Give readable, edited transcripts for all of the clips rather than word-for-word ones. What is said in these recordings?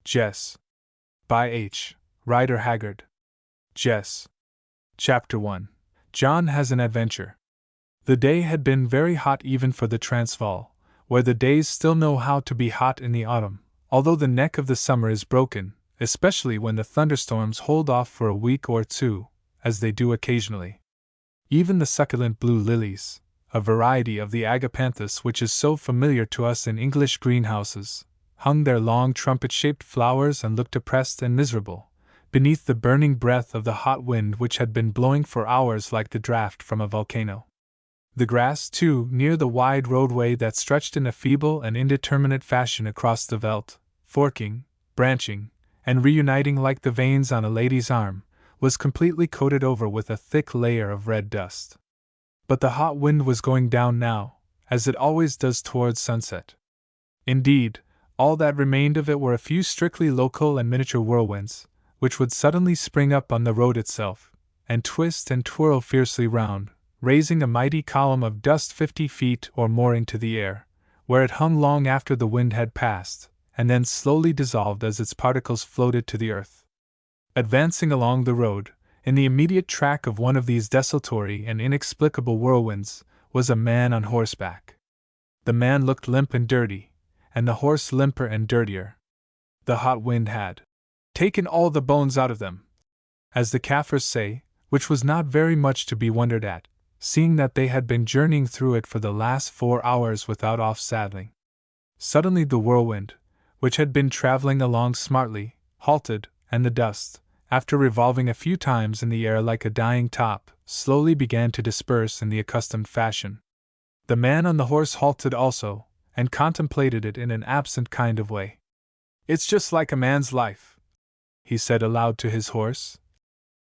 Jess. By H. Rider Haggard. Jess. Chapter 1. John has an adventure. The day had been very hot even for the Transvaal, where the days still know how to be hot in the autumn, although the neck of the summer is broken, especially when the thunderstorms hold off for a week or two, as they do occasionally. Even the succulent blue lilies, a variety of the agapanthus which is so familiar to us in English greenhouses, hung their long trumpet-shaped flowers and looked depressed and miserable, beneath the burning breath of the hot wind which had been blowing for hours like the draught from a volcano. The grass, too, near the wide roadway that stretched in a feeble and indeterminate fashion across the veldt, forking, branching, and reuniting like the veins on a lady's arm, was completely coated over with a thick layer of red dust. But the hot wind was going down now, as it always does towards sunset. Indeed, all that remained of it were a few strictly local and miniature whirlwinds, which would suddenly spring up on the road itself, and twist and twirl fiercely round, raising a mighty column of dust 50 feet or more into the air, where it hung long after the wind had passed, and then slowly dissolved as its particles floated to the earth. Advancing along the road, in the immediate track of one of these desultory and inexplicable whirlwinds, was a man on horseback. The man looked limp and dirty, and the horse limper and dirtier. The hot wind had taken all the bones out of them, as the Kaffirs say, which was not very much to be wondered at, seeing that they had been journeying through it for the last 4 hours without off-saddling. Suddenly the whirlwind, which had been traveling along smartly, halted, and the dust, after revolving a few times in the air like a dying top, slowly began to disperse in the accustomed fashion. The man on the horse halted also, and contemplated it in an absent kind of way. "It's just like a man's life," he said aloud to his horse.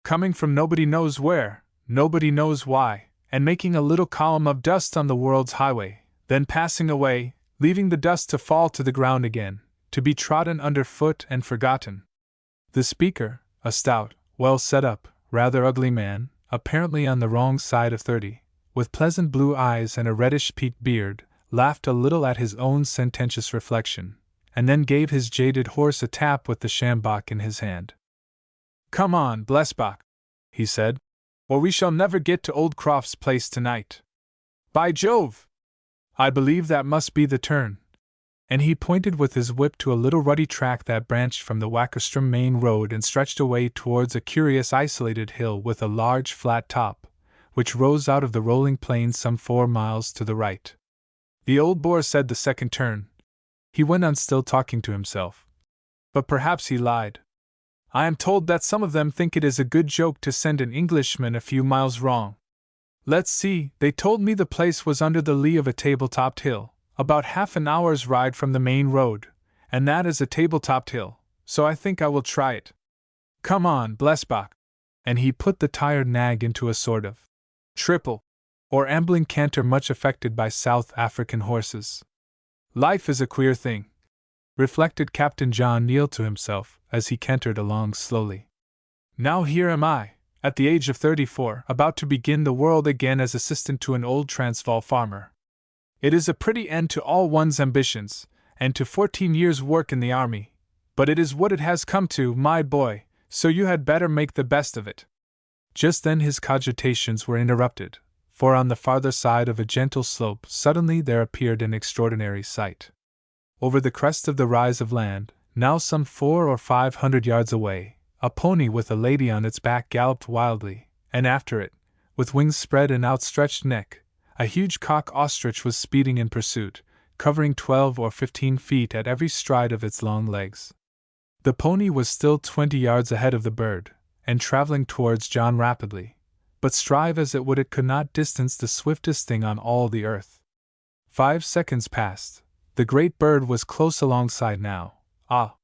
"Coming from nobody knows where, nobody knows why, and making a little column of dust on the world's highway, then passing away, leaving the dust to fall to the ground again, to be trodden underfoot and forgotten." The speaker, a stout, well-set-up, rather ugly man, apparently on the wrong side of 30, with pleasant blue eyes and a reddish-peaked beard, laughed a little at his own sententious reflection, and then gave his jaded horse a tap with the sjambok in his hand. "Come on, Blessbok," he said, "or we shall never get to Old Croft's place tonight. By Jove! I believe that must be the turn." And he pointed with his whip to a little rutty track that branched from the Wackerstrom main road and stretched away towards a curious isolated hill with a large flat top, which rose out of the rolling plain some 4 miles to the right. The old boar said the second turn. He went on still talking to himself. But perhaps he lied. "I am told that some of them think it is a good joke to send an Englishman a few miles wrong. Let's see, they told me the place was under the lee of a table-topped hill, about half an hour's ride from the main road, and that is a table-topped hill, so I think I will try it. Come on, Blessbok." And he put the tired nag into a sort of triple, or ambling canter much affected by South African horses. "Life is a queer thing," reflected Captain John Neal to himself, as he cantered along slowly. "Now here am I, at the age of 34, about to begin the world again as assistant to an old Transvaal farmer. It is a pretty end to all one's ambitions, and to 14 years' work in the army, but it is what it has come to, my boy, so you had better make the best of it." Just then his cogitations were interrupted, for on the farther side of a gentle slope suddenly there appeared an extraordinary sight. Over the crest of the rise of land, now some 400 or 500 yards away, a pony with a lady on its back galloped wildly, and after it, with wings spread and outstretched neck, a huge cock ostrich was speeding in pursuit, covering 12 or 15 feet at every stride of its long legs. The pony was still 20 yards ahead of the bird, and traveling towards John rapidly, but strive as it would it could not distance the swiftest thing on all the earth. 5 seconds passed. The great bird was close alongside now. Ah!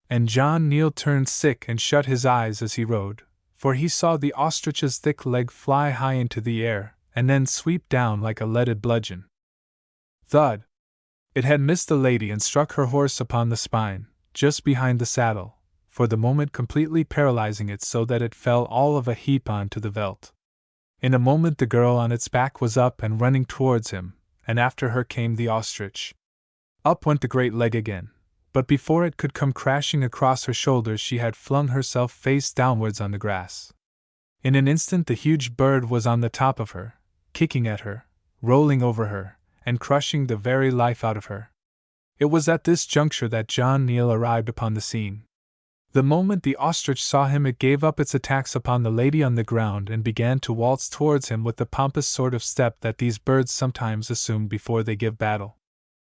And John Neal turned sick and shut his eyes as he rode, for he saw the ostrich's thick leg fly high into the air, and then sweep down like a leaded bludgeon. Thud! It had missed the lady and struck her horse upon the spine, just behind the saddle, for the moment completely paralyzing it so that it fell all of a heap on to the veldt. In a moment the girl on its back was up and running towards him, and after her came the ostrich. Up went the great leg again, but before it could come crashing across her shoulders she had flung herself face downwards on the grass. In an instant the huge bird was on the top of her, kicking at her, rolling over her, and crushing the very life out of her. It was at this juncture that John Neal arrived upon the scene. The moment the ostrich saw him it gave up its attacks upon the lady on the ground and began to waltz towards him with the pompous sort of step that these birds sometimes assume before they give battle.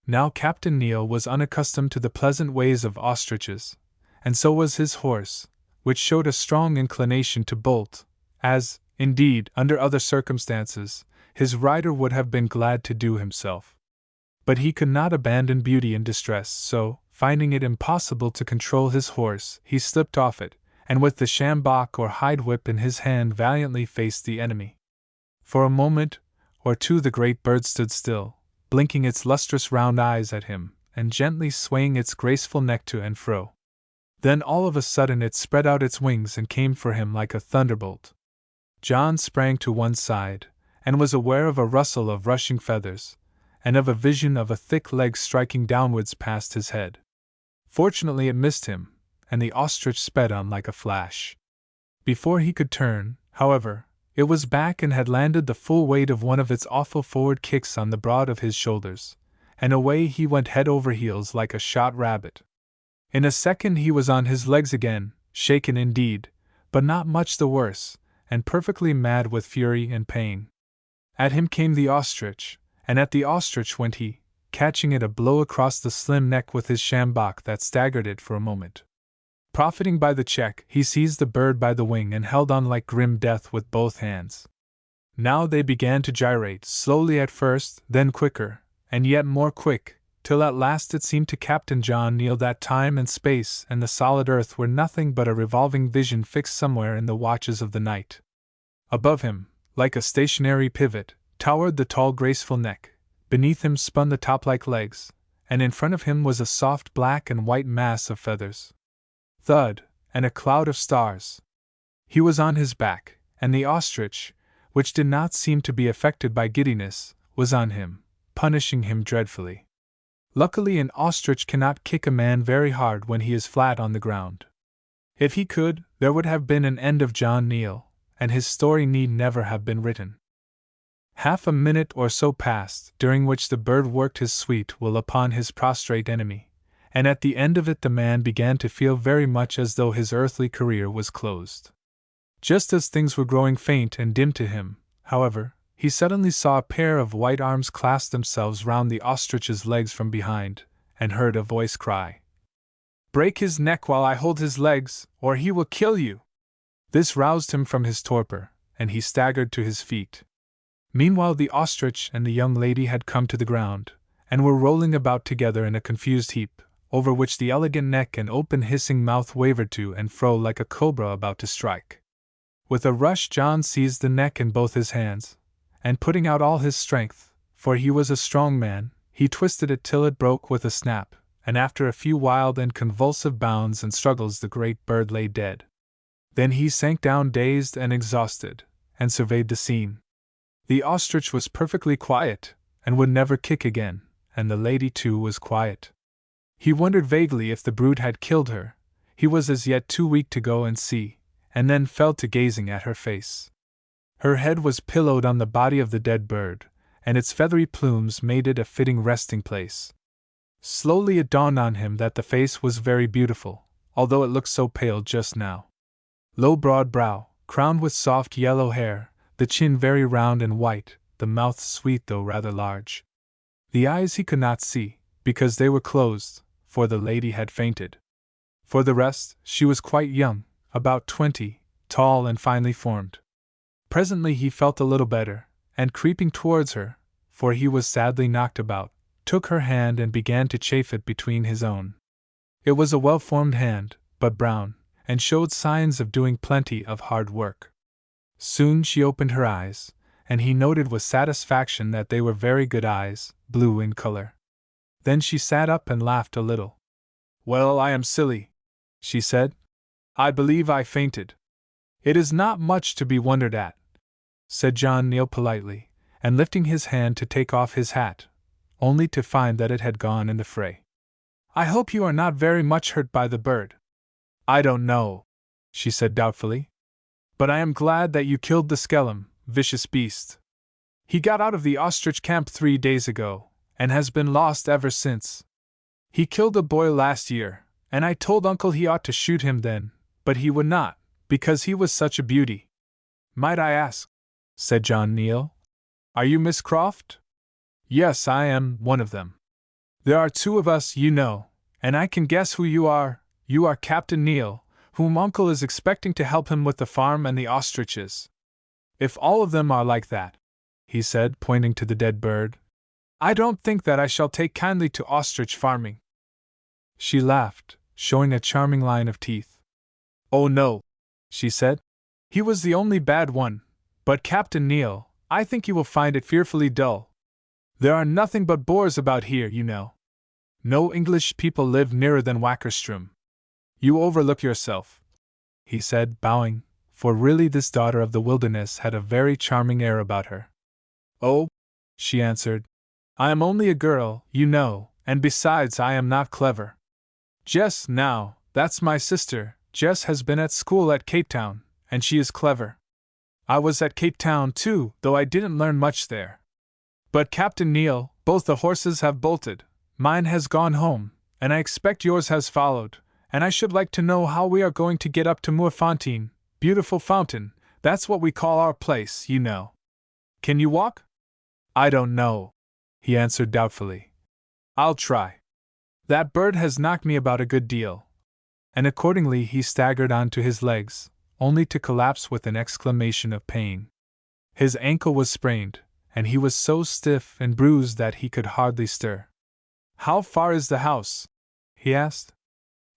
Now Captain Neal was unaccustomed to the pleasant ways of ostriches, and so was his horse, which showed a strong inclination to bolt, as, indeed, under other circumstances, his rider would have been glad to do himself. But he could not abandon Beauty in distress, so, finding it impossible to control his horse, he slipped off it, and with the sjambok or hide whip in his hand valiantly faced the enemy. For a moment or two the great bird stood still, blinking its lustrous round eyes at him, and gently swaying its graceful neck to and fro. Then all of a sudden it spread out its wings and came for him like a thunderbolt. John sprang to one side, and was aware of a rustle of rushing feathers, and of a vision of a thick leg striking downwards past his head. Fortunately it missed him, and the ostrich sped on like a flash. Before he could turn, however, it was back and had landed the full weight of one of its awful forward kicks on the broad of his shoulders, and away he went head over heels like a shot rabbit. In a second he was on his legs again, shaken indeed, but not much the worse, and perfectly mad with fury and pain. At him came the ostrich, and at the ostrich went he, catching it a blow across the slim neck with his sjambok that staggered it for a moment. Profiting by the check, he seized the bird by the wing and held on like grim death with both hands. Now they began to gyrate, slowly at first, then quicker, and yet more quick, till at last it seemed to Captain John Neal that time and space and the solid earth were nothing but a revolving vision fixed somewhere in the watches of the night. Above him, like a stationary pivot, towered the tall graceful neck, beneath him spun the top-like legs, and in front of him was a soft black and white mass of feathers. Thud, and a cloud of stars. He was on his back, and the ostrich, which did not seem to be affected by giddiness, was on him, punishing him dreadfully. Luckily an ostrich cannot kick a man very hard when he is flat on the ground. If he could, there would have been an end of John Neal, and his story need never have been written. Half a minute or so passed, during which the bird worked his sweet will upon his prostrate enemy, and at the end of it the man began to feel very much as though his earthly career was closed. Just as things were growing faint and dim to him, however, he suddenly saw a pair of white arms clasp themselves round the ostrich's legs from behind, and heard a voice cry, "Break his neck while I hold his legs, or he will kill you!" This roused him from his torpor, and he staggered to his feet. Meanwhile the ostrich and the young lady had come to the ground, and were rolling about together in a confused heap, over which the elegant neck and open hissing mouth wavered to and fro like a cobra about to strike. With a rush John seized the neck in both his hands, and putting out all his strength, for he was a strong man, he twisted it till it broke with a snap, and after a few wild and convulsive bounds and struggles the great bird lay dead. Then he sank down dazed and exhausted, and surveyed the scene. The ostrich was perfectly quiet, and would never kick again, and the lady too was quiet. He wondered vaguely if the brute had killed her. He was as yet too weak to go and see, and then fell to gazing at her face. Her head was pillowed on the body of the dead bird, and its feathery plumes made it a fitting resting place. Slowly it dawned on him that the face was very beautiful, although it looked so pale just now. Low broad brow, crowned with soft yellow hair, the chin very round and white, the mouth sweet though rather large. The eyes he could not see, because they were closed, for the lady had fainted. For the rest, she was quite young, about 20, tall and finely formed. Presently he felt a little better, and creeping towards her, for he was sadly knocked about, took her hand and began to chafe it between his own. It was a well-formed hand, but brown, and showed signs of doing plenty of hard work. Soon she opened her eyes, and he noted with satisfaction that they were very good eyes, blue in color. Then she sat up and laughed a little. "Well, I am silly," she said. "I believe I fainted." "It is not much to be wondered at," said John Neal politely, and lifting his hand to take off his hat, only to find that it had gone in the fray. I hope you are not very much hurt by the bird. I don't know, she said doubtfully. But I am glad that you killed the skellum, vicious beast. He got out of the ostrich camp 3 days ago, and has been lost ever since. He killed a boy last year, and I told Uncle he ought to shoot him then, but he would not, because he was such a beauty. Might I ask, said John Neal, are you Miss Croft? Yes, I am one of them. There are 2 of us, you know, and I can guess who you are. You are Captain Neal, whom Uncle is expecting to help him with the farm and the ostriches. If all of them are like that, he said, pointing to the dead bird, I don't think that I shall take kindly to ostrich farming. She laughed, showing a charming line of teeth. Oh no, she said. He was the only bad one, but Captain Neal, I think you will find it fearfully dull. There are nothing but boors about here, you know. No English people live nearer than Wackerstrom. You overlook yourself, he said, bowing, for really this daughter of the wilderness had a very charming air about her. Oh, she answered, I am only a girl, you know, and besides I am not clever. Jess, now, that's my sister. Jess has been at school at Cape Town, and she is clever. I was at Cape Town too, though I didn't learn much there. But Captain Neal, both the horses have bolted, mine has gone home, and I expect yours has followed, and I should like to know how we are going to get up to Moorfontein, beautiful fountain, that's what we call our place, you know. Can you walk? I don't know, he answered doubtfully. I'll try. That bird has knocked me about a good deal. And accordingly he staggered on to his legs, only to collapse with an exclamation of pain. His ankle was sprained, and he was so stiff and bruised that he could hardly stir. How far is the house? He asked.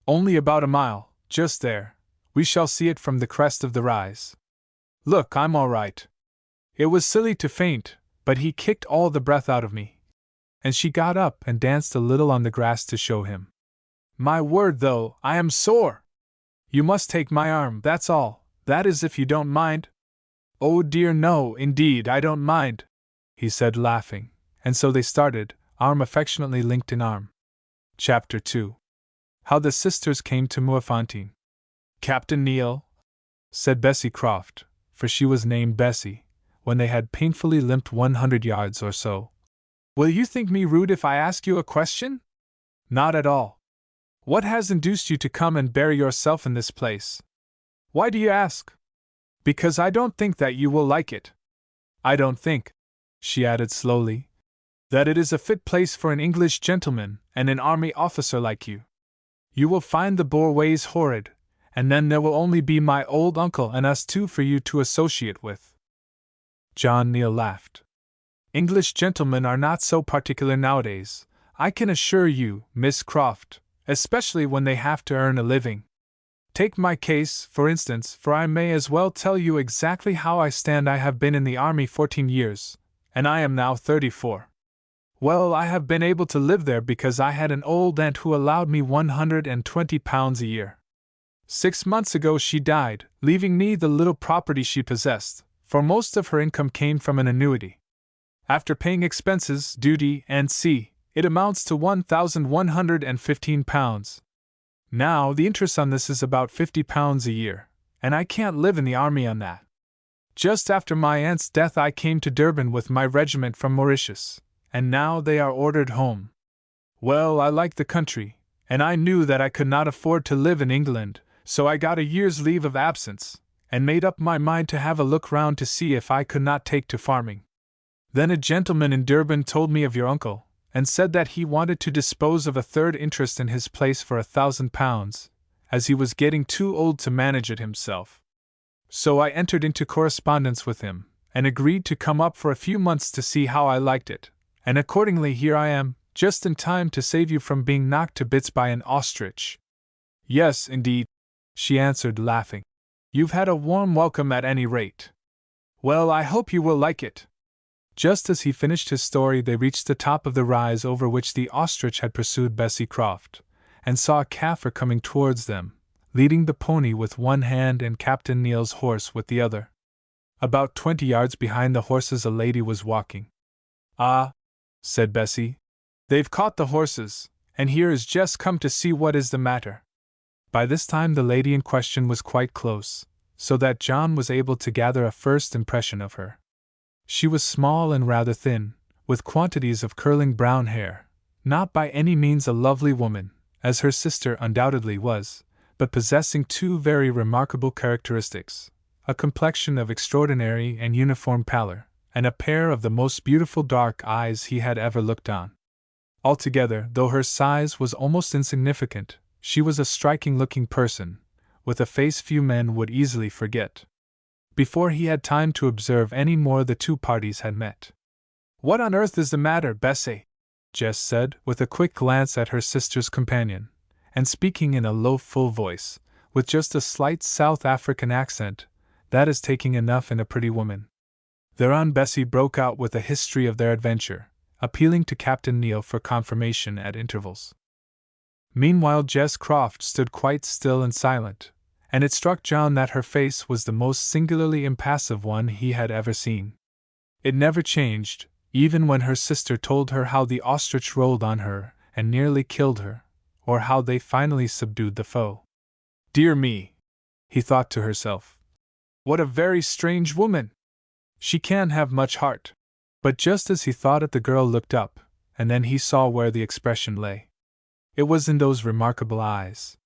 Only about a mile, just there. We shall see it from the crest of the rise. Look, I'm all right. It was silly to faint, but he kicked all the breath out of me. And she got up and danced a little on the grass to show him. My word, though, I am sore! You must take my arm, that's all, that is if you don't mind. Oh dear no, indeed I don't mind, he said laughing, and so they started, arm affectionately linked in arm. Chapter 2. How the Sisters Came to Moorfontein. Captain Neal, said Bessie Croft, for she was named Bessie, when they had painfully limped 100 yards or so. Will you think me rude if I ask you a question? Not at all. What has induced you to come and bury yourself in this place? Why do you ask? Because I don't think that you will like it. I don't think, she added slowly, that it is a fit place for an English gentleman and an army officer like you. You will find the Boer ways horrid, and then there will only be my old uncle and us 2 for you to associate with. John Neal laughed. English gentlemen are not so particular nowadays, I can assure you, Miss Croft, especially when they have to earn a living. Take my case, for instance, for I may as well tell you exactly how I stand. I have been in the army 14 years, and I am now 34. Well, I have been able to live there because I had an old aunt who allowed me £120 a year. 6 months ago she died, leaving me the little property she possessed, for most of her income came from an annuity. After paying expenses, duty, and it amounts to £1,115. Now, the interest on this is about £50 a year, and I can't live in the army on that. Just after my aunt's death I came to Durban with my regiment from Mauritius, and now they are ordered home. Well, I like the country, and I knew that I could not afford to live in England, so I got a year's leave of absence, and made up my mind to have a look round to see if I could not take to farming. Then a gentleman in Durban told me of your uncle, and said that he wanted to dispose of a third interest in his place for £1,000, as he was getting too old to manage it himself. So I entered into correspondence with him, and agreed to come up for a few months to see how I liked it, and accordingly here I am, just in time to save you from being knocked to bits by an ostrich. Yes, indeed, she answered, laughing. You've had a warm welcome at any rate. Well, I hope you will like it. Just as he finished his story they reached the top of the rise over which the ostrich had pursued Bessie Croft, and saw a Kaffir coming towards them, leading the pony with one hand and Captain Neal's horse with the other. About 20 yards behind the horses a lady was walking. Ah, said Bessie, they've caught the horses, and here is Jess come to see what is the matter." By this time the lady in question was quite close, so that John was able to gather a first impression of her. She was small and rather thin, with quantities of curling brown hair, not by any means a lovely woman, as her sister undoubtedly was, but possessing two very remarkable characteristics: a complexion of extraordinary and uniform pallor, and a pair of the most beautiful dark eyes he had ever looked on. Altogether, though her size was almost insignificant, she was a striking-looking person, with a face few men would easily forget. Before he had time to observe any more, the two parties had met. "What on earth is the matter, Bessie?" Jess said, with a quick glance at her sister's companion, and speaking in a low, full voice, with just a slight South African accent, that is taking enough in a pretty woman. Thereon Bessie broke out with a history of their adventure, appealing to Captain Neal for confirmation at intervals. Meanwhile Jess Croft stood quite still and silent, and it struck John that her face was the most singularly impassive one he had ever seen. It never changed, even when her sister told her how the ostrich rolled on her and nearly killed her, or how they finally subdued the foe. "Dear me," he thought to herself. "What a very strange woman! She can't have much heart." But just as he thought it, the girl looked up, and then he saw where the expression lay. It was in those remarkable eyes.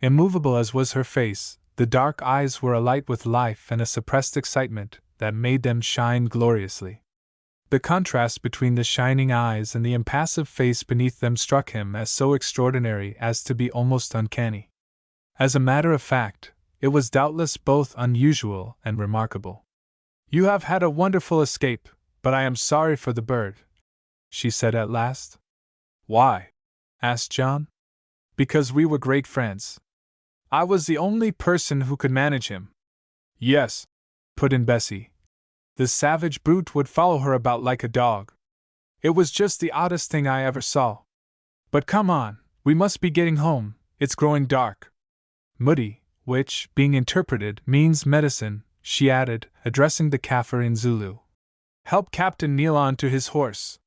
Immovable as was her face, the dark eyes were alight with life and a suppressed excitement that made them shine gloriously. The contrast between the shining eyes and the impassive face beneath them struck him as so extraordinary as to be almost uncanny. As a matter of fact, it was doubtless both unusual and remarkable. "You have had a wonderful escape, but I am sorry for the bird," she said at last. "Why?" asked John. "Because we were great friends. I was the only person who could manage him." "Yes," put in Bessie. "The savage brute would follow her about like a dog. It was just the oddest thing I ever saw. But come on, we must be getting home, it's growing dark." Muti, which, being interpreted, means medicine, she added, addressing the Kaffir in Zulu. "Help Captain Neal on to his horse.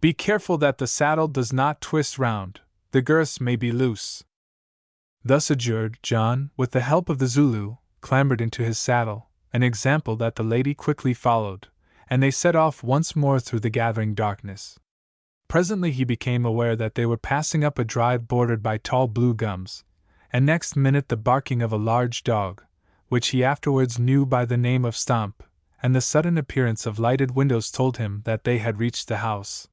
Be careful that the saddle does not twist round, the girths may be loose." Thus adjured, John, with the help of the Zulu, clambered into his saddle, an example that the lady quickly followed, and they set off once more through the gathering darkness. Presently he became aware that they were passing up a drive bordered by tall blue gums, and next minute the barking of a large dog, which he afterwards knew by the name of Stomp, and the sudden appearance of lighted windows told him that they had reached the house.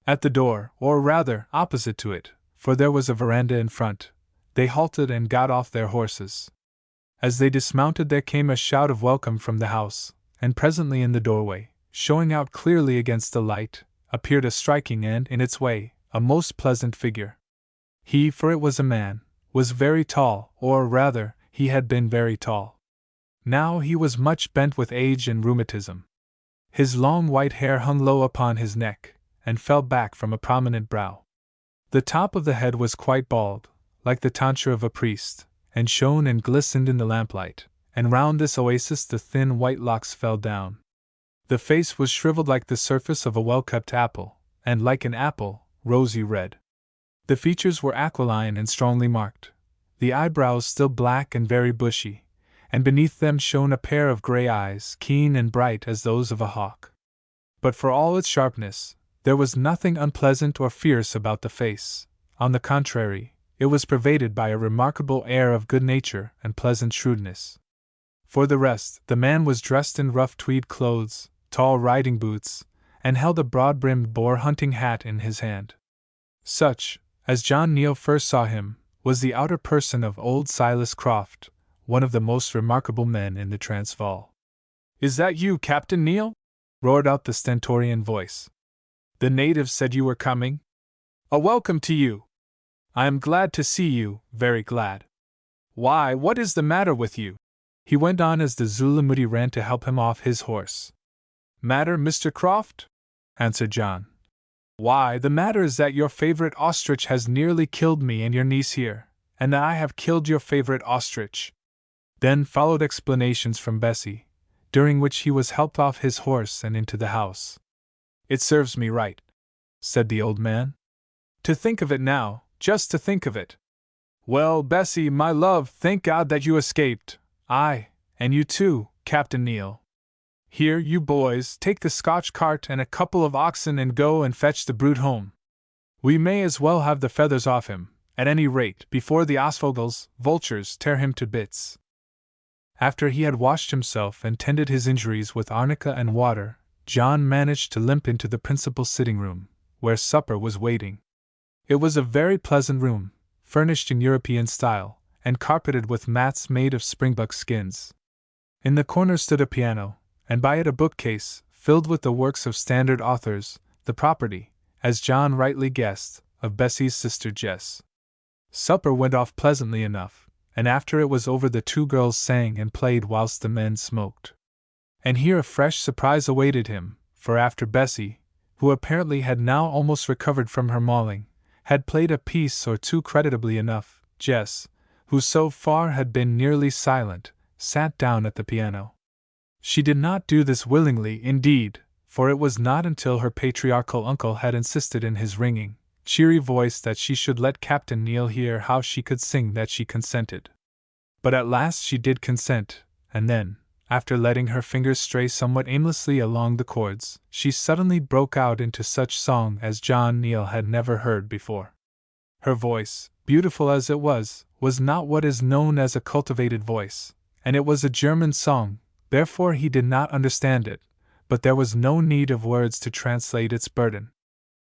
At the door, or rather opposite to it, for there was a veranda in front, they halted and got off their horses. As they dismounted there came a shout of welcome from the house, and presently in the doorway, showing out clearly against the light, appeared a striking and, in its way, a most pleasant figure. He, for it was a man, was very tall, or rather, he had been very tall. Now he was much bent with age and rheumatism. His long white hair hung low upon his neck, and fell back from a prominent brow. The top of the head was quite bald, like the tonsure of a priest, and shone and glistened in the lamplight, and round this oasis the thin white locks fell down. The face was shriveled like the surface of a well-kept apple, and like an apple, rosy red. The features were aquiline and strongly marked, the eyebrows still black and very bushy, and beneath them shone a pair of grey eyes, keen and bright as those of a hawk. But for all its sharpness, there was nothing unpleasant or fierce about the face. On the contrary, it was pervaded by a remarkable air of good nature and pleasant shrewdness. For the rest, the man was dressed in rough tweed clothes, tall riding boots, and held a broad-brimmed boar hunting hat in his hand. Such, as John Neal first saw him, was the outer person of old Silas Croft, one of the most remarkable men in the Transvaal. "Is that you, Captain Neal?" roared out the stentorian voice. "The natives said you were coming. A welcome to you. I am glad to see you, very glad. Why, what is the matter with you?" he went on as the Zulu Muti ran to help him off his horse. "Matter, Mr. Croft?" answered John. "Why, the matter is that your favorite ostrich has nearly killed me and your niece here, and that I have killed your favorite ostrich." Then followed explanations from Bessie, during which he was helped off his horse and into the house. "It serves me right," said the old man. To think of it now, just to think of it. Well, Bessie, my love, thank God that you escaped. Aye, and you too, Captain Neal. Here, you boys, take the Scotch cart and a couple of oxen and go and fetch the brute home. We may as well have the feathers off him, at any rate, before the Osvogels, vultures, tear him to bits. After he had washed himself and tended his injuries with arnica and water, John managed to limp into the principal sitting room, where supper was waiting. It was a very pleasant room, furnished in European style, and carpeted with mats made of springbuck skins. In the corner stood a piano, and by it a bookcase, filled with the works of standard authors, the property, as John rightly guessed, of Bessie's sister Jess. Supper went off pleasantly enough, and after it was over the two girls sang and played whilst the men smoked. And here a fresh surprise awaited him, for after Bessie, who apparently had now almost recovered from her mauling, had played a piece or two creditably enough, Jess, who so far had been nearly silent, sat down at the piano. She did not do this willingly, indeed, for it was not until her patriarchal uncle had insisted in his ringing, cheery voice that she should let Captain Neal hear how she could sing that she consented. But at last she did consent, and then, after letting her fingers stray somewhat aimlessly along the chords, she suddenly broke out into such song as John Neal had never heard before. Her voice, beautiful as it was not what is known as a cultivated voice, and it was a German song, therefore he did not understand it, but there was no need of words to translate its burden.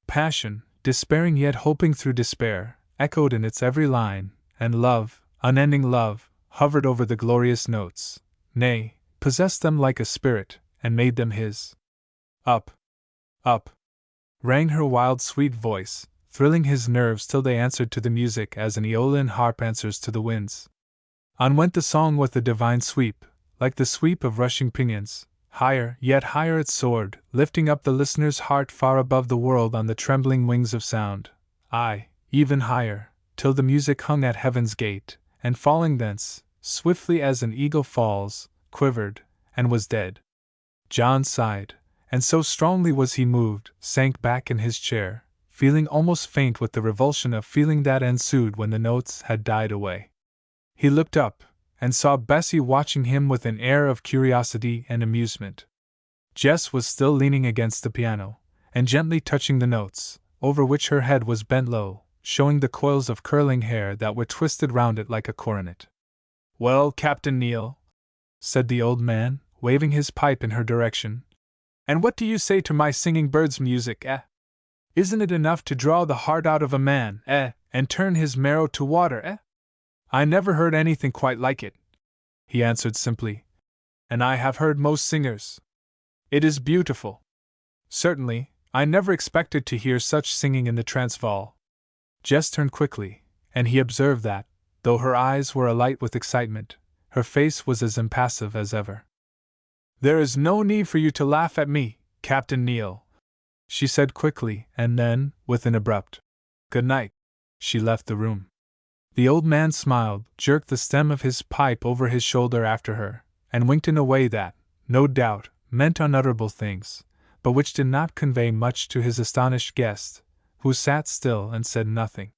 Passion, despairing yet hoping through despair, echoed in its every line, and love, unending love, hovered over the glorious notes, nay, possessed them like a spirit, and made them his. Up, up, rang her wild sweet voice, thrilling his nerves till they answered to the music as an Aeolian harp answers to the winds. On went the song with a divine sweep, like the sweep of rushing pinions. Higher, yet higher it soared, lifting up the listener's heart far above the world on the trembling wings of sound. Aye, even higher, till the music hung at heaven's gate, and falling thence, swiftly as an eagle falls, quivered, and was dead. John sighed, and so strongly was he moved, sank back in his chair, feeling almost faint with the revulsion of feeling that ensued when the notes had died away. He looked up, and saw Bessie watching him with an air of curiosity and amusement. Jess was still leaning against the piano, and gently touching the notes, over which her head was bent low, showing the coils of curling hair that were twisted round it like a coronet. "Well, Captain Neal," said the old man, waving his pipe in her direction, "and what do you say to my singing birds' music, eh? Isn't it enough to draw the heart out of a man, eh, and turn his marrow to water, eh?" "I never heard anything quite like it," he answered simply, "and I have heard most singers. It is beautiful. Certainly, I never expected to hear such singing in the Transvaal." Jess turned quickly, and he observed that, though her eyes were alight with excitement, her face was as impassive as ever. "There is no need for you to laugh at me, Captain Neal," she said quickly, and then, with an abrupt "good night," she left the room. The old man smiled, jerked the stem of his pipe over his shoulder after her, and winked in a way that, no doubt, meant unutterable things, but which did not convey much to his astonished guest, who sat still and said nothing.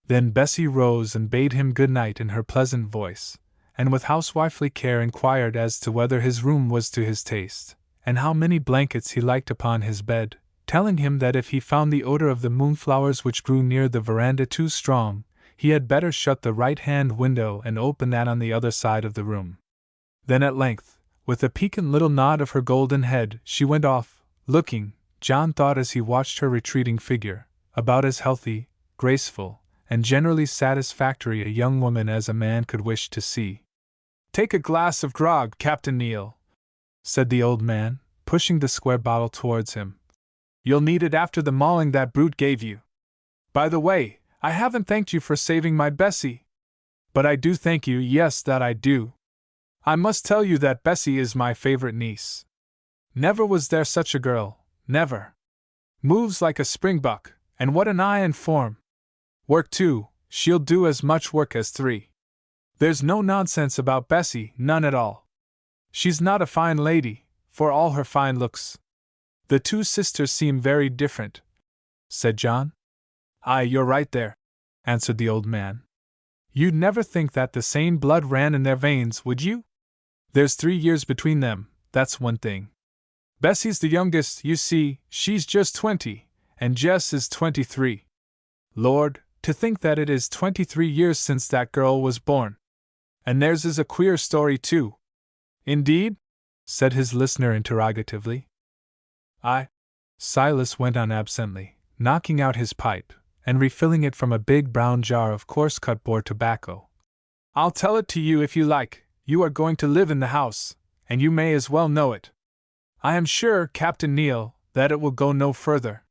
Then Bessie rose and bade him good night in her pleasant voice, and with housewifely care inquired as to whether his room was to his taste, and how many blankets he liked upon his bed, telling him that if he found the odor of the moonflowers which grew near the veranda too strong, he had better shut the right-hand window and open that on the other side of the room. Then at length, with a piquant little nod of her golden head, she went off, looking, John thought as he watched her retreating figure, about as healthy, graceful, and generally satisfactory a young woman as a man could wish to see. "Take a glass of grog, Captain Neal," said the old man, pushing the square bottle towards him. "You'll need it after the mauling that brute gave you. By the way, I haven't thanked you for saving my Bessie. But I do thank you, yes, that I do. I must tell you that Bessie is my favorite niece. Never was there such a girl, never. Moves like a springbuck, and what an eye and form. Work too, she'll do as much work as three. There's no nonsense about Bessie, none at all. She's not a fine lady, for all her fine looks." "The two sisters seem very different," said John. "Aye, you're right there," answered the old man. "You'd never think that the same blood ran in their veins, would you? There's 3 years between them, that's one thing. Bessie's the youngest, you see, she's just 20, and Jess is 23. Lord, to think that it is 23 years since that girl was born. And theirs is a queer story, too." "Indeed?" said his listener interrogatively. "Aye," Silas went on absently, knocking out his pipe, and refilling it from a big brown jar of coarse-cut boar tobacco. "I'll tell it to you if you like. You are going to live in the house, and you may as well know it. I am sure, Captain Neal, that it will go no further.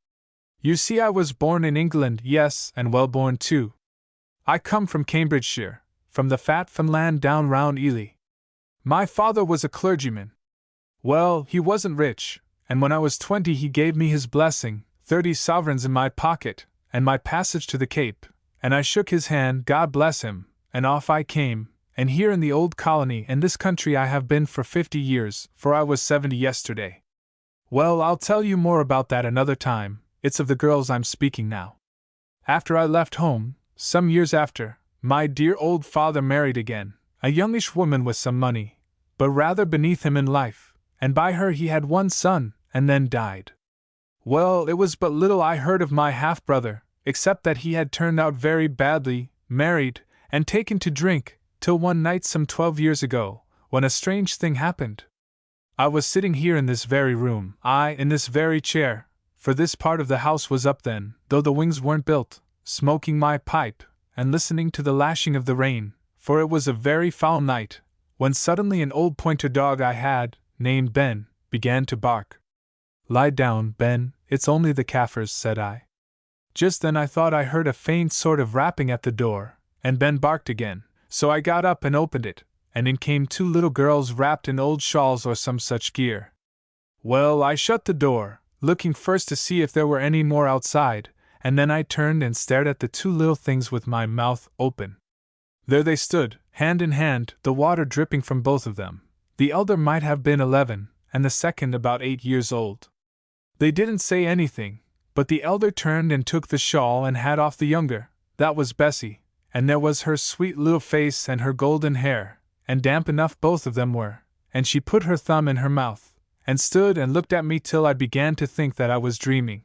You see, I was born in England, yes, and well born too. I come from Cambridgeshire, from the fat fen land down round Ely. My father was a clergyman. Well, he wasn't rich, and when I was 20 he gave me his blessing, 30 sovereigns in my pocket, and my passage to the Cape, and I shook his hand, God bless him, and off I came, and here in the old colony and this country I have been for 50 years, for I was 70 yesterday. Well, I'll tell you more about that another time. It's of the girls I'm speaking now. After I left home, some years after, my dear old father married again, a youngish woman with some money, but rather beneath him in life, and by her he had one son, and then died. Well, it was but little I heard of my half-brother, except that he had turned out very badly, married, and taken to drink, till one night some 12 years ago, when a strange thing happened. I was sitting here in this very room, aye, in this very chair, for this part of the house was up then, though the wings weren't built, smoking my pipe, and listening to the lashing of the rain, for it was a very foul night, when suddenly an old pointer dog I had, named Ben, began to bark. "Lie down, Ben, it's only the Kaffirs," said I. Just then I thought I heard a faint sort of rapping at the door, and Ben barked again, so I got up and opened it, and in came 2 little girls wrapped in old shawls or some such gear. Well, I shut the door, looking first to see if there were any more outside, and then I turned and stared at the 2 little things with my mouth open. There they stood, hand in hand, the water dripping from both of them. The elder might have been 11, and the second about 8 years old. They didn't say anything, but the elder turned and took the shawl and hat off the younger, that was Bessie, and there was her sweet little face and her golden hair, and damp enough both of them were, and she put her thumb in her mouth, and stood and looked at me till I began to think that I was dreaming.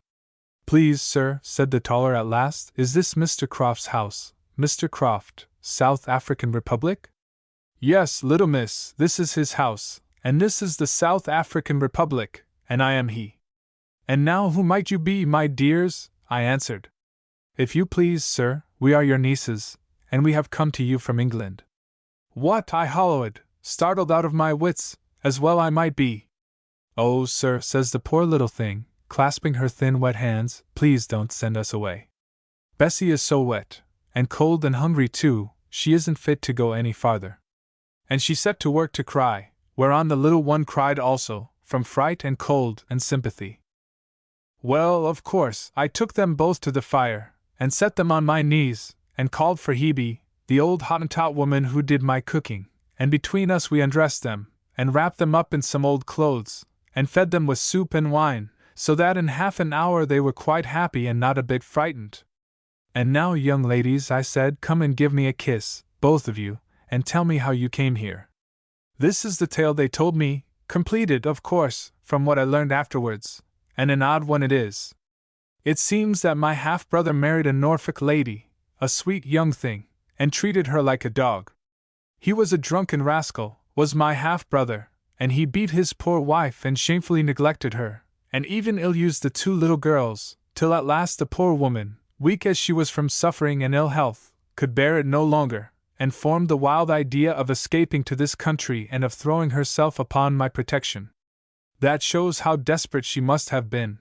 "Please, sir," said the taller at last, "is this Mr. Croft's house, Mr. Croft, South African Republic?" "Yes, little miss, this is his house, and this is the South African Republic, and I am he." "And now who might you be, my dears?" I answered. "If you please, sir, we are your nieces, and we have come to you from England." "What?" I holloaed, startled out of my wits, as well I might be. "Oh, sir," says the poor little thing, clasping her thin wet hands, "please don't send us away. Bessie is so wet, and cold and hungry too, she isn't fit to go any farther." And she set to work to cry, whereon the little one cried also, from fright and cold and sympathy. Well, of course, I took them both to the fire, and set them on my knees, and called for Hebe, the old Hottentot woman who did my cooking, and between us we undressed them, and wrapped them up in some old clothes, and fed them with soup and wine, so that in half an hour they were quite happy and not a bit frightened. "And now, young ladies," I said, "come and give me a kiss, both of you, and tell me how you came here." This is the tale they told me, completed, of course, from what I learned afterwards, and an odd one it is. It seems that my half-brother married a Norfolk lady, a sweet young thing, and treated her like a dog. He was a drunken rascal, was my half-brother, and he beat his poor wife and shamefully neglected her, and even ill-used the 2 little girls, till at last the poor woman, weak as she was from suffering and ill health, could bear it no longer, and formed the wild idea of escaping to this country and of throwing herself upon my protection. That shows how desperate she must have been.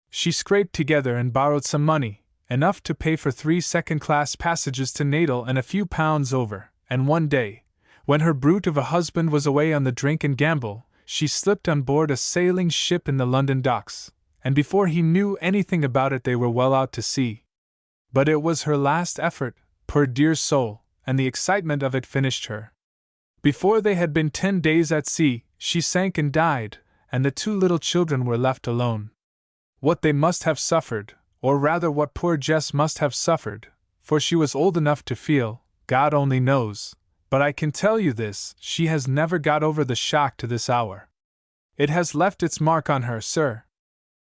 She scraped together and borrowed some money, enough to pay for 3 second-class passages to Natal and a few pounds over, and one day, when her brute of a husband was away on the drink and gamble, she slipped on board a sailing ship in the London docks, and before he knew anything about it they were well out to sea. But it was her last effort, poor dear soul, and the excitement of it finished her. Before they had been 10 days at sea, she sank and died, and the 2 little children were left alone. What they must have suffered, or rather what poor Jess must have suffered, for she was old enough to feel, God only knows, but I can tell you this, she has never got over the shock to this hour. It has left its mark on her, sir.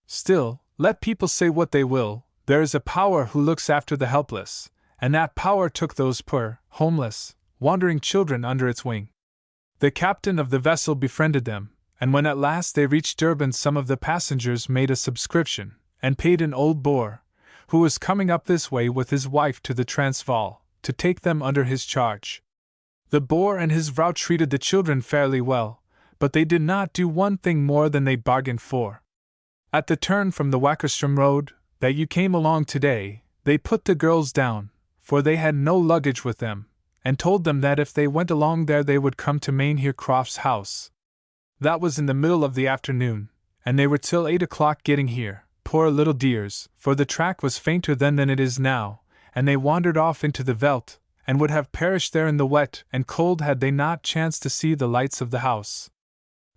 Still, let people say what they will, there is a power who looks after the helpless, and that power took those poor, homeless, wandering children under its wing. The captain of the vessel befriended them, and when at last they reached Durban, some of the passengers made a subscription, and paid an old Boer, who was coming up this way with his wife to the Transvaal, to take them under his charge. The Boer and his vrouw treated the children fairly well, but they did not do one thing more than they bargained for. At the turn from the Wakkerstrom road, that you came along today, they put the girls down, for they had no luggage with them, and told them that if they went along there they would come to Mynheer Croft's house. That was in the middle of the afternoon, and they were till 8 o'clock getting here, poor little dears, for the track was fainter then than it is now, and they wandered off into the veldt, and would have perished there in the wet and cold had they not chanced to see the lights of the house.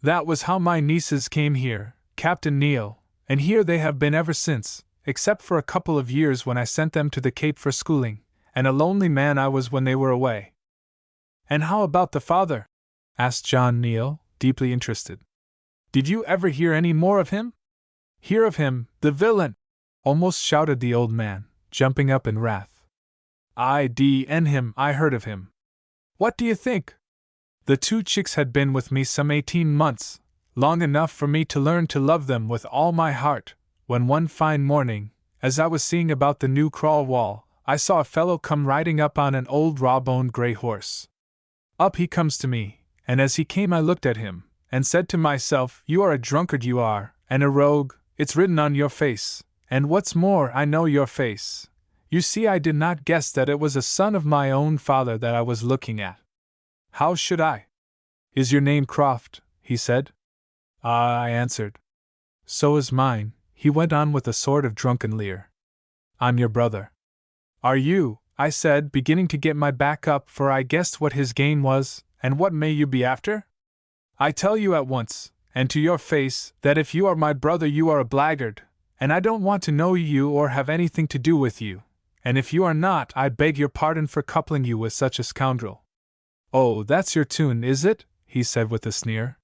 That was how my nieces came here, Captain Neil, and here they have been ever since, except for a couple of years when I sent them to the Cape for schooling, and a lonely man I was when they were away. And how about the father? Asked John Neil, deeply interested. Did you ever hear any more of him? Hear of him, the villain! Almost shouted the old man, jumping up in wrath. Him, I heard of him. What do you think? The two chicks had been with me some 18 months, long enough for me to learn to love them with all my heart, when one fine morning, as I was seeing about the new crawl wall, I saw a fellow come riding up on an old raw-boned grey horse. Up he comes to me, and as he came I looked at him, and said to myself, you are a drunkard you are, and a rogue, it's written on your face, and what's more, I know your face. You see, I did not guess that it was a son of my own father that I was looking at. How should I? Is your name Croft? He said. Ah, I answered. So is mine, he went on with a sort of drunken leer. I'm your brother. Are you? I said, beginning to get my back up, for I guessed what his game was, and what may you be after? I tell you at once, and to your face, that if you are my brother you are a blackguard, and I don't want to know you or have anything to do with you, and if you are not, I beg your pardon for coupling you with such a scoundrel. Oh, that's your tune, is it? He said with a sneer.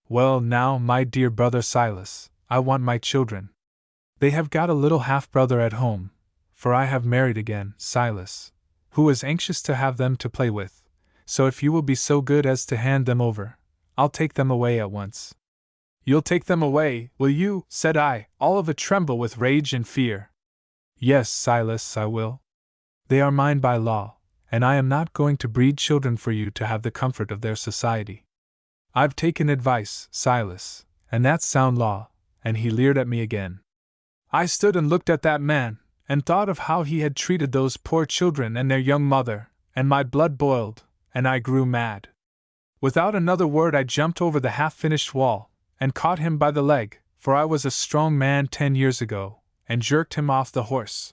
Well now, my dear brother Silas, I want my children. They have got a little half-brother at home, for I have married again, Silas, who is anxious to have them to play with, so if you will be so good as to hand them over, I'll take them away at once. You'll take them away, will you? Said I, all of a tremble with rage and fear. Yes, Silas, I will. They are mine by law, and I am not going to breed children for you to have the comfort of their society. I've taken advice, Silas, and that's sound law, and he leered at me again. I stood and looked at that man, and thought of how he had treated those poor children and their young mother, and my blood boiled, and I grew mad. Without another word I jumped over the half-finished wall, and caught him by the leg, for I was a strong man 10 years ago, and jerked him off the horse.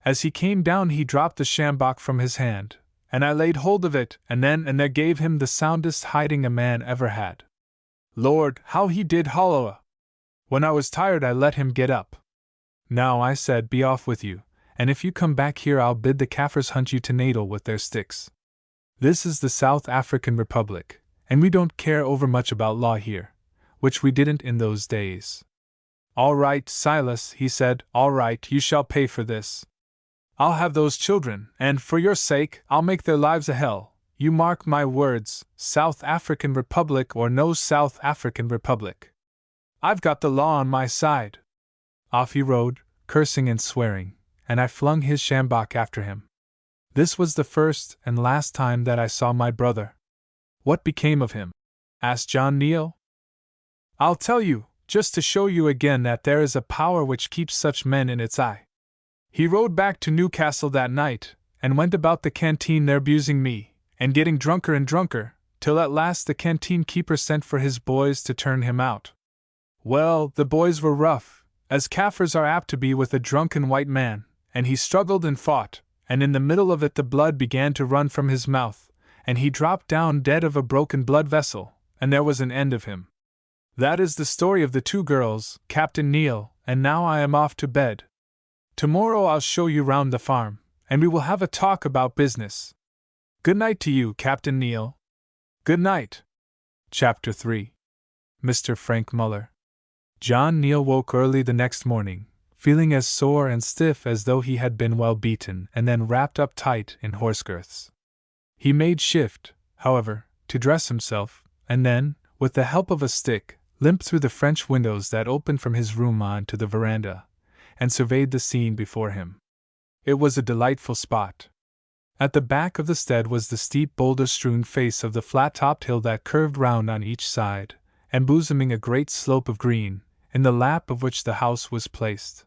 As he came down he dropped the sjambok from his hand, and I laid hold of it, and then and there gave him the soundest hiding a man ever had. Lord, how he did holloa! When I was tired I let him get up. Now, I said, be off with you, and if you come back here I'll bid the Kaffirs hunt you to Natal with their sticks. This is the South African Republic, and we don't care overmuch about law here, which we didn't in those days. All right, Silas, he said, all right, you shall pay for this. I'll have those children, and for your sake, I'll make their lives a hell. You mark my words, South African Republic or no South African Republic. I've got the law on my side. Off he rode, cursing and swearing, and I flung his sjambok after him. This was the first and last time that I saw my brother. What became of him? Asked John Neil. I'll tell you, just to show you again that there is a power which keeps such men in its eye. He rode back to Newcastle that night, and went about the canteen there abusing me, and getting drunker and drunker, till at last the canteen keeper sent for his boys to turn him out. Well, the boys were rough, as Kaffirs are apt to be with a drunken white man, and he struggled and fought, and in the middle of it the blood began to run from his mouth, and he dropped down dead of a broken blood vessel, and there was an end of him. That is the story of the two girls, Captain Neil, and now I am off to bed. Tomorrow I'll show you round the farm, and we will have a talk about business. Good night to you, Captain Neal. Good night. Chapter 3. Mr. Frank Muller. John Neal woke early the next morning, feeling as sore and stiff as though he had been well beaten and then wrapped up tight in horse girths. He made shift, however, to dress himself, and then, with the help of a stick, limped through the French windows that opened from his room on to the veranda, and surveyed the scene before him. It was a delightful spot. At the back of the stead was the steep boulder-strewn face of the flat-topped hill that curved round on each side, embosoming a great slope of green, in the lap of which the house was placed.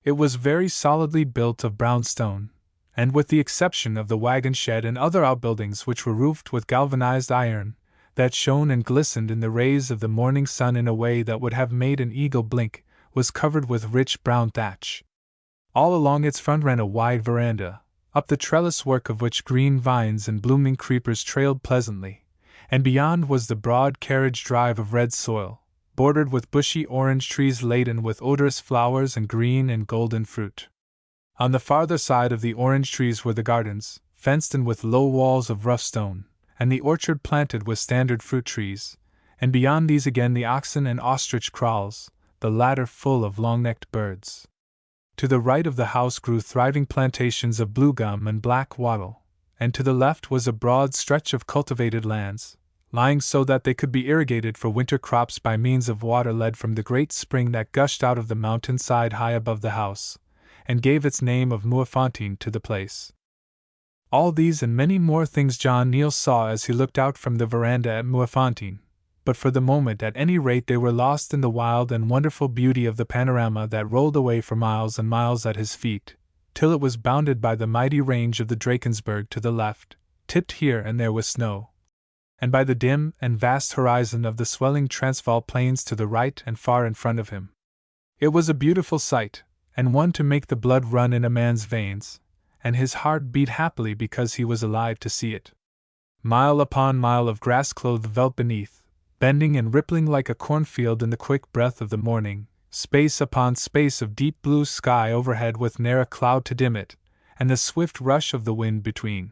It was very solidly built of brown stone, and with the exception of the wagon shed and other outbuildings which were roofed with galvanized iron, that shone and glistened in the rays of the morning sun in a way that would have made an eagle blink, was covered with rich brown thatch. All along its front ran a wide veranda, up the trellis work of which green vines and blooming creepers trailed pleasantly, and beyond was the broad carriage drive of red soil, bordered with bushy orange trees laden with odorous flowers and green and golden fruit. On the farther side of the orange trees were the gardens, fenced in with low walls of rough stone, and the orchard planted with standard fruit trees, and beyond these again the oxen and ostrich kraals, the latter full of long-necked birds. To the right of the house grew thriving plantations of blue gum and black wattle, and to the left was a broad stretch of cultivated lands, lying so that they could be irrigated for winter crops by means of water led from the great spring that gushed out of the mountain side high above the house, and gave its name of Mouafontaine to the place. All these and many more things John Neal saw as he looked out from the veranda at Mouafontaine, but for the moment at any rate they were lost in the wild and wonderful beauty of the panorama that rolled away for miles and miles at his feet, till it was bounded by the mighty range of the Drakensberg to the left, tipped here and there with snow, and by the dim and vast horizon of the swelling Transvaal plains to the right and far in front of him. It was a beautiful sight, and one to make the blood run in a man's veins, and his heart beat happily because he was alive to see it. Mile upon mile of grass-clothed veldt beneath, bending and rippling like a cornfield in the quick breath of the morning, space upon space of deep blue sky overhead with ne'er a cloud to dim it, and the swift rush of the wind between.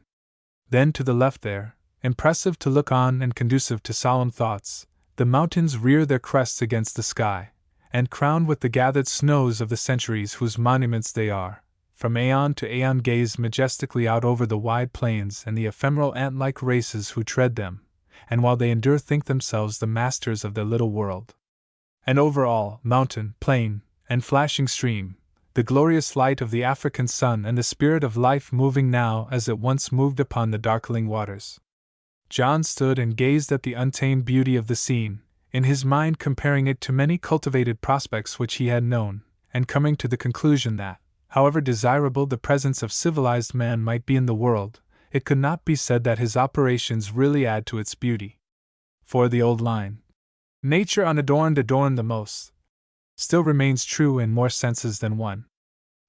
Then to the left there, impressive to look on and conducive to solemn thoughts, the mountains rear their crests against the sky, and crowned with the gathered snows of the centuries whose monuments they are, from aeon to aeon gaze majestically out over the wide plains and the ephemeral ant-like races who tread them, and while they endure think themselves the masters of their little world. And over all, mountain, plain, and flashing stream, the glorious light of the African sun and the spirit of life moving now as it once moved upon the darkling waters. John stood and gazed at the untamed beauty of the scene, in his mind comparing it to many cultivated prospects which he had known, and coming to the conclusion that, however desirable the presence of civilized man might be in the world, it could not be said that his operations really add to its beauty. For the old line, "Nature unadorned adorned the most," still remains true in more senses than one.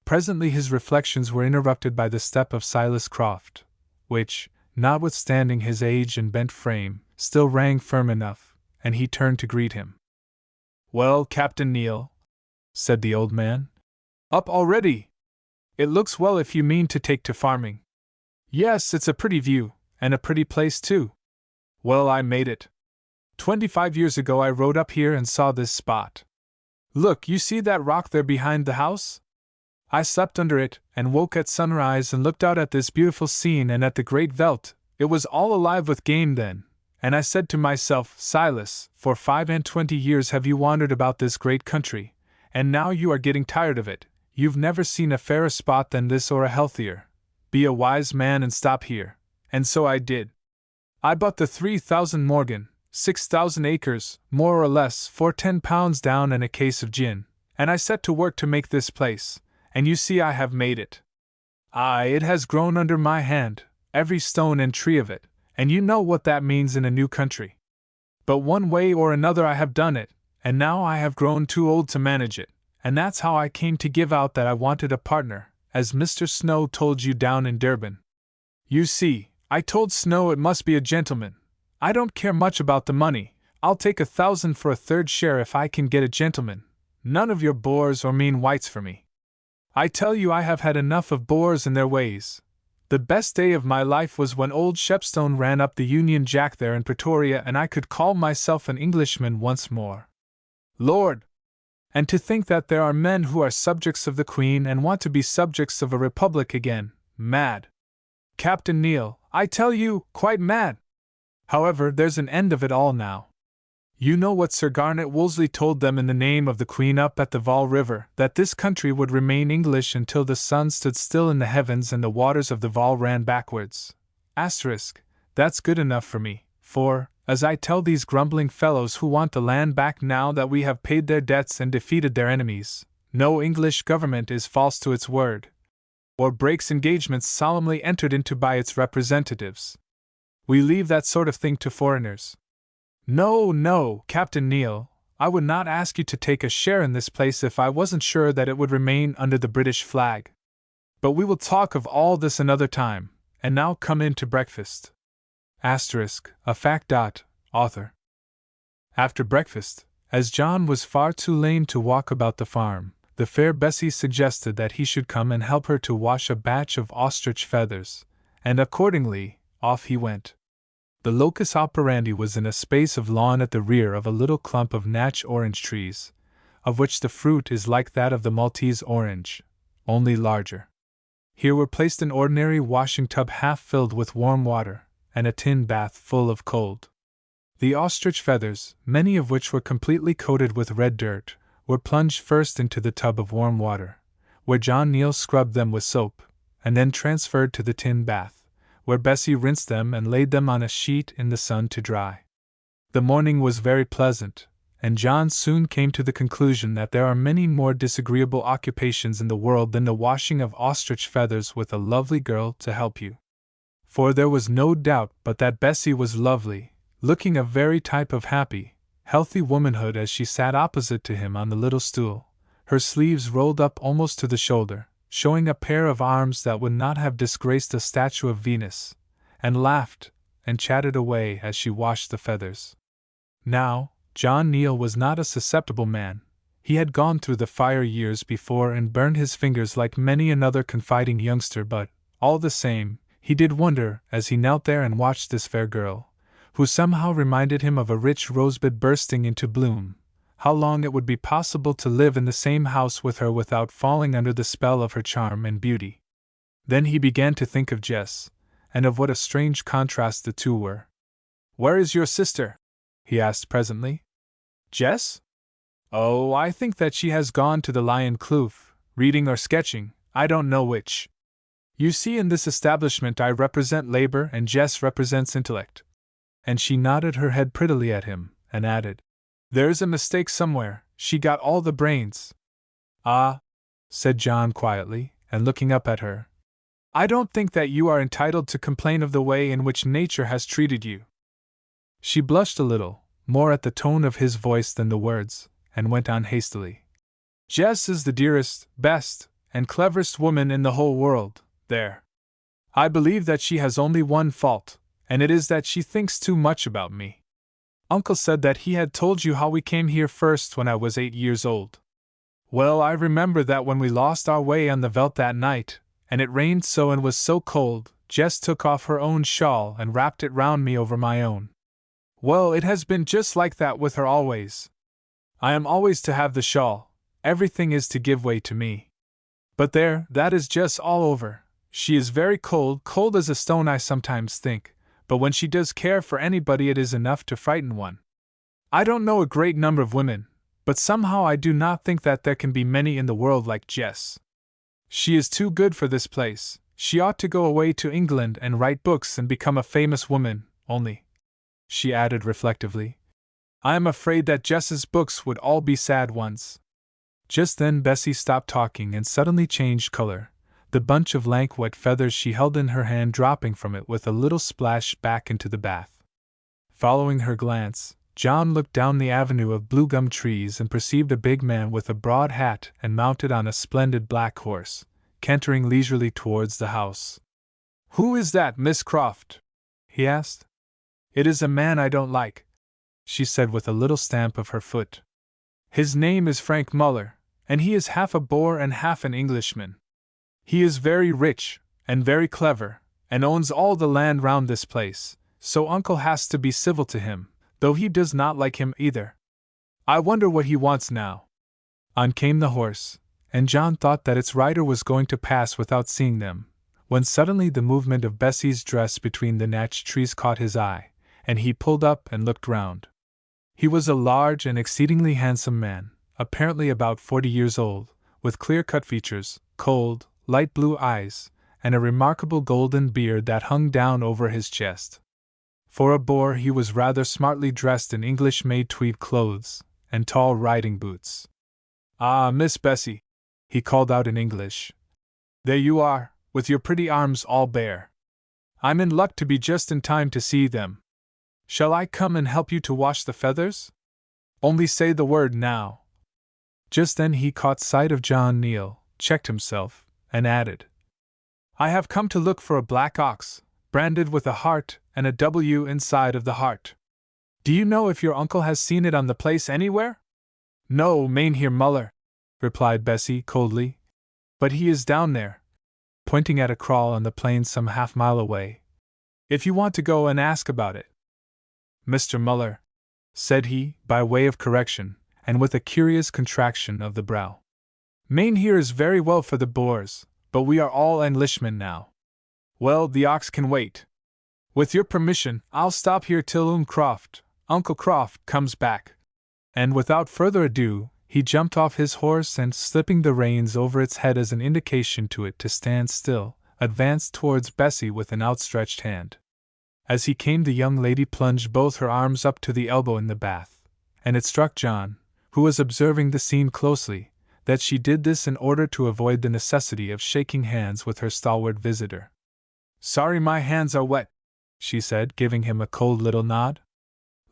Presently his reflections were interrupted by the step of Silas Croft, which, notwithstanding his age and bent frame, still rang firm enough, and he turned to greet him. "Well, Captain Neal," said the old man, "up already? It looks well if you mean to take to farming." "Yes, it's a pretty view, and a pretty place too." "Well, I made it. 25 years ago I rode up here and saw this spot. Look, you see that rock there behind the house? I slept under it, and woke at sunrise and looked out at this beautiful scene and at the great veldt. It was all alive with game then, and I said to myself, Silas, for 25 years have you wandered about this great country, and now you are getting tired of it. You've never seen a fairer spot than this or a healthier. Be a wise man and stop here. And so I did. I bought the 3,000 morgen, 6,000 acres, more or less, for £10 down and a case of gin, and I set to work to make this place, and you see I have made it. Aye, it has grown under my hand, every stone and tree of it, and you know what that means in a new country. But one way or another I have done it, and now I have grown too old to manage it, and that's how I came to give out that I wanted a partner, as Mr. Snow told you down in Durban. You see, I told Snow it must be a gentleman. I don't care much about the money. I'll take 1,000 for a third share if I can get a gentleman. None of your boors or mean whites for me. I tell you I have had enough of bores and their ways. The best day of my life was when old Shepstone ran up the Union Jack there in Pretoria and I could call myself an Englishman once more. Lord! And to think that there are men who are subjects of the Queen and want to be subjects of a republic again. Mad. Captain Neal, I tell you, quite mad. However, there's an end of it all now. You know what Sir Garnet Wolseley told them in the name of the Queen up at the Vaal River, that this country would remain English until the sun stood still in the heavens and the waters of the Vaal ran backwards. That's good enough for me, for, as I tell these grumbling fellows who want the land back now that we have paid their debts and defeated their enemies, no English government is false to its word, or breaks engagements solemnly entered into by its representatives. We leave that sort of thing to foreigners. No, Captain Neal, I would not ask you to take a share in this place if I wasn't sure that it would remain under the British flag. But we will talk of all this another time, and now come in to breakfast. A fact. Author. After breakfast, as John was far too lame to walk about the farm, the fair Bessie suggested that he should come and help her to wash a batch of ostrich feathers, and accordingly, off he went. The locus operandi was in a space of lawn at the rear of a little clump of Natch orange trees, of which the fruit is like that of the Maltese orange, only larger. Here were placed an ordinary washing tub half filled with warm water, and a tin bath full of cold. The ostrich feathers, many of which were completely coated with red dirt, were plunged first into the tub of warm water, where John Neal scrubbed them with soap, and then transferred to the tin bath, where Bessie rinsed them and laid them on a sheet in the sun to dry. The morning was very pleasant, and John soon came to the conclusion that there are many more disagreeable occupations in the world than the washing of ostrich feathers with a lovely girl to help you. For there was no doubt but that Bessie was lovely, looking a very type of happy, healthy womanhood as she sat opposite to him on the little stool, her sleeves rolled up almost to the shoulder, showing a pair of arms that would not have disgraced a statue of Venus, and laughed and chatted away as she washed the feathers. Now, John Neal was not a susceptible man. He had gone through the fire years before and burned his fingers like many another confiding youngster, but, all the same, he did wonder, as he knelt there and watched this fair girl, who somehow reminded him of a rich rosebud bursting into bloom, how long it would be possible to live in the same house with her without falling under the spell of her charm and beauty. Then he began to think of Jess, and of what a strange contrast the two were. "Where is your sister?" he asked presently. "Jess? Oh, I think that she has gone to the Lion Kloof, reading or sketching, I don't know which. You see, in this establishment I represent labor and Jess represents intellect." And she nodded her head prettily at him, and added, "There's a mistake somewhere, she got all the brains." "Ah," said John quietly, and looking up at her, "I don't think that you are entitled to complain of the way in which nature has treated you." She blushed a little, more at the tone of his voice than the words, and went on hastily. "Jess is the dearest, best, and cleverest woman in the whole world, there. I believe that she has only one fault, and it is that she thinks too much about me. Uncle said that he had told you how we came here first when I was 8 years old. Well, I remember that when we lost our way on the veldt that night, and it rained so and was so cold, Jess took off her own shawl and wrapped it round me over my own. Well, it has been just like that with her always. I am always to have the shawl, everything is to give way to me. But there, that is Jess all over. She is very cold, cold as a stone I sometimes think, but when she does care for anybody it is enough to frighten one. I don't know a great number of women, but somehow I do not think that there can be many in the world like Jess. She is too good for this place. She ought to go away to England and write books and become a famous woman, only," she added reflectively, "I am afraid that Jess's books would all be sad ones." Just then Bessie stopped talking and suddenly changed color, the bunch of lank wet feathers she held in her hand dropping from it with a little splash back into the bath. Following her glance, John looked down the avenue of blue gum trees and perceived a big man with a broad hat and mounted on a splendid black horse, cantering leisurely towards the house. "Who is that, Miss Croft?" he asked. "It is a man I don't like," she said with a little stamp of her foot. "His name is Frank Muller, and he is half a Boer and half an Englishman. He is very rich, and very clever, and owns all the land round this place, so uncle has to be civil to him, though he does not like him either. I wonder what he wants now." On came the horse, and John thought that its rider was going to pass without seeing them, when suddenly the movement of Bessie's dress between the natch trees caught his eye, and he pulled up and looked round. He was a large and exceedingly handsome man, apparently about 40 years old, with clear-cut features, cold, light blue eyes, and a remarkable golden beard that hung down over his chest. For a Boer he was rather smartly dressed in English-made tweed clothes, and tall riding boots. "Ah, Miss Bessie," he called out in English. "There you are, with your pretty arms all bare. I'm in luck to be just in time to see them. Shall I come and help you to wash the feathers? Only say the word now." Just then he caught sight of John Neal, checked himself, and added, "I have come to look for a black ox, branded with a heart and a W inside of the heart. Do you know if your uncle has seen it on the place anywhere?" "No, Mynheer Muller," replied Bessie coldly, "but he is down there," pointing at a kraal on the plain some half-mile away. "If you want to go and ask about it." "Mr. Muller," said he, by way of correction, and with a curious contraction of the brow. "Mynheer is very well for the Boers, but we are all Englishmen now. Well, the ox can wait. With your permission, I'll stop here till Uncle Croft, comes back." And without further ado, he jumped off his horse and, slipping the reins over its head as an indication to it to stand still, advanced towards Bessie with an outstretched hand. As he came, the young lady plunged both her arms up to the elbow in the bath, and it struck John, who was observing the scene closely, that she did this in order to avoid the necessity of shaking hands with her stalwart visitor. "Sorry my hands are wet," she said, giving him a cold little nod.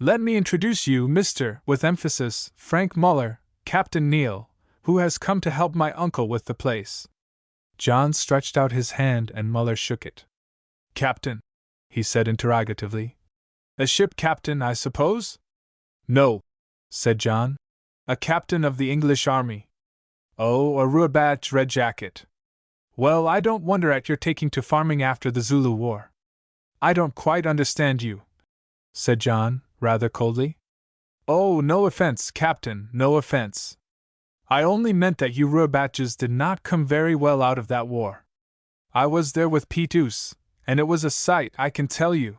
"Let me introduce you, Mr. with emphasis, Frank Muller, Captain Neal, who has come to help my uncle with the place." John stretched out his hand and Muller shook it. "Captain?" he said interrogatively. "A ship captain, I suppose?" "No," said John. "A captain of the English army." "Oh, a Roubaix red jacket. Well, I don't wonder at your taking to farming after the Zulu War." "I don't quite understand you," said John, rather coldly. "Oh, no offense, Captain, no offense. I only meant that you Roubaixes did not come very well out of that war. I was there with Petus, and it was a sight, I can tell you.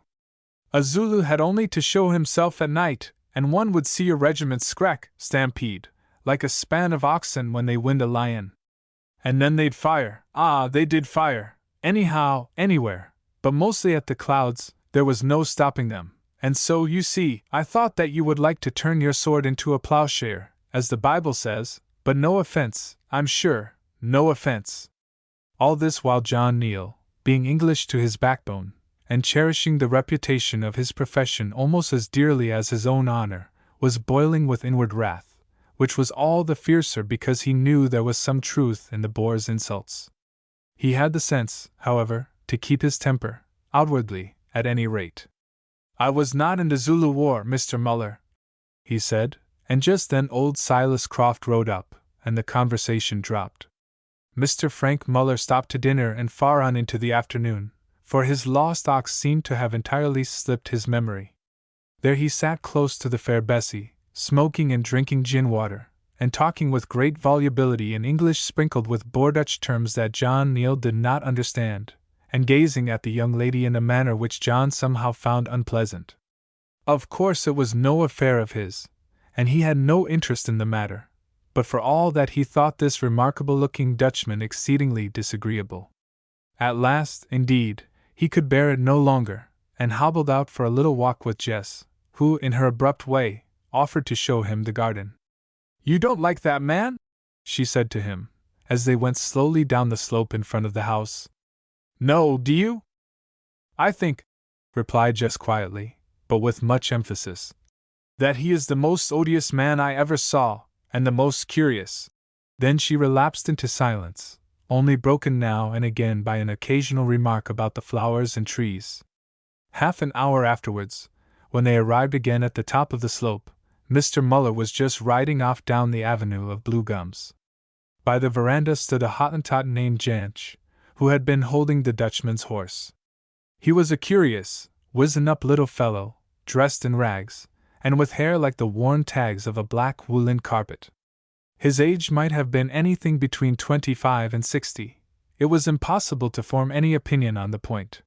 A Zulu had only to show himself at night, and one would see your regiment stampede, like a span of oxen when they wind a lion. And then they'd fire, they did fire, anyhow, anywhere, but mostly at the clouds, there was no stopping them. And so, you see, I thought that you would like to turn your sword into a plowshare, as the Bible says, but no offense, I'm sure, no offense." All this while John Neal, being English to his backbone, and cherishing the reputation of his profession almost as dearly as his own honor, was boiling with inward wrath, which was all the fiercer because he knew there was some truth in the Boer's insults. He had the sense, however, to keep his temper, outwardly, at any rate. "I was not in the Zulu War, Mr. Muller," he said, and just then old Silas Croft rode up, and the conversation dropped. Mr. Frank Muller stopped to dinner and far on into the afternoon, for his lost ox seemed to have entirely slipped his memory. There he sat close to the fair Bessie, smoking and drinking gin water, and talking with great volubility in English sprinkled with Boer Dutch terms that John Neal did not understand, and gazing at the young lady in a manner which John somehow found unpleasant. Of course it was no affair of his, and he had no interest in the matter, but for all that he thought this remarkable-looking Dutchman exceedingly disagreeable. At last, indeed, he could bear it no longer, and hobbled out for a little walk with Jess, who, in her abrupt way, offered to show him the garden. "You don't like that man?" she said to him, as they went slowly down the slope in front of the house. "No, do you?" "I think," replied Jess quietly, but with much emphasis, "that he is the most odious man I ever saw, and the most curious." Then she relapsed into silence, only broken now and again by an occasional remark about the flowers and trees. Half an hour afterwards, when they arrived again at the top of the slope, Mr. Muller was just riding off down the avenue of blue gums. By the veranda stood a Hottentot named Jansch, who had been holding the Dutchman's horse. He was a curious, wizen-up little fellow, dressed in rags, and with hair like the worn tags of a black woolen carpet. His age might have been anything between 25 and 60. It was impossible to form any opinion on the point.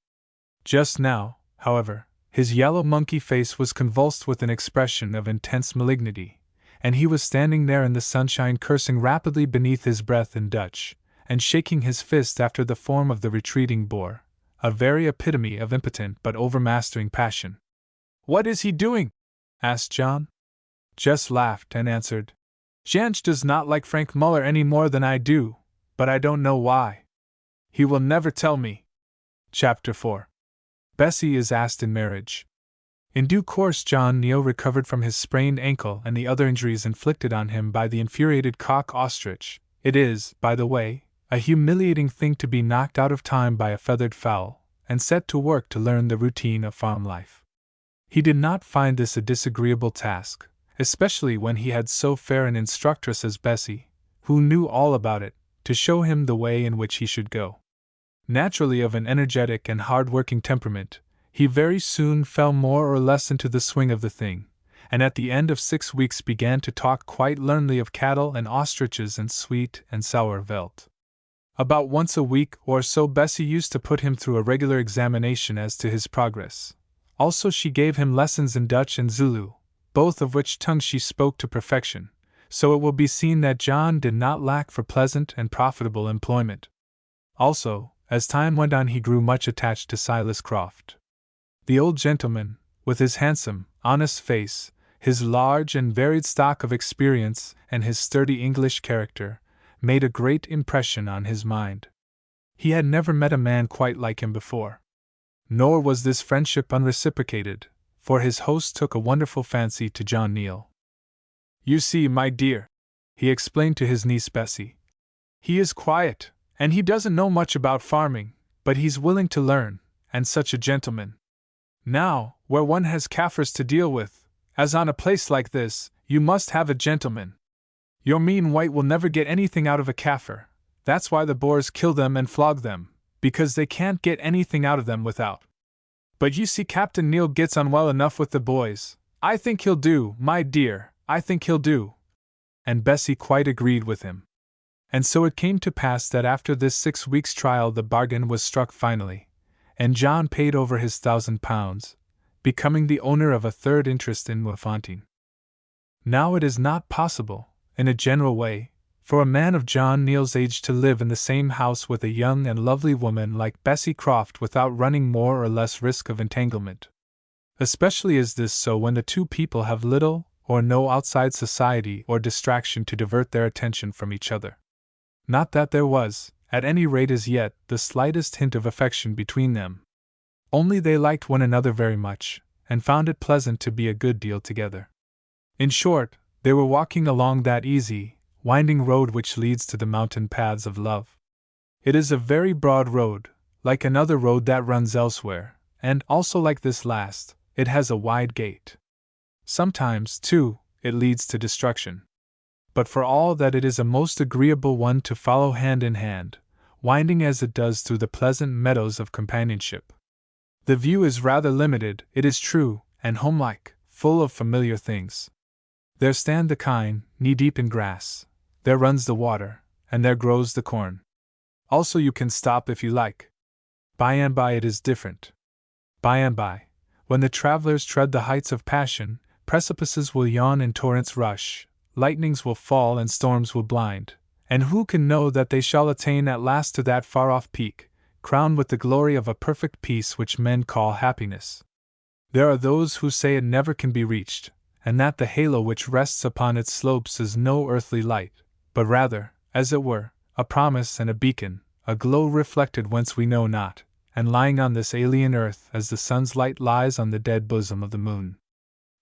Just now, however, his yellow monkey face was convulsed with an expression of intense malignity, and he was standing there in the sunshine cursing rapidly beneath his breath in Dutch, and shaking his fist after the form of the retreating boar, a very epitome of impotent but overmastering passion. "What is he doing?" asked John. Jess laughed and answered, "Jansch does not like Frank Muller any more than I do, but I don't know why. He will never tell me." Chapter 4. Bessie is asked in marriage. In due course John Neal recovered from his sprained ankle and the other injuries inflicted on him by the infuriated cock ostrich. It is, by the way, a humiliating thing to be knocked out of time by a feathered fowl, and set to work to learn the routine of farm life. He did not find this a disagreeable task, especially when he had so fair an instructress as Bessie, who knew all about it, to show him the way in which he should go. Naturally of an energetic and hard-working temperament, he very soon fell more or less into the swing of the thing, and at the end of 6 weeks began to talk quite learnedly of cattle and ostriches and sweet and sour veldt. About once a week or so Bessie used to put him through a regular examination as to his progress. Also she gave him lessons in Dutch and Zulu, both of which tongues she spoke to perfection, so it will be seen that John did not lack for pleasant and profitable employment. Also, as time went on he grew much attached to Silas Croft. The old gentleman, with his handsome, honest face, his large and varied stock of experience, and his sturdy English character, made a great impression on his mind. He had never met a man quite like him before. Nor was this friendship unreciprocated, for his host took a wonderful fancy to John Neal. "You see, my dear," he explained to his niece Bessie, "he is quiet, and he doesn't know much about farming, but he's willing to learn, and such a gentleman. Now, where one has Kaffirs to deal with, as on a place like this, you must have a gentleman. Your mean white will never get anything out of a Kaffir. That's why the Boers kill them and flog them, because they can't get anything out of them without. But you see Captain Neal gets on well enough with the boys. I think he'll do, my dear, I think he'll do." And Bessie quite agreed with him. And so it came to pass that after this 6 weeks' trial the bargain was struck finally, and John paid over his £1,000, becoming the owner of a third interest in Waffontein. Now it is not possible, in a general way, for a man of John Neal's age to live in the same house with a young and lovely woman like Bessie Croft without running more or less risk of entanglement. Especially is this so when the two people have little or no outside society or distraction to divert their attention from each other. Not that there was, at any rate as yet, the slightest hint of affection between them. Only they liked one another very much, and found it pleasant to be a good deal together. In short, they were walking along that easy, winding road which leads to the mountain paths of love. It is a very broad road, like another road that runs elsewhere, and also like this last, it has a wide gate. Sometimes, too, it leads to destruction. But for all that it is a most agreeable one to follow hand in hand, winding as it does through the pleasant meadows of companionship. The view is rather limited, it is true, and homelike, full of familiar things. There stand the kine, knee-deep in grass, there runs the water, and there grows the corn. Also you can stop if you like. By and by it is different. By and by, when the travelers tread the heights of passion, precipices will yawn and torrents rush, lightnings will fall and storms will blind, and who can know that they shall attain at last to that far-off peak, crowned with the glory of a perfect peace which men call happiness. There are those who say it never can be reached, and that the halo which rests upon its slopes is no earthly light, but rather, as it were, a promise and a beacon, a glow reflected whence we know not, and lying on this alien earth as the sun's light lies on the dead bosom of the moon.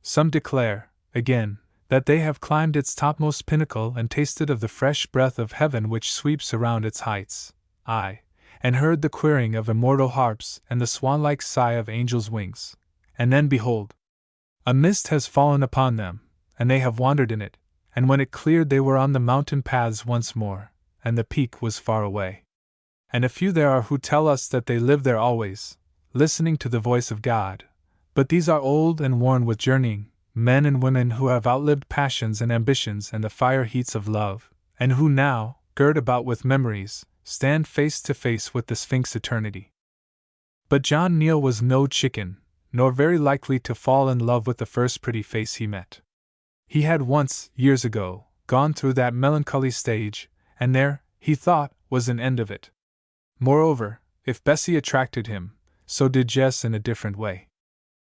Some declare, again, that they have climbed its topmost pinnacle and tasted of the fresh breath of heaven which sweeps around its heights, aye, and heard the queering of immortal harps and the swan-like sigh of angels' wings. And then behold, a mist has fallen upon them, and they have wandered in it, and when it cleared they were on the mountain paths once more, and the peak was far away. And a few there are who tell us that they live there always, listening to the voice of God. But these are old and worn with journeying, men and women who have outlived passions and ambitions and the fire heats of love, and who now, girt about with memories, stand face to face with the Sphinx eternity. But John Neal was no chicken, nor very likely to fall in love with the first pretty face he met. He had once, years ago, gone through that melancholy stage, and there, he thought, was an end of it. Moreover, if Bessie attracted him, so did Jess in a different way.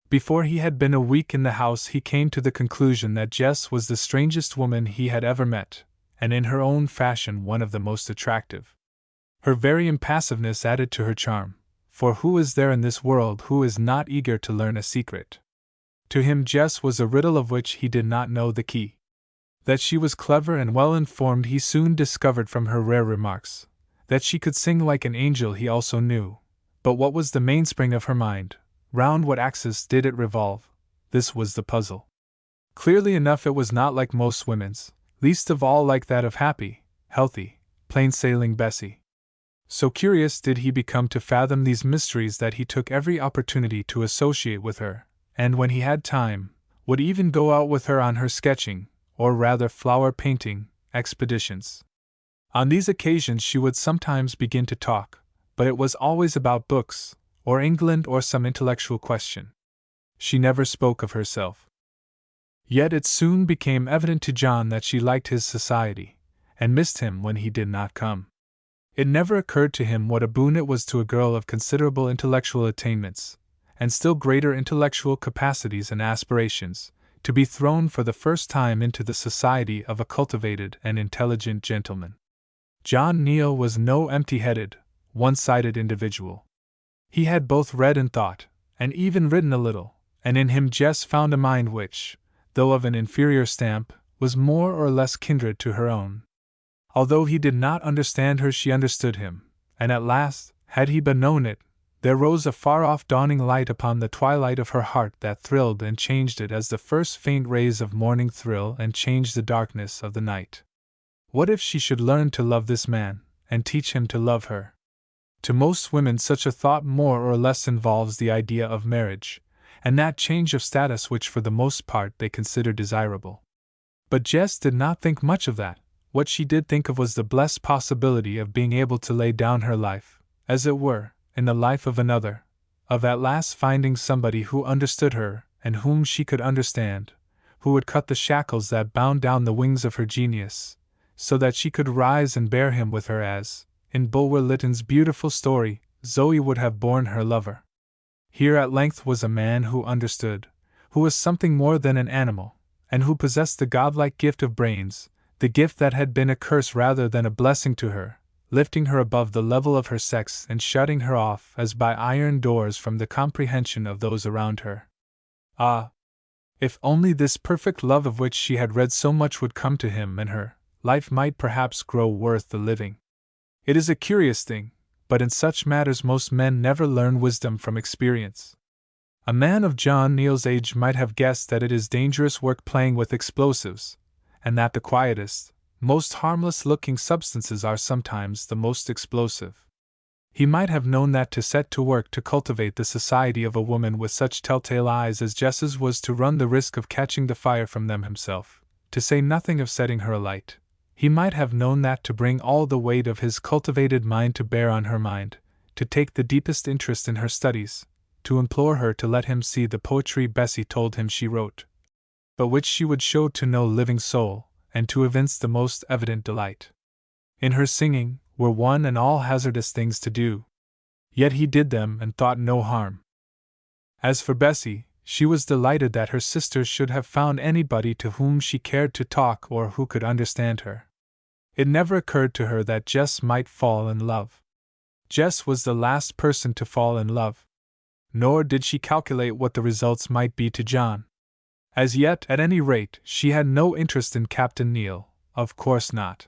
Before he had been a week in the house, he came to the conclusion that Jess was the strangest woman he had ever met, and in her own fashion one of the most attractive. Her very impassiveness added to her charm, for who is there in this world who is not eager to learn a secret? To him Jess was a riddle of which he did not know the key. That she was clever and well-informed he soon discovered from her rare remarks. That she could sing like an angel he also knew. But what was the mainspring of her mind? Round what axis did it revolve? This was the puzzle. Clearly enough it was not like most women's, least of all like that of happy, healthy, plain-sailing Bessie. So curious did he become to fathom these mysteries that he took every opportunity to associate with her, and when he had time, would even go out with her on her sketching, or rather flower-painting, expeditions. On these occasions she would sometimes begin to talk, but it was always about books, or England or some intellectual question. She never spoke of herself. Yet it soon became evident to John that she liked his society, and missed him when he did not come. It never occurred to him what a boon it was to a girl of considerable intellectual attainments, and still greater intellectual capacities and aspirations, to be thrown for the first time into the society of a cultivated and intelligent gentleman. John Neal was no empty-headed, one-sided individual. He had both read and thought, and even written a little, and in him Jess found a mind which, though of an inferior stamp, was more or less kindred to her own. Although he did not understand her, she understood him, and at last, had he but known it, there rose a far-off dawning light upon the twilight of her heart that thrilled and changed it as the first faint rays of morning thrill and change the darkness of the night. What if she should learn to love this man, and teach him to love her? To most women such a thought more or less involves the idea of marriage, and that change of status which for the most part they consider desirable. But Jess did not think much of that. What she did think of was the blessed possibility of being able to lay down her life, as it were, in the life of another, of at last finding somebody who understood her, and whom she could understand, who would cut the shackles that bound down the wings of her genius, so that she could rise and bear him with her as, in Bulwer Lytton's beautiful story, Zoe would have borne her lover. Here at length was a man who understood, who was something more than an animal, and who possessed the godlike gift of brains, the gift that had been a curse rather than a blessing to her, lifting her above the level of her sex and shutting her off as by iron doors from the comprehension of those around her. Ah! If only this perfect love of which she had read so much would come to him and her, life might perhaps grow worth the living. It is a curious thing, but in such matters most men never learn wisdom from experience. A man of John Neal's age might have guessed that it is dangerous work playing with explosives, and that the quietest, most harmless-looking substances are sometimes the most explosive. He might have known that to set to work to cultivate the society of a woman with such telltale eyes as Jess's was to run the risk of catching the fire from them himself, to say nothing of setting her alight. He might have known that to bring all the weight of his cultivated mind to bear on her mind, to take the deepest interest in her studies, to implore her to let him see the poetry Bessie told him she wrote, but which she would show to no living soul, and to evince the most evident delight in her singing, were one and all hazardous things to do. Yet he did them and thought no harm. As for Bessie, she was delighted that her sisters should have found anybody to whom she cared to talk or who could understand her. It never occurred to her that Jess might fall in love. Jess was the last person to fall in love. Nor did she calculate what the results might be to John. As yet, at any rate, she had no interest in Captain Neal, of course not.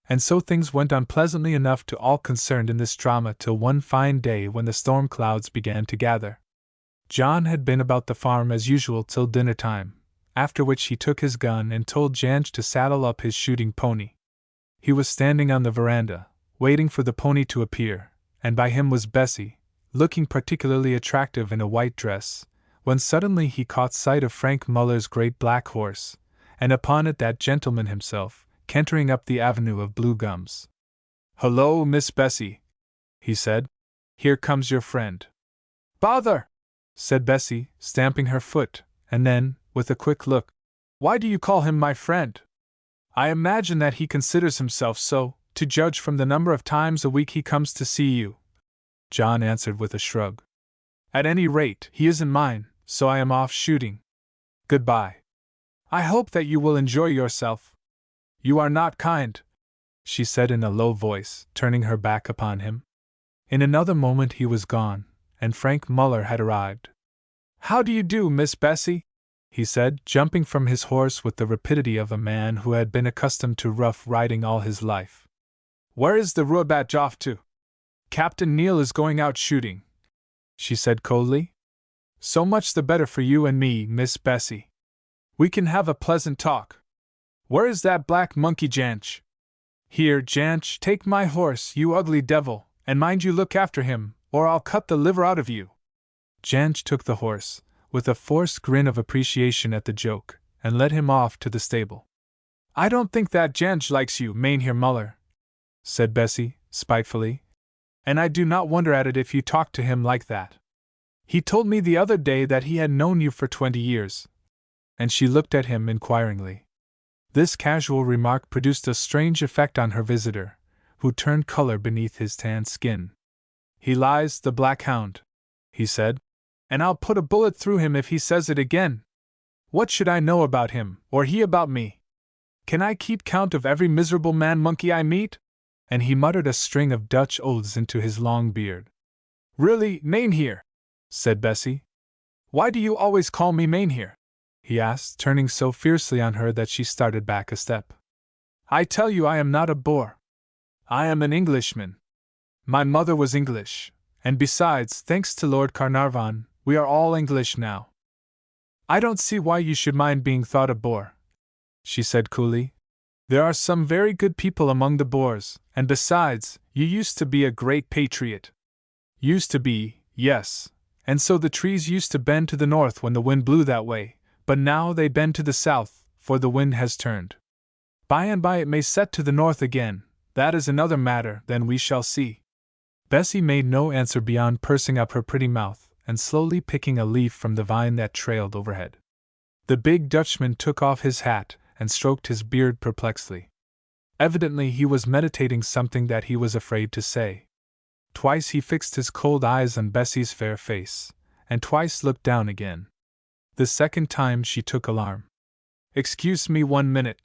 And so things went on pleasantly enough to all concerned in this drama till one fine day when the storm clouds began to gather. John had been about the farm as usual till dinner time, after which he took his gun and told Jange to saddle up his shooting pony. He was standing on the veranda, waiting for the pony to appear, and by him was Bessie, looking particularly attractive in a white dress, when suddenly he caught sight of Frank Muller's great black horse, and upon it that gentleman himself, cantering up the avenue of blue gums. "Hullo, Miss Bessie," he said. "Here comes your friend." "Bother!" said Bessie, stamping her foot, and then, with a quick look, "Why do you call him my friend?" "I imagine that he considers himself so, to judge from the number of times a week he comes to see you," John answered with a shrug. "At any rate, he isn't mine, so I am off shooting. Goodbye. I hope that you will enjoy yourself." "You are not kind," she said in a low voice, turning her back upon him. In another moment he was gone, and Frank Muller had arrived. "How do you do, Miss Bessie?" he said, jumping from his horse with the rapidity of a man who had been accustomed to rough riding all his life. "Where is the Ruabach off to?" "Captain Neal is going out shooting," she said coldly. "So much the better for you and me, Miss Bessie. We can have a pleasant talk. Where is that black monkey Janch?" "Here, Janch, take my horse, you ugly devil, and mind you look after him, or I'll cut the liver out of you." Janch took the horse, with a forced grin of appreciation at the joke, and led him off to the stable. "I don't think that Janch likes you, Mynheer Muller," said Bessie, spitefully, "and I do not wonder at it if you talk to him like that. He told me the other day that he had known you for 20 years. And she looked at him inquiringly. This casual remark produced a strange effect on her visitor, who turned color beneath his tanned skin. "He lies, the black hound," he said, "and I'll put a bullet through him if he says it again. What should I know about him, or he about me? Can I keep count of every miserable man-monkey I meet?" And he muttered a string of Dutch oaths into his long beard. "Really, Mynheer," said Bessie. "Why do you always call me Mynheer?" he asked, turning so fiercely on her that she started back a step. "I tell you I am not a Boer. I am an Englishman. My mother was English, and besides, thanks to Lord Carnarvon, we are all English now. I don't see why you should mind being thought a Boer," she said coolly. "There are some very good people among the Boers, and besides, you used to be a great patriot." "Used to be, yes, and so the trees used to bend to the north when the wind blew that way, but now they bend to the south, for the wind has turned. By and by it may set to the north again, that is another matter, then we shall see." Bessie made no answer beyond pursing up her pretty mouth, and slowly picking a leaf from the vine that trailed overhead. The big Dutchman took off his hat, and stroked his beard perplexedly. Evidently he was meditating something that he was afraid to say. Twice he fixed his cold eyes on Bessie's fair face, and twice looked down again. The second time she took alarm. "Excuse me 1 minute,"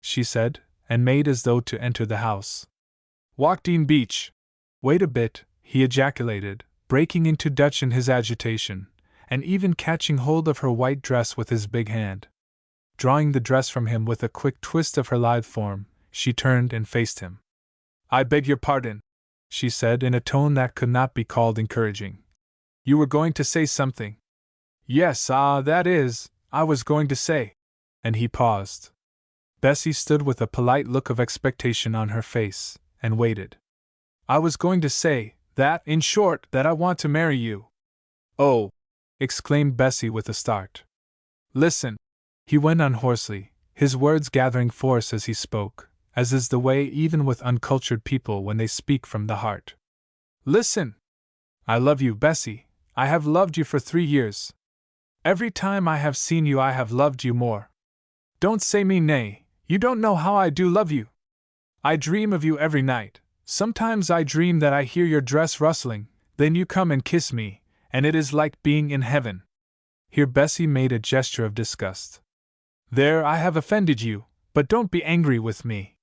she said, and made as though to enter the house. "Walkdene Beach." "Wait a bit," he ejaculated, breaking into Dutch in his agitation, and even catching hold of her white dress with his big hand. Drawing the dress from him with a quick twist of her lithe form, she turned and faced him. "I beg your pardon," she said in a tone that could not be called encouraging. "You were going to say something." "Yes, that is, I was going to say," and he paused. Bessie stood with a polite look of expectation on her face, and waited. "I was going to say, that, in short, that I want to marry you." "Oh!" exclaimed Bessie with a start. "Listen," he went on hoarsely, his words gathering force as he spoke, as is the way even with uncultured people when they speak from the heart. "Listen! I love you, Bessie. I have loved you for 3 years. Every time I have seen you I have loved you more. Don't say me nay, you don't know how I do love you. I dream of you every night. Sometimes I dream that I hear your dress rustling, then you come and kiss me, and it is like being in heaven." Here Bessie made a gesture of disgust. "There, I have offended you, but don't be angry with me.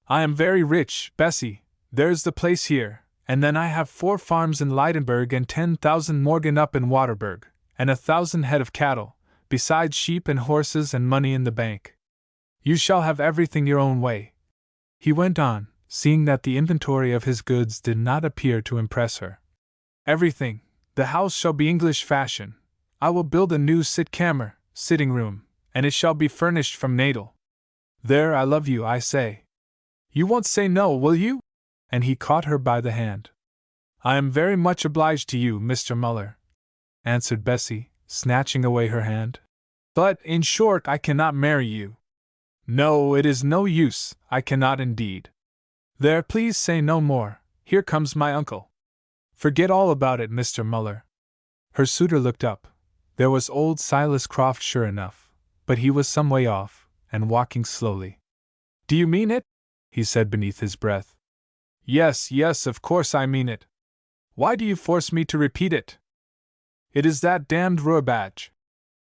I am very rich, Bessie, there's the place here, and then I have 4 farms in Leidenburg and 10,000 morgen up in Waterberg, and 1,000 head of cattle, besides sheep and horses and money in the bank. You shall have everything your own way," he went on, seeing that the inventory of his goods did not appear to impress her. "Everything. The house shall be English fashion. I will build a new sitkamer, sitting room, and it shall be furnished from Nadel. There, I love you, I say." You won't say no, will you? And he caught her by the hand. I am very much obliged to you, Mr. Muller, answered Bessie, snatching away her hand. But, in short, I cannot marry you. No, it is no use, I cannot indeed. There, please say no more. Here comes my uncle. Forget all about it, Mr. Muller. Her suitor looked up. There was old Silas Croft sure enough, but he was some way off, and walking slowly. Do you mean it? He said beneath his breath. Yes, yes, of course I mean it. Why do you force me to repeat it? It is that damned Rourbadge,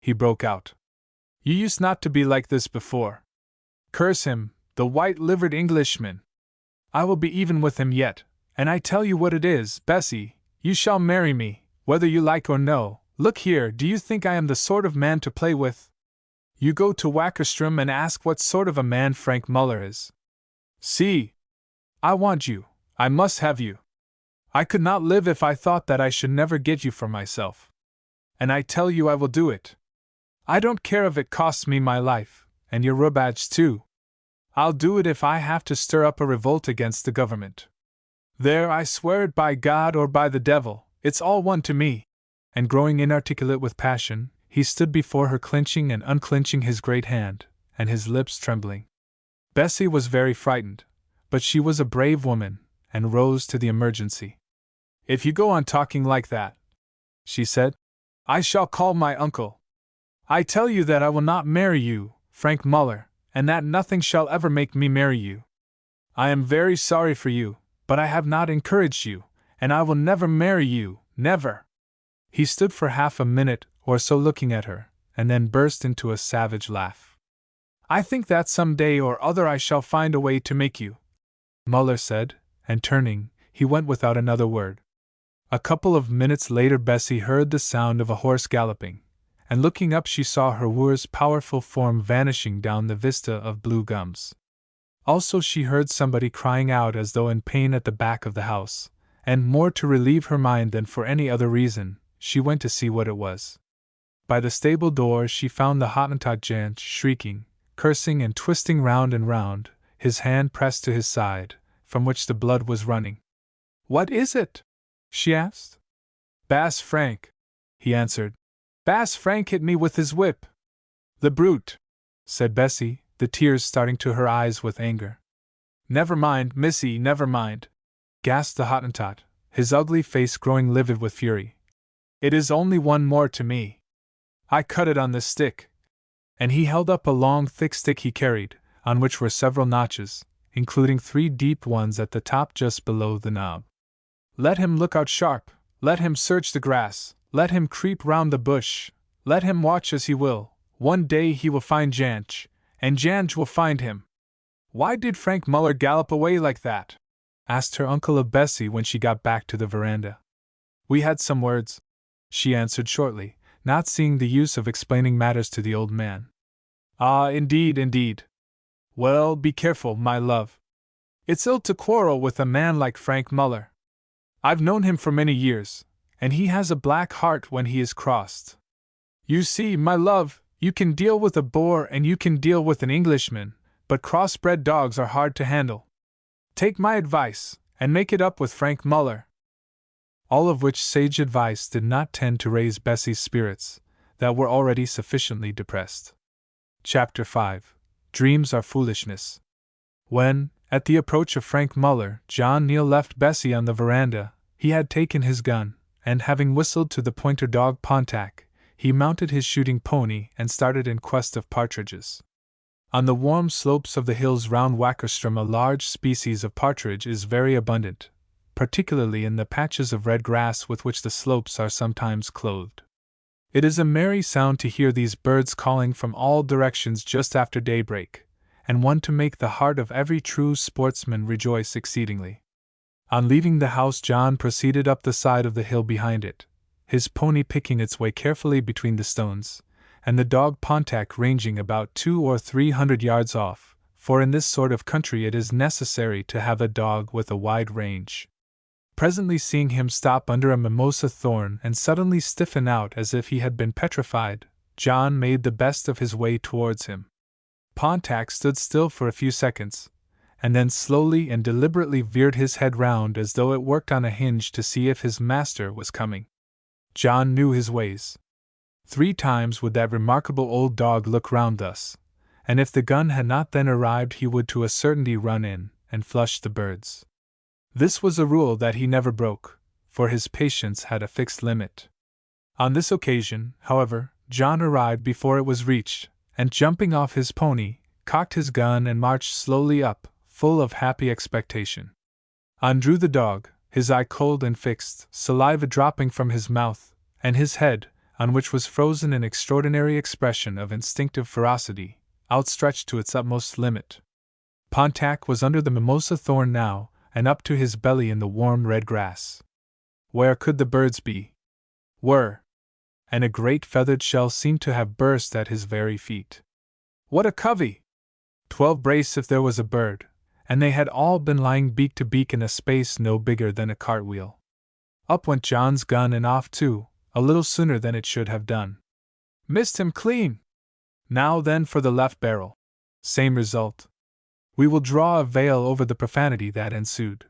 he broke out. You used not to be like this before. Curse him, the white-livered Englishman. I will be even with him yet, and I tell you what it is, Bessie, you shall marry me, whether you like or no. Look here, do you think I am the sort of man to play with? You go to Wackerstrom and ask what sort of a man Frank Muller is. See, I want you, I must have you. I could not live if I thought that I should never get you for myself. And I tell you I will do it. I don't care if it costs me my life, and your Rourbadge too. I'll do it if I have to stir up a revolt against the government. There, I swear it by God or by the devil, it's all one to me. And growing inarticulate with passion, he stood before her clenching and unclenching his great hand, and his lips trembling. Bessie was very frightened, but she was a brave woman, and rose to the emergency. If you go on talking like that, she said, I shall call my uncle. I tell you that I will not marry you, Frank Muller, and that nothing shall ever make me marry you. I am very sorry for you, but I have not encouraged you, and I will never marry you, never. He stood for half a minute or so looking at her, and then burst into a savage laugh. I think that some day or other I shall find a way to make you, Muller said, and turning, he went without another word. A couple of minutes later Bessie heard the sound of a horse galloping, and looking up she saw her wooer's powerful form vanishing down the vista of blue gums. Also she heard somebody crying out as though in pain at the back of the house, and more to relieve her mind than for any other reason, she went to see what it was. By the stable door she found the Hottentot gent shrieking, cursing and twisting round and round, his hand pressed to his side, from which the blood was running. What is it? She asked. Bass Frank, he answered. Bass Frank hit me with his whip. The brute, said Bessie, the tears starting to her eyes with anger. Never mind, missy, never mind, gasped the Hottentot, his ugly face growing livid with fury. It is only one more to me. I cut it on this stick. And he held up a long thick stick he carried, on which were several notches, including 3 deep ones at the top just below the knob. Let him look out sharp, let him search the grass, let him creep round the bush, let him watch as he will, one day he will find Janch, and Janch will find him. Why did Frank Muller gallop away like that? Asked her uncle of Bessie when she got back to the veranda. We had some words, she answered shortly, not seeing the use of explaining matters to the old man. Ah, indeed, indeed. Well, be careful, my love. It's ill to quarrel with a man like Frank Muller. I've known him for many years, and he has a black heart when he is crossed. You see, my love, you can deal with a Boer and you can deal with an Englishman, but crossbred dogs are hard to handle. Take my advice, and make it up with Frank Muller. All of which sage advice did not tend to raise Bessie's spirits, that were already sufficiently depressed. Chapter 5. Dreams are Foolishness. When, at the approach of Frank Muller, John Neal left Bessie on the veranda, he had taken his gun, and having whistled to the pointer dog Pontac, he mounted his shooting pony and started in quest of partridges. On the warm slopes of the hills round Wackerstrom a large species of partridge is very abundant, particularly in the patches of red grass with which the slopes are sometimes clothed. It is a merry sound to hear these birds calling from all directions just after daybreak, and one to make the heart of every true sportsman rejoice exceedingly. On leaving the house John proceeded up the side of the hill behind it, his pony picking its way carefully between the stones, and the dog Pontac ranging about 200 or 300 yards off, for in this sort of country it is necessary to have a dog with a wide range. Presently seeing him stop under a mimosa thorn and suddenly stiffen out as if he had been petrified, John made the best of his way towards him. Pontac stood still for a few seconds, and then slowly and deliberately veered his head round as though it worked on a hinge to see if his master was coming. John knew his ways. 3 times would that remarkable old dog look round thus, and if the gun had not then arrived he would to a certainty run in and flush the birds. This was a rule that he never broke, for his patience had a fixed limit. On this occasion, however, John arrived before it was reached, and jumping off his pony, cocked his gun and marched slowly up, full of happy expectation. On drew the dog, his eye cold and fixed, saliva dropping from his mouth, and his head, on which was frozen an extraordinary expression of instinctive ferocity, outstretched to its utmost limit. Pontac was under the mimosa thorn now, and up to his belly in the warm red grass. Where could the birds be? And a great feathered shell seemed to have burst at his very feet. What a covey! 12 brace if there was a bird, and they had all been lying beak to beak in a space no bigger than a cartwheel. Up went John's gun and off too, a little sooner than it should have done. Missed him clean! Now then for the left barrel. Same result. We will draw a veil over the profanity that ensued.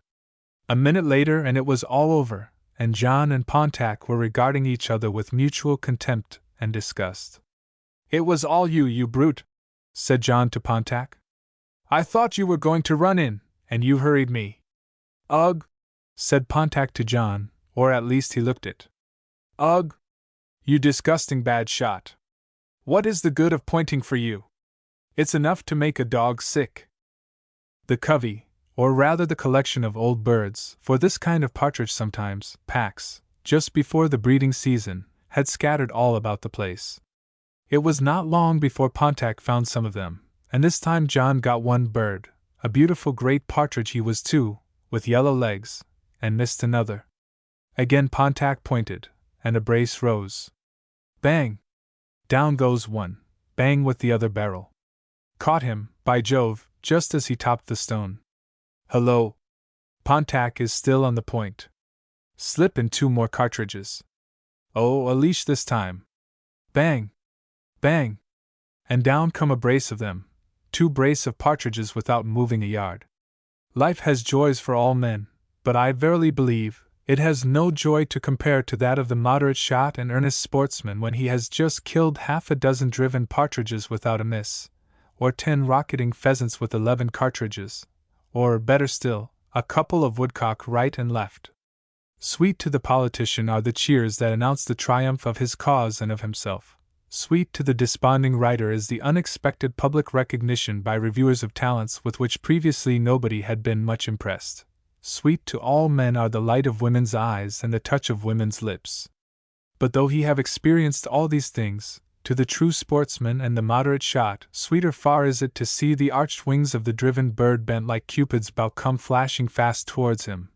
A minute later and it was all over, and John and Pontac were regarding each other with mutual contempt and disgust. It was all you, you brute, said John to Pontac. I thought you were going to run in, and you hurried me. Ugh, said Pontac to John, or at least he looked it. Ugh, you disgusting bad shot. What is the good of pointing for you? It's enough to make a dog sick. The covey, or rather the collection of old birds, for this kind of partridge sometimes packs, just before the breeding season, had scattered all about the place. It was not long before Pontac found some of them, and this time John got one bird, a beautiful great partridge he was too, with yellow legs, and missed another. Again Pontac pointed, and a brace rose. Bang! Down goes one, bang with the other barrel. Caught him, by Jove, just as he topped the stone. Hello! Pontac is still on the point. Slip in 2 more cartridges. Oh, a leash this time. Bang! Bang! And down come a brace of them, 2 brace of partridges without moving a yard. Life has joys for all men, but I verily believe it has no joy to compare to that of the moderate shot and earnest sportsman when he has just killed half a dozen driven partridges without a miss, or 10 rocketing pheasants with 11 cartridges, or, better still, a couple of woodcock right and left. Sweet to the politician are the cheers that announce the triumph of his cause and of himself. Sweet to the desponding writer is the unexpected public recognition by reviewers of talents with which previously nobody had been much impressed. Sweet to all men are the light of women's eyes and the touch of women's lips. But though he have experienced all these things, to the true sportsman and the moderate shot, sweeter far is it to see the arched wings of the driven bird bent like Cupid's bow come flashing fast towards him,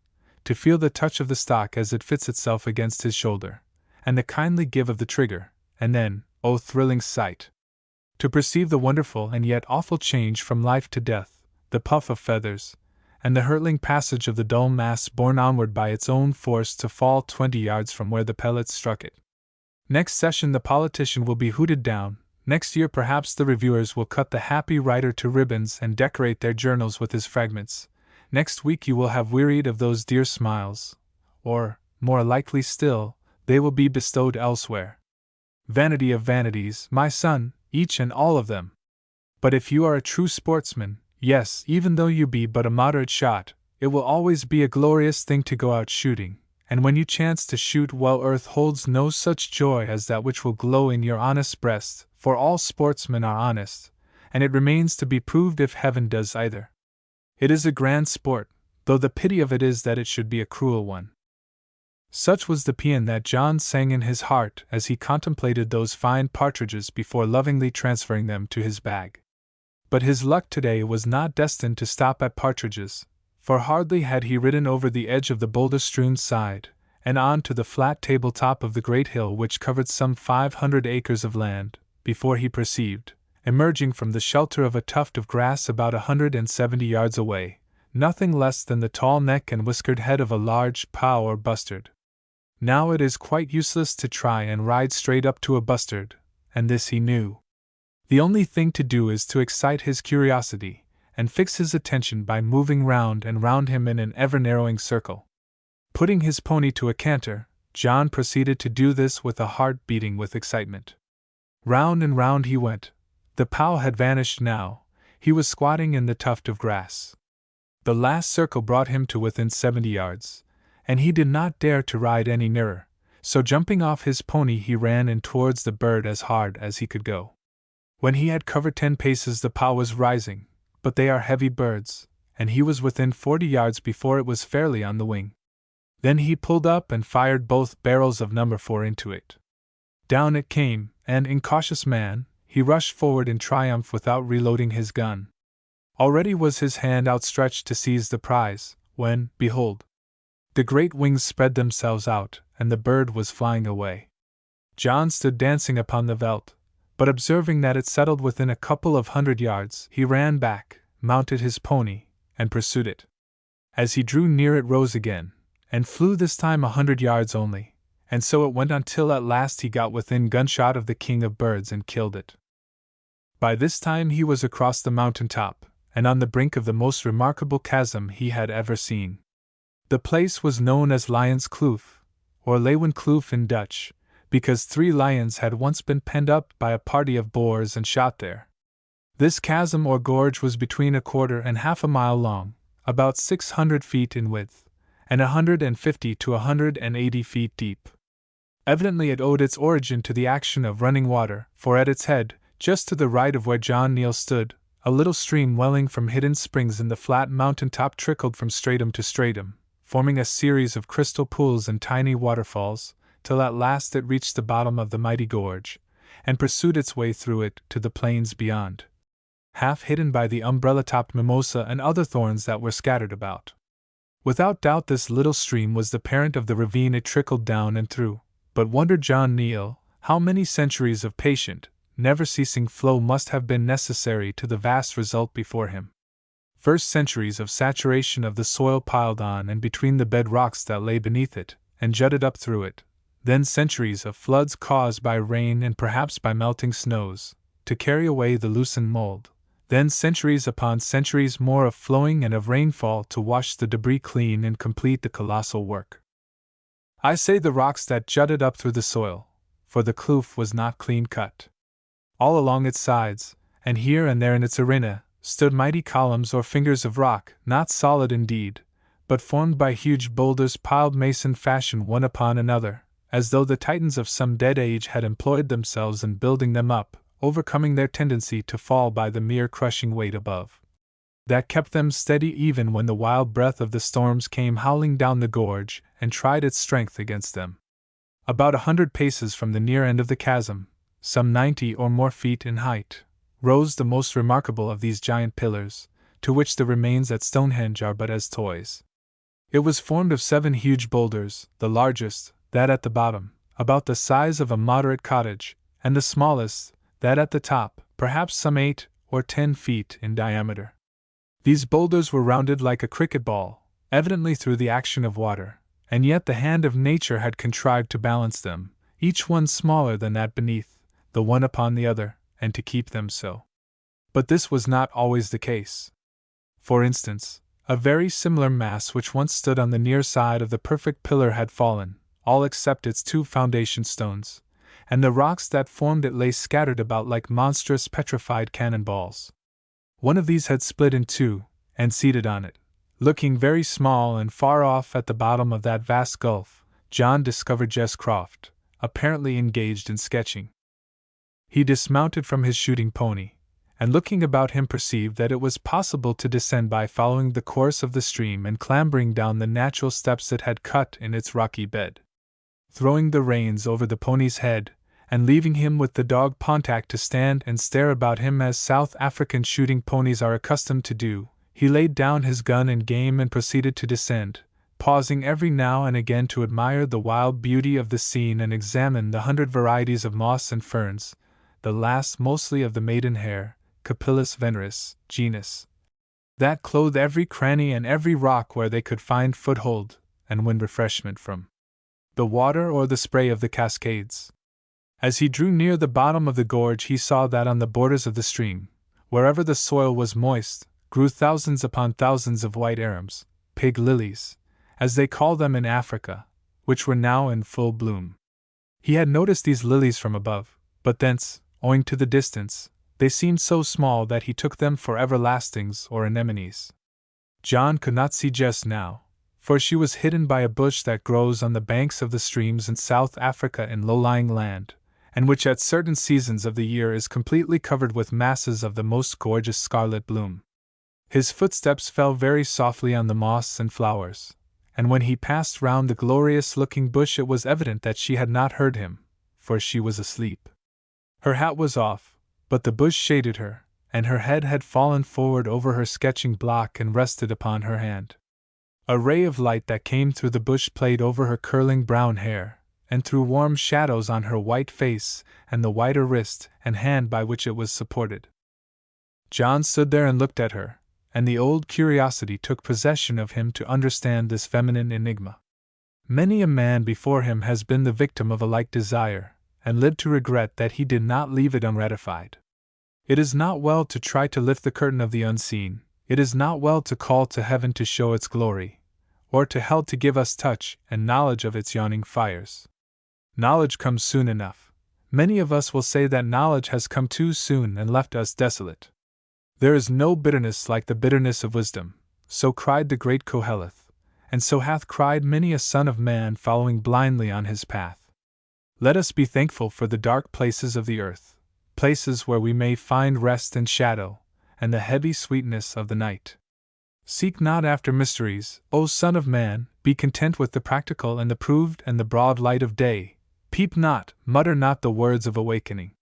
to feel the touch of the stock as it fits itself against his shoulder, and the kindly give of the trigger, and then, oh thrilling sight! To perceive the wonderful and yet awful change from life to death, the puff of feathers, and the hurtling passage of the dull mass borne onward by its own force to fall 20 yards from where the pellets struck it. Next session the politician will be hooted down, next year perhaps the reviewers will cut the happy writer to ribbons and decorate their journals with his fragments, next week you will have wearied of those dear smiles, or, more likely still, they will be bestowed elsewhere. Vanity of vanities, my son, each and all of them. But if you are a true sportsman, yes, even though you be but a moderate shot, it will always be a glorious thing to go out shooting, and when you chance to shoot well, earth holds no such joy as that which will glow in your honest breast, for all sportsmen are honest, and it remains to be proved if heaven does either. It is a grand sport, though the pity of it is that it should be a cruel one. Such was the paean that John sang in his heart as he contemplated those fine partridges before lovingly transferring them to his bag. But his luck today was not destined to stop at partridges, for hardly had he ridden over the edge of the boulder-strewn side, and on to the flat table-top of the great hill which covered some 500 acres of land, before he perceived, emerging from the shelter of a tuft of grass about 170 yards away, nothing less than the tall neck and whiskered head of a large plough or bustard. Now it is quite useless to try and ride straight up to a bustard, and this he knew. The only thing to do is to excite his curiosity, and fix his attention by moving round and round him in an ever-narrowing circle. Putting his pony to a canter, John proceeded to do this with a heart beating with excitement. Round and round he went. The pow had vanished now. He was squatting in the tuft of grass. The last circle brought him to within 70 yards, and he did not dare to ride any nearer, so jumping off his pony he ran in towards the bird as hard as he could go. When he had covered 10 paces the pow was rising, but they are heavy birds, and he was within 40 yards before it was fairly on the wing. Then he pulled up and fired both barrels of No. 4 into it. Down it came, and, incautious man, he rushed forward in triumph without reloading his gun. Already was his hand outstretched to seize the prize, when, behold, the great wings spread themselves out, and the bird was flying away. John stood dancing upon the veldt, but observing that it settled within a couple of 100 yards, he ran back, mounted his pony, and pursued it. As he drew near it rose again, and flew this time 100 yards only, and so it went on till at last he got within gunshot of the king of birds and killed it. By this time he was across the mountain top, and on the brink of the most remarkable chasm he had ever seen. The place was known as Lion's Kloof, or Leeuwen Kloof in Dutch, because 3 lions had once been penned up by a party of Boers and shot there. This chasm or gorge was between 1/4 and half a mile long, about 600 feet in width, and 150 to 180 feet deep. Evidently it owed its origin to the action of running water, for at its head, just to the right of where John Neal stood, a little stream welling from hidden springs in the flat mountain top trickled from stratum to stratum, forming a series of crystal pools and tiny waterfalls, till at last it reached the bottom of the mighty gorge, and pursued its way through it to the plains beyond, half hidden by the umbrella-topped mimosa and other thorns that were scattered about. Without doubt this little stream was the parent of the ravine it trickled down and through, but wondered John Neal, how many centuries of patient, never-ceasing flow must have been necessary to the vast result before him. First, centuries of saturation of the soil piled on and between the bed rocks that lay beneath it, and jutted up through it, then centuries of floods caused by rain and perhaps by melting snows, to carry away the loosened mold, then centuries upon centuries more of flowing and of rainfall to wash the debris clean and complete the colossal work. I say the rocks that jutted up through the soil, for the kloof was not clean cut. All along its sides, and here and there in its arena, stood mighty columns or fingers of rock, not solid indeed, but formed by huge boulders piled mason fashion one upon another, as though the titans of some dead age had employed themselves in building them up, overcoming their tendency to fall by the mere crushing weight above. That kept them steady even when the wild breath of the storms came howling down the gorge and tried its strength against them. About 100 paces from the near end of the chasm, some 90 or more feet in height, rose the most remarkable of these giant pillars, to which the remains at Stonehenge are but as toys. It was formed of 7 huge boulders, the largest, that at the bottom, about the size of a moderate cottage, and the smallest, that at the top, perhaps some 8 or 10 feet in diameter. These boulders were rounded like a cricket ball, evidently through the action of water, and yet the hand of nature had contrived to balance them, each one smaller than that beneath, the one upon the other, and to keep them so. But this was not always the case. For instance, a very similar mass which once stood on the near side of the perfect pillar had fallen, all except its 2 foundation stones, and the rocks that formed it lay scattered about like monstrous petrified cannonballs. One of these had split in 2, and seated on it, looking very small and far off at the bottom of that vast gulf, John discovered Jess Croft, apparently engaged in sketching. He dismounted from his shooting pony, and looking about him perceived that it was possible to descend by following the course of the stream and clambering down the natural steps it had cut in its rocky bed. Throwing the reins over the pony's head, and leaving him with the dog Pontac to stand and stare about him as South African shooting ponies are accustomed to do, he laid down his gun and game and proceeded to descend, pausing every now and again to admire the wild beauty of the scene and examine the 100 varieties of moss and ferns, the last mostly of the maidenhair, Capillus veneris, genus, that clothe every cranny and every rock where they could find foothold and win refreshment from the water or the spray of the cascades. As he drew near the bottom of the gorge he saw that on the borders of the stream, wherever the soil was moist, grew thousands upon thousands of white arums, pig lilies, as they call them in Africa, which were now in full bloom. He had noticed these lilies from above, but thence, owing to the distance, they seemed so small that he took them for everlastings or anemones. John could not see Jess now, for she was hidden by a bush that grows on the banks of the streams in South Africa in low-lying land, and which at certain seasons of the year is completely covered with masses of the most gorgeous scarlet bloom. His footsteps fell very softly on the moss and flowers, and when he passed round the glorious-looking bush it was evident that she had not heard him, for she was asleep. Her hat was off, but the bush shaded her, and her head had fallen forward over her sketching block and rested upon her hand. A ray of light that came through the bush played over her curling brown hair, and threw warm shadows on her white face and the whiter wrist and hand by which it was supported. John stood there and looked at her, and the old curiosity took possession of him to understand this feminine enigma. Many a man before him has been the victim of a like desire, and lived to regret that he did not leave it ungratified. It is not well to try to lift the curtain of the unseen, it is not well to call to heaven to show its glory, or to hell to give us touch and knowledge of its yawning fires. Knowledge comes soon enough. Many of us will say that knowledge has come too soon and left us desolate. There is no bitterness like the bitterness of wisdom, so cried the great Koheleth, and so hath cried many a son of man following blindly on his path. Let us be thankful for the dark places of the earth, places where we may find rest and shadow, and the heavy sweetness of the night. Seek not after mysteries, O Son of Man, be content with the practical and the proved and the broad light of day. Peep not, mutter not the words of awakening.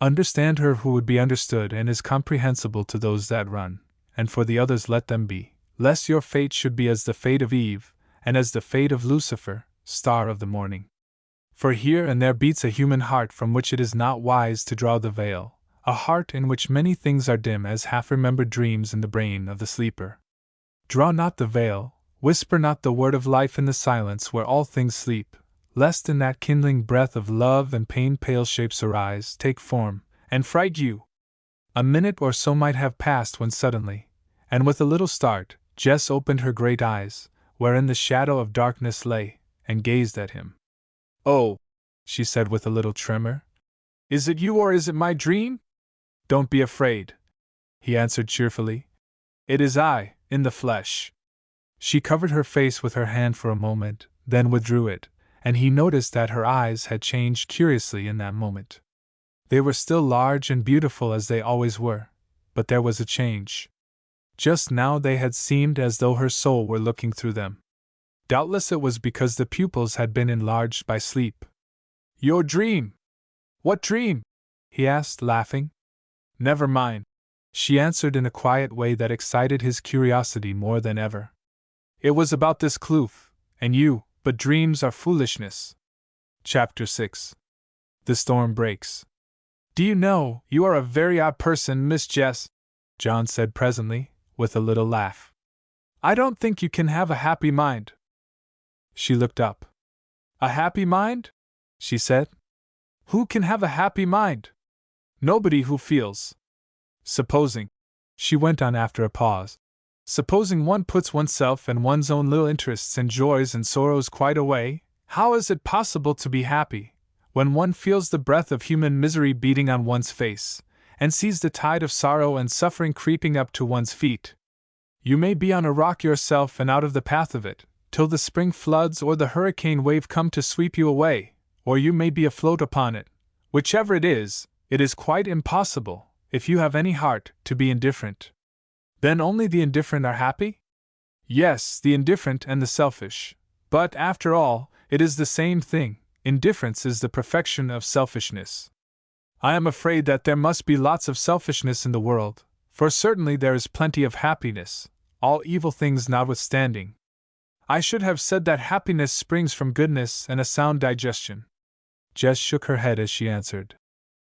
Understand her who would be understood and is comprehensible to those that run, and for the others let them be, lest your fate should be as the fate of Eve, and as the fate of Lucifer, star of the morning. For here and there beats a human heart from which it is not wise to draw the veil, a heart in which many things are dim as half-remembered dreams in the brain of the sleeper. Draw not the veil, whisper not the word of life in the silence where all things sleep, lest in that kindling breath of love and pain pale shapes arise, take form, and fright you. A minute or so might have passed when suddenly, and with a little start, Jess opened her great eyes, wherein the shadow of darkness lay, and gazed at him. "Oh," she said with a little tremor. "Is it you or is it my dream?" "Don't be afraid," he answered cheerfully. "It is I, in the flesh." She covered her face with her hand for a moment, then withdrew it, and he noticed that her eyes had changed curiously in that moment. They were still large and beautiful as they always were, but there was a change. Just now they had seemed as though her soul were looking through them. Doubtless it was because the pupils had been enlarged by sleep. "Your dream!" "What dream?" he asked, laughing. "Never mind," she answered in a quiet way that excited his curiosity more than ever. "It was about this kloof, and you, but dreams are foolishness." Chapter 6. The Storm Breaks. "Do you know, you are a very odd person, Miss Jess," John said presently, with a little laugh. "I don't think you can have a happy mind." She looked up. "A happy mind?" she said. "Who can have a happy mind? Nobody who feels. Supposing," she went on after a pause, "supposing one puts oneself and one's own little interests and joys and sorrows quite away, how is it possible to be happy, when one feels the breath of human misery beating on one's face, and sees the tide of sorrow and suffering creeping up to one's feet? You may be on a rock yourself and out of the path of it, till the spring floods or the hurricane wave come to sweep you away, or you may be afloat upon it. Whichever it is quite impossible, if you have any heart, to be indifferent. Then only the indifferent are happy? Yes, the indifferent and the selfish. But, after all, it is the same thing. Indifference is the perfection of selfishness. I am afraid that there must be lots of selfishness in the world, for certainly there is plenty of happiness, all evil things notwithstanding. I should have said that happiness springs from goodness and a sound digestion." Jess shook her head as she answered.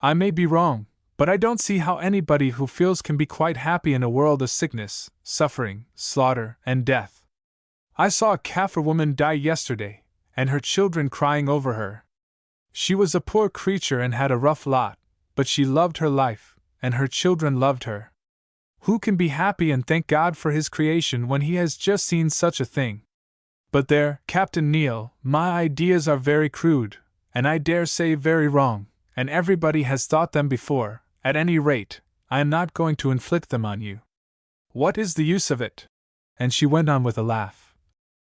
"I may be wrong, but I don't see how anybody who feels can be quite happy in a world of sickness, suffering, slaughter, and death. I saw a Kaffir woman die yesterday, and her children crying over her. She was a poor creature and had a rough lot, but she loved her life, and her children loved her. Who can be happy and thank God for his creation when he has just seen such a thing? But there, Captain Neal, my ideas are very crude, and I dare say very wrong, and everybody has thought them before. At any rate, I am not going to inflict them on you. What is the use of it? And she went on with a laugh.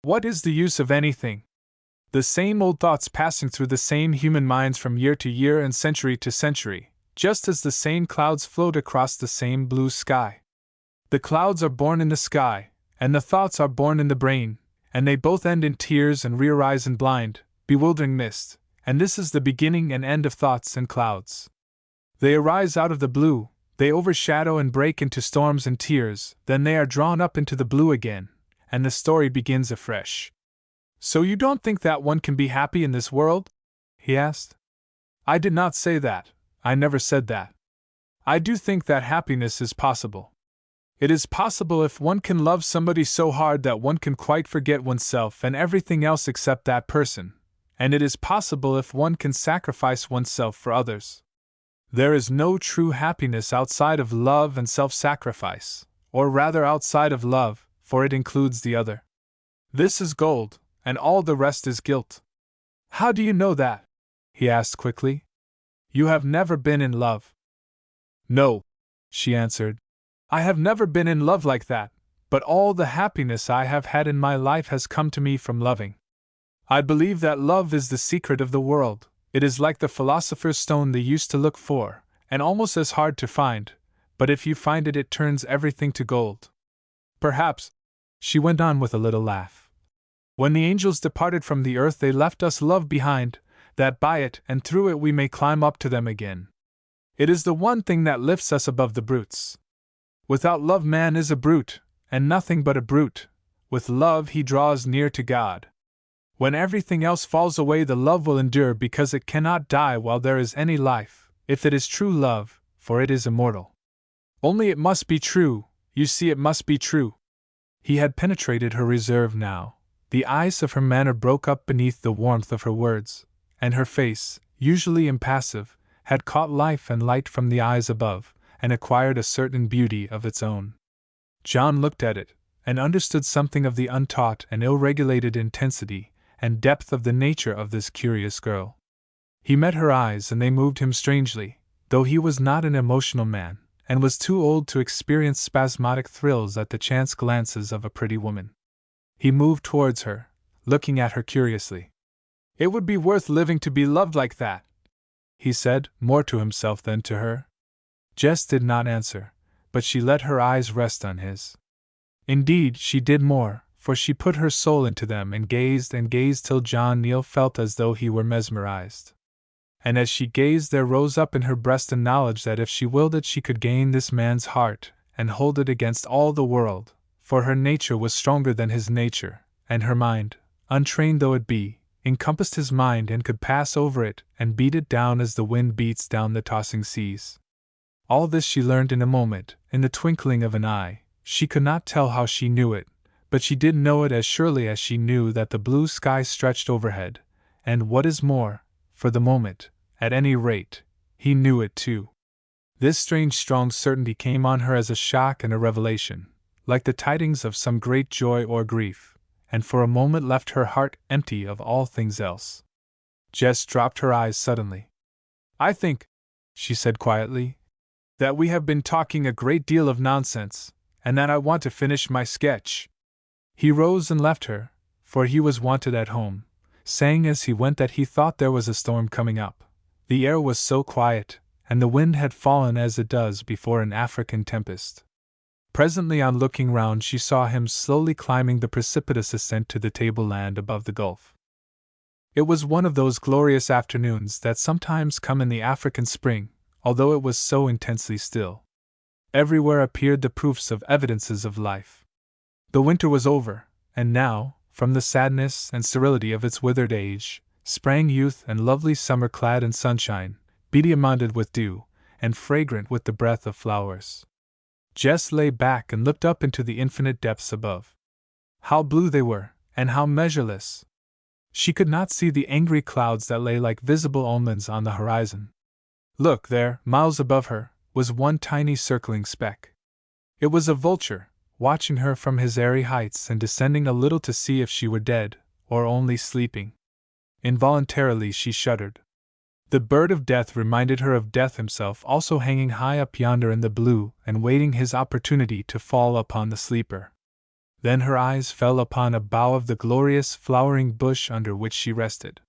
What is the use of anything? The same old thoughts passing through the same human minds from year to year and century to century, just as the same clouds float across the same blue sky. The clouds are born in the sky, and the thoughts are born in the brain, and they both end in tears and re-arise in blind, bewildering mist, and this is the beginning and end of thoughts and clouds. They arise out of the blue, they overshadow and break into storms and tears, then they are drawn up into the blue again, and the story begins afresh. So you don't think that one can be happy in this world? He asked. I did not say that, I never said that. I do think that happiness is possible. It is possible if one can love somebody so hard that one can quite forget oneself and everything else except that person, and it is possible if one can sacrifice oneself for others. There is no true happiness outside of love and self-sacrifice, or rather outside of love, for it includes the other. This is gold, and all the rest is guilt. How do you know that? He asked quickly. You have never been in love. No, she answered. I have never been in love like that, but all the happiness I have had in my life has come to me from loving. I believe that love is the secret of the world. It is like the philosopher's stone they used to look for, and almost as hard to find, but if you find it, it turns everything to gold. Perhaps, she went on with a little laugh. When the angels departed from the earth, they left us love behind, that by it and through it we may climb up to them again. It is the one thing that lifts us above the brutes. Without love, man is a brute, and nothing but a brute. With love, he draws near to God. When everything else falls away, the love will endure because it cannot die while there is any life, if it is true love, for it is immortal. Only it must be true, you see, it must be true. He had penetrated her reserve now. The ice of her manner broke up beneath the warmth of her words, and her face, usually impassive, had caught life and light from the eyes above, and acquired a certain beauty of its own. John looked at it, and understood something of the untaught and ill-regulated intensity and depth of the nature of this curious girl. He met her eyes, and they moved him strangely, though he was not an emotional man, and was too old to experience spasmodic thrills at the chance glances of a pretty woman. He moved towards her, looking at her curiously. It would be worth living to be loved like that, he said, more to himself than to her. Jess did not answer, but she let her eyes rest on his. Indeed, she did more, for she put her soul into them and gazed till John Neal felt as though he were mesmerized. And as she gazed, there rose up in her breast a knowledge that if she willed it, she could gain this man's heart and hold it against all the world, for her nature was stronger than his nature, and her mind, untrained though it be, encompassed his mind and could pass over it and beat it down as the wind beats down the tossing seas. All this she learned in a moment, in the twinkling of an eye. She could not tell how she knew it, but she did know it as surely as she knew that the blue sky stretched overhead, and what is more, for the moment, at any rate, he knew it too. This strange strong certainty came on her as a shock and a revelation, like the tidings of some great joy or grief, and for a moment left her heart empty of all things else. Jess dropped her eyes suddenly. I think, she said quietly, that we have been talking a great deal of nonsense, and that I want to finish my sketch. He rose and left her, for he was wanted at home, saying as he went that he thought there was a storm coming up. The air was so quiet, and the wind had fallen as it does before an African tempest. Presently, on looking round, she saw him slowly climbing the precipitous ascent to the tableland above the gulf. It was one of those glorious afternoons that sometimes come in the African spring, although it was so intensely still. Everywhere appeared the proofs of evidences of life. The winter was over, and now, from the sadness and sterility of its withered age, sprang youth and lovely summer clad in sunshine, bediamonded with dew, and fragrant with the breath of flowers. Jess lay back and looked up into the infinite depths above. How blue they were, and how measureless! She could not see the angry clouds that lay like visible omens on the horizon. Look, there, miles above her, was one tiny circling speck. It was a vulture, watching her from his airy heights and descending a little to see if she were dead, or only sleeping. Involuntarily she shuddered. The bird of death reminded her of Death himself, also hanging high up yonder in the blue and waiting his opportunity to fall upon the sleeper. Then her eyes fell upon a bough of the glorious flowering bush under which she rested.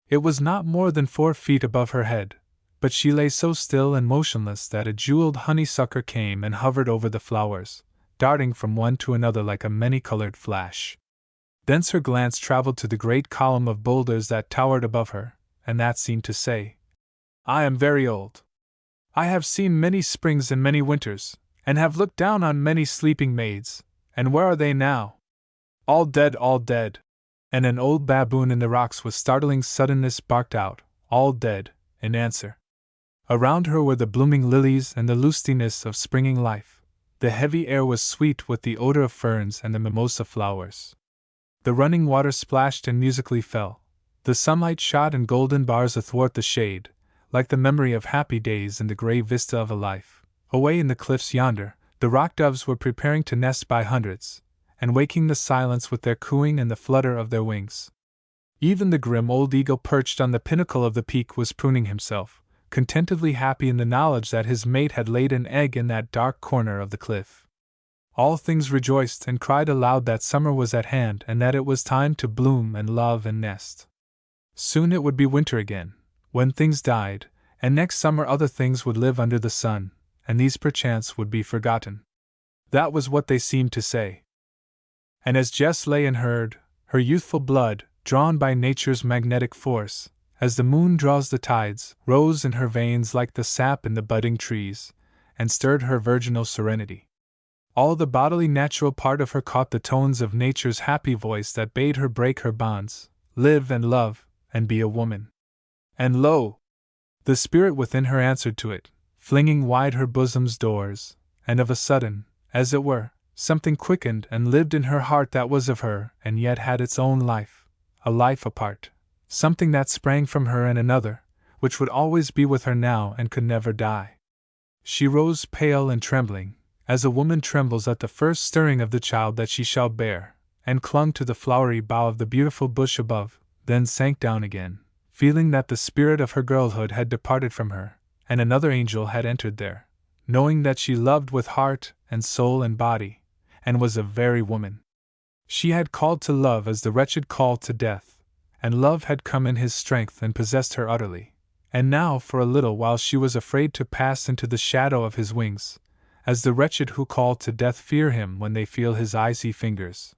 It was not more than 4 feet above her head, but she lay so still and motionless that a jeweled honeysucker came and hovered over the flowers, darting from one to another like a many-colored flash. Thence her glance traveled to the great column of boulders that towered above her, and that seemed to say, "I am very old. I have seen many springs and many winters, and have looked down on many sleeping maids, and where are they now? All dead, all dead." And an old baboon in the rocks with startling suddenness barked out, "All dead," in answer. Around her were the blooming lilies and the lustiness of springing life. The heavy air was sweet with the odor of ferns and the mimosa flowers. The running water splashed and musically fell. The sunlight shot in golden bars athwart the shade, like the memory of happy days in the gray vista of a life. Away in the cliffs yonder, the rock doves were preparing to nest by hundreds, and waking the silence with their cooing and the flutter of their wings. Even the grim old eagle perched on the pinnacle of the peak was pruning himself, contentedly happy in the knowledge that his mate had laid an egg in that dark corner of the cliff. All things rejoiced and cried aloud that summer was at hand and that it was time to bloom and love and nest. Soon it would be winter again, when things died, and next summer other things would live under the sun, and these perchance would be forgotten. That was what they seemed to say. And as Jess lay and heard, her youthful blood, drawn by nature's magnetic force, as the moon draws the tides, rose in her veins like the sap in the budding trees, and stirred her virginal serenity. All the bodily natural part of her caught the tones of nature's happy voice that bade her break her bonds, live and love, and be a woman. And lo! The spirit within her answered to it, flinging wide her bosom's doors, and of a sudden, as it were, something quickened and lived in her heart that was of her and yet had its own life, a life apart, something that sprang from her and another, which would always be with her now and could never die. She rose pale and trembling, as a woman trembles at the first stirring of the child that she shall bear, and clung to the flowery bough of the beautiful bush above, then sank down again, feeling that the spirit of her girlhood had departed from her, and another angel had entered there, knowing that she loved with heart and soul and body, and was a very woman. She had called to love as the wretched called to death, and love had come in his strength and possessed her utterly, and now for a little while she was afraid to pass into the shadow of his wings, as the wretched who call to death fear him when they feel his icy fingers.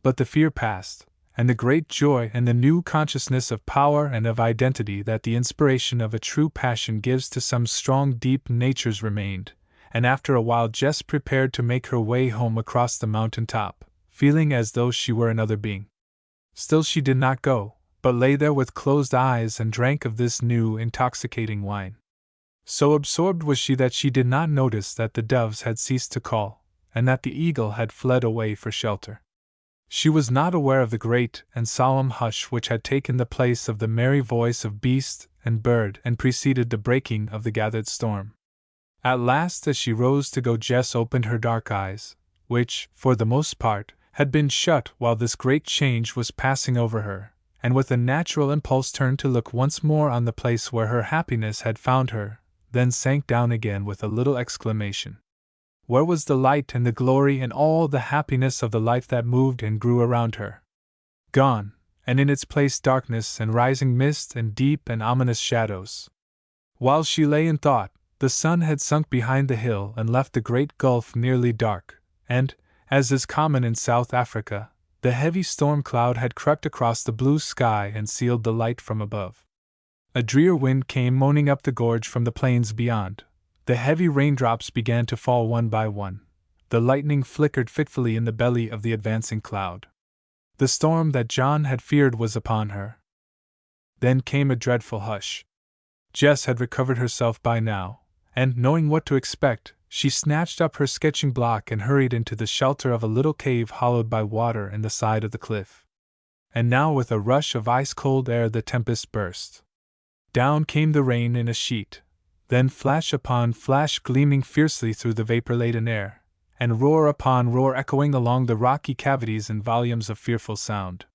But the fear passed, and the great joy and the new consciousness of power and of identity that the inspiration of a true passion gives to some strong deep natures remained, and after a while Jess prepared to make her way home across the mountain top, feeling as though she were another being. Still she did not go, but lay there with closed eyes and drank of this new intoxicating wine. So absorbed was she that she did not notice that the doves had ceased to call, and that the eagle had fled away for shelter. She was not aware of the great and solemn hush which had taken the place of the merry voice of beast and bird and preceded the breaking of the gathered storm. At last, as she rose to go, Jess opened her dark eyes, which, for the most part, had been shut while this great change was passing over her, and with a natural impulse turned to look once more on the place where her happiness had found her, then sank down again with a little exclamation. Where was the light and the glory and all the happiness of the life that moved and grew around her? Gone, and in its place darkness and rising mist and deep and ominous shadows. While she lay in thought, the sun had sunk behind the hill and left the great gulf nearly dark, and, as is common in South Africa, the heavy storm cloud had crept across the blue sky and sealed the light from above. A drear wind came moaning up the gorge from the plains beyond. The heavy raindrops began to fall one by one. The lightning flickered fitfully in the belly of the advancing cloud. The storm that John had feared was upon her. Then came a dreadful hush. Jess had recovered herself by now, and, knowing what to expect, she snatched up her sketching block and hurried into the shelter of a little cave hollowed by water in the side of the cliff. And now with a rush of ice-cold air the tempest burst. Down came the rain in a sheet, then flash upon flash gleaming fiercely through the vapor-laden air, and roar upon roar echoing along the rocky cavities in volumes of fearful sound.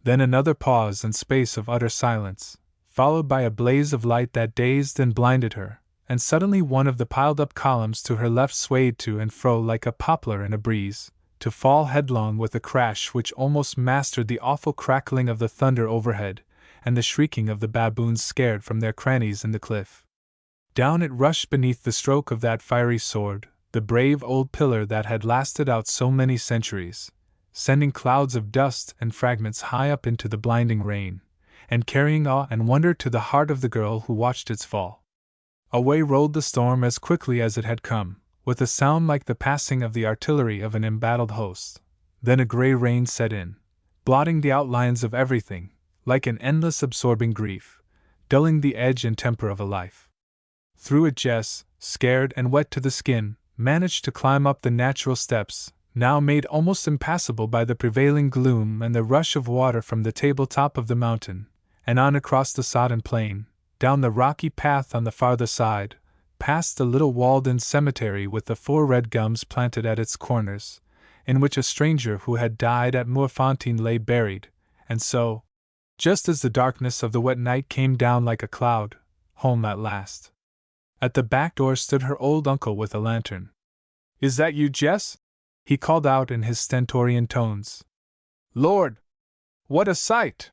Then another pause and space of utter silence, followed by a blaze of light that dazed and blinded her, and suddenly one of the piled-up columns to her left swayed to and fro like a poplar in a breeze, to fall headlong with a crash which almost mastered the awful crackling of the thunder overhead, and the shrieking of the baboons scared from their crannies in the cliff. Down it rushed beneath the stroke of that fiery sword, the brave old pillar that had lasted out so many centuries, sending clouds of dust and fragments high up into the blinding rain, and carrying awe and wonder to the heart of the girl who watched its fall. Away rolled the storm as quickly as it had come, with a sound like the passing of the artillery of an embattled host. Then a grey rain set in, blotting the outlines of everything, like an endless absorbing grief, dulling the edge and temper of a life. Through it Jess, scared and wet to the skin, managed to climb up the natural steps, now made almost impassable by the prevailing gloom and the rush of water from the tabletop of the mountain, and on across the sodden plain, down the rocky path on the farther side, past the little walled-in cemetery with the 4 red gums planted at its corners, in which a stranger who had died at Moorfontein lay buried, and so, just as the darkness of the wet night came down like a cloud, home at last. At the back door stood her old uncle with a lantern. "Is that you, Jess?" he called out in his stentorian tones. "Lord! What a sight!"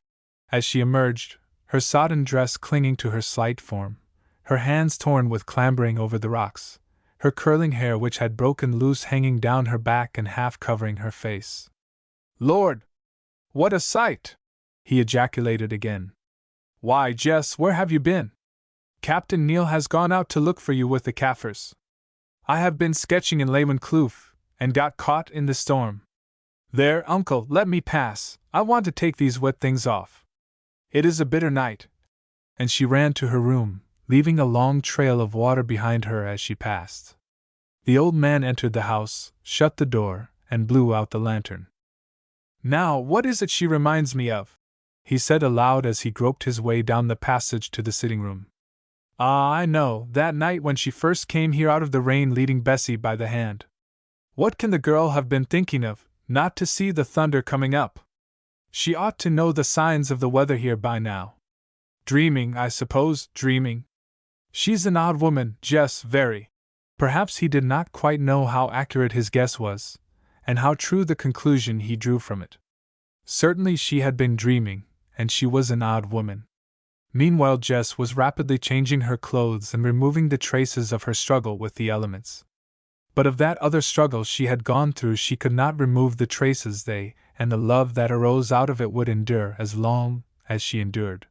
As she emerged, her sodden dress clinging to her slight form, her hands torn with clambering over the rocks, her curling hair which had broken loose hanging down her back and half covering her face. "Lord! What a sight!" he ejaculated again. "Why, Jess, where have you been? Captain Neal has gone out to look for you with the Kaffirs. I have been sketching in Leyland Kloof, and got caught in the storm. There, uncle, let me pass, I want to take these wet things off. It is a bitter night." And she ran to her room, leaving a long trail of water behind her as she passed. The old man entered the house, shut the door, and blew out the lantern. "Now, what is it she reminds me of?" he said aloud as he groped his way down the passage to the sitting room. "Ah, I know, that night when she first came here out of the rain leading Bessie by the hand. What can the girl have been thinking of, not to see the thunder coming up? She ought to know the signs of the weather here by now. Dreaming, I suppose, dreaming. She's an odd woman, Jess, very." Perhaps he did not quite know how accurate his guess was, and how true the conclusion he drew from it. Certainly she had been dreaming, and she was an odd woman. Meanwhile Jess was rapidly changing her clothes and removing the traces of her struggle with the elements. But of that other struggle she had gone through she could not remove the traces and the love that arose out of it would endure as long as she endured.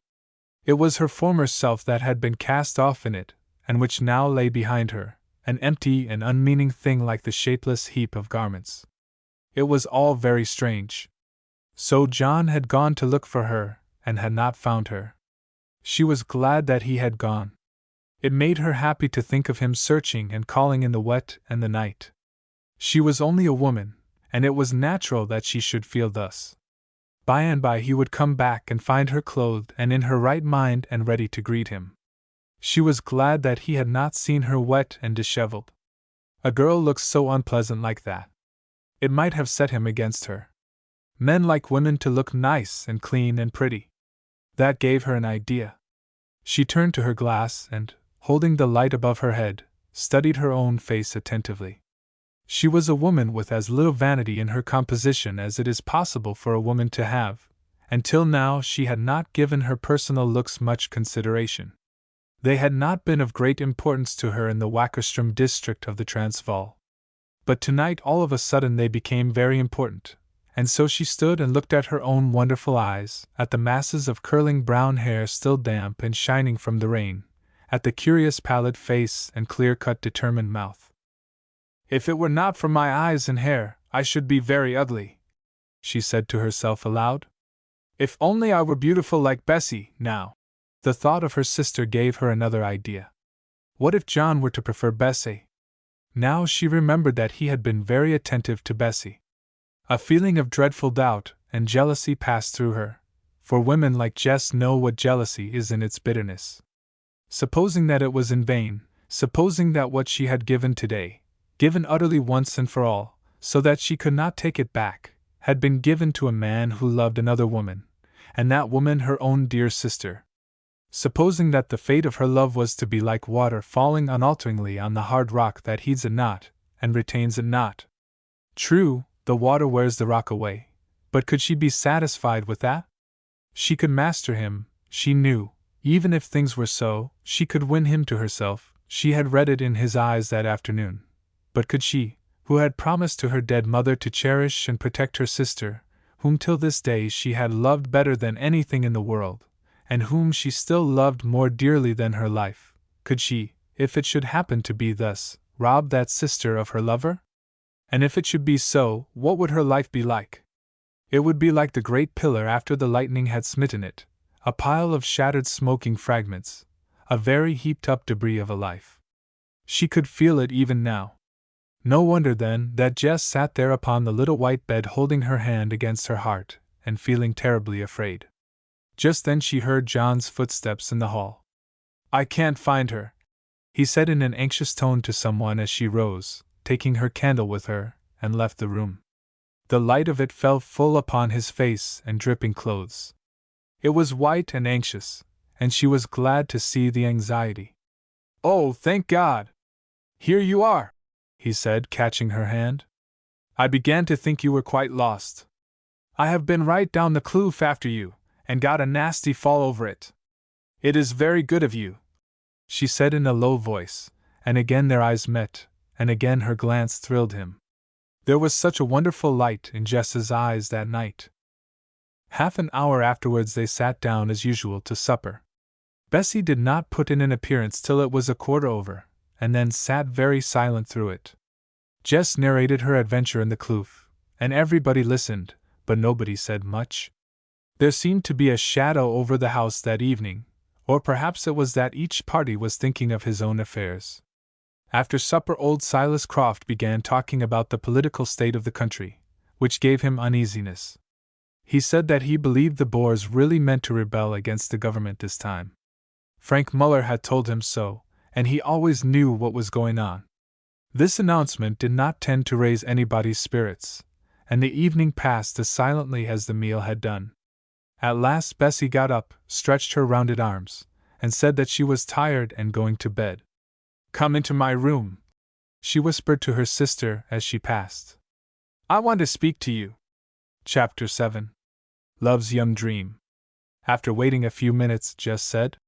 It was her former self that had been cast off in it, and which now lay behind her, an empty and unmeaning thing like the shapeless heap of garments. It was all very strange. So John had gone to look for her, and had not found her. She was glad that he had gone. It made her happy to think of him searching and calling in the wet and the night. She was only a woman, and it was natural that she should feel thus. By and by he would come back and find her clothed and in her right mind and ready to greet him. She was glad that he had not seen her wet and disheveled. A girl looks so unpleasant like that. It might have set him against her. Men like women to look nice and clean and pretty. That gave her an idea. She turned to her glass and, holding the light above her head, studied her own face attentively. She was a woman with as little vanity in her composition as it is possible for a woman to have, and till now she had not given her personal looks much consideration. They had not been of great importance to her in the Wackerstrom district of the Transvaal. But tonight all of a sudden they became very important, and so she stood and looked at her own wonderful eyes, at the masses of curling brown hair still damp and shining from the rain, at the curious pallid face and clear-cut determined mouth. "If it were not for my eyes and hair, I should be very ugly," she said to herself aloud. "If only I were beautiful like Bessie, now." The thought of her sister gave her another idea. What if John were to prefer Bessie? Now she remembered that he had been very attentive to Bessie. A feeling of dreadful doubt and jealousy passed through her, for women like Jess know what jealousy is in its bitterness. Supposing that it was in vain, supposing that what she had given today, given utterly once and for all, so that she could not take it back, had been given to a man who loved another woman, and that woman her own dear sister. Supposing that the fate of her love was to be like water falling unalteringly on the hard rock that heeds it not, and retains it not. True, the water wears the rock away, but could she be satisfied with that? She could master him, she knew, even if things were so, she could win him to herself, she had read it in his eyes that afternoon. But could she, who had promised to her dead mother to cherish and protect her sister, whom till this day she had loved better than anything in the world, and whom she still loved more dearly than her life, could she, if it should happen to be thus, rob that sister of her lover? And if it should be so, what would her life be like? It would be like the great pillar after the lightning had smitten it, a pile of shattered smoking fragments, a very heaped-up debris of a life. She could feel it even now. No wonder, then, that Jess sat there upon the little white bed holding her hand against her heart, and feeling terribly afraid. Just then she heard John's footsteps in the hall. "I can't find her," he said in an anxious tone to someone as she rose, taking her candle with her, and left the room. The light of it fell full upon his face and dripping clothes. It was white and anxious, and she was glad to see the anxiety. "Oh, thank God! Here you are," he said, catching her hand. "I began to think you were quite lost. I have been right down the kloof after you, and got a nasty fall over it. It is very good of you," she said in a low voice, and again their eyes met, and again her glance thrilled him. There was such a wonderful light in Jess's eyes that night. Half an hour afterwards they sat down as usual to supper. Bessie did not put in an appearance till it was a quarter over, and then sat very silent through it. Jess narrated her adventure in the kloof, and everybody listened, but nobody said much. There seemed to be a shadow over the house that evening, or perhaps it was that each party was thinking of his own affairs. After supper old Silas Croft began talking about the political state of the country, which gave him uneasiness. He said that he believed the Boers really meant to rebel against the government this time. Frank Muller had told him so, and he always knew what was going on. This announcement did not tend to raise anybody's spirits, and the evening passed as silently as the meal had done. At last Bessie got up, stretched her rounded arms, and said that she was tired and going to bed. "Come into my room," she whispered to her sister as she passed. "I want to speak to you." Chapter 7. Love's Young Dream. After waiting a few minutes, Jess said,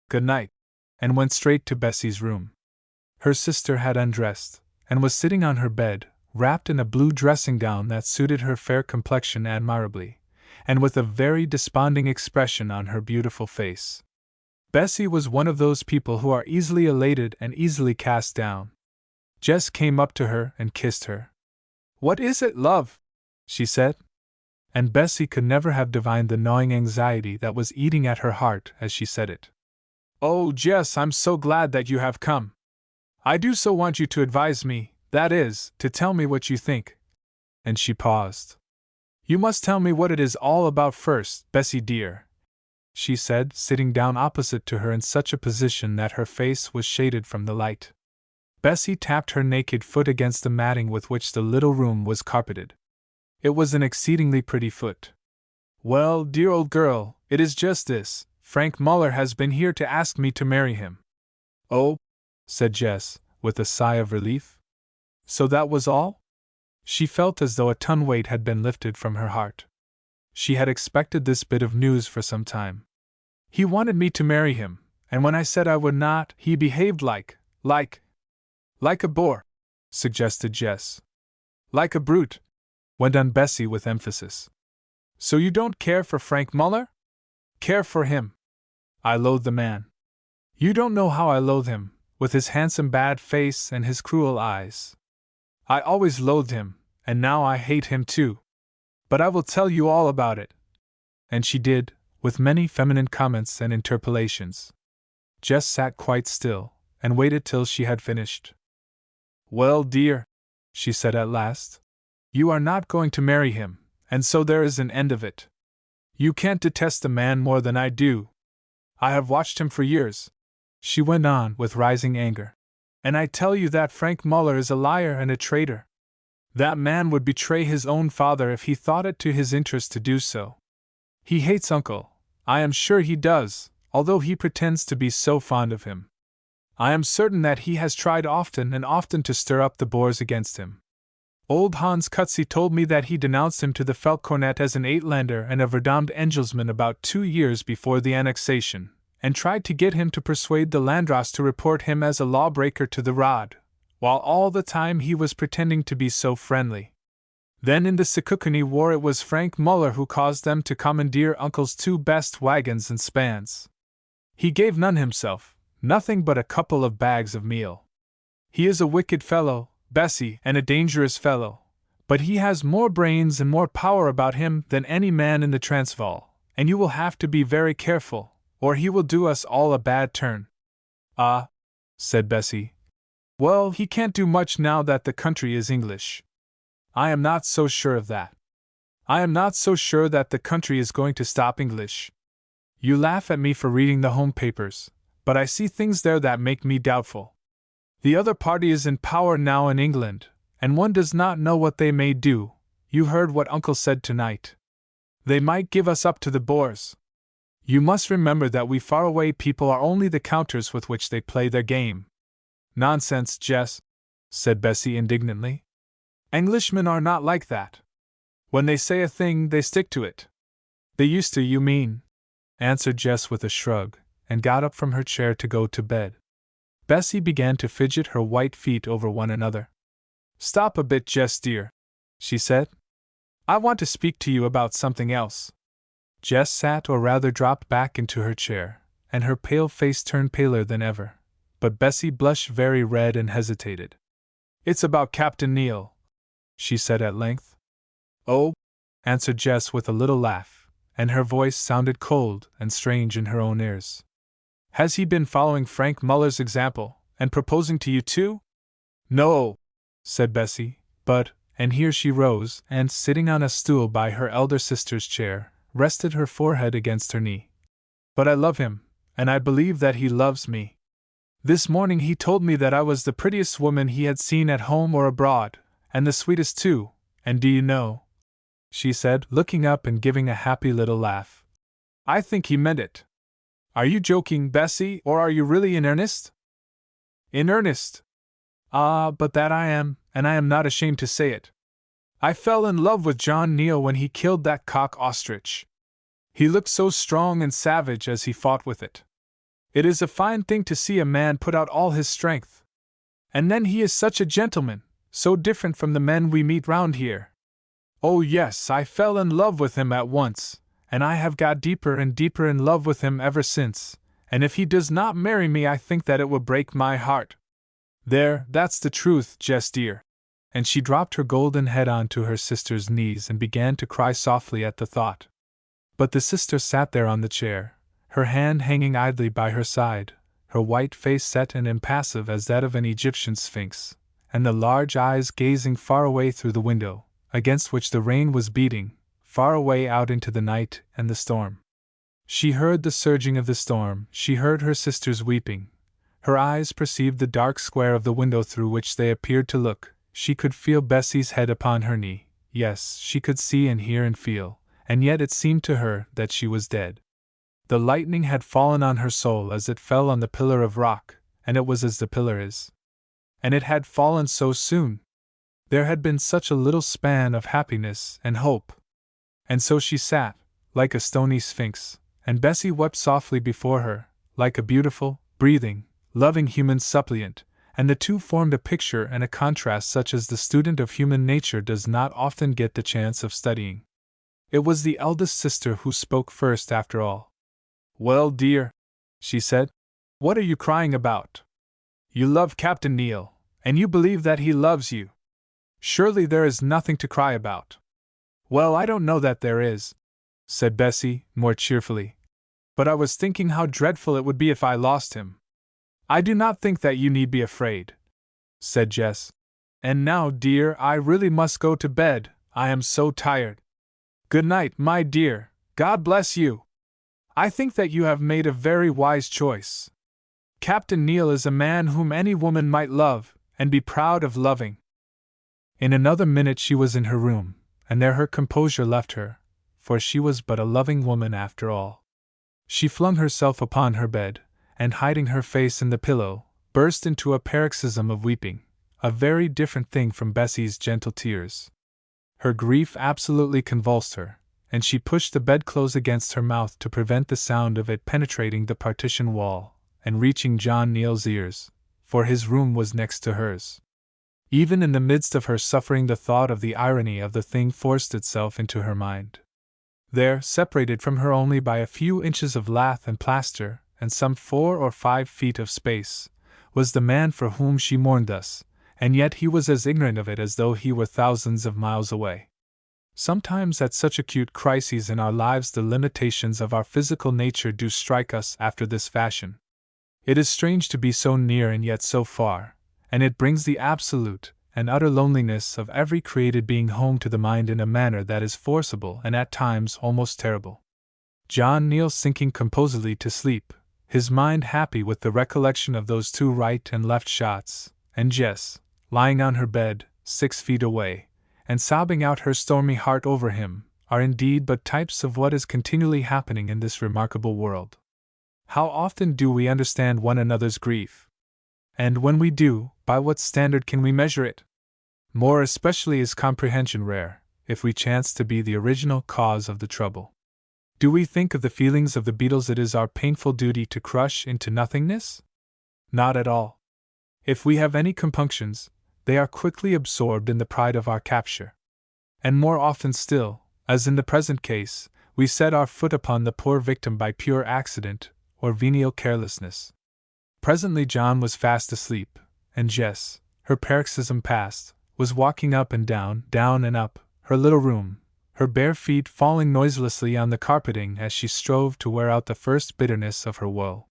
"Good night," and went straight to Bessie's room. Her sister had undressed, and was sitting on her bed, wrapped in a blue dressing gown that suited her fair complexion admirably, and with a very desponding expression on her beautiful face. Bessie was one of those people who are easily elated and easily cast down. Jess came up to her and kissed her. "What is it, love?" she said. And Bessie could never have divined the gnawing anxiety that was eating at her heart as she said it. "Oh, Jess, I'm so glad that you have come. I do so want you to advise me, that is, to tell me what you think." And she paused. "You must tell me what it is all about first, Bessie dear," she said, sitting down opposite to her in such a position that her face was shaded from the light. Bessie tapped her naked foot against the matting with which the little room was carpeted. It was an exceedingly pretty foot. "Well, dear old girl, it is just this: Frank Muller has been here to ask me to marry him." "Oh," said Jess, with a sigh of relief. So that was all? She felt as though a ton weight had been lifted from her heart. She had expected this bit of news for some time. "He wanted me to marry him, and when I said I would not, he behaved like a boor," suggested Jess. "Like a brute," went on Bessie with emphasis. "So you don't care for Frank Muller?" "Care for him? I loathe the man. You don't know how I loathe him, with his handsome bad face and his cruel eyes. I always loathed him, and now I hate him too. But I will tell you all about it." And she did, with many feminine comments and interpolations. Jess sat quite still, and waited till she had finished. "Well, dear," she said at last, "you are not going to marry him, and so there is an end of it. You can't detest a man more than I do. I have watched him for years," she went on with rising anger. And I tell you that Frank Muller is a liar and a traitor. That man would betray his own father if he thought it to his interest to do so. He hates Uncle, I am sure he does, although he pretends to be so fond of him. I am certain that he has tried often and often to stir up the Boers against him. Old Hans Kutzy told me that he denounced him to the Veldkornet as an Uitlander and a Verdammt Engelsman about 2 years before the annexation, and tried to get him to persuade the Landras to report him as a lawbreaker to the Raad, while all the time he was pretending to be so friendly. Then in the Sekukuni War it was Frank Muller who caused them to commandeer Uncle's 2 best wagons and spans. He gave none himself, nothing but a couple of bags of meal. He is a wicked fellow, Bessie, and a dangerous fellow, but he has more brains and more power about him than any man in the Transvaal, and you will have to be very careful, or he will do us all a bad turn. Ah, said Bessie. Well, he can't do much now that the country is English. I am not so sure of that. I am not so sure that the country is going to stop English. You laugh at me for reading the home papers, but I see things there that make me doubtful. The other party is in power now in England, and one does not know what they may do. You heard what Uncle said tonight. They might give us up to the Boers. You must remember that we faraway people are only the counters with which they play their game. Nonsense, Jess, said Bessie indignantly. Englishmen are not like that. When they say a thing, they stick to it. They used to, you mean, answered Jess with a shrug, and got up from her chair to go to bed. Bessie began to fidget her white feet over one another. Stop a bit, Jess dear, she said. I want to speak to you about something else. Jess sat, or rather dropped back into her chair, and her pale face turned paler than ever, but Bessie blushed very red and hesitated. It's about Captain Neal, she said at length. Oh, answered Jess with a little laugh, and her voice sounded cold and strange in her own ears. Has he been following Frank Muller's example, and proposing to you too? No, said Bessie, but, and here she rose, and sitting on a stool by her elder sister's chair, rested her forehead against her knee. But I love him, and I believe that he loves me. This morning he told me that I was the prettiest woman he had seen at home or abroad, and the sweetest too, and do you know, she said, looking up and giving a happy little laugh, I think he meant it. Are you joking, Bessie, or are you really in earnest? In earnest. Ah, but that I am, and I am not ashamed to say it. I fell in love with John Neal when he killed that cock ostrich. He looked so strong and savage as he fought with it. It is a fine thing to see a man put out all his strength. And then he is such a gentleman, so different from the men we meet round here. Oh yes, I fell in love with him at once, and I have got deeper and deeper in love with him ever since, and if he does not marry me I think that it will break my heart. There, that's the truth, Jess dear. And she dropped her golden head onto her sister's knees and began to cry softly at the thought. But the sister sat there on the chair, her hand hanging idly by her side, her white face set and impassive as that of an Egyptian sphinx, and the large eyes gazing far away through the window, against which the rain was beating, far away out into the night and the storm. She heard the surging of the storm, she heard her sisters weeping. Her eyes perceived the dark square of the window through which they appeared to look. She could feel Bessie's head upon her knee. Yes, she could see and hear and feel, and yet it seemed to her that she was dead. The lightning had fallen on her soul as it fell on the pillar of rock, and it was as the pillar is. And it had fallen so soon. There had been such a little span of happiness and hope. And so she sat, like a stony sphinx, and Bessie wept softly before her, like a beautiful, breathing, loving human suppliant, and the two formed a picture and a contrast such as the student of human nature does not often get the chance of studying. It was the eldest sister who spoke first after all. Well, dear, she said, what are you crying about? You love Captain Neal, and you believe that he loves you. Surely there is nothing to cry about. Well, I don't know that there is, said Bessie, more cheerfully. But I was thinking how dreadful it would be if I lost him. I do not think that you need be afraid, said Jess. And now, dear, I really must go to bed, I am so tired. Good night, my dear, God bless you. I think that you have made a very wise choice. Captain Neil is a man whom any woman might love, and be proud of loving." In another minute she was in her room, and there her composure left her, for she was but a loving woman after all. She flung herself upon her bed, and hiding her face in the pillow, burst into a paroxysm of weeping, a very different thing from Bessie's gentle tears. Her grief absolutely convulsed her, and she pushed the bedclothes against her mouth to prevent the sound of it penetrating the partition wall, and reaching John Neal's ears, for his room was next to hers. Even in the midst of her suffering, the thought of the irony of the thing forced itself into her mind. There, separated from her only by a few inches of lath and plaster, and some 4 or 5 feet of space, was the man for whom she mourned thus, and yet he was as ignorant of it as though he were thousands of miles away. Sometimes at such acute crises in our lives the limitations of our physical nature do strike us after this fashion. It is strange to be so near and yet so far, and it brings the absolute and utter loneliness of every created being home to the mind in a manner that is forcible and at times almost terrible. John Neal sinking composedly to sleep, his mind happy with the recollection of those 2 right and left shots, and Jess, lying on her bed, 6 feet away, and sobbing out her stormy heart over him, are indeed but types of what is continually happening in this remarkable world. How often do we understand one another's grief? And when we do, by what standard can we measure it? More especially is comprehension rare, if we chance to be the original cause of the trouble. Do we think of the feelings of the beetles it is our painful duty to crush into nothingness? Not at all. If we have any compunctions, they are quickly absorbed in the pride of our capture. And more often still, as in the present case, we set our foot upon the poor victim by pure accident or venial carelessness. Presently John was fast asleep, and Jess, her paroxysm past, was walking up and down and up, her little room, her bare feet falling noiselessly on the carpeting as she strove to wear out the first bitterness of her woe.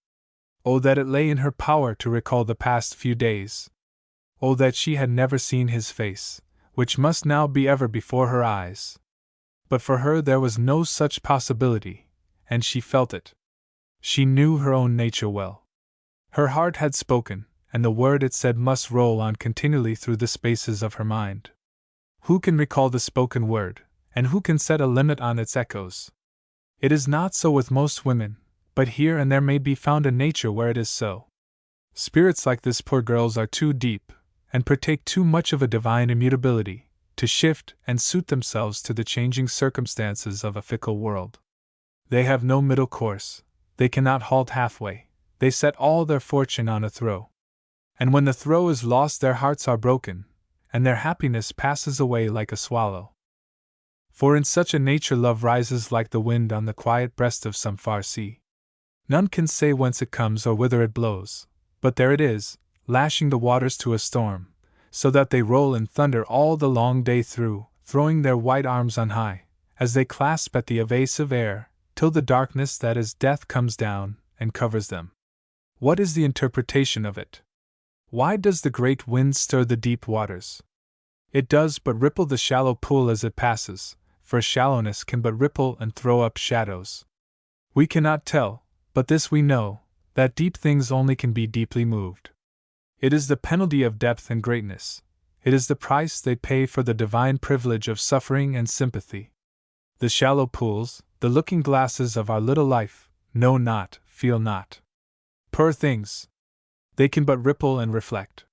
Oh, that it lay in her power to recall the past few days! Oh, that she had never seen his face, which must now be ever before her eyes! But for her there was no such possibility, and she felt it. She knew her own nature well. Her heart had spoken, and the word it said must roll on continually through the spaces of her mind. Who can recall the spoken word, and who can set a limit on its echoes? It is not so with most women, but here and there may be found a nature where it is so. Spirits like this poor girl's are too deep, and partake too much of a divine immutability, to shift and suit themselves to the changing circumstances of a fickle world. They have no middle course, they cannot halt halfway, they set all their fortune on a throw. And when the throw is lost their hearts are broken, and their happiness passes away like a swallow. For in such a nature love rises like the wind on the quiet breast of some far sea. None can say whence it comes or whither it blows, but there it is, lashing the waters to a storm, so that they roll in thunder all the long day through, throwing their white arms on high, as they clasp at the evasive air, till the darkness that is death comes down and covers them. What is the interpretation of it? Why does the great wind stir the deep waters? It does but ripple the shallow pool as it passes, for shallowness can but ripple and throw up shadows. We cannot tell, but this we know, that deep things only can be deeply moved. It is the penalty of depth and greatness. It is the price they pay for the divine privilege of suffering and sympathy. The shallow pools, the looking glasses of our little life, know not, feel not. Poor things! They can but ripple and reflect.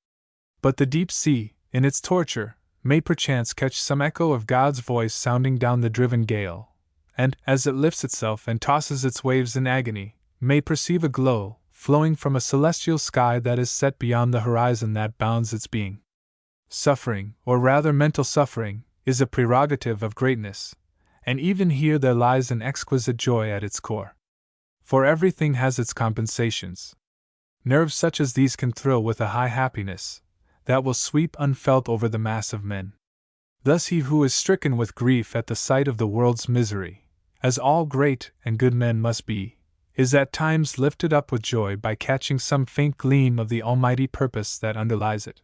But the deep sea, in its torture, may perchance catch some echo of God's voice sounding down the driven gale, and, as it lifts itself and tosses its waves in agony, may perceive a glow, flowing from a celestial sky that is set beyond the horizon that bounds its being. Suffering, or rather mental suffering, is a prerogative of greatness, and even here there lies an exquisite joy at its core. For everything has its compensations. Nerves such as these can thrill with a high happiness, that will sweep unfelt over the mass of men. Thus he who is stricken with grief at the sight of the world's misery, as all great and good men must be, is at times lifted up with joy by catching some faint gleam of the almighty purpose that underlies it.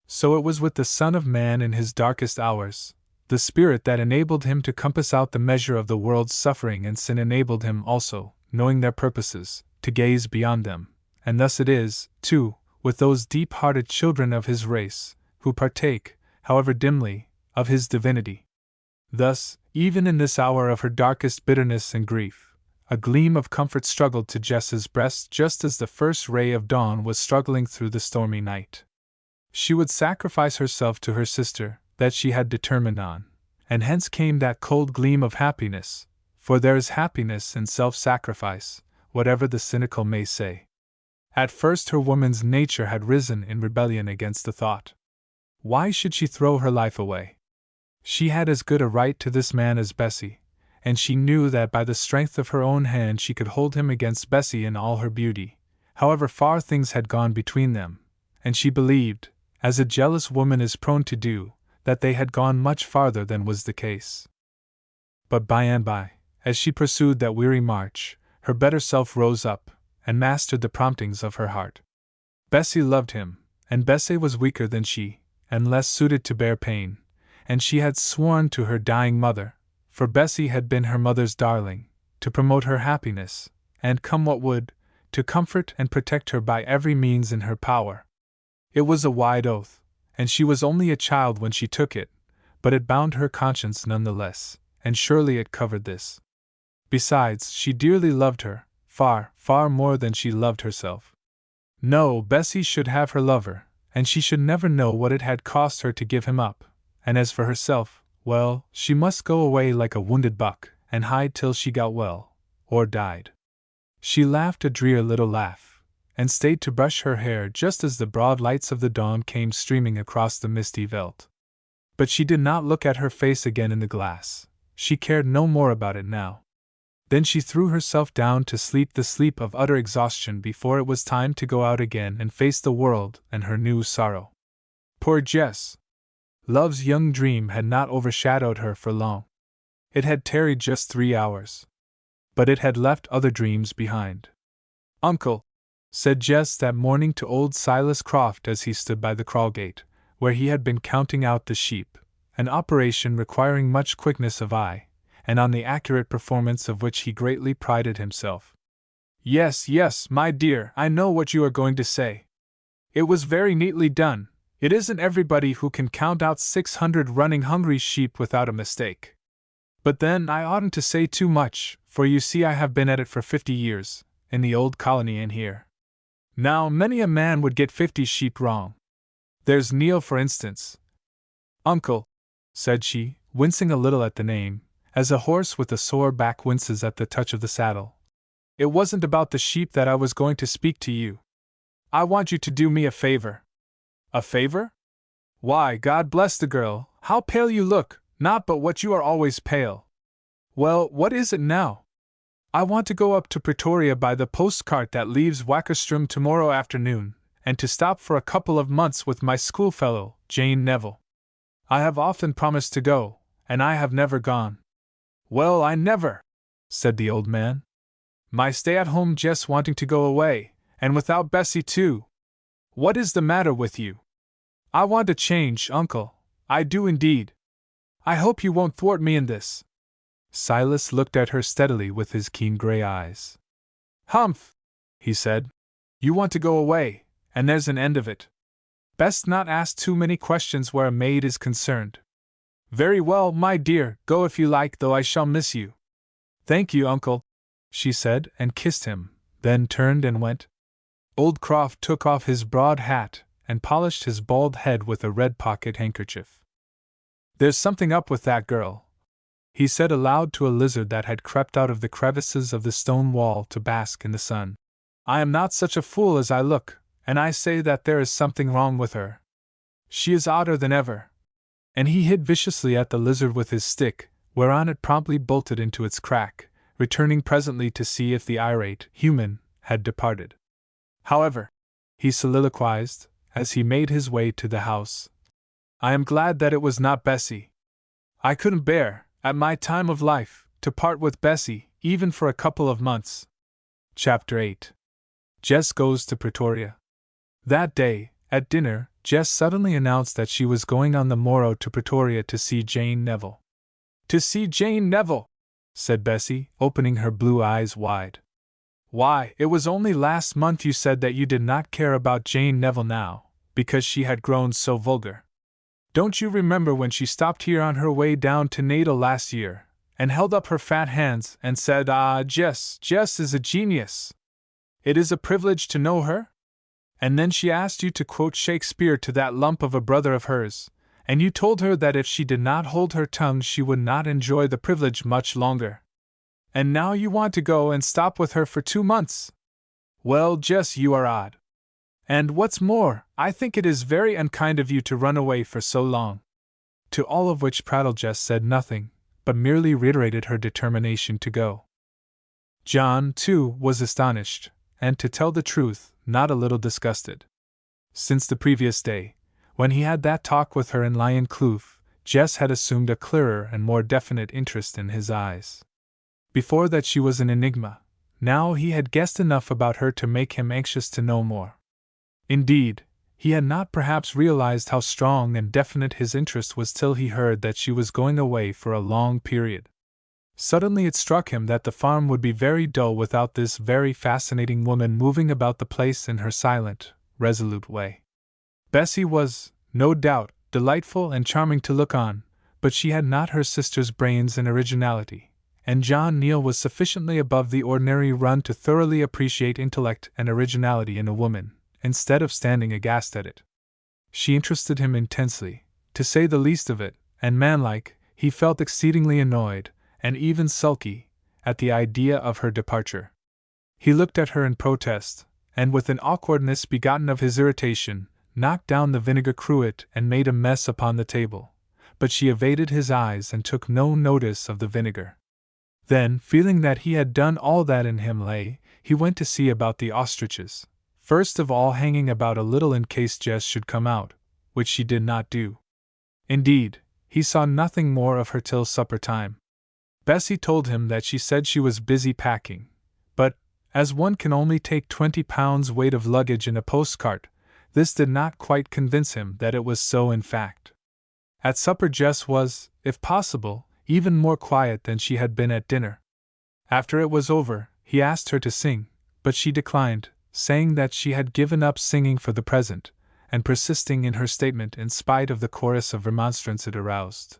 So it was with the Son of Man in his darkest hours. The Spirit that enabled him to compass out the measure of the world's suffering and sin enabled him also, knowing their purposes, to gaze beyond them, and thus it is, too, with those deep-hearted children of his race, who partake, however dimly, of his divinity. Thus, even in this hour of her darkest bitterness and grief, a gleam of comfort struggled to Jess's breast just as the first ray of dawn was struggling through the stormy night. She would sacrifice herself to her sister, that she had determined on, and hence came that cold gleam of happiness, for there is happiness in self-sacrifice, whatever the cynical may say. At first her woman's nature had risen in rebellion against the thought. Why should she throw her life away? She had as good a right to this man as Bessie, and she knew that by the strength of her own hand she could hold him against Bessie in all her beauty, however far things had gone between them, and she believed, as a jealous woman is prone to do, that they had gone much farther than was the case. But by and by, as she pursued that weary march, her better self rose up, and mastered the promptings of her heart. Bessie loved him, and Bessie was weaker than she, and less suited to bear pain, and she had sworn to her dying mother, for Bessie had been her mother's darling, to promote her happiness, and come what would, to comfort and protect her by every means in her power. It was a wide oath, and she was only a child when she took it, but it bound her conscience none the less, and surely it covered this. Besides, she dearly loved her, far, far more than she loved herself. No, Bessie should have her lover, and she should never know what it had cost her to give him up, and as for herself, well, she must go away like a wounded buck, and hide till she got well, or died. She laughed a drear little laugh, and stayed to brush her hair just as the broad lights of the dawn came streaming across the misty veldt. But she did not look at her face again in the glass. She cared no more about it now. Then she threw herself down to sleep the sleep of utter exhaustion before it was time to go out again and face the world and her new sorrow. Poor Jess! Love's young dream had not overshadowed her for long. It had tarried just 3 hours. But it had left other dreams behind. "Uncle," said Jess that morning to old Silas Croft as he stood by the kraal-gate, where he had been counting out the sheep, an operation requiring much quickness of eye, and on the accurate performance of which he greatly prided himself. "Yes, yes, my dear, I know what you are going to say. It was very neatly done. It isn't everybody who can count out 600 running hungry sheep without a mistake. But then I oughtn't to say too much, for you see I have been at it for 50 years, in the old colony and here. Now, many a man would get 50 sheep wrong. There's Neil, for instance." "Uncle," said she, wincing a little at the name, as a horse with a sore back winces at the touch of the saddle. "It wasn't about the sheep that I was going to speak to you. I want you to do me a favor." "A favor? Why, God bless the girl, how pale you look, not but what you are always pale. Well, what is it now?" "I want to go up to Pretoria by the postcart that leaves Wakkerstrom tomorrow afternoon, and to stop for a couple of months with my schoolfellow, Jane Neville. I have often promised to go, and I have never gone." "Well, I never," said the old man. "My stay-at-home Jess wanting to go away, and without Bessie too. What is the matter with you?" "I want a change, uncle, I do indeed. I hope you won't thwart me in this." Silas looked at her steadily with his keen gray eyes. "Humph!" he said. "You want to go away, and there's an end of it. Best not ask too many questions where a maid is concerned. Very well, my dear, go if you like, though I shall miss you." "Thank you, uncle," she said, and kissed him, then turned and went. Old Croft took off his broad hat and polished his bald head with a red pocket handkerchief. "There's something up with that girl," he said aloud to a lizard that had crept out of the crevices of the stone wall to bask in the sun. "I am not such a fool as I look, and I say that there is something wrong with her. She is odder than ever." And he hit viciously at the lizard with his stick, whereon it promptly bolted into its crack, returning presently to see if the irate human had departed. "However," he soliloquized, as he made his way to the house, "I am glad that it was not Bessie. I couldn't bear, at my time of life, to part with Bessie, even for a couple of months." Chapter 8. Jess goes to Pretoria. That day, at dinner, Jess suddenly announced that she was going on the morrow to Pretoria to see Jane Neville. "To see Jane Neville!" said Bessie, opening her blue eyes wide. Why, it was only last month you said that you did not care about Jane Neville now, because she had grown so vulgar. Don't you remember when she stopped here on her way down to Nadel last year, and held up her fat hands and said, "Ah, Jess is a genius. It is a privilege to know her?" And then she asked you to quote Shakespeare to that lump of a brother of hers, and you told her that if she did not hold her tongue she would not enjoy the privilege much longer. And now you want to go and stop with her for 2 months. Well, Jess, you are odd. And what's more, I think it is very unkind of you to run away for so long. To all of which prattle Jess said nothing, but merely reiterated her determination to go. John, too, was astonished, and to tell the truth, not a little disgusted. Since the previous day, when he had that talk with her in Lion Kloof, Jess had assumed a clearer and more definite interest in his eyes. Before that she was an enigma, now he had guessed enough about her to make him anxious to know more. Indeed, he had not perhaps realized how strong and definite his interest was till he heard that she was going away for a long period. Suddenly it struck him that the farm would be very dull without this very fascinating woman moving about the place in her silent, resolute way. Bessie was, no doubt, delightful and charming to look on, but she had not her sister's brains and originality, and John Neal was sufficiently above the ordinary run to thoroughly appreciate intellect and originality in a woman, instead of standing aghast at it. She interested him intensely, to say the least of it, and manlike, he felt exceedingly annoyed, and even sulky, at the idea of her departure. He looked at her in protest, and with an awkwardness begotten of his irritation, knocked down the vinegar cruet and made a mess upon the table, but she evaded his eyes and took no notice of the vinegar. Then, feeling that he had done all that in him lay, he went to see about the ostriches, first of all hanging about a little in case Jess should come out, which she did not do. Indeed, he saw nothing more of her till supper time. Bessie told him that she said she was busy packing, but, as one can only take 20 pounds weight of luggage in a postcart, this did not quite convince him that it was so in fact. At supper Jess was, if possible, even more quiet than she had been at dinner. After it was over, he asked her to sing, but she declined, saying that she had given up singing for the present, and persisting in her statement in spite of the chorus of remonstrance it aroused.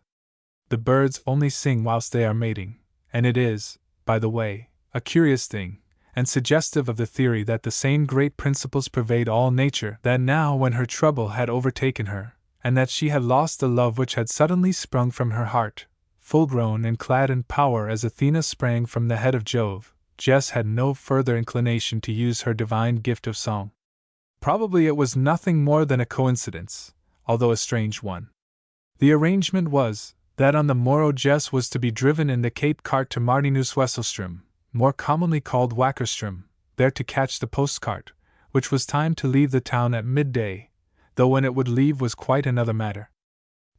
The birds only sing whilst they are mating, and it is, by the way, a curious thing, and suggestive of the theory that the same great principles pervade all nature, that now when her trouble had overtaken her, and that she had lost the love which had suddenly sprung from her heart, full-grown and clad in power as Athena sprang from the head of Jove, Jess had no further inclination to use her divine gift of song. Probably it was nothing more than a coincidence, although a strange one. The arrangement was, that on the morrow Jess was to be driven in the Cape cart to Martinus Wesselstrom, more commonly called Wackerstrom, there to catch the postcart, which was timed to leave the town at midday, though when it would leave was quite another matter.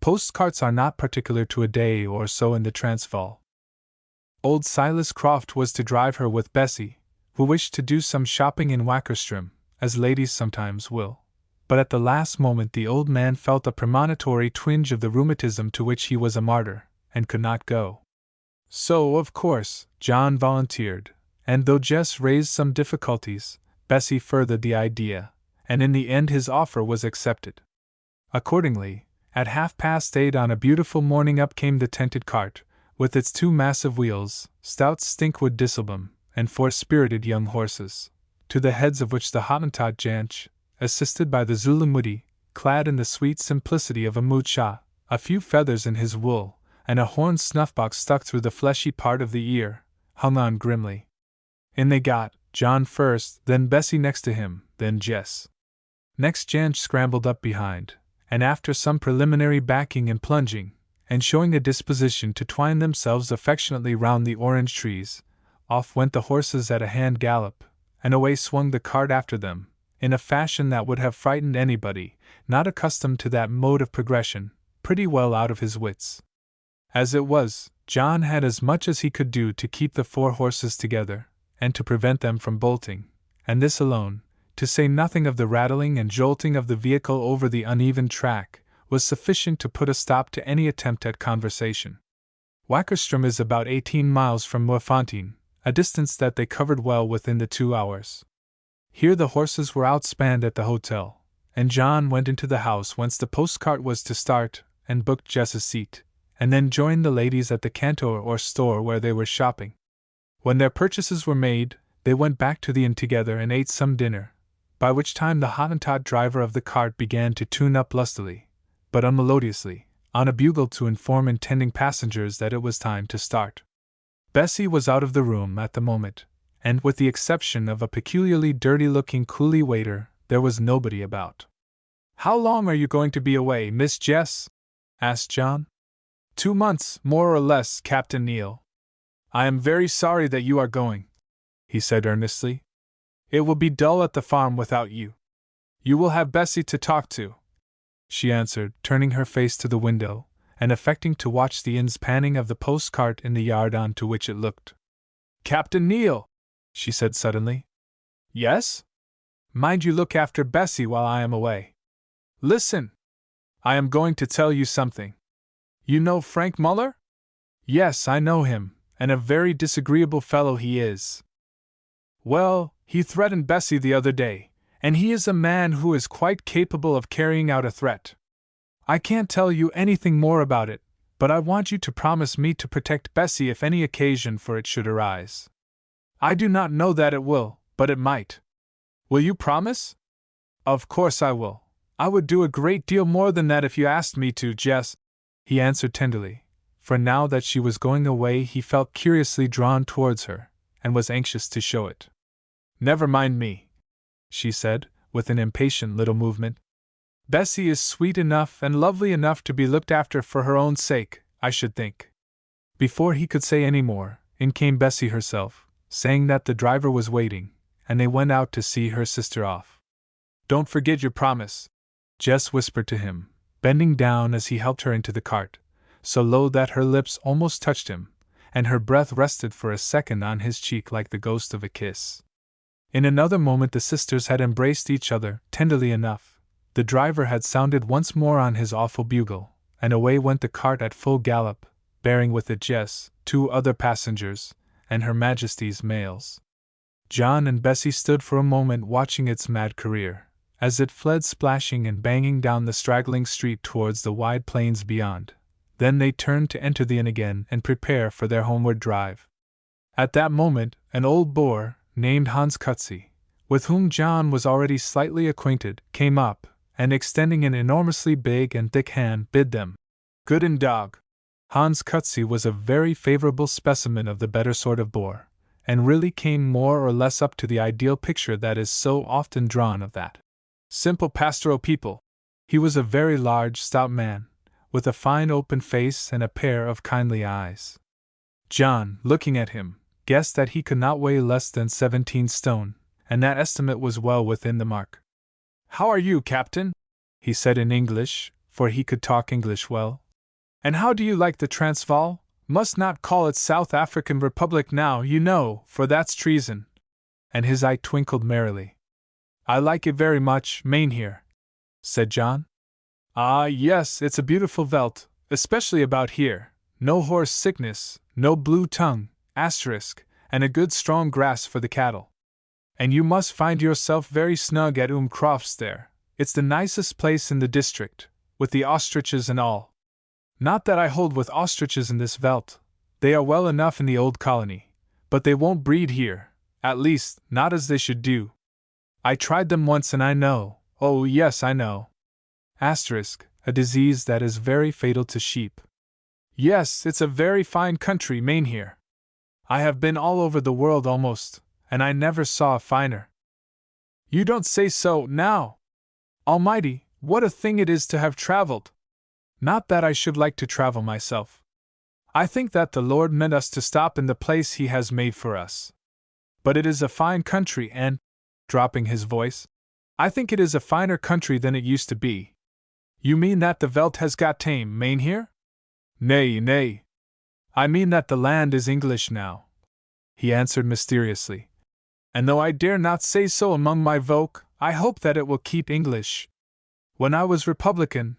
Postcarts are not particular to a day or so in the Transvaal. Old Silas Croft was to drive her with Bessie, who wished to do some shopping in Wackerstrom, as ladies sometimes will, but at the last moment the old man felt a premonitory twinge of the rheumatism to which he was a martyr, and could not go. So, of course, John volunteered, and though Jess raised some difficulties, Bessie furthered the idea, and in the end his offer was accepted. Accordingly, at 8:30 on a beautiful morning up came the tented cart, with its 2 massive wheels, stout stinkwood disselboom, and 4 spirited young horses, to the heads of which the Hottentot Janch, assisted by the Zulumudi, clad in the sweet simplicity of a Mucha, a few feathers in his wool, and a horn snuff-box stuck through the fleshy part of the ear, hung on grimly. In they got, John first, then Bessie next to him, then Jess. Next Janch scrambled up behind, and after some preliminary backing and plunging, and showing a disposition to twine themselves affectionately round the orange trees, off went the horses at a hand gallop, and away swung the cart after them, in a fashion that would have frightened anybody, not accustomed to that mode of progression, pretty well out of his wits. As it was, John had as much as he could do to keep the 4 horses together, and to prevent them from bolting, and this alone, to say nothing of the rattling and jolting of the vehicle over the uneven track, was sufficient to put a stop to any attempt at conversation. Wackerstrom is about 18 miles from Moerfontein, a distance that they covered well within the 2 hours. Here the horses were outspanned at the hotel, and John went into the house whence the postcart was to start, and booked Jess's seat, and then joined the ladies at the cantor or store where they were shopping. When their purchases were made, they went back to the inn together and ate some dinner, by which time the Hottentot driver of the cart began to tune up lustily, but unmelodiously, on a bugle to inform intending passengers that it was time to start. Bessie was out of the room at the moment, and with the exception of a peculiarly dirty-looking coolie waiter, there was nobody about. "How long are you going to be away, Miss Jess?" asked John. 2 months, more or less, Captain Neal. "I am very sorry that you are going," he said earnestly. "It will be dull at the farm without you." "You will have Bessie to talk to," she answered, turning her face to the window, and affecting to watch the inn's panning of the postcart in the yard on to which it looked. "Captain Neal," she said suddenly. "Yes?" "Mind you look after Bessie while I am away. Listen! I am going to tell you something. You know Frank Muller?" "Yes, I know him, and a very disagreeable fellow he is." "Well, he threatened Bessie the other day, and he is a man who is quite capable of carrying out a threat. I can't tell you anything more about it, but I want you to promise me to protect Bessie if any occasion for it should arise. I do not know that it will, but it might. Will you promise?" "Of course I will. I would do a great deal more than that if you asked me to, Jess," he answered tenderly, for now that she was going away he felt curiously drawn towards her, and was anxious to show it. "Never mind me," she said, with an impatient little movement. "Bessie is sweet enough and lovely enough to be looked after for her own sake, I should think." Before he could say any more, in came Bessie herself, saying that the driver was waiting, and they went out to see her sister off. "Don't forget your promise," Jess whispered to him, bending down as he helped her into the cart, so low that her lips almost touched him, and her breath rested for a second on his cheek like the ghost of a kiss. In another moment the sisters had embraced each other, tenderly enough. The driver had sounded once more on his awful bugle, and away went the cart at full gallop, bearing with it Jess, 2 other passengers, and Her Majesty's mails. John and Bessie stood for a moment watching its mad career, as it fled splashing and banging down the straggling street towards the wide plains beyond. Then they turned to enter the inn again and prepare for their homeward drive. At that moment, an old Boer, named Hans Kutzy, with whom John was already slightly acquainted, came up, and extending an enormously big and thick hand, bid them "Guten Tag." Hans Kutzy was a very favorable specimen of the better sort of Boer, and really came more or less up to the ideal picture that is so often drawn of that simple pastoral people. He was a very large, stout man, with a fine open face and a pair of kindly eyes. John, looking at him, guessed that he could not weigh less than 17 stone, and that estimate was well within the mark. "How are you, Captain?" he said in English, for he could talk English well. "And how do you like the Transvaal? Must not call it South African Republic now, you know, for that's treason." And his eye twinkled merrily. "I like it very much, Mynheer," said John. "Ah, yes, it's a beautiful veldt, especially about here. No horse sickness, no blue tongue, asterisk, and a good strong grass for the cattle. And you must find yourself very snug at Crofts there. It's the nicest place in the district, with the ostriches and all. Not that I hold with ostriches in this veldt. They are well enough in the old colony, but they won't breed here, at least, not as they should do. I tried them once and I know, oh yes I know. Asterisk, a disease that is very fatal to sheep. Yes, it's a very fine country, Mynheer. I have been all over the world almost, and I never saw a finer." "You don't say so, now! Almighty, what a thing it is to have traveled! Not that I should like to travel myself. I think that the Lord meant us to stop in the place He has made for us. But it is a fine country and," dropping his voice, "I think it is a finer country than it used to be." "You mean that the veldt has got tame, Mynheer?" "Nay, nay. I mean that the land is English now," he answered mysteriously. "And though I dare not say so among my folk, I hope that it will keep English. When I was Republican,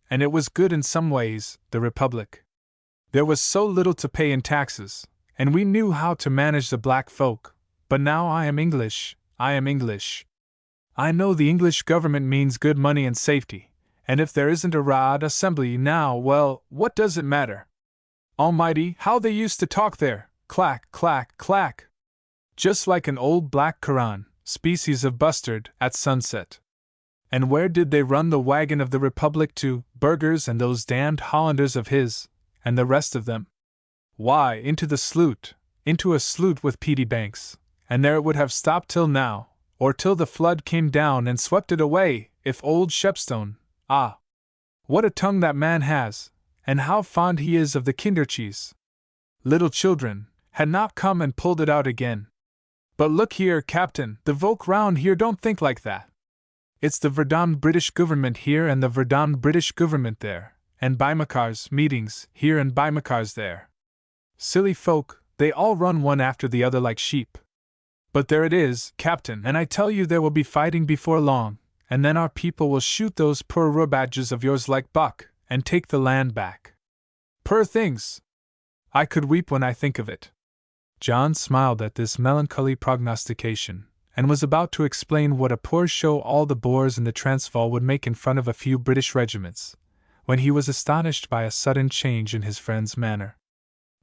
and it was good in some ways, the Republic. There was so little to pay in taxes, and we knew how to manage the black folk, but now I am English, I am English. I know the English government means good money and safety, and if there isn't a Rad Assembly now, well, what does it matter? Almighty, how they used to talk there, clack, clack, clack. Just like an old black Koran, species of bustard, at sunset. And where did they run the wagon of the Republic to, Burgers and those damned Hollanders of his, and the rest of them? Why, into the sloot, into a sloot with peaty banks, and there it would have stopped till now, or till the flood came down and swept it away, if old Shepstone, ah! What a tongue that man has, and how fond he is of the kindercheese! Little children, had not come and pulled it out again. But look here, Captain, the folk round here don't think like that. It's the Verdun British government here and the Verdun British government there, and Bimacars meetings here and Bimacars there. Silly folk, they all run one after the other like sheep. But there it is, Captain, and I tell you there will be fighting before long, and then our people will shoot those poor rubadges of yours like buck, and take the land back. Poor things! I could weep when I think of it. John smiled at this melancholy prognostication, and was about to explain what a poor show all the Boers in the Transvaal would make in front of a few British regiments, when he was astonished by a sudden change in his friend's manner.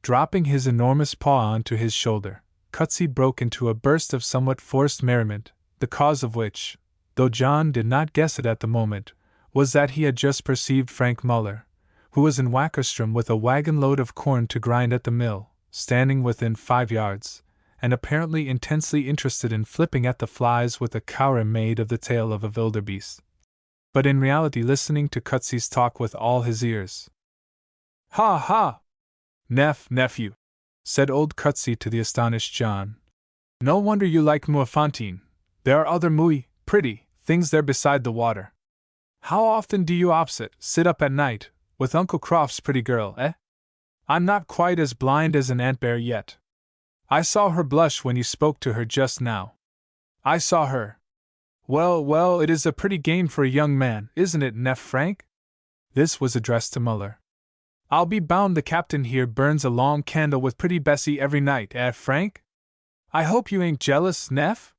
Dropping his enormous paw onto his shoulder, Cutsy broke into a burst of somewhat forced merriment, the cause of which, though John did not guess it at the moment, was that he had just perceived Frank Muller, who was in Wackerstrom with a wagon load of corn to grind at the mill, standing within 5 yards, and apparently intensely interested in flipping at the flies with a cowrie made of the tail of a wildebeest, but in reality listening to Cutsy's talk with all his ears. Ha ha! Nephew, said old Cutsy to the astonished John. No wonder you like Muafontein. There are other pretty things there beside the water. How often do you sit up at night, with Uncle Croft's pretty girl, eh? I'm not quite as blind as an ant bear yet. I saw her blush when you spoke to her just now. I saw her. Well, it is a pretty game for a young man, isn't it, Nef Frank? This was addressed to Muller. I'll be bound the captain here burns a long candle with pretty Bessie every night, eh, Frank? I hope you ain't jealous, Nef?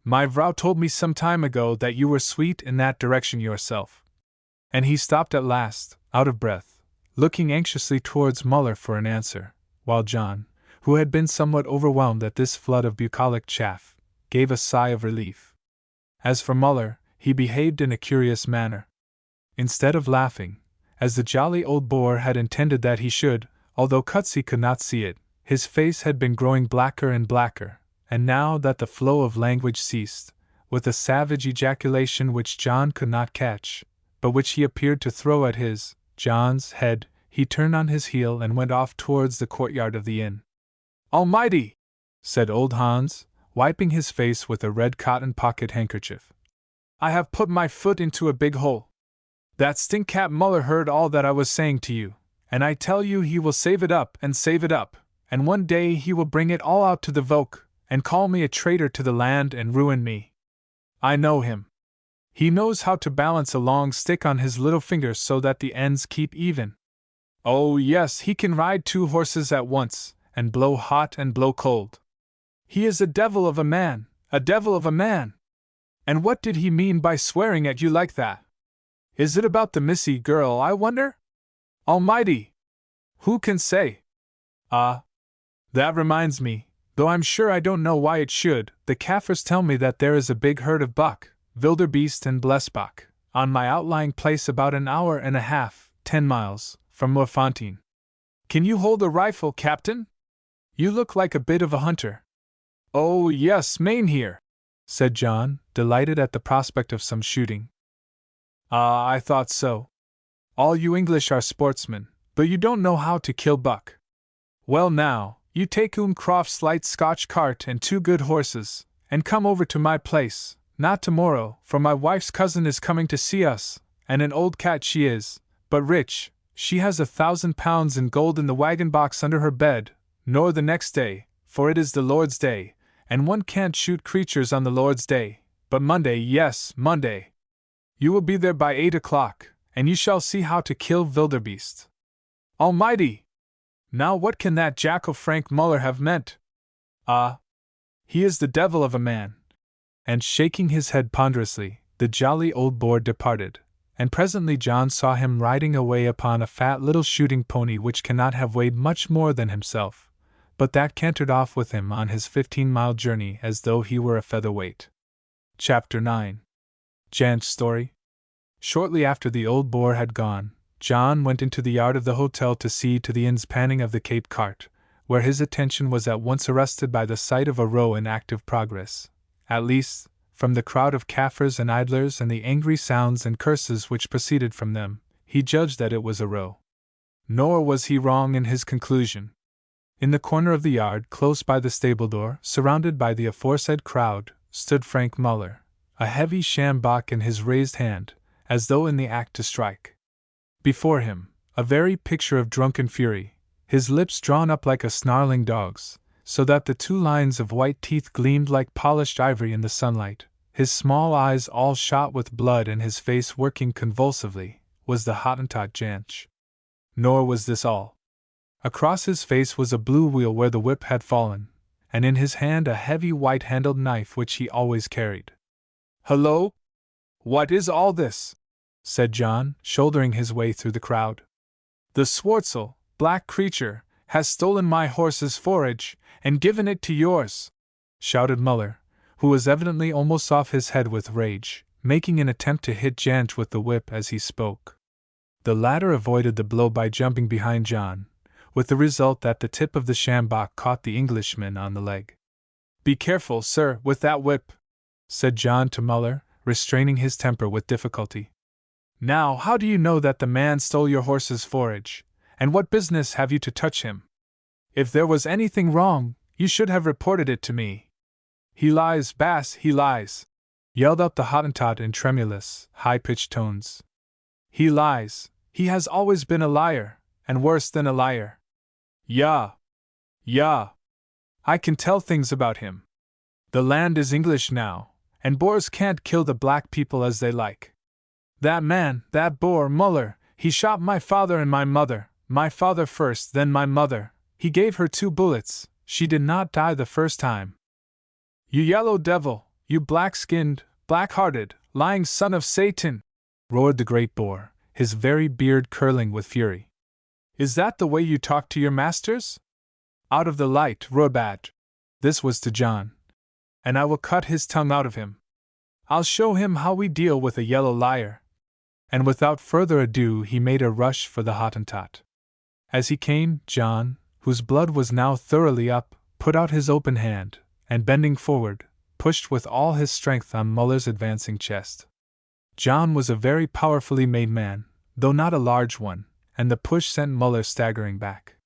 My vrouw told me some time ago that you were sweet in that direction yourself. And he stopped at last, out of breath, looking anxiously towards Muller for an answer, while John, who had been somewhat overwhelmed at this flood of bucolic chaff, gave a sigh of relief. As for Muller, he behaved in a curious manner. Instead of laughing, as the jolly old Boer had intended that he should, although Cutsy could not see it, his face had been growing blacker and blacker, and now that the flow of language ceased, with a savage ejaculation which John could not catch, but which he appeared to throw at John's head, he turned on his heel and went off towards the courtyard of the inn. Almighty! Said old Hans, wiping his face with a red cotton pocket handkerchief. I have put my foot into a big hole. That stinkcat Muller heard all that I was saying to you, and I tell you he will save it up, and one day he will bring it all out to the Volk, and call me a traitor to the land and ruin me. I know him. He knows how to balance a long stick on his little finger so that the ends keep even. Oh yes, he can ride 2 horses at once, and blow hot and blow cold. He is a devil of a man, a devil of a man! And what did he mean by swearing at you like that? Is it about the Missy girl, I wonder? Almighty! Who can say? Ah! That reminds me, though I'm sure I don't know why it should, the Kaffirs tell me that there is a big herd of buck, wildebeest and blesbok, on my outlying place about an hour and a half, 10 miles, from Muafontein. Can you hold a rifle, Captain? You look like a bit of a hunter. Oh yes, Mynheer, said John, delighted at the prospect of some shooting. Ah, I thought so. All you English are sportsmen, but you don't know how to kill buck. Well now, you take Croft's light Scotch cart and 2 good horses, and come over to my place, not tomorrow, for my wife's cousin is coming to see us, and an old cat she is, but rich, she has £1,000 in gold in the wagon box under her bed, nor the next day, for it is the Lord's Day, and one can't shoot creatures on the Lord's Day, but Monday, yes, Monday. You will be there by 8 o'clock, and you shall see how to kill wildebeest. Almighty! Now what can that jackal Frank Muller have meant? Ah, he is the devil of a man. And shaking his head ponderously, the jolly old boar departed, and presently John saw him riding away upon a fat little shooting pony which cannot have weighed much more than himself, but that cantered off with him on his 15-mile journey as though he were a featherweight. Chapter 9. Jan's Story. Shortly after the old boar had gone, John went into the yard of the hotel to see to the inn's panning of the Cape cart, where his attention was at once arrested by the sight of a row in active progress. At least, from the crowd of Kaffirs and idlers and the angry sounds and curses which proceeded from them, he judged that it was a row. Nor was he wrong in his conclusion. In the corner of the yard, close by the stable door, surrounded by the aforesaid crowd, stood Frank Muller, a heavy sjambok in his raised hand, as though in the act to strike. Before him, a very picture of drunken fury, his lips drawn up like a snarling dog's, so that the 2 lines of white teeth gleamed like polished ivory in the sunlight, his small eyes all shot with blood and his face working convulsively, was the Hottentot Jansch. Nor was this all. Across his face was a blue wheal where the whip had fallen, and in his hand a heavy white-handled knife which he always carried. "Hullo! What is all this?" said John, shouldering his way through the crowd. "The Schwartzel, black creature, has stolen my horse's forage, and given it to yours," shouted Muller, who was evidently almost off his head with rage, making an attempt to hit Jansch with the whip as he spoke. The latter avoided the blow by jumping behind John, with the result that the tip of the sjambok caught the Englishman on the leg. "Be careful, sir, with that whip," said John to Muller, restraining his temper with difficulty. "Now, how do you know that the man stole your horse's forage, and what business have you to touch him? If there was anything wrong, you should have reported it to me." "He lies, Bass, he lies!" yelled out the Hottentot in tremulous, high-pitched tones. "He lies, he has always been a liar, and worse than a liar. Yah! Yah! I can tell things about him. The land is English now, and Boers can't kill the black people as they like. That man, that Boer, Muller, he shot my father and my mother, my father first, then my mother. He gave her 2 bullets, she did not die the first time. You yellow devil, you black-skinned, black-hearted, lying son of Satan!" roared the great Boer, his very beard curling with fury. "Is that the way you talk to your masters? Out of the light, Robad!" This was to John. "And I will cut his tongue out of him. I'll show him how we deal with a yellow liar." And without further ado he made a rush for the Hottentot. As he came, John, whose blood was now thoroughly up, put out his open hand, and bending forward, pushed with all his strength on Muller's advancing chest. John was a very powerfully made man, though not a large one, and the push sent Muller staggering back.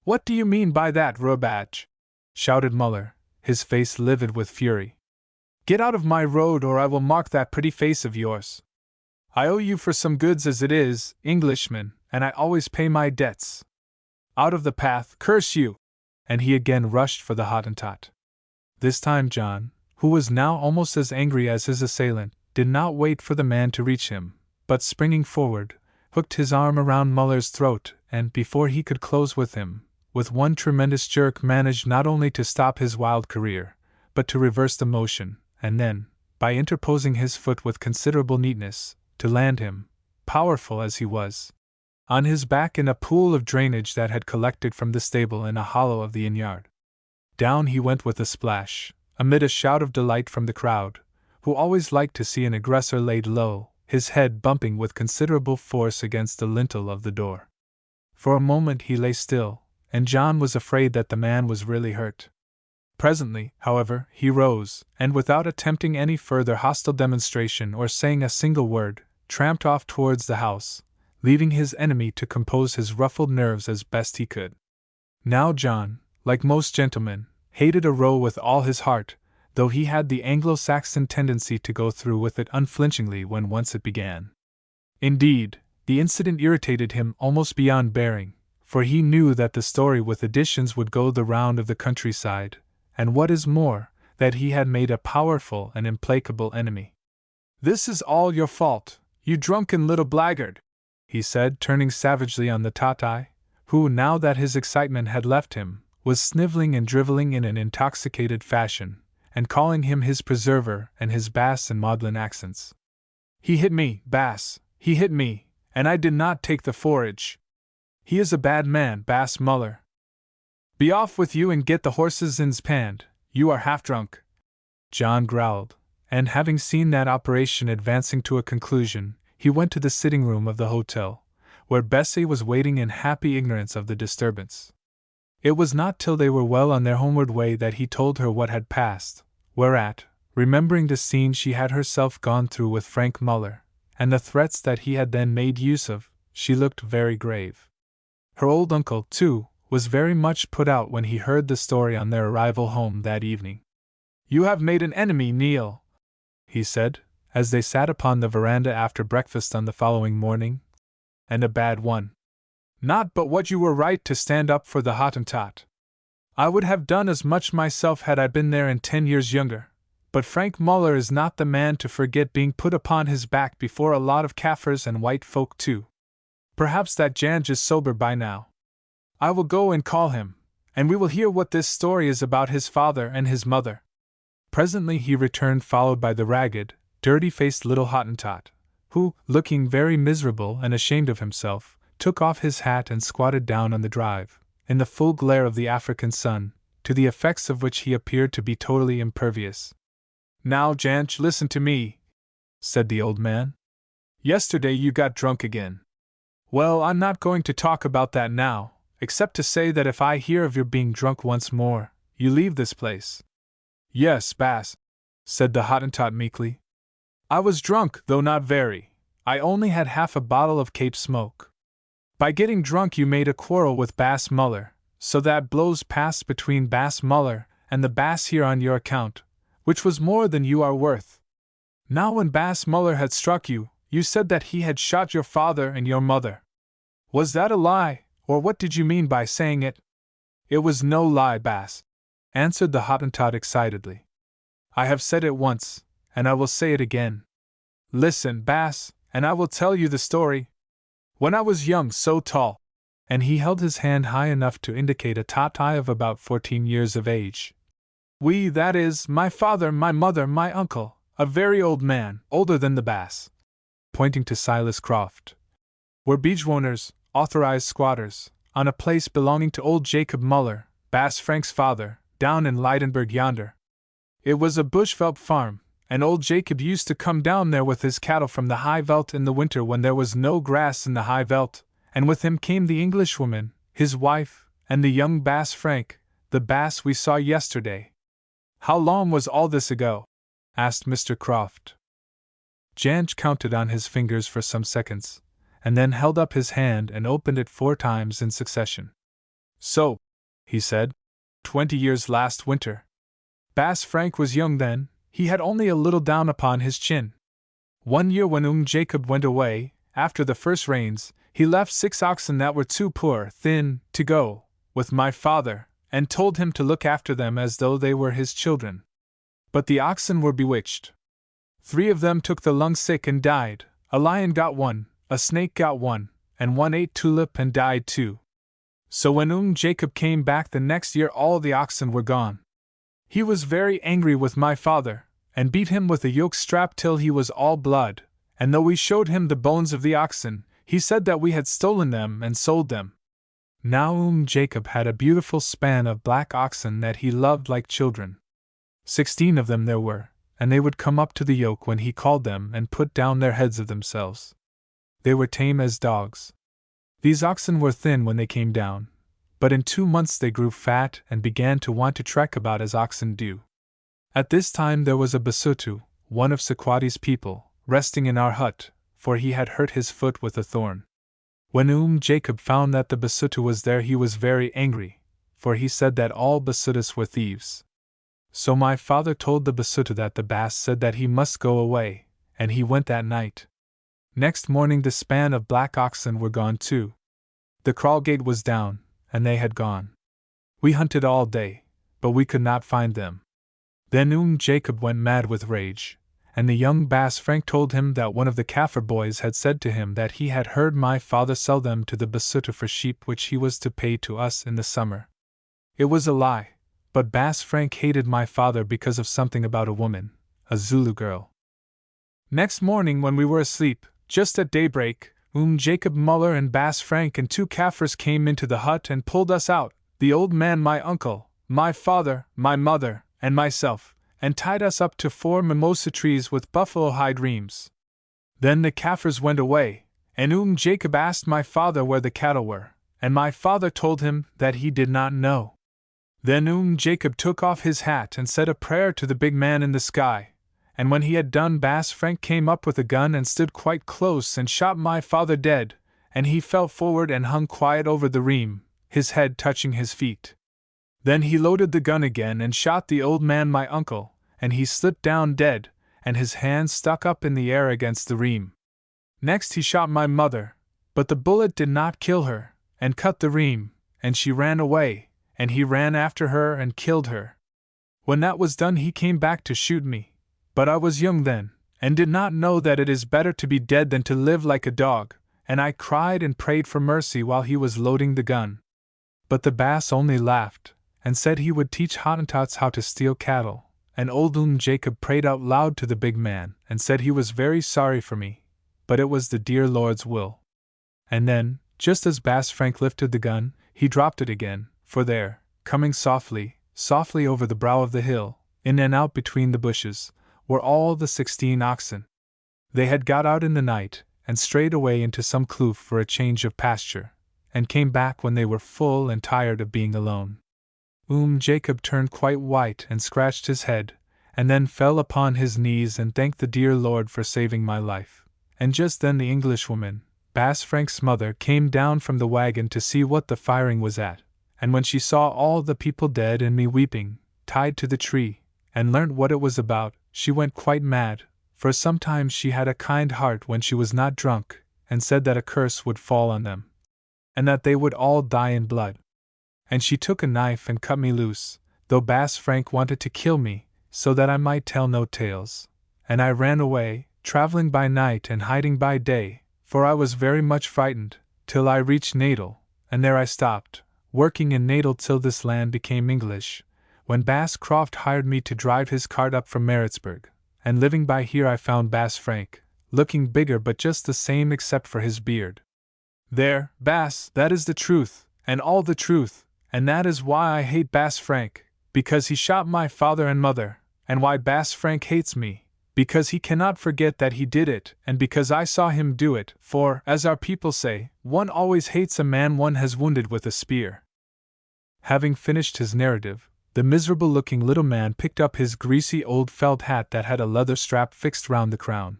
"What do you mean by that, Robad?" shouted Muller, his face livid with fury. "Get out of my road or I will mark that pretty face of yours. I owe you for some goods as it is, Englishman, and I always pay my debts. Out of the path, curse you!" And he again rushed for the Hottentot. This time John, who was now almost as angry as his assailant, did not wait for the man to reach him, but springing forward, hooked his arm around Muller's throat, and before he could close with him, with one tremendous jerk managed not only to stop his wild career, but to reverse the motion, and then, by interposing his foot with considerable neatness, to land him, powerful as he was, on his back in a pool of drainage that had collected from the stable in a hollow of the inn-yard. Down he went with a splash, amid a shout of delight from the crowd, who always liked to see an aggressor laid low, his head bumping with considerable force against the lintel of the door. For a moment he lay still, and John was afraid that the man was really hurt. Presently, however, he rose, and without attempting any further hostile demonstration or saying a single word, tramped off towards the house, leaving his enemy to compose his ruffled nerves as best he could. Now John, like most gentlemen, hated a row with all his heart, though he had the Anglo-Saxon tendency to go through with it unflinchingly when once it began. Indeed, the incident irritated him almost beyond bearing, for he knew that the story with additions would go the round of the countryside, and what is more, that he had made a powerful and implacable enemy. "This is all your fault, you drunken little blackguard," he said, turning savagely on the Tatai, who, now that his excitement had left him, was sniveling and driveling in an intoxicated fashion, and calling him his preserver and his Bass and maudlin accents. "He hit me, Bass, he hit me, and I did not take the forage. He is a bad man, Bass Muller. Be off with you and get the horses in's panned, you are half drunk." John growled, and having seen that operation advancing to a conclusion, he went to the sitting room of the hotel, where Bessie was waiting in happy ignorance of the disturbance. It was not till they were well on their homeward way that he told her what had passed, whereat, remembering the scene she had herself gone through with Frank Muller, and the threats that he had then made use of, she looked very grave. Her old uncle, too, was very much put out when he heard the story on their arrival home that evening. "You have made an enemy, Neil," he said, as they sat upon the veranda after breakfast on the following morning. "And a bad one. Not but what you were right to stand up for the Hottentot. I would have done as much myself had I been there and 10 years younger, but Frank Muller is not the man to forget being put upon his back before a lot of Kaffirs and white folk too. Perhaps that Jange is sober by now. I will go and call him, and we will hear what this story is about his father and his mother." Presently he returned, followed by the ragged, dirty-faced little Hottentot, who, looking very miserable and ashamed of himself, took off his hat and squatted down on the drive, in the full glare of the African sun, to the effects of which he appeared to be totally impervious. "Now, Jange, listen to me," said the old man. "Yesterday you got drunk again. Well, I'm not going to talk about that now, except to say that if I hear of your being drunk once more, you leave this place." "Yes, Bass," said the Hottentot meekly. "I was drunk, though not very. I only had half a bottle of Cape Smoke. By getting drunk you made a quarrel with Bass Muller, so that blows passed between Bass Muller and the Bass here on your account, which was more than you are worth. Now when Bass Muller had struck you, you said that he had shot your father and your mother. Was that a lie, or what did you mean by saying it?" "It was no lie, Bass," answered the Hottentot excitedly. "I have said it once, and I will say it again. Listen, Bass, and I will tell you the story. When I was young, so tall," and he held his hand high enough to indicate a tot-eye of about 14 years of age. "We, that is, my father, my mother, my uncle, a very old man, older than the Bass," pointing to Silas Croft, "were beachwowners, authorized squatters, on a place belonging to old Jacob Muller, Bass Frank's father, down in Leidenburg yonder. It was a bushveld farm, and old Jacob used to come down there with his cattle from the high veld in the winter when there was no grass in the high veld, and with him came the Englishwoman, his wife, and the young Bass Frank, the Bass we saw yesterday." "How long was all this ago?" asked Mr. Croft. Jange counted on his fingers for some seconds, and then held up his hand and opened it 4 times in succession. "So," he said, 20 years last winter. Bass Frank was young then, he had only a little down upon his chin. One year when Jacob went away, after the first rains, he left 6 oxen that were too poor, thin, to go, with my father, and told him to look after them as though they were his children. But the oxen were bewitched. 3 of them took the lung sick and died, a lion got one, a snake got one, and one ate tulip and died too. So when Jacob came back the next year all the oxen were gone. He was very angry with my father, and beat him with a yoke strap till he was all blood, and though we showed him the bones of the oxen, he said that we had stolen them and sold them. Now Jacob had a beautiful span of black oxen that he loved like children. 16 of them there were, and they would come up to the yoke when he called them and put down their heads of themselves. They were tame as dogs. These oxen were thin when they came down, but in 2 months they grew fat and began to want to trek about as oxen do. At this time there was a Basutu, one of Sequati's people, resting in our hut, for he had hurt his foot with a thorn. When Jacob found that the Basutu was there he was very angry, for he said that all Basutus were thieves. So my father told the Basutu that the Bass said that he must go away, and he went that night. Next morning the span of black oxen were gone too. The kraal gate was down, and they had gone. We hunted all day, but we could not find them. Then Jacob went mad with rage, and the young Bass Frank told him that one of the Kaffir boys had said to him that he had heard my father sell them to the Basuta for sheep which he was to pay to us in the summer. It was a lie, but Bass Frank hated my father because of something about a woman, a Zulu girl. Next morning when we were asleep, just at daybreak, Jacob Muller and Bass Frank and 2 Kaffirs came into the hut and pulled us out, the old man my uncle, my father, my mother, and myself, and tied us up to 4 mimosa trees with buffalo hide reams. Then the Kaffirs went away, and Jacob asked my father where the cattle were, and my father told him that he did not know. Then Jacob took off his hat and said a prayer to the big man in the sky, and when he had done Bass Frank came up with a gun and stood quite close and shot my father dead, and he fell forward and hung quiet over the ream, his head touching his feet. Then he loaded the gun again and shot the old man my uncle, and he slipped down dead, and his hand stuck up in the air against the ream. Next he shot my mother, but the bullet did not kill her, and cut the ream, and she ran away, and he ran after her and killed her. When that was done he came back to shoot me, but I was young then, and did not know that it is better to be dead than to live like a dog, and I cried and prayed for mercy while he was loading the gun. But the Bass only laughed, and said he would teach Hottentots how to steal cattle, and old Jacob prayed out loud to the big man, and said he was very sorry for me, but it was the dear Lord's will. And then, just as Bass Frank lifted the gun, he dropped it again, for there, coming softly, softly over the brow of the hill, in and out between the bushes, were all the 16 oxen. They had got out in the night, and strayed away into some kloof for a change of pasture, and came back when they were full and tired of being alone. Jacob turned quite white and scratched his head, and then fell upon his knees and thanked the dear Lord for saving my life. And just then the Englishwoman, Bass Frank's mother, came down from the wagon to see what the firing was at, and when she saw all the people dead and me weeping, tied to the tree, and learnt what it was about, she went quite mad, for sometimes she had a kind heart when she was not drunk, and said that a curse would fall on them, and that they would all die in blood. And she took a knife and cut me loose, though Bass Frank wanted to kill me, so that I might tell no tales. And I ran away, traveling by night and hiding by day, for I was very much frightened, till I reached Natal, and there I stopped, working in Natal till this land became English, when Bass Croft hired me to drive his cart up from Maritzburg, and living by here I found Bass Frank, looking bigger but just the same except for his beard. There, Bass, that is the truth, and all the truth, and that is why I hate Bass Frank, because he shot my father and mother, and why Bass Frank hates me, because he cannot forget that he did it, and because I saw him do it, for, as our people say, one always hates a man one has wounded with a spear. Having finished his narrative, the miserable-looking little man picked up his greasy old felt hat that had a leather strap fixed round the crown,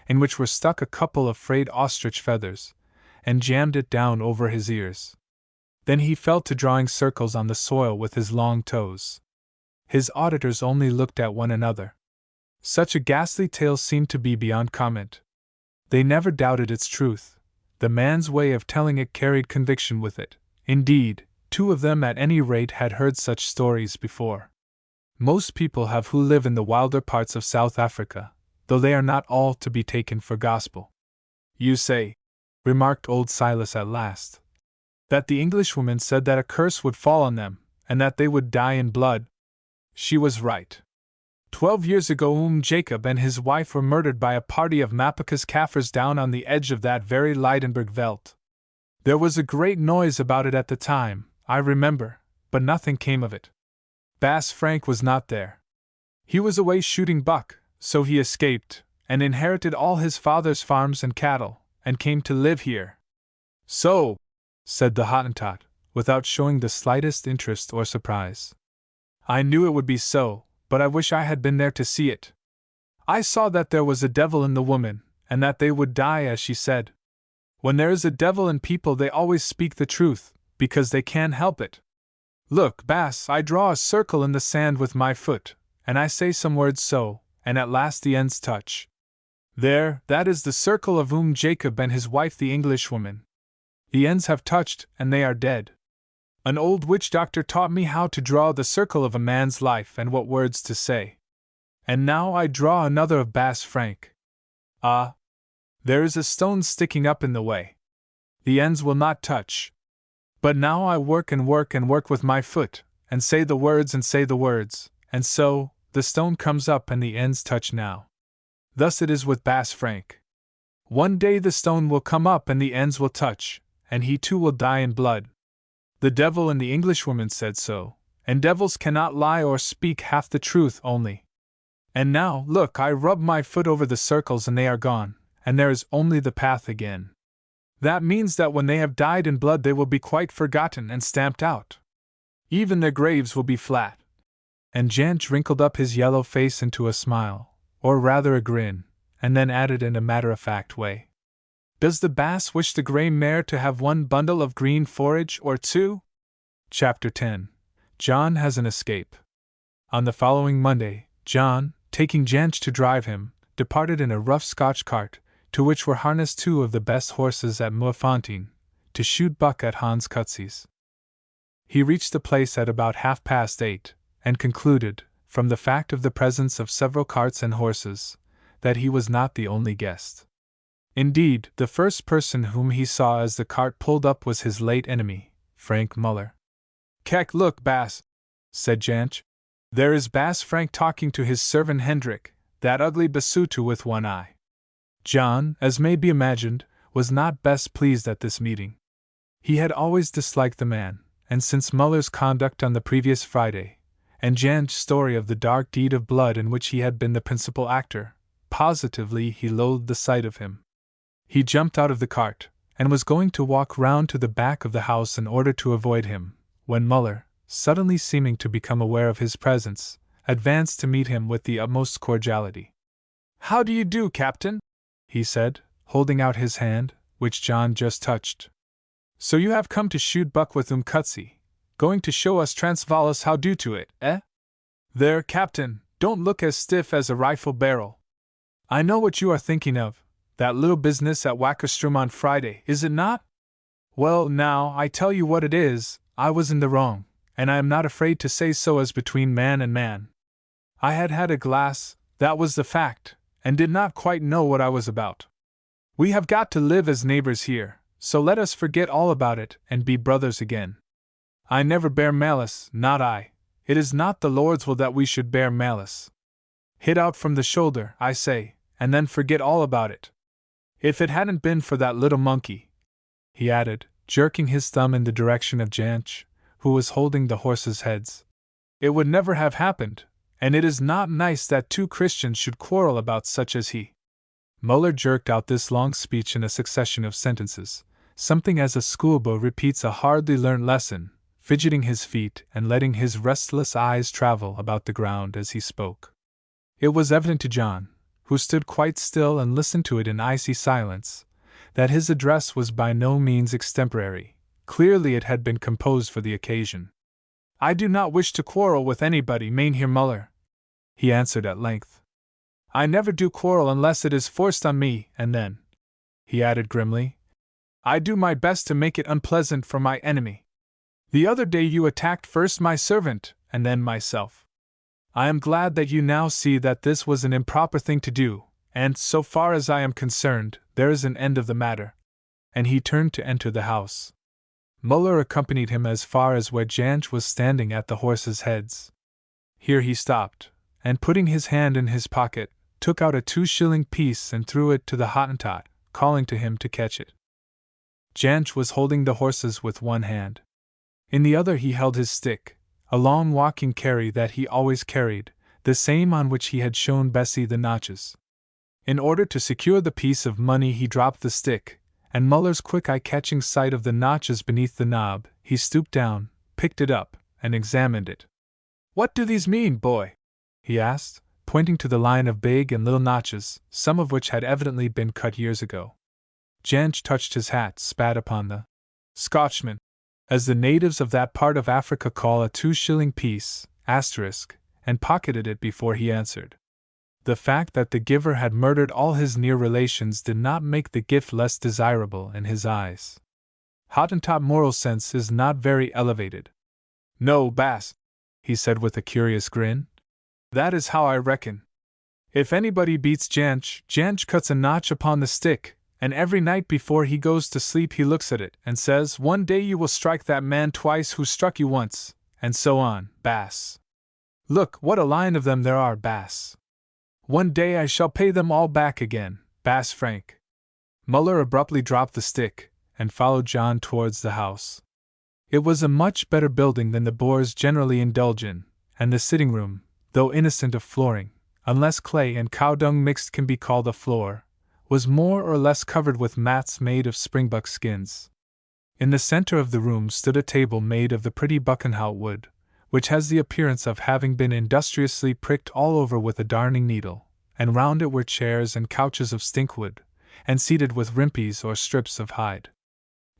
in which were stuck a couple of frayed ostrich feathers, and jammed it down over his ears. Then he fell to drawing circles on the soil with his long toes. His auditors only looked at one another. Such a ghastly tale seemed to be beyond comment. They never doubted its truth. The man's way of telling it carried conviction with it. Indeed, 2 of them at any rate had heard such stories before. Most people have who live in the wilder parts of South Africa, though they are not all to be taken for gospel. You say, remarked old Silas at last, that the Englishwoman said that a curse would fall on them, and that they would die in blood. She was right. 12 years ago Jacob and his wife were murdered by a party of Mapaka's Kaffirs down on the edge of that very Lydenburg veldt. There was a great noise about it at the time, I remember, but nothing came of it. Bass Frank was not there. He was away shooting buck, so he escaped, and inherited all his father's farms and cattle, and came to live here. So, said the Hottentot, without showing the slightest interest or surprise. I knew it would be so, but I wish I had been there to see it. I saw that there was a devil in the woman, and that they would die as she said. When there is a devil in people they always speak the truth, because they can't help it. Look, Bass, I draw a circle in the sand with my foot, and I say some words so, and at last the ends touch. There, that is the circle of Jacob and his wife the Englishwoman. The ends have touched, and they are dead. An old witch doctor taught me how to draw the circle of a man's life and what words to say. And now I draw another of Bass Frank. Ah! There is a stone sticking up in the way. The ends will not touch. But now I work and work and work with my foot, and say the words and say the words, and so, the stone comes up and the ends touch now. Thus it is with Bass Frank. One day the stone will come up and the ends will touch, and he too will die in blood. The devil and the Englishwoman said so, and devils cannot lie or speak half the truth only. And now, look, I rub my foot over the circles and they are gone, and there is only the path again. That means that when they have died in blood they will be quite forgotten and stamped out. Even their graves will be flat. And Janch wrinkled up his yellow face into a smile, or rather a grin, and then added in a matter-of-fact way. Does the Bass wish the grey mare to have one bundle of green forage or two? Chapter 10. John has an escape. On the following Monday, John, taking Janch to drive him, departed in a rough Scotch cart, to which were harnessed two of the best horses at Moorfontein, to shoot buck at Hans Cutsy's. He reached the place at about 8:30, and concluded, from the fact of the presence of several carts and horses, that he was not the only guest. Indeed, the first person whom he saw as the cart pulled up was his late enemy, Frank Muller. "Kek, look, Bass," said Janch. "There is Bass Frank talking to his servant Hendrik, that ugly Basuto with one eye." John, as may be imagined, was not best pleased at this meeting. He had always disliked the man, and since Muller's conduct on the previous Friday, and Janch's story of the dark deed of blood in which he had been the principal actor, positively he loathed the sight of him. He jumped out of the cart, and was going to walk round to the back of the house in order to avoid him, when Muller, suddenly seeming to become aware of his presence, advanced to meet him with the utmost cordiality. "How do you do, Captain?" he said, holding out his hand, which John just touched. "So you have come to shoot buck with Cutsy, going to show us Transvaalis how do to it, eh? There, Captain, don't look as stiff as a rifle barrel. I know what you are thinking of, that little business at Wackerstrom on Friday, is it not? Well, now, I tell you what it is, I was in the wrong, and I am not afraid to say so as between man and man. I had had a glass, that was the fact, and did not quite know what I was about. We have got to live as neighbors here, so let us forget all about it and be brothers again. I never bear malice, not I. It is not the Lord's will that we should bear malice. Hit out from the shoulder, I say, and then forget all about it. If it hadn't been for that little monkey," he added, jerking his thumb in the direction of Janch, who was holding the horses' heads, "it would never have happened, and it is not nice that two Christians should quarrel about such as he." Muller jerked out this long speech in a succession of sentences, something as a schoolboy repeats a hardly learnt lesson, fidgeting his feet and letting his restless eyes travel about the ground as he spoke. It was evident to John, who stood quite still and listened to it in icy silence, that his address was by no means extemporary. Clearly it had been composed for the occasion. "I do not wish to quarrel with anybody, Mynheer Muller," he answered at length. "I never do quarrel unless it is forced on me, and then," he added grimly, "I do my best to make it unpleasant for my enemy. The other day you attacked first my servant, and then myself. I am glad that you now see that this was an improper thing to do, and, so far as I am concerned, there is an end of the matter." And he turned to enter the house. Muller accompanied him as far as where Janch was standing at the horses' heads. Here he stopped, and putting his hand in his pocket, took out a 2-shilling piece and threw it to the Hottentot, calling to him to catch it. Janch was holding the horses with one hand. In the other he held his stick, a long walking carry that he always carried, the same on which he had shown Bessie the notches. In order to secure the piece of money he dropped the stick, and Muller's quick eye catching sight of the notches beneath the knob, he stooped down, picked it up, and examined it. "What do these mean, boy?" he asked, pointing to the line of big and little notches, some of which had evidently been cut years ago. Janch touched his hat, spat upon the Scotchman, as the natives of that part of Africa call a 2-shilling piece, and pocketed it before he answered. The fact that the giver had murdered all his near relations did not make the gift less desirable in his eyes. Hottentot moral sense is not very elevated. "No, Bass," he said with a curious grin. "That is how I reckon. If anybody beats Janch, Janch cuts a notch upon the stick, and every night before he goes to sleep he looks at it and says, 'One day you will strike that man twice who struck you once,' and so on, Bass. Look, what a line of them there are, Bass. One day I shall pay them all back again, Bass Frank." Muller abruptly dropped the stick, and followed John towards the house. It was a much better building than the Boers generally indulge in, and the sitting room, though innocent of flooring, unless clay and cow dung mixed can be called a floor, was more or less covered with mats made of springbuck skins. In the center of the room stood a table made of the pretty buckenhout wood, which has the appearance of having been industriously pricked all over with a darning needle, and round it were chairs and couches of stinkwood, and seated with rimpies or strips of hide.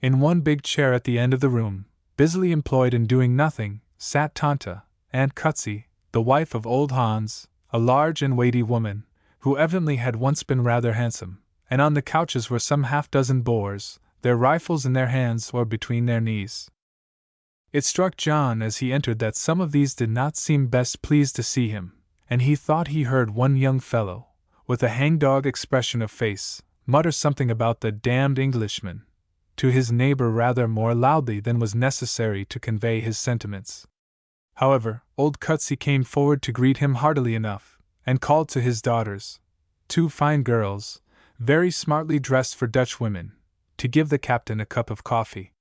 In one big chair at the end of the room, busily employed in doing nothing, sat Tanta, Aunt Cutsy, the wife of old Hans, a large and weighty woman, who evidently had once been rather handsome, and on the couches were some half-dozen Boers, their rifles in their hands or between their knees. It struck John as he entered that some of these did not seem best pleased to see him, and he thought he heard one young fellow, with a hangdog expression of face, mutter something about the damned Englishman to his neighbor rather more loudly than was necessary to convey his sentiments. However, old Cutsy came forward to greet him heartily enough, and called to his daughters, two fine girls, very smartly dressed for Dutch women, to give the captain a cup of coffee.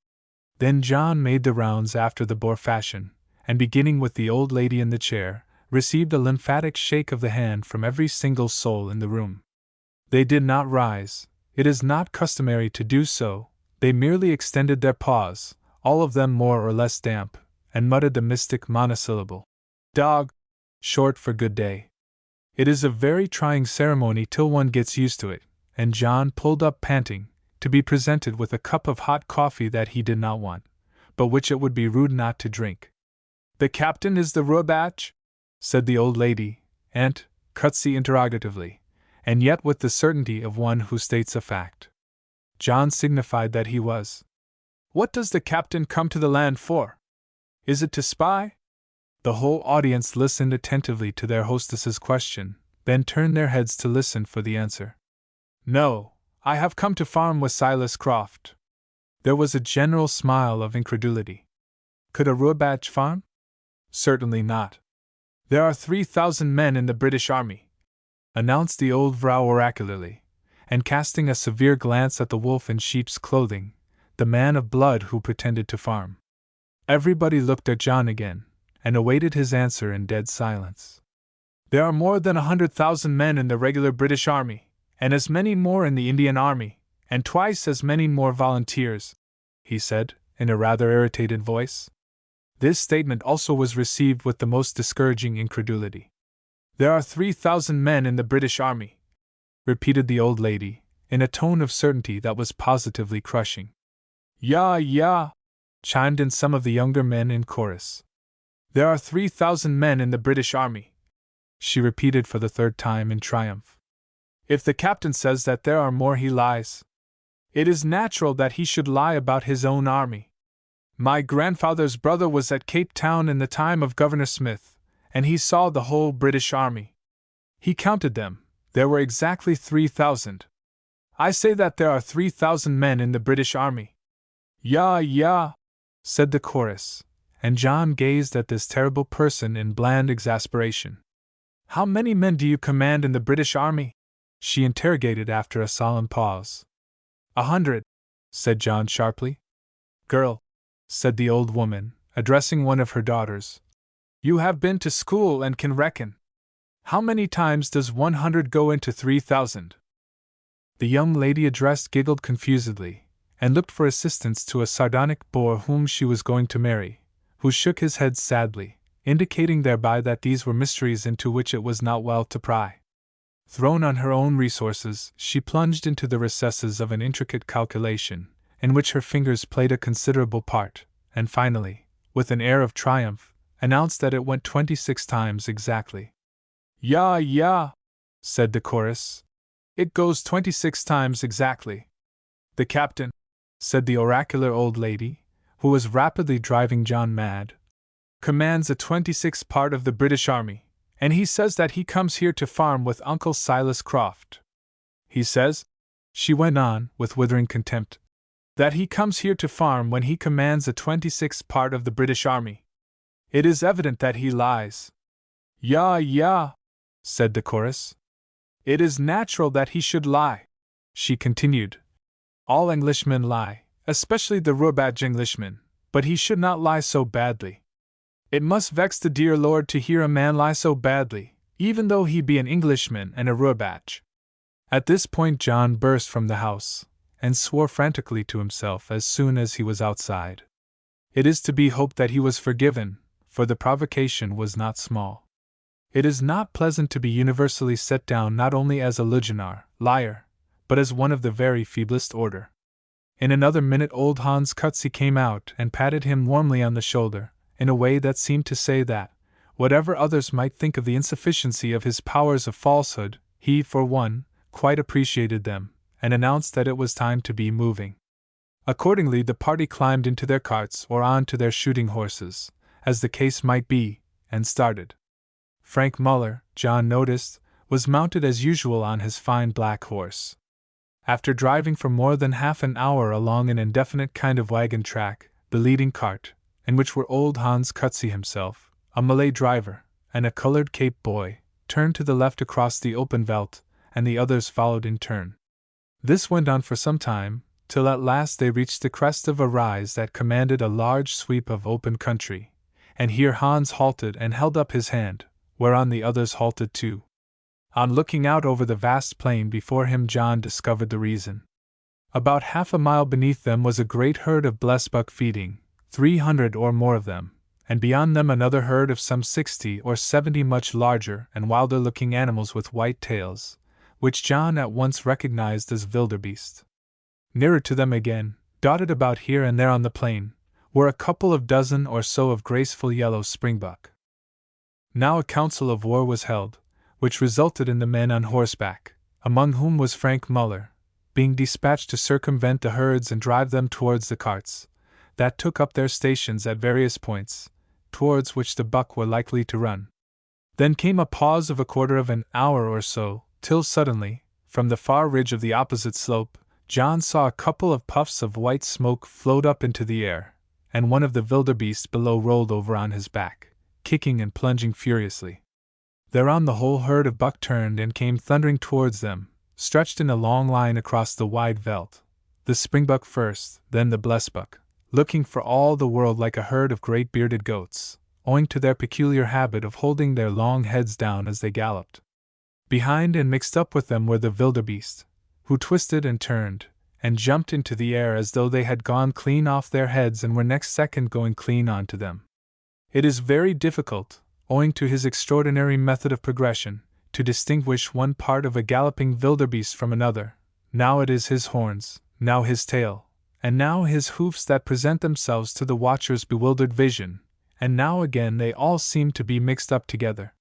Then John made the rounds after the Boer fashion, and beginning with the old lady in the chair, received a lymphatic shake of the hand from every single soul in the room. They did not rise, it is not customary to do so, they merely extended their paws, all of them more or less damp, and muttered the mystic monosyllable, "Dog," short for good day. It is a very trying ceremony till one gets used to it, and John pulled up panting, to be presented with a cup of hot coffee that he did not want, but which it would be rude not to drink. "The captain is the Roobach?" said the old lady, Aunt Cutsy interrogatively, and yet with the certainty of one who states a fact. John signified that he was. "What does the captain come to the land for? Is it to spy?" The whole audience listened attentively to their hostess's question, then turned their heads to listen for the answer. "No, I have come to farm with Silas Croft." There was a general smile of incredulity. Could a Roobach farm? Certainly not. "There are 3,000 men in the British Army," announced the old vrouw oracularly, and casting a severe glance at the wolf in sheep's clothing, the man of blood who pretended to farm. Everybody looked at John again, and awaited his answer in dead silence. "There are more than 100,000 men in the regular British Army, and as many more in the Indian Army, and twice as many more volunteers," he said, in a rather irritated voice. This statement also was received with the most discouraging incredulity. "There are 3,000 men in the British Army," repeated the old lady, in a tone of certainty that was positively crushing. "Ya, ya," chimed in some of the younger men in chorus. "There are 3,000 men in the British Army," she repeated for the third time in triumph. "If the captain says that there are more, he lies. It is natural that he should lie about his own army. My grandfather's brother was at Cape Town in the time of Governor Smith, and he saw the whole British Army. He counted them. There were exactly 3,000. I say that there are 3,000 men in the British Army." "Ya, ya," said the chorus, and John gazed at this terrible person in bland exasperation. "How many men do you command in the British Army?" she interrogated after a solemn pause. 100, said John sharply. "Girl," said the old woman, addressing one of her daughters, "you have been to school and can reckon. How many times does 100 go into 3,000? The young lady addressed giggled confusedly, and looked for assistance to a sardonic Boer whom she was going to marry, who shook his head sadly, indicating thereby that these were mysteries into which it was not well to pry. Thrown on her own resources, she plunged into the recesses of an intricate calculation, in which her fingers played a considerable part, and finally, with an air of triumph, announced that it went 26 times exactly. "Ya, ya," said the chorus. "It goes 26 times exactly." "The captain," said the oracular old lady, who was rapidly driving John mad, "commands a 26th part of the British Army, And he says that he comes here to farm with Uncle Silas Croft. He says," she went on, with withering contempt, "that he comes here to farm when he commands a 26th part of the British Army. It is evident that he lies." "Ya," said the chorus. "It is natural that he should lie," she continued. "All Englishmen lie, especially the Rouerbatch Englishmen, but he should not lie so badly. It must vex the dear Lord to hear a man lie so badly, even though he be an Englishman and a Rouerbatch." At this point John burst from the house, and swore frantically to himself as soon as he was outside. It is to be hoped that he was forgiven, for the provocation was not small. It is not pleasant to be universally set down not only as a lugenar, liar, but as one of the very feeblest order. In another minute old Hans Cutsey came out and patted him warmly on the shoulder, in a way that seemed to say that, whatever others might think of the insufficiency of his powers of falsehood, he, for one, quite appreciated them, and announced that it was time to be moving. Accordingly the party climbed into their carts or on to their shooting horses, as the case might be, and started. Frank Muller, John noticed, was mounted as usual on his fine black horse. After driving for more than half an hour along an indefinite kind of wagon track, the leading cart, in which were old Hans Cutsey himself, a Malay driver, and a colored Cape boy, turned to the left across the open veldt, and the others followed in turn. This went on for some time, till at last they reached the crest of a rise that commanded a large sweep of open country, and here Hans halted and held up his hand, whereon the others halted too. On looking out over the vast plain before him John discovered the reason. About half a mile beneath them was a great herd of blesbuck feeding, 300 or more of them, and beyond them another herd of some 60 or 70 much larger and wilder-looking animals with white tails, which John at once recognized as wildebeest. Nearer to them again, dotted about here and there on the plain, were a couple of dozen or so of graceful yellow springbuck. Now a council of war was held, which resulted in the men on horseback, among whom was Frank Muller, being dispatched to circumvent the herds and drive them towards the carts, that took up their stations at various points, towards which the buck were likely to run. Then came a pause of a quarter of an hour or so, till suddenly, from the far ridge of the opposite slope, John saw a couple of puffs of white smoke float up into the air, and one of the wildebeests below rolled over on his back, kicking and plunging furiously. Thereon the whole herd of buck turned and came thundering towards them, stretched in a long line across the wide veldt, the springbuck first, then the blesbuck, looking for all the world like a herd of great bearded goats, owing to their peculiar habit of holding their long heads down as they galloped. Behind and mixed up with them were the wildebeest, who twisted and turned, and jumped into the air as though they had gone clean off their heads and were next second going clean on to them. It is very difficult, owing to his extraordinary method of progression, to distinguish one part of a galloping wildebeest from another. Now it is his horns, now his tail, and now his hoofs that present themselves to the watcher's bewildered vision, and now again they all seem to be mixed up together.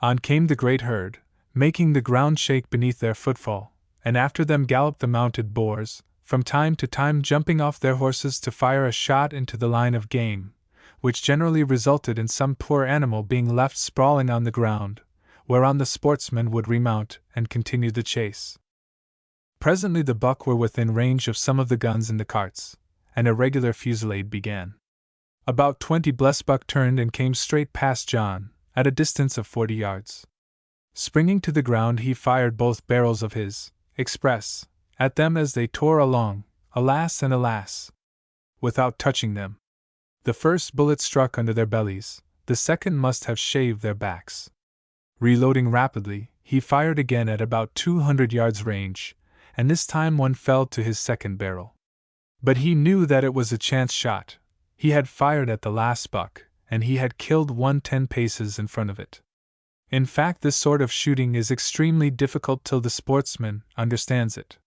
On came the great herd, making the ground shake beneath their footfall, and after them galloped the mounted boars, from time to time jumping off their horses to fire a shot into the line of game, which generally resulted in some poor animal being left sprawling on the ground, whereon the sportsmen would remount and continue the chase. Presently the buck were within range of some of the guns in the carts, and a regular fusillade began. About 20 blesbuck turned and came straight past John, at a distance of 40 yards. Springing to the ground he fired both barrels of his express at them as they tore along, alas and alas, without touching them. The first bullet struck under their bellies, the second must have shaved their backs. Reloading rapidly, he fired again at about 200 yards range, and this time one fell to his second barrel. But he knew that it was a chance shot. He had fired at the last buck, and he had killed one 10 paces in front of it. In fact, this sort of shooting is extremely difficult till the sportsman understands it.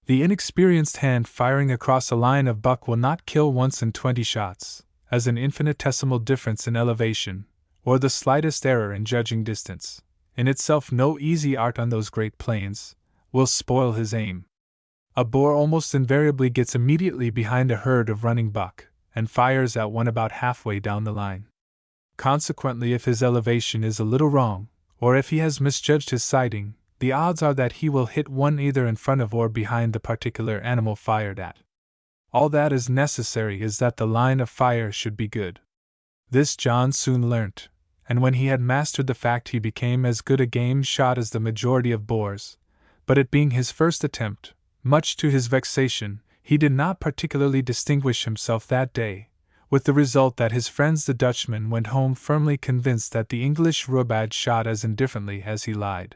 The inexperienced hand firing across a line of buck will not kill once in 20 shots, as an infinitesimal difference in elevation, or the slightest error in judging distance, in itself no easy art on those great plains, will spoil his aim. A boar almost invariably gets immediately behind a herd of running buck, and fires at one about halfway down the line. Consequently, if his elevation is a little wrong, or if he has misjudged his sighting, the odds are that he will hit one either in front of or behind the particular animal fired at. All that is necessary is that the line of fire should be good. This John soon learnt, and when he had mastered the fact he became as good a game shot as the majority of boars, but it being his first attempt, much to his vexation, he did not particularly distinguish himself that day, with the result that his friends the Dutchmen went home firmly convinced that the English Rubad shot as indifferently as he lied.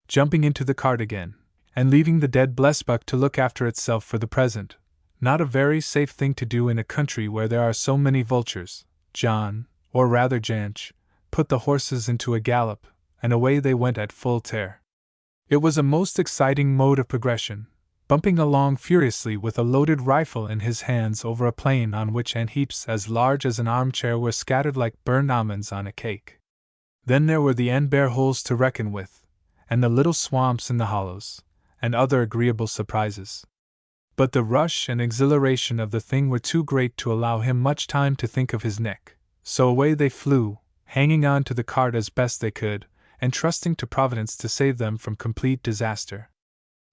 Jumping into the cart again, and leaving the dead blesbuck to look after itself for the present, not a very safe thing to do in a country where there are so many vultures, John, or rather Janch, put the horses into a gallop, and away they went at full tear. It was a most exciting mode of progression, bumping along furiously with a loaded rifle in his hands over a plain on which ant heaps as large as an armchair were scattered like burned almonds on a cake. Then there were the ant bare holes to reckon with, and the little swamps in the hollows, and other agreeable surprises. But the rush and exhilaration of the thing were too great to allow him much time to think of his neck, so away they flew, hanging on to the cart as best they could, and trusting to Providence to save them from complete disaster.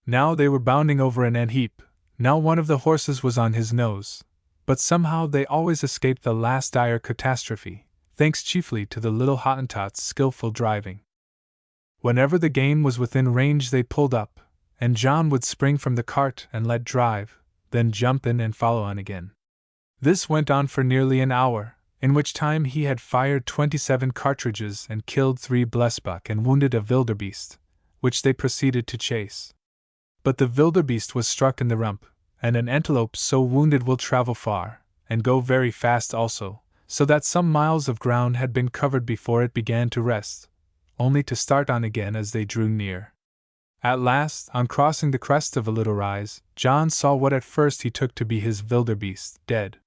Now they were bounding over an ant heap, now one of the horses was on his nose, but somehow they always escaped the last dire catastrophe, thanks chiefly to the little Hottentot's skillful driving. Whenever the game was within range they pulled up, and John would spring from the cart and let drive, then jump in and follow on again. This went on for nearly an hour, in which time he had fired 27 cartridges and killed 3 blesbuck and wounded a wildebeest, which they proceeded to chase. But the wildebeest was struck in the rump, and an antelope so wounded will travel far, and go very fast also, so that some miles of ground had been covered before it began to rest, only to start on again as they drew near. At last, on crossing the crest of a little rise, John saw what at first he took to be his wildebeest dead.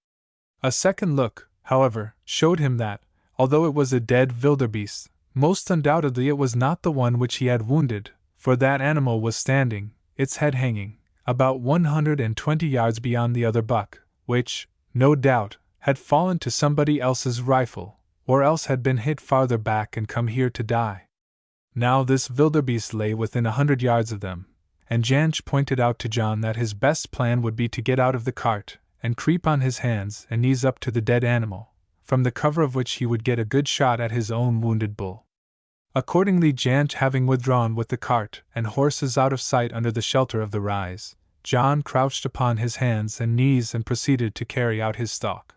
A second look, however, showed him that, although it was a dead wildebeest, most undoubtedly it was not the one which he had wounded, for that animal was standing, its head hanging, about 120 yards beyond the other buck, which, no doubt, had fallen to somebody else's rifle, or else had been hit farther back and come here to die. Now this wildebeest lay within 100 yards of them, and Janch pointed out to John that his best plan would be to get out of the cart and creep on his hands and knees up to the dead animal, from the cover of which he would get a good shot at his own wounded bull. Accordingly, Janch having withdrawn with the cart and horses out of sight under the shelter of the rise, John crouched upon his hands and knees and proceeded to carry out his stalk.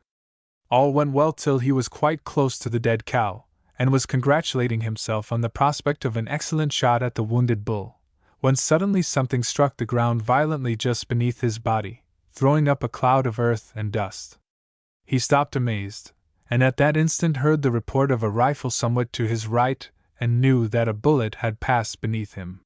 All went well till he was quite close to the dead cow, and was congratulating himself on the prospect of an excellent shot at the wounded bull, when suddenly something struck the ground violently just beneath his body, throwing up a cloud of earth and dust. He stopped amazed, and at that instant heard the report of a rifle somewhat to his right, and knew that a bullet had passed beneath him.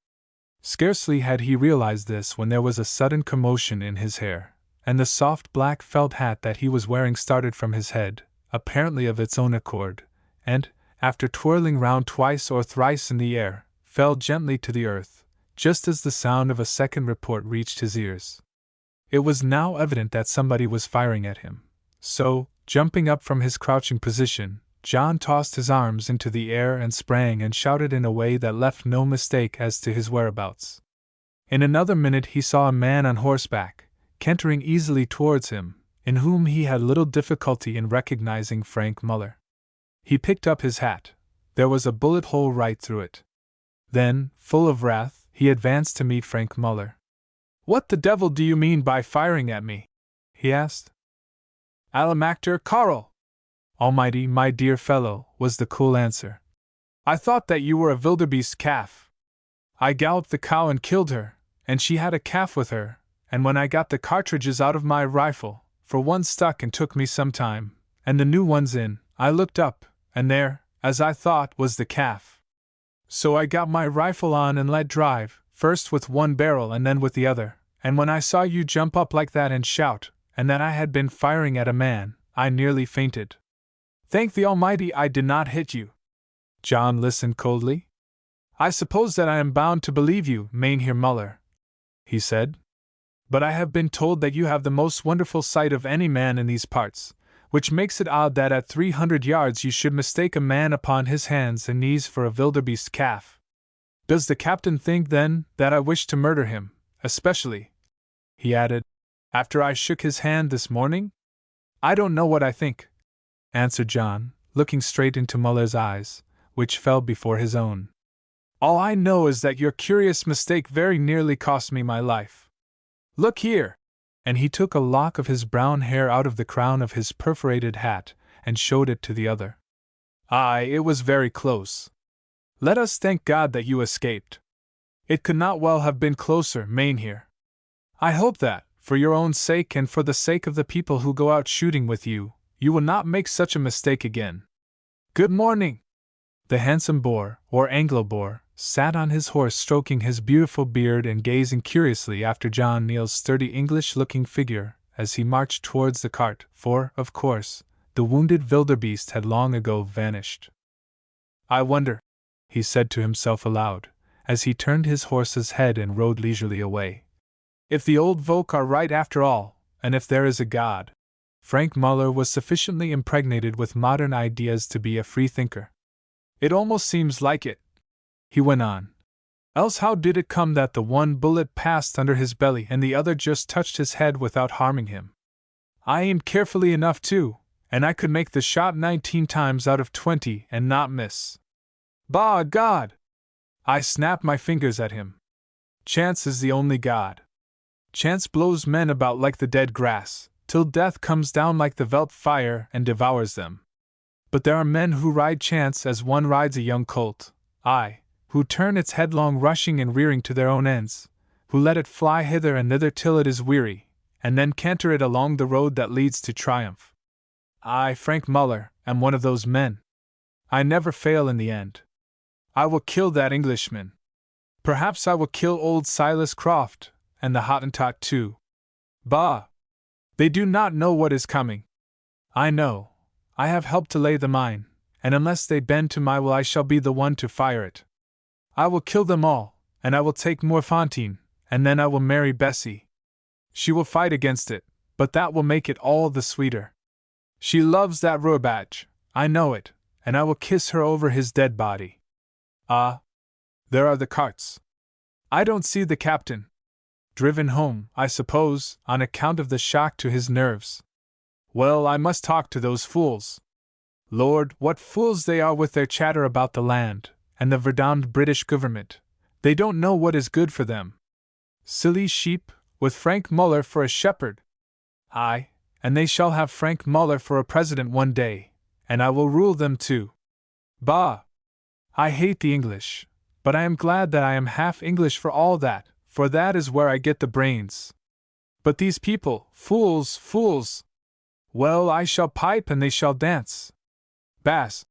Scarcely had he realized this when there was a sudden commotion in his hair, and the soft black felt hat that he was wearing started from his head, apparently of its own accord, and, after twirling round twice or thrice in the air, fell gently to the earth, just as the sound of a second report reached his ears. It was now evident that somebody was firing at him, so, jumping up from his crouching position, John tossed his arms into the air and sprang and shouted in a way that left no mistake as to his whereabouts. In another minute he saw a man on horseback, cantering easily towards him, in whom he had little difficulty in recognizing Frank Muller. He picked up his hat. There was a bullet hole right through it. Then, full of wrath, he advanced to meet Frank Muller. "What the devil do you mean by firing at me?" he asked. "Allemactor Carl! Almighty, my dear fellow," was the cool answer. "I thought that you were a wildebeest calf. I galloped the cow and killed her, and she had a calf with her, and when I got the cartridges out of my rifle, for one stuck and took me some time, and the new ones in, I looked up, and there, as I thought, was the calf. So I got my rifle on and let drive, first with one barrel and then with the other, and when I saw you jump up like that and shout, and that I had been firing at a man, I nearly fainted. Thank the Almighty I did not hit you." John listened coldly. "I suppose that I am bound to believe you, Mynheer Muller," he said. "But I have been told that you have the most wonderful sight of any man in these parts, which makes it odd that at 300 yards you should mistake a man upon his hands and knees for a wildebeest calf. Does the captain think, then, that I wish to murder him, especially," he added, "after I shook his hand this morning?" "I don't know what I think," answered John, looking straight into Muller's eyes, which fell before his own. "All I know is that your curious mistake very nearly cost me my life. Look here!" And he took a lock of his brown hair out of the crown of his perforated hat and showed it to the other. "Aye, it was very close. Let us thank God that you escaped. It could not well have been closer, Mainher. I hope that, for your own sake and for the sake of the people who go out shooting with you, you will not make such a mistake again. Good morning!" The handsome boar, or Anglo-boar, sat on his horse stroking his beautiful beard and gazing curiously after John Neal's sturdy English-looking figure as he marched towards the cart, for, of course, the wounded wildebeest had long ago vanished. "I wonder," he said to himself aloud, as he turned his horse's head and rode leisurely away, "if the old folk are right after all, and if there is a God." Frank Muller was sufficiently impregnated with modern ideas to be a free-thinker. "It almost seems like it," he went on. "Else how did it come that the one bullet passed under his belly and the other just touched his head without harming him? I aimed carefully enough too, and I could make the shot 19 times out of 20 and not miss. By God! I snapped my fingers at him. Chance is the only God. Chance blows men about like the dead grass, till death comes down like the veldt fire and devours them. But there are men who ride chance as one rides a young colt, aye, who turn its headlong rushing and rearing to their own ends, who let it fly hither and thither till it is weary, and then canter it along the road that leads to triumph. I, Frank Muller, am one of those men. I never fail in the end. I will kill that Englishman. Perhaps I will kill old Silas Croft, and the Hottentot too. Bah! They do not know what is coming. I know. I have helped to lay the mine, and unless they bend to my will I shall be the one to fire it. I will kill them all, and I will take Morfontaine, and then I will marry Bessie. She will fight against it, but that will make it all the sweeter. She loves that Rourbach, I know it, and I will kiss her over his dead body. Ah! There are the carts. I don't see the captain. Driven home, I suppose, on account of the shock to his nerves. Well, I must talk to those fools. Lord, what fools they are with their chatter about the land, and the verdamned British government. They don't know what is good for them. Silly sheep, with Frank Muller for a shepherd. Aye, and they shall have Frank Muller for a president one day, and I will rule them too. Bah! I hate the English, but I am glad that I am half English for all that, for that is where I get the brains. But these people, fools, fools! Well, I shall pipe and they shall dance. Bass,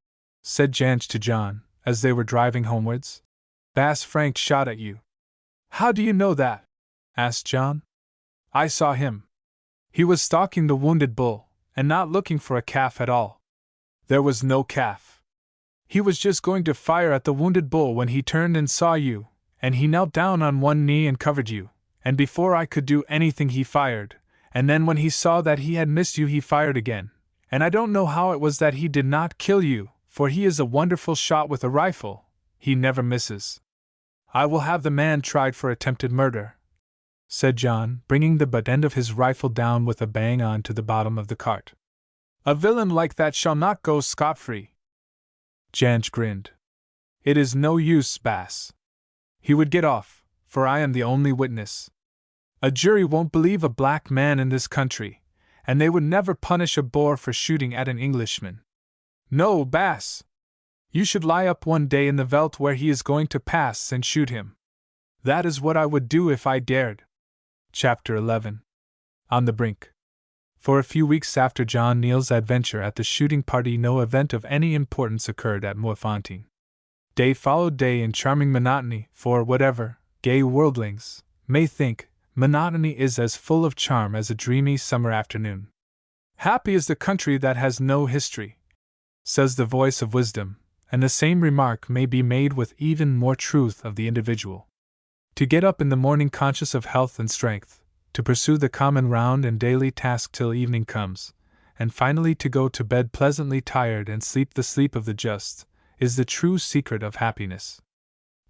said Janch to John, as they were driving homewards, Bass Frank shot at you. How do you know that? Asked John. I saw him. He was stalking the wounded bull, and not looking for a calf at all. There was no calf. He was just going to fire at the wounded bull when he turned and saw you, and he knelt down on one knee and covered you, and before I could do anything he fired, and then when he saw that he had missed you he fired again, and I don't know how it was that he did not kill you, for he is a wonderful shot with a rifle, he never misses. I will have the man tried for attempted murder, said John, bringing the butt end of his rifle down with a bang on to the bottom of the cart. A villain like that shall not go scot-free. Janch grinned. It is no use, Bass. He would get off, for I am the only witness. A jury won't believe a black man in this country, and they would never punish a Boer for shooting at an Englishman. No, Bass! You should lie up one day in the veldt where he is going to pass and shoot him. That is what I would do if I dared. Chapter 11. On the Brink. For a few weeks after John Neal's adventure at the shooting party no event of any importance occurred at Morfontaine. Day followed day in charming monotony, for whatever gay worldlings may think, monotony is as full of charm as a dreamy summer afternoon. Happy is the country that has no history, says the voice of wisdom, and the same remark may be made with even more truth of the individual. To get up in the morning conscious of health and strength, to pursue the common round and daily task till evening comes, and finally to go to bed pleasantly tired and sleep the sleep of the just, is the true secret of happiness.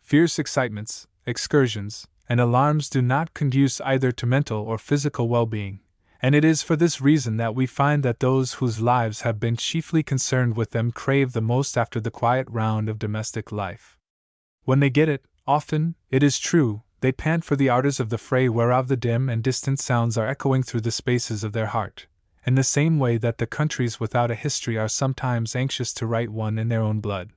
Fierce excitements, excursions, and alarms do not conduce either to mental or physical well-being, and it is for this reason that we find that those whose lives have been chiefly concerned with them crave the most after the quiet round of domestic life. When they get it, often, it is true, they pant for the ardours of the fray whereof the dim and distant sounds are echoing through the spaces of their heart, in the same way that the countries without a history are sometimes anxious to write one in their own blood.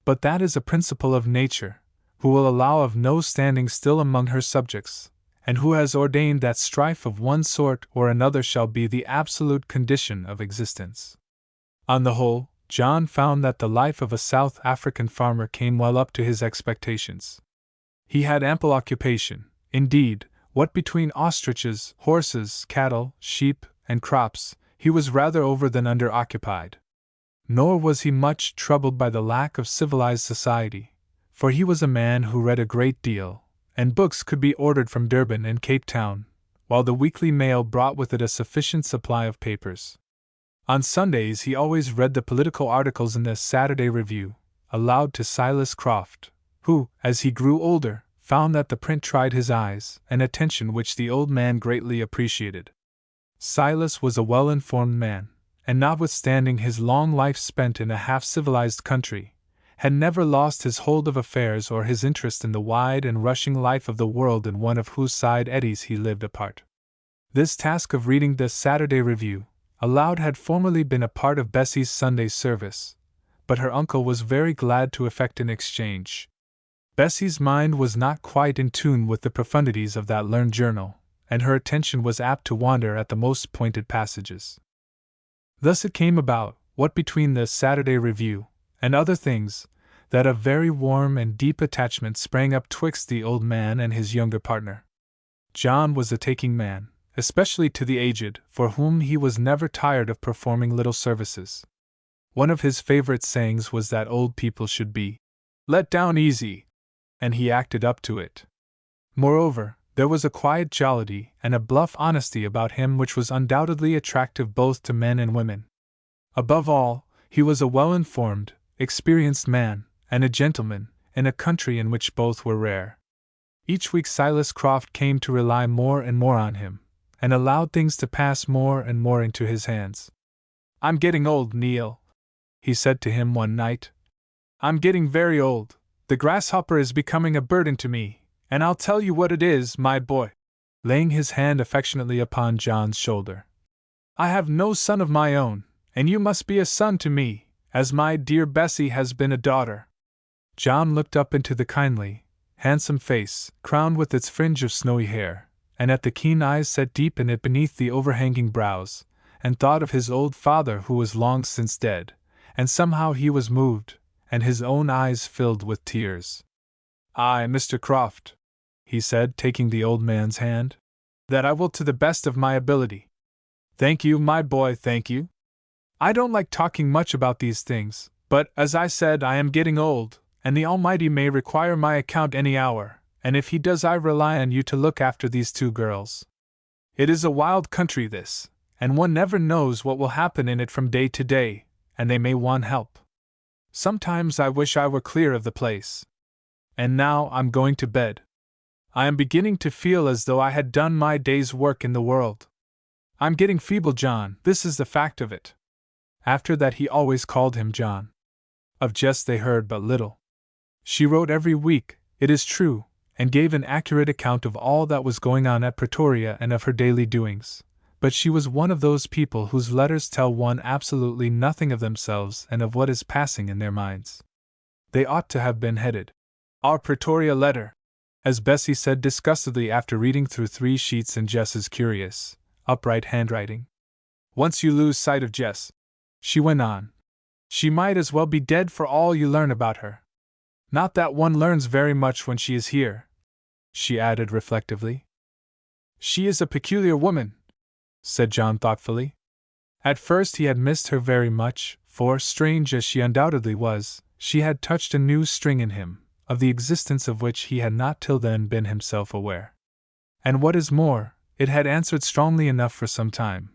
But that is a principle of nature, who will allow of no standing still among her subjects, and who has ordained that strife of one sort or another shall be the absolute condition of existence. On the whole, John found that the life of a South African farmer came well up to his expectations. He had ample occupation, indeed, what between ostriches, horses, cattle, sheep, and crops, he was rather over than under occupied. Nor was he much troubled by the lack of civilized society, for he was a man who read a great deal, and books could be ordered from Durban and Cape Town, while the weekly mail brought with it a sufficient supply of papers. On Sundays he always read the political articles in the Saturday Review, aloud to Silas Croft, who, as he grew older, found that the print tried his eyes, an attention which the old man greatly appreciated. Silas was a well-informed man, and notwithstanding his long life spent in a half-civilized country, had never lost his hold of affairs or his interest in the wide and rushing life of the world in one of whose side eddies he lived apart. This task of reading the Saturday Review, aloud, had formerly been a part of Bessie's Sunday service, but her uncle was very glad to effect an exchange. Bessie's mind was not quite in tune with the profundities of that learned journal, and her attention was apt to wander at the most pointed passages. Thus it came about, what between the Saturday Review, and other things, that a very warm and deep attachment sprang up twixt the old man and his younger partner. John was a taking man, especially to the aged, for whom he was never tired of performing little services. One of his favorite sayings was that old people should be let down easy, and he acted up to it. Moreover, there was a quiet jollity and a bluff honesty about him which was undoubtedly attractive both to men and women. Above all, he was a well-informed, experienced man, and a gentleman, in a country in which both were rare. Each week Silas Croft came to rely more and more on him, and allowed things to pass more and more into his hands. "I'm getting old, Neil," he said to him one night. "I'm getting very old. The grasshopper is becoming a burden to me, and I'll tell you what it is, my boy," laying his hand affectionately upon John's shoulder. "I have no son of my own, and you must be a son to me, as my dear Bessie has been a daughter." John looked up into the kindly, handsome face, crowned with its fringe of snowy hair, and at the keen eyes set deep in it beneath the overhanging brows, and thought of his old father who was long since dead, and somehow he was moved, and his own eyes filled with tears. "Aye, Mr. Croft," he said, taking the old man's hand, "that I will to the best of my ability." "Thank you, my boy, thank you. I don't like talking much about these things, but, as I said, I am getting old, and the Almighty may require my account any hour, and if He does I rely on you to look after these two girls. It is a wild country this, and one never knows what will happen in it from day to day, and they may want help. Sometimes I wish I were clear of the place. And now I'm going to bed. I am beginning to feel as though I had done my day's work in the world. I'm getting feeble, John, this is the fact of it." After that he always called him John. Of Jess they heard but little. She wrote every week, it is true, and gave an accurate account of all that was going on at Pretoria and of her daily doings, but she was one of those people whose letters tell one absolutely nothing of themselves and of what is passing in their minds. They ought to have been headed, "Our Pretoria letter," as Bessie said disgustedly after reading through 3 sheets in Jess's curious, upright handwriting. "Once you lose sight of Jess," she went on, "she might as well be dead for all you learn about her. Not that one learns very much when she is here," she added reflectively. "She is a peculiar woman," said John thoughtfully. At first he had missed her very much, for, strange as she undoubtedly was, she had touched a new string in him, of the existence of which he had not till then been himself aware. And what is more, it had answered strongly enough for some time,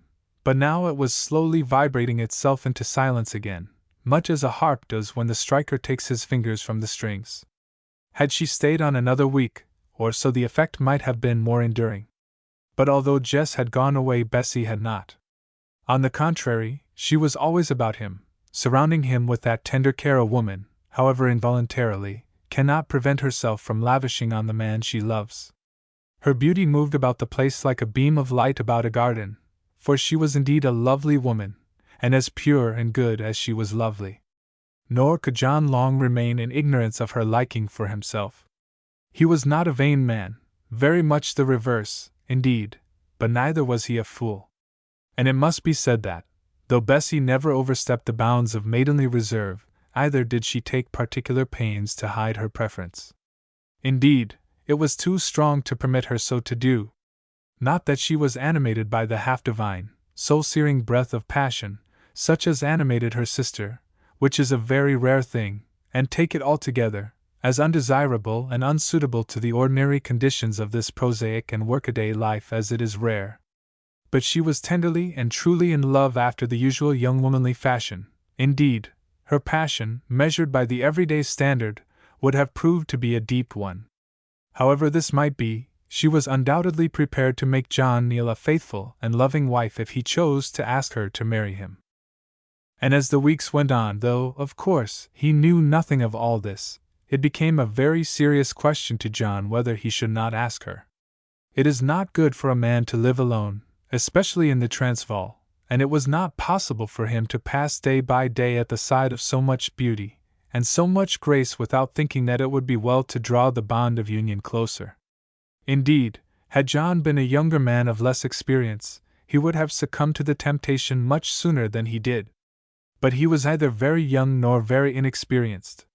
but now it was slowly vibrating itself into silence again, much as a harp does when the striker takes his fingers from the strings. Had she stayed on another week or so, the effect might have been more enduring. But although Jess had gone away, Bessie had not. On the contrary, she was always about him, surrounding him with that tender care a woman, however involuntarily, cannot prevent herself from lavishing on the man she loves. Her beauty moved about the place like a beam of light about a garden, for she was indeed a lovely woman, and as pure and good as she was lovely. Nor could John long remain in ignorance of her liking for himself. He was not a vain man, very much the reverse, indeed, but neither was he a fool. And it must be said that, though Bessie never overstepped the bounds of maidenly reserve, either did she take particular pains to hide her preference. Indeed, it was too strong to permit her so to do. Not that she was animated by the half-divine, soul-searing breath of passion, such as animated her sister, which is a very rare thing, and take it altogether, as undesirable and unsuitable to the ordinary conditions of this prosaic and workaday life as it is rare. But she was tenderly and truly in love after the usual young womanly fashion. Indeed, her passion, measured by the everyday standard, would have proved to be a deep one. However this might be, she was undoubtedly prepared to make John Neal a faithful and loving wife if he chose to ask her to marry him. And as the weeks went on, though, of course, he knew nothing of all this, it became a very serious question to John whether he should not ask her. It is not good for a man to live alone, especially in the Transvaal, and it was not possible for him to pass day by day at the side of so much beauty and so much grace without thinking that it would be well to draw the bond of union closer. Indeed, had John been a younger man of less experience, he would have succumbed to the temptation much sooner than he did. But he was neither very young nor very inexperienced.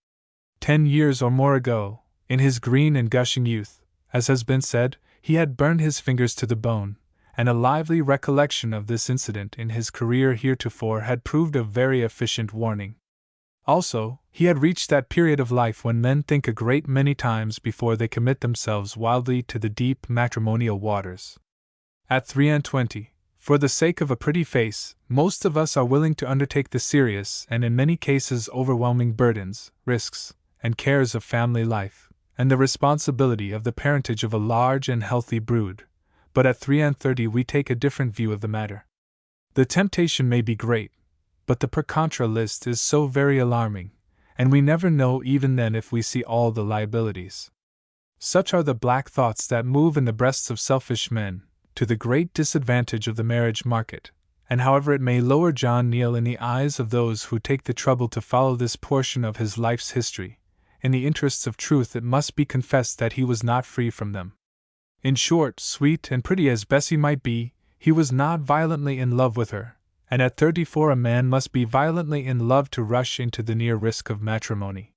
10 years or more ago, in his green and gushing youth, as has been said, he had burned his fingers to the bone, and a lively recollection of this incident in his career heretofore had proved a very efficient warning. Also, he had reached that period of life when men think a great many times before they commit themselves wildly to the deep matrimonial waters. At 23, for the sake of a pretty face, most of us are willing to undertake the serious and in many cases overwhelming burdens, risks, and cares of family life, and the responsibility of the parentage of a large and healthy brood. But at 33 we take a different view of the matter. The temptation may be great, but the per contra list is so very alarming, and we never know even then if we see all the liabilities. Such are the black thoughts that move in the breasts of selfish men, to the great disadvantage of the marriage market, and however it may lower John Neal in the eyes of those who take the trouble to follow this portion of his life's history, in the interests of truth it must be confessed that he was not free from them. In short, sweet and pretty as Bessie might be, he was not violently in love with her, and at 34 a man must be violently in love to rush into the near risk of matrimony.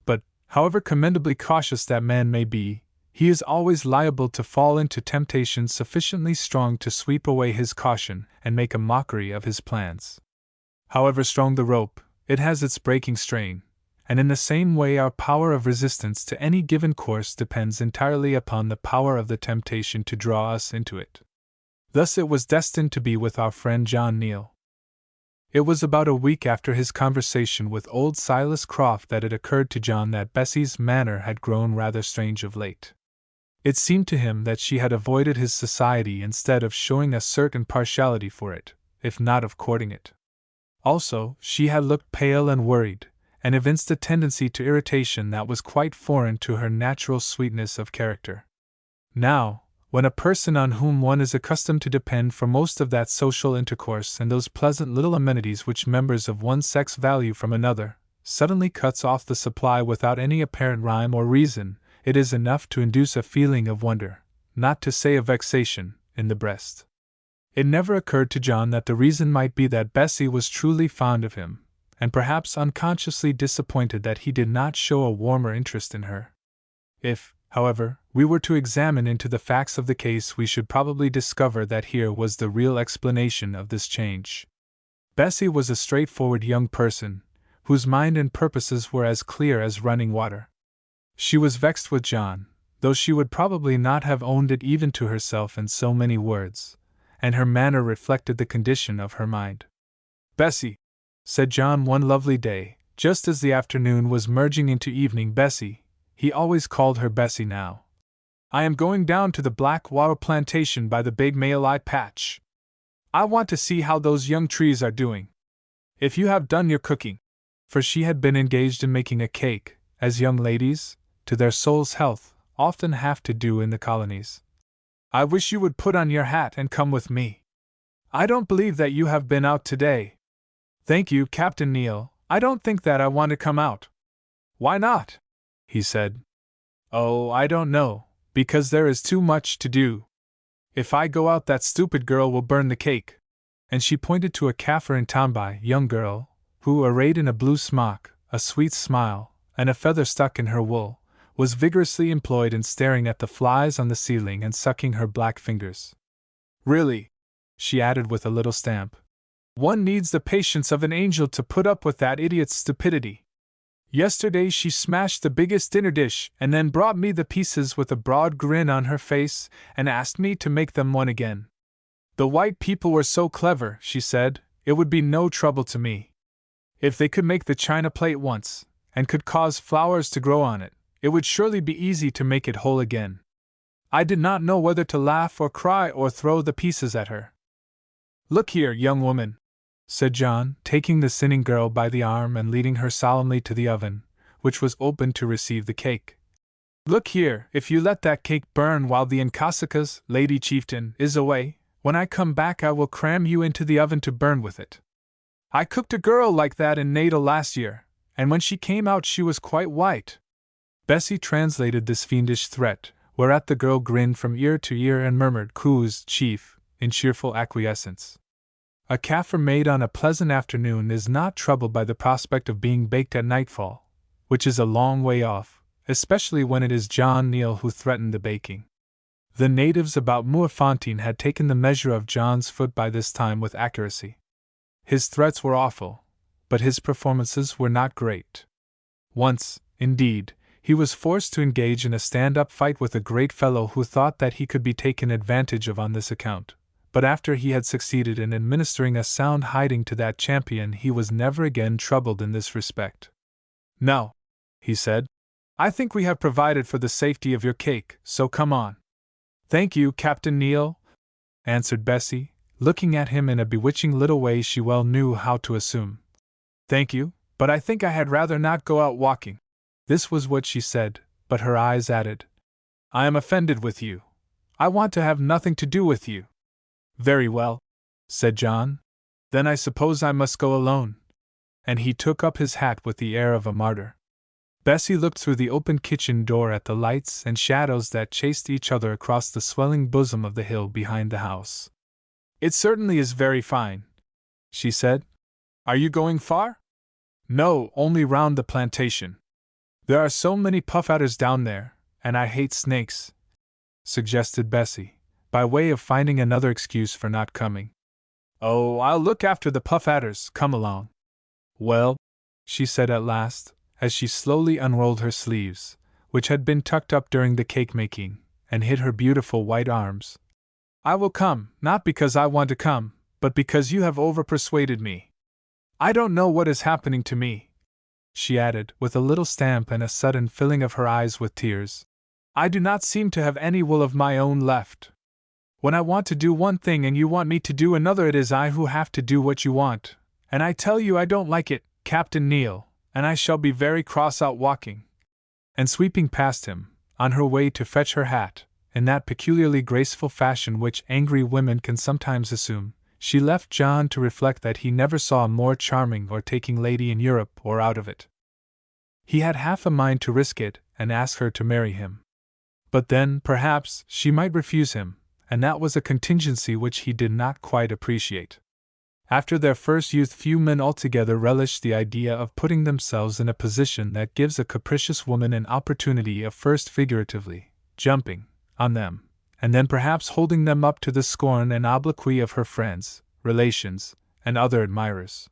But, however commendably cautious that man may be, he is always liable to fall into temptations sufficiently strong to sweep away his caution and make a mockery of his plans. However strong the rope, it has its breaking strain, and in the same way our power of resistance to any given course depends entirely upon the power of the temptation to draw us into it. Thus it was destined to be with our friend John Neal. It was about a week after his conversation with old Silas Croft that it occurred to John that Bessie's manner had grown rather strange of late. It seemed to him that she had avoided his society instead of showing a certain partiality for it, if not of courting it. Also, she had looked pale and worried, and evinced a tendency to irritation that was quite foreign to her natural sweetness of character. Now, when a person on whom one is accustomed to depend for most of that social intercourse and those pleasant little amenities which members of one sex value from another, suddenly cuts off the supply without any apparent rhyme or reason, it is enough to induce a feeling of wonder, not to say of vexation, in the breast. It never occurred to John that the reason might be that Bessie was truly fond of him, and perhaps unconsciously disappointed that he did not show a warmer interest in her. If, however, we were to examine into the facts of the case, we should probably discover that here was the real explanation of this change. Bessie was a straightforward young person, whose mind and purposes were as clear as running water. She was vexed with John, though she would probably not have owned it even to herself in so many words, and her manner reflected the condition of her mind. "Bessie," said John one lovely day, just as the afternoon was merging into evening. "Bessie," he always called her Bessie now, "I am going down to the Black Wattle plantation by the big Malai patch. I want to see how those young trees are doing. If you have done your cooking," for she had been engaged in making a cake, as young ladies, to their soul's health, often have to do in the colonies. "I wish you would put on your hat and come with me. I don't believe that you have been out today." "Thank you, Captain Neal, I don't think that I want to come out." "Why not?" he said. "Oh, I don't know, because there is too much to do. If I go out, that stupid girl will burn the cake." And she pointed to a Kaffir in Tambai young girl, who, arrayed in a blue smock, a sweet smile, and a feather stuck in her wool, was vigorously employed in staring at the flies on the ceiling and sucking her black fingers. "Really," she added with a little stamp, "one needs the patience of an angel to put up with that idiot's stupidity. Yesterday she smashed the biggest dinner dish and then brought me the pieces with a broad grin on her face and asked me to make them one again. The white people were so clever, she said, it would be no trouble to me. If they could make the china plate once, and could cause flowers to grow on it, it would surely be easy to make it whole again. I did not know whether to laugh or cry or throw the pieces at her. Look here, young woman, said John, taking the sinning girl by the arm and leading her solemnly to the oven, which was open to receive the cake. Look here, if you let that cake burn while the Nkasika's lady chieftain is away, when I come back I will cram you into the oven to burn with it. I cooked a girl like that in Natal last year, and when she came out she was quite white. Bessie translated this fiendish threat, whereat the girl grinned from ear to ear and murmured "Coos, chief," in cheerful acquiescence. A Kaffir maid on a pleasant afternoon is not troubled by the prospect of being baked at nightfall, which is a long way off, especially when it is John Neal who threatened the baking. The natives about Moorfontein had taken the measure of John's foot by this time with accuracy. His threats were awful, but his performances were not great. Once, indeed, he was forced to engage in a stand-up fight with a great fellow who thought that he could be taken advantage of on this account, but after he had succeeded in administering a sound hiding to that champion he was never again troubled in this respect. Now, he said, I think we have provided for the safety of your cake, so come on. Thank you, Captain Neal, answered Bessie, looking at him in a bewitching little way she well knew how to assume. Thank you, but I think I had rather not go out walking. This was what she said, but her eyes added, I am offended with you. I want to have nothing to do with you. Very well, said John. Then I suppose I must go alone. And he took up his hat with the air of a martyr. Bessie looked through the open kitchen door at the lights and shadows that chased each other across the swelling bosom of the hill behind the house. It certainly is very fine, she said. Are you going far? No, only round the plantation. There are so many puff-adders down there, and I hate snakes, suggested Bessie, by way of finding another excuse for not coming. Oh, I'll look after the puff-adders, come along. Well, she said at last, as she slowly unrolled her sleeves, which had been tucked up during the cake-making, and hid her beautiful white arms. I will come, not because I want to come, but because you have over-persuaded me. I don't know what is happening to me, she added, with a little stamp and a sudden filling of her eyes with tears. I do not seem to have any will of my own left. When I want to do one thing and you want me to do another, it is I who have to do what you want, and I tell you I don't like it, Captain Neal, and I shall be very cross out walking. And sweeping past him, on her way to fetch her hat, in that peculiarly graceful fashion which angry women can sometimes assume, she left John to reflect that he never saw a more charming or taking lady in Europe or out of it. He had half a mind to risk it and ask her to marry him. But then, perhaps, she might refuse him, and that was a contingency which he did not quite appreciate. After their first youth, few men altogether relish the idea of putting themselves in a position that gives a capricious woman an opportunity of first figuratively jumping on them, and then perhaps holding them up to the scorn and obloquy of her friends, relations, and other admirers.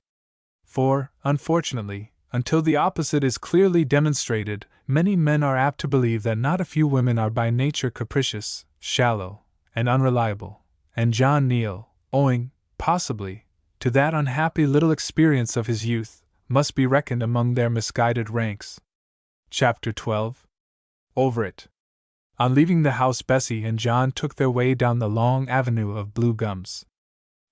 For, unfortunately, until the opposite is clearly demonstrated, many men are apt to believe that not a few women are by nature capricious, shallow, and unreliable, and John Neal, owing, possibly, to that unhappy little experience of his youth, must be reckoned among their misguided ranks. Chapter 12. Over it. On leaving the house, Bessie and John took their way down the long avenue of blue gums.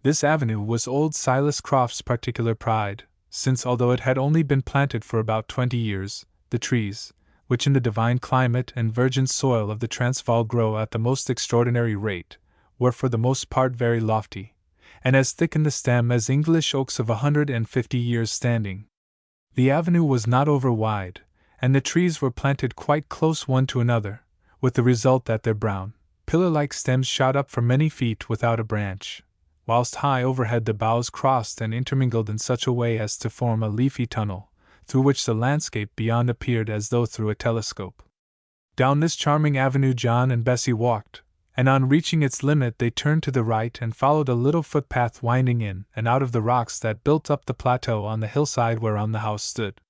This avenue was old Silas Croft's particular pride, since although it had only been planted for about 20 years, the trees, which in the divine climate and virgin soil of the Transvaal grow at the most extraordinary rate, were for the most part very lofty, and as thick in the stem as English oaks of 150 years standing. The avenue was not over wide, and the trees were planted quite close one to another, with the result that their brown, pillar-like stems shot up for many feet without a branch, whilst high overhead the boughs crossed and intermingled in such a way as to form a leafy tunnel, through which the landscape beyond appeared as though through a telescope. Down this charming avenue John and Bessie walked, and on reaching its limit they turned to the right and followed a little footpath winding in and out of the rocks that built up the plateau on the hillside whereon the house stood.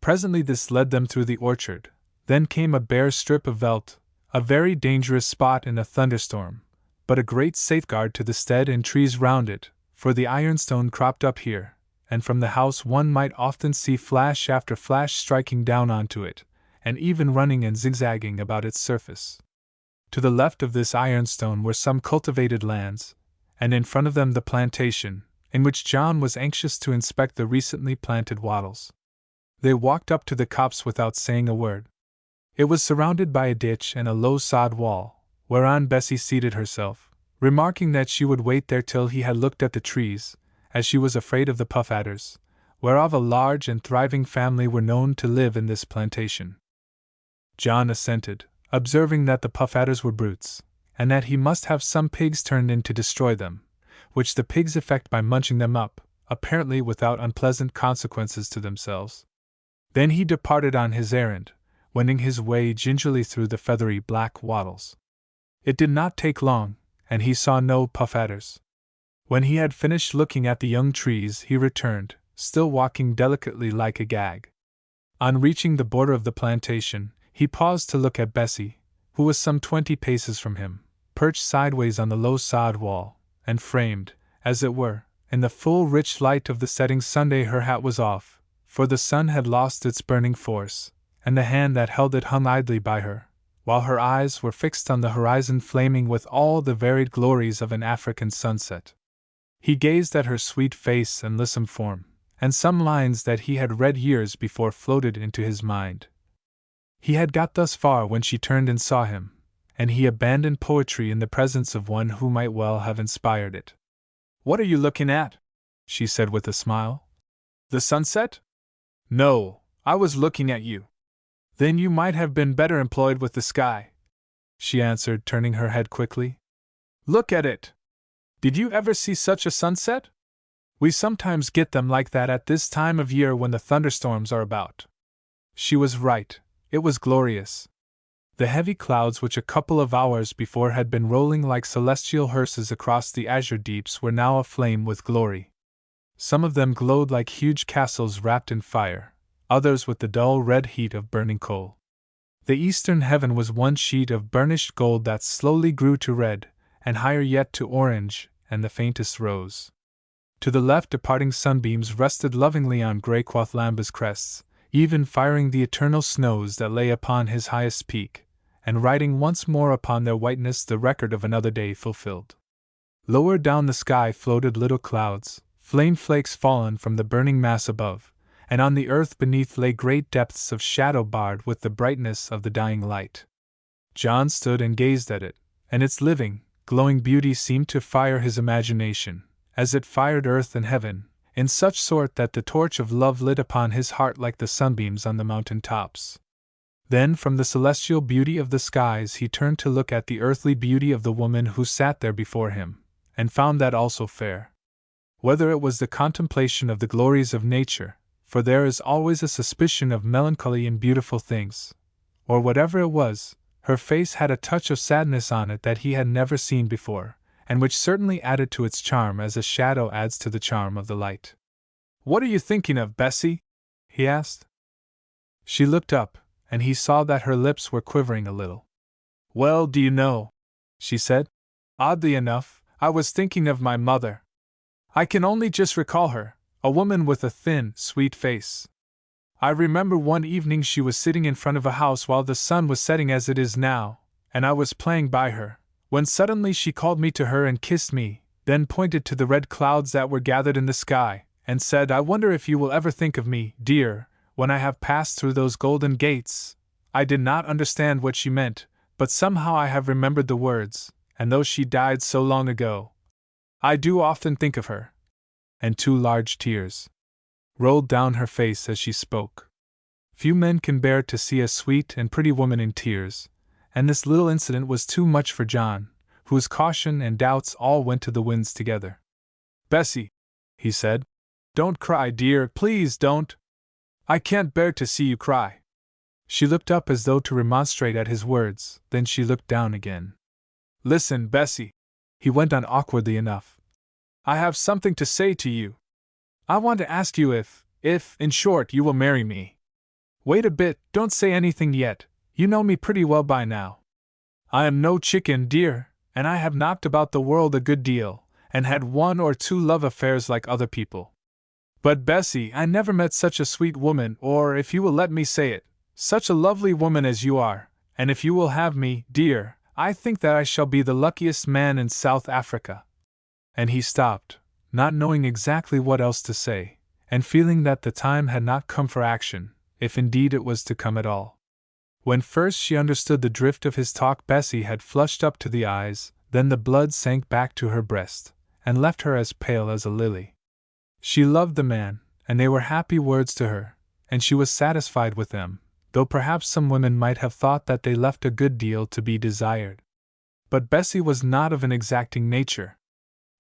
Presently this led them through the orchard, then came a bare strip of veldt, a very dangerous spot in a thunderstorm, but a great safeguard to the stead and trees round it, for the ironstone cropped up here, and from the house one might often see flash after flash striking down onto it, and even running and zigzagging about its surface. To the left of this ironstone were some cultivated lands, and in front of them the plantation, in which John was anxious to inspect the recently planted wattles. They walked up to the copse without saying a word. It was surrounded by a ditch and a low sod wall, whereon Bessie seated herself, remarking that she would wait there till he had looked at the trees, as she was afraid of the puff adders, whereof a large and thriving family were known to live in this plantation. John assented, observing that the puff adders were brutes, and that he must have some pigs turned in to destroy them, which the pigs effect by munching them up, apparently without unpleasant consequences to themselves. Then he departed on his errand, wending his way gingerly through the feathery black wattles. It did not take long, and he saw no puff adders. When he had finished looking at the young trees, he returned, still walking delicately like a gag. On reaching the border of the plantation, he paused to look at Bessie, who was some 20 paces from him, perched sideways on the low sod wall, and framed, as it were, in the full rich light of the setting sun. Her hat was off, for the sun had lost its burning force, and the hand that held it hung idly by her, while her eyes were fixed on the horizon, flaming with all the varied glories of an African sunset. He gazed at her sweet face and lissom form, and some lines that he had read years before floated into his mind. He had got thus far when she turned and saw him, and he abandoned poetry in the presence of one who might well have inspired it. "What are you looking at?" she said with a smile. "The sunset?" "No, I was looking at you." "Then you might have been better employed with the sky," she answered, turning her head quickly. "Look at it! Did you ever see such a sunset? We sometimes get them like that at this time of year when the thunderstorms are about." She was right. It was glorious. The heavy clouds which a couple of hours before had been rolling like celestial hearses across the azure deeps were now aflame with glory. Some of them glowed like huge castles wrapped in fire, others with the dull red heat of burning coal. The eastern heaven was one sheet of burnished gold that slowly grew to red, and higher yet to orange and the faintest rose. To the left departing sunbeams rested lovingly on grey Quathlamba's crests, even firing the eternal snows that lay upon his highest peak, and writing once more upon their whiteness the record of another day fulfilled. Lower down the sky floated little clouds, flame flakes fallen from the burning mass above, and on the earth beneath lay great depths of shadow barred with the brightness of the dying light. John stood and gazed at it, and its living, glowing beauty seemed to fire his imagination, as it fired earth and heaven, in such sort that the torch of love lit upon his heart like the sunbeams on the mountain tops. Then from the celestial beauty of the skies he turned to look at the earthly beauty of the woman who sat there before him, and found that also fair. Whether it was the contemplation of the glories of nature, for there is always a suspicion of melancholy in beautiful things, or whatever it was, her face had a touch of sadness on it that he had never seen before, and which certainly added to its charm as a shadow adds to the charm of the light. "What are you thinking of, Bessie?" he asked. She looked up, and he saw that her lips were quivering a little. "Well, do you know," she said, "oddly enough, I was thinking of my mother. I can only just recall her, a woman with a thin, sweet face. I remember one evening she was sitting in front of a house while the sun was setting as it is now, and I was playing by her, when suddenly she called me to her and kissed me, then pointed to the red clouds that were gathered in the sky, and said, "I wonder if you will ever think of me, dear, when I have passed through those golden gates." I did not understand what she meant, but somehow I have remembered the words, and though she died so long ago, I do often think of her. And 2 large tears rolled down her face as she spoke. Few men can bear to see a sweet and pretty woman in tears, and this little incident was too much for John, whose caution and doubts all went to the winds together. "Bessie," he said, "don't cry, dear, please don't. I can't bear to see you cry." She looked up as though to remonstrate at his words, then she looked down again. "Listen, Bessie," he went on awkwardly enough. "I have something to say to you. I want to ask you if, in short, you will marry me. Wait a bit, don't say anything yet, you know me pretty well by now. I am no chicken, dear, and I have knocked about the world a good deal, and had 1 or 2 love affairs like other people. But Bessie, I never met such a sweet woman, or, if you will let me say it, such a lovely woman as you are, and if you will have me, dear, I think that I shall be the luckiest man in South Africa." And he stopped, not knowing exactly what else to say, and feeling that the time had not come for action, if indeed it was to come at all. When first she understood the drift of his talk, Bessie had flushed up to the eyes, then the blood sank back to her breast, and left her as pale as a lily. She loved the man, and they were happy words to her, and she was satisfied with them, though perhaps some women might have thought that they left a good deal to be desired. But Bessie was not of an exacting nature.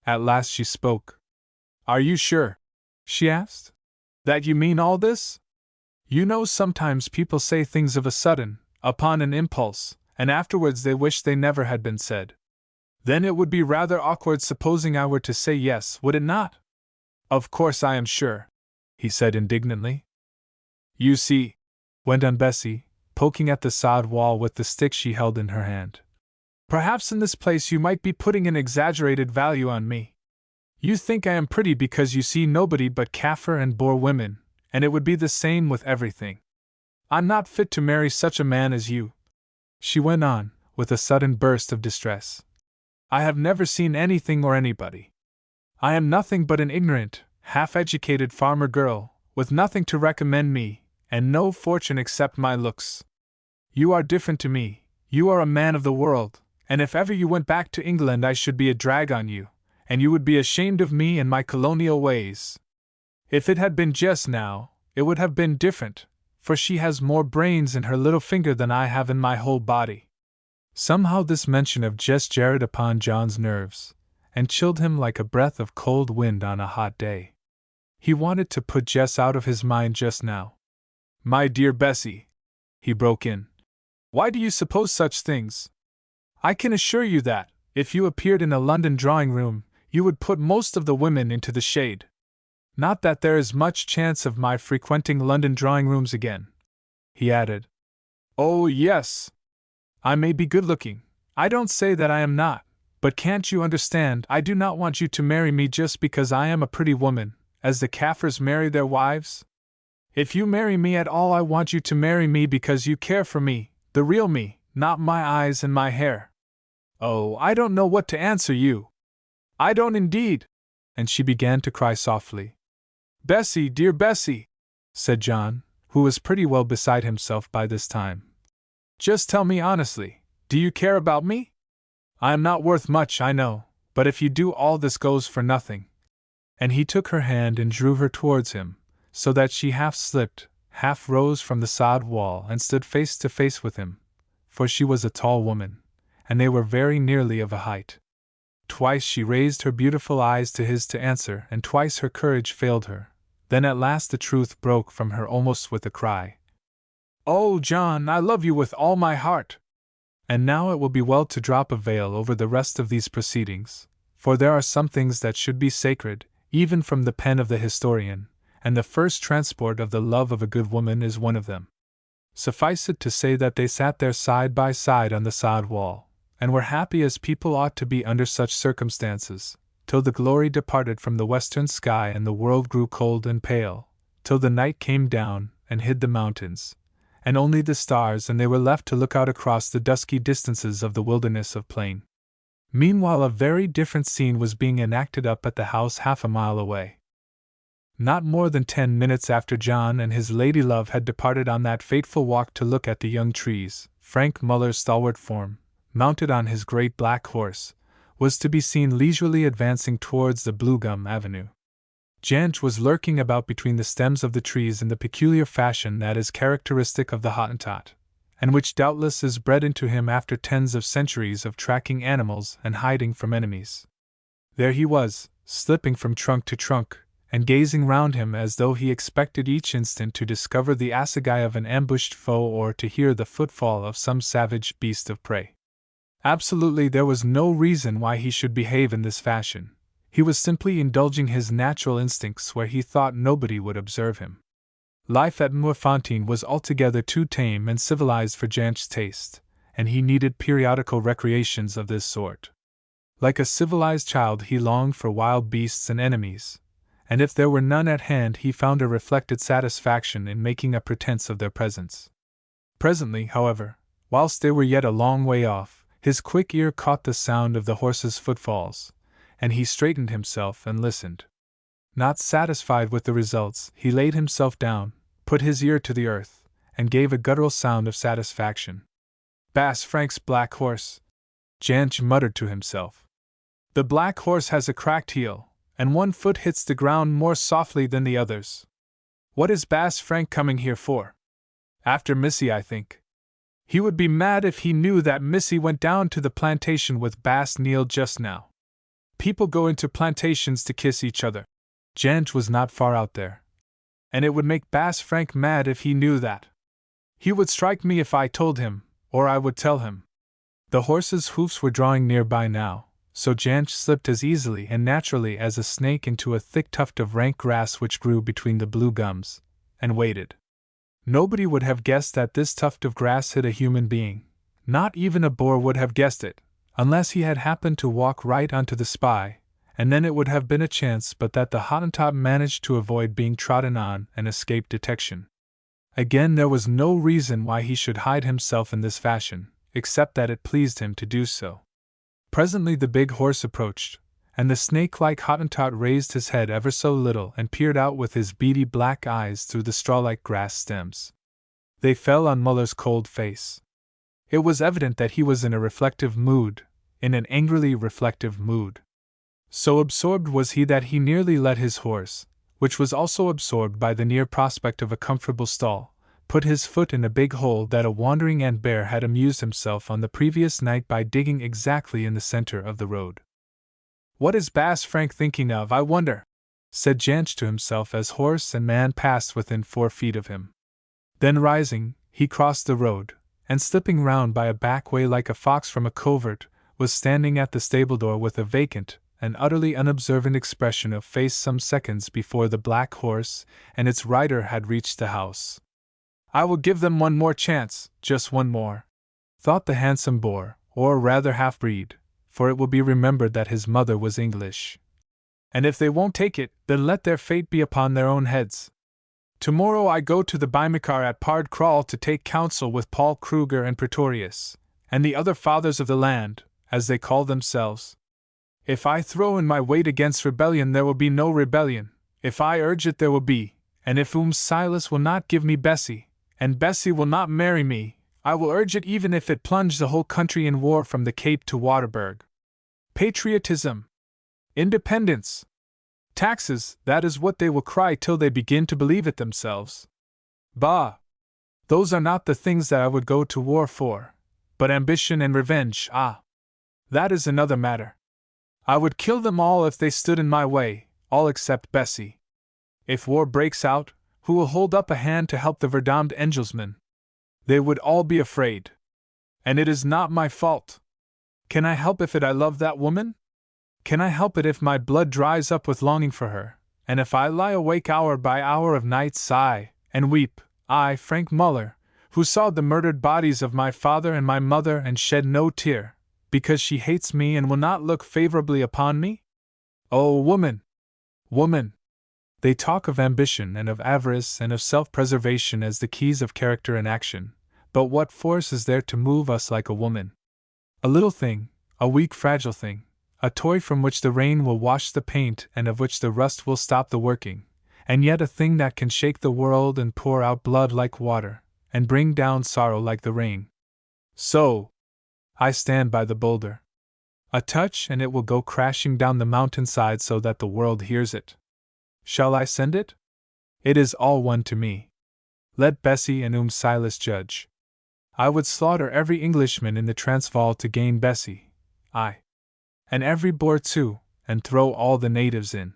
At last she spoke. "Are you sure," she asked, "that you mean all this? You know, sometimes people say things of a sudden, upon an impulse, and afterwards they wish they never had been said. Then it would be rather awkward supposing I were to say yes, would it not?" "Of course I am sure," he said indignantly. "You see," went on Bessie, poking at the sod wall with the stick she held in her hand, "perhaps in this place you might be putting an exaggerated value on me. You think I am pretty because you see nobody but Kaffir and Boer women, and it would be the same with everything. I'm not fit to marry such a man as you," she went on, with a sudden burst of distress. "I have never seen anything or anybody. I am nothing but an ignorant, half-educated farmer girl, with nothing to recommend me, and no fortune except my looks. You are different to me, you are a man of the world, and if ever you went back to England I should be a drag on you, and you would be ashamed of me and my colonial ways. If it had been Jess now, it would have been different, for she has more brains in her little finger than I have in my whole body." Somehow this mention of Jess jarred upon John's nerves, and chilled him like a breath of cold wind on a hot day. He wanted to put Jess out of his mind just now. "My dear Bessie," he broke in, "why do you suppose such things? I can assure you that, if you appeared in a London drawing-room, you would put most of the women into the shade. Not that there is much chance of my frequenting London drawing-rooms again," he added. "Oh, yes. I may be good-looking, I don't say that I am not, but can't you understand, I do not want you to marry me just because I am a pretty woman, as the Kaffirs marry their wives. If you marry me at all I want you to marry me because you care for me, the real me, not my eyes and my hair. Oh, I don't know what to answer you. I don't indeed," and she began to cry softly. "Bessie, dear Bessie," said John, who was pretty well beside himself by this time, "just tell me honestly, do you care about me? I am not worth much, I know, but if you do all this goes for nothing." And he took her hand and drew her towards him, so that she half slipped, half rose from the sod wall and stood face to face with him, for she was a tall woman, and they were very nearly of a height. Twice she raised her beautiful eyes to his to answer, and twice her courage failed her. Then at last the truth broke from her almost with a cry. "Oh, John, I love you with all my heart!" And now it will be well to drop a veil over the rest of these proceedings, for there are some things that should be sacred, even from the pen of the historian, and the first transport of the love of a good woman is one of them. Suffice it to say that they sat there side by side on the sod wall, and were happy as people ought to be under such circumstances, till the glory departed from the western sky and the world grew cold and pale, till the night came down and hid the mountains, and only the stars, and they were left to look out across the dusky distances of the wilderness of plain. Meanwhile, a very different scene was being enacted up at the house half a mile away. Not more than 10 minutes after John and his lady-love had departed on that fateful walk to look at the young trees, Frank Muller's stalwart form, mounted on his great black horse, was to be seen leisurely advancing towards the Blue Gum Avenue. Janch was lurking about between the stems of the trees in the peculiar fashion that is characteristic of the Hottentot, and which doubtless is bred into him after tens of centuries of tracking animals and hiding from enemies. There he was, slipping from trunk to trunk, and gazing round him as though he expected each instant to discover the assegai of an ambushed foe or to hear the footfall of some savage beast of prey. Absolutely there was no reason why he should behave in this fashion. He was simply indulging his natural instincts where he thought nobody would observe him. Life at Moorfontein was altogether too tame and civilized for Janch's taste, and he needed periodical recreations of this sort. Like a civilized child he longed for wild beasts and enemies, and if there were none at hand he found a reflected satisfaction in making a pretense of their presence. Presently, however, whilst they were yet a long way off, his quick ear caught the sound of the horse's footfalls, and he straightened himself and listened. Not satisfied with the results, he laid himself down, put his ear to the earth, and gave a guttural sound of satisfaction. "Bass Frank's black horse," Janch muttered to himself. "The black horse has a cracked heel, and one foot hits the ground more softly than the others. What is Bass Frank coming here for? After Missy, I think. He would be mad if he knew that Missy went down to the plantation with Bass Neal just now. People go into plantations to kiss each other. Janch was not far out there, and it would make Bass Frank mad if he knew that. He would strike me if I told him, or I would tell him." The horse's hoofs were drawing near by now, so Janch slipped as easily and naturally as a snake into a thick tuft of rank grass which grew between the blue gums, and waited. Nobody would have guessed that this tuft of grass hid a human being. Not even a boar would have guessed it, unless he had happened to walk right onto the spy, and then it would have been a chance but that the Hottentot managed to avoid being trodden on and escape detection. Again, there was no reason why he should hide himself in this fashion, except that it pleased him to do so. Presently the big horse approached, and the snake-like Hottentot raised his head ever so little and peered out with his beady black eyes through the straw-like grass stems. They fell on Muller's cold face. It was evident that he was in a reflective mood, in an angrily reflective mood. So absorbed was he that he nearly let his horse, which was also absorbed by the near prospect of a comfortable stall, put his foot in a big hole that a wandering ant-bear had amused himself on the previous night by digging exactly in the center of the road. "What is Bass Frank thinking of, I wonder?" said Janch to himself as horse and man passed within 4 feet of him. Then rising, he crossed the road, and slipping round by a back way like a fox from a covert, was standing at the stable door with a vacant, an utterly unobservant expression of face some seconds before the black horse and its rider had reached the house. "I will give them one more chance, just one more," thought the handsome boar, or rather half-breed, for it will be remembered that his mother was English. "And if they won't take it, then let their fate be upon their own heads. Tomorrow I go to the Bimekar at Pard Crawl to take counsel with Paul Kruger and Pretorius, and the other fathers of the land, as they call themselves. If I throw in my weight against rebellion, there will be no rebellion. If I urge it, there will be, and if Silas will not give me Bessie, and Bessie will not marry me, I will urge it even if it plunge the whole country in war from the Cape to Waterberg. Patriotism! Independence! Taxes, that is what they will cry till they begin to believe it themselves. Bah! Those are not the things that I would go to war for, but ambition and revenge, that is another matter. I would kill them all if they stood in my way, all except Bessie. If war breaks out, who will hold up a hand to help the verdamned Engelsmen? They would all be afraid. And it is not my fault. Can I help if I love that woman? Can I help it if my blood dries up with longing for her, and if I lie awake hour by hour of night sigh and weep, I, Frank Muller, who saw the murdered bodies of my father and my mother and shed no tear, because she hates me and will not look favorably upon me? Oh, woman! Woman! They talk of ambition and of avarice and of self-preservation as the keys of character and action, but what force is there to move us like a woman? A little thing, a weak fragile thing, a toy from which the rain will wash the paint and of which the rust will stop the working, and yet a thing that can shake the world and pour out blood like water, and bring down sorrow like the rain. So, I stand by the boulder. A touch and it will go crashing down the mountainside so that the world hears it. Shall I send it? It is all one to me. Let Bessie and Silas judge. I would slaughter every Englishman in the Transvaal to gain Bessie, aye, and every Boer too, and throw all the natives in.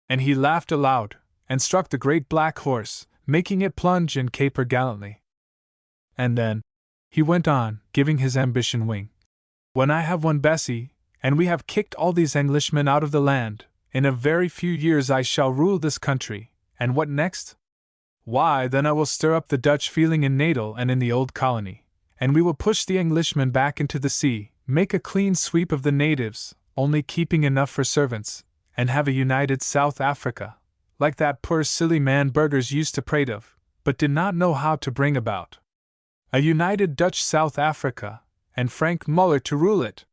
And he laughed aloud, and struck the great black horse, making it plunge and caper gallantly. And then, he went on, giving his ambition wing, when I have won Bessie, and we have kicked all these Englishmen out of the land, in a very few years I shall rule this country, and what next? Why, then I will stir up the Dutch feeling in Natal and in the old colony, and we will push the Englishmen back into the sea, make a clean sweep of the natives, only keeping enough for servants, and have a united South Africa, like that poor silly man Burgers used to prate of, but did not know how to bring about. A united Dutch South Africa, and Frank Muller to rule it.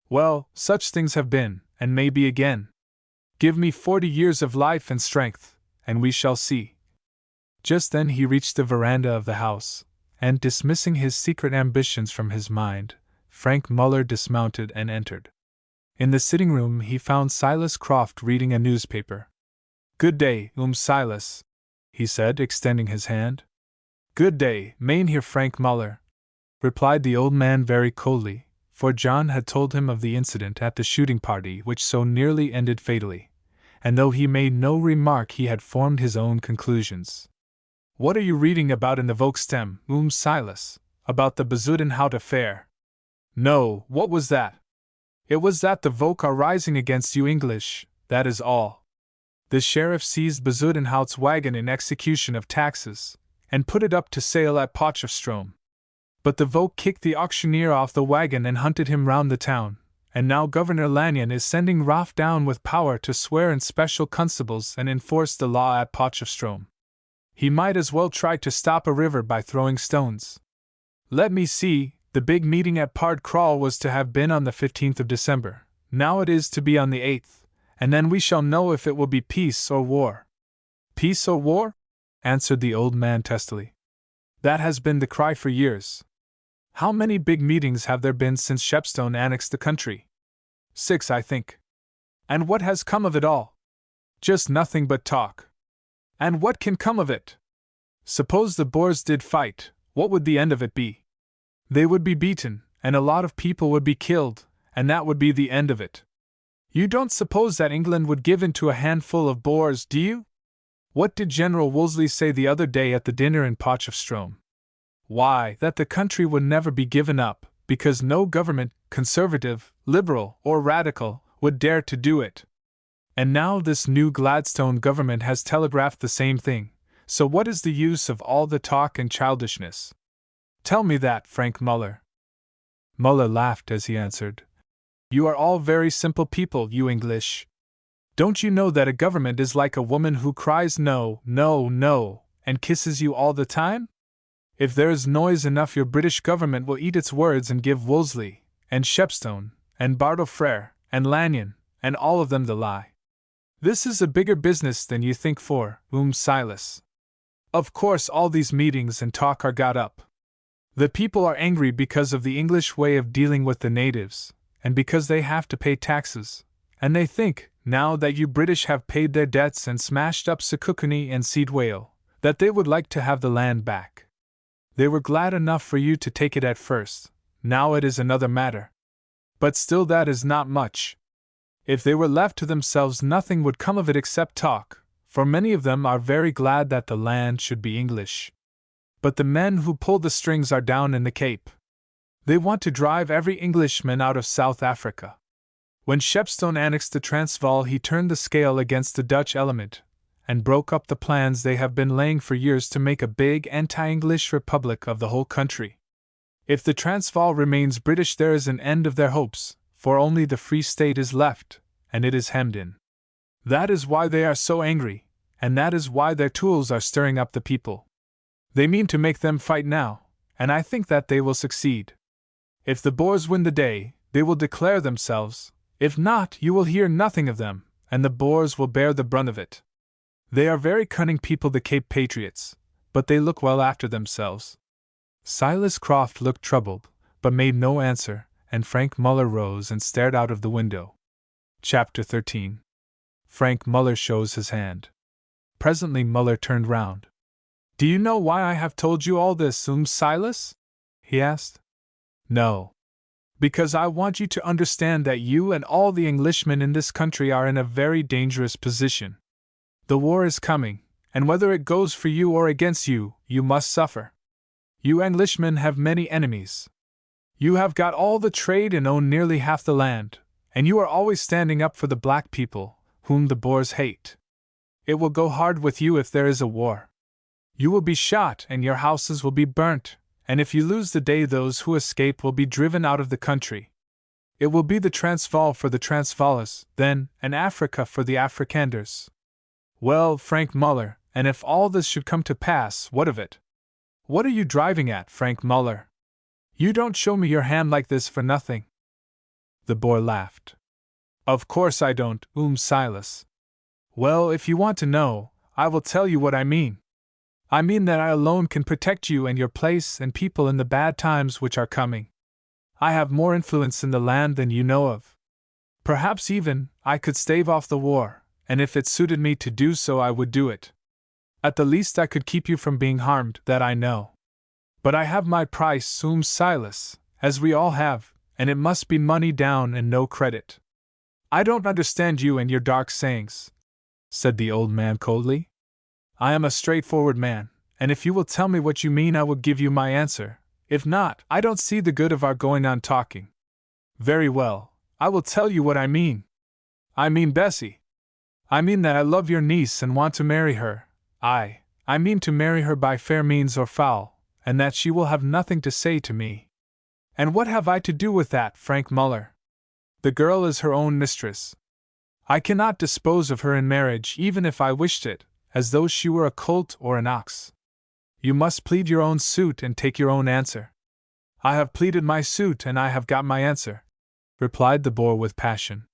Well, such things have been, and may be again. Give me 40 years of life and strength, and we shall see. Just then he reached the veranda of the house, and dismissing his secret ambitions from his mind, Frank Muller dismounted and entered. In the sitting room he found Silas Croft reading a newspaper. Good day, Silas, he said, extending his hand. Good day, Mynheer Frank Muller, replied the old man very coldly, for John had told him of the incident at the shooting party which so nearly ended fatally, and though he made no remark he had formed his own conclusions. What are you reading about in the Volkstem, Silas? About the Bezuidenhout affair? No, what was that? It was that the Volk are rising against you English, that is all. The sheriff seized Bezuidenhout's wagon in execution of taxes, and put it up to sale at Potchefstroom. But the Volk kicked the auctioneer off the wagon and hunted him round the town, and now Governor Lanyon is sending Raff down with power to swear in special constables and enforce the law at Potchefstroom. He might as well try to stop a river by throwing stones. Let me see, the big meeting at Pard Crawl was to have been on the 15th of December, now it is to be on the 8th, and then we shall know if it will be peace or war. Peace or war? Answered the old man testily. That has been the cry for years. How many big meetings have there been since Shepstone annexed the country? 6, I think. And what has come of it all? Just nothing but talk. And what can come of it? Suppose the Boers did fight, what would the end of it be? They would be beaten, and a lot of people would be killed, and that would be the end of it. You don't suppose that England would give in to a handful of Boers, do you? What did General Wolseley say the other day at the dinner in Potchefstroom? Why, that the country would never be given up, because no government, conservative, liberal, or radical, would dare to do it. And now this new Gladstone government has telegraphed the same thing, so what is the use of all the talk and childishness? Tell me that, Frank Muller. Muller laughed as he answered. You are all very simple people, you English. Don't you know that a government is like a woman who cries no, no, no, and kisses you all the time? If there is noise enough, your British government will eat its words and give Wolseley, and Shepstone, and Bartle Frere, and Lanyon, and all of them the lie. This is a bigger business than you think for, Silas. Of course all these meetings and talk are got up. The people are angry because of the English way of dealing with the natives, and because they have to pay taxes, and they think, now that you British have paid their debts and smashed up Sekukuni and Cedarvale, that they would like to have the land back. They were glad enough for you to take it at first, now it is another matter. But still that is not much. If they were left to themselves nothing would come of it except talk, for many of them are very glad that the land should be English. But the men who pull the strings are down in the Cape. They want to drive every Englishman out of South Africa. When Shepstone annexed the Transvaal he turned the scale against the Dutch element, and broke up the plans they have been laying for years to make a big anti-English republic of the whole country. If the Transvaal remains British, there is an end of their hopes, for only the Free State is left, and it is hemmed in. That is why they are so angry, and that is why their tools are stirring up the people. They mean to make them fight now, and I think that they will succeed. If the Boers win the day, they will declare themselves; if not, you will hear nothing of them, and the Boers will bear the brunt of it. They are very cunning people, the Cape Patriots, but they look well after themselves." Silas Croft looked troubled, but made no answer, and Frank Muller rose and stared out of the window. Chapter 13. Frank Muller shows his hand. Presently Muller turned round. "Do you know why I have told you all this, Silas?" he asked. "No. Because I want you to understand that you and all the Englishmen in this country are in a very dangerous position. The war is coming, and whether it goes for you or against you, you must suffer. You Englishmen have many enemies. You have got all the trade and own nearly half the land, and you are always standing up for the black people, whom the Boers hate. It will go hard with you if there is a war. You will be shot and your houses will be burnt, and if you lose the day those who escape will be driven out of the country. It will be the Transvaal for the Transvaalers, then, and Africa for the Afrikanders. Well, Frank Muller, and if all this should come to pass, what of it? What are you driving at, Frank Muller? You don't show me your hand like this for nothing." The Boer laughed. "Of course I don't, Silas. Well, if you want to know, I will tell you what I mean. I mean that I alone can protect you and your place and people in the bad times which are coming. I have more influence in the land than you know of. Perhaps even I could stave off the war, and if it suited me to do so I would do it. At the least I could keep you from being harmed, that I know. But I have my price, Silas, as we all have, and it must be money down and no credit." "I don't understand you and your dark sayings," said the old man coldly. "I am a straightforward man, and if you will tell me what you mean I will give you my answer. If not, I don't see the good of our going on talking." "Very well, I will tell you what I mean. I mean Bessie. I mean that I love your niece and want to marry her. I mean to marry her by fair means or foul, and that she will have nothing to say to me. And what have I to do with that, Frank Muller? The girl is her own mistress. I cannot dispose of her in marriage even if I wished it, as though she were a colt or an ox. You must plead your own suit and take your own answer." "I have pleaded my suit and I have got my answer," replied the Boer with passion.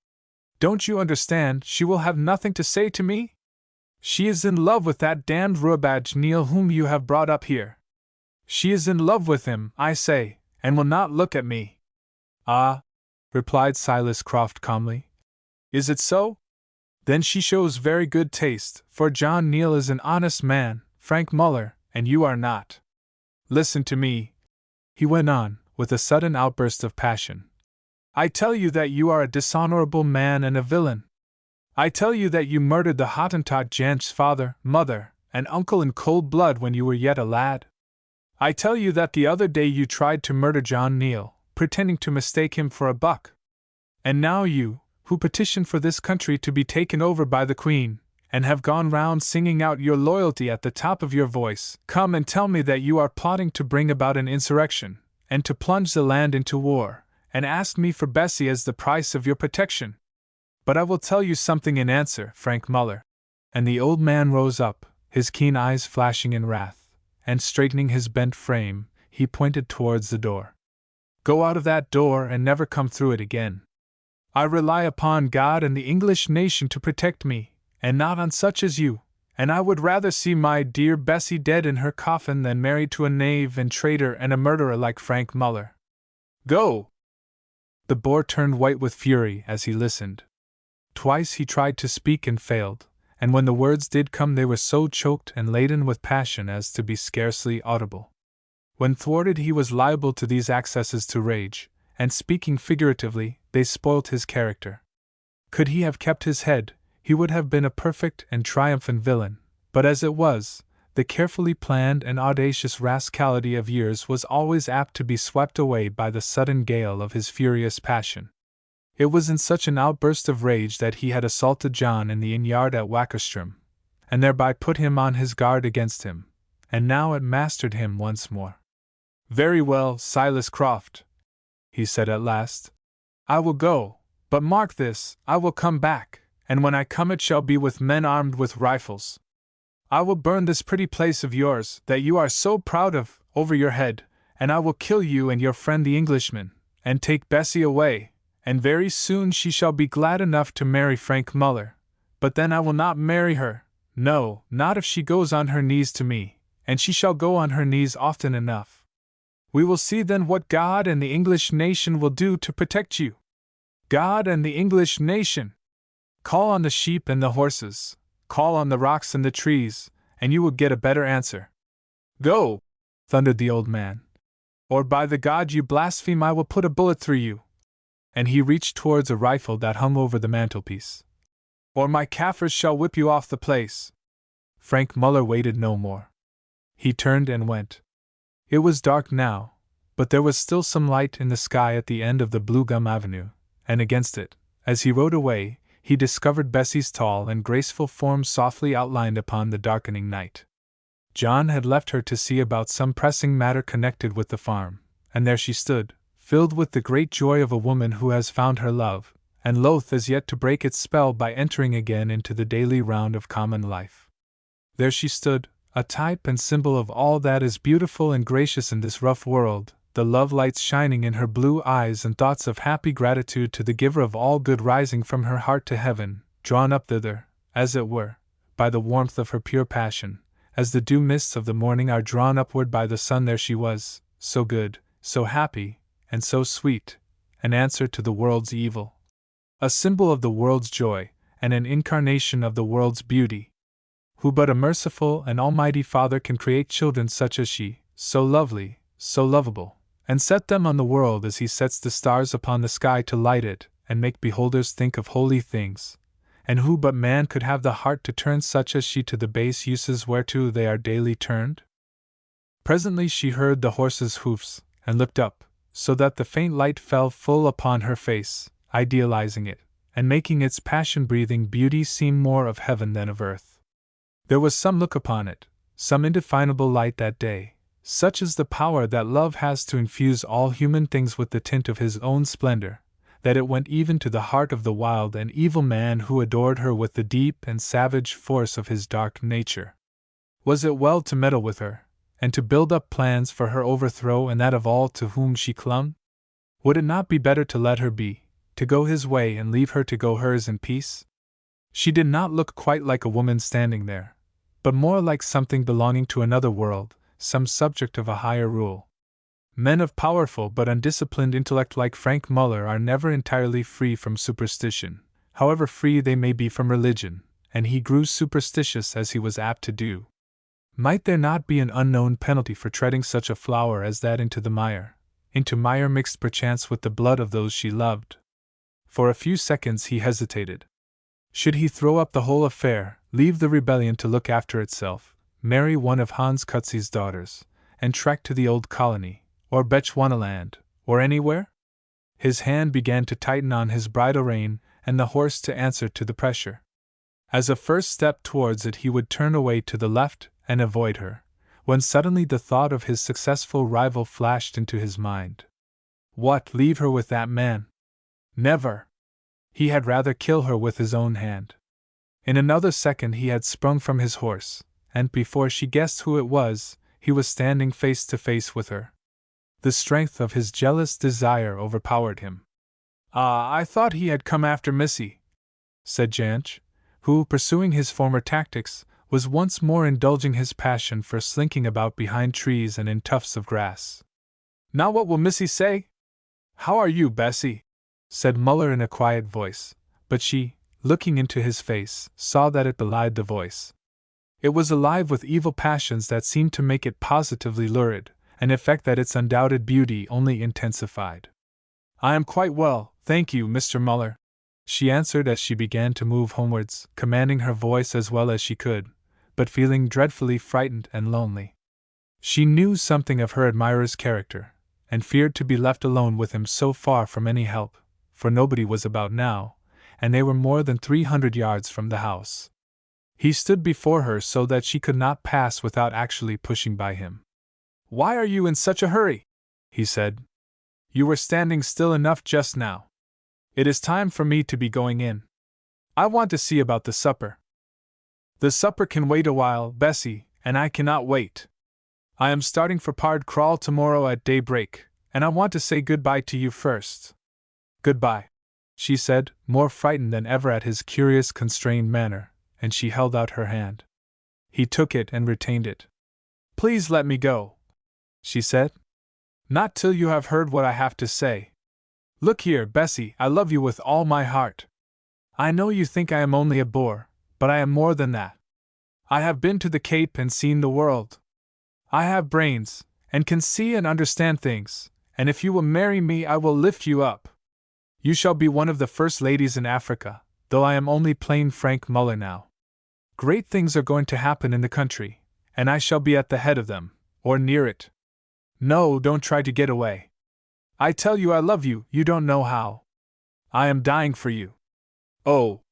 "Don't you understand, she will have nothing to say to me? She is in love with that damned Rubadge Neil whom you have brought up here. She is in love with him, I say, and will not look at me." "Ah," replied Silas Croft calmly. "Is it so? Then she shows very good taste, for John Neil is an honest man, Frank Muller, and you are not. Listen to me," he went on, with a sudden outburst of passion. "I tell you that you are a dishonorable man and a villain. I tell you that you murdered the Hottentot gent's father, mother, and uncle in cold blood when you were yet a lad. I tell you that the other day you tried to murder John Neil, pretending to mistake him for a buck. And now you, who petitioned for this country to be taken over by the Queen, and have gone round singing out your loyalty at the top of your voice, come and tell me that you are plotting to bring about an insurrection, and to plunge the land into war, and ask me for Bessie as the price of your protection. But I will tell you something in answer, Frank Muller." And the old man rose up, his keen eyes flashing in wrath, and straightening his bent frame, he pointed towards the door. "Go out of that door and never come through it again. I rely upon God and the English nation to protect me, and not on such as you, and I would rather see my dear Bessie dead in her coffin than married to a knave and traitor and a murderer like Frank Muller. Go!" The Boer turned white with fury as he listened. Twice he tried to speak and failed, and when the words did come they were so choked and laden with passion as to be scarcely audible. When thwarted he was liable to these accesses to rage, and speaking figuratively, they spoilt his character. Could he have kept his head, he would have been a perfect and triumphant villain, but as it was, the carefully planned and audacious rascality of years was always apt to be swept away by the sudden gale of his furious passion. It was in such an outburst of rage that he had assaulted John in the inn-yard at Wackerstrom, and thereby put him on his guard against him, and now it mastered him once more. Very well, Silas Croft, he said at last. I will go, but mark this, I will come back, and when I come it shall be with men armed with rifles. I will burn this pretty place of yours, that you are so proud of, over your head, and I will kill you and your friend the Englishman, and take Bessie away, and very soon she shall be glad enough to marry Frank Muller. But then I will not marry her, no, not if she goes on her knees to me, and she shall go on her knees often enough. We will see then what God and the English nation will do to protect you. God and the English nation! Call on the sheep and the horses, call on the rocks and the trees, and you will get a better answer. Go! Thundered the old man. Or by the God you blaspheme I will put a bullet through you. And he reached towards a rifle that hung over the mantelpiece. Or my Kaffirs shall whip you off the place. Frank Muller waited no more. He turned and went. It was dark now, but there was still some light in the sky at the end of the Blue Gum Avenue, and against it, as he rode away, he discovered Bessie's tall and graceful form softly outlined upon the darkening night. John had left her to see about some pressing matter connected with the farm, and there she stood, filled with the great joy of a woman who has found her love, and loath as yet to break its spell by entering again into the daily round of common life. There she stood, a type and symbol of all that is beautiful and gracious in this rough world, the love lights shining in her blue eyes and thoughts of happy gratitude to the giver of all good rising from her heart to heaven, drawn up thither, as it were, by the warmth of her pure passion, as the dew mists of the morning are drawn upward by the sun. There she was, so good, so happy, and so sweet, an answer to the world's evil, a symbol of the world's joy, and an incarnation of the world's beauty. Who but a merciful and almighty Father can create children such as she, so lovely, so lovable, and set them on the world as he sets the stars upon the sky to light it, and make beholders think of holy things? And who but man could have the heart to turn such as she to the base uses whereto they are daily turned? Presently she heard the horse's hoofs, and looked up, so that the faint light fell full upon her face, idealizing it, and making its passion-breathing beauty seem more of heaven than of earth. There was some look upon it, some indefinable light that day, such is the power that love has to infuse all human things with the tint of his own splendor, that it went even to the heart of the wild and evil man who adored her with the deep and savage force of his dark nature. Was it well to meddle with her, and to build up plans for her overthrow and that of all to whom she clung? Would it not be better to let her be, to go his way and leave her to go hers in peace? She did not look quite like a woman standing there, but more like something belonging to another world, some subject of a higher rule. Men of powerful but undisciplined intellect like Frank Muller are never entirely free from superstition, however free they may be from religion, and he grew superstitious as he was apt to do. Might there not be an unknown penalty for treading such a flower as that into mire mixed perchance with the blood of those she loved? For a few seconds he hesitated. Should he throw up the whole affair, leave the rebellion to look after itself, marry one of Hans Cutsy's daughters, and trek to the old colony, or Bechuanaland, or anywhere? His hand began to tighten on his bridle rein, and the horse to answer to the pressure. As a first step towards it he would turn away to the left and avoid her, when suddenly the thought of his successful rival flashed into his mind. What, leave her with that man? Never! He had rather kill her with his own hand. In another second he had sprung from his horse, and before she guessed who it was, he was standing face to face with her. The strength of his jealous desire overpowered him. "Ah, I thought he had come after Missy," said Janch, who, pursuing his former tactics, was once more indulging his passion for slinking about behind trees and in tufts of grass. "Now what will Missy say?" "How are you, Bessie?" said Muller in a quiet voice, but she, looking into his face, saw that it belied the voice. It was alive with evil passions that seemed to make it positively lurid, an effect that its undoubted beauty only intensified. "I am quite well, thank you, Mr. Muller," she answered as she began to move homewards, commanding her voice as well as she could, but feeling dreadfully frightened and lonely. She knew something of her admirer's character, and feared to be left alone with him so far from any help, for nobody was about now, and they were more than 300 yards from the house. He stood before her so that she could not pass without actually pushing by him. Why are you in such a hurry? He said. You were standing still enough just now. It is time for me to be going in. I want to see about the supper. The supper can wait a while, Bessie, and I cannot wait. I am starting for Pard Crawl tomorrow at daybreak, and I want to say goodbye to you first. Goodbye, she said, more frightened than ever at his curious, constrained manner, and she held out her hand. He took it and retained it. Please let me go, she said. Not till you have heard what I have to say. Look here, Bessie, I love you with all my heart. I know you think I am only a bore, but I am more than that. I have been to the Cape and seen the world. I have brains, and can see and understand things, and if you will marry me I will lift you up. You shall be one of the first ladies in Africa, though I am only plain Frank Muller now. Great things are going to happen in the country, and I shall be at the head of them, or near it. No, don't try to get away. I tell you I love you, you don't know how. I am dying for you. Oh!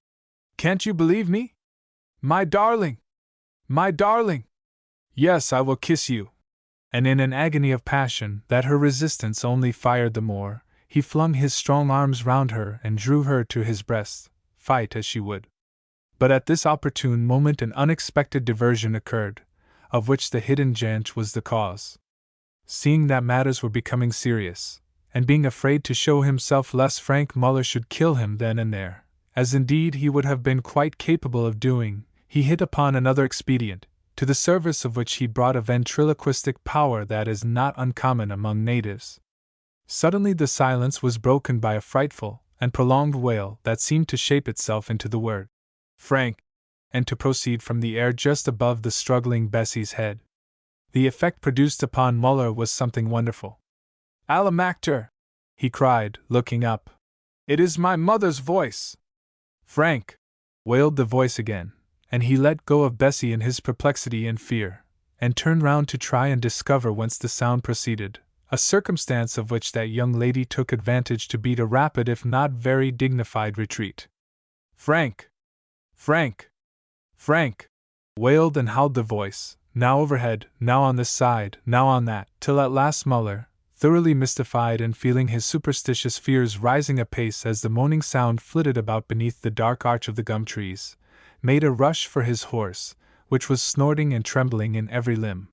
Can't you believe me? My darling! My darling! Yes, I will kiss you. And in an agony of passion that her resistance only fired the more, he flung his strong arms round her and drew her to his breast, fight as she would. But at this opportune moment an unexpected diversion occurred, of which the hidden gent was the cause. Seeing that matters were becoming serious, and being afraid to show himself lest Frank Muller should kill him then and there, as indeed he would have been quite capable of doing, he hit upon another expedient, to the service of which he brought a ventriloquistic power that is not uncommon among natives. Suddenly the silence was broken by a frightful and prolonged wail that seemed to shape itself into the word Frank, and to proceed from the air just above the struggling Bessie's head. The effect produced upon Muller was something wonderful. Alamactor! He cried, looking up. It is my mother's voice! Frank! Wailed the voice again, and he let go of Bessie in his perplexity and fear, and turned round to try and discover whence the sound proceeded, a circumstance of which that young lady took advantage to beat a rapid if not very dignified retreat. Frank! Frank! Frank! Wailed and howled the voice, now overhead, now on this side, now on that, till at last Muller, thoroughly mystified and feeling his superstitious fears rising apace as the moaning sound flitted about beneath the dark arch of the gum trees, made a rush for his horse, which was snorting and trembling in every limb.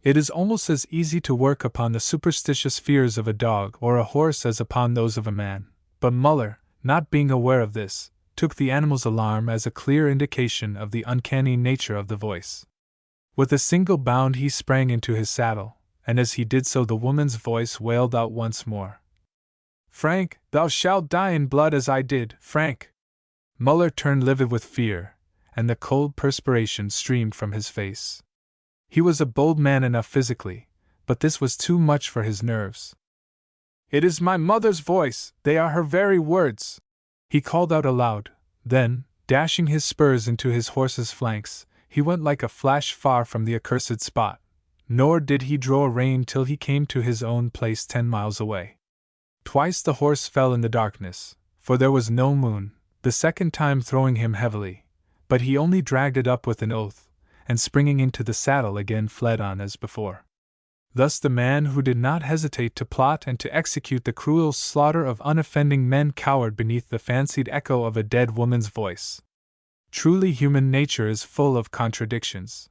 It is almost as easy to work upon the superstitious fears of a dog or a horse as upon those of a man, but Muller, not being aware of this, took the animal's alarm as a clear indication of the uncanny nature of the voice. With a single bound he sprang into his saddle, and as he did so the woman's voice wailed out once more. Frank, thou shalt die in blood as I did, Frank! Muller turned livid with fear, and the cold perspiration streamed from his face. He was a bold man enough physically, but this was too much for his nerves. It is my mother's voice, they are her very words! He called out aloud, then, dashing his spurs into his horse's flanks, he went like a flash far from the accursed spot, nor did he draw rein till he came to his own place 10 miles away. Twice the horse fell in the darkness, for there was no moon, the second time throwing him heavily, but he only dragged it up with an oath, and springing into the saddle again fled on as before. Thus the man who did not hesitate to plot and to execute the cruel slaughter of unoffending men cowered beneath the fancied echo of a dead woman's voice. Truly human nature is full of contradictions.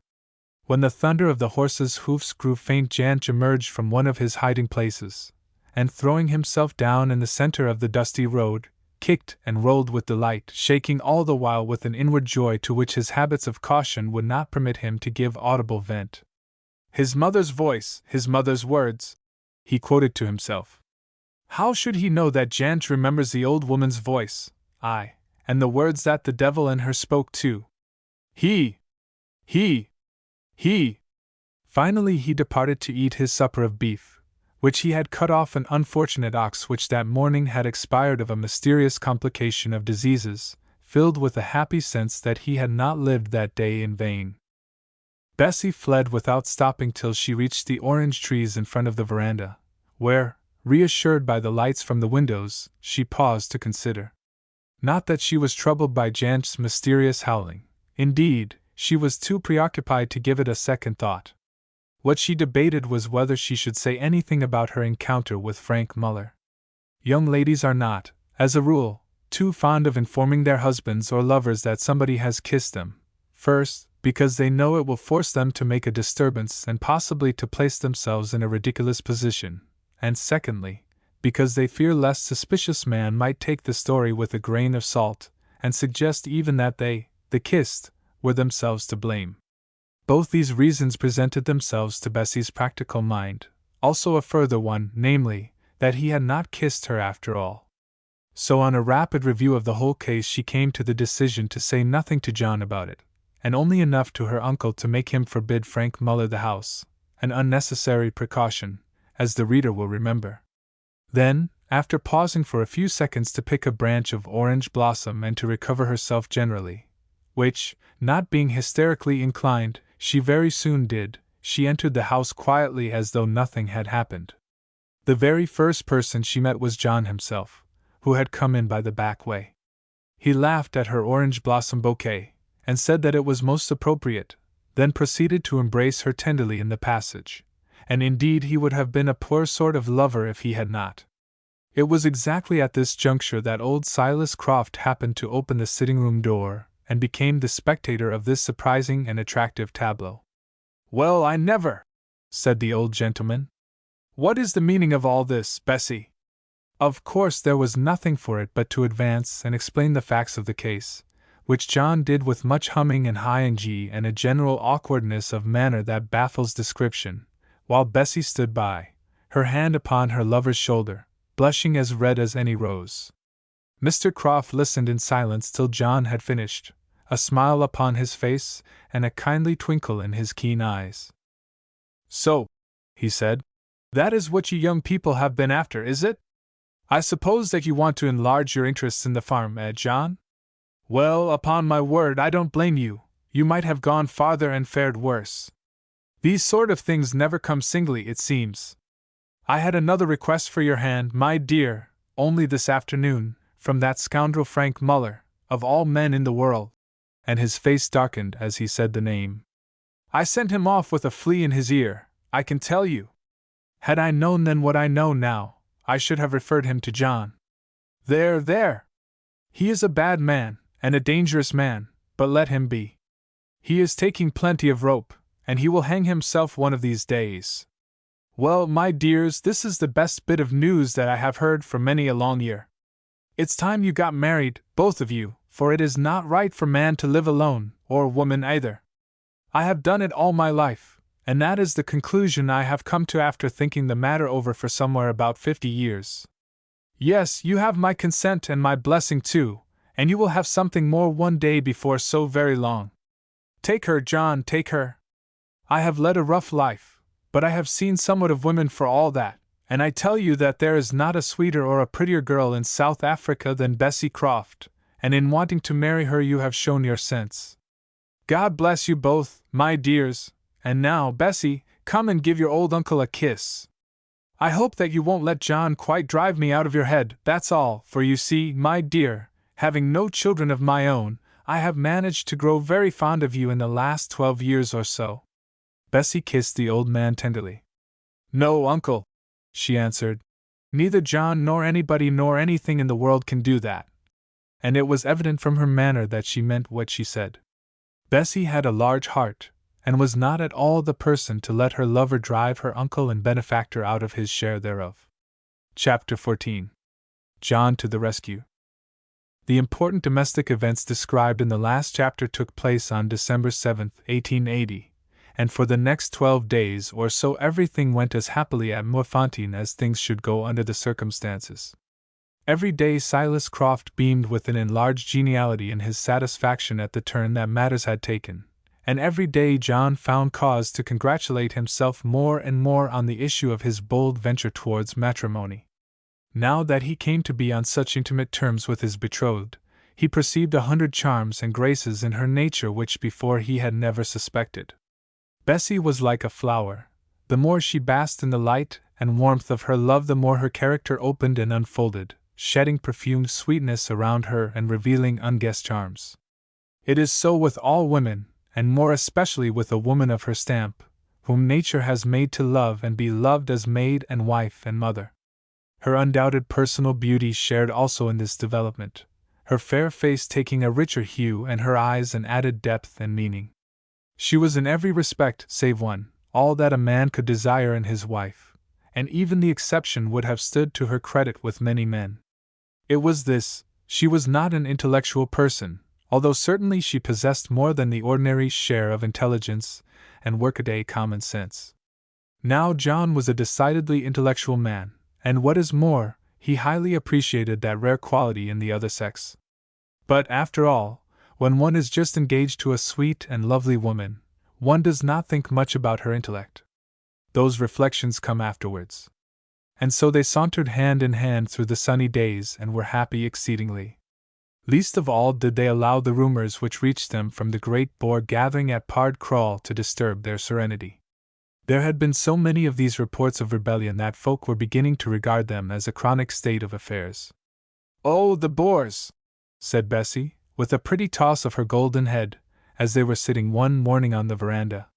When the thunder of the horse's hoofs grew faint, Janch emerged from one of his hiding places, and throwing himself down in the center of the dusty road, kicked and rolled with delight, shaking all the while with an inward joy to which his habits of caution would not permit him to give audible vent. His mother's voice, his mother's words, he quoted to himself. How should he know that Janch remembers the old woman's voice, aye, and the words that the devil in her spoke too? He! Finally he departed to eat his supper of beef, which he had cut off an unfortunate ox which that morning had expired of a mysterious complication of diseases, filled with a happy sense that he had not lived that day in vain. Bessie fled without stopping till she reached the orange trees in front of the veranda, where, reassured by the lights from the windows, she paused to consider. Not that she was troubled by Janch's mysterious howling, indeed, she was too preoccupied to give it a second thought. What she debated was whether she should say anything about her encounter with Frank Muller. Young ladies are not, as a rule, too fond of informing their husbands or lovers that somebody has kissed them. First, because they know it will force them to make a disturbance and possibly to place themselves in a ridiculous position, and secondly, because they fear lest suspicious man might take the story with a grain of salt, and suggest even that they, the kissed, were themselves to blame. Both these reasons presented themselves to Bessie's practical mind, also a further one, namely, that he had not kissed her after all. So on a rapid review of the whole case she came to the decision to say nothing to John about it, and only enough to her uncle to make him forbid Frank Muller the house, an unnecessary precaution, as the reader will remember. Then, after pausing for a few seconds to pick a branch of orange blossom and to recover herself generally, which, not being hysterically inclined, she very soon did, she entered the house quietly as though nothing had happened. The very first person she met was John himself, who had come in by the back way. He laughed at her orange blossom bouquet, and said that it was most appropriate, then proceeded to embrace her tenderly in the passage, and indeed he would have been a poor sort of lover if he had not. It was exactly at this juncture that old Silas Croft happened to open the sitting-room door, and became the spectator of this surprising and attractive tableau. "Well, I never!" said the old gentleman. "What is the meaning of all this, Bessie?" Of course there was nothing for it but to advance and explain the facts of the case, which John did with much humming and high and a general awkwardness of manner that baffles description, while Bessie stood by, her hand upon her lover's shoulder, blushing as red as any rose. Mr. Croft listened in silence till John had finished, a smile upon his face and a kindly twinkle in his keen eyes. "So," he said, "that is what you young people have been after, is it? I suppose that you want to enlarge your interests in the farm, John? Well, upon my word, I don't blame you. You might have gone farther and fared worse. These sort of things never come singly, it seems. I had another request for your hand, my dear, only this afternoon, from that scoundrel Frank Muller, of all men in the world," and his face darkened as he said the name. "I sent him off with a flea in his ear, I can tell you. Had I known then what I know now, I should have referred him to John. There! He is a bad man, and a dangerous man, but let him be. He is taking plenty of rope, and he will hang himself one of these days. Well, my dears, this is the best bit of news that I have heard for many a long year. It's time you got married, both of you, for it is not right for man to live alone, or woman either. I have done it all my life, and that is the conclusion I have come to after thinking the matter over for somewhere about 50 years. Yes, you have my consent and my blessing too, and you will have something more one day before so very long. Take her, John, take her. I have led a rough life, but I have seen somewhat of women for all that, and I tell you that there is not a sweeter or a prettier girl in South Africa than Bessie Croft, and in wanting to marry her you have shown your sense. God bless you both, my dears, and now, Bessie, come and give your old uncle a kiss. I hope that you won't let John quite drive me out of your head, that's all, for you see, my dear, having no children of my own, I have managed to grow very fond of you in the last 12 years or so." Bessie kissed the old man tenderly. "No, uncle," she answered. "Neither John nor anybody nor anything in the world can do that." And it was evident from her manner that she meant what she said. Bessie had a large heart, and was not at all the person to let her lover drive her uncle and benefactor out of his share thereof. Chapter 14. John to the rescue. The important domestic events described in the last chapter took place on December 7, 1880, and for the next 12 days or so everything went as happily at Moorfontein as things should go under the circumstances. Every day Silas Croft beamed with an enlarged geniality in his satisfaction at the turn that matters had taken, and every day John found cause to congratulate himself more and more on the issue of his bold venture towards matrimony. Now that he came to be on such intimate terms with his betrothed, he perceived 100 charms and graces in her nature which before he had never suspected. Bessie was like a flower. The more she basked in the light and warmth of her love, the more her character opened and unfolded, shedding perfumed sweetness around her and revealing unguessed charms. It is so with all women, and more especially with a woman of her stamp, whom nature has made to love and be loved as maid and wife and mother. Her undoubted personal beauty shared also in this development, her fair face taking a richer hue and her eyes an added depth and meaning. She was in every respect, save one, all that a man could desire in his wife, and even the exception would have stood to her credit with many men. It was this: she was not an intellectual person, although certainly she possessed more than the ordinary share of intelligence and workaday common sense. Now John was a decidedly intellectual man, and what is more, he highly appreciated that rare quality in the other sex. But after all, when one is just engaged to a sweet and lovely woman, one does not think much about her intellect. Those reflections come afterwards. And so they sauntered hand in hand through the sunny days and were happy exceedingly. Least of all did they allow the rumors which reached them from the great boar gathering at Pard Crawl to disturb their serenity. There had been so many of these reports of rebellion that folk were beginning to regard them as a chronic state of affairs. "Oh, the boars!" said Bessie, with a pretty toss of her golden head, as they were sitting one morning on the veranda.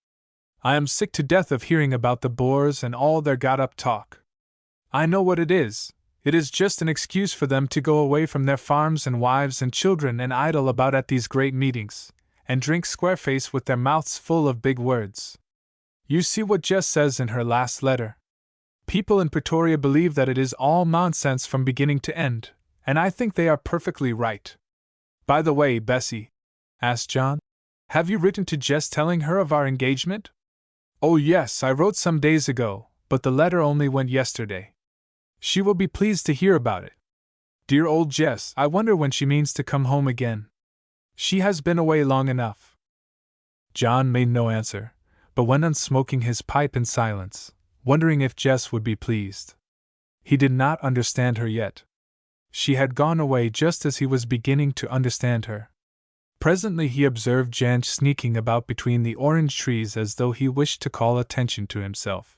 "I am sick to death of hearing about the boars and all their got-up talk. I know what it is. It is just an excuse for them to go away from their farms and wives and children and idle about at these great meetings, and drink square-face with their mouths full of big words. You see what Jess says in her last letter. People in Pretoria believe that it is all nonsense from beginning to end, and I think they are perfectly right. By the way, Bessie," asked John, "have you written to Jess telling her of our engagement?" "Oh yes, I wrote some days ago, but the letter only went yesterday. She will be pleased to hear about it. Dear old Jess, I wonder when she means to come home again. She has been away long enough." John made no answer, but went on smoking his pipe in silence, wondering if Jess would be pleased. He did not understand her yet. She had gone away just as he was beginning to understand her. Presently he observed Jan sneaking about between the orange trees as though he wished to call attention to himself.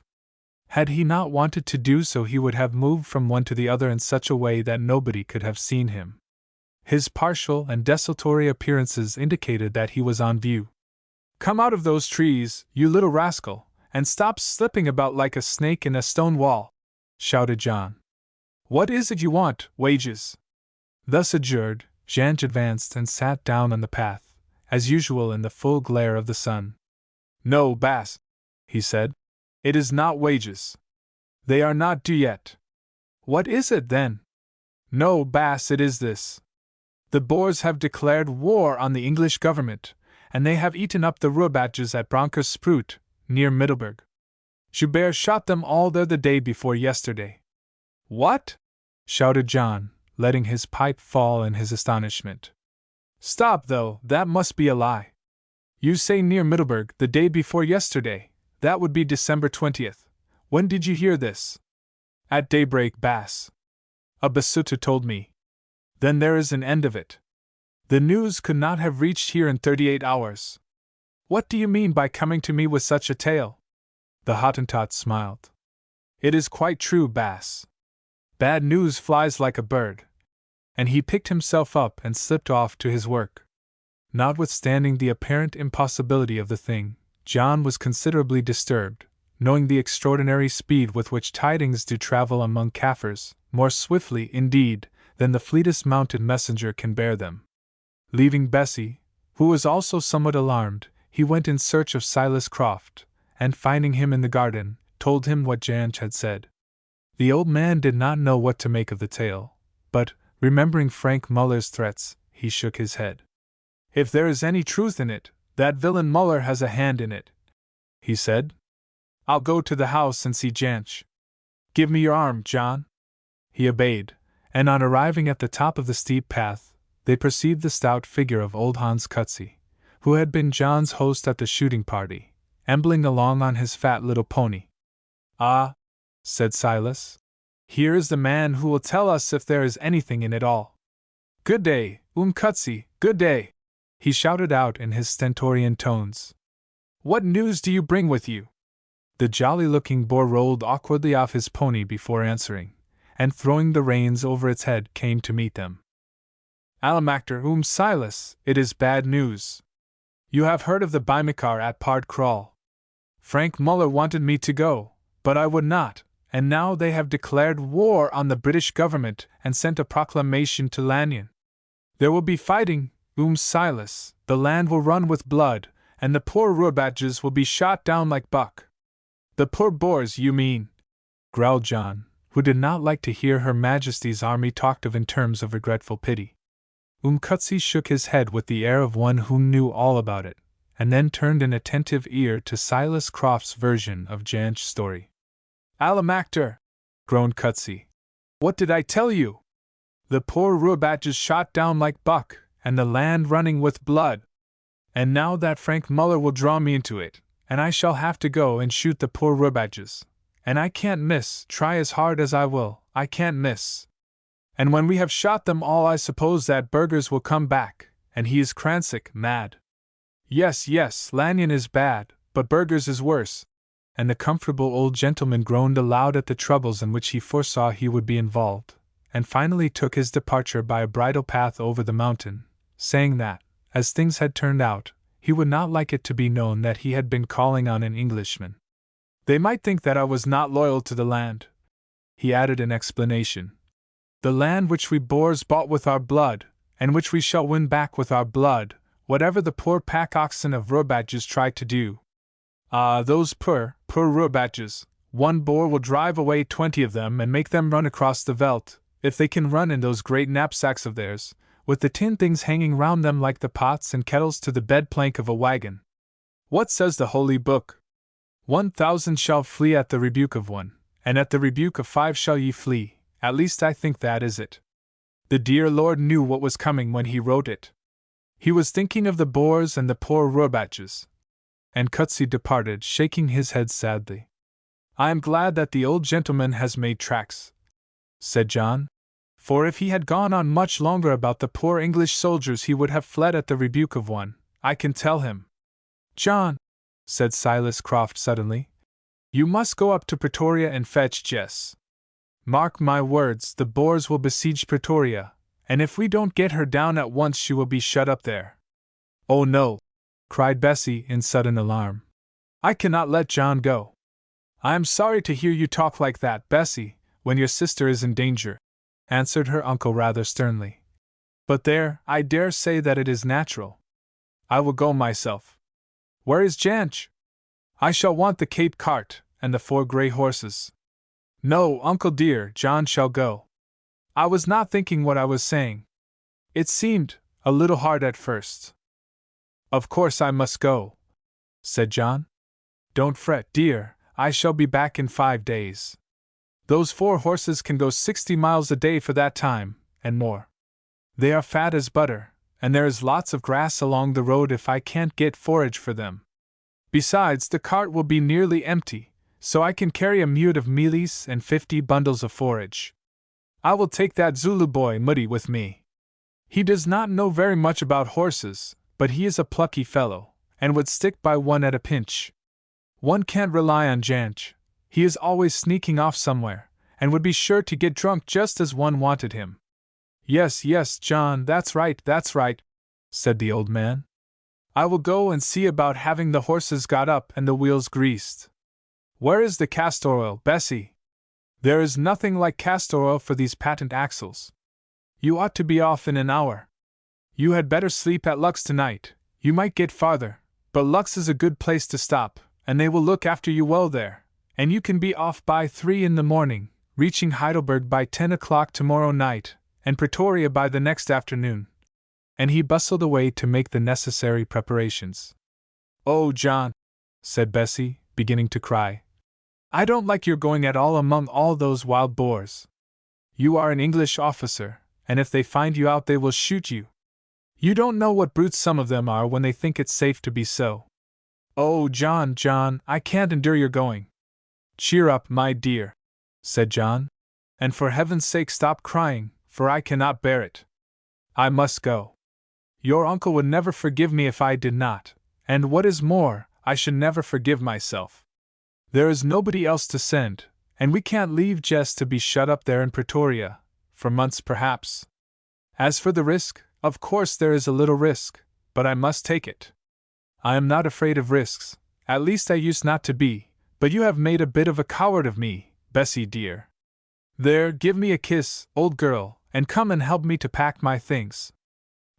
Had he not wanted to do so, he would have moved from one to the other in such a way that nobody could have seen him. His partial and desultory appearances indicated that he was on view. "Come out of those trees, you little rascal, and stop slipping about like a snake in a stone wall," shouted John. "What is it you want, Wages?" Thus adjured, Jan advanced and sat down on the path, as usual in the full glare of the sun. "No, Bass," he said. "It is not wages. They are not due yet." "What is it, then?" "No, Bass, it is this. The Boers have declared war on the English government, and they have eaten up the Roerbatjes at Bronkersproet, near Middelburg. Joubert shot them all there the day before yesterday." "What?" shouted John, letting his pipe fall in his astonishment. "Stop, though, that must be a lie. You say near Middelburg the day before yesterday. That would be December 20th. When did you hear this?" "At daybreak, Bass. A Basuta told me." "Then there is an end of it. The news could not have reached here in 38 hours. What do you mean by coming to me with such a tale?" The Hottentot smiled. "It is quite true, Bass. Bad news flies like a bird." And he picked himself up and slipped off to his work. Notwithstanding the apparent impossibility of the thing, John was considerably disturbed, knowing the extraordinary speed with which tidings do travel among Kaffirs, more swiftly, indeed, than the fleetest mounted messenger can bear them. Leaving Bessie, who was also somewhat alarmed, he went in search of Silas Croft, and finding him in the garden, told him what Jan had said. The old man did not know what to make of the tale, but, remembering Frank Muller's threats, he shook his head. "If there is any truth in it, that villain Muller has a hand in it," he said. "I'll go to the house and see Janch. Give me your arm, John." He obeyed, and on arriving at the top of the steep path, they perceived the stout figure of old Hans Cutsey, who had been John's host at the shooting party, ambling along on his fat little pony. "Ah," said Silas, "here is the man who will tell us if there is anything in it all. Good day, Cutsey, good day," he shouted out in his stentorian tones. "What news do you bring with you?" The jolly-looking boar rolled awkwardly off his pony before answering, and throwing the reins over its head came to meet them. "Allemactor, Silas, it is bad news. You have heard of the Bimekar at Pard Crawl?" Frank Muller wanted me to go, but I would not, and now they have declared war on the British government and sent a proclamation to Lanyon. There will be fighting, Silas, the land will run with blood, and the poor Robatches will be shot down like buck. The poor Boers, you mean? Growled John, who did not like to hear Her Majesty's army talked of in terms of regretful pity. Coetzee shook his head with the air of one who knew all about it, and then turned an attentive ear to Silas Croft's version of Jan's story. "Allemactor," groaned Coetzee. "What did I tell you? The poor Robatches shot down like buck, and the land running with blood. And now that Frank Muller will draw me into it, and I shall have to go and shoot the poor Robatches. And I can't miss, try as hard as I will, I can't miss. And when we have shot them all, I suppose that Burgers will come back, and he is cransick, mad. Yes, Lanyon is bad, but Burgers is worse." And the comfortable old gentleman groaned aloud at the troubles in which he foresaw he would be involved, and finally took his departure by a bridle path over the mountain, saying that, as things had turned out, he would not like it to be known that he had been calling on an Englishman. "They might think that I was not loyal to the land," he added in explanation. "The land which we Boers bought with our blood, and which we shall win back with our blood, whatever the poor pack-oxen of Robatches try to do. Ah, those poor Robatches! One Boer will drive away 20 of them and make them run across the veldt, if they can run in those great knapsacks of theirs, with the tin things hanging round them like the pots and kettles to the bed-plank of a wagon. What says the Holy Book? 1,000 shall flee at the rebuke of one, and at the rebuke of 5 shall ye flee. At least I think that is it. The dear Lord knew what was coming when he wrote it. He was thinking of the Boers and the poor Robatches." And Coetzee departed, shaking his head sadly. "I am glad that the old gentleman has made tracks," said John, "for if he had gone on much longer about the poor English soldiers he would have fled at the rebuke of one, I can tell him." "John," said Silas Croft suddenly, "you must go up to Pretoria and fetch Jess. Mark my words, the Boers will besiege Pretoria, and if we don't get her down at once she will be shut up there." "Oh no!" cried Bessie in sudden alarm. "I cannot let John go." "I am sorry to hear you talk like that, Bessie, when your sister is in danger," answered her uncle rather sternly. "But there, I dare say that it is natural. I will go myself." "Where is Janch?" "I shall want the Cape cart, and the 4 grey horses." "No, uncle dear, John shall go." "I was not thinking what I was saying. It seemed a little hard at first." "Of course I must go," said John. "Don't fret, dear, I shall be back in 5 days. Those 4 horses can go 60 miles a day for that time, and more. They are fat as butter, and there is lots of grass along the road if I can't get forage for them. Besides, the cart will be nearly empty, so I can carry a mute of mealies and 50 bundles of forage. I will take that Zulu boy Muddy with me. He does not know very much about horses, but he is a plucky fellow, and would stick by one at a pinch. One can't rely on Janch. He is always sneaking off somewhere, and would be sure to get drunk just as one wanted him." Yes, John, that's right, said the old man. "I will go and see about having the horses got up and the wheels greased. Where is the castor oil, Bessie? There is nothing like castor oil for these patent axles. You ought to be off in an hour. You had better sleep at Lux tonight. You might get farther, but Lux is a good place to stop, and they will look after you well there, and you can be off by 3 in the morning, reaching Heidelberg by 10 o'clock tomorrow night, and Pretoria by the next afternoon." And he bustled away to make the necessary preparations. "Oh, John," said Bessie, beginning to cry, "I don't like your going at all among all those wild boars. You are an English officer, and if they find you out they will shoot you. You don't know what brutes some of them are when they think it's safe to be so. Oh, John, I can't endure your going." "Cheer up, my dear," said John, "and for heaven's sake stop crying, for I cannot bear it. I must go. Your uncle would never forgive me if I did not, and what is more, I should never forgive myself. There is nobody else to send, and we can't leave Jess to be shut up there in Pretoria, for months perhaps. As for the risk, of course there is a little risk, but I must take it. I am not afraid of risks, At least I used not to be, but you have made a bit of a coward of me, Bessie dear. There, give me a kiss, old girl, and come and help me to pack my things.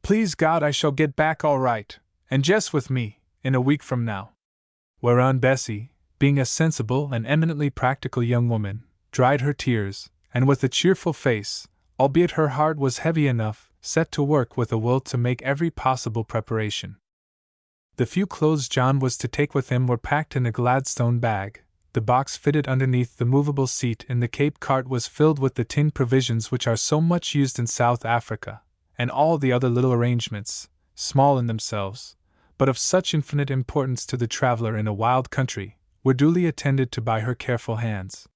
Please God I shall get back all right, and Jess with me, in a week from now. Whereon Bessie, being a sensible and eminently practical young woman, dried her tears, and with a cheerful face, albeit her heart was heavy enough, set to work with a will to make every possible preparation. The few clothes John was to take with him were packed in a Gladstone bag. The box fitted underneath the movable seat in the Cape cart was filled with the tinned provisions which are so much used in South Africa, and all the other little arrangements, small in themselves, but of such infinite importance to the traveler in a wild country, were duly attended to by her careful hands.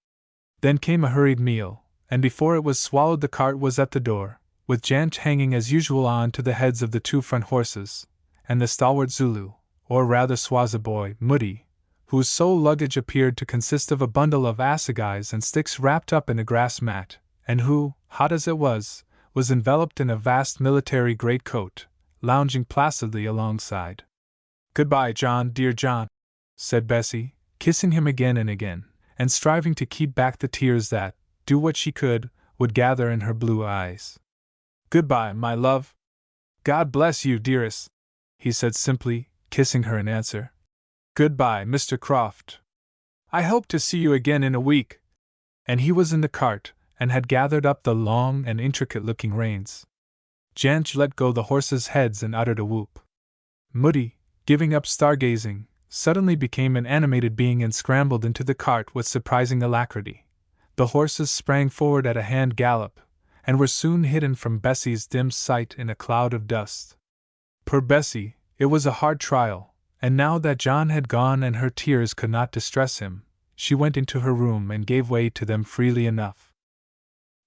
Then came a hurried meal, and before it was swallowed the cart was at the door, with Janch hanging as usual on to the heads of the two front horses, and the stalwart Zulu, or rather Swazi boy, Moody, whose sole luggage appeared to consist of a bundle of assegais and sticks wrapped up in a grass mat, and who, hot as it was enveloped in a vast military greatcoat, lounging placidly alongside. "Goodbye, John, dear John," said Bessie, kissing him again and again, and striving to keep back the tears that, do what she could, would gather in her blue eyes. "Goodbye, my love." "God bless you, dearest," he said simply, kissing her in answer. "Goodbye, Mr. Croft. I hope to see you again in a week." And he was in the cart, and had gathered up the long and intricate-looking reins. Janch let go the horses' heads and uttered a whoop. Moody, giving up stargazing, suddenly became an animated being and scrambled into the cart with surprising alacrity. The horses sprang forward at a hand gallop, and were soon hidden from Bessie's dim sight in a cloud of dust. Poor Bessie, it was a hard trial, and now that John had gone and her tears could not distress him, she went into her room and gave way to them freely enough.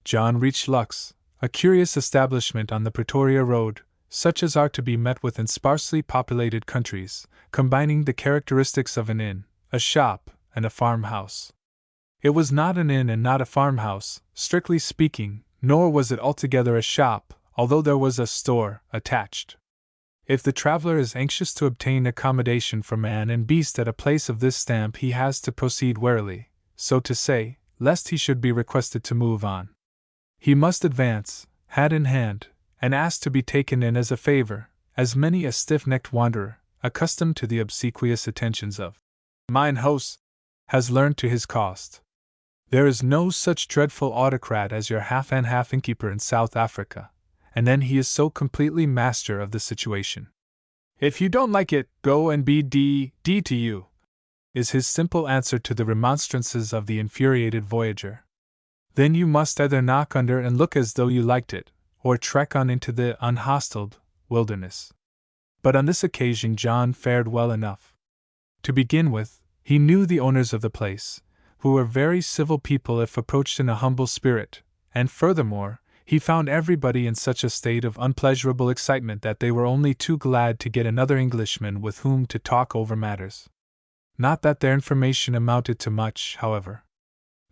John reached Lux, a curious establishment on the Pretoria road, such as are to be met with in sparsely populated countries, combining the characteristics of an inn, a shop, and a farmhouse. It was not an inn and not a farmhouse, strictly speaking, nor was it altogether a shop, although there was a store attached. If the traveler is anxious to obtain accommodation for man and beast at a place of this stamp, he has to proceed warily, so to say, lest he should be requested to move on. He must advance, hat in hand, and ask to be taken in as a favor, as many a stiff-necked wanderer, accustomed to the obsequious attentions of mine host, has learned to his cost. There is no such dreadful autocrat as your half-and half-innkeeper in South Africa, and then he is so completely master of the situation. "If you don't like it, go and be d to you," is his simple answer to the remonstrances of the infuriated voyager. Then you must either knock under and look as though you liked it, or trek on into the unhostiled wilderness. But on this occasion John fared well enough. To begin with, he knew the owners of the place, who were very civil people if approached in a humble spirit, and furthermore, he found everybody in such a state of unpleasurable excitement that they were only too glad to get another Englishman with whom to talk over matters. Not that their information amounted to much, however.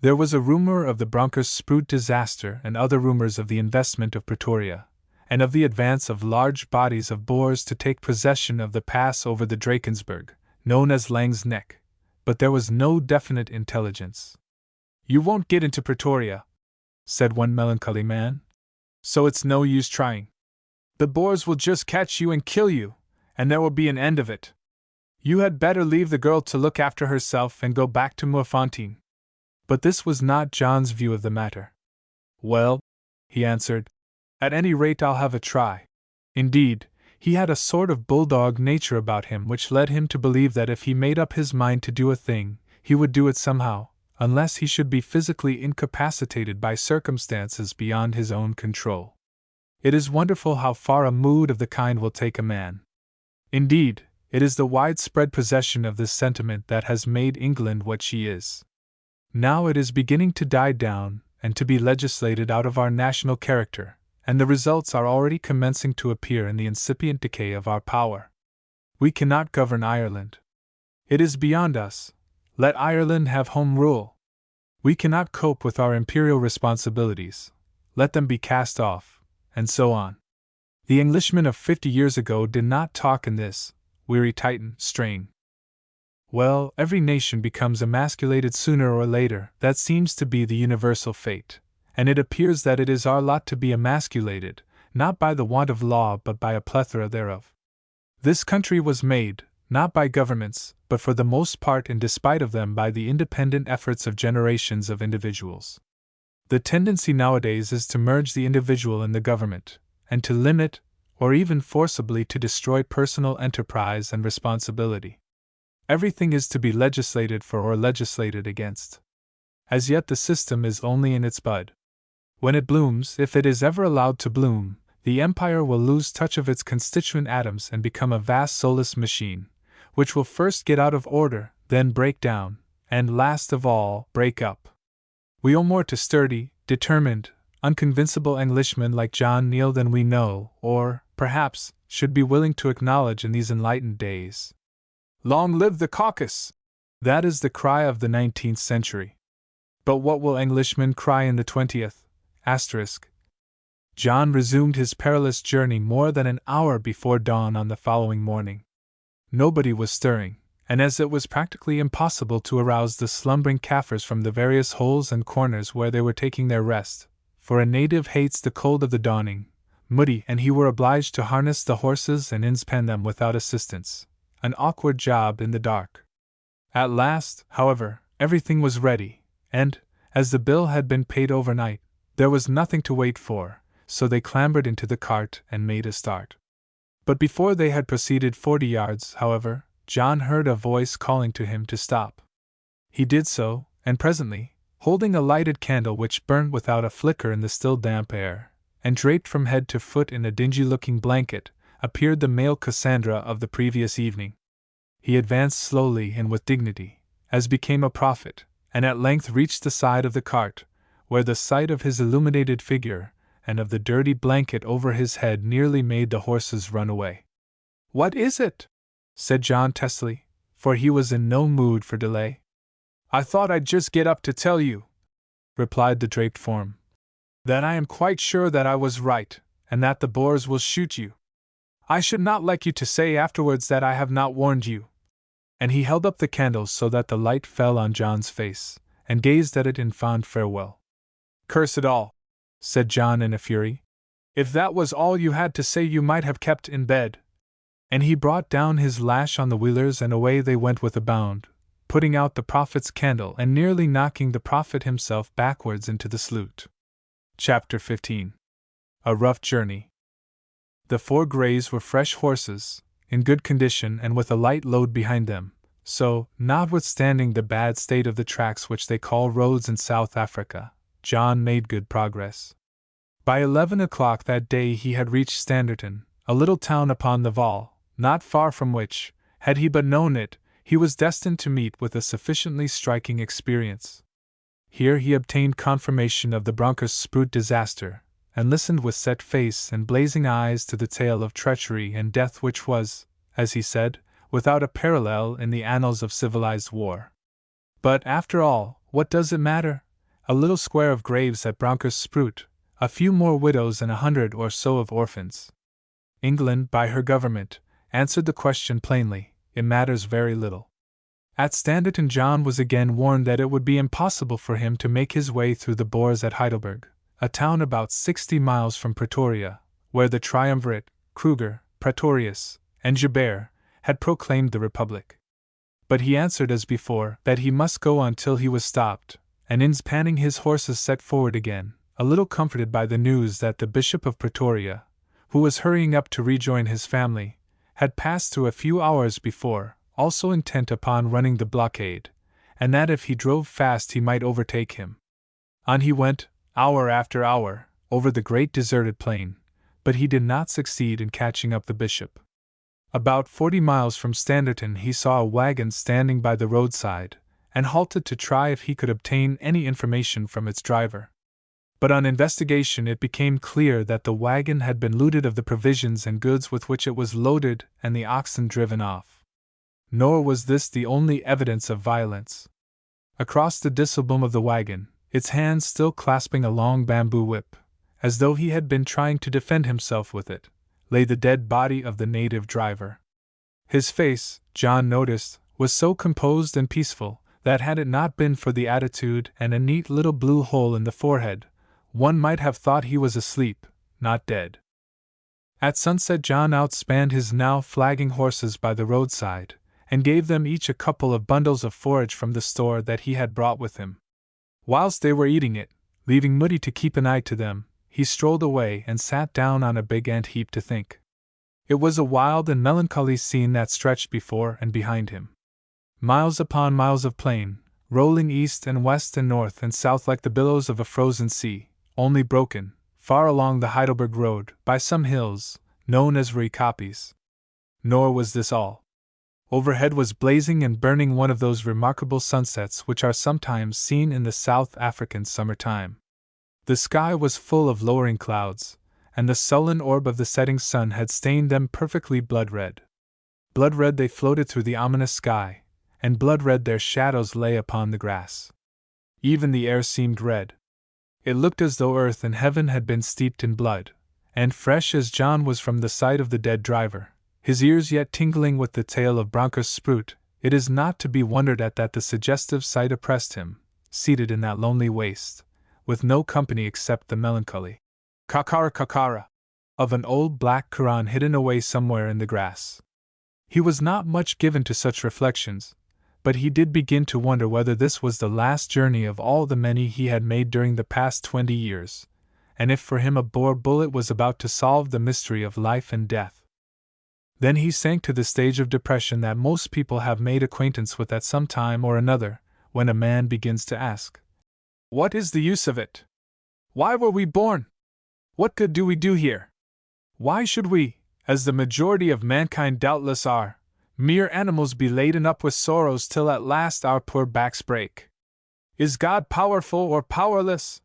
There was a rumor of the Bronkhorst-Spruit disaster and other rumors of the investment of Pretoria, and of the advance of large bodies of Boers to take possession of the pass over the Drakensberg, known as Lang's Neck, but there was no definite intelligence. "You won't get into Pretoria," said one melancholy man, "so it's no use trying. The Boers will just catch you and kill you, and there will be an end of it. You had better leave the girl to look after herself and go back to Moerfontein." But this was not John's view of the matter. "Well," he answered, "at any rate I'll have a try." Indeed, he had a sort of bulldog nature about him which led him to believe that if he made up his mind to do a thing, he would do it somehow, unless he should be physically incapacitated by circumstances beyond his own control. It is wonderful how far a mood of the kind will take a man. Indeed, it is the widespread possession of this sentiment that has made England what she is. Now it is beginning to die down and to be legislated out of our national character, and the results are already commencing to appear in the incipient decay of our power. We cannot govern Ireland. It is beyond us. Let Ireland have home rule. We cannot cope with our imperial responsibilities. Let them be cast off, and so on. The Englishmen of 50 years ago did not talk in this weary Titan strain. Well, every nation becomes emasculated sooner or later, that seems to be the universal fate, and it appears that it is our lot to be emasculated, not by the want of law but by a plethora thereof. This country was made, not by governments, but for the most part and despite of them by the independent efforts of generations of individuals. The tendency nowadays is to merge the individual in the government, and to limit, or even forcibly to destroy personal enterprise and responsibility. Everything is to be legislated for or legislated against. As yet the system is only in its bud. When it blooms, if it is ever allowed to bloom, the empire will lose touch of its constituent atoms and become a vast soulless machine, which will first get out of order, then break down, and last of all, break up. We owe more to sturdy, determined, unconvincible Englishmen like John Neal than we know, or, perhaps, should be willing to acknowledge in these enlightened days. Long live the caucus! That is the cry of the 19th century. But what will Englishmen cry in the 20th? John resumed his perilous journey more than an hour before dawn on the following morning. Nobody was stirring, and as it was practically impossible to arouse the slumbering Kaffirs from the various holes and corners where they were taking their rest, for a native hates the cold of the dawning, Moody and he were obliged to harness the horses and inspan them without assistance, an awkward job in the dark. At last, however, everything was ready, and, as the bill had been paid overnight, there was nothing to wait for, so they clambered into the cart and made a start. But before they had proceeded 40 yards, however, John heard a voice calling to him to stop. He did so, and presently, holding a lighted candle which burned without a flicker in the still damp air, and draped from head to foot in a dingy-looking blanket, appeared the male Cassandra of the previous evening. He advanced slowly and with dignity, as became a prophet, and at length reached the side of the cart, where the sight of his illuminated figure, and of the dirty blanket over his head nearly made the horses run away. "What is it?" said John testily, for he was in no mood for delay. "I thought I'd just get up to tell you," replied the draped form, "that I am quite sure that I was right, and that the Boers will shoot you. I should not like you to say afterwards that I have not warned you." And he held up the candles so that the light fell on John's face, and gazed at it in fond farewell. "Curse it all," said John in a fury. "If that was all you had to say you might have kept in bed." And he brought down his lash on the wheelers and away they went with a bound, putting out the prophet's candle and nearly knocking the prophet himself backwards into the sloot. Chapter 15. A Rough Journey. The 4 greys were fresh horses, in good condition and with a light load behind them, so, notwithstanding the bad state of the tracks which they call roads in South Africa, John made good progress. By 11 o'clock that day he had reached Standerton, a little town upon the Vaal, not far from which, had he but known it, he was destined to meet with a sufficiently striking experience. Here he obtained confirmation of the Bronkhorst-Spruit disaster, and listened with set face and blazing eyes to the tale of treachery and death which was, as he said, without a parallel in the annals of civilized war. But, after all, what does it matter? A little square of graves at Bronkhorst-Spruit, a few more widows and 100 or so of orphans. England, by her government, answered the question plainly: it matters very little. At Standerton John was again warned that it would be impossible for him to make his way through the Boers at Heidelberg, a town about 60 miles from Pretoria, where the triumvirate, Kruger, Pretorius, and Joubert, had proclaimed the Republic. But he answered as before, that he must go on till he was stopped, and inspanning his horses set forward again, a little comforted by the news that the Bishop of Pretoria, who was hurrying up to rejoin his family, had passed through a few hours before, also intent upon running the blockade, and that if he drove fast he might overtake him. On he went, hour after hour, over the great deserted plain, but he did not succeed in catching up the bishop. About 40 miles from Standerton he saw a wagon standing by the roadside, and halted to try if he could obtain any information from its driver. But on investigation it became clear that the wagon had been looted of the provisions and goods with which it was loaded and the oxen driven off. Nor was this the only evidence of violence. Across the disselboom of the wagon, its hands still clasping a long bamboo whip, as though he had been trying to defend himself with it, lay the dead body of the native driver. His face, John noticed, was so composed and peaceful that had it not been for the attitude and a neat little blue hole in the forehead, one might have thought he was asleep, not dead. At sunset John outspanned his now flagging horses by the roadside, and gave them each a couple of bundles of forage from the store that he had brought with him. Whilst they were eating it, leaving Moody to keep an eye to them, he strolled away and sat down on a big ant heap to think. It was a wild and melancholy scene that stretched before and behind him. Miles upon miles of plain, rolling east and west and north and south like the billows of a frozen sea, only broken, far along the Heidelberg road, by some hills, known as Rekopis. Nor was this all. Overhead was blazing and burning one of those remarkable sunsets which are sometimes seen in the South African summer time. The sky was full of lowering clouds, and the sullen orb of the setting sun had stained them perfectly blood-red. Blood-red they floated through the ominous sky, and blood-red their shadows lay upon the grass. Even the air seemed red. It looked as though earth and heaven had been steeped in blood, and fresh as John was from the sight of the dead driver, his ears yet tingling with the tale of Bronker's Sprout, it is not to be wondered at that the suggestive sight oppressed him, seated in that lonely waste, with no company except the melancholy kakara of an old black Koran hidden away somewhere in the grass. He was not much given to such reflections, but he did begin to wonder whether this was the last journey of all the many he had made during the past 20 years, and if for him a Boer bullet was about to solve the mystery of life and death. Then he sank to the stage of depression that most people have made acquaintance with at some time or another, when a man begins to ask, "What is the use of it? Why were we born? What good do we do here? Why should we, as the majority of mankind doubtless are, mere animals be laden up with sorrows till at last our poor backs break? Is God powerful or powerless?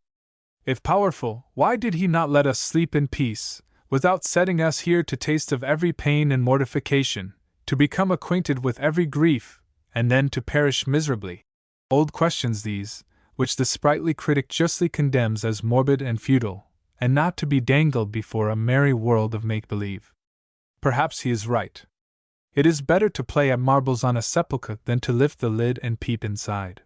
If powerful, why did He not let us sleep in peace, without setting us here to taste of every pain and mortification, to become acquainted with every grief, and then to perish miserably?" Old questions these, which the sprightly critic justly condemns as morbid and futile, and not to be dangled before a merry world of make-believe. Perhaps he is right. It is better to play at marbles on a sepulchre than to lift the lid and peep inside.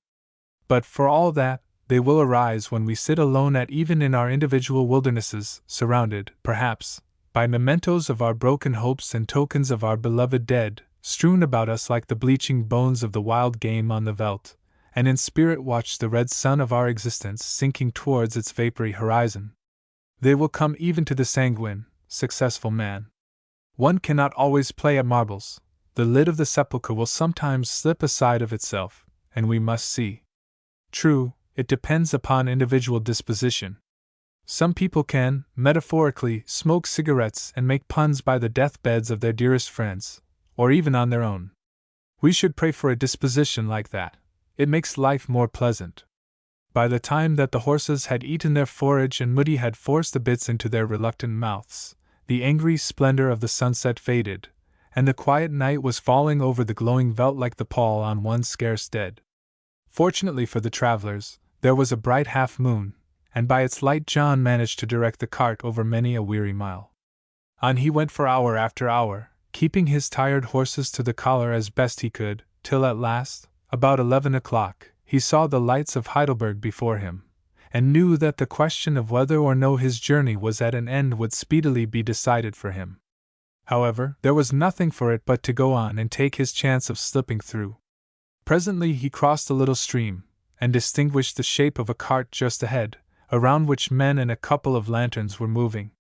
But for all that, they will arise when we sit alone at even in our individual wildernesses, surrounded, perhaps, by mementos of our broken hopes and tokens of our beloved dead, strewn about us like the bleaching bones of the wild game on the veldt, and in spirit watch the red sun of our existence sinking towards its vapory horizon. They will come even to the sanguine, successful man. One cannot always play at marbles. The lid of the sepulchre will sometimes slip aside of itself, and we must see. True, it depends upon individual disposition. Some people can, metaphorically, smoke cigarettes and make puns by the deathbeds of their dearest friends, or even on their own. We should pray for a disposition like that. It makes life more pleasant. By the time that the horses had eaten their forage and Moody had forced the bits into their reluctant mouths, the angry splendor of the sunset faded, and the quiet night was falling over the glowing veldt like the pall on one scarce dead. Fortunately for the travelers, there was a bright half-moon, and by its light John managed to direct the cart over many a weary mile. On he went for hour after hour, keeping his tired horses to the collar as best he could, till at last, about 11 o'clock, he saw the lights of Heidelberg before him, and knew that the question of whether or no his journey was at an end would speedily be decided for him. However, there was nothing for it but to go on and take his chance of slipping through. Presently he crossed a little stream, and distinguished the shape of a cart just ahead, around which men and a couple of lanterns were moving.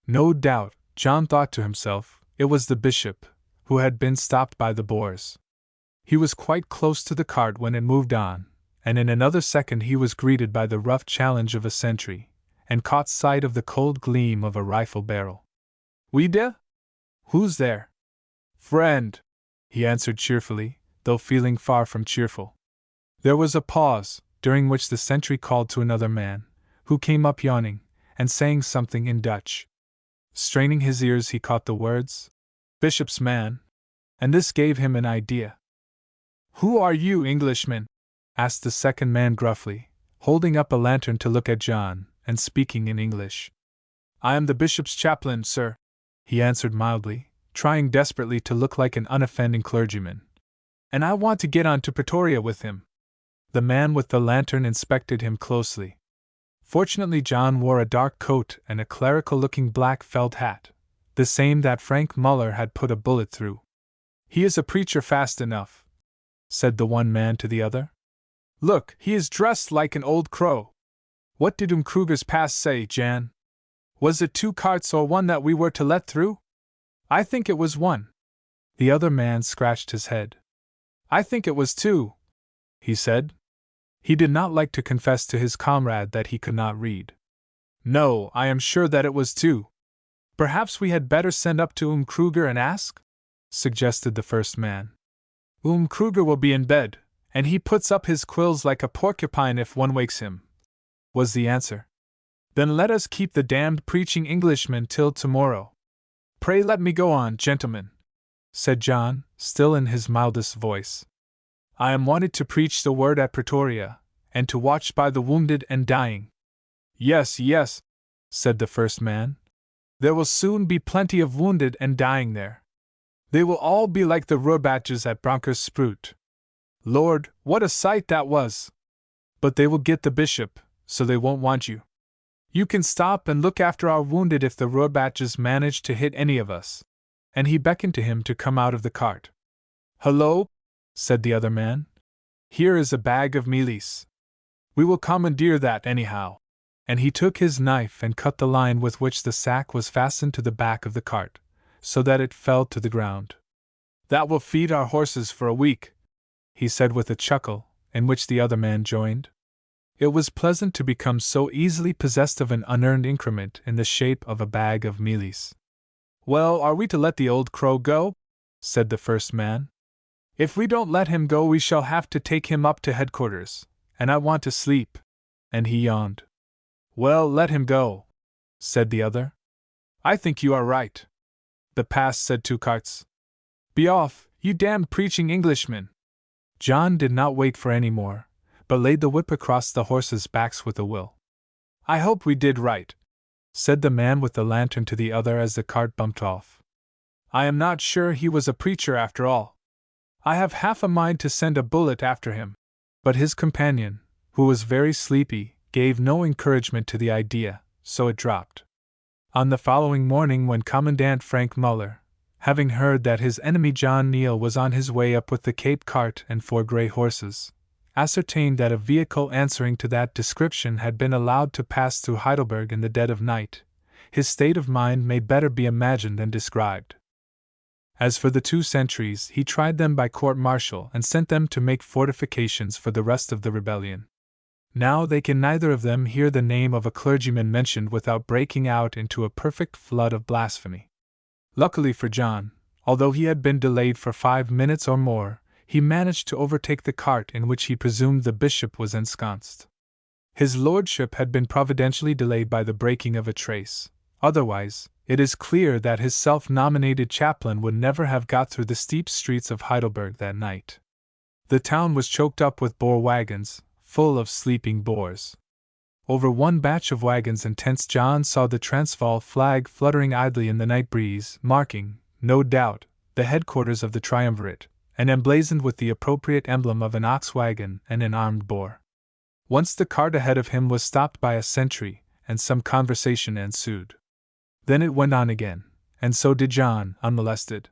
No doubt, John thought to himself, it was the bishop, who had been stopped by the Boers. He was quite close to the cart when it moved on, and in another second he was greeted by the rough challenge of a sentry, and caught sight of the cold gleam of a rifle barrel. "Oui de? Who's there?" "Friend," he answered cheerfully, though feeling far from cheerful. There was a pause, during which the sentry called to another man, who came up yawning, and saying something in Dutch. Straining his ears he caught the words, "Bishop's man," and this gave him an idea. "Who are you, Englishman?" asked the second man gruffly, holding up a lantern to look at John, and speaking in English. "I am the bishop's chaplain, sir," he answered mildly, trying desperately to look like an unoffending clergyman. and I want to get on to Pretoria with him." The man with the lantern inspected him closely. Fortunately, John wore a dark coat and a clerical-looking black felt hat, the same that Frank Muller had put a bullet through. "He is a preacher fast enough," said the one man to the other. "Look, he is dressed like an old crow. What did Kruger's pass say, Jan? Was it 2 carts or one that we were to let through?" "I think it was 1. The other man scratched his head. "I think it was 2, he said. He did not like to confess to his comrade that he could not read. "No, I am sure that it was 2. "Perhaps we had better send up to Kruger and ask?" suggested the first man. "Kruger will be in bed, and he puts up his quills like a porcupine if one wakes him," was the answer. "Then let us keep the damned preaching Englishman till tomorrow." "Pray let me go on, gentlemen," said John, still in his mildest voice. "I am wanted to preach the word at Pretoria, and to watch by the wounded and dying." "Yes, yes," said the first man. "There will soon be plenty of wounded and dying there. They will all be like the Roerbatjes at Bronkersproet. Lord, what a sight that was! But they will get the bishop, so they won't want you. You can stop and look after our wounded if the Roerbatjes manage to hit any of us." And he beckoned to him to come out of the cart. "Hullo," said the other man. "Here is a bag of mealies. We will commandeer that anyhow." And he took his knife and cut the line with which the sack was fastened to the back of the cart, so that it fell to the ground. "That will feed our horses for a week," he said with a chuckle, in which the other man joined. It was pleasant to become so easily possessed of an unearned increment in the shape of a bag of mealies. "Well, are we to let the old crow go?" said the first man. "If we don't let him go, we shall have to take him up to headquarters, and I want to sleep." And he yawned. "Well, let him go," said the other. "I think you are right." The pass said 2 carts. "Be off, you damned preaching Englishmen." John did not wait for any more, but laid the whip across the horses' backs with a will. "I hope we did right," said the man with the lantern to the other as the cart bumped off. "I am not sure he was a preacher after all. I have half a mind to send a bullet after him." But his companion, who was very sleepy, gave no encouragement to the idea, so it dropped. On the following morning, when Commandant Frank Muller, having heard that his enemy John Neal was on his way up with the Cape cart and 4 grey horses, ascertained that a vehicle answering to that description had been allowed to pass through Heidelberg in the dead of night, his state of mind may better be imagined than described. As for the 2 sentries, he tried them by court-martial and sent them to make fortifications for the rest of the rebellion. Now they can neither of them hear the name of a clergyman mentioned without breaking out into a perfect flood of blasphemy. Luckily for John, although he had been delayed for 5 minutes or more, he managed to overtake the cart in which he presumed the bishop was ensconced. His lordship had been providentially delayed by the breaking of a trace, otherwise, it is clear that his self-nominated chaplain would never have got through the steep streets of Heidelberg that night. The town was choked up with Boer wagons, full of sleeping Boers. Over one batch of wagons and tents John saw the Transvaal flag fluttering idly in the night breeze, marking, no doubt, the headquarters of the triumvirate, and emblazoned with the appropriate emblem of an ox wagon and an armed Boer. Once the cart ahead of him was stopped by a sentry, and some conversation ensued. Then it went on again, and so did John, unmolested.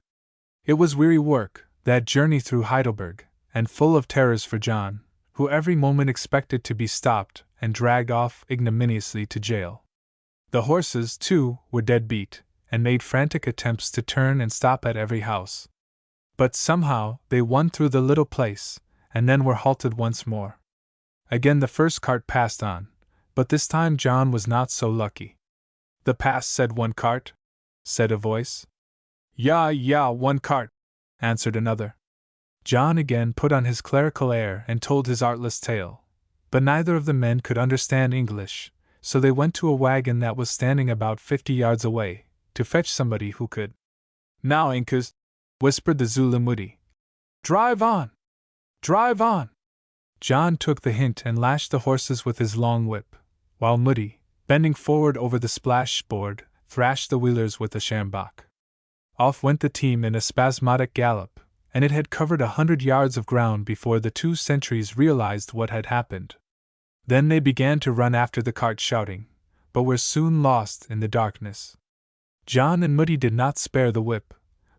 It was weary work, that journey through Heidelberg, and full of terrors for John, who every moment expected to be stopped and dragged off ignominiously to jail. The horses, too, were dead beat, and made frantic attempts to turn and stop at every house. But somehow they won through the little place, and then were halted once more. Again the first cart passed on, but this time John was not so lucky. "The pass said 1 cart," said a voice. "Ja, 1 cart," answered another. John again put on his clerical air and told his artless tale, but neither of the men could understand English, so they went to a wagon that was standing about 50 yards away, to fetch somebody who could. "Now, Incas," whispered the Zulu Moody. "Drive on! Drive on!" John took the hint and lashed the horses with his long whip, while Moody, bending forward over the splashboard, thrashed the wheelers with a sjambok. Off went the team in a spasmodic gallop, and it had covered 100 yards of ground before the two sentries realized what had happened. Then they began to run after the cart shouting, but were soon lost in the darkness. John and Moody did not spare the whip,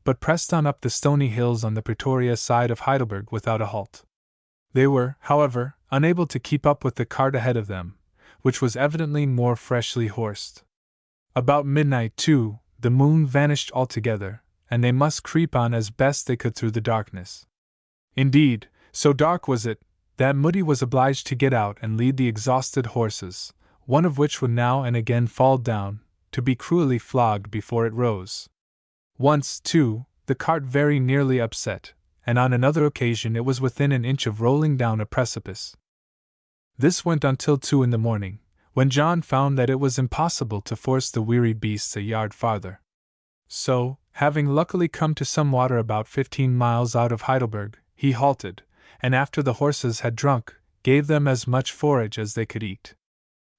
but pressed on up the stony hills on the Pretoria side of Heidelberg without a halt. They were, however, unable to keep up with the cart ahead of them, which was evidently more freshly horsed. About midnight, too, the moon vanished altogether, and they must creep on as best they could through the darkness. Indeed, so dark was it, that Moody was obliged to get out and lead the exhausted horses, one of which would now and again fall down, to be cruelly flogged before it rose. Once, too, the cart very nearly upset, and on another occasion it was within an inch of rolling down a precipice. This went on till 2 in the morning, when John found that it was impossible to force the weary beasts a yard farther. So, having luckily come to some water about 15 miles out of Heidelberg, he halted, and after the horses had drunk, gave them as much forage as they could eat.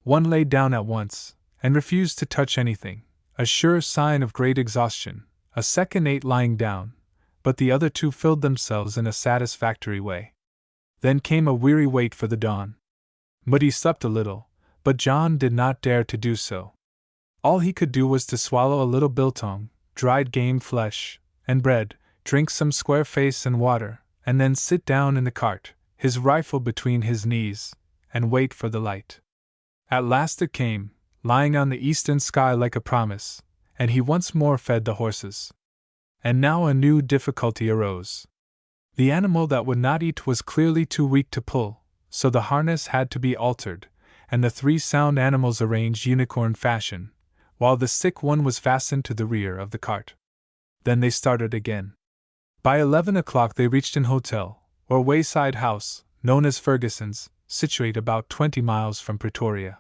One lay down at once, and refused to touch anything, a sure sign of great exhaustion. A second ate lying down, but the other two filled themselves in a satisfactory way. Then came a weary wait for the dawn. Moody slept a little, but John did not dare to do so. All he could do was to swallow a little biltong, dried game flesh, and bread, drink some square face and water, and then sit down in the cart, his rifle between his knees, and wait for the light. At last it came, lying on the eastern sky like a promise, and he once more fed the horses. And now a new difficulty arose. The animal that would not eat was clearly too weak to pull, so the harness had to be altered, and the 3 sound animals arranged unicorn fashion, while the sick one was fastened to the rear of the cart. Then they started again. By 11 o'clock they reached an hotel, or wayside house, known as Ferguson's, situate about 20 miles from Pretoria.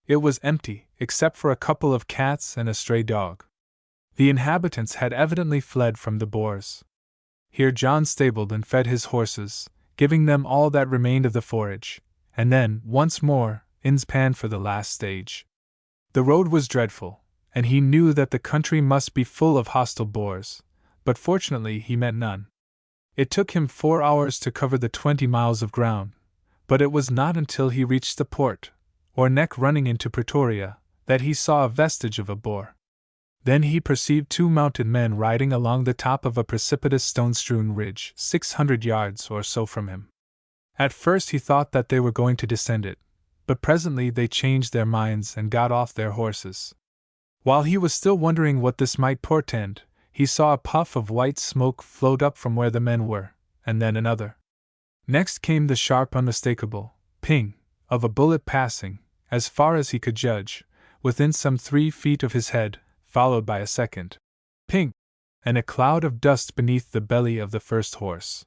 It was empty, except for a couple of cats and a stray dog. The inhabitants had evidently fled from the Boers. Here John stabled and fed his horses, giving them all that remained of the forage, and then, once more, ins pan for the last stage. The road was dreadful, and he knew that the country must be full of hostile Boers, but fortunately he met none. It took him 4 hours to cover the 20 miles of ground, but it was not until he reached the port, or neck running into Pretoria, that he saw a vestige of a Boer. Then he perceived 2 mounted men riding along the top of a precipitous stone-strewn ridge, 600 yards or so from him. At first he thought that they were going to descend it, but presently they changed their minds and got off their horses. While he was still wondering what this might portend, he saw a puff of white smoke float up from where the men were, and then another. Next came the sharp, unmistakable ping of a bullet passing, as far as he could judge, within some 3 feet of his head, followed by a second ping, and a cloud of dust beneath the belly of the first horse.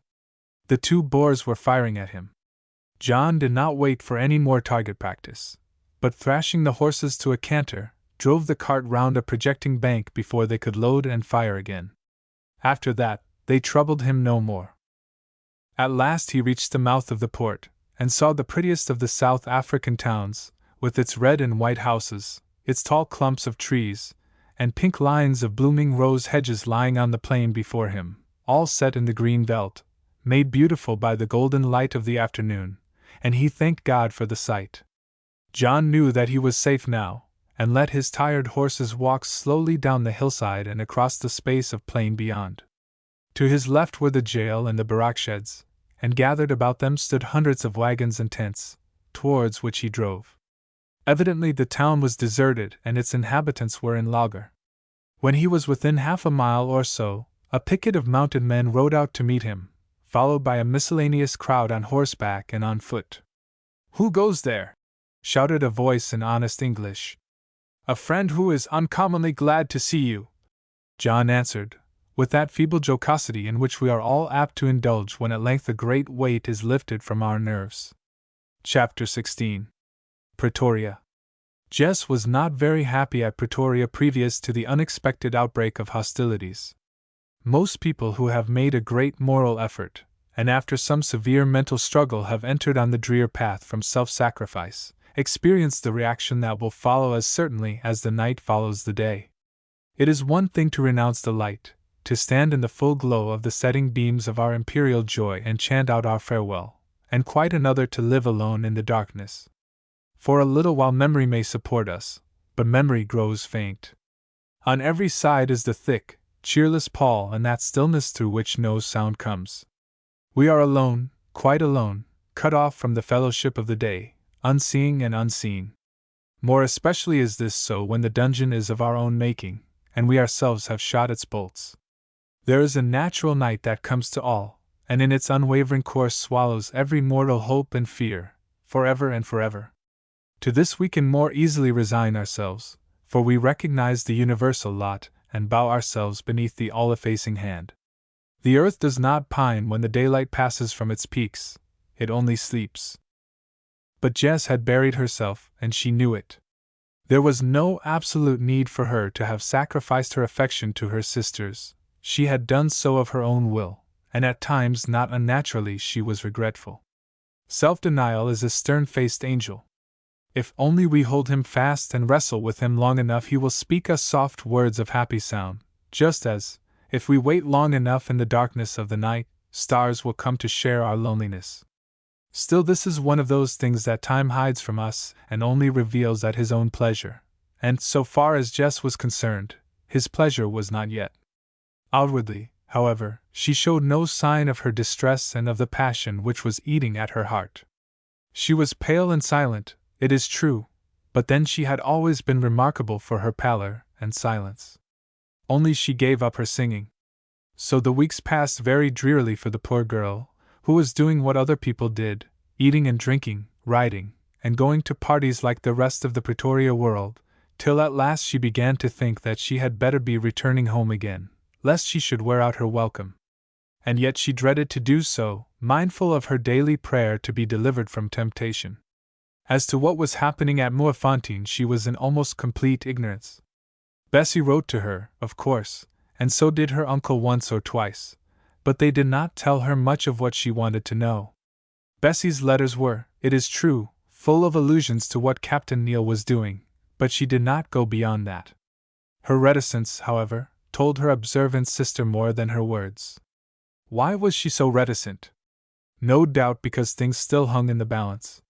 The 2 Boers were firing at him. John did not wait for any more target practice, but thrashing the horses to a canter, drove the cart round a projecting bank before they could load and fire again. After that, they troubled him no more. At last he reached the mouth of the port, and saw the prettiest of the South African towns, with its red and white houses, its tall clumps of trees, and pink lines of blooming rose hedges lying on the plain before him, all set in the green veldt, made beautiful by the golden light of the afternoon, and he thanked God for the sight. John knew that he was safe now, and let his tired horses walk slowly down the hillside and across the space of plain beyond. To his left were the jail and the barrack sheds, and gathered about them stood hundreds of wagons and tents, towards which he drove. Evidently the town was deserted and its inhabitants were in lager. When he was within half a mile or so, a picket of mounted men rode out to meet him, followed by a miscellaneous crowd on horseback and on foot. "Who goes there?" shouted a voice in honest English. "A friend who is uncommonly glad to see you," John answered, with that feeble jocosity in which we are all apt to indulge when at length a great weight is lifted from our nerves. Chapter 16. Pretoria. Jess was not very happy at Pretoria previous to the unexpected outbreak of hostilities. Most people who have made a great moral effort, and after some severe mental struggle have entered on the drear path from self-sacrifice, experience the reaction that will follow as certainly as the night follows the day. It is one thing to renounce the light, to stand in the full glow of the setting beams of our imperial joy and chant out our farewell, and quite another to live alone in the darkness. For a little while memory may support us, but memory grows faint. On every side is the thick, cheerless pall and that stillness through which no sound comes. We are alone, quite alone, cut off from the fellowship of the day, unseeing and unseen. More especially is this so when the dungeon is of our own making, and we ourselves have shot its bolts. There is a natural night that comes to all, and in its unwavering course swallows every mortal hope and fear, forever and forever. To this we can more easily resign ourselves, for we recognize the universal lot and bow ourselves beneath the all-effacing hand. The earth does not pine when the daylight passes from its peaks, it only sleeps. But Jess had buried herself, and she knew it. There was no absolute need for her to have sacrificed her affection to her sisters. She had done so of her own will, and at times not unnaturally she was regretful. Self-denial is a stern-faced angel. If only we hold him fast and wrestle with him long enough, he will speak us soft words of happy sound, just as, if we wait long enough in the darkness of the night, stars will come to share our loneliness. Still, this is one of those things that time hides from us and only reveals at his own pleasure, and so far as Jess was concerned, his pleasure was not yet. Outwardly, however, she showed no sign of her distress and of the passion which was eating at her heart. She was pale and silent, it is true, but then she had always been remarkable for her pallor and silence. Only she gave up her singing. So the weeks passed very drearily for the poor girl, who was doing what other people did, eating and drinking, riding, and going to parties like the rest of the Pretoria world, till at last she began to think that she had better be returning home again, lest she should wear out her welcome. And yet she dreaded to do so, mindful of her daily prayer to be delivered from temptation. As to what was happening at Moerfontein she was in almost complete ignorance. Bessie wrote to her, of course, and so did her uncle once or twice, but they did not tell her much of what she wanted to know. Bessie's letters were, it is true, full of allusions to what Captain Neal was doing, but she did not go beyond that. Her reticence, however, told her observant sister more than her words. Why was she so reticent? No doubt because things still hung in the balance.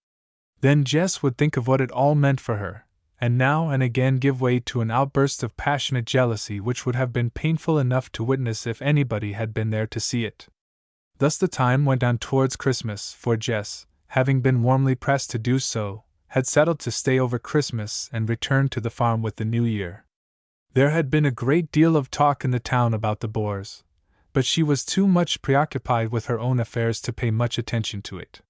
Then Jess would think of what it all meant for her, and now and again give way to an outburst of passionate jealousy which would have been painful enough to witness if anybody had been there to see it. Thus the time went on towards Christmas, for Jess, having been warmly pressed to do so, had settled to stay over Christmas and return to the farm with the new year. There had been a great deal of talk in the town about the Boers, but she was too much preoccupied with her own affairs to pay much attention to it.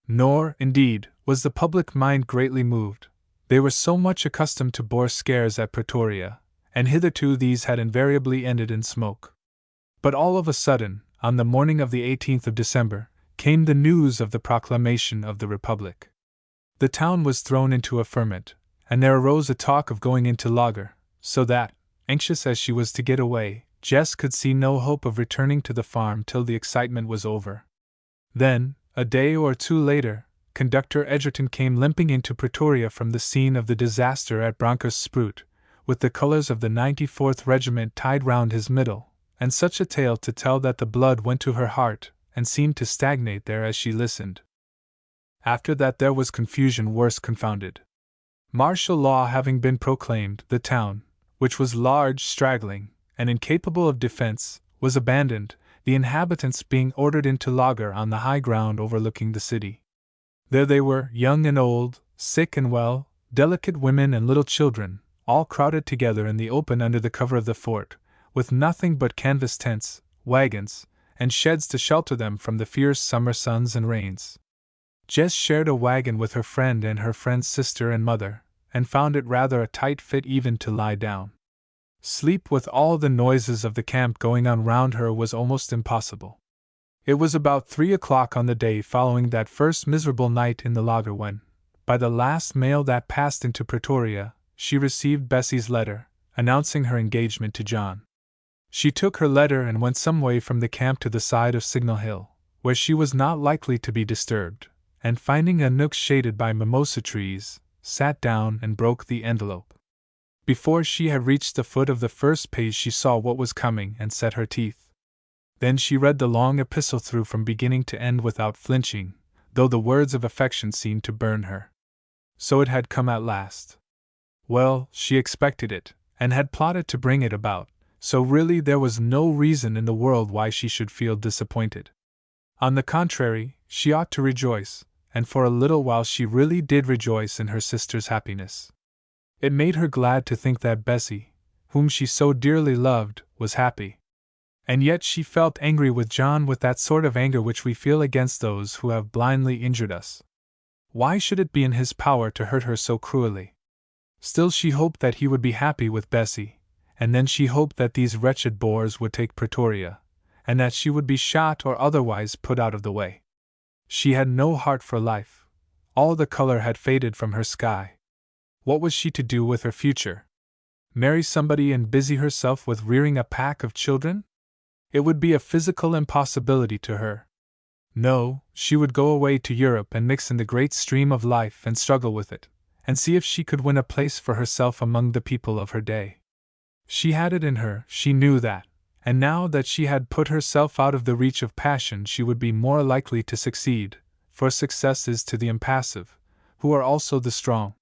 Nor, indeed, was the public mind greatly moved. They were so much accustomed to Boer scares at Pretoria, and hitherto these had invariably ended in smoke. But all of a sudden, on the morning of the 18th of December, came the news of the proclamation of the Republic. The town was thrown into a ferment, and there arose a talk of going into lager, so that, anxious as she was to get away, Jess could see no hope of returning to the farm till the excitement was over. Then, a day or two later, Conductor Edgerton came limping into Pretoria from the scene of the disaster at Bronkhorstspruit, with the colors of the 94th Regiment tied round his middle, and such a tale to tell that the blood went to her heart, and seemed to stagnate there as she listened. After that there was confusion worse confounded. Martial law having been proclaimed, the town, which was large, straggling, and incapable of defense, was abandoned, the inhabitants being ordered into lager on the high ground overlooking the city. There they were, young and old, sick and well, delicate women and little children, all crowded together in the open under the cover of the fort, with nothing but canvas tents, wagons, and sheds to shelter them from the fierce summer suns and rains. Jess shared a wagon with her friend and her friend's sister and mother, and found it rather a tight fit even to lie down. Sleep with all the noises of the camp going on round her was almost impossible. It was about 3 o'clock on the day following that first miserable night in the lager when, by the last mail that passed into Pretoria, she received Bessie's letter, announcing her engagement to John. She took her letter and went some way from the camp to the side of Signal Hill, where she was not likely to be disturbed, and finding a nook shaded by mimosa trees, sat down and broke the envelope. Before she had reached the foot of the first page, she saw what was coming and set her teeth. Then she read the long epistle through from beginning to end without flinching, though the words of affection seemed to burn her. So it had come at last. Well, she expected it, and had plotted to bring it about, so really there was no reason in the world why she should feel disappointed. On the contrary, she ought to rejoice, and for a little while she really did rejoice in her sister's happiness. It made her glad to think that Bessie, whom she so dearly loved, was happy. And yet she felt angry with John with that sort of anger which we feel against those who have blindly injured us. Why should it be in his power to hurt her so cruelly? Still she hoped that he would be happy with Bessie, and then she hoped that these wretched boors would take Pretoria, and that she would be shot or otherwise put out of the way. She had no heart for life. All the color had faded from her sky. What was she to do with her future? Marry somebody and busy herself with rearing a pack of children? It would be a physical impossibility to her. No, she would go away to Europe and mix in the great stream of life and struggle with it, and see if she could win a place for herself among the people of her day. She had it in her, she knew that, and now that she had put herself out of the reach of passion, she would be more likely to succeed, for success is to the impassive, who are also the strong.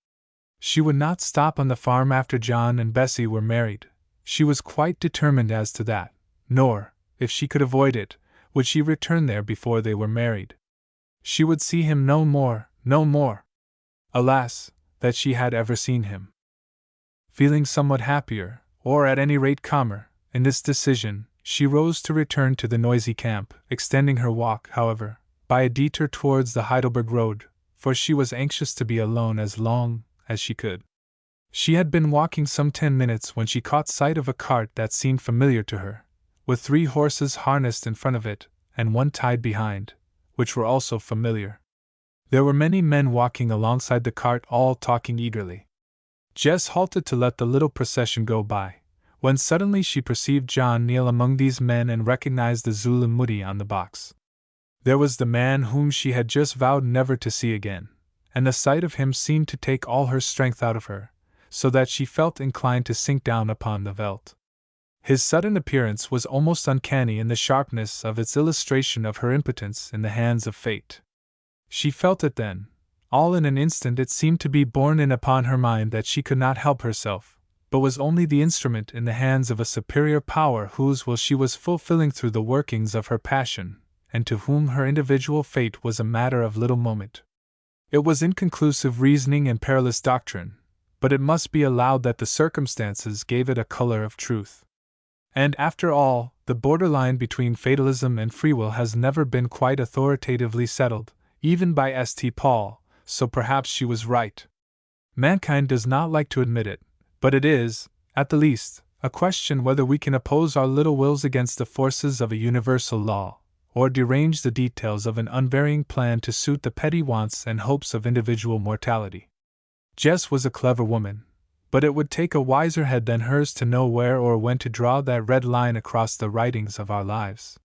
She would not stop on the farm after John and Bessie were married. She was quite determined as to that, nor, if she could avoid it, would she return there before they were married. She would see him no more, no more. Alas, that she had ever seen him. Feeling somewhat happier, or at any rate calmer, in this decision, she rose to return to the noisy camp, extending her walk, however, by a detour towards the Heidelberg road, for she was anxious to be alone as long as she could. She had been walking some 10 minutes when she caught sight of a cart that seemed familiar to her, with 3 horses harnessed in front of it, and 1 tied behind, which were also familiar. There were many men walking alongside the cart, all talking eagerly. Jess halted to let the little procession go by, when suddenly she perceived John kneel among these men and recognized the Zulu Muti on the box. There was the man whom she had just vowed never to see again, and the sight of him seemed to take all her strength out of her, so that she felt inclined to sink down upon the veldt. His sudden appearance was almost uncanny in the sharpness of its illustration of her impotence in the hands of fate. She felt it then. All in an instant it seemed to be borne in upon her mind that she could not help herself, but was only the instrument in the hands of a superior power whose will she was fulfilling through the workings of her passion, and to whom her individual fate was a matter of little moment. It was inconclusive reasoning and perilous doctrine, but it must be allowed that the circumstances gave it a color of truth. And after all, the borderline between fatalism and free will has never been quite authoritatively settled, even by St. Paul, so perhaps she was right. Mankind does not like to admit it, but it is, at the least, a question whether we can oppose our little wills against the forces of a universal law, or derange the details of an unvarying plan to suit the petty wants and hopes of individual mortality. Jess was a clever woman, but it would take a wiser head than hers to know where or when to draw that red line across the writings of our lives.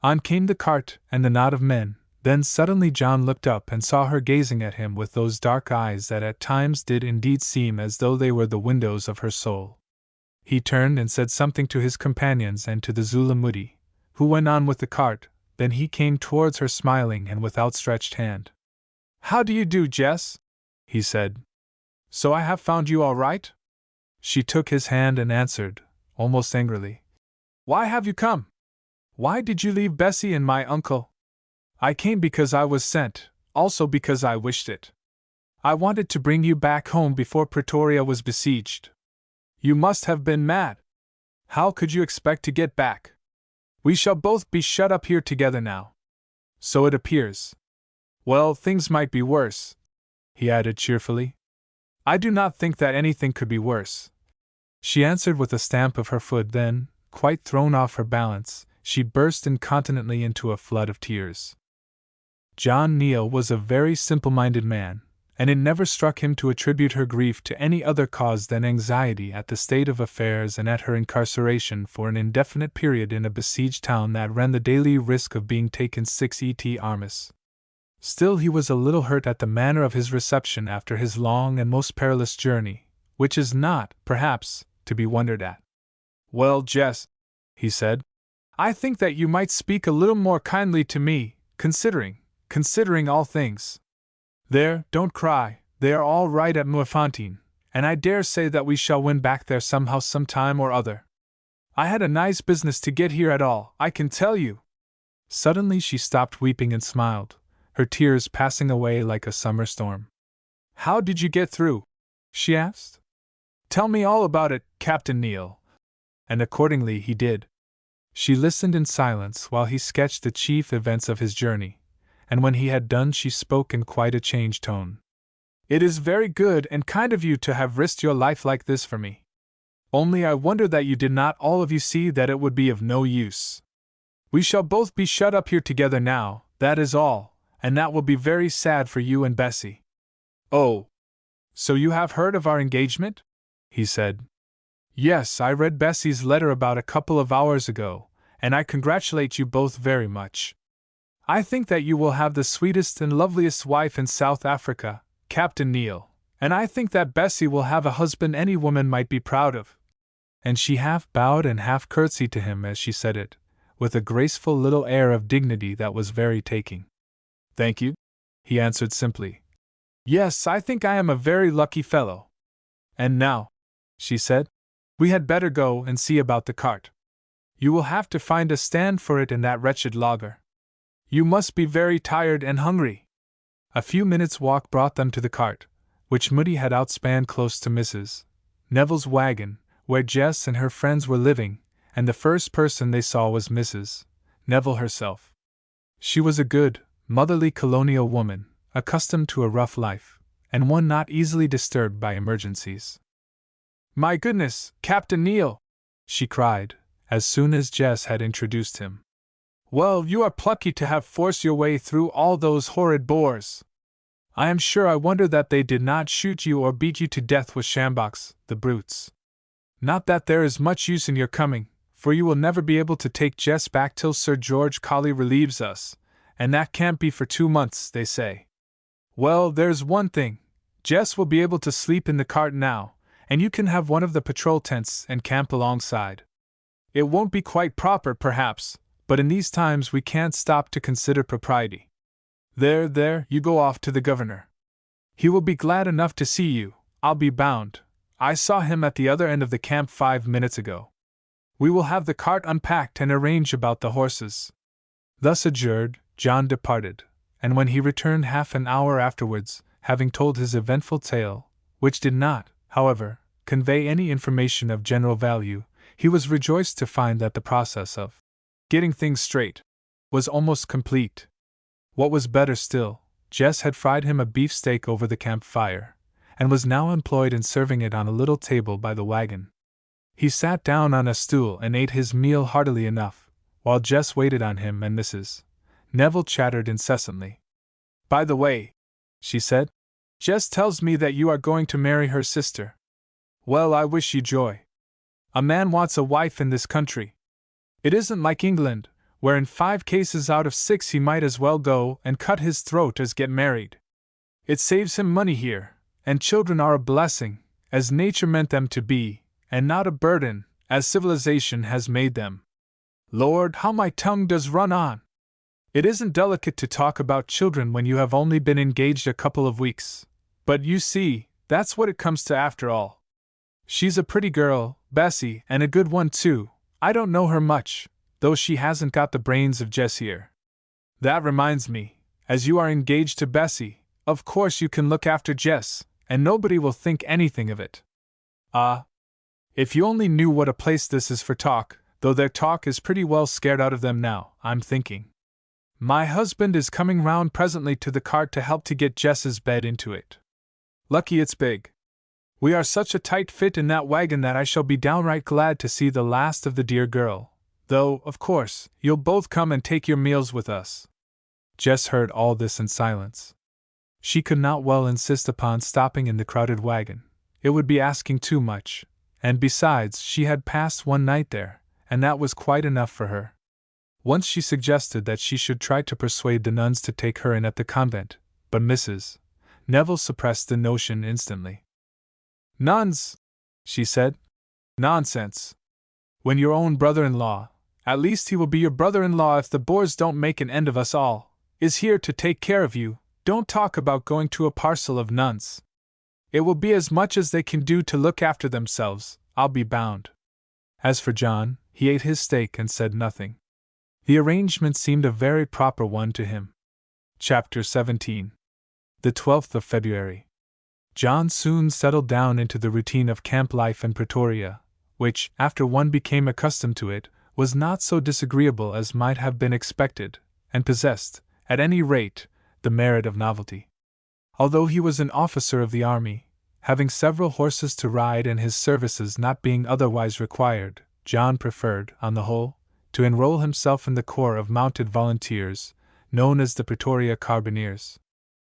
On came the cart and the knot of men. Then suddenly John looked up and saw her gazing at him with those dark eyes that at times did indeed seem as though they were the windows of her soul. He turned and said something to his companions and to the Zulu Muti, who went on with the cart. Then he came towards her smiling and with outstretched hand. "How do you do, Jess?" he said. "So I have found you all right?" She took his hand and answered, almost angrily, "Why have you come? Why did you leave Bessie and my uncle?" "I came because I was sent, also because I wished it. I wanted to bring you back home before Pretoria was besieged." "You must have been mad. How could you expect to get back? We shall both be shut up here together now." "So it appears. Well, things might be worse," he added cheerfully. "I do not think that anything could be worse," she answered with a stamp of her foot. Then, quite thrown off her balance, she burst incontinently into a flood of tears. John Neal was a very simple-minded man, and it never struck him to attribute her grief to any other cause than anxiety at the state of affairs and at her incarceration for an indefinite period in a besieged town that ran the daily risk of being taken 6 et armis. Still he was a little hurt at the manner of his reception after his long and most perilous journey, which is not, perhaps, to be wondered at. "Well, Jess," he said, "I think that you might speak a little more kindly to me, considering all things. There, don't cry, they are all right at Moefontein, and I dare say that we shall win back there somehow sometime or other. I had a nice business to get here at all, I can tell you." Suddenly she stopped weeping and smiled, her tears passing away like a summer storm. "How did you get through?" she asked. "Tell me all about it, Captain Neal." And accordingly he did. She listened in silence while he sketched the chief events of his journey, and when he had done she spoke in quite a changed tone. "It is very good and kind of you to have risked your life like this for me. Only I wonder that you did not all of you see that it would be of no use. We shall both be shut up here together now, that is all, and that will be very sad for you and Bessie." "Oh, so you have heard of our engagement?" he said. "Yes, I read Bessie's letter about a couple of hours ago, and I congratulate you both very much. I think that you will have the sweetest and loveliest wife in South Africa, Captain Neal, and I think that Bessie will have a husband any woman might be proud of." And she half bowed and half curtsied to him as she said it, with a graceful little air of dignity that was very taking. "Thank you," he answered simply. "Yes, I think I am a very lucky fellow. And now," she said, "we had better go and see about the cart. You will have to find a stand for it in that wretched laager. You must be very tired and hungry." A few minutes' walk brought them to the cart, which Moody had outspanned close to Mrs. Neville's wagon, where Jess and her friends were living, and the first person they saw was Mrs. Neville herself. She was a good, motherly colonial woman, accustomed to a rough life, and one not easily disturbed by emergencies. "My goodness, Captain Neal!" she cried, as soon as Jess had introduced him. "Well, you are plucky to have forced your way through all those horrid Boers. I am sure I wonder that they did not shoot you or beat you to death with sjambaks, the brutes. Not that there is much use in your coming, for you will never be able to take Jess back till Sir George Colley relieves us, and that can't be for 2 months, they say. Well, there's one thing, Jess will be able to sleep in the cart now, and you can have one of the patrol tents and camp alongside. It won't be quite proper, perhaps, but in these times we can't stop to consider propriety. There, you go off to the governor. He will be glad enough to see you, I'll be bound. I saw him at the other end of the camp 5 minutes ago. We will have the cart unpacked and arrange about the horses." Thus adjured, John departed, and when he returned half an hour afterwards, having told his eventful tale, which did not, however, convey any information of general value, he was rejoiced to find that the process of getting things straight was almost complete. What was better still, Jess had fried him a beefsteak over the campfire, and was now employed in serving it on a little table by the wagon. He sat down on a stool and ate his meal heartily enough, while Jess waited on him and Mrs. Neville chattered incessantly. "By the way," she said, "Jess tells me that you are going to marry her sister. Well, I wish you joy. A man wants a wife in this country. It isn't like England, where in 5 cases out of 6 he might as well go and cut his throat as get married. It saves him money here, and children are a blessing, as nature meant them to be, and not a burden, as civilization has made them. Lord, how my tongue does run on! It isn't delicate to talk about children when you have only been engaged a couple of weeks, but you see, that's what it comes to after all. She's a pretty girl, Bessie, and a good one too. I don't know her much, though she hasn't got the brains of Jess here. That reminds me, as you are engaged to Bessie, of course you can look after Jess, and nobody will think anything of it. Ah, if you only knew what a place this is for talk, though their talk is pretty well scared out of them now, I'm thinking. My husband is coming round presently to the cart to help to get Jess's bed into it. Lucky it's big. We are such a tight fit in that wagon that I shall be downright glad to see the last of the dear girl, though, of course, you'll both come and take your meals with us." Jess heard all this in silence. She could not well insist upon stopping in the crowded wagon. It would be asking too much, and besides, she had passed one night there, and that was quite enough for her. Once she suggested that she should try to persuade the nuns to take her in at the convent, but Mrs. Neville suppressed the notion instantly. Nuns, she said. Nonsense. When your own brother-in-law, at least he will be your brother-in-law if the Boers don't make an end of us all, is here to take care of you, don't talk about going to a parcel of nuns. It will be as much as they can do to look after themselves, I'll be bound. As for John, he ate his steak and said nothing. The arrangement seemed a very proper one to him. Chapter 17. The 12th of February. John soon settled down into the routine of camp life in Pretoria, which, after one became accustomed to it, was not so disagreeable as might have been expected, and possessed, at any rate, the merit of novelty. Although he was an officer of the army, having several horses to ride and his services not being otherwise required, John preferred, on the whole, to enroll himself in the Corps of Mounted Volunteers, known as the Pretoria Carbineers.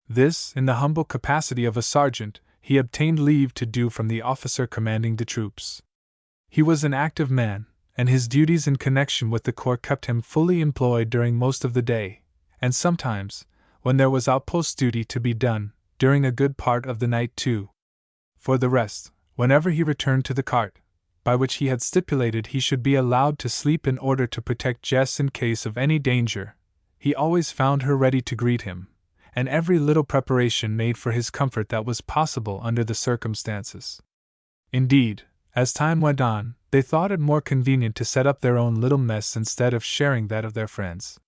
This, in the humble capacity of a sergeant, he obtained leave to do from the officer commanding the troops. He was an active man, and his duties in connection with the Corps kept him fully employed during most of the day, and sometimes, when there was outpost duty to be done, during a good part of the night too. For the rest, whenever he returned to the cart, by which he had stipulated he should be allowed to sleep in order to protect Jess in case of any danger, he always found her ready to greet him, and every little preparation made for his comfort that was possible under the circumstances. Indeed, as time went on, they thought it more convenient to set up their own little mess instead of sharing that of their friends.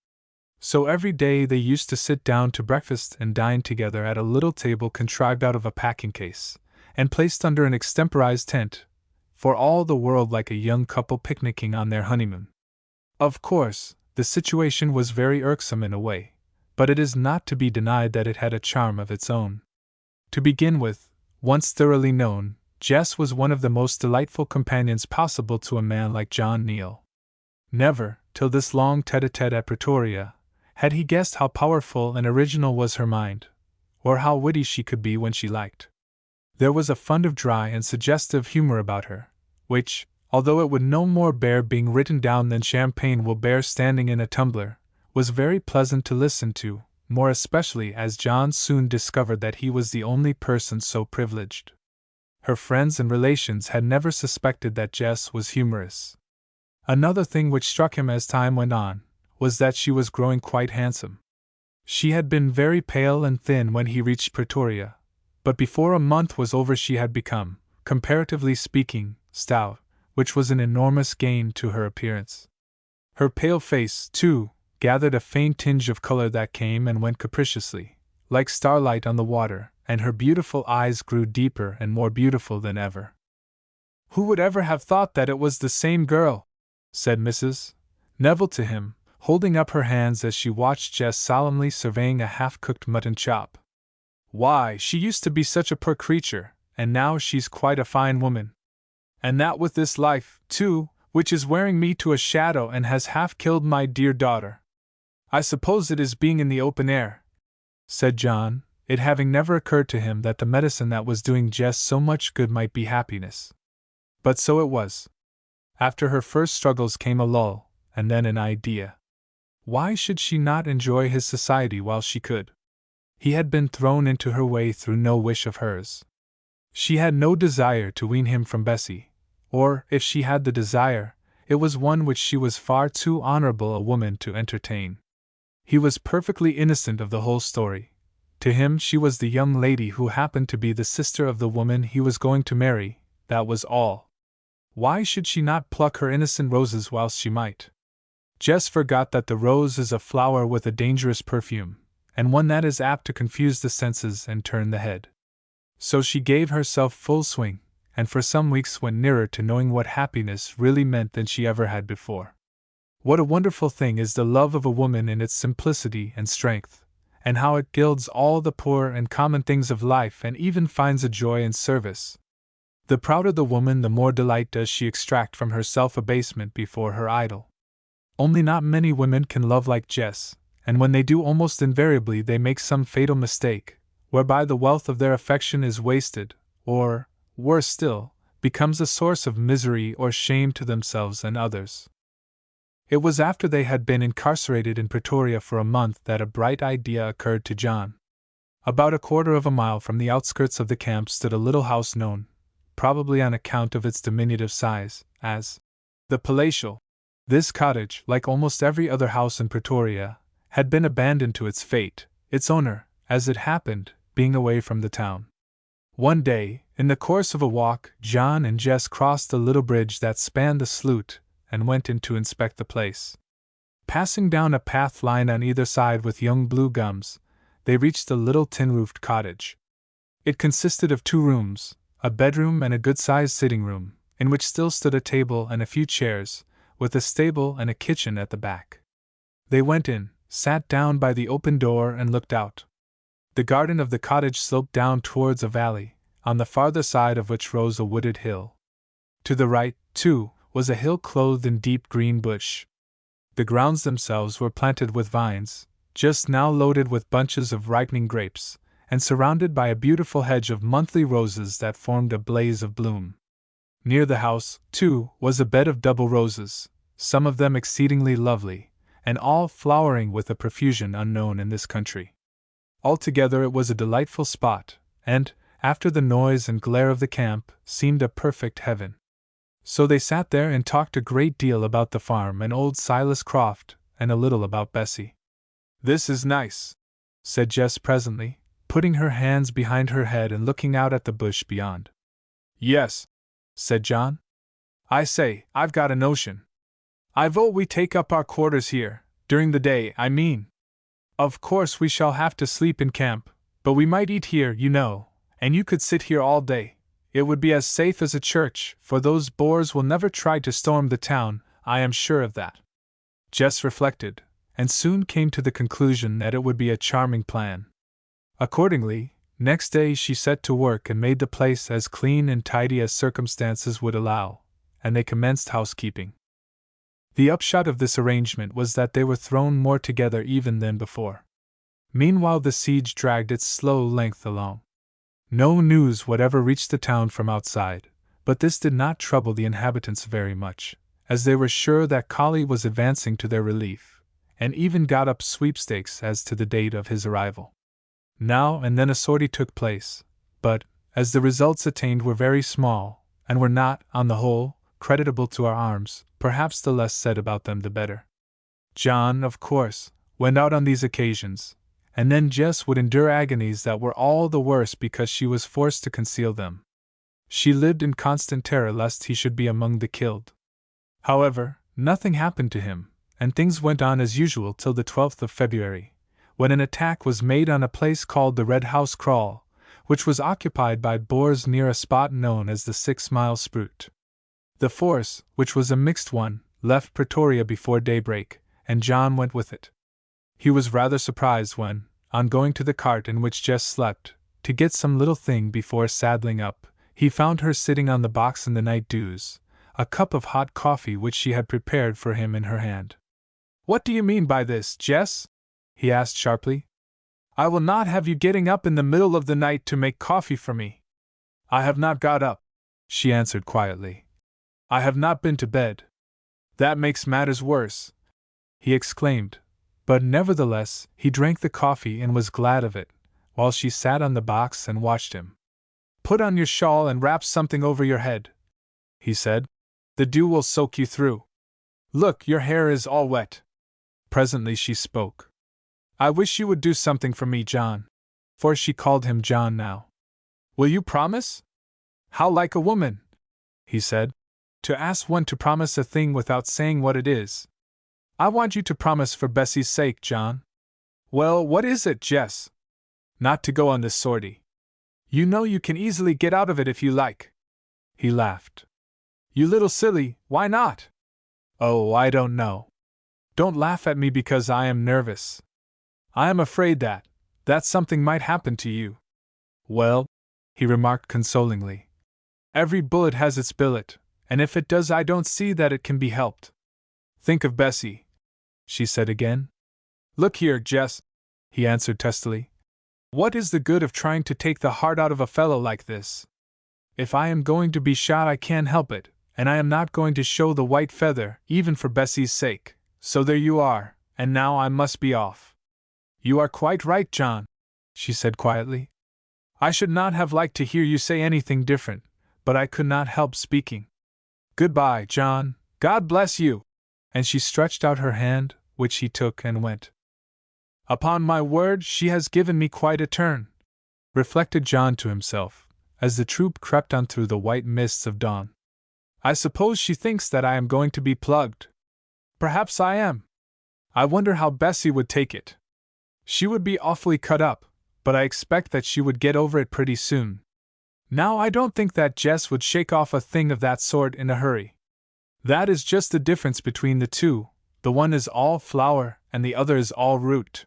So every day they used to sit down to breakfast and dine together at a little table contrived out of a packing case, and placed under an extemporized tent, for all the world like a young couple picnicking on their honeymoon. Of course, the situation was very irksome in a way, but it is not to be denied that it had a charm of its own. To begin with, once thoroughly known, Jess was one of the most delightful companions possible to a man like John Neal. Never, till this long tete-a-tete at Pretoria, had he guessed how powerful and original was her mind, or how witty she could be when she liked. There was a fund of dry and suggestive humor about her, which, although it would no more bear being written down than champagne will bear standing in a tumbler, was very pleasant to listen to, more especially as John soon discovered that he was the only person so privileged. Her friends and relations had never suspected that Jess was humorous. Another thing which struck him as time went on was that she was growing quite handsome. She had been very pale and thin when he reached Pretoria, but before a month was over she had become, comparatively speaking, stout, which was an enormous gain to her appearance. Her pale face, too, gathered a faint tinge of color that came and went capriciously, like starlight on the water, and her beautiful eyes grew deeper and more beautiful than ever. "Who would ever have thought that it was the same girl?" said Mrs. Neville to him, holding up her hands as she watched Jess solemnly surveying a half-cooked mutton chop. "Why, she used to be such a poor creature, and now she's quite a fine woman. And that with this life, too, which is wearing me to a shadow and has half killed my dear daughter. I suppose it is being in the open air," said John, it having never occurred to him that the medicine that was doing Jess so much good might be happiness. But so it was. After her first struggles came a lull, and then an idea. Why should she not enjoy his society while she could? He had been thrown into her way through no wish of hers. She had no desire to wean him from Bessie, or, if she had the desire, it was one which she was far too honorable a woman to entertain. He was perfectly innocent of the whole story. To him she was the young lady who happened to be the sister of the woman he was going to marry, that was all. Why should she not pluck her innocent roses whilst she might? Jess forgot that the rose is a flower with a dangerous perfume, and one that is apt to confuse the senses and turn the head. So she gave herself full swing, and for some weeks went nearer to knowing what happiness really meant than she ever had before. What a wonderful thing is the love of a woman in its simplicity and strength, and how it gilds all the poor and common things of life and even finds a joy in service. The prouder the woman, the more delight does she extract from her self-abasement before her idol. Only not many women can love like Jess, and when they do almost invariably they make some fatal mistake, whereby the wealth of their affection is wasted, or, worse still, becomes a source of misery or shame to themselves and others. It was after they had been incarcerated in Pretoria for a month that a bright idea occurred to John. About a quarter of a mile from the outskirts of the camp stood a little house known, probably on account of its diminutive size, as the palatial. This cottage, like almost every other house in Pretoria, had been abandoned to its fate, its owner, as it happened, being away from the town. One day, in the course of a walk, John and Jess crossed the little bridge that spanned the sloot and went in to inspect the place. Passing down a path lined on either side with young blue gums, they reached the little tin-roofed cottage. It consisted of 2 rooms, a bedroom and a good-sized sitting room, in which still stood a table and a few chairs, with a stable and a kitchen at the back. They went in, sat down by the open door and looked out. The garden of the cottage sloped down towards a valley, on the farther side of which rose a wooded hill. To the right, too, was a hill clothed in deep green bush. The grounds themselves were planted with vines, just now loaded with bunches of ripening grapes, and surrounded by a beautiful hedge of monthly roses that formed a blaze of bloom. Near the house, too, was a bed of double roses, some of them exceedingly lovely, and all flowering with a profusion unknown in this country. Altogether it was a delightful spot, and, after the noise and glare of the camp, seemed a perfect heaven. So they sat there and talked a great deal about the farm and old Silas Croft, and a little about Bessie. "This is nice," said Jess presently, putting her hands behind her head and looking out at the bush beyond. "Yes," said John. "I say, I've got a notion. I vote we take up our quarters here, during the day, I mean. Of course we shall have to sleep in camp, but we might eat here, you know, and you could sit here all day. It would be as safe as a church, for those Boers will never try to storm the town, I am sure of that." Jess reflected, and soon came to the conclusion that it would be a charming plan. Accordingly, next day she set to work and made the place as clean and tidy as circumstances would allow, and they commenced housekeeping. The upshot of this arrangement was that they were thrown more together even than before. Meanwhile the siege dragged its slow length along. No news whatever reached the town from outside, but this did not trouble the inhabitants very much, as they were sure that Collie was advancing to their relief, and even got up sweepstakes as to the date of his arrival. Now and then a sortie took place, but, as the results attained were very small, and were not, on the whole, creditable to our arms, perhaps the less said about them the better. John, of course, went out on these occasions, and then Jess would endure agonies that were all the worse because she was forced to conceal them. She lived in constant terror lest he should be among the killed. However, nothing happened to him, and things went on as usual till the 12th of February, when an attack was made on a place called the Red House Kraal, which was occupied by Boers near a spot known as the 6-mile Spruit. The force, which was a mixed one, left Pretoria before daybreak, and John went with it. He was rather surprised when, on going to the cart in which Jess slept, to get some little thing before saddling up, he found her sitting on the box in the night dews, a cup of hot coffee which she had prepared for him in her hand. "What do you mean by this, Jess?" he asked sharply. "I will not have you getting up in the middle of the night to make coffee for me." "I have not got up," she answered quietly. "I have not been to bed." "That makes matters worse," he exclaimed, but nevertheless he drank the coffee and was glad of it, while she sat on the box and watched him. "Put on your shawl and wrap something over your head," he said. "The dew will soak you through. Look, your hair is all wet." Presently she spoke. "I wish you would do something for me, John," for she called him John now. "Will you promise?" "How like a woman," he said, "to ask one to promise a thing without saying what it is. I want you to promise for Bessie's sake, John." "Well, what is it, Jess?" "Not to go on this sortie. You know you can easily get out of it if you like." He laughed. "You little silly, why not?" "Oh, I don't know. Don't laugh at me because I am nervous. I am afraid that something might happen to you." "Well," he remarked consolingly, "every bullet has its billet, and if it does I don't see that it can be helped." "Think of Bessie," she said again. "Look here, Jess," he answered testily. "What is the good of trying to take the heart out of a fellow like this? If I am going to be shot I can't help it, and I am not going to show the white feather, even for Bessie's sake, so there you are, and now I must be off." "You are quite right, John," she said quietly. "I should not have liked to hear you say anything different, but I could not help speaking. "Goodbye, John. God bless you!" And she stretched out her hand, which he took and went. "Upon my word, she has given me quite a turn," reflected John to himself, as the troop crept on through the white mists of dawn. "I suppose she thinks that I am going to be plugged. Perhaps I am. I wonder how Bessie would take it. She would be awfully cut up, but I expect that she would get over it pretty soon. Now, I don't think that Jess would shake off a thing of that sort in a hurry. That is just the difference between the two, the one is all flower and the other is all root."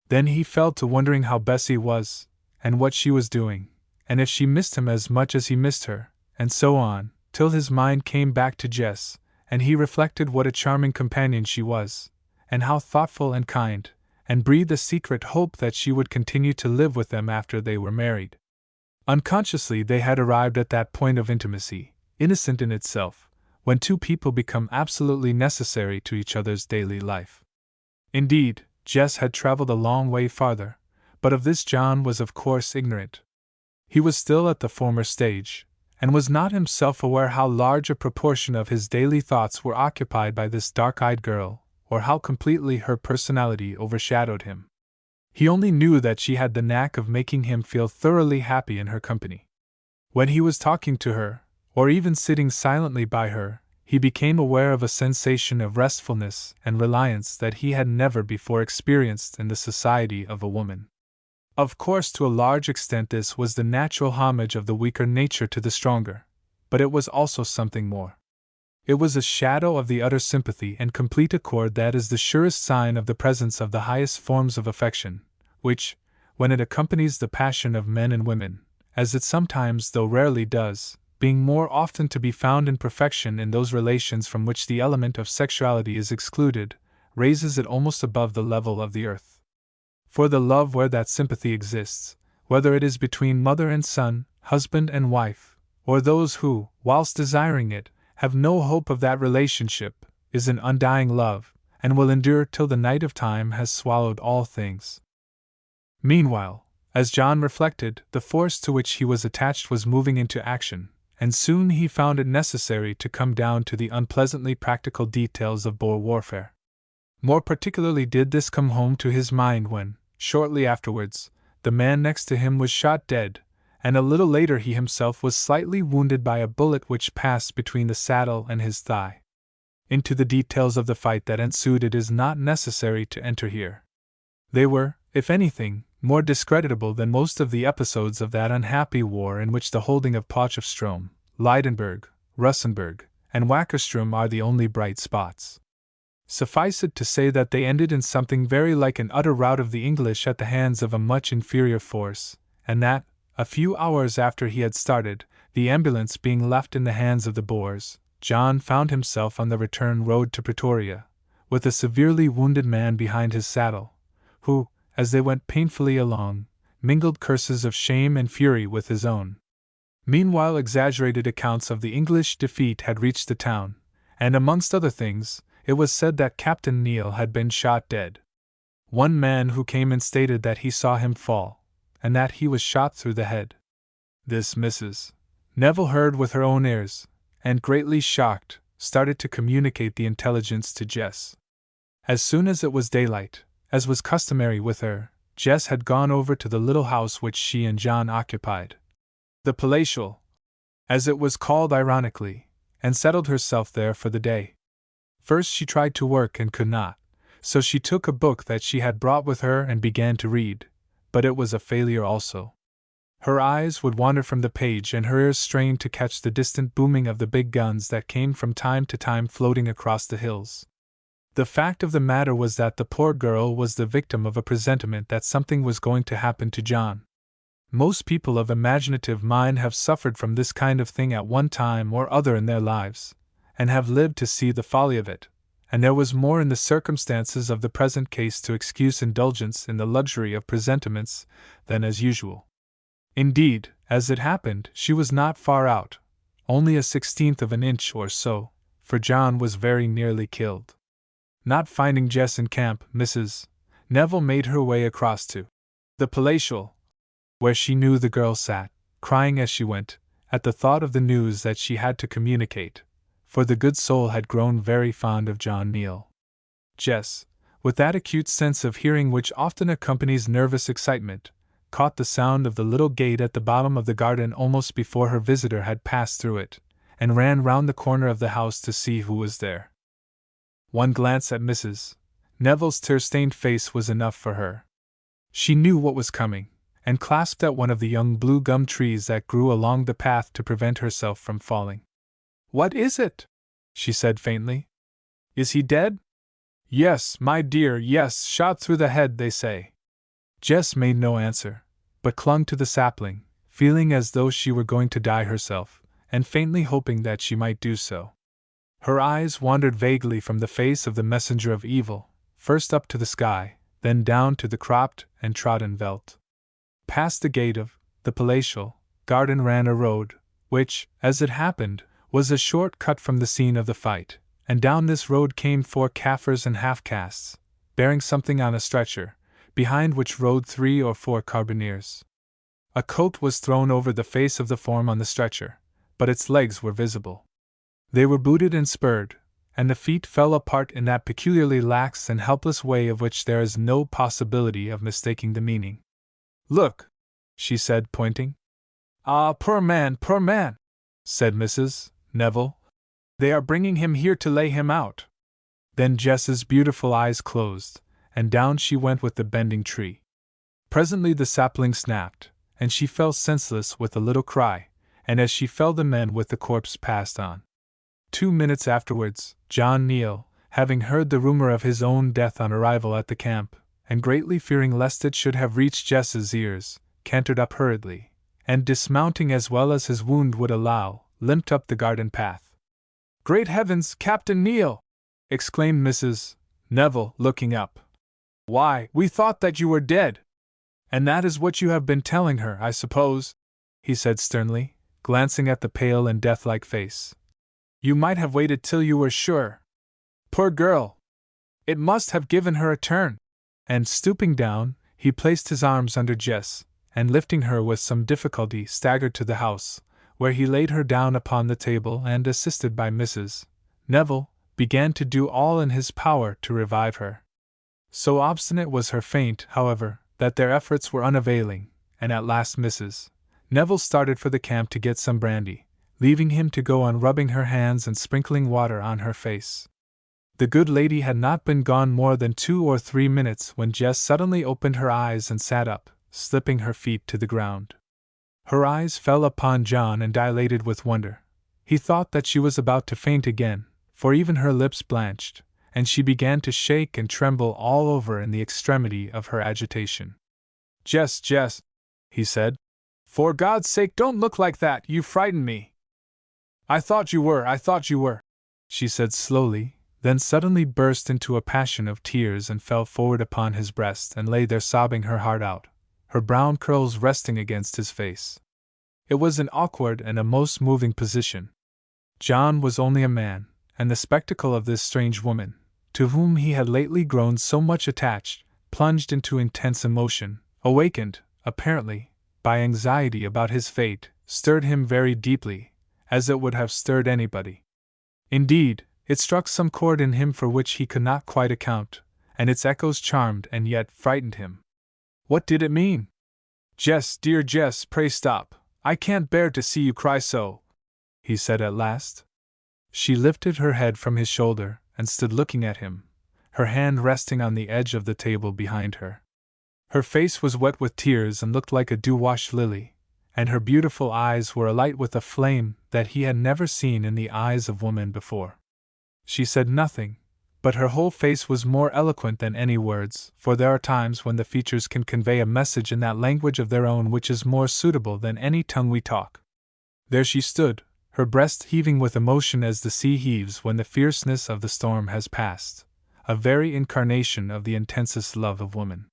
Then he fell to wondering how Bessie was, and what she was doing, and if she missed him as much as he missed her, and so on, till his mind came back to Jess, and he reflected what a charming companion she was, and how thoughtful and kind, and breathed a secret hope that she would continue to live with them after they were married. Unconsciously they had arrived at that point of intimacy, innocent in itself, when two people become absolutely necessary to each other's daily life. Indeed, Jess had traveled a long way farther, but of this John was of course ignorant. He was still at the former stage, and was not himself aware how large a proportion of his daily thoughts were occupied by this dark-eyed girl, or how completely her personality overshadowed him. He only knew that she had the knack of making him feel thoroughly happy in her company. When he was talking to her, or even sitting silently by her, he became aware of a sensation of restfulness and reliance that he had never before experienced in the society of a woman. Of course, to a large extent this was the natural homage of the weaker nature to the stronger, but it was also something more. It was a shadow of the utter sympathy and complete accord that is the surest sign of the presence of the highest forms of affection, which, when it accompanies the passion of men and women, as it sometimes though rarely does, being more often to be found in perfection in those relations from which the element of sexuality is excluded, raises it almost above the level of the earth. For the love where that sympathy exists, whether it is between mother and son, husband and wife, or those who, whilst desiring it, have no hope of that relationship, is an undying love, and will endure till the night of time has swallowed all things. Meanwhile, as John reflected, the force to which he was attached was moving into action, and soon he found it necessary to come down to the unpleasantly practical details of Boer warfare. More particularly did this come home to his mind when, shortly afterwards, the man next to him was shot dead, and a little later he himself was slightly wounded by a bullet which passed between the saddle and his thigh. Into the details of the fight that ensued it is not necessary to enter here. They were, if anything, more discreditable than most of the episodes of that unhappy war in which the holding of Potchefstroom, Leidenburg, Russenburg, and Wackerstrom are the only bright spots. Suffice it to say that they ended in something very like an utter rout of the English at the hands of a much inferior force, and that, a few hours after he had started, the ambulance being left in the hands of the Boers, John found himself on the return road to Pretoria, with a severely wounded man behind his saddle, who, as they went painfully along, mingled curses of shame and fury with his own. Meanwhile, exaggerated accounts of the English defeat had reached the town, and amongst other things, it was said that Captain Neil had been shot dead. One man who came in stated that he saw him fall, and that he was shot through the head. This Mrs. Neville heard with her own ears, and greatly shocked, started to communicate the intelligence to Jess. As soon as it was daylight, as was customary with her, Jess had gone over to the little house which she and John occupied, the palatial, as it was called ironically, and settled herself there for the day. First she tried to work and could not, so she took a book that she had brought with her and began to read, but it was a failure also. Her eyes would wander from the page and her ears strained to catch the distant booming of the big guns that came from time to time floating across the hills. The fact of the matter was that the poor girl was the victim of a presentiment that something was going to happen to John. Most people of imaginative mind have suffered from this kind of thing at one time or other in their lives, and have lived to see the folly of it, and there was more in the circumstances of the present case to excuse indulgence in the luxury of presentiments than as usual. Indeed, as it happened, she was not far out, only 1/16 of an inch or so, for John was very nearly killed. Not finding Jess in camp, Mrs. Neville made her way across to the palatial, where she knew the girl sat, crying as she went, at the thought of the news that she had to communicate, for the good soul had grown very fond of John Neal. Jess, with that acute sense of hearing which often accompanies nervous excitement, caught the sound of the little gate at the bottom of the garden almost before her visitor had passed through it, and ran round the corner of the house to see who was there. One glance at Mrs. Neville's tear-stained face was enough for her. She knew what was coming, and clasped at one of the young blue gum trees that grew along the path to prevent herself from falling. "What is it?" she said faintly. "Is he dead?" "Yes, my dear, yes, shot through the head, they say." Jess made no answer, but clung to the sapling, feeling as though she were going to die herself, and faintly hoping that she might do so. Her eyes wandered vaguely from the face of the messenger of evil, first up to the sky, then down to the cropped and trodden veldt. Past the gate of the palatial garden ran a road, which, as it happened, was a short cut from the scene of the fight, and down this road came 4 Kaffirs and half-castes, bearing something on a stretcher, behind which rode 3 or 4 carbineers. A coat was thrown over the face of the form on the stretcher, but its legs were visible. They were booted and spurred, and the feet fell apart in that peculiarly lax and helpless way of which there is no possibility of mistaking the meaning. "Look," she said, pointing. "Ah, poor man, said Mrs. Neville. "They are bringing him here to lay him out." Then Jess's beautiful eyes closed, and down she went with the bending tree. Presently the sapling snapped, and she fell senseless with a little cry, and as she fell the men with the corpse passed on. 2 minutes afterwards, John Neal, having heard the rumor of his own death on arrival at the camp, and greatly fearing lest it should have reached Jess's ears, cantered up hurriedly, and dismounting as well as his wound would allow, limped up the garden path. "Great heavens, Captain Neal!" exclaimed Mrs. Neville, looking up. "Why, we thought that you were dead!" "And that is what you have been telling her, I suppose?" he said sternly, glancing at the pale and death-like face. "You might have waited till you were sure. Poor girl! It must have given her a turn." And stooping down, he placed his arms under Jess, and lifting her with some difficulty staggered to the house, where he laid her down upon the table and, assisted by Mrs. Neville, began to do all in his power to revive her. So obstinate was her faint, however, that their efforts were unavailing, and at last Mrs. Neville started for the camp to get some brandy, leaving him to go on rubbing her hands and sprinkling water on her face. The good lady had not been gone more than 2 or 3 minutes when Jess suddenly opened her eyes and sat up, slipping her feet to the ground. Her eyes fell upon John and dilated with wonder. He thought that she was about to faint again, for even her lips blanched, and she began to shake and tremble all over in the extremity of her agitation. Jess, he said. "For God's sake, don't look like that, you frightened me." I thought you were, she said slowly, then suddenly burst into a passion of tears and fell forward upon his breast and lay there sobbing her heart out, her brown curls resting against his face. It was an awkward and a most moving position. John was only a man, and the spectacle of this strange woman, to whom he had lately grown so much attached, plunged into intense emotion, awakened, apparently, by anxiety about his fate, stirred him very deeply, as it would have stirred anybody. Indeed, it struck some chord in him for which he could not quite account, and its echoes charmed and yet frightened him. What did it mean? "Jess, dear Jess, pray stop. I can't bear to see you cry so," he said at last. She lifted her head from his shoulder and stood looking at him, her hand resting on the edge of the table behind her. Her face was wet with tears and looked like a dew-washed lily, and her beautiful eyes were alight with a flame that he had never seen in the eyes of woman before. She said nothing, but her whole face was more eloquent than any words, for there are times when the features can convey a message in that language of their own which is more suitable than any tongue we talk. There she stood, her breast heaving with emotion as the sea heaves when the fierceness of the storm has passed, a very incarnation of the intensest love of woman.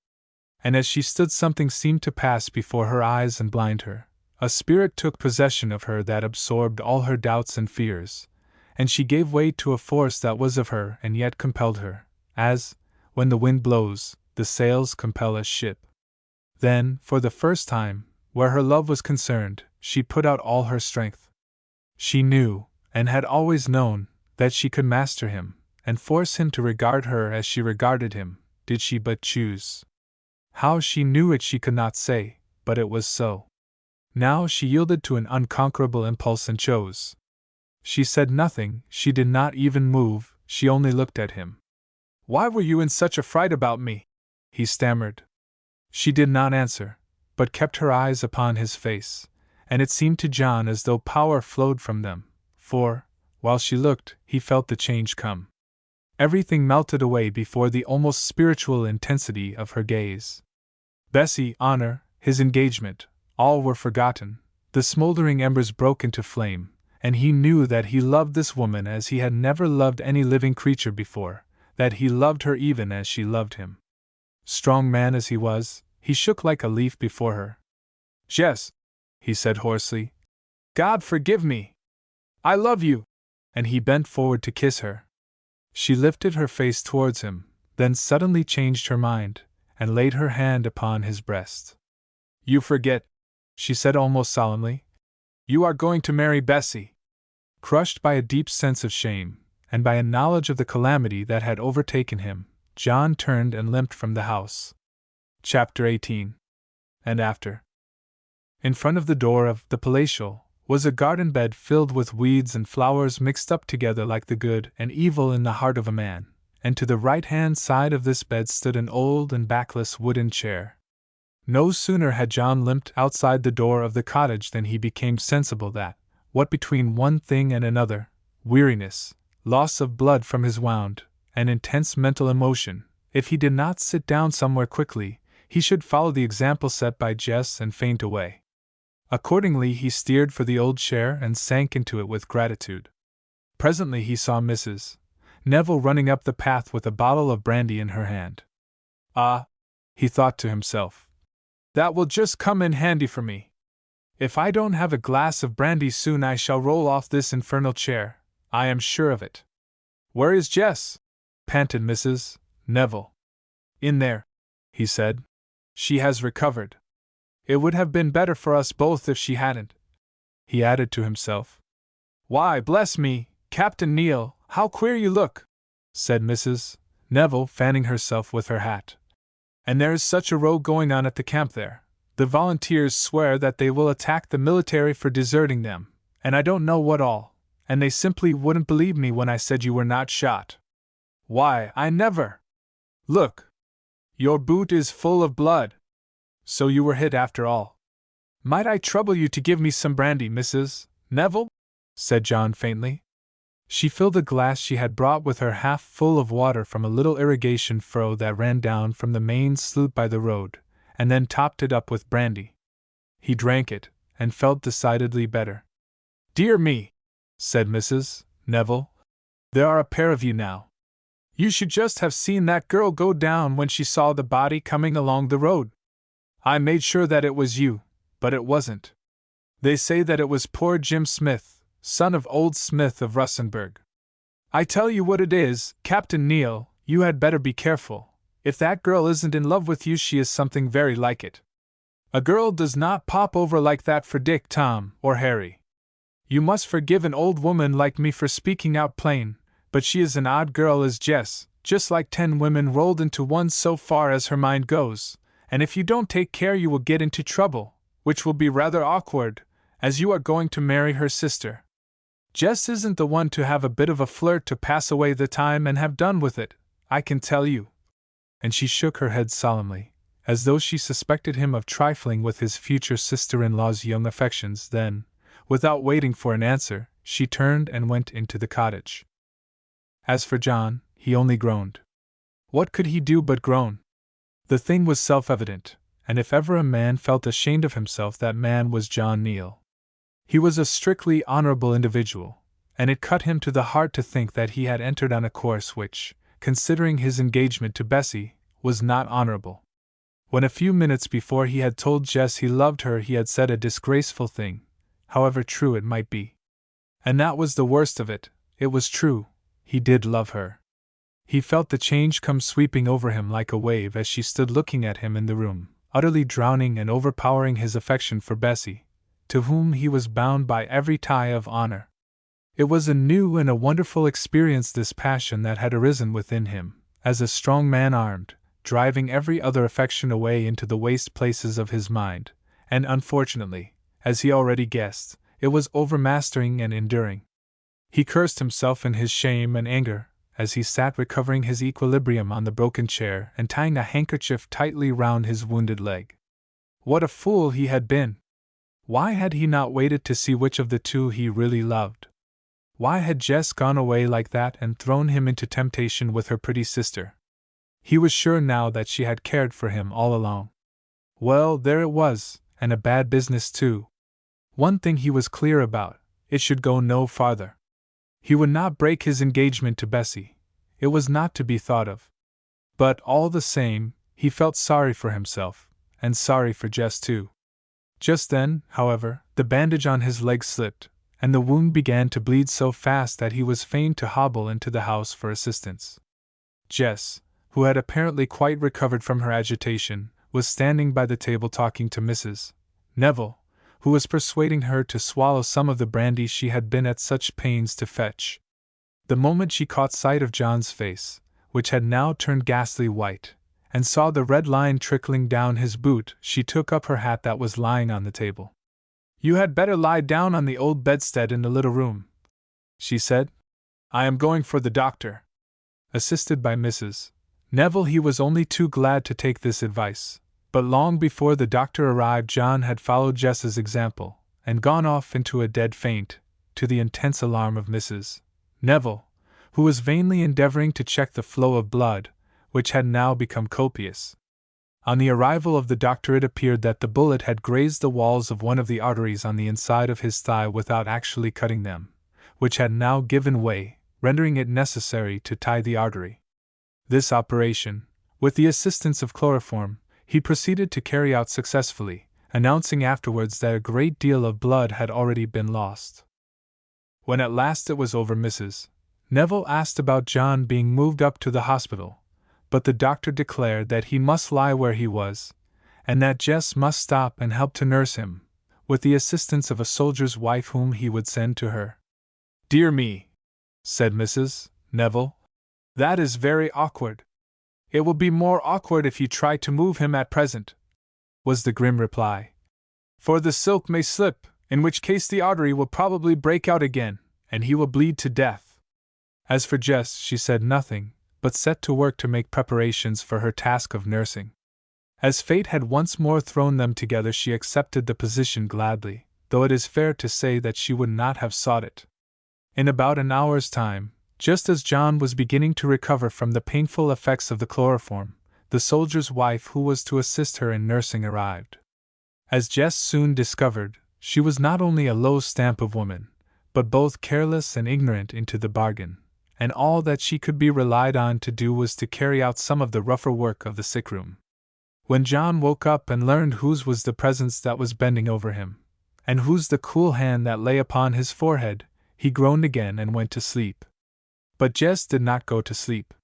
And as she stood something seemed to pass before her eyes and blind her, a spirit took possession of her that absorbed all her doubts and fears, and she gave way to a force that was of her and yet compelled her, as, when the wind blows, the sails compel a ship. Then, for the first time, where her love was concerned, she put out all her strength. She knew, and had always known, that she could master him, and force him to regard her as she regarded him, did she but choose. How she knew it she could not say, but it was so. Now she yielded to an unconquerable impulse and chose. She said nothing, she did not even move, she only looked at him. "Why were you in such a fright about me?" he stammered. She did not answer, but kept her eyes upon his face, and it seemed to John as though power flowed from them, for, while she looked, he felt the change come. Everything melted away before the almost spiritual intensity of her gaze. Bessie, honor, his engagement, all were forgotten, the smoldering embers broke into flame, and he knew that he loved this woman as he had never loved any living creature before, that he loved her even as she loved him. Strong man as he was, he shook like a leaf before her. "Jess," he said hoarsely, "God forgive me! I love you!" And he bent forward to kiss her. She lifted her face towards him, then suddenly changed her mind, and laid her hand upon his breast. "You forget," she said almost solemnly. "You are going to marry Bessie." Crushed by a deep sense of shame, and by a knowledge of the calamity that had overtaken him, John turned and limped from the house. Chapter 18. And after. In front of the door of the palatial was a garden bed filled with weeds and flowers mixed up together like the good and evil in the heart of a man, and to the right-hand side of this bed stood an old and backless wooden chair. No sooner had John limped outside the door of the cottage than he became sensible that, what between one thing and another, weariness, loss of blood from his wound, and intense mental emotion, if he did not sit down somewhere quickly, he should follow the example set by Jess and faint away. Accordingly he steered for the old chair and sank into it with gratitude. Presently he saw Mrs. Neville running up the path with a bottle of brandy in her hand. "Ah," he thought to himself, "that will just come in handy for me. If I don't have a glass of brandy soon I shall roll off this infernal chair, I am sure of it." "Where is Jess?" panted Mrs. Neville. "In there," he said. "She has recovered. It would have been better for us both if she hadn't," he added to himself. "Why, bless me, Captain Neal, how queer you look," said Mrs. Neville, fanning herself with her hat. "And there is such a row going on at the camp there. The volunteers swear that they will attack the military for deserting them, and I don't know what all, and they simply wouldn't believe me when I said you were not shot. Why, I never! Look! Your boot is full of blood. So you were hit after all." "Might I trouble you to give me some brandy, Mrs. Neville?" said John faintly. She filled a glass she had brought with her half full of water from a little irrigation furrow that ran down from the main sloot by the road, and then topped it up with brandy. He drank it, and felt decidedly better. "Dear me," said Mrs. Neville, "there are a pair of you now. You should just have seen that girl go down when she saw the body coming along the road. I made sure that it was you, but it wasn't. They say that it was poor Jim Smith, son of old Smith of Russenburg. I tell you what it is, Captain Neal, you had better be careful. If that girl isn't in love with you, she is something very like it. A girl does not pop over like that for Dick, Tom, or Harry. You must forgive an old woman like me for speaking out plain, but she is an odd girl as Jess, just like 10 women rolled into one so far as her mind goes, and if you don't take care you will get into trouble, which will be rather awkward, as you are going to marry her sister. Jess isn't the one to have a bit of a flirt to pass away the time and have done with it, I can tell you." And she shook her head solemnly, as though she suspected him of trifling with his future sister-in-law's young affections. Then, without waiting for an answer, she turned and went into the cottage. As for John, he only groaned. What could he do but groan? The thing was self-evident, and if ever a man felt ashamed of himself, that man was John Neal. He was a strictly honorable individual, and it cut him to the heart to think that he had entered on a course which, considering his engagement to Bessie, was not honorable. When a few minutes before he had told Jess he loved her, he had said a disgraceful thing, however true it might be. And that was the worst of it, it was true, he did love her. He felt the change come sweeping over him like a wave as she stood looking at him in the room, utterly drowning and overpowering his affection for Bessie, to whom he was bound by every tie of honor. It was a new and a wonderful experience, this passion that had arisen within him, as a strong man armed, driving every other affection away into the waste places of his mind, and unfortunately, as he already guessed, it was overmastering and enduring. He cursed himself in his shame and anger, as he sat recovering his equilibrium on the broken chair and tying a handkerchief tightly round his wounded leg. What a fool he had been! Why had he not waited to see which of the two he really loved? Why had Jess gone away like that and thrown him into temptation with her pretty sister? He was sure now that she had cared for him all along. Well, there it was, and a bad business too. One thing he was clear about, it should go no farther. He would not break his engagement to Bessie. It was not to be thought of. But all the same, he felt sorry for himself, and sorry for Jess too. Just then, however, the bandage on his leg slipped, and the wound began to bleed so fast that he was fain to hobble into the house for assistance. Jess, who had apparently quite recovered from her agitation, was standing by the table talking to Mrs. Neville, who was persuading her to swallow some of the brandy she had been at such pains to fetch. The moment she caught sight of John's face, which had now turned ghastly white, and saw the red line trickling down his boot, she took up her hat that was lying on the table. "You had better lie down on the old bedstead in the little room," she said. "I am going for the doctor." Assisted by Mrs. Neville, he was only too glad to take this advice, but long before the doctor arrived John had followed Jess's example, and gone off into a dead faint, to the intense alarm of Mrs. Neville, who was vainly endeavoring to check the flow of blood, which had now become copious. On the arrival of the doctor it appeared that the bullet had grazed the walls of one of the arteries on the inside of his thigh without actually cutting them, which had now given way, rendering it necessary to tie the artery. This operation, with the assistance of chloroform, he proceeded to carry out successfully, announcing afterwards that a great deal of blood had already been lost. When at last it was over, Mrs. Neville asked about John being moved up to the hospital, but the doctor declared that he must lie where he was, and that Jess must stop and help to nurse him, with the assistance of a soldier's wife whom he would send to her. "Dear me," said Mrs. Neville, "that is very awkward." "It will be more awkward if you try to move him at present," was the grim reply. "For the silk may slip, in which case the artery will probably break out again, and he will bleed to death." As for Jess, she said nothing, but set to work to make preparations for her task of nursing. As fate had once more thrown them together, she accepted the position gladly, though it is fair to say that she would not have sought it. In about an hour's time, just as John was beginning to recover from the painful effects of the chloroform, the soldier's wife who was to assist her in nursing arrived. As Jess soon discovered, she was not only a low stamp of woman, but both careless and ignorant into the bargain, and all that she could be relied on to do was to carry out some of the rougher work of the sick-room. When John woke up and learned whose was the presence that was bending over him, and whose the cool hand that lay upon his forehead, he groaned again and went to sleep. But Jess did not go to sleep.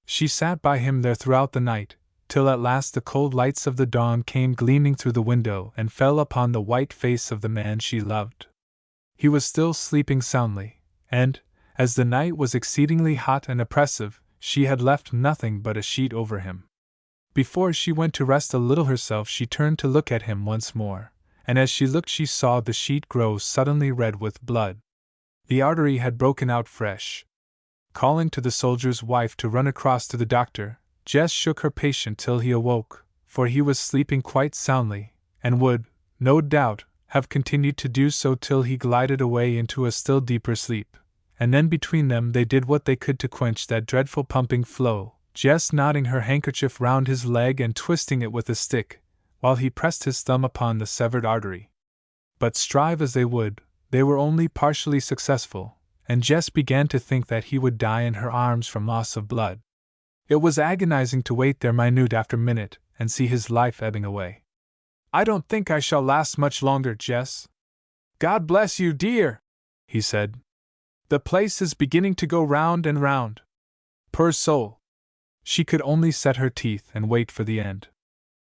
She sat by him there throughout the night, till at last the cold lights of the dawn came gleaming through the window and fell upon the white face of the man she loved. He was still sleeping soundly, and, as the night was exceedingly hot and oppressive, she had left nothing but a sheet over him. Before she went to rest a little herself, she turned to look at him once more, and as she looked she saw the sheet grow suddenly red with blood. The artery had broken out fresh. Calling to the soldier's wife to run across to the doctor, Jess shook her patient till he awoke, for he was sleeping quite soundly, and would, no doubt, have continued to do so till he glided away into a still deeper sleep, and then between them they did what they could to quench that dreadful pumping flow, Jess knotting her handkerchief round his leg and twisting it with a stick, while he pressed his thumb upon the severed artery. But strive as they would, they were only partially successful, and Jess began to think that he would die in her arms from loss of blood. It was agonizing to wait there minute after minute and see his life ebbing away. "I don't think I shall last much longer, Jess." "God bless you, dear," he said. "The place is beginning to go round and round. Poor soul." She could only set her teeth and wait for the end.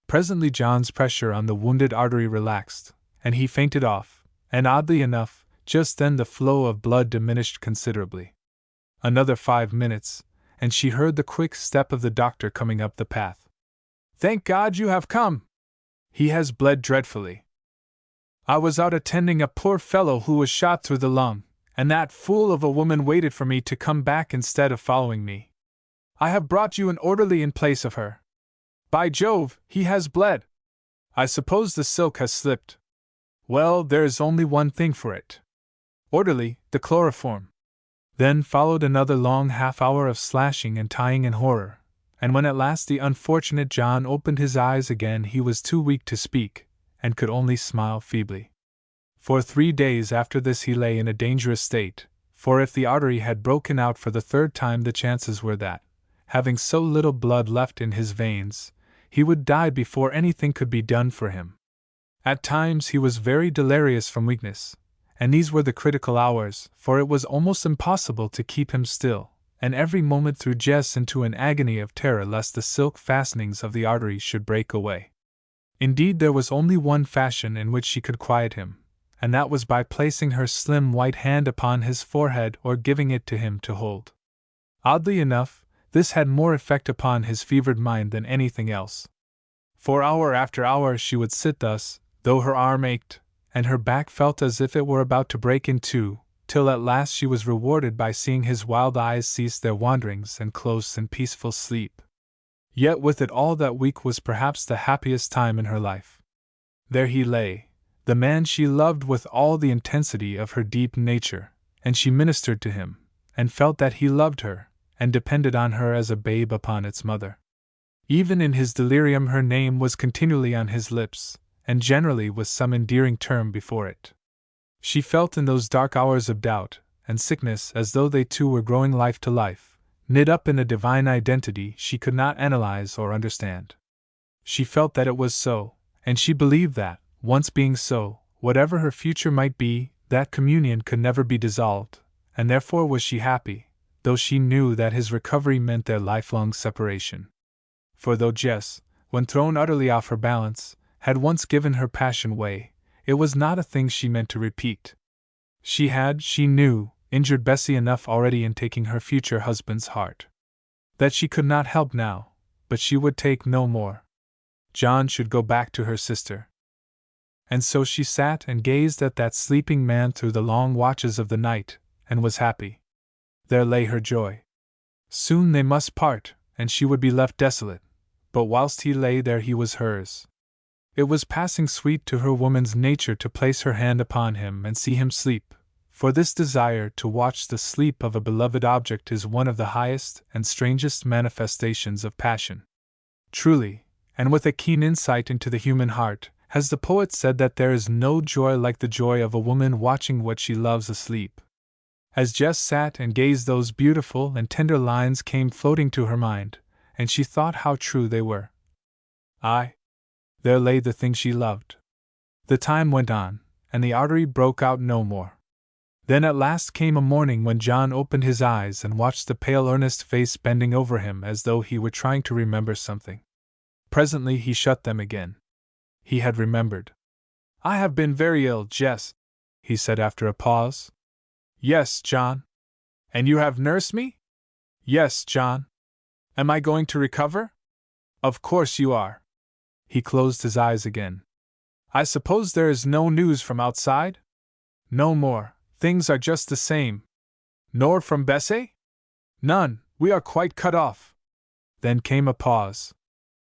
Presently John's pressure on the wounded artery relaxed, and he fainted off, and oddly enough, just then the flow of blood diminished considerably. Another 5 minutes, and she heard the quick step of the doctor coming up the path. "Thank God you have come! He has bled dreadfully. I was out attending a poor fellow who was shot through the lung, and that fool of a woman waited for me to come back instead of following me. I have brought you an orderly in place of her. By Jove, he has bled! I suppose the silk has slipped. Well, there is only one thing for it. Orderly, the chloroform." Then followed another long half-hour of slashing and tying in horror, and when at last the unfortunate John opened his eyes again he was too weak to speak, and could only smile feebly. For 3 days after this he lay in a dangerous state, for if the artery had broken out for the third time the chances were that, having so little blood left in his veins, he would die before anything could be done for him. At times he was very delirious from weakness, and these were the critical hours, for it was almost impossible to keep him still, and every moment threw Jess into an agony of terror lest the silk fastenings of the artery should break away. Indeed, there was only one fashion in which she could quiet him, and that was by placing her slim white hand upon his forehead or giving it to him to hold. Oddly enough, this had more effect upon his fevered mind than anything else. For hour after hour she would sit thus, though her arm ached, and her back felt as if it were about to break in two, till at last she was rewarded by seeing his wild eyes cease their wanderings and close in peaceful sleep. Yet with it all that week was perhaps the happiest time in her life. There he lay, the man she loved with all the intensity of her deep nature, and she ministered to him, and felt that he loved her, and depended on her as a babe upon its mother. Even in his delirium her name was continually on his lips, and generally with some endearing term before it. She felt in those dark hours of doubt and sickness as though they too were growing life to life, knit up in a divine identity she could not analyze or understand. She felt that it was so, and she believed that, once being so, whatever her future might be, that communion could never be dissolved, and therefore was she happy, though she knew that his recovery meant their lifelong separation. For though Jess, when thrown utterly off her balance, had once given her passion way, it was not a thing she meant to repeat. She had, she knew, injured Bessie enough already in taking her future husband's heart. That she could not help now, but she would take no more. John should go back to her sister. And so she sat and gazed at that sleeping man through the long watches of the night, and was happy. There lay her joy. Soon they must part, and she would be left desolate, but whilst he lay there he was hers. It was passing sweet to her woman's nature to place her hand upon him and see him sleep, for this desire to watch the sleep of a beloved object is one of the highest and strangest manifestations of passion. Truly, and with a keen insight into the human heart, has the poet said that there is no joy like the joy of a woman watching what she loves asleep. As Jess sat and gazed, those beautiful and tender lines came floating to her mind, and she thought how true they were. Aye, there lay the thing she loved. The time went on, and the artery broke out no more. Then at last came a morning when John opened his eyes and watched the pale earnest face bending over him as though he were trying to remember something. Presently he shut them again. He had remembered. "I have been very ill, Jess," he said after a pause. "Yes, John." "And you have nursed me?" "Yes, John." "Am I going to recover?" "Of course you are." He closed his eyes again. "I suppose there is no news from outside?" "No more. Things are just the same." "Nor from Bessie?" "None. We are quite cut off." Then came a pause.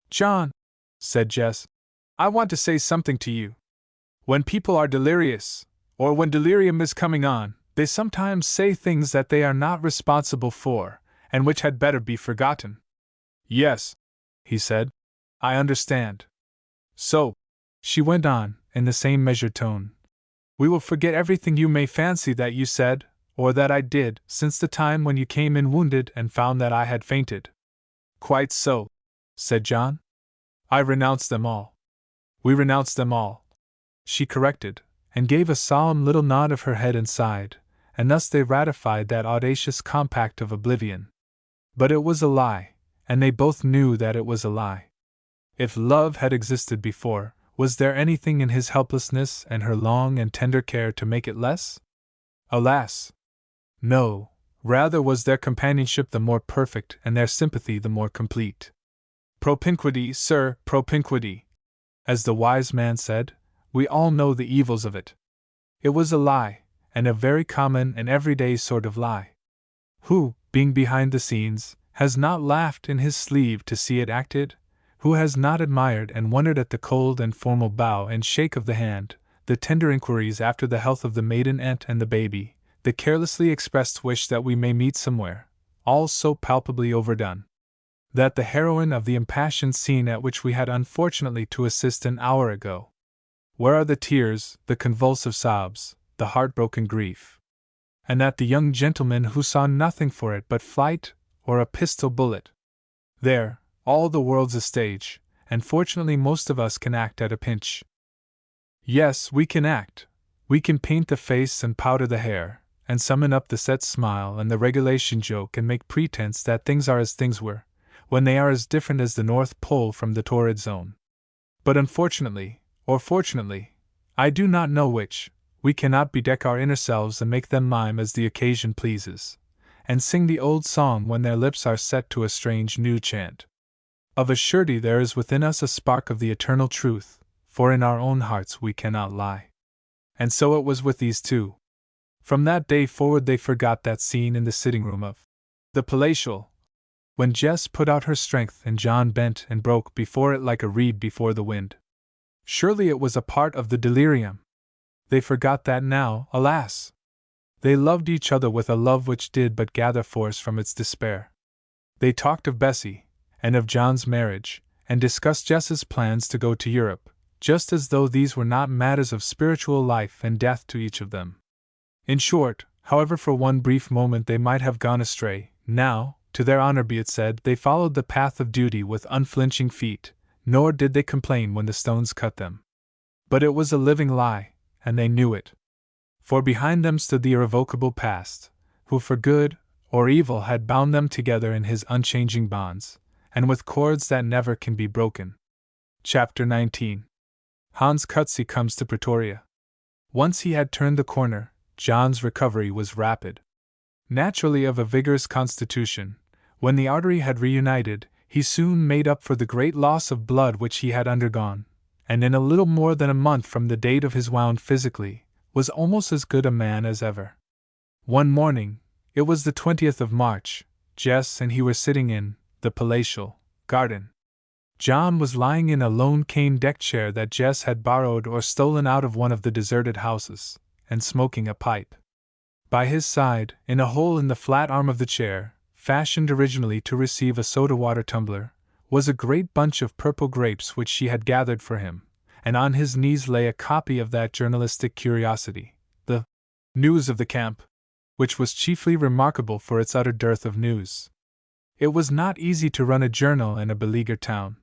"John," said Jess, "I want to say something to you. When people are delirious, or when delirium is coming on, they sometimes say things that they are not responsible for, and which had better be forgotten." "Yes," he said, "I understand. So," she went on, in the same measured tone, "we will forget everything you may fancy that you said, or that I did, since the time when you came in wounded and found that I had fainted." "Quite so," said John. "I renounce them all." "We renounce them all," she corrected, and gave a solemn little nod of her head and sighed, and thus they ratified that audacious compact of oblivion. But it was a lie, and they both knew that it was a lie. If love had existed before, Was there anything in his helplessness and her long and tender care to make it less? Alas! No, rather was their companionship the more perfect and their sympathy the more complete. Propinquity, sir, propinquity. As the wise man said, we all know the evils of it. It was a lie, and a very common and everyday sort of lie. Who, being behind the scenes, has not laughed in his sleeve to see it acted? Who has not admired and wondered at the cold and formal bow and shake of the hand, the tender inquiries after the health of the maiden aunt and the baby, the carelessly expressed wish that we may meet somewhere, all so palpably overdone, that the heroine of the impassioned scene at which we had unfortunately to assist an hour ago? Where are the tears, the convulsive sobs, the heartbroken grief? And that the young gentleman who saw nothing for it but flight or a pistol bullet? There, all the world's a stage, and fortunately most of us can act at a pinch. Yes, we can act. We can paint the face and powder the hair, and summon up the set smile and the regulation joke and make pretense that things are as things were, when they are as different as the North Pole from the torrid zone. But unfortunately, or fortunately, I do not know which, we cannot bedeck our inner selves and make them mime as the occasion pleases, and sing the old song when their lips are set to a strange new chant. Of a surety there is within us a spark of the eternal truth, for in our own hearts we cannot lie. And so it was with these two. From that day forward they forgot that scene in the sitting-room of the Palatial, when Jess put out her strength and John bent and broke before it like a reed before the wind. Surely it was a part of the delirium. They forgot that now, alas! They loved each other with a love which did but gather force from its despair. They talked of Bessie, and of John's marriage, and discussed Jess's plans to go to Europe, just as though these were not matters of spiritual life and death to each of them. In short, however for one brief moment they might have gone astray, now, to their honor be it said, they followed the path of duty with unflinching feet, nor did they complain when the stones cut them. But it was a living lie, and they knew it. For behind them stood the irrevocable past, who for good or evil had bound them together in his unchanging bonds, and with cords that never can be broken. Chapter 19. Hans Cutsey comes to Pretoria. Once he had turned the corner, John's recovery was rapid. Naturally of a vigorous constitution, when the artery had reunited, he soon made up for the great loss of blood which he had undergone, and in a little more than a month from the date of his wound physically, was almost as good a man as ever. One morning, it was the 20th of March, Jess and he were sitting in the palatial garden. John was lying in a lone cane deck chair that Jess had borrowed or stolen out of one of the deserted houses, and smoking a pipe. By his side, in a hole in the flat arm of the chair, fashioned originally to receive a soda-water tumbler, was a great bunch of purple grapes which she had gathered for him, and on his knees lay a copy of that journalistic curiosity, the News of the Camp, which was chiefly remarkable for its utter dearth of news. It was not easy to run a journal in a beleaguered town.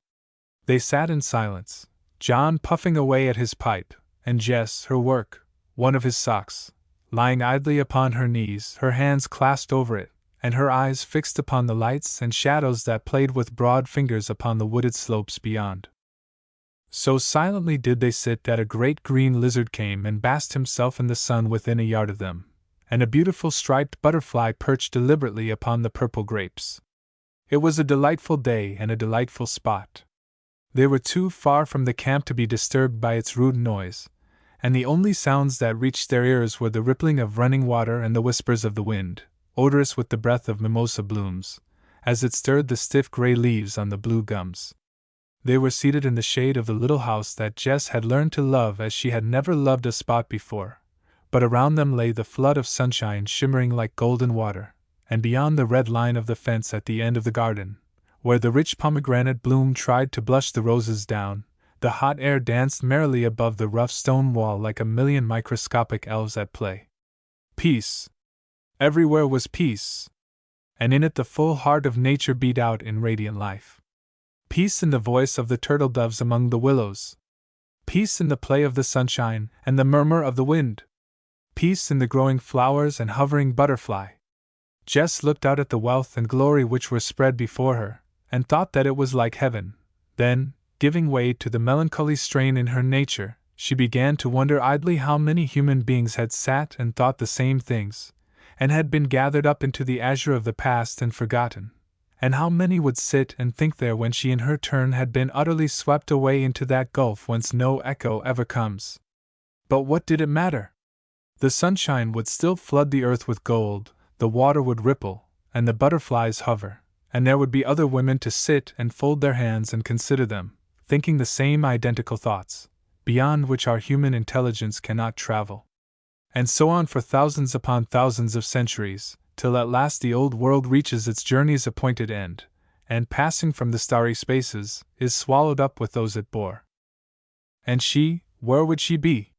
They sat in silence, John puffing away at his pipe, and Jess, her work, one of his socks, lying idly upon her knees, her hands clasped over it, and her eyes fixed upon the lights and shadows that played with broad fingers upon the wooded slopes beyond. So silently did they sit that a great green lizard came and basked himself in the sun within a yard of them, and a beautiful striped butterfly perched deliberately upon the purple grapes. It was a delightful day and a delightful spot. They were too far from the camp to be disturbed by its rude noise, and the only sounds that reached their ears were the rippling of running water and the whispers of the wind, odorous with the breath of mimosa blooms, as it stirred the stiff gray leaves on the blue gums. They were seated in the shade of the little house that Jess had learned to love as she had never loved a spot before, but around them lay the flood of sunshine shimmering like golden water, and beyond the red line of the fence at the end of the garden, where the rich pomegranate bloom tried to blush the roses down, the hot air danced merrily above the rough stone wall like a million microscopic elves at play. Peace. Everywhere was peace, and in it the full heart of nature beat out in radiant life. Peace in the voice of the turtle doves among the willows. Peace in the play of the sunshine and the murmur of the wind. Peace in the growing flowers and hovering butterfly. Jess looked out at the wealth and glory which were spread before her, and thought that it was like heaven. Then, giving way to the melancholy strain in her nature, she began to wonder idly how many human beings had sat and thought the same things, and had been gathered up into the azure of the past and forgotten, and how many would sit and think there when she in her turn had been utterly swept away into that gulf whence no echo ever comes. But what did it matter? The sunshine would still flood the earth with gold, the water would ripple, and the butterflies hover, and there would be other women to sit and fold their hands and consider them, thinking the same identical thoughts, beyond which our human intelligence cannot travel. And so on for thousands upon thousands of centuries, till at last the old world reaches its journey's appointed end, and passing from the starry spaces, is swallowed up with those it bore. And she, where would she be?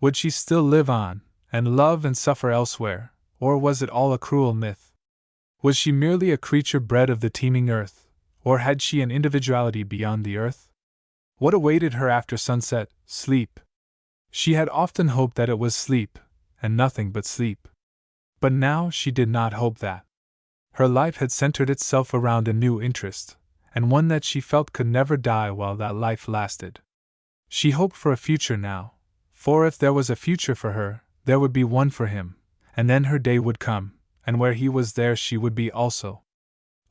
Would she still live on, and love and suffer elsewhere, or was it all a cruel myth? Was she merely a creature bred of the teeming earth, or had she an individuality beyond the earth? What awaited her after sunset? Sleep. She had often hoped that it was sleep, and nothing but sleep. But now she did not hope that. Her life had centered itself around a new interest, and one that she felt could never die while that life lasted. She hoped for a future now, for if there was a future for her, there would be one for him, and then her day would come, and where he was there she would be also.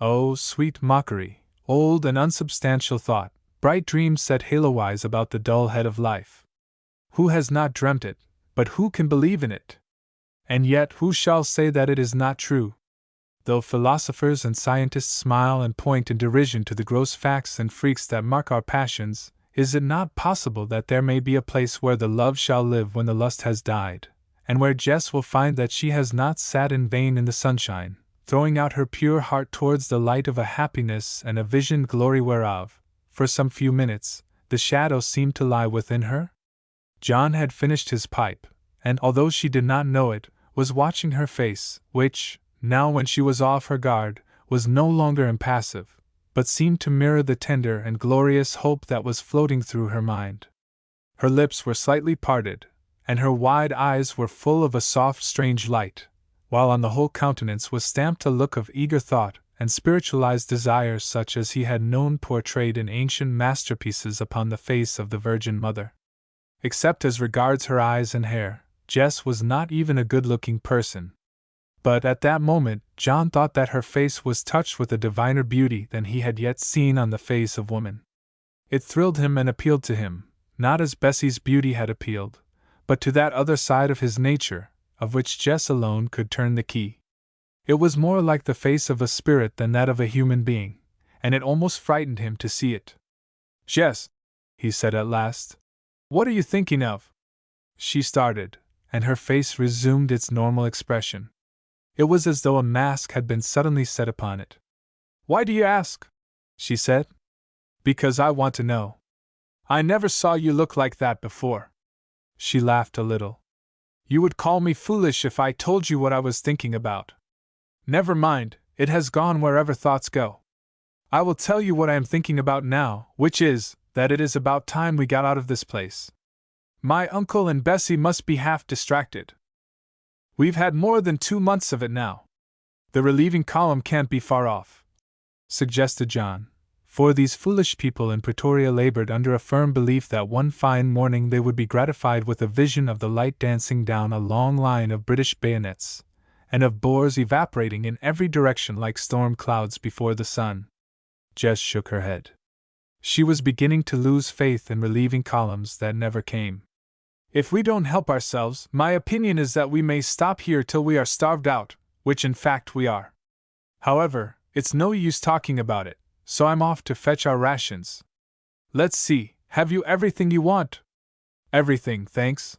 Oh, sweet mockery, old and unsubstantial thought, bright dreams set halo-wise about the dull head of life. Who has not dreamt it, but who can believe in it? And yet who shall say that it is not true? Though philosophers and scientists smile and point in derision to the gross facts and freaks that mark our passions, is it not possible that there may be a place where the love shall live when the lust has died, and where Jess will find that she has not sat in vain in the sunshine, throwing out her pure heart towards the light of a happiness and a visioned glory whereof, for some few minutes, the shadow seemed to lie within her? John had finished his pipe, and although she did not know it, was watching her face, which, now when she was off her guard, was no longer impassive, but seemed to mirror the tender and glorious hope that was floating through her mind. Her lips were slightly parted, and her wide eyes were full of a soft, strange light, while on the whole countenance was stamped a look of eager thought and spiritualized desire such as he had known portrayed in ancient masterpieces upon the face of the Virgin Mother. Except as regards her eyes and hair, Jess was not even a good-looking person. But at that moment, John thought that her face was touched with a diviner beauty than he had yet seen on the face of woman. It thrilled him and appealed to him, not as Bessie's beauty had appealed, but to that other side of his nature, of which Jess alone could turn the key. It was more like the face of a spirit than that of a human being, and it almost frightened him to see it. "Jess," he said at last, "what are you thinking of?" She started, and her face resumed its normal expression. It was as though a mask had been suddenly set upon it. "Why do you ask?" she said. "Because I want to know. I never saw you look like that before." She laughed a little. "You would call me foolish if I told you what I was thinking about. Never mind, it has gone wherever thoughts go. I will tell you what I am thinking about now, which is, that it is about time we got out of this place. My uncle and Bessie must be half distracted. We've had more than 2 months of it now. The relieving column can't be far off," suggested John, for these foolish people in Pretoria labored under a firm belief that one fine morning they would be gratified with a vision of the light dancing down a long line of British bayonets, and of Boers evaporating in every direction like storm clouds before the sun. Jess shook her head. She was beginning to lose faith in relieving columns that never came. "If we don't help ourselves, my opinion is that we may stop here till we are starved out, which in fact we are. However, it's no use talking about it, so I'm off to fetch our rations. Let's see, have you everything you want?" "Everything, thanks."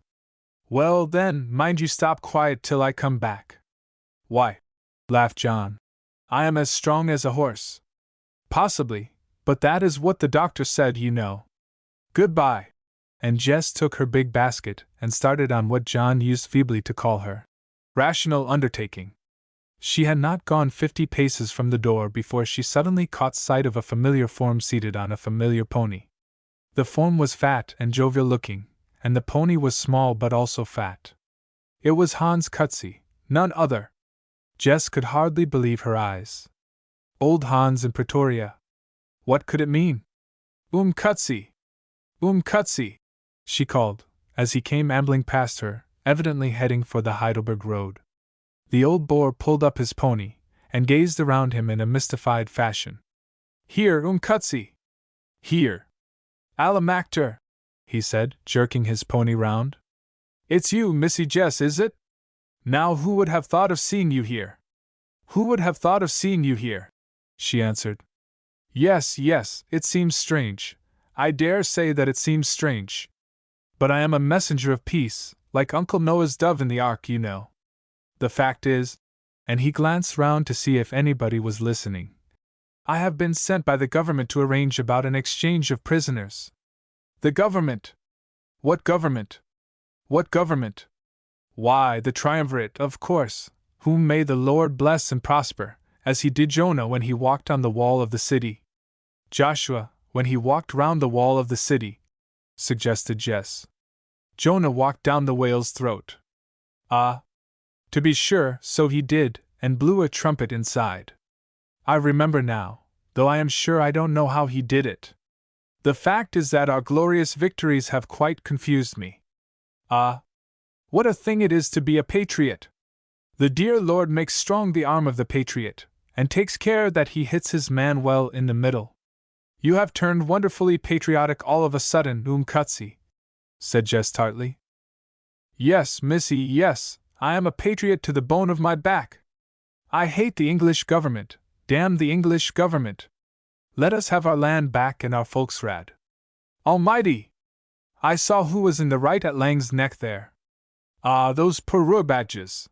"Well then, mind you stop quiet till I come back." "Why?" laughed John. "I am as strong as a horse." "Possibly, but that is what the doctor said, you know. Goodbye." And Jess took her big basket and started on what John used feebly to call her rational undertaking. She had not gone 50 paces from the door before she suddenly caught sight of a familiar form seated on a familiar pony. The form was fat and jovial-looking, and the pony was small but also fat. It was Hans Cutsey, none other. Jess could hardly believe her eyes. Old Hans in Pretoria. What could it mean? Cutsy! Cutsy! She called, as he came ambling past her, evidently heading for the Heidelberg Road. The old boar pulled up his pony, and gazed around him in a mystified fashion. Here, Cutsy! Here! Alamactor! He said, jerking his pony round. It's you, Missy Jess, is it? Now who would have thought of seeing you here? Who would have thought of seeing you here? She answered. Yes, it seems strange. I dare say that it seems strange. But I am a messenger of peace, like Uncle Noah's dove in the ark, you know. The fact is, and he glanced round to see if anybody was listening, I have been sent by the government to arrange about an exchange of prisoners. The government? What government? What government? Why, the triumvirate, of course, whom may the Lord bless and prosper, as he did Jonah when he walked on the wall of the city. Joshua, when he walked round the wall of the city, suggested Jess. Jonah walked down the whale's throat. Ah! To be sure, so he did, and blew a trumpet inside. I remember now, though I am sure I don't know how he did it. The fact is that our glorious victories have quite confused me. Ah! What a thing it is to be a patriot! The dear Lord makes strong the arm of the patriot, and takes care that he hits his man well in the middle. You have turned wonderfully patriotic all of a sudden, Cutsy, said Jess tartly. Yes, Missy, yes, I am a patriot to the bone of my back. I hate the English government, damn the English government. Let us have our land back and our folksrad. Almighty! I saw who was in the right at Lang's Neck there. Ah, those poor Rourbadges!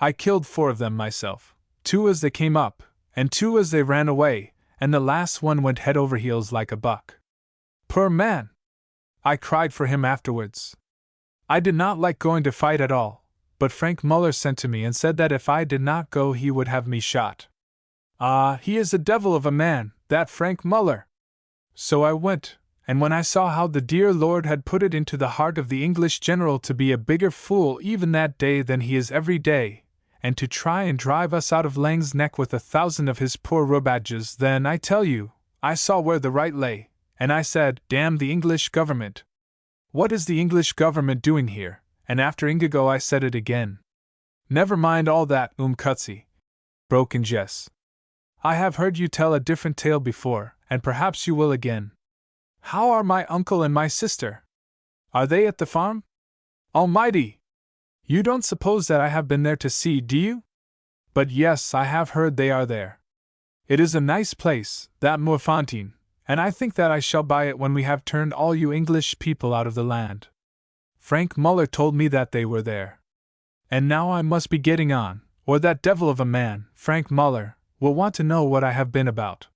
I killed 4 of them myself, 2 as they came up, and 2 as they ran away, and the last one went head over heels like a buck. Poor man! I cried for him afterwards. I did not like going to fight at all, but Frank Muller sent to me and said that if I did not go he would have me shot. Ah, he is a devil of a man, that Frank Muller! So I went, and when I saw how the dear Lord had put it into the heart of the English general to be a bigger fool even that day than he is every day, and to try and drive us out of Lang's Neck with 1,000 of his poor Rourbadges, then, I tell you, I saw where the right lay, and I said, damn the English government. What is the English government doing here? And after Indigo I said it again. Never mind all that, Cutsy, broke in Jess. I have heard you tell a different tale before, and perhaps you will again. How are my uncle and my sister? Are they at the farm? Almighty! You don't suppose that I have been there to see, do you? But yes, I have heard they are there. It is a nice place, that Moorfontein, and I think that I shall buy it when we have turned all you English people out of the land. Frank Muller told me that they were there. And now I must be getting on, or that devil of a man, Frank Muller, will want to know what I have been about.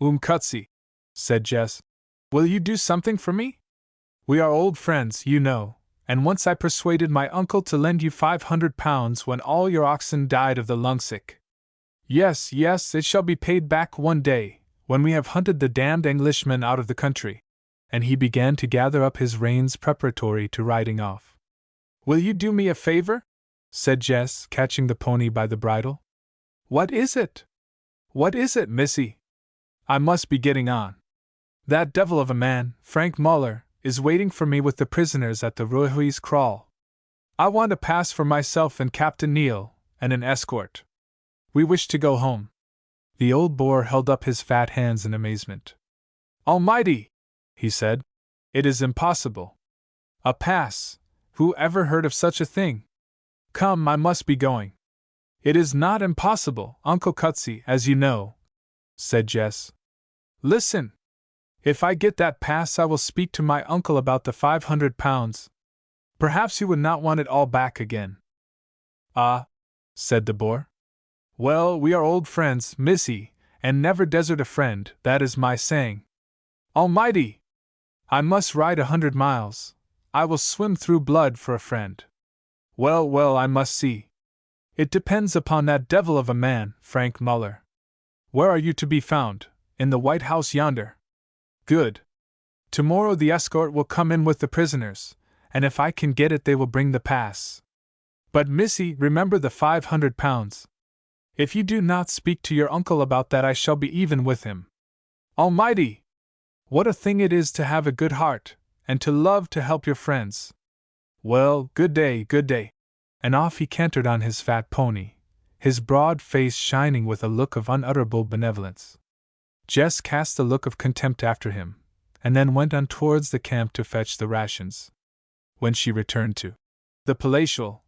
Cutsy, said Jess, will you do something for me? We are old friends, you know, and once I persuaded my uncle to lend you £500 when all your oxen died of the lungsick. Yes, it shall be paid back one day, when we have hunted the damned Englishmen out of the country. And he began to gather up his reins preparatory to riding off. Will you do me a favor? Said Jess, catching the pony by the bridle. What is it? What is it, Missy? I must be getting on. That devil of a man, Frank Muller, is waiting for me with the prisoners at the Ruihuis Kraal. I want a pass for myself and Captain Neal, and an escort. We wish to go home. The old boar held up his fat hands in amazement. Almighty! He said. It is impossible. A pass! Who ever heard of such a thing? Come, I must be going. It is not impossible, Uncle Cutsy, as you know, said Jess. Listen! If I get that pass I will speak to my uncle about the £500. Perhaps he would not want it all back again. Ah, said the boar. Well, we are old friends, Missy, and never desert a friend, that is my saying. Almighty! I must ride 100 miles. I will swim through blood for a friend. Well, I must see. It depends upon that devil of a man, Frank Muller. Where are you to be found? In the White House yonder. Good. Tomorrow the escort will come in with the prisoners, and if I can get it they will bring the pass. But Missy, remember the £500. If you do not speak to your uncle about that I shall be even with him. Almighty! What a thing it is to have a good heart, and to love to help your friends. Well, good day, good day. And off he cantered on his fat pony, his broad face shining with a look of unutterable benevolence. Jess cast a look of contempt after him, and then went on towards the camp to fetch the rations. When she returned to the palatial,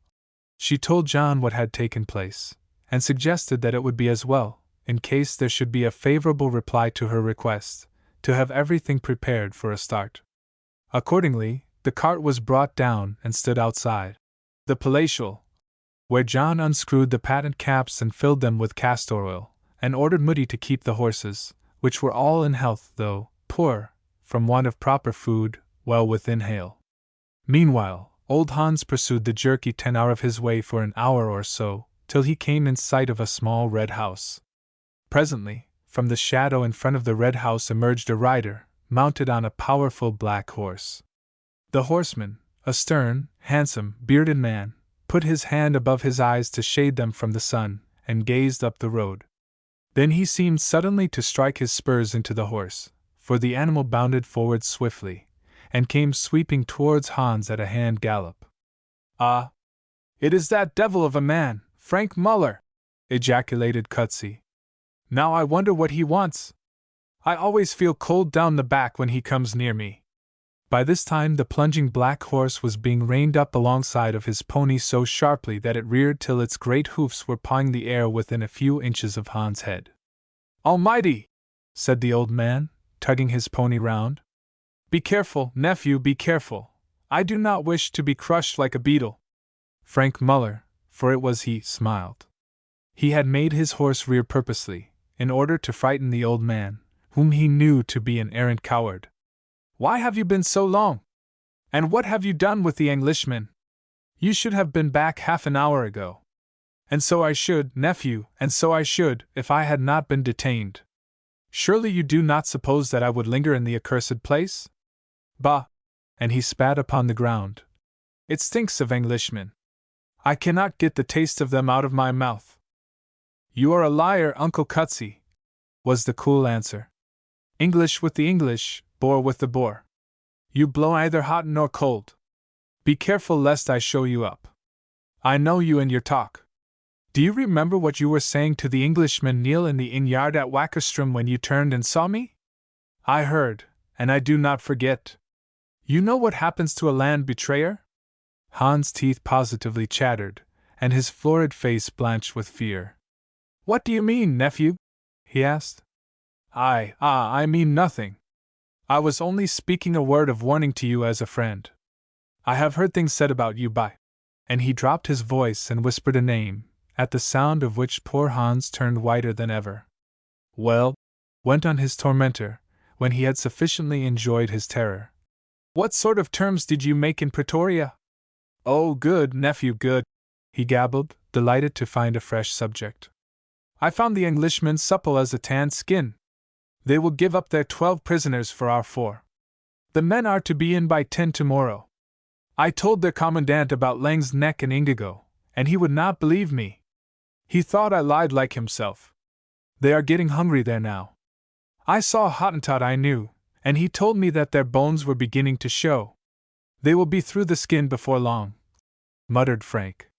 she told John what had taken place, and suggested that it would be as well, in case there should be a favorable reply to her request, to have everything prepared for a start. Accordingly, the cart was brought down and stood outside the palatial, where John unscrewed the patent caps and filled them with castor oil, and ordered Moody to keep the horses, which were all in health though poor, from want of proper food, well within hail. Meanwhile, old Hans pursued the jerky tenor of his way for an hour or so, till he came in sight of a small red house. Presently, from the shadow in front of the red house emerged a rider, mounted on a powerful black horse. The horseman, a stern, handsome, bearded man, put his hand above his eyes to shade them from the sun, and gazed up the road. Then he seemed suddenly to strike his spurs into the horse, for the animal bounded forward swiftly, and came sweeping towards Hans at a hand gallop. "Ah! It is that devil of a man, Frank Muller!" ejaculated Cutsy. "Now I wonder what he wants. I always feel cold down the back when he comes near me." By this time the plunging black horse was being reined up alongside of his pony so sharply that it reared till its great hoofs were pawing the air within a few inches of Hans' head. "Almighty!" said the old man, tugging his pony round. "Be careful, nephew, be careful. I do not wish to be crushed like a beetle." Frank Muller, for it was he, smiled. He had made his horse rear purposely, in order to frighten the old man, whom he knew to be an arrant coward. "Why have you been so long? And what have you done with the Englishman? You should have been back half an hour ago." "And so I should, nephew, and so I should, if I had not been detained. Surely you do not suppose that I would linger in the accursed place? Bah!" And he spat upon the ground. "It stinks of Englishmen. I cannot get the taste of them out of my mouth." "You are a liar, Uncle Cutsy," was the cool answer. "English with the English, Boer with the Boer. You blow either hot nor cold. Be careful lest I show you up. I know you and your talk. Do you remember what you were saying to the Englishman Neil in the inn yard at Wackerstrom when you turned and saw me? I heard, and I do not forget. You know what happens to a land betrayer?" Hans' teeth positively chattered, and his florid face blanched with fear. "What do you mean, nephew?" he asked. I mean nothing. I was only speaking a word of warning to you as a friend. I have heard things said about you by—" and he dropped his voice and whispered a name, at the sound of which poor Hans turned whiter than ever. "Well," went on his tormentor, when he had sufficiently enjoyed his terror, "what sort of terms did you make in Pretoria?" "Oh, good, nephew, good," he gabbled, delighted to find a fresh subject. "I found the Englishmen supple as a tanned skin. They will give up their 12 prisoners for our 4. The men are to be in by 10 tomorrow. I told their commandant about Lang's neck and indigo, and he would not believe me. He thought I lied like himself. They are getting hungry there now. I saw a Hottentot I knew, and he told me that their bones were beginning to show. They will be through the skin before long," muttered Frank.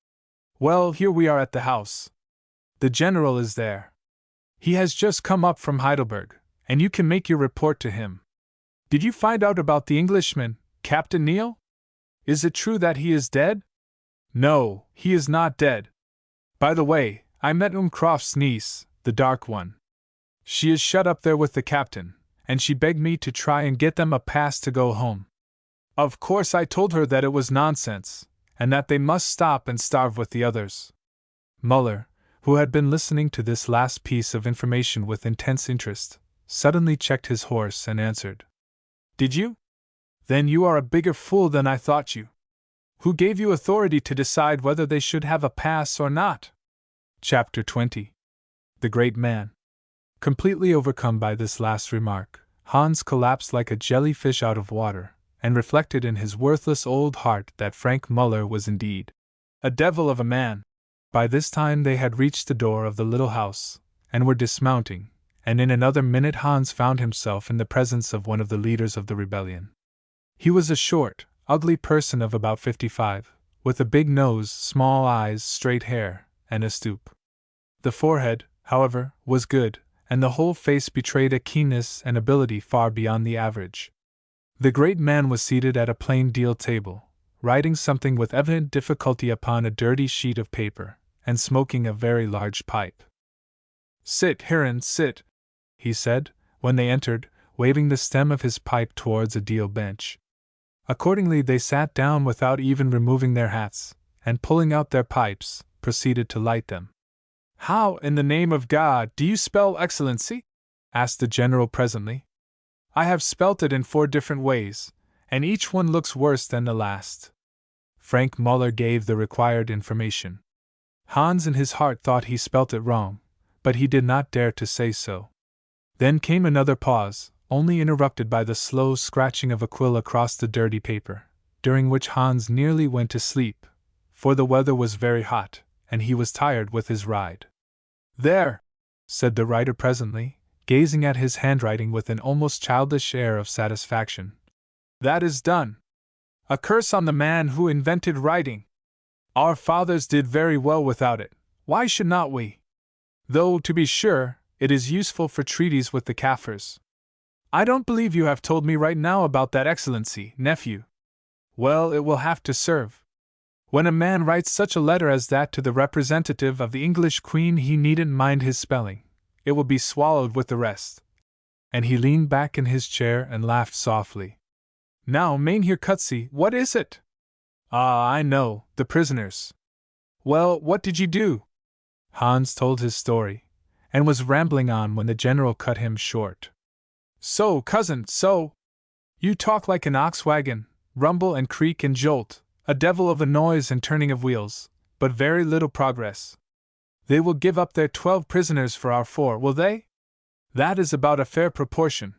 "Well, here we are at the house. The general is there. He has just come up from Heidelberg, and you can make your report to him. Did you find out about the Englishman, Captain Neal? Is it true that he is dead?" "No, he is not dead. By the way, I met Croft's niece, the dark one. She is shut up there with the captain, and she begged me to try and get them a pass to go home. Of course I told her that it was nonsense, and that they must stop and starve with the others." Muller, who had been listening to this last piece of information with intense interest, suddenly checked his horse and answered, "Did you? Then you are a bigger fool than I thought you. Who gave you authority to decide whether they should have a pass or not?" Chapter 20. The Great Man. Completely overcome by this last remark, Hans collapsed like a jellyfish out of water, and reflected in his worthless old heart that Frank Muller was indeed a devil of a man. By this time they had reached the door of the little house, and were dismounting, and in another minute Hans found himself in the presence of one of the leaders of the rebellion. He was a short, ugly person of about 55, with a big nose, small eyes, straight hair, and a stoop. The forehead, however, was good, and the whole face betrayed a keenness and ability far beyond the average. The great man was seated at a plain deal table, writing something with evident difficulty upon a dirty sheet of paper, and smoking a very large pipe. "Sit, Heron, sit," he said, when they entered, waving the stem of his pipe towards a deal bench. Accordingly they sat down without even removing their hats, and pulling out their pipes, proceeded to light them. "How, in the name of God, do you spell excellency?" asked the general presently. "I have spelt it in 4 different ways, and each one looks worse than the last." Frank Muller gave the required information. Hans in his heart thought he spelt it wrong, but he did not dare to say so. Then came another pause, only interrupted by the slow scratching of a quill across the dirty paper, during which Hans nearly went to sleep, for the weather was very hot, and he was tired with his ride. "There," said the writer presently, gazing at his handwriting with an almost childish air of satisfaction. "That is done. A curse on the man who invented writing. Our fathers did very well without it, why should not we? Though, to be sure, it is useful for treaties with the Kaffirs. I don't believe you have told me right now about that excellency, nephew. Well, it will have to serve. When a man writes such a letter as that to the representative of the English Queen, he needn't mind his spelling. It will be swallowed with the rest." And he leaned back in his chair and laughed softly. "Now, Mynheer Coetzee, what is it?" "Ah, I know, the prisoners." "Well, what did you do?" Hans told his story, and was rambling on when the general cut him short. "So, cousin, so! You talk like an ox wagon, rumble and creak and jolt, a devil of a noise and turning of wheels, but very little progress. They will give up their 12 prisoners for our 4, will they? That is about a fair proportion.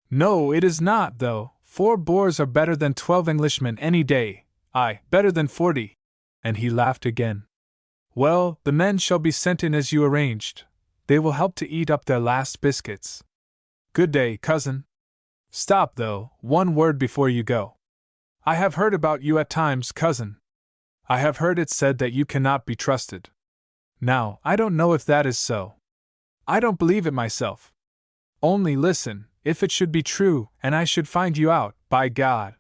No, it is not, though. 4 Boers are better than 12 Englishmen any day, aye, better than 40. And he laughed again. "Well, the men shall be sent in as you arranged. They will help to eat up their last biscuits. Good day, cousin. Stop, though, one word before you go. I have heard about you at times, cousin. I have heard it said that you cannot be trusted. Now, I don't know if that is so. I don't believe it myself. Only listen, if it should be true, and I should find you out, by God,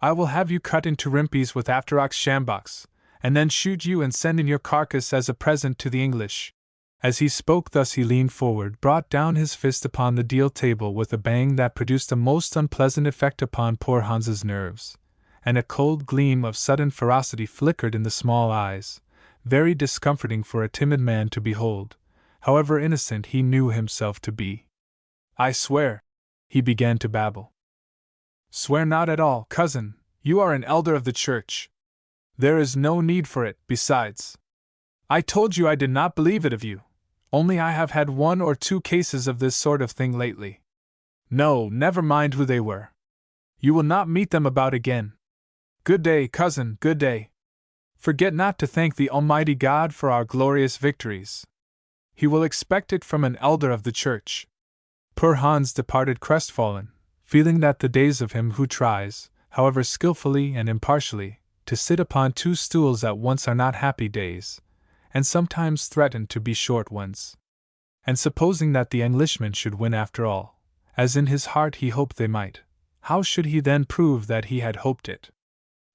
I will have you cut into rimpies with afterox shambox, and then shoot you and send in your carcass as a present to the English." As he spoke thus he leaned forward, brought down his fist upon the deal table with a bang that produced a most unpleasant effect upon poor Hans's nerves, and a cold gleam of sudden ferocity flickered in the small eyes, very discomforting for a timid man to behold, however innocent he knew himself to be. "I swear," he began to babble. "Swear not at all, cousin, you are an elder of the church. There is no need for it, besides. I told you I did not believe it of you, only I have had 1 or 2 cases of this sort of thing lately. No, never mind who they were. You will not meet them about again. Good day, cousin, good day. Forget not to thank the Almighty God for our glorious victories. He will expect it from an elder of the church." Poor Hans departed crestfallen, feeling that the days of him who tries, however skillfully and impartially, to sit upon 2 stools at once are not happy days, and sometimes threaten to be short ones. And supposing that the Englishmen should win after all, as in his heart he hoped they might, how should he then prove that he had hoped it?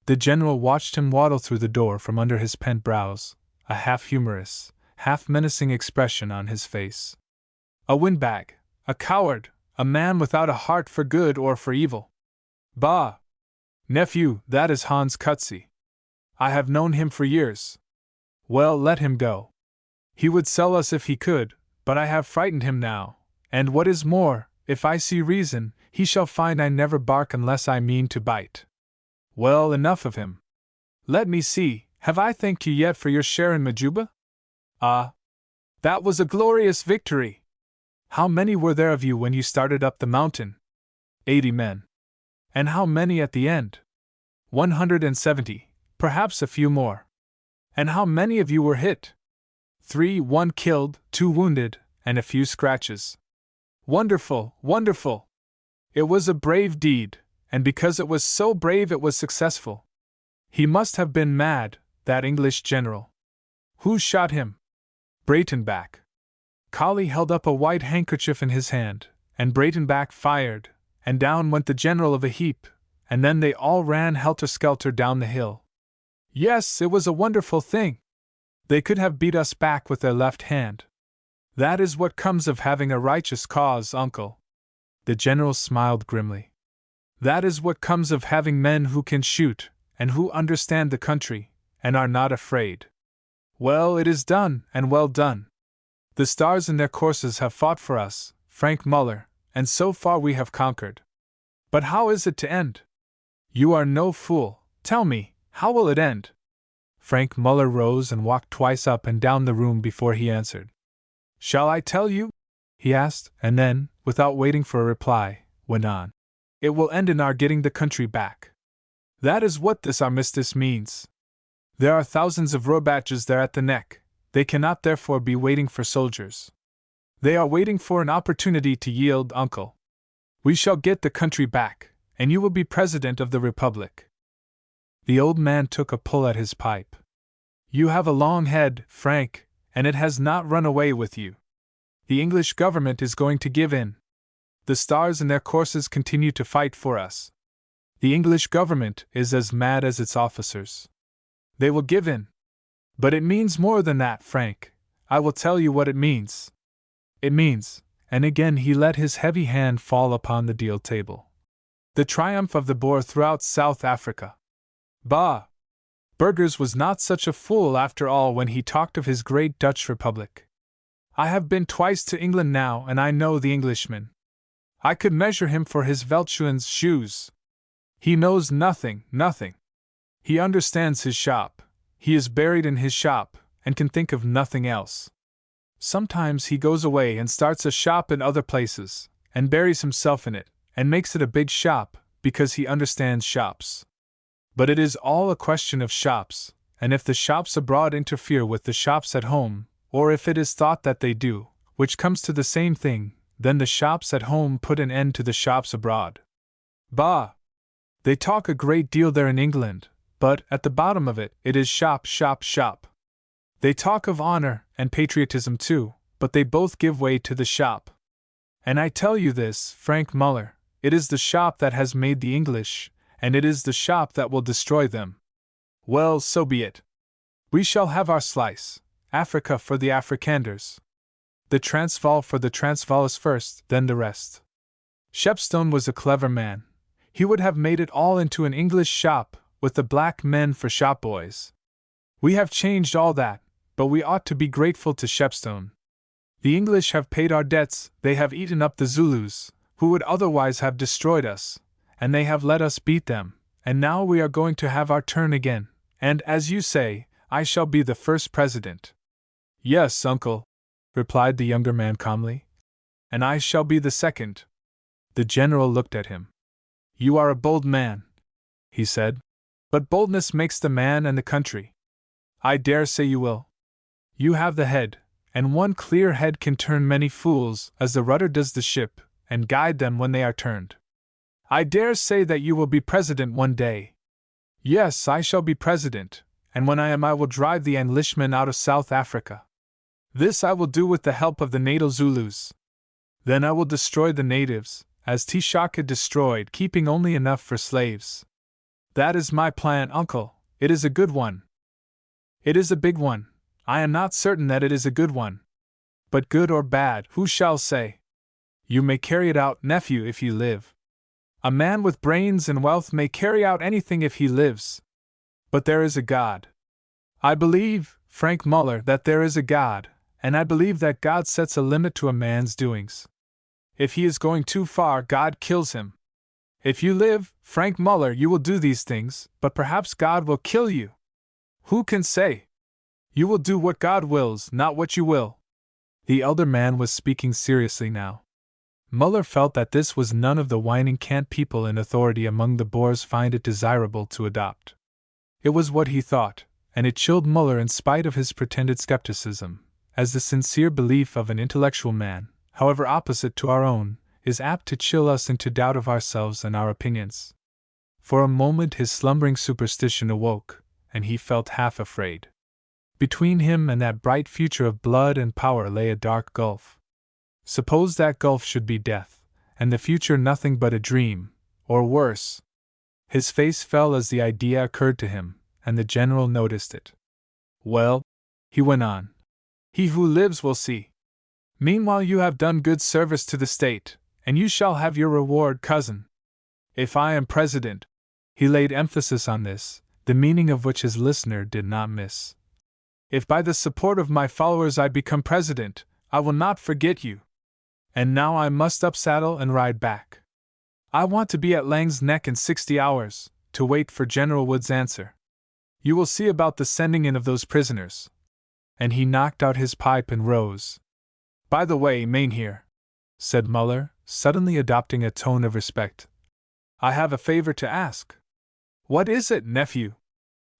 The general watched him waddle through the door from under his pent brows, a half-humorous, half-menacing expression on his face. A windbag, a coward, a man without a heart for good or for evil. Bah! Nephew, that is Hans Coetzee. I have known him for years. Well, let him go. He would sell us if he could, but I have frightened him now, and what is more, if I see reason, he shall find I never bark unless I mean to bite. Well, enough of him. Let me see, have I thanked you yet for your share in Majuba? Ah, that was a glorious victory! How many were there of you when you started up the mountain? 80 men. And how many at the end? 170, perhaps a few more. And how many of you were hit? 3, 1 killed, 2 wounded, and a few scratches. Wonderful, wonderful! It was a brave deed, and because it was so brave it was successful. He must have been mad, that English general. Who shot him? Breitenbach. Colley held up a white handkerchief in his hand, and Breitenbach fired, and down went the general of a heap, and then they all ran helter-skelter down the hill. Yes, it was a wonderful thing. They could have beat us back with their left hand. That is what comes of having a righteous cause, uncle. The general smiled grimly. That is what comes of having men who can shoot, and who understand the country, and are not afraid. Well, it is done, and well done. The stars in their courses have fought for us, Frank Muller, and so far we have conquered. But how is it to end? You are no fool. Tell me, how will it end? Frank Muller rose and walked twice up and down the room before he answered. Shall I tell you? He asked, and then, without waiting for a reply, went on. It will end in our getting the country back. That is what this armistice means. There are thousands of robatches there at the neck. They cannot therefore be waiting for soldiers. They are waiting for an opportunity to yield, uncle. We shall get the country back, and you will be president of the republic. The old man took a pull at his pipe. You have a long head, Frank, and it has not run away with you. The English government is going to give in. The stars in their courses continue to fight for us. The English government is as mad as its officers. They will give in. But it means more than that, Frank. I will tell you what it means. It means, and again he let his heavy hand fall upon the deal table, the triumph of the Boer throughout South Africa. Bah! Burgers was not such a fool after all when he talked of his great Dutch Republic. I have been twice to England now, and I know the Englishman. I could measure him for his Veldschuen's shoes. He knows nothing, nothing. He understands his shop. He is buried in his shop, and can think of nothing else. Sometimes he goes away and starts a shop in other places, and buries himself in it, and makes it a big shop, because he understands shops. But it is all a question of shops, and if the shops abroad interfere with the shops at home, or if it is thought that they do, which comes to the same thing, then the shops at home put an end to the shops abroad. Bah! They talk a great deal there in England, but at the bottom of it, it is shop, shop, shop. They talk of honor and patriotism too, but they both give way to the shop. And I tell you this, Frank Muller, it is the shop that has made the English, and it is the shop that will destroy them. Well, so be it. We shall have our slice, Africa for the Afrikanders. The Transvaal for the Transvaalers first, then the rest. Shepstone was a clever man. He would have made it all into an English shop, with the black men for shop boys. We have changed all that, but we ought to be grateful to Shepstone. The English have paid our debts, they have eaten up the Zulus, who would otherwise have destroyed us, and they have let us beat them, and now we are going to have our turn again, and, as you say, I shall be the first president. Yes, uncle, replied the younger man calmly, and I shall be the second. The general looked at him. You are a bold man, he said, but boldness makes the man and the country. I dare say you will. You have the head, and one clear head can turn many fools, as the rudder does the ship, and guide them when they are turned. I dare say that you will be president one day. Yes, I shall be president, and when I am I will drive the Englishmen out of South Africa. This I will do with the help of the natal Zulus. Then I will destroy the natives, as Tshaka destroyed, keeping only enough for slaves. That is my plan, uncle. It is a good one. It is a big one. I am not certain that it is a good one. But good or bad, who shall say? You may carry it out, nephew, if you live. A man with brains and wealth may carry out anything if he lives. But there is a God. I believe, Frank Muller, that there is a God, and I believe that God sets a limit to a man's doings. If he is going too far, God kills him. If you live, Frank Muller, you will do these things, but perhaps God will kill you. Who can say? You will do what God wills, not what you will. The elder man was speaking seriously now. Muller felt that this was none of the whining cant people in authority among the Boers find it desirable to adopt. It was what he thought, and it chilled Muller in spite of his pretended skepticism, as the sincere belief of an intellectual man, however opposite to our own, is apt to chill us into doubt of ourselves and our opinions. For a moment his slumbering superstition awoke, and he felt half afraid. Between him and that bright future of blood and power lay a dark gulf. Suppose that gulf should be death, and the future nothing but a dream, or worse. His face fell as the idea occurred to him, and the general noticed it. Well, he went on, he who lives will see. Meanwhile you have done good service to the state, and you shall have your reward, cousin. If I am president, he laid emphasis on this, the meaning of which his listener did not miss. If by the support of my followers I become president, I will not forget you. And now I must upsaddle and ride back. I want to be at Lang's Neck in 60 hours, to wait for General Wood's answer. You will see about the sending in of those prisoners. And he knocked out his pipe and rose. By the way, Mynheer, said Muller, suddenly adopting a tone of respect, I have a favor to ask. What is it, nephew?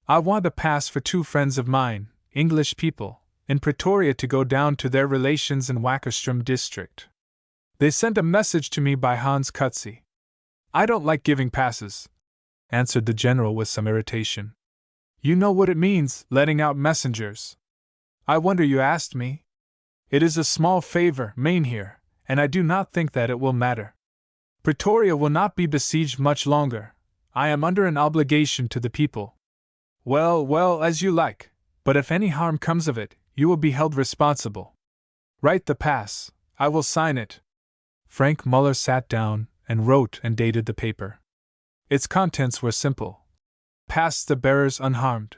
I want a pass for 2 friends of mine, English people, in Pretoria to go down to their relations in Wakkerstrom district. They sent a message to me by Hans Kutzy. I don't like giving passes, answered the general with some irritation. You know what it means, letting out messengers. I wonder you asked me. It is a small favor, Mynheer, and I do not think that it will matter. Pretoria will not be besieged much longer. I am under an obligation to the people. Well, as you like, but if any harm comes of it, you will be held responsible. Write the pass, I will sign it. Frank Muller sat down and wrote and dated the paper. Its contents were simple. Pass the bearers unharmed.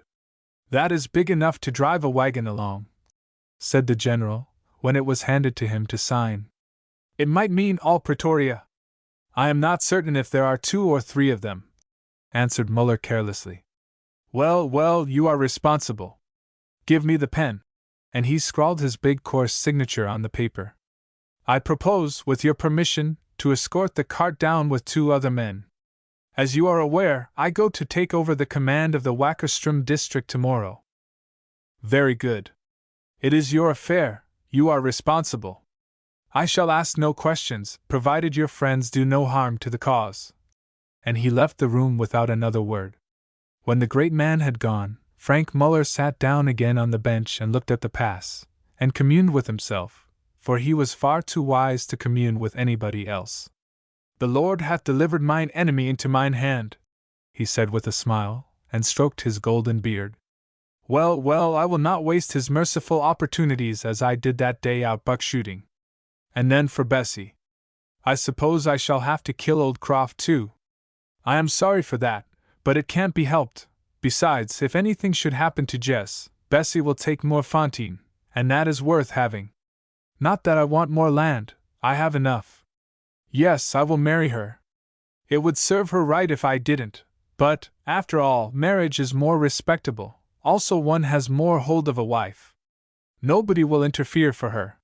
That is big enough to drive a wagon along, said the general, when it was handed to him to sign. It might mean all Pretoria. I am not certain if there are 2 or 3 of them, answered Muller carelessly. Well, you are responsible. Give me the pen. And he scrawled his big coarse signature on the paper. I propose, with your permission, to escort the cart down with 2 other men. As you are aware, I go to take over the command of the Wakkerstrom district tomorrow. Very good. It is your affair, you are responsible. I shall ask no questions, provided your friends do no harm to the cause. And he left the room without another word. When the great man had gone, Frank Muller sat down again on the bench and looked at the pass, and communed with himself, for he was far too wise to commune with anybody else. The Lord hath delivered mine enemy into mine hand, he said with a smile, and stroked his golden beard. Well, I will not waste his merciful opportunities as I did that day out buck-shooting. And then for Bessie. I suppose I shall have to kill old Croft too. I am sorry for that, but it can't be helped. Besides, if anything should happen to Jess, Bessie will take more Fontaine, and that is worth having. Not that I want more land, I have enough. Yes, I will marry her. It would serve her right if I didn't, but, after all, marriage is more respectable, also one has more hold of a wife. Nobody will interfere for her.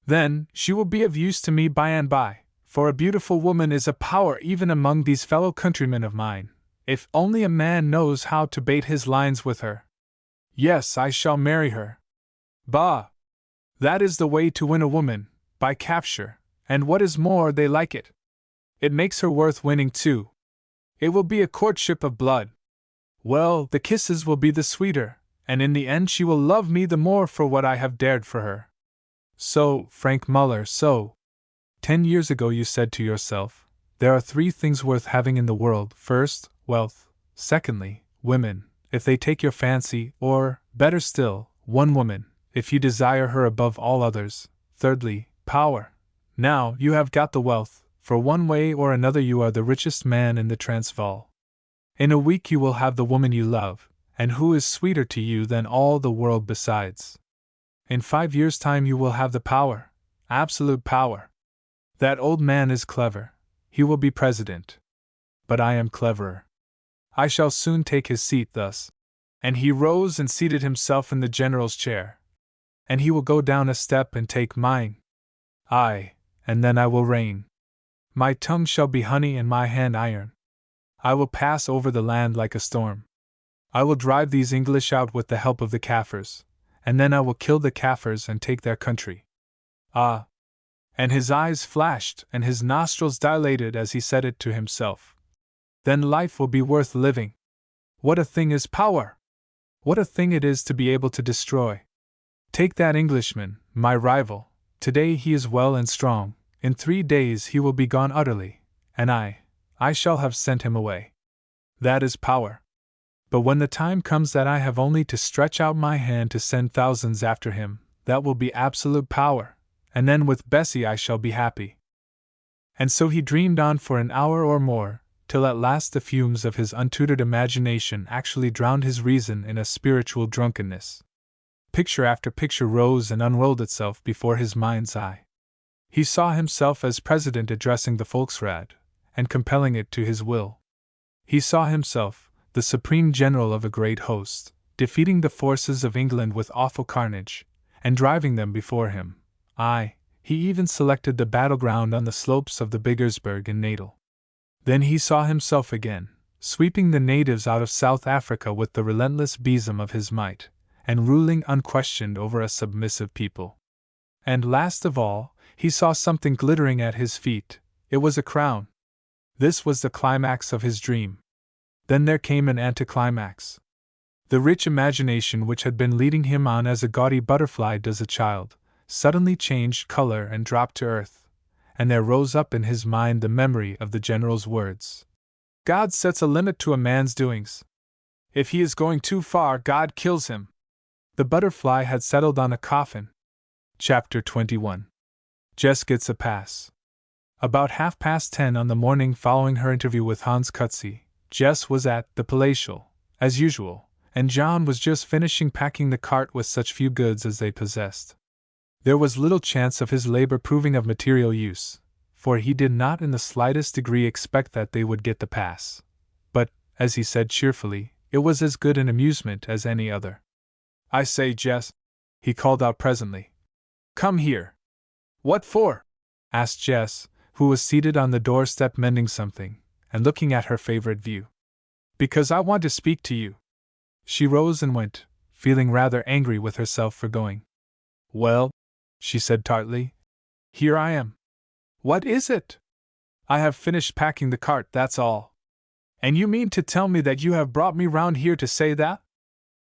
Then, she will be of use to me by and by, for a beautiful woman is a power even among these fellow countrymen of mine, if only a man knows how to bait his lines with her. Yes, I shall marry her. Bah! That is the way to win a woman, by capture, and what is more, they like it. It makes her worth winning too. It will be a courtship of blood. Well, the kisses will be the sweeter, and in the end she will love me the more for what I have dared for her. So, Frank Muller, so. 10 years ago you said to yourself, there are 3 things worth having in the world. First, wealth. Secondly, women, if they take your fancy, or, better still, one woman, if you desire her above all others. Thirdly, power. Now, you have got the wealth, for one way or another you are the richest man in the Transvaal. In a week you will have the woman you love, and who is sweeter to you than all the world besides. In 5 years' time you will have the power, absolute power. That old man is clever, he will be president. But I am cleverer. I shall soon take his seat thus. And he rose and seated himself in the general's chair. And he will go down a step and take mine. Aye, and then I will reign. My tongue shall be honey and my hand iron. I will pass over the land like a storm. I will drive these English out with the help of the Kaffirs, and then I will kill the Kaffirs and take their country. Ah! And his eyes flashed and his nostrils dilated as he said it to himself. Then life will be worth living. What a thing is power! What a thing it is to be able to destroy! Take that Englishman, my rival. Today he is well and strong. In 3 days he will be gone utterly, and I shall have sent him away. That is power. But when the time comes that I have only to stretch out my hand to send thousands after him, that will be absolute power, and then with Bessie I shall be happy. And so he dreamed on for an hour or more, till at last the fumes of his untutored imagination actually drowned his reason in a spiritual drunkenness. Picture after picture rose and unrolled itself before his mind's eye. He saw himself as president addressing the Volksraad, and compelling it to his will. He saw himself, the supreme general of a great host, defeating the forces of England with awful carnage, and driving them before him. Aye, he even selected the battleground on the slopes of the Biggersberg in Natal. Then he saw himself again, sweeping the natives out of South Africa with the relentless besom of his might, and ruling unquestioned over a submissive people. And last of all, he saw something glittering at his feet. It was a crown. This was the climax of his dream. Then there came an anticlimax. The rich imagination which had been leading him on as a gaudy butterfly does a child, suddenly changed color and dropped to earth, and there rose up in his mind the memory of the general's words. God sets a limit to a man's doings. If he is going too far, God kills him. The butterfly had settled on a coffin. Chapter 21. Jess gets a pass. About 10:30 on the morning following her interview with Hans Kutze, Jess was at the Palatial, as usual, and John was just finishing packing the cart with such few goods as they possessed. There was little chance of his labor proving of material use, for he did not in the slightest degree expect that they would get the pass. But, as he said cheerfully, it was as good an amusement as any other. I say, Jess, he called out presently. Come here. What for? Asked Jess, who was seated on the doorstep mending something, and looking at her favorite view. Because I want to speak to you. She rose and went, feeling rather angry with herself for going. Well, she said tartly, here I am. What is it? I have finished packing the cart, that's all. And you mean to tell me that you have brought me round here to say that?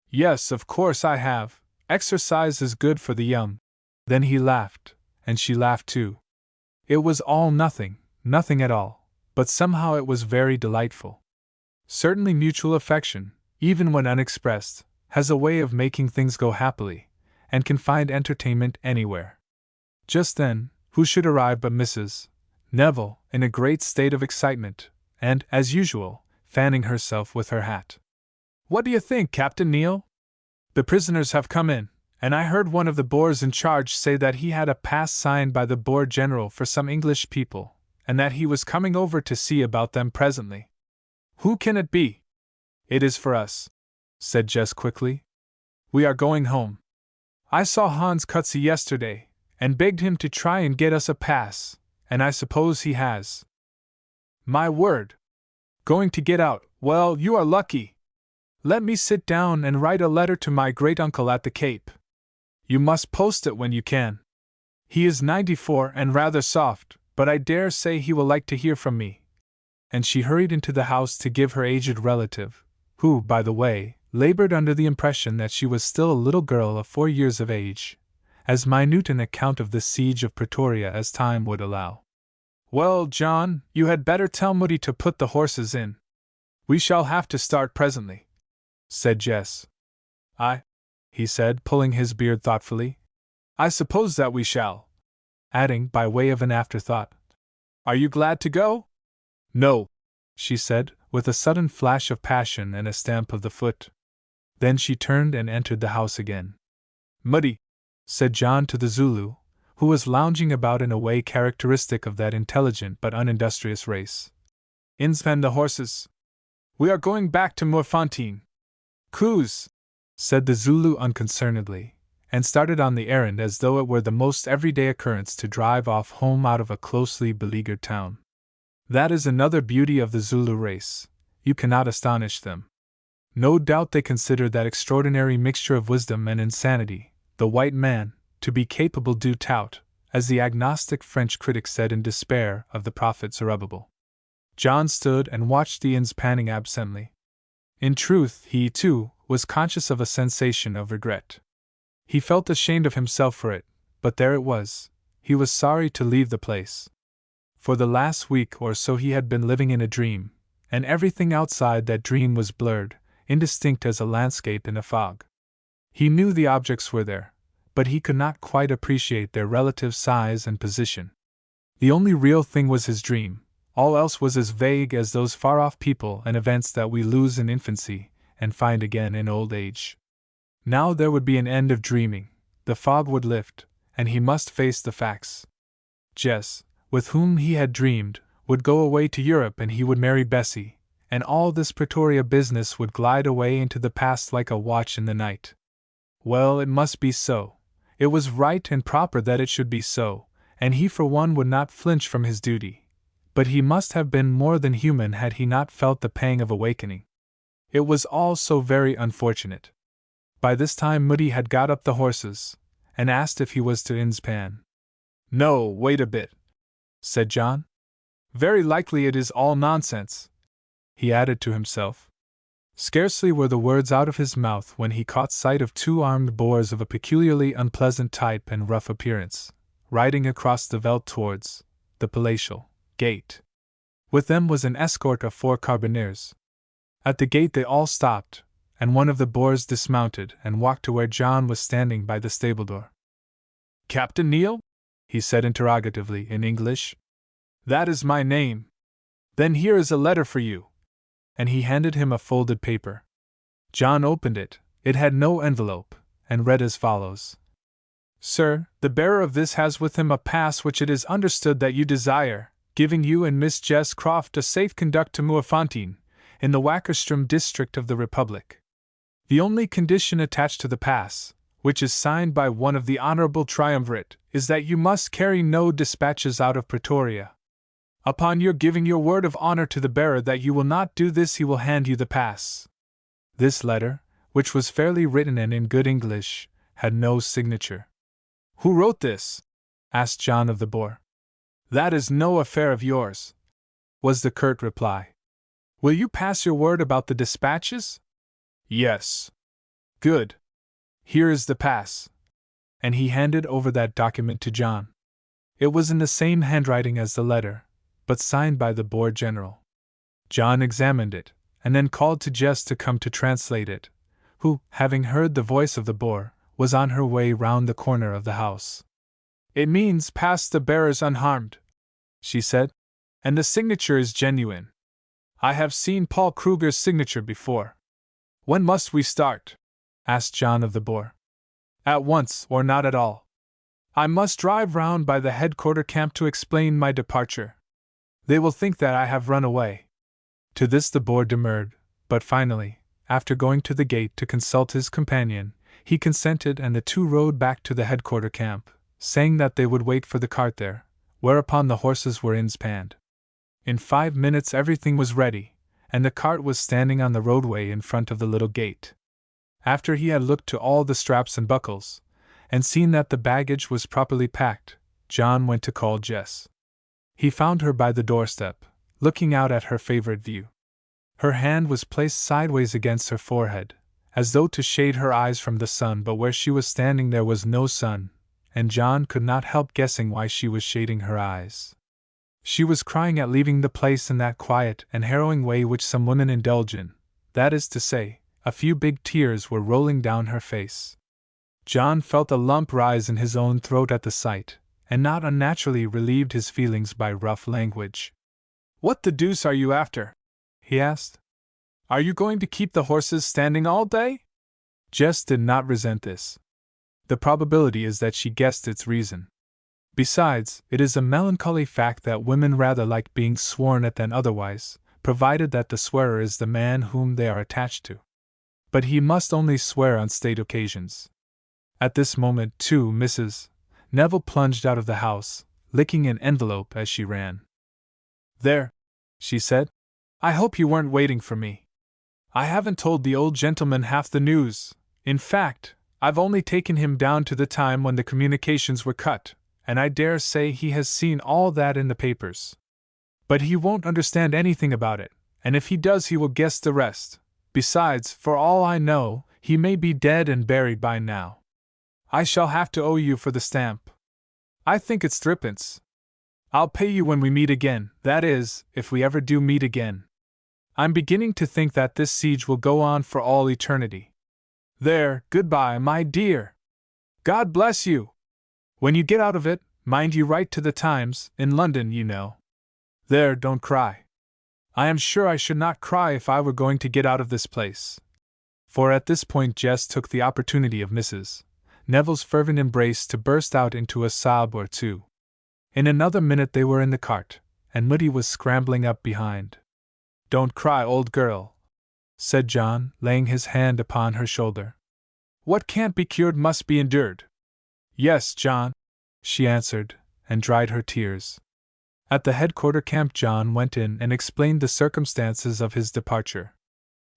Yes, of course I have. Exercise is good for the young. Then he laughed, and she laughed too. It was all nothing at all, but somehow it was very delightful. Certainly mutual affection, even when unexpressed, has a way of making things go happily, and can find entertainment anywhere. Just then, who should arrive but Mrs. Neville, in a great state of excitement, and, as usual, fanning herself with her hat. What do you think, Captain Neal? The prisoners have come in, and I heard one of the Boers in charge say that he had a pass signed by the Boer General for some English people, and that he was coming over to see about them presently. Who can it be? It is for us, said Jess quickly. We are going home. I saw Hans Kutze yesterday, and begged him to try and get us a pass, and I suppose he has. My word! Going to get out, well, you are lucky. Let me sit down and write a letter to my great-uncle at the Cape. You must post it when you can. He is 94 and rather soft, but I dare say he will like to hear from me. And she hurried into the house to give her aged relative, who, by the way, labored under the impression that she was still a little girl of 4 years of age, as minute an account of the siege of Pretoria as time would allow. Well, John, you had better tell Moody to put the horses in. We shall have to start presently, said Jess. He said, pulling his beard thoughtfully. I suppose that we shall. Adding, by way of an afterthought, Are you glad to go? No, she said, with a sudden flash of passion and a stamp of the foot. Then she turned and entered the house again. Muddy, said John to the Zulu, who was lounging about in a way characteristic of that intelligent but unindustrious race. Inspan the horses. We are going back to Moerfontein. Coos, said the Zulu unconcernedly, and started on the errand as though it were the most everyday occurrence to drive off home out of a closely beleaguered town. That is another beauty of the Zulu race. You cannot astonish them. No doubt they consider that extraordinary mixture of wisdom and insanity, the white man, to be capable du tout, as the agnostic French critic said in despair of the prophet Zerubbabel. John stood and watched the inns panning absently. In truth, he, too, was conscious of a sensation of regret. He felt ashamed of himself for it, but there it was. He was sorry to leave the place. For the last week or so he had been living in a dream, and everything outside that dream was blurred, indistinct as a landscape in a fog. He knew the objects were there, but he could not quite appreciate their relative size and position. The only real thing was his dream, all else was as vague as those far-off people and events that we lose in infancy and find again in old age. Now there would be an end of dreaming, the fog would lift, and he must face the facts. Jess, with whom he had dreamed, would go away to Europe and he would marry Bessie, and all this Pretoria business would glide away into the past like a watch in the night. Well, it must be so. It was right and proper that it should be so, and he for one would not flinch from his duty. But he must have been more than human had he not felt the pang of awakening. It was all so very unfortunate. By this time Moody had got up the horses, and asked if he was to Inspan. "No, wait a bit," said John. "Very likely it is all nonsense," he added to himself. Scarcely were the words out of his mouth when he caught sight of two armed Boers of a peculiarly unpleasant type and rough appearance, riding across the veldt towards the palatial gate. With them was an escort of 4 carbineers. At the gate they all stopped, and one of the Boers dismounted and walked to where John was standing by the stable door. "Captain Neal?" he said interrogatively in English. "That is my name. Then here is a letter for you." And he handed him a folded paper. John opened it, it had no envelope, and read as follows. "Sir, the bearer of this has with him a pass which it is understood that you desire, giving you and Miss Jess Croft a safe conduct to Moerfontein, in the Wackerstrom district of the Republic. The only condition attached to the pass, which is signed by one of the Honorable Triumvirate, is that you must carry no dispatches out of Pretoria. Upon your giving your word of honor to the bearer that you will not do this, he will hand you the pass." This letter, which was fairly written and in good English, had no signature. "Who wrote this?" asked John of the Boer. "That is no affair of yours," was the curt reply. "Will you pass your word about the dispatches?" "Yes." "Good. Here is the pass." And he handed over that document to John. It was in the same handwriting as the letter, but signed by the Boer general. John examined it, and then called to Jess to come to translate it, who, having heard the voice of the Boer, was on her way round the corner of the house. "It means pass the bearers unharmed," she said, "and the signature is genuine. I have seen Paul Kruger's signature before." "When must we start?" asked John of the Boer. "At once, or not at all. I must drive round by the headquarter camp to explain my departure. They will think that I have run away." To this the Boer demurred, but finally, after going to the gate to consult his companion, he consented and the two rode back to the headquarter camp, saying that they would wait for the cart there, whereupon the horses were inspanned. In 5 minutes everything was ready, and the cart was standing on the roadway in front of the little gate. After he had looked to all the straps and buckles, and seen that the baggage was properly packed, John went to call Jess. He found her by the doorstep, looking out at her favorite view. Her hand was placed sideways against her forehead, as though to shade her eyes from the sun, but where she was standing there was no sun, and John could not help guessing why she was shading her eyes. She was crying at leaving the place in that quiet and harrowing way which some women indulge in, that is to say, a few big tears were rolling down her face. John felt a lump rise in his own throat at the sight, and not unnaturally relieved his feelings by rough language. "What the deuce are you after?" he asked. "Are you going to keep the horses standing all day?" Jess did not resent this. The probability is that she guessed its reason. Besides, it is a melancholy fact that women rather like being sworn at than otherwise, provided that the swearer is the man whom they are attached to. But he must only swear on state occasions. At this moment, too, Mrs. Neville plunged out of the house, licking an envelope as she ran. "There," she said. "I hope you weren't waiting for me. I haven't told the old gentleman half the news. In fact, I've only taken him down to the time when the communications were cut, and I dare say he has seen all that in the papers. But he won't understand anything about it, and if he does he will guess the rest. Besides, for all I know, he may be dead and buried by now. I shall have to owe you for the stamp. I think it's threepence. I'll pay you when we meet again, that is, if we ever do meet again. I'm beginning to think that this siege will go on for all eternity. There, goodbye, my dear. God bless you. When you get out of it, mind you write to the Times, in London, you know. There, don't cry. I am sure I should not cry if I were going to get out of this place. For at this point Jess took the opportunity of Mrs. Neville's fervent embrace to burst out into a sob or two. In another minute they were in the cart, and Moody was scrambling up behind. Don't cry, old girl, said John, laying his hand upon her shoulder. What can't be cured must be endured. Yes, John, she answered, and dried her tears. At the headquarter camp John went in and explained the circumstances of his departure.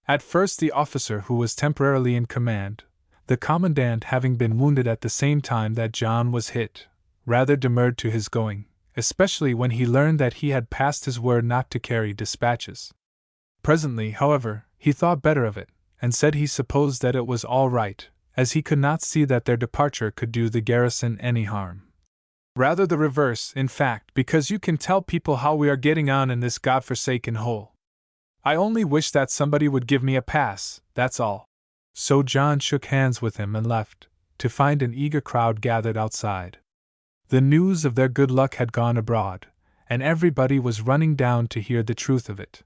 At first the officer who was temporarily in command, the commandant having been wounded at the same time that John was hit, rather demurred to his going, especially when he learned that he had passed his word not to carry dispatches. Presently, however, he thought better of it, and said he supposed that it was all right, as he could not see that their departure could do the garrison any harm. Rather the reverse, in fact, because you can tell people how we are getting on in this God-forsaken hole. I only wish that somebody would give me a pass, that's all. So John shook hands with him and left, to find an eager crowd gathered outside. The news of their good luck had gone abroad, and everybody was running down to hear the truth of it.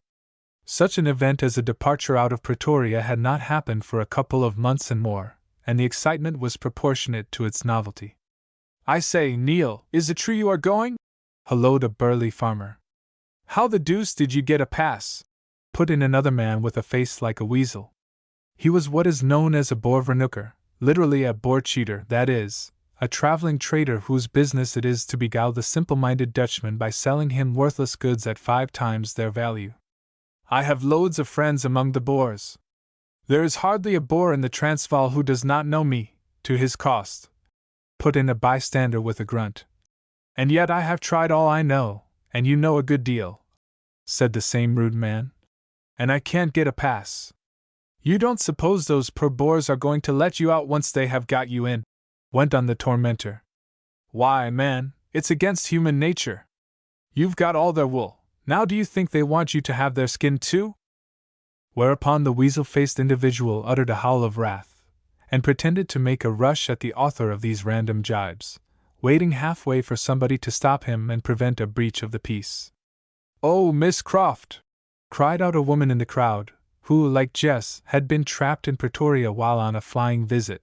Such an event as a departure out of Pretoria had not happened for a couple of months and more, and the excitement was proportionate to its novelty. I say, Neil, is it true you are going? Halloed a burly farmer. How the deuce did you get a pass? Put in another man with a face like a weasel. He was what is known as a boervernukker, literally a boer cheater, that is, a traveling trader whose business it is to beguile the simple-minded Dutchman by selling him worthless goods at 5 times their value. I have loads of friends among the Boers. There is hardly a Boer in the Transvaal who does not know me, to his cost. Put in a bystander with a grunt. And yet I have tried all I know, and you know a good deal, said the same rude man. And I can't get a pass. You don't suppose those poor Boers are going to let you out once they have got you in? Went on the tormentor. Why, man, it's against human nature. You've got all their wool. Now do you think they want you to have their skin too? Whereupon the weasel-faced individual uttered a howl of wrath, and pretended to make a rush at the author of these random jibes, waiting halfway for somebody to stop him and prevent a breach of the peace. Oh, Miss Croft! Cried out a woman in the crowd, who, like Jess, had been trapped in Pretoria while on a flying visit.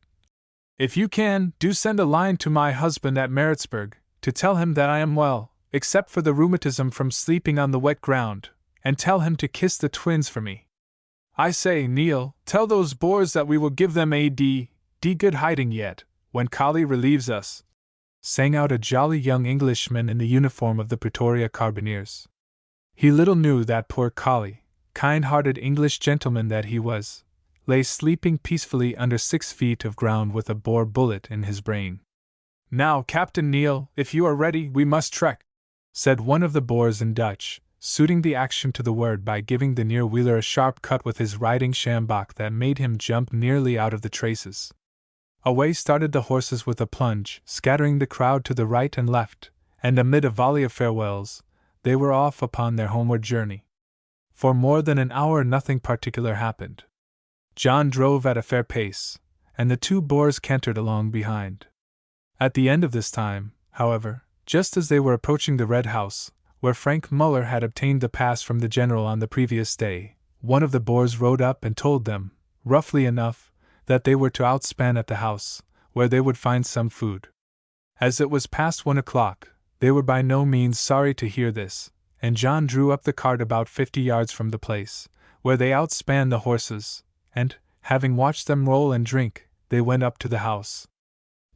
If you can, do send a line to my husband at Maritzburg, to tell him that I am well, except for the rheumatism from sleeping on the wet ground, and tell him to kiss the twins for me. I say, Neil, tell those Boers that we will give them a good hiding yet, when Collie relieves us, sang out a jolly young Englishman in the uniform of the Pretoria Carbineers. He little knew that poor Collie, kind-hearted English gentleman that he was, lay sleeping peacefully under 6 feet of ground with a Boer bullet in his brain. Now, Captain Neil, if you are ready, we must trek, said one of the Boers in Dutch, suiting the action to the word by giving the near-wheeler a sharp cut with his riding sjambok that made him jump nearly out of the traces. Away started the horses with a plunge, scattering the crowd to the right and left, and amid a volley of farewells, they were off upon their homeward journey. For more than an hour nothing particular happened. John drove at a fair pace, and the 2 Boers cantered along behind. At the end of this time, however, just as they were approaching the Red House, where Frank Muller had obtained the pass from the general on the previous day, one of the Boers rode up and told them, roughly enough, that they were to outspan at the house, where they would find some food. As it was past 1 o'clock, they were by no means sorry to hear this, and John drew up the cart about 50 yards from the place, where they outspanned the horses, and, having watched them roll and drink, they went up to the house.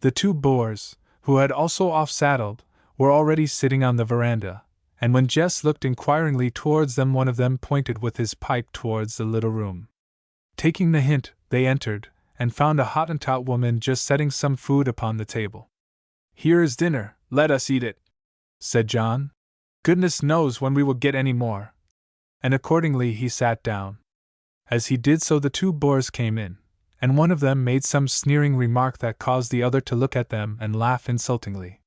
The 2 Boers, who had also off-saddled, were already sitting on the veranda, and when Jess looked inquiringly towards them one of them pointed with his pipe towards the little room. Taking the hint, they entered, and found a Hottentot woman just setting some food upon the table. "Here is dinner, let us eat it," said John. "Goodness knows when we will get any more." And accordingly he sat down. As he did so, the two Boers came in, and one of them made some sneering remark that caused the other to look at them and laugh insultingly.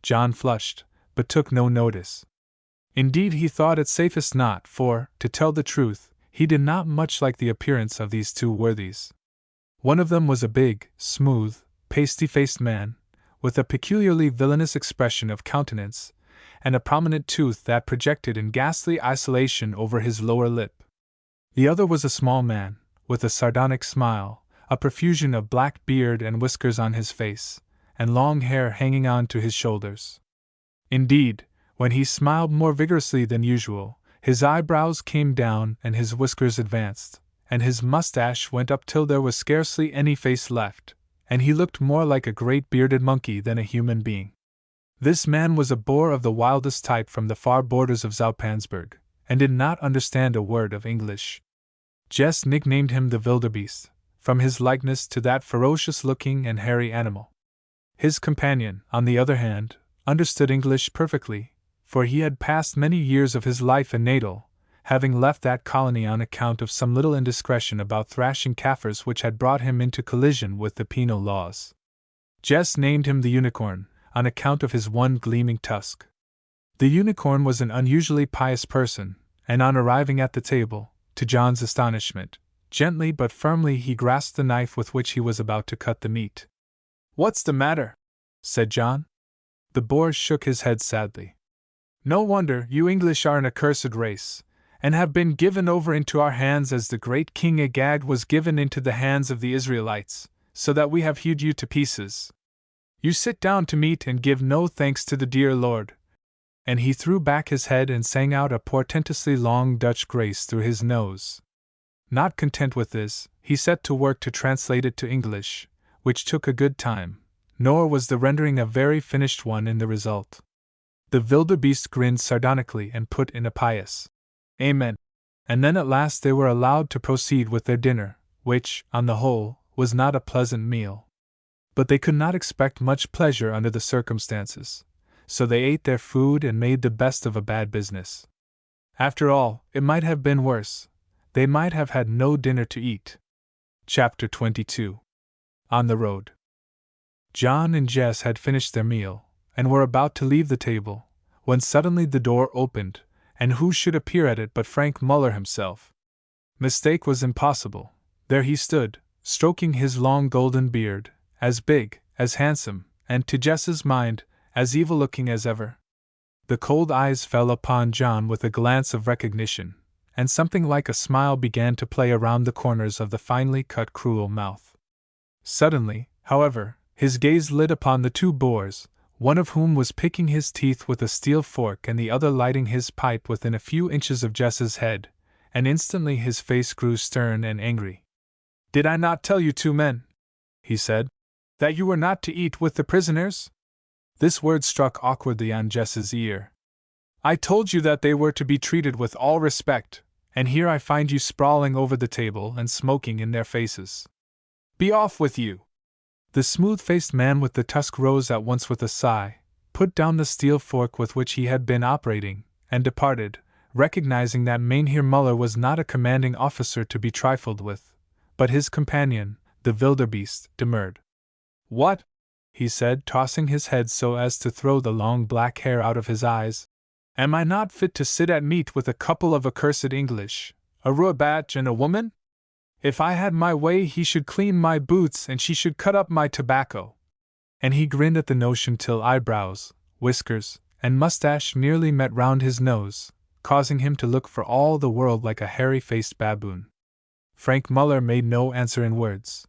John flushed, but took no notice. Indeed, he thought it safest not, for, to tell the truth, he did not much like the appearance of these two worthies. One of them was a big, smooth, pasty-faced man, with a peculiarly villainous expression of countenance, and a prominent tooth that projected in ghastly isolation over his lower lip. The other was a small man, with a sardonic smile, a profusion of black beard and whiskers on his face, and long hair hanging on to his shoulders. Indeed, when he smiled more vigorously than usual, his eyebrows came down and his whiskers advanced, and his mustache went up till there was scarcely any face left, and he looked more like a great bearded monkey than a human being. This man was a Boer of the wildest type from the far borders of Zoutpansberg, and did not understand a word of English. Jess nicknamed him the wildebeest, from his likeness to that ferocious-looking and hairy animal. His companion, on the other hand, understood English perfectly, for he had passed many years of his life in Natal, having left that colony on account of some little indiscretion about thrashing Kaffirs which had brought him into collision with the penal laws. Jess named him the Unicorn, on account of his one gleaming tusk. The Unicorn was an unusually pious person, and on arriving at the table, to John's astonishment, gently but firmly he grasped the knife with which he was about to cut the meat. "What's the matter?" said John. The Boer shook his head sadly. "No wonder, you English are an accursed race, and have been given over into our hands as the great King Agag was given into the hands of the Israelites, so that we have hewed you to pieces. You sit down to meat and give no thanks to the dear Lord." And he threw back his head and sang out a portentously long Dutch grace through his nose. Not content with this, he set to work to translate it to English, which took a good time, nor was the rendering a very finished one in the result. The wildebeest grinned sardonically and put in a pious "Amen," and then at last they were allowed to proceed with their dinner, which, on the whole, was not a pleasant meal. But they could not expect much pleasure under the circumstances, so they ate their food and made the best of a bad business. After all, it might have been worse. They might have had no dinner to eat. Chapter 22. On the Road. John and Jess had finished their meal, and were about to leave the table, when suddenly the door opened, and who should appear at it but Frank Muller himself. Mistake was impossible. There he stood, stroking his long golden beard, as big, as handsome, and, to Jess's mind, as evil-looking as ever. The cold eyes fell upon John with a glance of recognition, and something like a smile began to play around the corners of the finely cut cruel mouth. Suddenly, however, his gaze lit upon the two Boers, one of whom was picking his teeth with a steel fork and the other lighting his pipe within a few inches of Jess's head, and instantly his face grew stern and angry. "Did I not tell you two men," he said, "that you were not to eat with the prisoners?" This word struck awkwardly on Jess's ear. "I told you that they were to be treated with all respect, and here I find you sprawling over the table and smoking in their faces. Be off with you!" The smooth-faced man with the tusk rose at once with a sigh, put down the steel fork with which he had been operating, and departed, recognizing that Mynheer Muller was not a commanding officer to be trifled with. But his companion, the wildebeest, demurred. "What?" he said, tossing his head so as to throw the long black hair out of his eyes. "Am I not fit to sit at meat with a couple of accursed English, a Ruabach and a woman? If I had my way he should clean my boots and she should cut up my tobacco." And he grinned at the notion till eyebrows, whiskers, and mustache nearly met round his nose, causing him to look for all the world like a hairy-faced baboon. Frank Muller made no answer in words.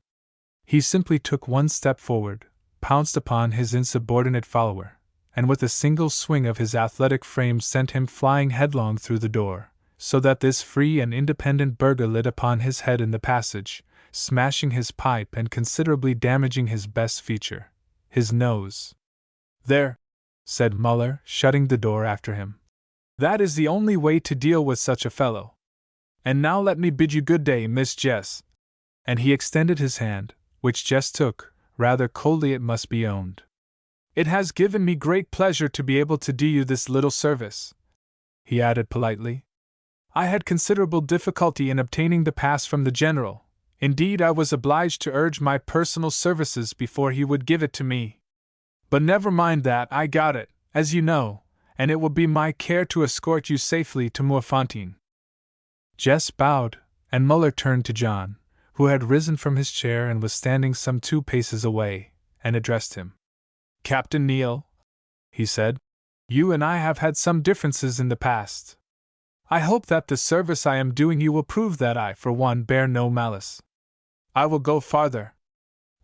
He simply took one step forward, pounced upon his insubordinate follower, and with a single swing of his athletic frame sent him flying headlong through the door, so that this free and independent burgher lit upon his head in the passage, smashing his pipe and considerably damaging his best feature, his nose. "There," said Muller, shutting the door after him. "That is the only way to deal with such a fellow. And now let me bid you good day, Miss Jess." And he extended his hand, which Jess took, rather coldly it must be owned. It has given me great pleasure to be able to do you this little service," he added politely. "I had considerable difficulty in obtaining the pass from the general. Indeed, I was obliged to urge my personal services before he would give it to me. But never mind that, I got it, as you know, and it will be my care to escort you safely to Moorfontein." Jess bowed, and Muller turned to John, who had risen from his chair and was standing some 2 paces away, and addressed him. "Captain Neal," he said, "you and I have had some differences in the past. I hope that the service I am doing you will prove that I, for one, bear no malice. I will go farther.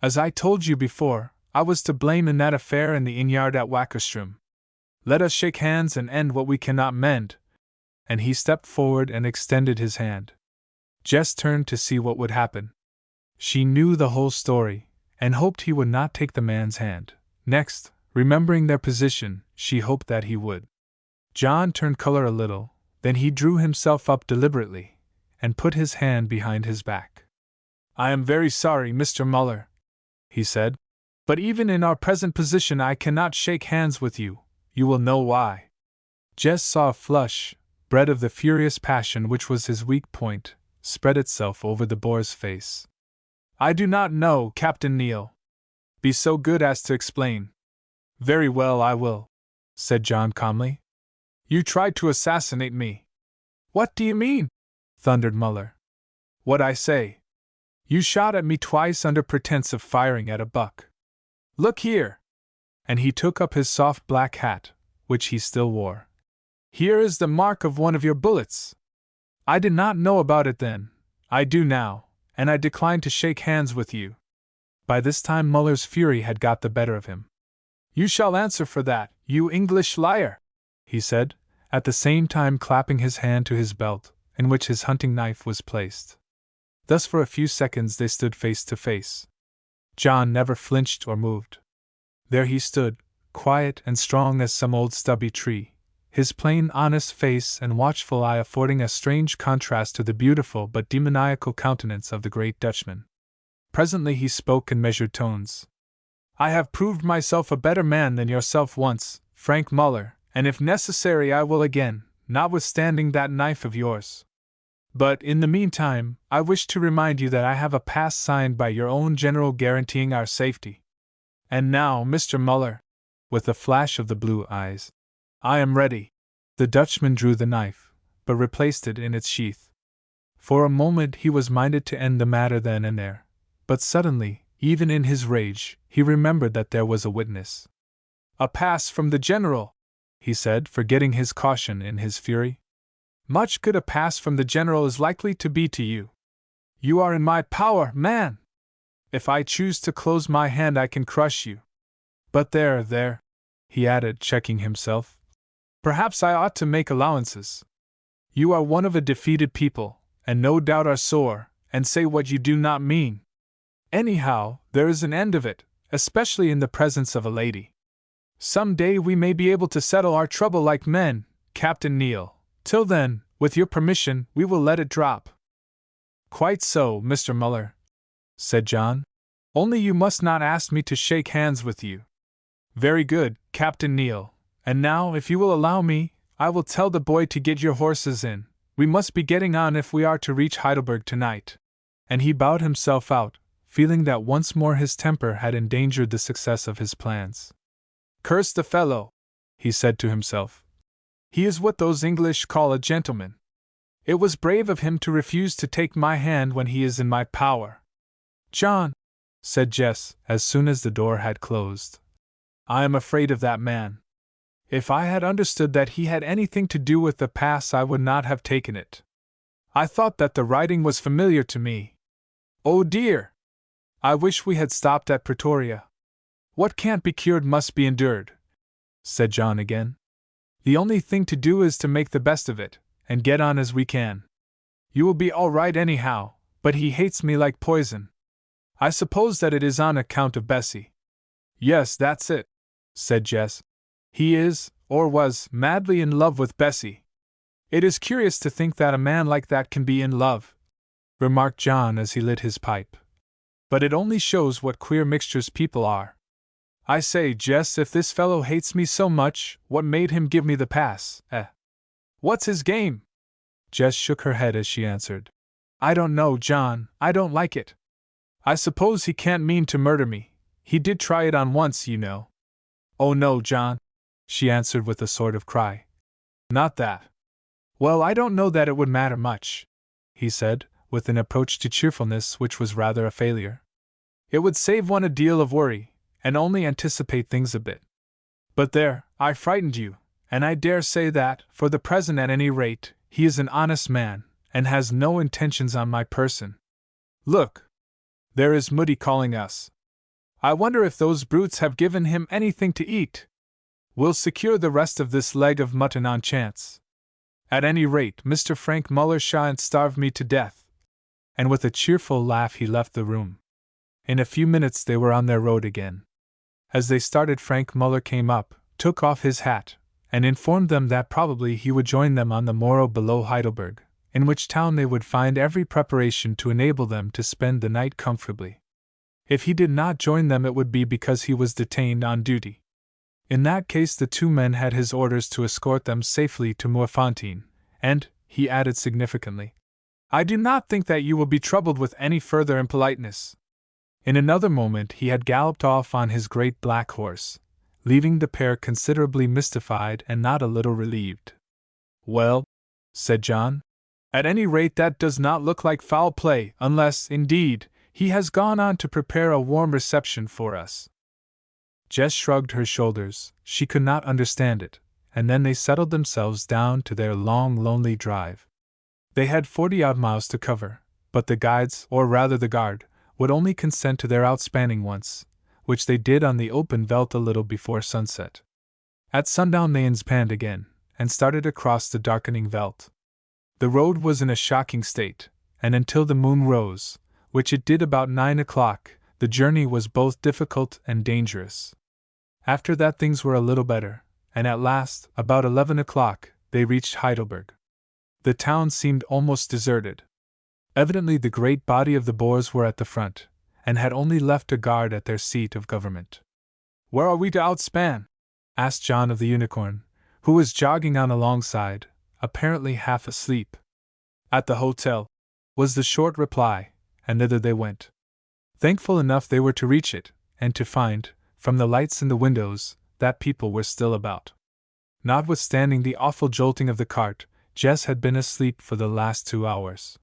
As I told you before, I was to blame in that affair in the inn-yard at Wackerstrom. Let us shake hands and end what we cannot mend." And he stepped forward and extended his hand. Jess turned to see what would happen. She knew the whole story, and hoped he would not take the man's hand. Next, remembering their position, she hoped that he would. John turned color a little, then he drew himself up deliberately, and put his hand behind his back. "I am very sorry, Mr. Muller," he said, "but even in our present position I cannot shake hands with you. You will know why." Jess saw a flush, bred of the furious passion which was his weak point, spread itself over the boy's face. "I do not know, Captain Neal. Be so good as to explain." "Very well, I will," said John calmly. "You tried to assassinate me." "What do you mean?" thundered Muller. "What I say. You shot at me twice under pretense of firing at a buck. Look here!" And he took up his soft black hat, which he still wore. "Here is the mark of one of your bullets. I did not know about it then. I do now, and I decline to shake hands with you." By this time Muller's fury had got the better of him. "You shall answer for that, you English liar!" he said, at the same time clapping his hand to his belt, in which his hunting knife was placed. Thus for a few seconds they stood face to face. John never flinched or moved. There he stood, quiet and strong as some old stubby tree, his plain, honest face and watchful eye affording a strange contrast to the beautiful but demoniacal countenance of the great Dutchman. Presently he spoke in measured tones. "I have proved myself a better man than yourself once, Frank Muller, and if necessary I will again, notwithstanding that knife of yours. But, in the meantime, I wish to remind you that I have a pass signed by your own general guaranteeing our safety. And now, Mr. Muller," with a flash of the blue eyes, "I am ready." The Dutchman drew the knife, but replaced it in its sheath. For a moment he was minded to end the matter then and there, but suddenly, even in his rage, he remembered that there was a witness. "A pass from the general," he said, forgetting his caution in his fury. "Much good a pass from the general is likely to be to you. You are in my power, man! If I choose to close my hand I can crush you. But there, he added, checking himself. Perhaps I ought to make allowances. You are one of a defeated people, and no doubt are sore, and say what you do not mean. Anyhow, there is an end of it, especially in the presence of a lady. Some day we may be able to settle our trouble like men, Captain Neal. Till then, with your permission, we will let it drop." "Quite so, Mr. Muller," said John. "Only you must not ask me to shake hands with you." "Very good, Captain Neal. And now, if you will allow me, I will tell the boy to get your horses in. We must be getting on if we are to reach Heidelberg tonight." And he bowed himself out, feeling that once more his temper had endangered the success of his plans. "Curse the fellow," he said to himself. "He is what those English call a gentleman. It was brave of him to refuse to take my hand when he is in my power." "John," said Jess, as soon as the door had closed, "I am afraid of that man. If I had understood that he had anything to do with the pass I would not have taken it. I thought that the writing was familiar to me. Oh dear! I wish we had stopped at Pretoria. What can't be cured must be endured," said John again. "The only thing to do is to make the best of it, and get on as we can. You will be all right anyhow, but he hates me like poison. I suppose that it is on account of Bessie." "Yes, that's it," said Jess. "He is, or was, madly in love with Bessie." "It is curious to think that a man like that can be in love," remarked John as he lit his pipe. "But it only shows what queer mixtures people are. I say, Jess, if this fellow hates me so much, what made him give me the pass, eh? What's his game? Jess shook her head as she answered. I don't know, John, I don't like it. I suppose he can't mean to murder me. He did try it on once, you know. Oh no, John, she answered with a sort of cry. Not that. Well, I don't know that it would matter much, he said, with an approach to cheerfulness which was rather a failure. It would save one a deal of worry, and only anticipate things a bit. But there, I frightened you, and I dare say that, for the present at any rate, he is an honest man, and has no intentions on my person. Look! There is Moody calling us. I wonder if those brutes have given him anything to eat. We'll secure the rest of this leg of mutton on chance. At any rate, Mr. Frank Muller shan't starve me to death. And with a cheerful laugh he left the room. In a few minutes they were on their road again. As they started, Frank Muller came up, took off his hat, and informed them that probably he would join them on the morrow below Heidelberg, in which town they would find every preparation to enable them to spend the night comfortably. If he did not join them, it would be because he was detained on duty. In that case, the two men had his orders to escort them safely to Moerfontein, and, he added significantly, I do not think that you will be troubled with any further impoliteness. In another moment he had galloped off on his great black horse, leaving the pair considerably mystified and not a little relieved. Well, said John, at any rate that does not look like foul play, unless, indeed, he has gone on to prepare a warm reception for us. Jess shrugged her shoulders. She could not understand it, and then they settled themselves down to their long, lonely drive. They had 40-odd miles to cover, but the guides, or rather the guard, would only consent to their outspanning once, which they did on the open veldt a little before sunset. At sundown they inspanned again, and started across the darkening veldt. The road was in a shocking state, and until the moon rose, which it did about 9 o'clock, the journey was both difficult and dangerous. After that things were a little better, and at last, about 11 o'clock, they reached Heidelberg. The town seemed almost deserted. Evidently the great body of the Boers were at the front, and had only left a guard at their seat of government. Where are we to outspan? Asked John of the Unicorn, who was jogging on alongside, apparently half asleep. At the hotel, was the short reply, and thither they went. Thankful enough they were to reach it, and to find, from the lights in the windows, that people were still about. Notwithstanding the awful jolting of the cart, Jess had been asleep for the last 2 hours.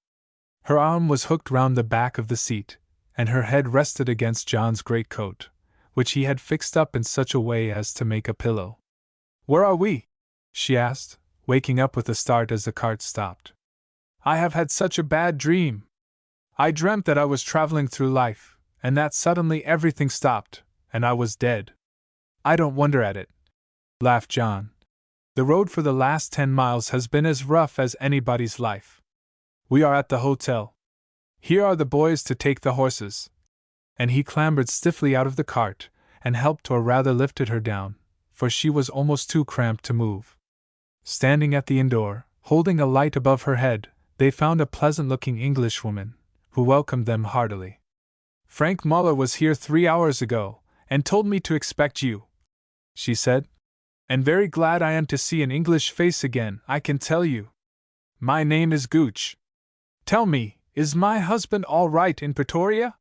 Her arm was hooked round the back of the seat, and her head rested against John's greatcoat, which he had fixed up in such a way as to make a pillow. Where are we? She asked, waking up with a start as the cart stopped. I have had such a bad dream. I dreamt that I was traveling through life, and that suddenly everything stopped, and I was dead. I don't wonder at it, laughed John. The road for the last 10 miles has been as rough as anybody's life. We are at the hotel. Here are the boys to take the horses. And he clambered stiffly out of the cart, and helped or rather lifted her down, for she was almost too cramped to move. Standing at the inn door, holding a light above her head, they found a pleasant-looking Englishwoman, who welcomed them heartily. Frank Muller was here 3 hours ago, and told me to expect you, she said. And very glad I am to see an English face again, I can tell you. My name is Gooch. Tell me, is my husband all right in Pretoria?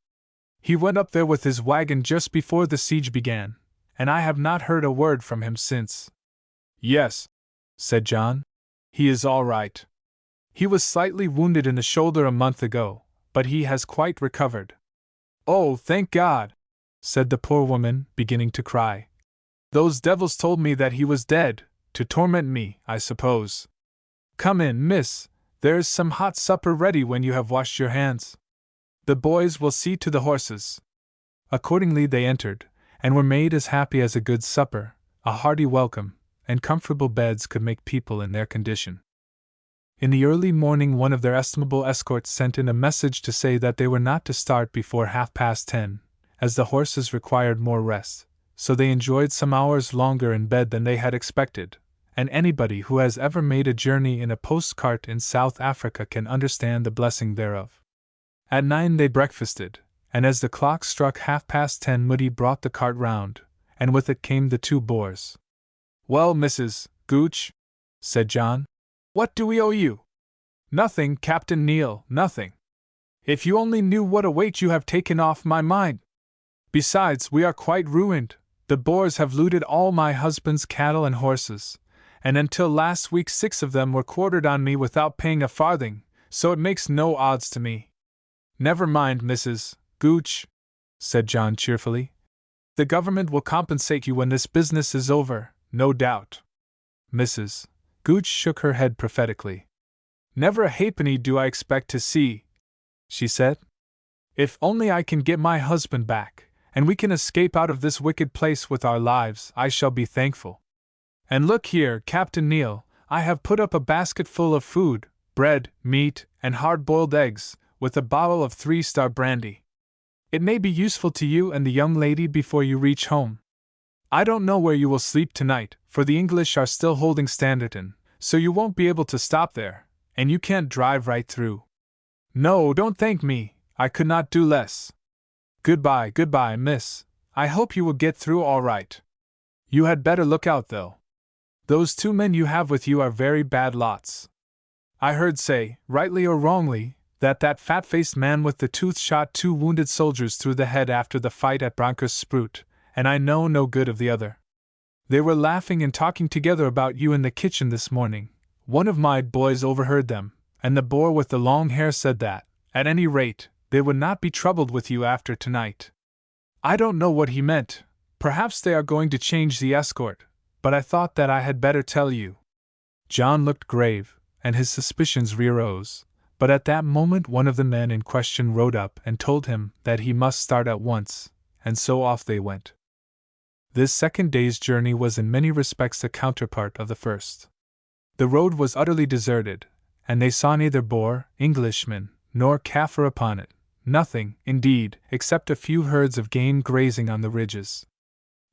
He went up there with his wagon just before the siege began, and I have not heard a word from him since. Yes, said John, he is all right. He was slightly wounded in the shoulder a month ago, but he has quite recovered. Oh, thank God, said the poor woman, beginning to cry. Those devils told me that he was dead, to torment me, I suppose. Come in, miss, there is some hot supper ready when you have washed your hands. The boys will see to the horses. Accordingly they entered, and were made as happy as a good supper, a hearty welcome, and comfortable beds could make people in their condition. In the early morning one of their estimable escorts sent in a message to say that they were not to start before 10:30, as the horses required more rest, so they enjoyed some hours longer in bed than they had expected, and anybody who has ever made a journey in a post-cart in South Africa can understand the blessing thereof. At 9 they breakfasted, and as the clock struck 10:30 Moody brought the cart round, and with it came the two boars. "Well, Mrs. Gooch," said John, "what do we owe you?" "Nothing, Captain Neal, nothing. If you only knew what a weight you have taken off my mind! Besides, we are quite ruined. The Boers have looted all my husband's cattle and horses, and until last week 6 of them were quartered on me without paying a farthing, so it makes no odds to me." "Never mind, Mrs. Gooch," said John cheerfully. "The government will compensate you when this business is over, no doubt." Mrs. Gooch shook her head prophetically. "Never a halfpenny do I expect to see," she said. "If only I can get my husband back, and we can escape out of this wicked place with our lives, I shall be thankful. And look here, Captain Neal, I have put up a basket full of food, bread, meat, and hard-boiled eggs, with a bottle of 3-star brandy. It may be useful to you and the young lady before you reach home. I don't know where you will sleep tonight, for the English are still holding Standerton, so you won't be able to stop there, and you can't drive right through. No, don't thank me, I could not do less. Goodbye, miss. I hope you will get through all right. You had better look out, though. Those 2 men you have with you are very bad lots. I heard say, rightly or wrongly, that fat-faced man with the tooth shot 2 wounded soldiers through the head after the fight at Bronkersproot, and I know no good of the other. They were laughing and talking together about you in the kitchen this morning. One of my boys overheard them, and the Boer with the long hair said that, at any rate, they would not be troubled with you after tonight. I don't know what he meant. Perhaps they are going to change the escort, but I thought that I had better tell you." John looked grave, and his suspicions re-arose, but at that moment one of the men in question rode up and told him that he must start at once, and so off they went. This second day's journey was in many respects a counterpart of the first. The road was utterly deserted, and they saw neither Boer, Englishman, nor Kaffir upon it. Nothing, indeed, except a few herds of game grazing on the ridges.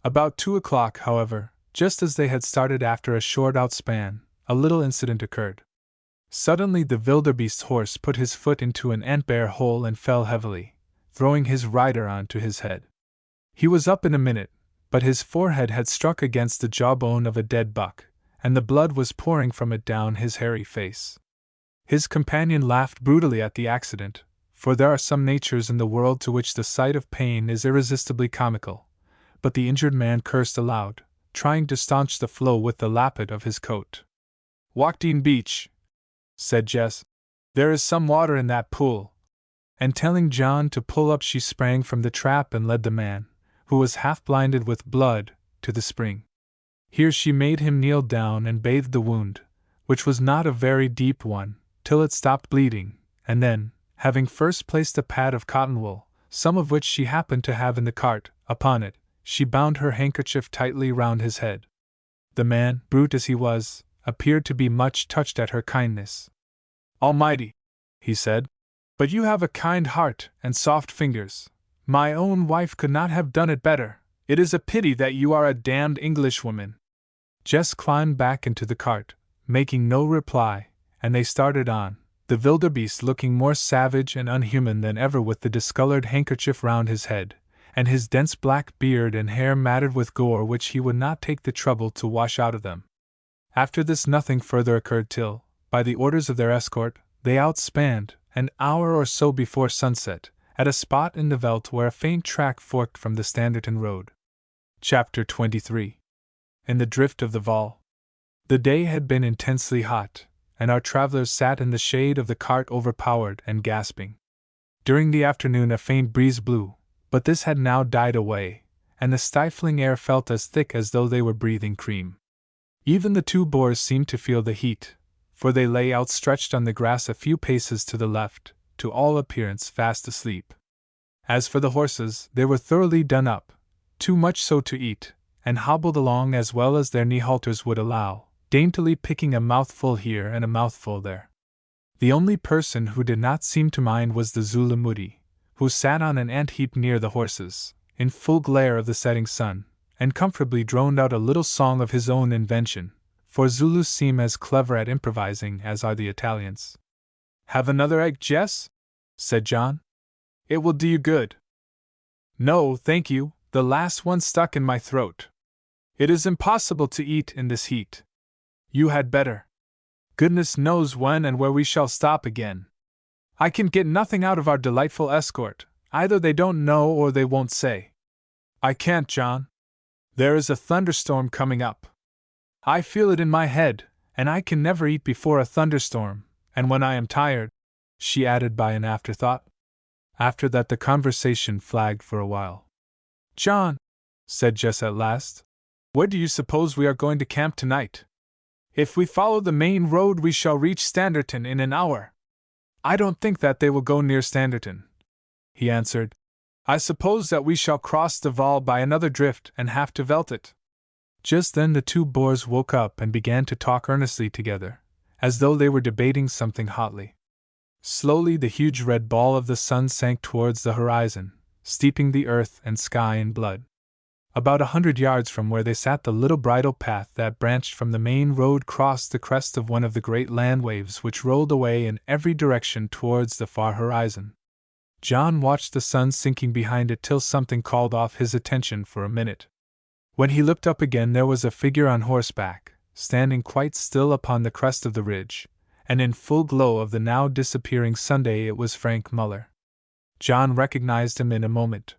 About 2 o'clock, however, just as they had started after a short outspan, a little incident occurred. Suddenly the wildebeest's horse put his foot into an ant-bear hole and fell heavily, throwing his rider on to his head. He was up in a minute, but his forehead had struck against the jawbone of a dead buck, and the blood was pouring from it down his hairy face. His companion laughed brutally at the accident, for there are some natures in the world to which the sight of pain is irresistibly comical, but the injured man cursed aloud, trying to staunch the flow with the lappet of his coat. "Walkdean Beach," said Jess. "There is some water in that pool." And telling John to pull up, she sprang from the trap and led the man, who was half blinded with blood, to the spring. Here she made him kneel down and bathed the wound, which was not a very deep one, till it stopped bleeding, and then, having first placed a pad of cotton wool, some of which she happened to have in the cart, upon it, she bound her handkerchief tightly round his head. The man, brute as he was, appeared to be much touched at her kindness. "Almighty," he said, "but you have a kind heart and soft fingers. My own wife could not have done it better. It is a pity that you are a damned Englishwoman." Jess climbed back into the cart, making no reply, and they started on, the wildebeest looking more savage and unhuman than ever with the discolored handkerchief round his head, and his dense black beard and hair matted with gore which he would not take the trouble to wash out of them. After this nothing further occurred till, by the orders of their escort, they outspanned, an hour or so before sunset, at a spot in the veldt where a faint track forked from the Standerton road. Chapter 23. In the drift of the Val. The day had been intensely hot, and our travelers sat in the shade of the cart overpowered and gasping. During the afternoon a faint breeze blew, but this had now died away, and the stifling air felt as thick as though they were breathing cream. Even the 2 Boers seemed to feel the heat, for they lay outstretched on the grass a few paces to the left, to all appearance fast asleep. As for the horses, they were thoroughly done up, too much so to eat, and hobbled along as well as their knee halters would allow, daintily picking a mouthful here and a mouthful there. The only person who did not seem to mind was the Zulu Moody, who sat on an ant-heap near the horses, in full glare of the setting sun, and comfortably droned out a little song of his own invention, for Zulus seem as clever at improvising as are the Italians. "Have another egg, Jess?" said John. "It will do you good." "No, thank you, The last one stuck in my throat. It is impossible to eat in this heat. You had better. Goodness knows when and where we shall stop again. I can get nothing out of our delightful escort. Either they don't know or they won't say. I can't, John. There is a thunderstorm coming up. I feel it in my head, and I can never eat before a thunderstorm, and when I am tired, she added by an afterthought. After that the conversation flagged for a while. John, said Jess at last, where do you suppose we are going to camp tonight? If we follow the main road we shall reach Standerton in an hour. I don't think that they will go near Standerton, he answered. I suppose that we shall cross the Val by another drift and have to velt it. Just then the two boors woke up and began to talk earnestly together, as though they were debating something hotly. Slowly the huge red ball of the sun sank towards the horizon, steeping the earth and sky in blood. About 100 yards from where they sat the little bridle path that branched from the main road crossed the crest of one of the great land waves which rolled away in every direction towards the far horizon. John watched the sun sinking behind it till something called off his attention for a minute. When he looked up again there was a figure on horseback, standing quite still upon the crest of the ridge, and in full glow of the now disappearing Sunday it was Frank Muller. John recognized him in a moment.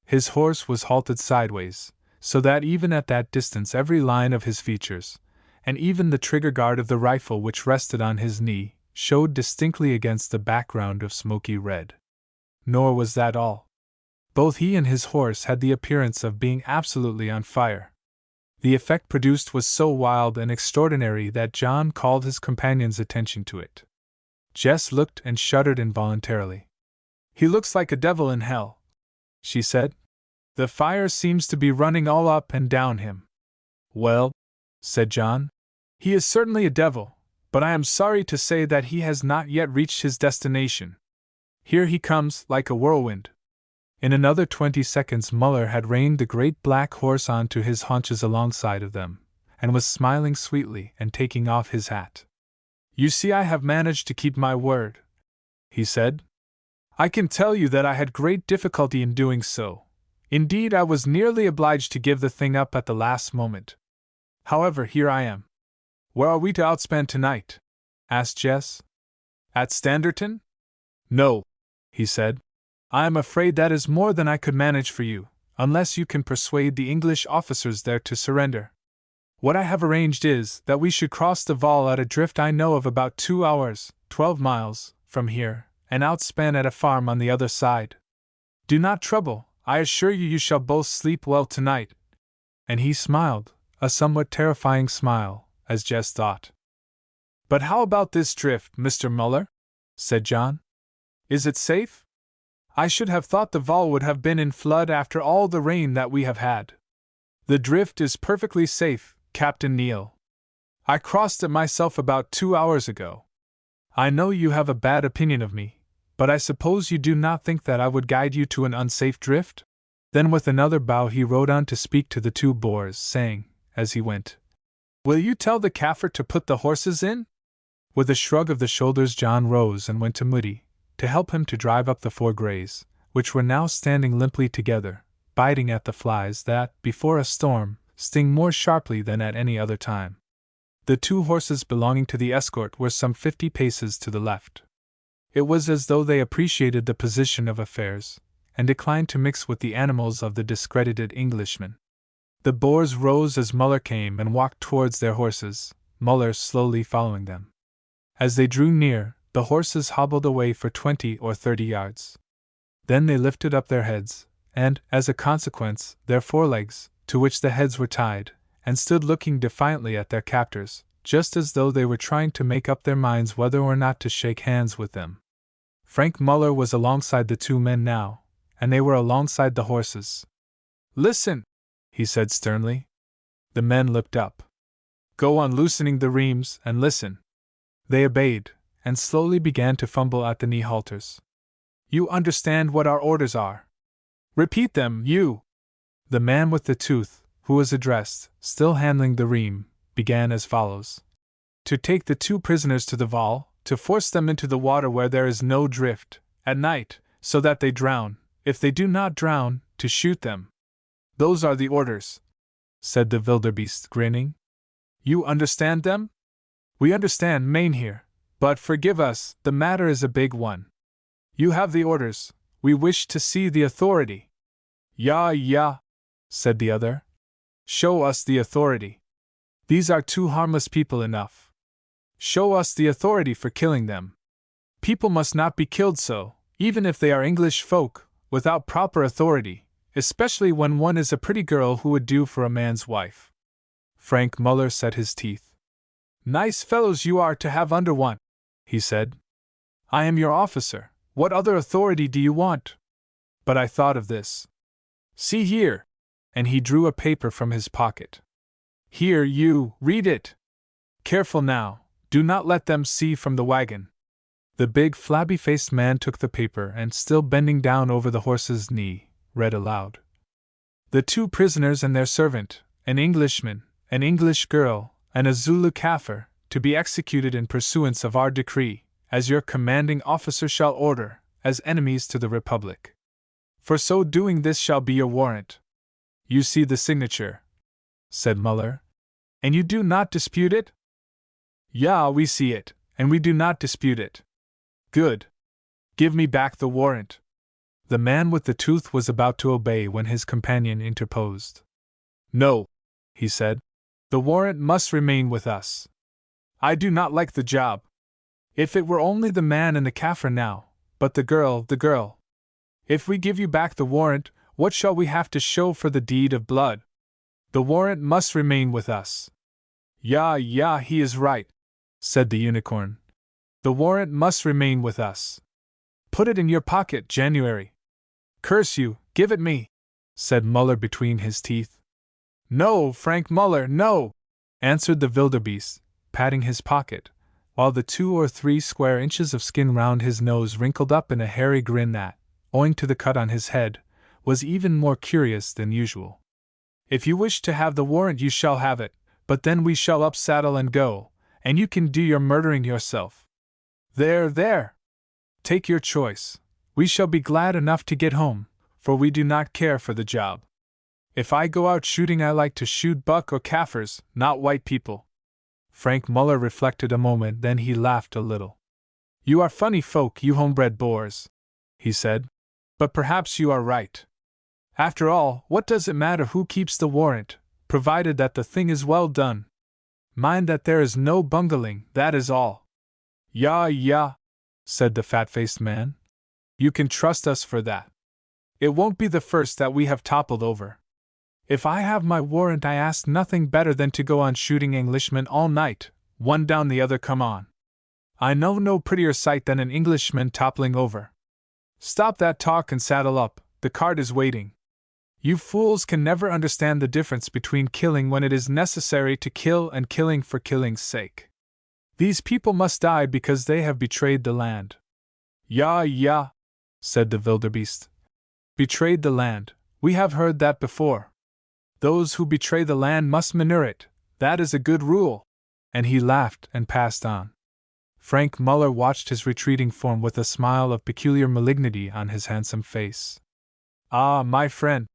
His horse was halted sideways, so that even at that distance every line of his features, and even the trigger guard of the rifle which rested on his knee, showed distinctly against the background of smoky red. Nor was that all. Both he and his horse had the appearance of being absolutely on fire. The effect produced was so wild and extraordinary that John called his companion's attention to it. Jess looked and shuddered involuntarily. He looks like a devil in hell, she said. The fire seems to be running all up and down him. Well, said John, he is certainly a devil, but I am sorry to say that he has not yet reached his destination. Here he comes, like a whirlwind. In another 20 seconds Muller had reined the great black horse onto his haunches alongside of them, and was smiling sweetly and taking off his hat. You see, I have managed to keep my word, he said. I can tell you that I had great difficulty in doing so. Indeed, I was nearly obliged to give the thing up at the last moment. However, here I am. Where are we to outspan tonight? Asked Jess. At Standerton? No, he said. I am afraid that is more than I could manage for you, unless you can persuade the English officers there to surrender. What I have arranged is that we should cross the Val at a drift I know of about 2 hours, 12 miles, from here, and outspan at a farm on the other side. Do not trouble, I assure you you shall both sleep well tonight. And he smiled, a somewhat terrifying smile, as Jess thought. But how about this drift, Mr. Muller? Said John. Is it safe? I should have thought the Val would have been in flood after all the rain that we have had. The drift is perfectly safe, Captain Neal. I crossed it myself about 2 hours ago. I know you have a bad opinion of me, but I suppose you do not think that I would guide you to an unsafe drift? Then with another bow he rode on to speak to the two boors, saying, as he went, Will you tell the Kaffir to put the horses in? With a shrug of the shoulders John rose and went to Moody, to help him to drive up the 4 greys, which were now standing limply together, biting at the flies that, before a storm, sting more sharply than at any other time. The 2 horses belonging to the escort were some 50 paces to the left. It was as though they appreciated the position of affairs, and declined to mix with the animals of the discredited Englishman. The boors rose as Muller came and walked towards their horses, Muller slowly following them. As they drew near, the horses hobbled away for 20 or 30 yards. Then they lifted up their heads, and, as a consequence, their forelegs, to which the heads were tied, and stood looking defiantly at their captors, just as though they were trying to make up their minds whether or not to shake hands with them. Frank Muller was alongside the 2 men now, and they were alongside the horses. Listen, he said sternly. The men looked up. Go on loosening the reins and listen. They obeyed, and slowly began to fumble at the knee halters. You understand what our orders are. Repeat them, you. The man with the tooth, who was addressed, still handling the reim, began as follows. To take the 2 prisoners to the Val, to force them into the water where there is no drift, at night, so that they drown. If they do not drown, to shoot them. Those are the orders, said the wildebeest, grinning. You understand them? We understand, Mynheer, but forgive us, the matter is a big one. You have the orders, we wish to see the authority. Ja, said the other. Show us the authority. These are two harmless people enough. Show us the authority for killing them. People must not be killed so, even if they are English folk, without proper authority, especially when one is a pretty girl who would do for a man's wife. Frank Muller set his teeth. Nice fellows you are to have under one, he said. I am your officer, what other authority do you want? But I thought of this. See here! And he drew a paper from his pocket. Here, you, read it! Careful now, do not let them see from the wagon. The big flabby-faced man took the paper and, still bending down over the horse's knee, read aloud. The two prisoners and their servant, an Englishman, an English girl, and a Zulu Kaffir, to be executed in pursuance of our decree, as your commanding officer shall order, as enemies to the Republic. For so doing this shall be your warrant. You see the signature, said Muller. And you do not dispute it? Ja, we see it, and we do not dispute it. Good. Give me back the warrant. The man with the tooth was about to obey when his companion interposed. No, he said. The warrant must remain with us. I do not like the job. If it were only the man and the Kaffir now, but the girl. If we give you back the warrant, what shall we have to show for the deed of blood? The warrant must remain with us. Ja, he is right, said the unicorn. The warrant must remain with us. Put it in your pocket, January. Curse you, give it me, said Muller between his teeth. No, Frank Muller, no, answered the wildebeest, patting his pocket, while the 2 or 3 square inches of skin round his nose wrinkled up in a hairy grin that, owing to the cut on his head, was even more curious than usual. If you wish to have the warrant you shall have it, but then we shall up-saddle and go, and you can do your murdering yourself. There! Take your choice. We shall be glad enough to get home, for we do not care for the job. If I go out shooting I like to shoot buck or Kaffirs, not white people. Frank Muller reflected a moment, then he laughed a little. You are funny folk, you homebred Boers, he said. But perhaps you are right. After all, what does it matter who keeps the warrant, provided that the thing is well done? Mind that there is no bungling, that is all. Ja, said the fat-faced man. You can trust us for that. It won't be the first that we have toppled over. If I have my warrant I ask nothing better than to go on shooting Englishmen all night, one down the other come on. I know no prettier sight than an Englishman toppling over. Stop that talk and saddle up, the cart is waiting. You fools can never understand the difference between killing when it is necessary to kill and killing for killing's sake. These people must die because they have betrayed the land. Ja, said the wildebeest. Betrayed the land, we have heard that before. Those who betray the land must manure it, that is a good rule. And he laughed and passed on. Frank Muller watched his retreating form with a smile of peculiar malignity on his handsome face. Ah, my friend,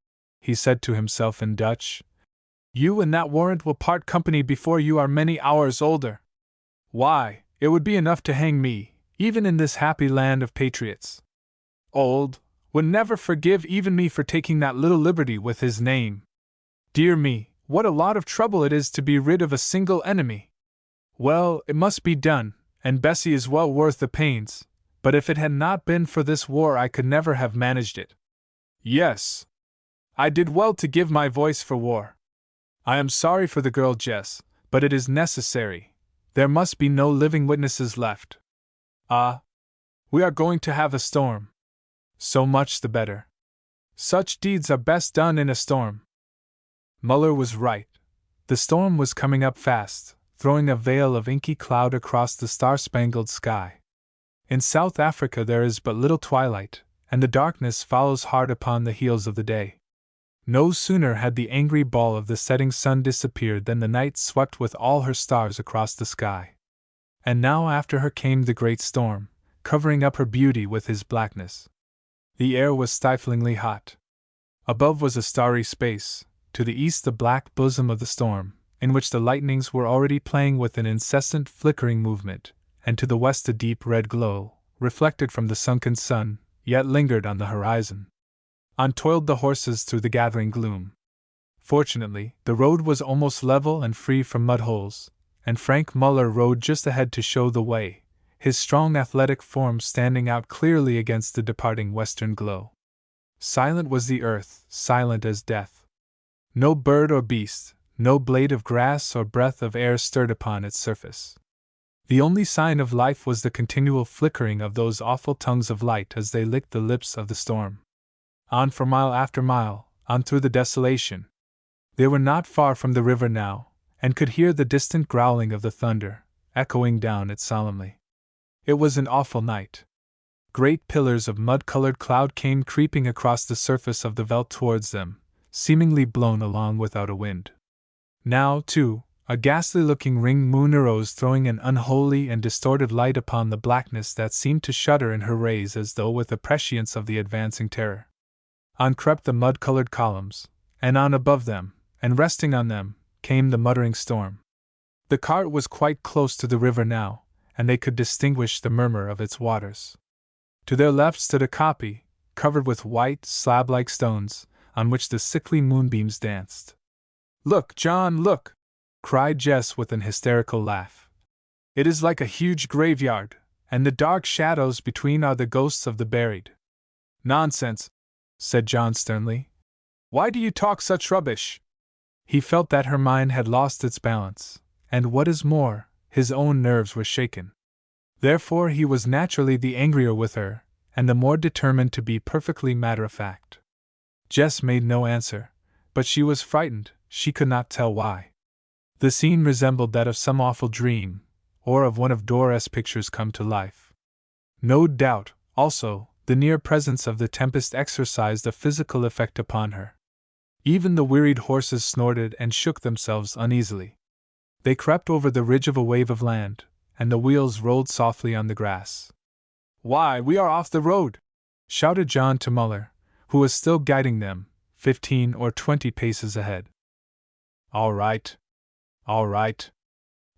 he said to himself in Dutch, you and that warrant will part company before you are many hours older. Why, it would be enough to hang me, even in this happy land of patriots. Old, would never forgive even me for taking that little liberty with his name. Dear me, what a lot of trouble it is to be rid of a single enemy. Well, it must be done, and Bessie is well worth the pains, but if it had not been for this war I could never have managed it. Yes, I did well to give my voice for war. I am sorry for the girl Jess, but it is necessary. There must be no living witnesses left. Ah, we are going to have a storm. So much the better. Such deeds are best done in a storm. Muller was right. The storm was coming up fast, throwing a veil of inky cloud across the star-spangled sky. In South Africa there is but little twilight, and the darkness follows hard upon the heels of the day. No sooner had the angry ball of the setting sun disappeared than the night swept with all her stars across the sky. And now after her came the great storm, covering up her beauty with his blackness. The air was stiflingly hot. Above was a starry space, to the east the black bosom of the storm, in which the lightnings were already playing with an incessant flickering movement, and to the west a deep red glow, reflected from the sunken sun, yet lingered on the horizon. On toiled the horses through the gathering gloom. Fortunately, the road was almost level and free from mud holes, and Frank Muller rode just ahead to show the way, his strong athletic form standing out clearly against the departing western glow. Silent was the earth, silent as death. No bird or beast, no blade of grass or breath of air stirred upon its surface. The only sign of life was the continual flickering of those awful tongues of light as they licked the lips of the storm. On for mile after mile, on through the desolation. They were not far from the river now, and could hear the distant growling of the thunder, echoing down it solemnly. It was an awful night. Great pillars of mud-colored cloud came creeping across the surface of the veldt towards them, seemingly blown along without a wind. Now, too, a ghastly-looking ringed moon arose, throwing an unholy and distorted light upon the blackness that seemed to shudder in her rays as though with a prescience of the advancing terror. On crept the mud-colored columns, and on above them, and resting on them, came the muttering storm. The cart was quite close to the river now, and they could distinguish the murmur of its waters. To their left stood a kopje, covered with white, slab-like stones, on which the sickly moonbeams danced. "Look, John, look!" cried Jess with an hysterical laugh. "It is like a huge graveyard, and the dark shadows between are the ghosts of the buried." "Nonsense," said John sternly. "Why do you talk such rubbish?" He felt that her mind had lost its balance, and what is more, his own nerves were shaken. Therefore he was naturally the angrier with her, and the more determined to be perfectly matter-of-fact. Jess made no answer, but she was frightened, she could not tell why. The scene resembled that of some awful dream, or of one of Dore's pictures come to life. No doubt, also, the near presence of the tempest exercised a physical effect upon her. Even the wearied horses snorted and shook themselves uneasily. They crept over the ridge of a wave of land, and the wheels rolled softly on the grass. "Why, we are off the road!" shouted John to Muller, who was still guiding them, 15 or 20 paces ahead. All right.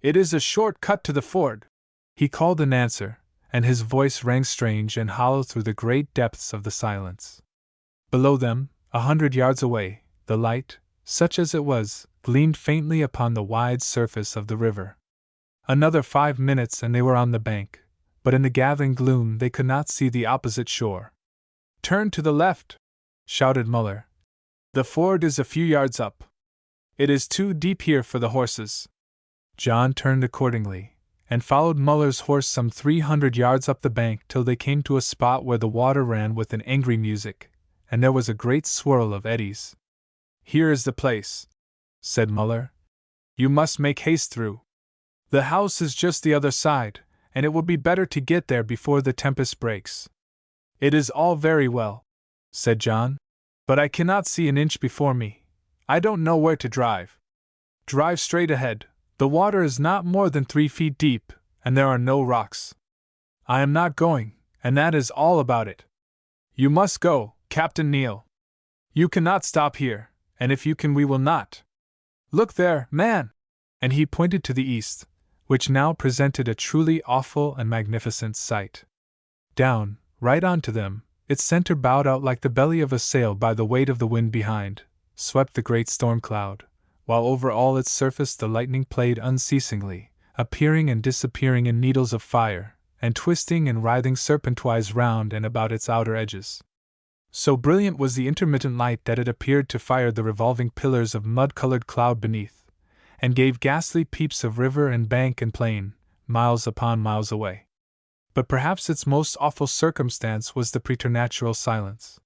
It is a short cut to the ford," he called in answer, and his voice rang strange and hollow through the great depths of the silence. Below them, 100 yards away, the light, such as it was, gleamed faintly upon the wide surface of the river. Another 5 minutes and they were on the bank, but in the gathering gloom they could not see the opposite shore. "Turn to the left!" shouted Muller. "The ford is a few yards up. It is too deep here for the horses." John turned accordingly, and followed Muller's horse some 300 yards up the bank till they came to a spot where the water ran with an angry music, and there was a great swirl of eddies. "Here is the place," said Muller. "You must make haste through. The house is just the other side, and it will be better to get there before the tempest breaks." "It is all very well," said John, "but I cannot see an inch before me. I don't know where to drive." "Drive straight ahead. The water is not more than 3 feet deep, and there are no rocks." "I am not going, and that is all about it." "You must go, Captain Neal. You cannot stop here, and if you can we will not. Look there, man!" And he pointed to the east, which now presented a truly awful and magnificent sight. Down, right on to them, its center bowed out like the belly of a sail by the weight of the wind behind, swept the great storm cloud, while over all its surface the lightning played unceasingly, appearing and disappearing in needles of fire, and twisting and writhing serpentwise round and about its outer edges. So brilliant was the intermittent light that it appeared to fire the revolving pillars of mud-colored cloud beneath, and gave ghastly peeps of river and bank and plain, miles upon miles away. But perhaps its most awful circumstance was the preternatural silence.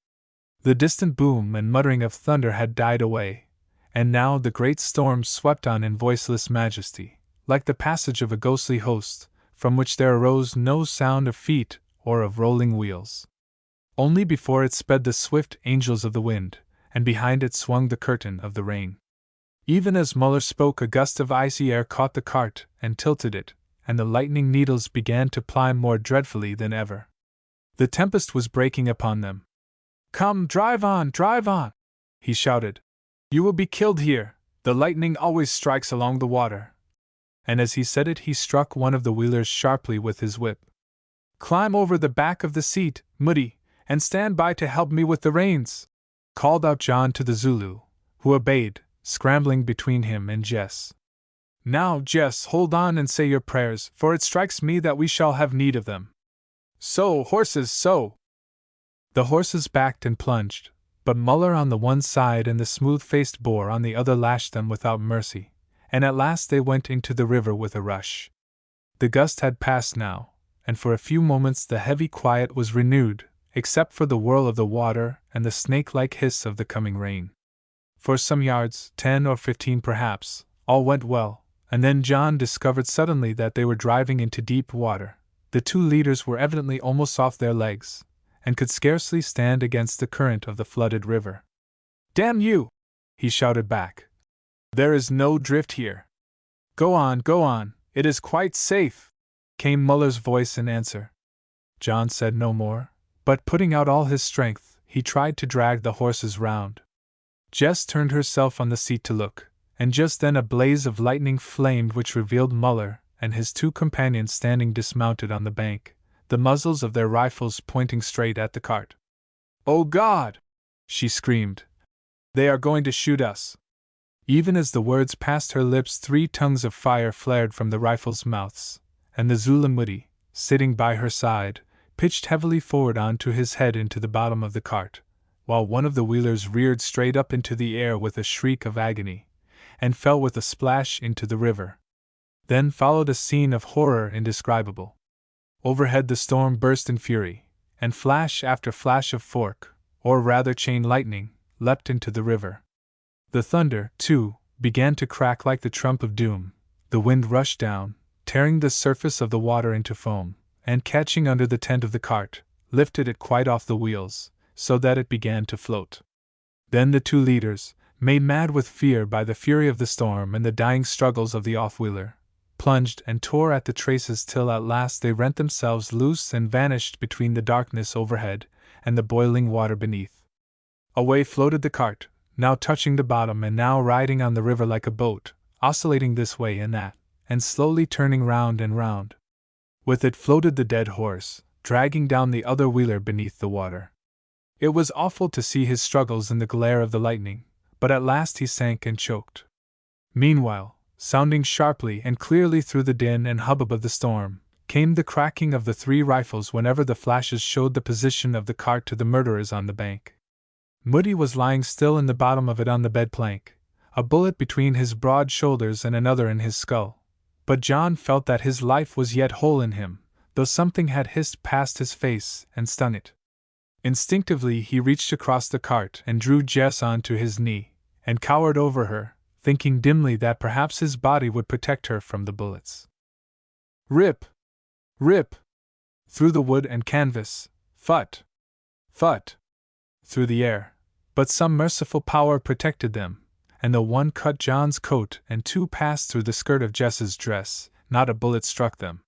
The distant boom and muttering of thunder had died away, and now the great storm swept on in voiceless majesty, like the passage of a ghostly host, from which there arose no sound of feet or of rolling wheels. Only before it sped the swift angels of the wind, and behind it swung the curtain of the rain. Even as Muller spoke, a gust of icy air caught the cart and tilted it, and the lightning needles began to ply more dreadfully than ever. The tempest was breaking upon them. "Come, drive on, drive on!" he shouted. "You will be killed here, the lightning always strikes along the water." And as he said it, he struck one of the wheelers sharply with his whip. "Climb over the back of the seat, Moody, and stand by to help me with the reins," called out John to the Zulu, who obeyed, scrambling between him and Jess. "Now, Jess, hold on and say your prayers, for it strikes me that we shall have need of them. So, horses, so!" The horses backed and plunged, but Muller on the one side and the smooth-faced boar on the other lashed them without mercy, and at last they went into the river with a rush. The gust had passed now, and for a few moments the heavy quiet was renewed, except for the whirl of the water and the snake-like hiss of the coming rain. For some yards, 10 or 15 perhaps, all went well, and then John discovered suddenly that they were driving into deep water. The two leaders were evidently almost off their legs, and could scarcely stand against the current of the flooded river. "Damn you!" he shouted back. "There is no drift here." Go on, it is quite safe," came Muller's voice in answer. John said no more, but putting out all his strength, he tried to drag the horses round. Jess turned herself on the seat to look, and just then a blaze of lightning flamed which revealed Muller and his two companions standing dismounted on the bank, the muzzles of their rifles pointing straight at the cart. "Oh God!" she screamed. "They are going to shoot us!" Even as the words passed her lips, 3 tongues of fire flared from the rifles' mouths, and the Zulu Moody, sitting by her side, pitched heavily forward onto his head into the bottom of the cart, while one of the wheelers reared straight up into the air with a shriek of agony, and fell with a splash into the river. Then followed a scene of horror indescribable. Overhead the storm burst in fury, and flash after flash of fork, or rather chain lightning, leapt into the river. The thunder, too, began to crack like the trump of doom. The wind rushed down, tearing the surface of the water into foam, and catching under the tent of the cart, lifted it quite off the wheels, so that it began to float. Then the two leaders, made mad with fear by the fury of the storm and the dying struggles of the off-wheeler, plunged and tore at the traces till at last they rent themselves loose and vanished between the darkness overhead and the boiling water beneath. Away floated the cart, now touching the bottom and now riding on the river like a boat, oscillating this way and that, and slowly turning round and round. With it floated the dead horse, dragging down the other wheeler beneath the water. It was awful to see his struggles in the glare of the lightning, but at last he sank and choked. Meanwhile, sounding sharply and clearly through the din and hubbub of the storm, came the cracking of the 3 rifles whenever the flashes showed the position of the cart to the murderers on the bank. Moody was lying still in the bottom of it on the bed plank, a bullet between his broad shoulders and another in his skull, but John felt that his life was yet whole in him, though something had hissed past his face and stung it. Instinctively he reached across the cart and drew Jess onto his knee, and cowered over her, thinking dimly that perhaps his body would protect her from the bullets. Rip! Rip! Through the wood and canvas, phut! Phut! Through the air. But some merciful power protected them, and though one cut John's coat and 2 passed through the skirt of Jess's dress, not a bullet struck them.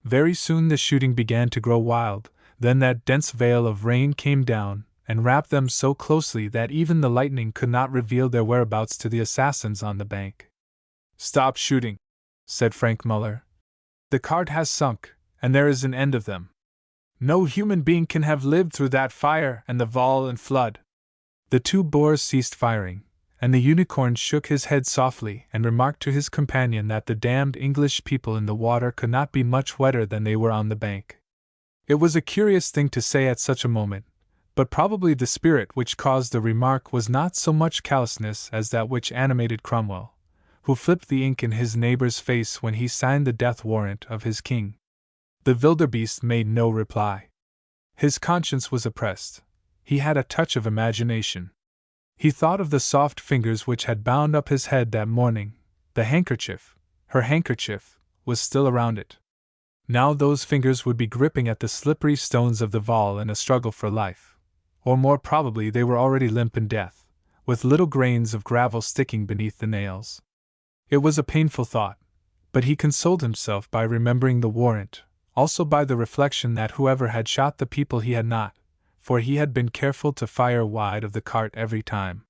Very soon the shooting began to grow wild, then that dense veil of rain came down, and wrapped them so closely that even the lightning could not reveal their whereabouts to the assassins on the bank. "Stop shooting," said Frank Muller. "The cart has sunk, and there is an end of them. No human being can have lived through that fire and the vol and flood." The 2 Boers ceased firing, and the unicorn shook his head softly and remarked to his companion that the damned English people in the water could not be much wetter than they were on the bank. It was a curious thing to say at such a moment, but probably the spirit which caused the remark was not so much callousness as that which animated Cromwell, who flipped the ink in his neighbor's face when he signed the death warrant of his king. The wildebeest made no reply. His conscience was oppressed. He had a touch of imagination. He thought of the soft fingers which had bound up his head that morning. The handkerchief, her handkerchief, was still around it. Now those fingers would be gripping at the slippery stones of the Val in a struggle for life. Or more probably they were already limp in death, with little grains of gravel sticking beneath the nails. It was a painful thought, but he consoled himself by remembering the warrant, also by the reflection that whoever had shot the people he had not, for he had been careful to fire wide of the cart every time.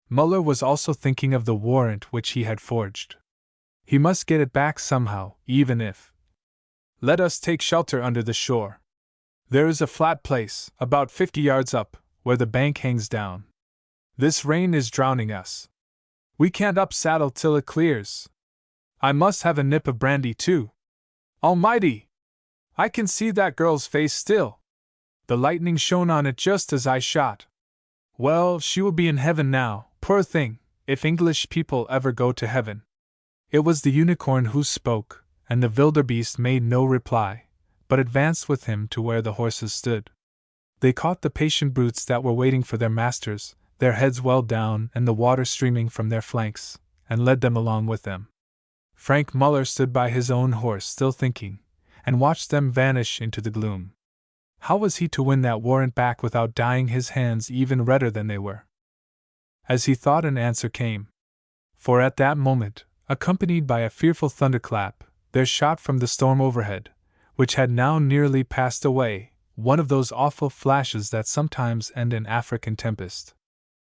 Muller was also thinking of the warrant which he had forged. He must get it back somehow, even if. Let us take shelter under the shore. There is a flat place, about 50 yards up, where the bank hangs down. This rain is drowning us. We can't up-saddle till it clears. I must have a nip of brandy too. Almighty! I can see that girl's face still. The lightning shone on it just as I shot. Well, she will be in heaven now, poor thing, if English people ever go to heaven. It was the unicorn who spoke, and the wildebeest made no reply, but advanced with him to where the horses stood. They caught the patient brutes that were waiting for their masters, their heads well down and the water streaming from their flanks, and led them along with them. Frank Muller stood by his own horse still thinking, and watched them vanish into the gloom. How was he to win that warrant back without dyeing his hands even redder than they were? As he thought, an answer came. For at that moment, accompanied by a fearful thunderclap, there shot from the storm overhead, which had now nearly passed away, one of those awful flashes that sometimes end in African tempest.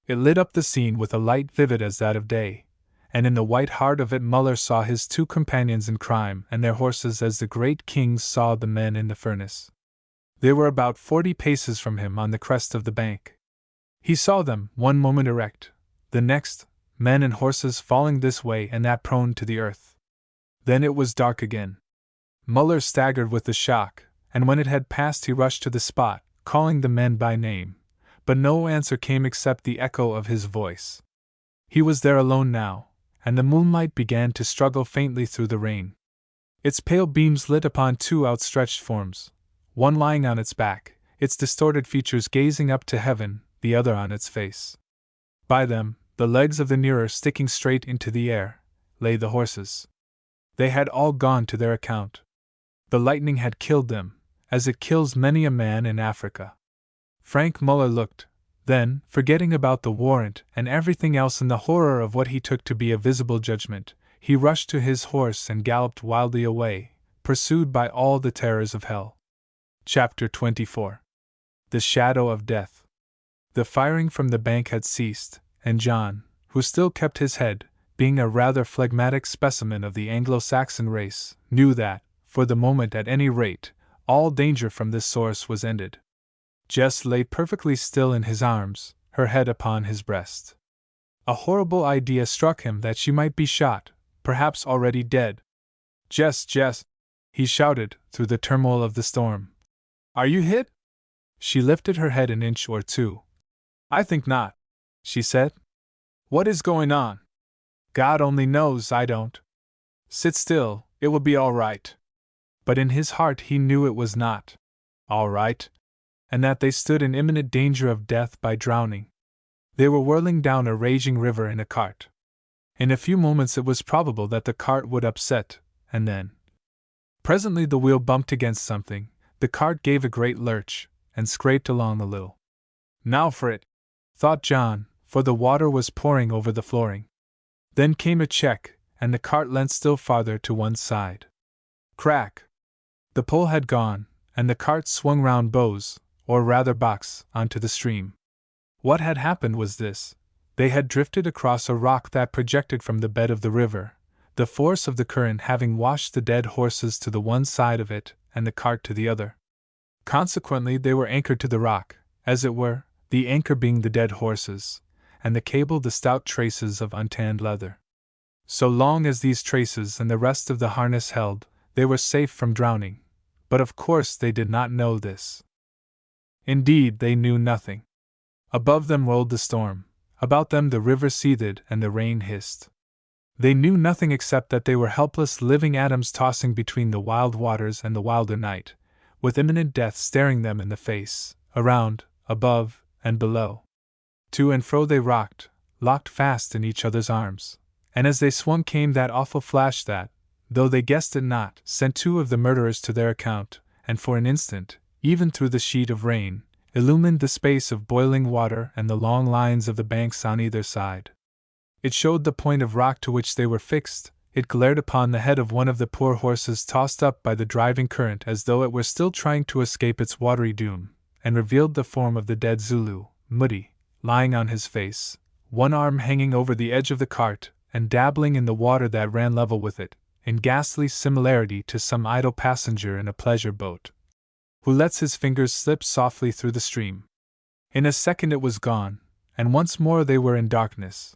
It lit up the scene with a light vivid as that of day, and in the white heart of it Muller saw his two companions in crime and their horses as the great kings saw the men in the furnace. They were about 40 paces from him on the crest of the bank. He saw them, one moment erect, the next, men and horses falling this way and that prone to the earth. Then it was dark again. Muller staggered with the shock, and when it had passed he rushed to the spot, calling the men by name, but no answer came except the echo of his voice. He was there alone now, and the moonlight began to struggle faintly through the rain. Its pale beams lit upon two outstretched forms, one lying on its back, its distorted features gazing up to heaven, the other on its face. By them, the legs of the nearer sticking straight into the air, lay the horses. They had all gone to their account. The lightning had killed them, as it kills many a man in Africa. Frank Muller looked, then, forgetting about the warrant and everything else in the horror of what he took to be a visible judgment, he rushed to his horse and galloped wildly away, pursued by all the terrors of hell. Chapter 24. The Shadow of Death. The firing from the bank had ceased, and John, who still kept his head, being a rather phlegmatic specimen of the Anglo-Saxon race, knew that, for the moment at any rate, all danger from this source was ended. Jess lay perfectly still in his arms, her head upon his breast. A horrible idea struck him that she might be shot, perhaps already dead. "Jess, Jess!" he shouted, through the turmoil of the storm. "Are you hit?" She lifted her head an inch or two. "I think not," she said. "What is going on?" "God only knows, I don't." "Sit still, it will be all right." But in his heart he knew it was not all right, and that they stood in imminent danger of death by drowning. They were whirling down a raging river in a cart. In a few moments it was probable that the cart would upset, and then. Presently the wheel bumped against something, the cart gave a great lurch, and scraped along a little. Now for it, thought John, for the water was pouring over the flooring. Then came a check, and the cart leant still farther to one side. Crack! The pole had gone, and the cart swung round bows, or rather box, onto the stream. What had happened was this: they had drifted across a rock that projected from the bed of the river, the force of the current having washed the dead horses to the one side of it and the cart to the other. Consequently they were anchored to the rock, as it were, the anchor being the dead horses, and the cable the stout traces of untanned leather. So long as these traces and the rest of the harness held, they were safe from drowning, but of course they did not know this. Indeed, they knew nothing. Above them rolled the storm, about them the river seethed and the rain hissed. They knew nothing except that they were helpless living atoms tossing between the wild waters and the wilder night, with imminent death staring them in the face, around, above, and below. To and fro they rocked, locked fast in each other's arms, and as they swung came that awful flash that, though they guessed it not, sent two of the murderers to their account, and for an instant, even through the sheet of rain, illumined the space of boiling water and the long lines of the banks on either side. It showed the point of rock to which they were fixed, it glared upon the head of one of the poor horses tossed up by the driving current as though it were still trying to escape its watery doom, and revealed the form of the dead Zulu, Moody, lying on his face, one arm hanging over the edge of the cart and dabbling in the water that ran level with it, in ghastly similarity to some idle passenger in a pleasure boat, who lets his fingers slip softly through the stream. In a second it was gone, and once more they were in darkness.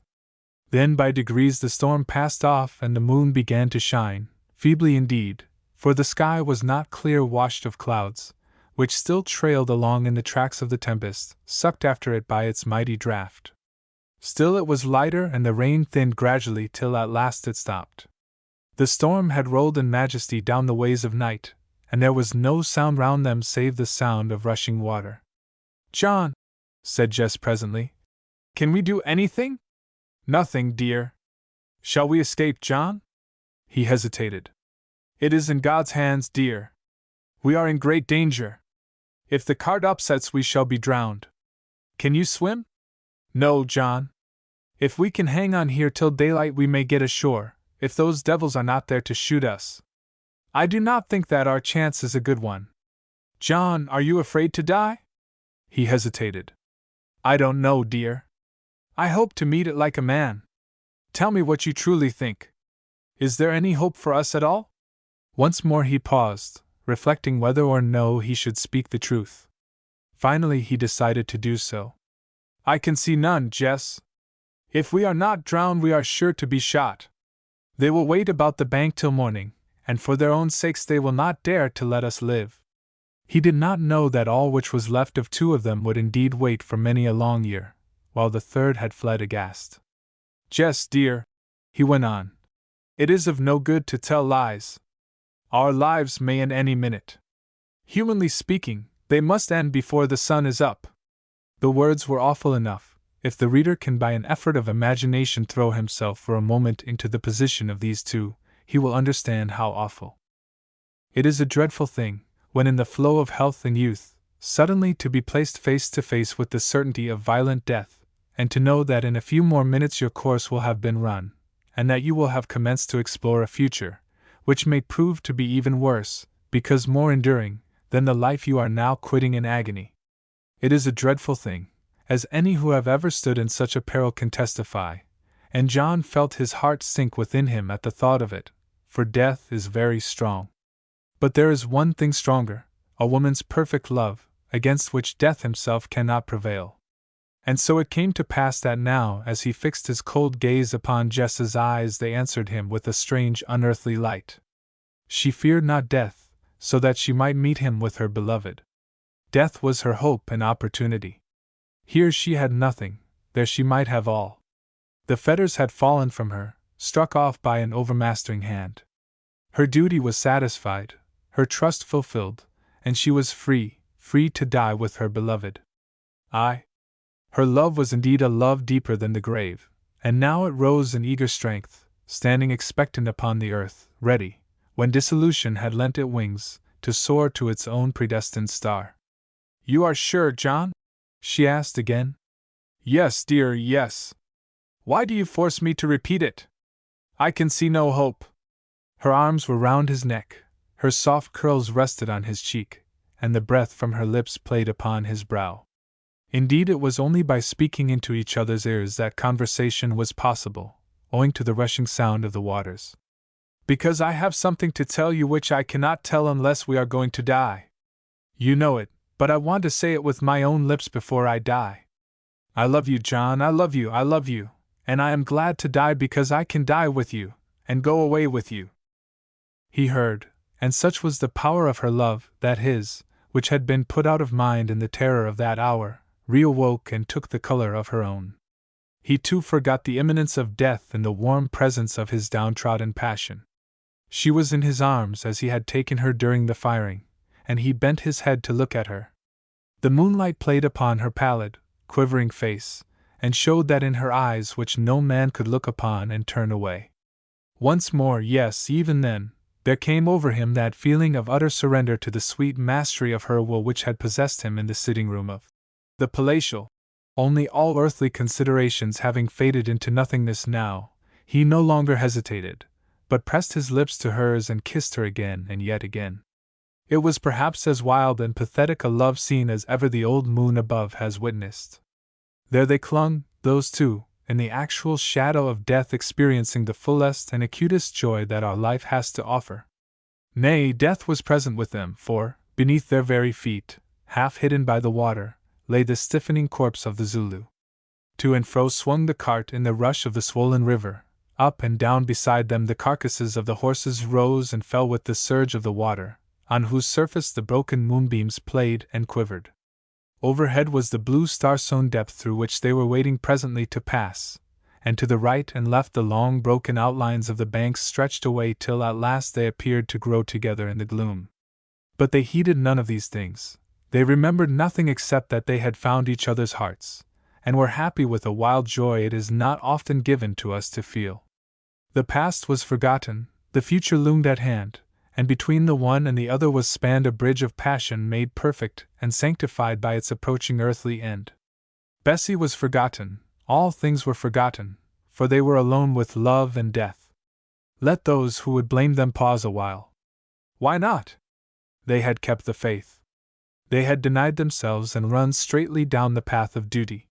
Then by degrees the storm passed off and the moon began to shine, feebly indeed, for the sky was not clear, washed of clouds, which still trailed along in the tracks of the tempest, sucked after it by its mighty draught. Still it was lighter, and the rain thinned gradually till at last it stopped. The storm had rolled in majesty down the ways of night, and there was no sound round them save the sound of rushing water. "John," said Jess presently, "can we do anything?" "Nothing, dear." "Shall we escape, John?" He hesitated. "It is in God's hands, dear. We are in great danger. If the cart upsets, we shall be drowned. Can you swim?" "No, John. If we can hang on here till daylight, we may get ashore, if those devils are not there to shoot us. I do not think that our chance is a good one. John, are you afraid to die?" He hesitated. "I don't know, dear. I hope to meet it like a man. Tell me what you truly think. Is there any hope for us at all?" Once more he paused, reflecting whether or no he should speak the truth. Finally he decided to do so. "I can see none, Jess. If we are not drowned, we are sure to be shot. They will wait about the bank till morning, and for their own sakes they will not dare to let us live." He did not know that all which was left of two of them would indeed wait for many a long year, while the third had fled aghast. "Jess, dear," he went on, "it is of no good to tell lies. Our lives may end any minute. Humanly speaking, they must end before the sun is up." The words were awful enough. If the reader can by an effort of imagination throw himself for a moment into the position of these two, he will understand how awful. It is a dreadful thing, when in the flow of health and youth, suddenly to be placed face to face with the certainty of violent death, and to know that in a few more minutes your course will have been run, and that you will have commenced to explore a future, which may prove to be even worse, because more enduring, than the life you are now quitting in agony. It is a dreadful thing, as any who have ever stood in such a peril can testify, and John felt his heart sink within him at the thought of it, for death is very strong. But there is one thing stronger, a woman's perfect love, against which death himself cannot prevail. And so it came to pass that now, as he fixed his cold gaze upon Jess's eyes, they answered him with a strange unearthly light. She feared not death, so that she might meet him with her beloved. Death was her hope and opportunity. Here she had nothing, there she might have all. The fetters had fallen from her, struck off by an overmastering hand. Her duty was satisfied, her trust fulfilled, and she was free to die with her beloved. Aye, her love was indeed a love deeper than the grave, and now it rose in eager strength, standing expectant upon the earth, ready, when dissolution had lent it wings, to soar to its own predestined star. "You are sure, John?" she asked again. "Yes, dear, yes. Why do you force me to repeat it? I can see no hope." Her arms were round his neck, her soft curls rested on his cheek, and the breath from her lips played upon his brow. Indeed, it was only by speaking into each other's ears that conversation was possible, owing to the rushing sound of the waters. "Because I have something to tell you which I cannot tell unless we are going to die. You know it, but I want to say it with my own lips before I die. I love you, John, I love you, and I am glad to die because I can die with you, and go away with you." He heard, and such was the power of her love, that his, which had been put out of mind in the terror of that hour, reawoke and took the color of her own. He too forgot the imminence of death in the warm presence of his downtrodden passion. She was in his arms as he had taken her during the firing, and he bent his head to look at her. The moonlight played upon her pallid, quivering face, and showed that in her eyes which no man could look upon and turn away. Once more, yes, even then, there came over him that feeling of utter surrender to the sweet mastery of her will which had possessed him in the sitting-room of the palatial. Only all earthly considerations having faded into nothingness now, he no longer hesitated, but pressed his lips to hers and kissed her again and yet again. It was perhaps as wild and pathetic a love scene as ever the old moon above has witnessed. There they clung, those two, in the actual shadow of death, experiencing the fullest and acutest joy that our life has to offer. Nay, death was present with them, for, beneath their very feet, half hidden by the water, lay the stiffening corpse of the Zulu. To and fro swung the cart in the rush of the swollen river. Up and down beside them the carcasses of the horses rose and fell with the surge of the water, on whose surface the broken moonbeams played and quivered. Overhead was the blue star-sown depth through which they were waiting presently to pass, and to the right and left the long broken outlines of the banks stretched away till at last they appeared to grow together in the gloom. But they heeded none of these things. They remembered nothing except that they had found each other's hearts, and were happy with a wild joy it is not often given to us to feel. The past was forgotten, the future loomed at hand, and between the one and the other was spanned a bridge of passion made perfect and sanctified by its approaching earthly end. Bessie was forgotten, all things were forgotten, for they were alone with love and death. Let those who would blame them pause a while. Why not? They had kept the faith. They had denied themselves and run straightly down the path of duty.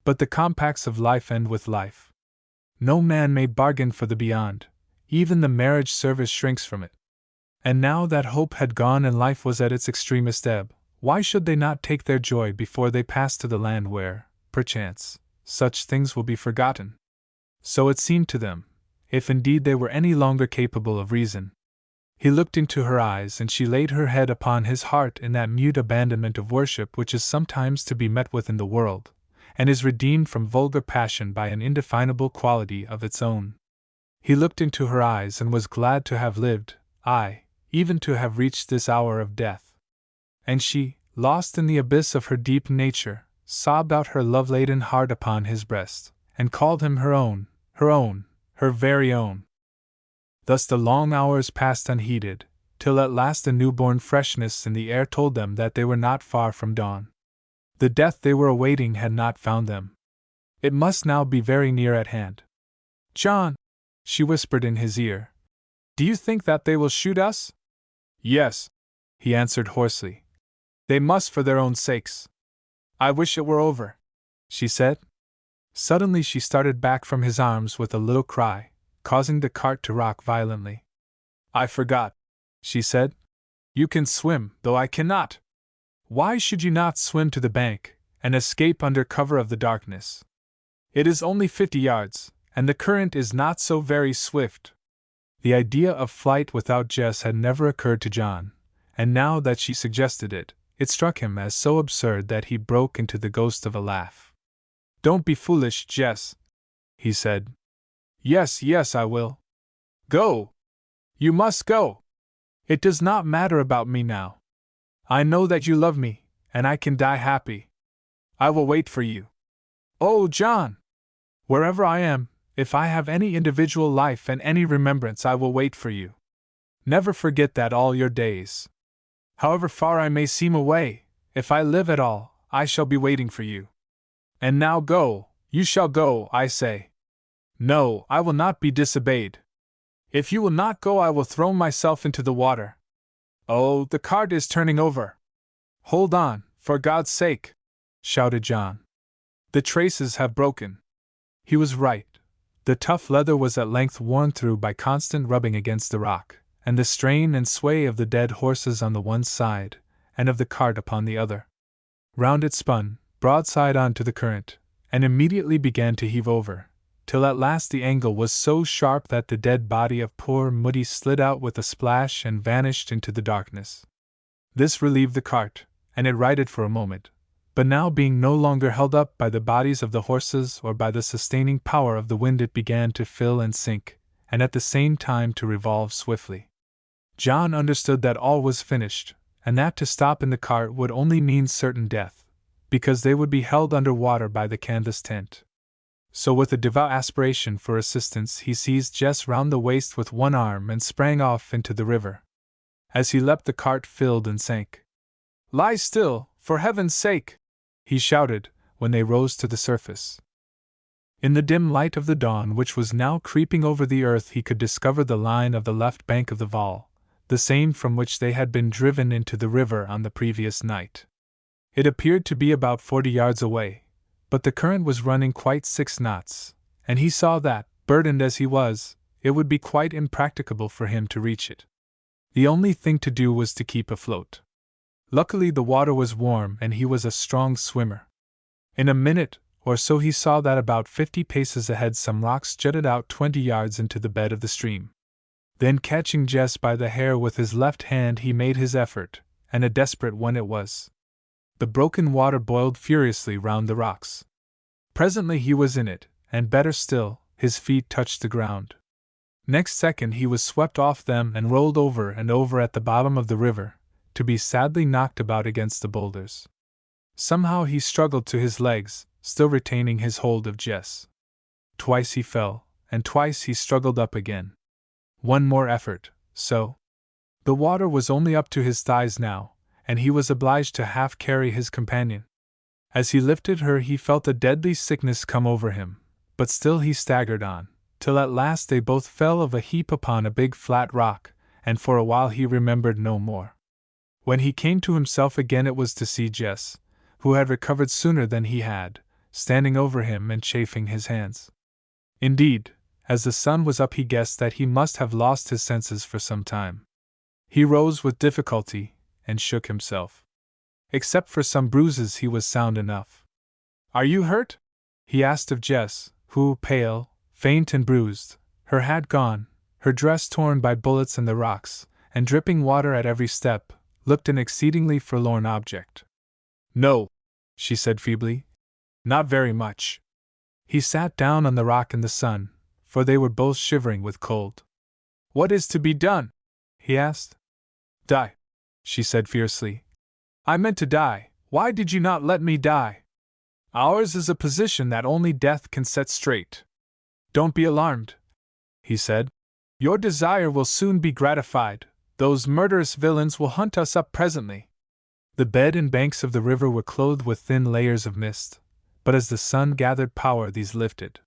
But the compacts of life end with life. No man may bargain for the beyond, even the marriage service shrinks from it. And now that hope had gone and life was at its extremest ebb, why should they not take their joy before they pass to the land where, perchance, such things will be forgotten? So it seemed to them, if indeed they were any longer capable of reason. He looked into her eyes and she laid her head upon his heart in that mute abandonment of worship which is sometimes to be met with in the world, and is redeemed from vulgar passion by an indefinable quality of its own. He looked into her eyes and was glad to have lived, aye, even to have reached this hour of death. And she, lost in the abyss of her deep nature, sobbed out her love-laden heart upon his breast, and called him her own, her very own. Thus the long hours passed unheeded, till at last a newborn freshness in the air told them that they were not far from dawn. The death they were awaiting had not found them. It must now be very near at hand. "John," she whispered in his ear, "do you think that they will shoot us?" "Yes," he answered hoarsely. "They must for their own sakes. I wish it were over," she said. Suddenly she started back from his arms with a little cry, causing the cart to rock violently. "I forgot," she said. "You can swim, though I cannot. Why should you not swim to the bank, and escape under cover of the darkness? It is only 50 yards, and the current is not so very swift." The idea of flight without Jess had never occurred to John, and now that she suggested it, it struck him as so absurd that he broke into the ghost of a laugh. "Don't be foolish, Jess," he said. Yes, I will. Go! You must go! It does not matter about me now. I know that you love me, and I can die happy. I will wait for you. Oh, John! Wherever I am, if I have any individual life and any remembrance, I will wait for you. Never forget that all your days. However far I may seem away, if I live at all, I shall be waiting for you. And now go, you shall go, I say. No, I will not be disobeyed. If you will not go, I will throw myself into the water. Oh, the cart is turning over. Hold on, for God's sake, shouted John. The traces have broken. He was right. The tough leather was at length worn through by constant rubbing against the rock, and the strain and sway of the dead horses on the one side, and of the cart upon the other. Round it spun, broadside on to the current, and immediately began to heave over, till at last the angle was so sharp that the dead body of poor Moody slid out with a splash and vanished into the darkness. This relieved the cart, and it righted for a moment, but now being no longer held up by the bodies of the horses or by the sustaining power of the wind, it began to fill and sink, and at the same time to revolve swiftly. John understood that all was finished, and that to stop in the cart would only mean certain death, because they would be held under water by the canvas tent. So with a devout aspiration for assistance, he seized Jess round the waist with one arm and sprang off into the river. As he leapt, the cart filled and sank. "Lie still, for heaven's sake!" he shouted, when they rose to the surface. In the dim light of the dawn which was now creeping over the earth, he could discover the line of the left bank of the Vaal, the same from which they had been driven into the river on the previous night. It appeared to be about 40 yards away, but the current was running quite 6 knots, and he saw that, burdened as he was, it would be quite impracticable for him to reach it. The only thing to do was to keep afloat. Luckily the water was warm and he was a strong swimmer. In a minute or so he saw that about 50 paces ahead some rocks jutted out 20 yards into the bed of the stream. Then catching Jess by the hair with his left hand he made his effort, and a desperate one it was. The broken water boiled furiously round the rocks. Presently he was in it, and better still, his feet touched the ground. Next second he was swept off them and rolled over and over at the bottom of the river, to be sadly knocked about against the boulders. Somehow he struggled to his legs, still retaining his hold of Jess. Twice he fell, and twice he struggled up again. One more effort, so. The water was only up to his thighs now, and he was obliged to half carry his companion. As he lifted her he felt a deadly sickness come over him, but still he staggered on, till at last they both fell of a heap upon a big flat rock, and for a while he remembered no more. When he came to himself again it was to see Jess, who had recovered sooner than he had, standing over him and chafing his hands. Indeed, as the sun was up he guessed that he must have lost his senses for some time. He rose with difficulty, and shook himself. Except for some bruises he was sound enough. "Are you hurt?" he asked of Jess, who, pale, faint and bruised, her hat gone, her dress torn by bullets and the rocks, and dripping water at every step, looked an exceedingly forlorn object. "No," she said feebly. "Not very much." He sat down on the rock in the sun, for they were both shivering with cold. "What is to be done?" he asked. "Die," she said fiercely. "I meant to die. Why did you not let me die? Ours is a position that only death can set straight." "Don't be alarmed," he said. "Your desire will soon be gratified. Those murderous villains will hunt us up presently." The bed and banks of the river were clothed with thin layers of mist, but as the sun gathered power these lifted.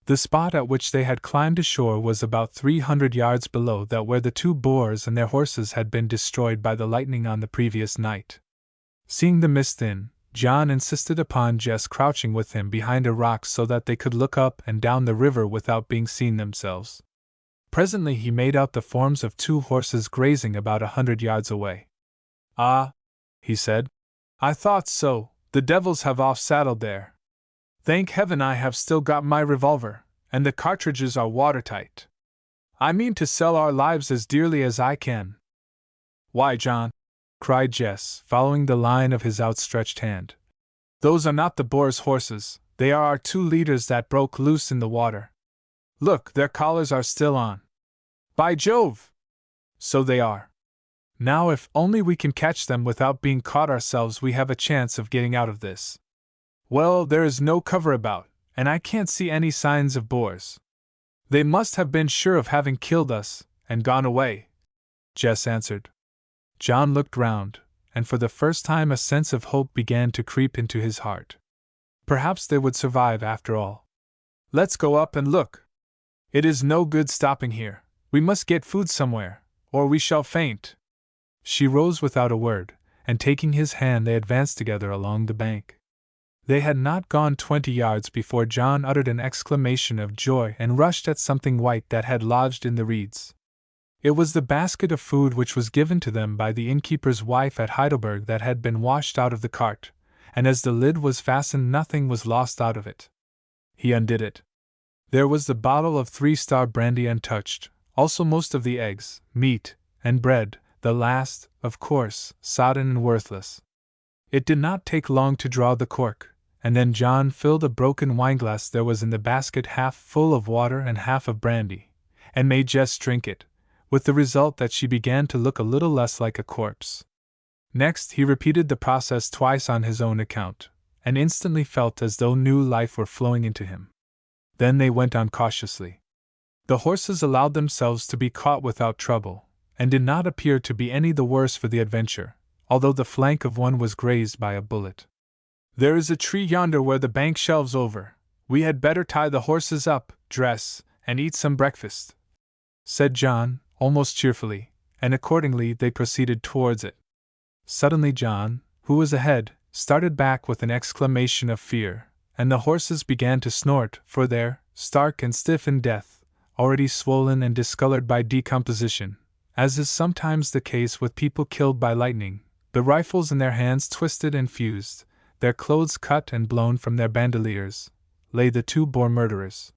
The spot at which they had climbed ashore was about 300 yards below that where the 2 boars and their horses had been destroyed by the lightning on the previous night. Seeing the mist thin, John insisted upon Jess crouching with him behind a rock so that they could look up and down the river without being seen themselves. Presently he made out the forms of 2 horses grazing about 100 yards away. "Ah," he said, "I thought so, the devils have off-saddled there. Thank heaven I have still got my revolver, and the cartridges are watertight. I mean to sell our lives as dearly as I can." "Why, John," cried Jess, following the line of his outstretched hand, "those are not the boar's horses, they are our 2 leaders that broke loose in the water. Look, their collars are still on. By Jove! So they are. Now if only we can catch them without being caught ourselves we have a chance of getting out of this. Well, there is no cover about, and I can't see any signs of boars. They must have been sure of having killed us, and gone away," Jess answered. John looked round, and for the first time a sense of hope began to creep into his heart. Perhaps they would survive after all. "Let's go up and look. It is no good stopping here, we must get food somewhere, or we shall faint." She rose without a word, and taking his hand they advanced together along the bank. They had not gone 20 yards before John uttered an exclamation of joy and rushed at something white that had lodged in the reeds. It was the basket of food which was given to them by the innkeeper's wife at Heidelberg that had been washed out of the cart, and as the lid was fastened nothing was lost out of it. He undid it. There was the bottle of 3-star brandy untouched, also most of the eggs, meat, and bread, the last, of course, sodden and worthless. It did not take long to draw the cork, and then John filled a broken wineglass there was in the basket half full of water and half of brandy, and made Jess drink it, with the result that she began to look a little less like a corpse. Next he repeated the process twice on his own account, and instantly felt as though new life were flowing into him. Then they went on cautiously. The horses allowed themselves to be caught without trouble, and did not appear to be any the worse for the adventure, although the flank of one was grazed by a bullet. "There is a tree yonder where the bank shelves over. We had better tie the horses up, dress, and eat some breakfast," said John, almost cheerfully, and accordingly they proceeded towards it. Suddenly John, who was ahead, started back with an exclamation of fear, and the horses began to snort, for there, stark and stiff in death, already swollen and discolored by decomposition, as is sometimes the case with people killed by lightning, the rifles in their hands twisted and fused, their clothes cut and blown from their bandoliers, lay the two Boer murderers.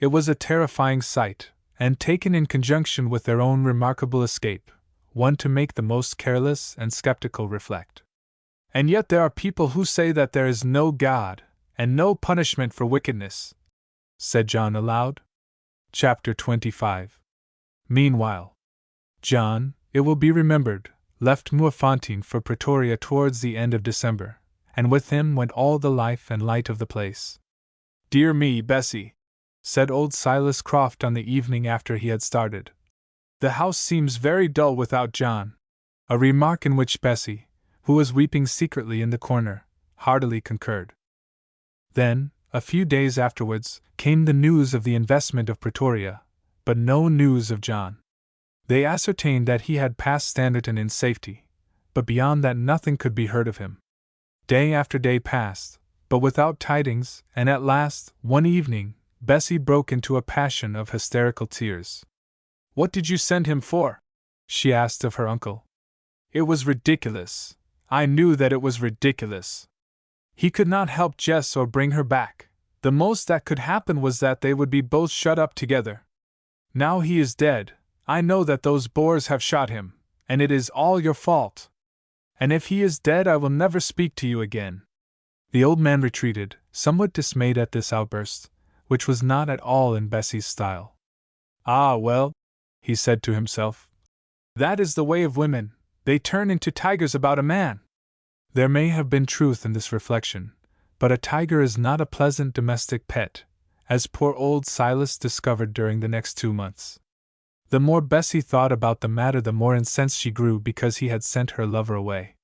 It was a terrifying sight, and taken in conjunction with their own remarkable escape, one to make the most careless and skeptical reflect. And yet there are people who say that there is no God, and no punishment for wickedness, said John aloud. Chapter 25. Meanwhile, John, it will be remembered, left Moerfontein for Pretoria towards the end of December, and with him went all the life and light of the place. "Dear me, Bessie," said old Silas Croft on the evening after he had started, "the house seems very dull without John," a remark in which Bessie, who was weeping secretly in the corner, heartily concurred. Then, a few days afterwards, came the news of the investment of Pretoria, but no news of John. They ascertained that he had passed Standerton in safety, but beyond that nothing could be heard of him. Day after day passed, but without tidings, and at last, one evening, Bessie broke into a passion of hysterical tears. "What did you send him for?" she asked of her uncle. "It was ridiculous. I knew that it was ridiculous. He could not help Jess or bring her back. The most that could happen was that they would be both shut up together. Now he is dead, I know that those Boers have shot him, and it is all your fault. And if he is dead, I will never speak to you again." The old man retreated, somewhat dismayed at this outburst, which was not at all in Bessie's style. "Ah, well," he said to himself, "that is the way of women, they turn into tigers about a man." There may have been truth in this reflection, but a tiger is not a pleasant domestic pet, as poor old Silas discovered during the next 2 months. The more Bessie thought about the matter, the more incensed she grew because he had sent her lover away.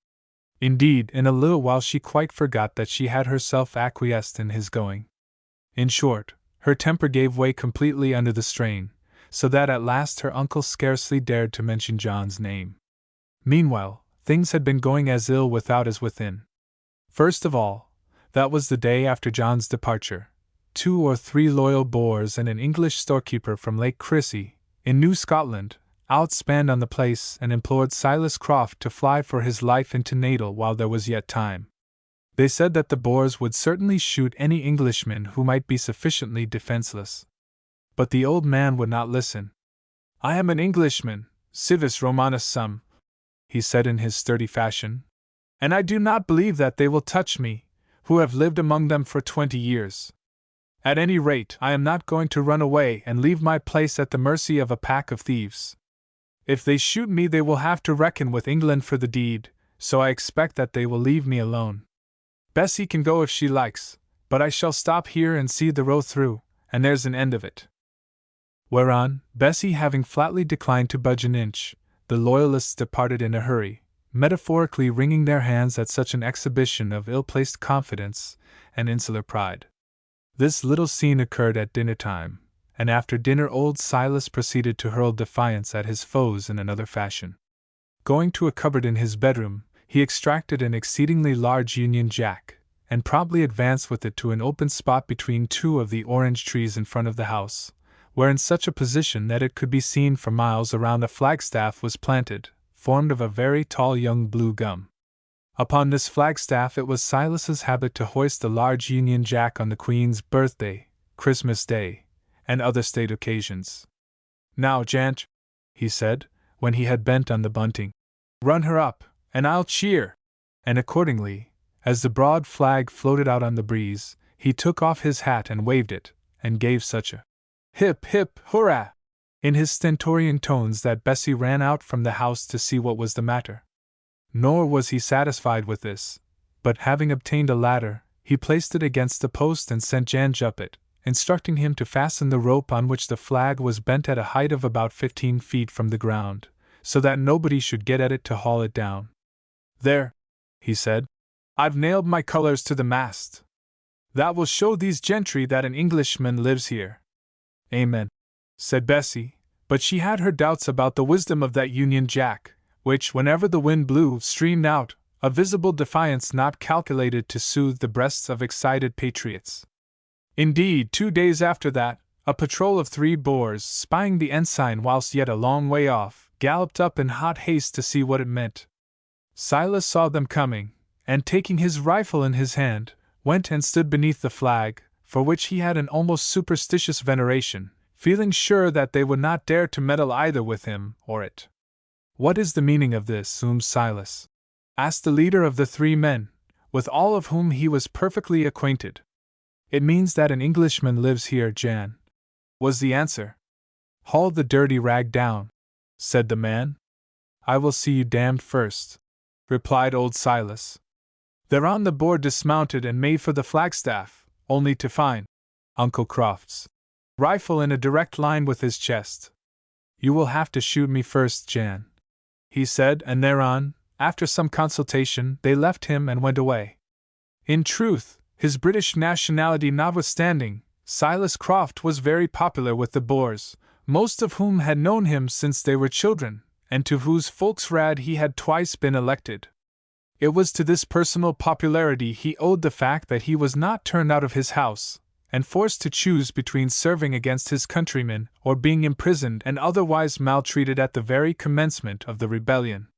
Indeed, in a little while she quite forgot that she had herself acquiesced in his going. In short, her temper gave way completely under the strain, so that at last her uncle scarcely dared to mention John's name. Meanwhile, things had been going as ill without as within. First of all, that was the day after John's departure, 2 or 3 loyal Boers and an English storekeeper from Lake Chrissie, in New Scotland, outspanned on the place and implored Silas Croft to fly for his life into Natal while there was yet time. They said that the Boers would certainly shoot any Englishman who might be sufficiently defenseless. But the old man would not listen. "I am an Englishman, civis Romanus sum," he said in his sturdy fashion, "and I do not believe that they will touch me, who have lived among them for 20 years. At any rate, I am not going to run away and leave my place at the mercy of a pack of thieves. If they shoot me, they will have to reckon with England for the deed, so I expect that they will leave me alone. Bessie can go if she likes, but I shall stop here and see the row through, and there's an end of it." Whereon, Bessie having flatly declined to budge an inch, the Loyalists departed in a hurry, metaphorically wringing their hands at such an exhibition of ill-placed confidence and insular pride. This little scene occurred at dinner time, and after dinner old Silas proceeded to hurl defiance at his foes in another fashion. Going to a cupboard in his bedroom, he extracted an exceedingly large Union Jack, and promptly advanced with it to an open spot between 2 of the orange trees in front of the house, where in such a position that it could be seen for miles around a flagstaff was planted, formed of a very tall young blue gum. Upon this flagstaff it was Silas's habit to hoist a large Union Jack on the Queen's birthday, Christmas Day, and other state occasions. "Now, Jant," he said, when he had bent on the bunting, "run her up, and I'll cheer." And accordingly, as the broad flag floated out on the breeze, he took off his hat and waved it, and gave such a "Hip, hip, hurrah!" in his stentorian tones that Bessie ran out from the house to see what was the matter. Nor was he satisfied with this, but having obtained a ladder, he placed it against the post and sent Janj up it, instructing him to fasten the rope on which the flag was bent at a height of about 15 feet from the ground, so that nobody should get at it to haul it down. "There," he said, "I've nailed my colors to the mast. That will show these gentry that an Englishman lives here." "Amen," said Bessie, but she had her doubts about the wisdom of that Union Jack, which, whenever the wind blew, streamed out, a visible defiance not calculated to soothe the breasts of excited patriots. Indeed, 2 days after that, a patrol of 3 Boers, spying the ensign whilst yet a long way off, galloped up in hot haste to see what it meant. Silas saw them coming, and taking his rifle in his hand, went and stood beneath the flag, for which he had an almost superstitious veneration, feeling sure that they would not dare to meddle either with him or it. "What is the meaning of this, Silas?" asked the leader of the 3 men, with all of whom he was perfectly acquainted. "It means that an Englishman lives here, Jan," was the answer. "Haul the dirty rag down," said the man. "I will see you damned first," replied old Silas. Thereon the Boer dismounted and made for the flagstaff, only to find Uncle Croft's rifle in a direct line with his chest. "You will have to shoot me first, Jan," he said, and thereon, after some consultation, they left him and went away. In truth, his British nationality notwithstanding, Silas Croft was very popular with the Boers, most of whom had known him since they were children, and to whose Volksraad he had twice been elected. It was to this personal popularity he owed the fact that he was not turned out of his house, and forced to choose between serving against his countrymen or being imprisoned and otherwise maltreated at the very commencement of the rebellion.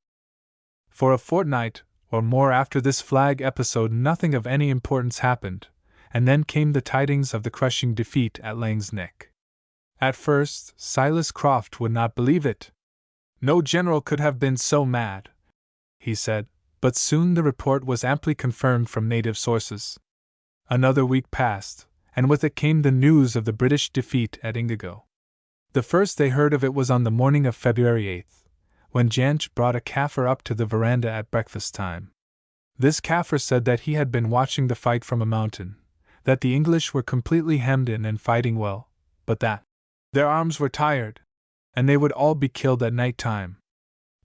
For a fortnight or more after this flag episode nothing of any importance happened, and then came the tidings of the crushing defeat at Laing's Neck. At first, Silas Croft would not believe it. No general could have been so mad, he said, but soon the report was amply confirmed from native sources. Another week passed, and with it came the news of the British defeat at Indigo. The first they heard of it was on the morning of February 8th, when Jansch brought a Kaffir up to the veranda at breakfast time. This Kaffir said that he had been watching the fight from a mountain, that the English were completely hemmed in and fighting well, but that their arms were tired, and they would all be killed at night time.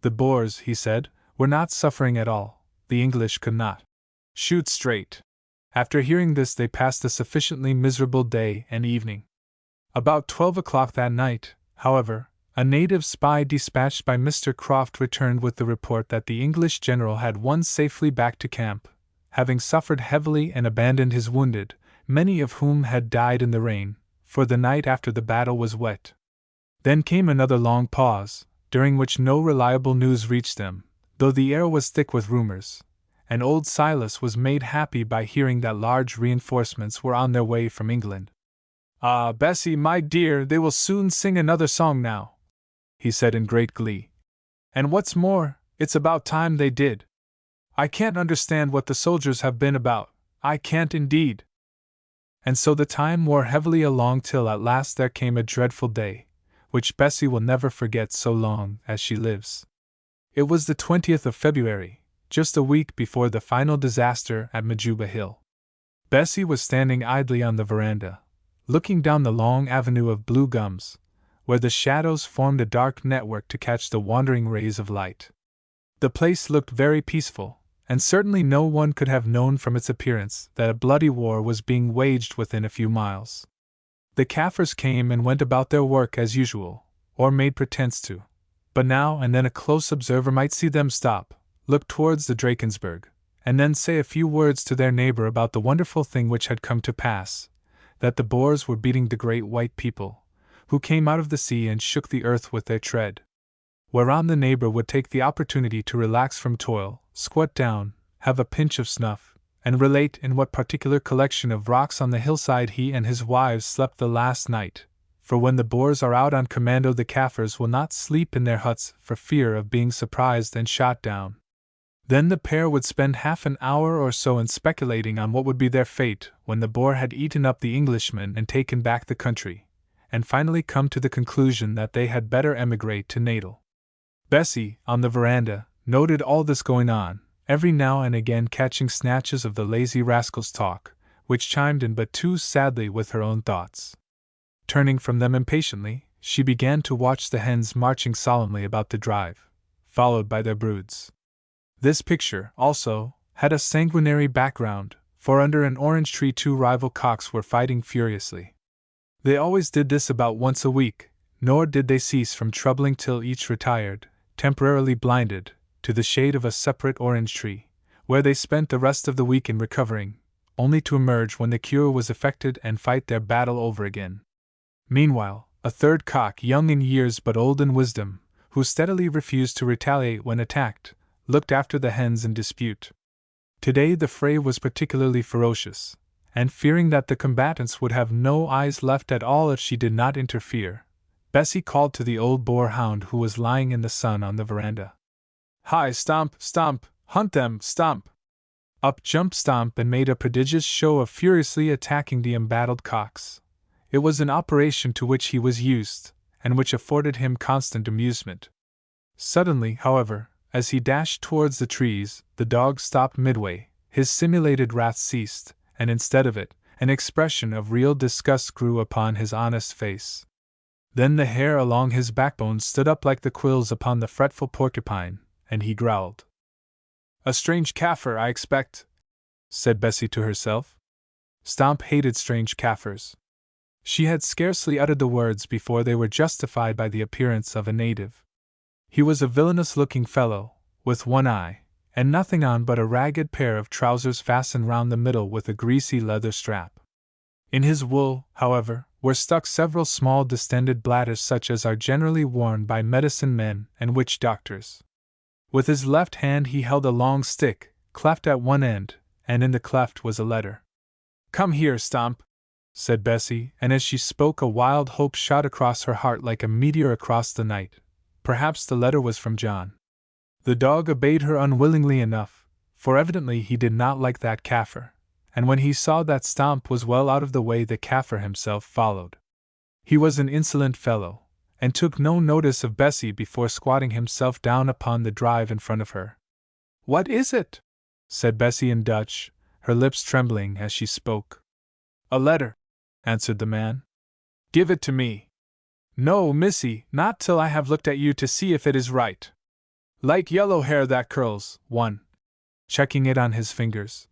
The Boers, he said, were not suffering at all, the English could not shoot straight. After hearing this they passed a sufficiently miserable day and evening. About 12 o'clock that night, however, a native spy dispatched by Mr. Croft returned with the report that the English general had won safely back to camp, having suffered heavily and abandoned his wounded, many of whom had died in the rain, for the night after the battle was wet. Then came another long pause, during which no reliable news reached them, though the air was thick with rumors, and old Silas was made happy by hearing that large reinforcements were on their way from England. "Ah, Bessie, my dear, they will soon sing another song now," he said in great glee. "And what's more, it's about time they did. I can't understand what the soldiers have been about, I can't indeed." And so the time wore heavily along till at last there came a dreadful day, which Bessie will never forget so long as she lives. It was the 20th of February, just a week before the final disaster at Majuba Hill. Bessie was standing idly on the veranda, looking down the long avenue of blue gums, where the shadows formed a dark network to catch the wandering rays of light. The place looked very peaceful, and certainly no one could have known from its appearance that a bloody war was being waged within a few miles. The Kaffirs came and went about their work as usual, or made pretense to, but now and then a close observer might see them stop, look towards the Drakensberg, and then say a few words to their neighbor about the wonderful thing which had come to pass, that the Boers were beating the great white people, who came out of the sea and shook the earth with their tread. Whereon the neighbor would take the opportunity to relax from toil, squat down, have a pinch of snuff, and relate in what particular collection of rocks on the hillside he and his wives slept the last night, for when the Boers are out on commando the Kaffirs will not sleep in their huts for fear of being surprised and shot down. Then the pair would spend half an hour or so in speculating on what would be their fate when the Boer had eaten up the Englishmen and taken back the country, and finally come to the conclusion that they had better emigrate to Natal. Bessie, on the veranda, noted all this going on, every now and again catching snatches of the lazy rascals' talk, which chimed in but too sadly with her own thoughts. Turning from them impatiently, she began to watch the hens marching solemnly about the drive, followed by their broods. This picture, also, had a sanguinary background, for under an orange tree 2 rival cocks were fighting furiously. They always did this about once a week, nor did they cease from troubling till each retired, temporarily blinded, to the shade of a separate orange tree, where they spent the rest of the week in recovering, only to emerge when the cure was effected and fight their battle over again. Meanwhile, a third cock, young in years but old in wisdom, who steadily refused to retaliate when attacked, looked after the hens in dispute. Today the fray was particularly ferocious, and fearing that the combatants would have no eyes left at all if she did not interfere, Bessie called to the old boar hound who was lying in the sun on the veranda. "Hi, Stomp, Stomp, hunt them, Stomp!" Up jumped Stomp and made a prodigious show of furiously attacking the embattled cocks. It was an operation to which he was used, and which afforded him constant amusement. Suddenly, however, as he dashed towards the trees, the dog stopped midway, his simulated wrath ceased, and instead of it, an expression of real disgust grew upon his honest face. Then the hair along his backbone stood up like the quills upon the fretful porcupine, and he growled. "A strange Kaffir, I expect," said Bessie to herself. Stomp hated strange Kaffirs. She had scarcely uttered the words before they were justified by the appearance of a native. He was a villainous-looking fellow, with one eye, and nothing on but a ragged pair of trousers fastened round the middle with a greasy leather strap. In his wool, however, were stuck several small distended bladders such as are generally worn by medicine men and witch doctors. With his left hand he held a long stick, cleft at one end, and in the cleft was a letter. "Come here, Stomp," said Bessie, and as she spoke a wild hope shot across her heart like a meteor across the night. Perhaps the letter was from John. The dog obeyed her unwillingly enough, for evidently he did not like that Kaffir, and when he saw that Stomp was well out of the way the Kaffir himself followed. He was an insolent fellow, and took no notice of Bessie before squatting himself down upon the drive in front of her. "What is it?" said Bessie in Dutch, her lips trembling as she spoke. "A letter," answered the man. "Give it to me." "No, missy, not till I have looked at you to see if it is right." "Like yellow hair that curls, one," checking it on his fingers.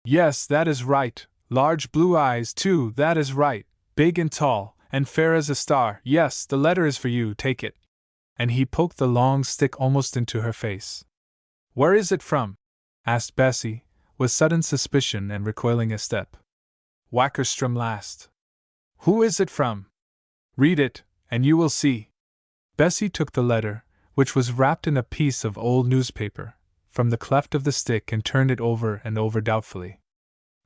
"Yes, that is right, large blue eyes too, that is right, big and tall, and fair as a star, yes, the letter is for you, take it." And he poked the long stick almost into her face. "Where is it from?" asked Bessie, with sudden suspicion and recoiling a step. "Wackerstrom last." "Who is it from?" "Read it, and you will see." Bessie took the letter, which was wrapped in a piece of old newspaper, from the cleft of the stick and turned it over and over doubtfully.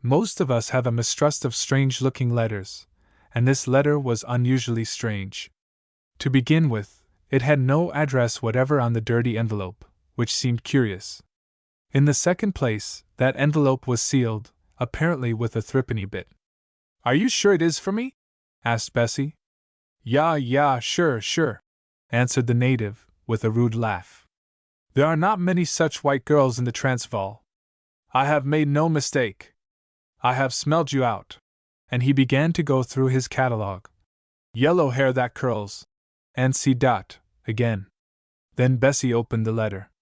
Most of us have a mistrust of strange-looking letters, and this letter was unusually strange. To begin with, it had no address whatever on the dirty envelope, which seemed curious. In the second place, that envelope was sealed, apparently with a threepenny bit. "Are you sure it is for me?" asked Bessie. "Ya, sure," answered the native, with a rude laugh. "There are not many such white girls in the Transvaal. I have made no mistake. I have smelled you out." And he began to go through his catalogue. "Yellow hair that curls," and C. again. Then Bessie opened the letter.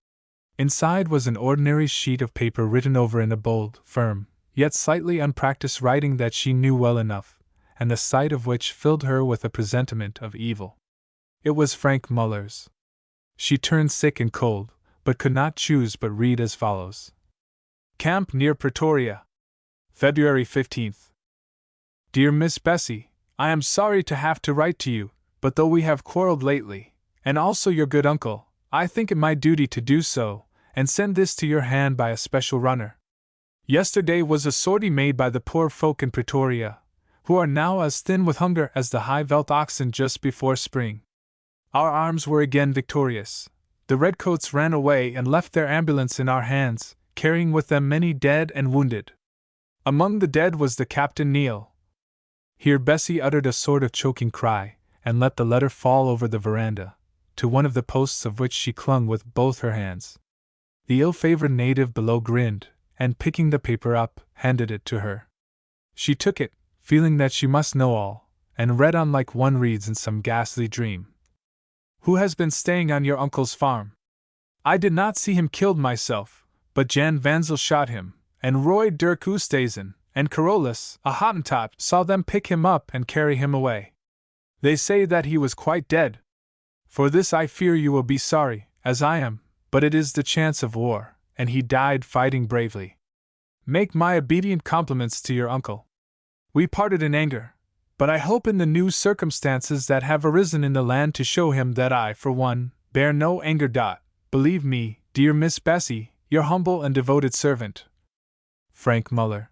Inside was an ordinary sheet of paper written over in a bold, firm, yet slightly unpracticed writing that she knew well enough, and the sight of which filled her with a presentiment of evil. It was Frank Muller's. She turned sick and cold, but could not choose but read as follows. "Camp near Pretoria. February 15th. Dear Miss Bessie, I am sorry to have to write to you, but though we have quarreled lately, and also your good uncle, I think it my duty to do so, and send this to your hand by a special runner. Yesterday was a sortie made by the poor folk in Pretoria, who are now as thin with hunger as the high veld oxen just before spring. Our arms were again victorious. The redcoats ran away and left their ambulance in our hands, carrying with them many dead and wounded. Among the dead was the Captain Neal." Here Bessie uttered a sort of choking cry, and let the letter fall over the veranda, to one of the posts of which she clung with both her hands. The ill-favored native below grinned, and picking the paper up, handed it to her. She took it, feeling that she must know all, and read on like one reads in some ghastly dream. "Who has been staying on your uncle's farm? I did not see him killed myself, but Jan Vanzel shot him, and Roy Dirk Oosthuizen and Carolus, a Hottentot, saw them pick him up and carry him away. They say that he was quite dead. For this I fear you will be sorry, as I am, but it is the chance of war, and he died fighting bravely. Make my obedient compliments to your uncle. We parted in anger, but I hope in the new circumstances that have arisen in the land to show him that I, for one, bear no anger. Believe me, dear Miss Bessie, your humble and devoted servant, Frank Muller.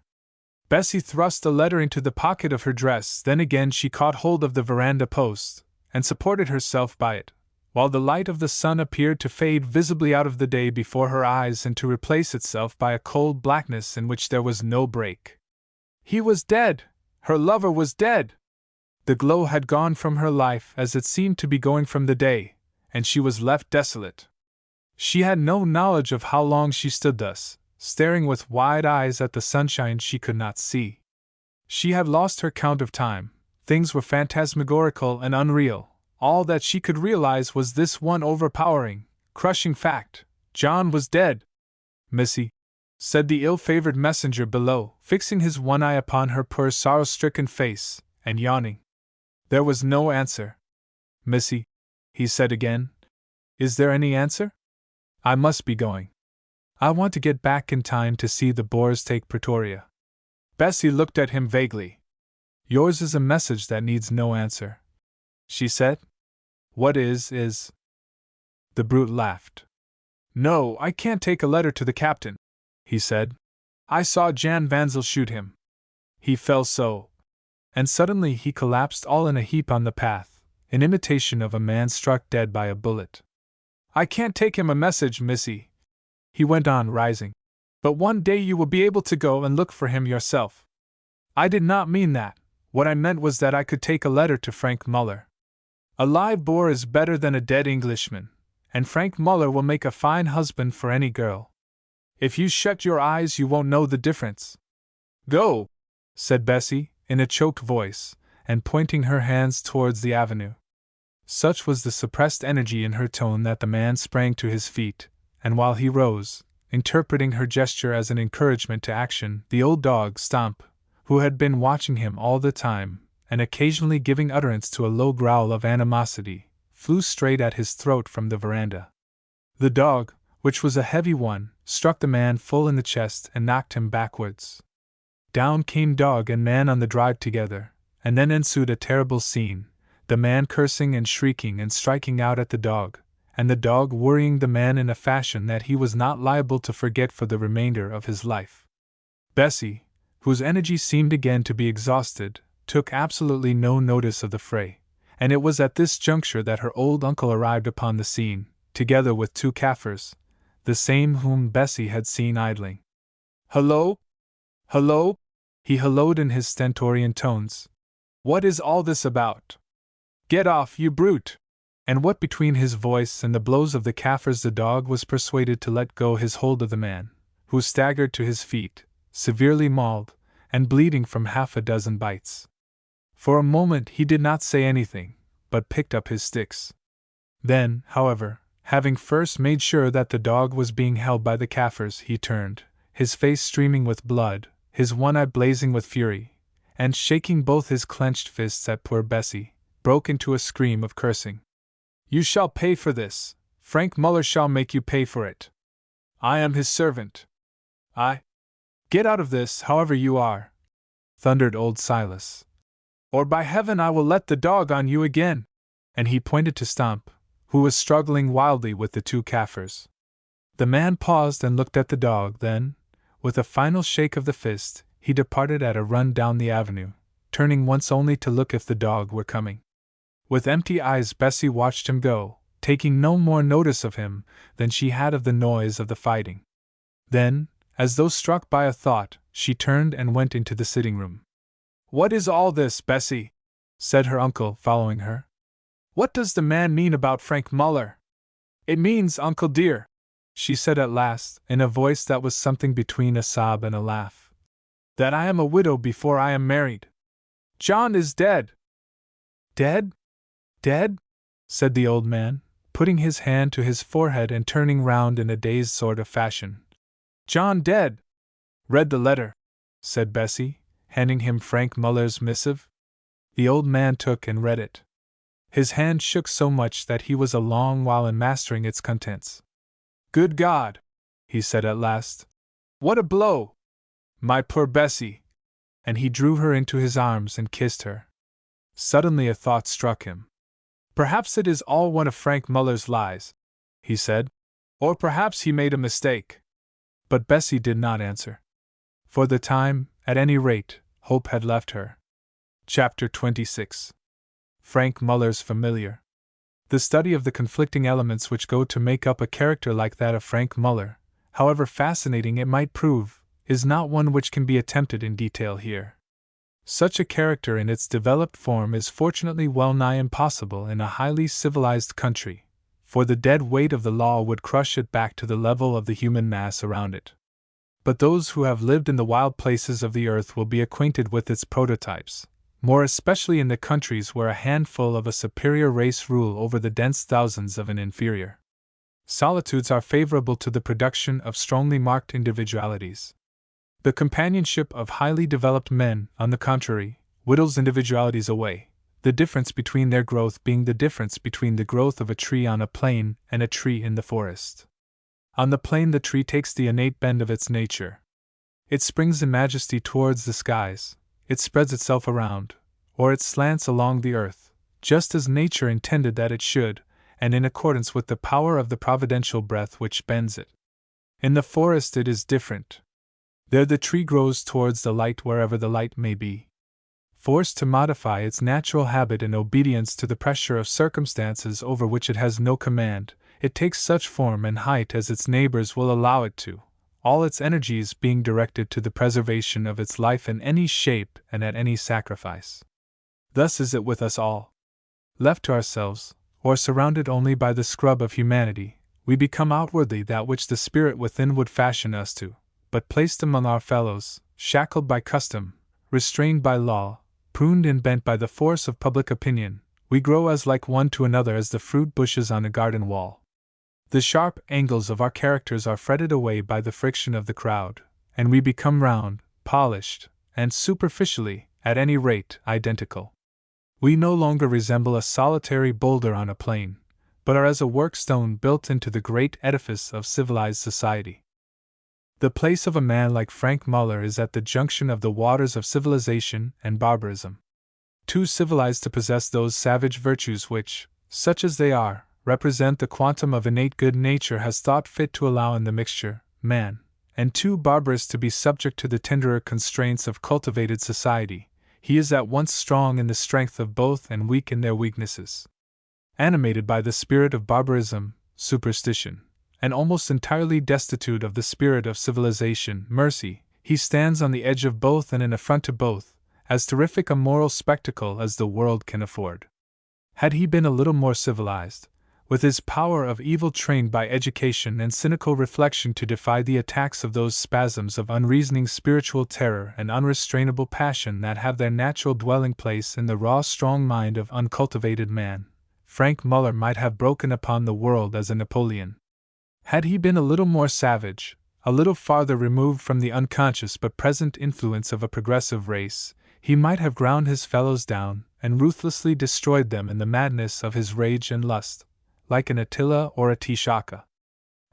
Bessie thrust the letter into the pocket of her dress, then again she caught hold of the veranda post, and supported herself by it, while the light of the sun appeared to fade visibly out of the day before her eyes and to replace itself by a cold blackness in which there was no break. He was dead! Her lover was dead! The glow had gone from her life as it seemed to be going from the day, and she was left desolate. She had no knowledge of how long she stood thus, staring with wide eyes at the sunshine she could not see. She had lost her count of time. Things were phantasmagorical and unreal. All that she could realize was this one overpowering, crushing fact: John was dead. Missy, said the ill-favored messenger below, fixing his one eye upon her poor sorrow-stricken face, and yawning. There was no answer. Missy, he said again, is there any answer? I must be going. I want to get back in time to see the Boers take Pretoria. Bessie looked at him vaguely. Yours is a message that needs no answer, she said. What is? The brute laughed. No, I can't take a letter to the captain, he said. I saw Jan Vanzel shoot him. He fell so. And suddenly he collapsed all in a heap on the path, in imitation of a man struck dead by a bullet. I can't take him a message, Missy, he went on, rising. But one day you will be able to go and look for him yourself. I did not mean that. What I meant was that I could take a letter to Frank Muller. A live Boer is better than a dead Englishman, and Frank Muller will make a fine husband for any girl. If you shut your eyes, you won't know the difference. Go, said Bessie, in a choked voice, and pointing her hands towards the avenue. Such was the suppressed energy in her tone that the man sprang to his feet, and while he rose, interpreting her gesture as an encouragement to action, the old dog Stomp, who had been watching him all the time, and occasionally giving utterance to a low growl of animosity, flew straight at his throat from the veranda. The dog, which was a heavy one, struck the man full in the chest and knocked him backwards. Down came dog and man on the drive together, and then ensued a terrible scene, the man cursing and shrieking and striking out at the dog, and the dog worrying the man in a fashion that he was not liable to forget for the remainder of his life. Bessie, whose energy seemed again to be exhausted, took absolutely no notice of the fray, and it was at this juncture that her old uncle arrived upon the scene, together with 2 Kaffirs, the same whom Bessie had seen idling. Hullo! Hullo! He hulloed in his stentorian tones. What is all this about? Get off, you brute! And what between his voice and the blows of the Kaffirs the dog was persuaded to let go his hold of the man, who staggered to his feet, severely mauled, and bleeding from half a dozen bites. For a moment he did not say anything, but picked up his sticks. Then, however, having first made sure that the dog was being held by the Kaffirs, he turned, his face streaming with blood, his one eye blazing with fury, and shaking both his clenched fists at poor Bessie, broke into a scream of cursing. You shall pay for this. Frank Muller shall make you pay for it. I am his servant. Get out of this, however you are, thundered old Silas. Or by heaven I will let the dog on you again. And he pointed to Stomp, who was struggling wildly with the 2 Kaffirs. The man paused and looked at the dog, then, with a final shake of the fist, he departed at a run down the avenue, turning once only to look if the dog were coming. With empty eyes Bessie watched him go, taking no more notice of him than she had of the noise of the fighting. Then, as though struck by a thought, she turned and went into the sitting-room. What is all this, Bessie? Said her uncle, following her. What does the man mean about Frank Muller? It means, uncle dear, she said at last, in a voice that was something between a sob and a laugh, that I am a widow before I am married. John is dead. Dead? Dead? Said the old man, putting his hand to his forehead and turning round in a dazed sort of fashion. John dead. Read the letter, said Bessie, handing him Frank Muller's missive. The old man took and read it. His hand shook so much that he was a long while in mastering its contents. Good God! he said at last. What a blow! My poor Bessie! And he drew her into his arms and kissed her. Suddenly a thought struck him. Perhaps it is all one of Frank Muller's lies, he said. Or perhaps he made a mistake. But Bessie did not answer. For the time, at any rate, hope had left her. Chapter 26. Frank Muller's Familiar. The study of the conflicting elements which go to make up a character like that of Frank Muller, however fascinating it might prove, is not one which can be attempted in detail here. Such a character in its developed form is fortunately well nigh impossible in a highly civilized country, for the dead weight of the law would crush it back to the level of the human mass around it. But those who have lived in the wild places of the earth will be acquainted with its prototypes, more especially in the countries where a handful of a superior race rule over the dense thousands of an inferior. Solitudes are favorable to the production of strongly marked individualities. The companionship of highly developed men, on the contrary, whittles individualities away, the difference between their growth being the difference between the growth of a tree on a plain and a tree in the forest. On the plain the tree takes the innate bend of its nature. It springs in majesty towards the skies, it spreads itself around, or it slants along the earth, just as nature intended that it should, and in accordance with the power of the providential breath which bends it. In the forest it is different. There the tree grows towards the light wherever the light may be. Forced to modify its natural habit in obedience to the pressure of circumstances over which it has no command, it takes such form and height as its neighbors will allow it to, all its energies being directed to the preservation of its life in any shape and at any sacrifice. Thus is it with us all. Left to ourselves, or surrounded only by the scrub of humanity, we become outwardly that which the spirit within would fashion us to, but placed among our fellows, shackled by custom, restrained by law, pruned and bent by the force of public opinion, we grow as like one to another as the fruit bushes on a garden wall. The sharp angles of our characters are fretted away by the friction of the crowd, and we become round, polished, and superficially, at any rate, identical. We no longer resemble a solitary boulder on a plain, but are as a workstone built into the great edifice of civilized society. The place of a man like Frank Muller is at the junction of the waters of civilization and barbarism. Too civilized to possess those savage virtues which, such as they are, represent the quantum of innate good nature has thought fit to allow in the mixture, man, and too barbarous to be subject to the tenderer constraints of cultivated society, he is at once strong in the strength of both and weak in their weaknesses. Animated by the spirit of barbarism, superstition, and almost entirely destitute of the spirit of civilization, mercy, he stands on the edge of both and in affront to both, as terrific a moral spectacle as the world can afford. Had he been a little more civilized, with his power of evil trained by education and cynical reflection to defy the attacks of those spasms of unreasoning spiritual terror and unrestrainable passion that have their natural dwelling place in the raw strong mind of uncultivated man, Frank Muller might have broken upon the world as a Napoleon. Had he been a little more savage, a little farther removed from the unconscious but present influence of a progressive race, he might have ground his fellows down and ruthlessly destroyed them in the madness of his rage and lust, like an Attila or a Tishaka.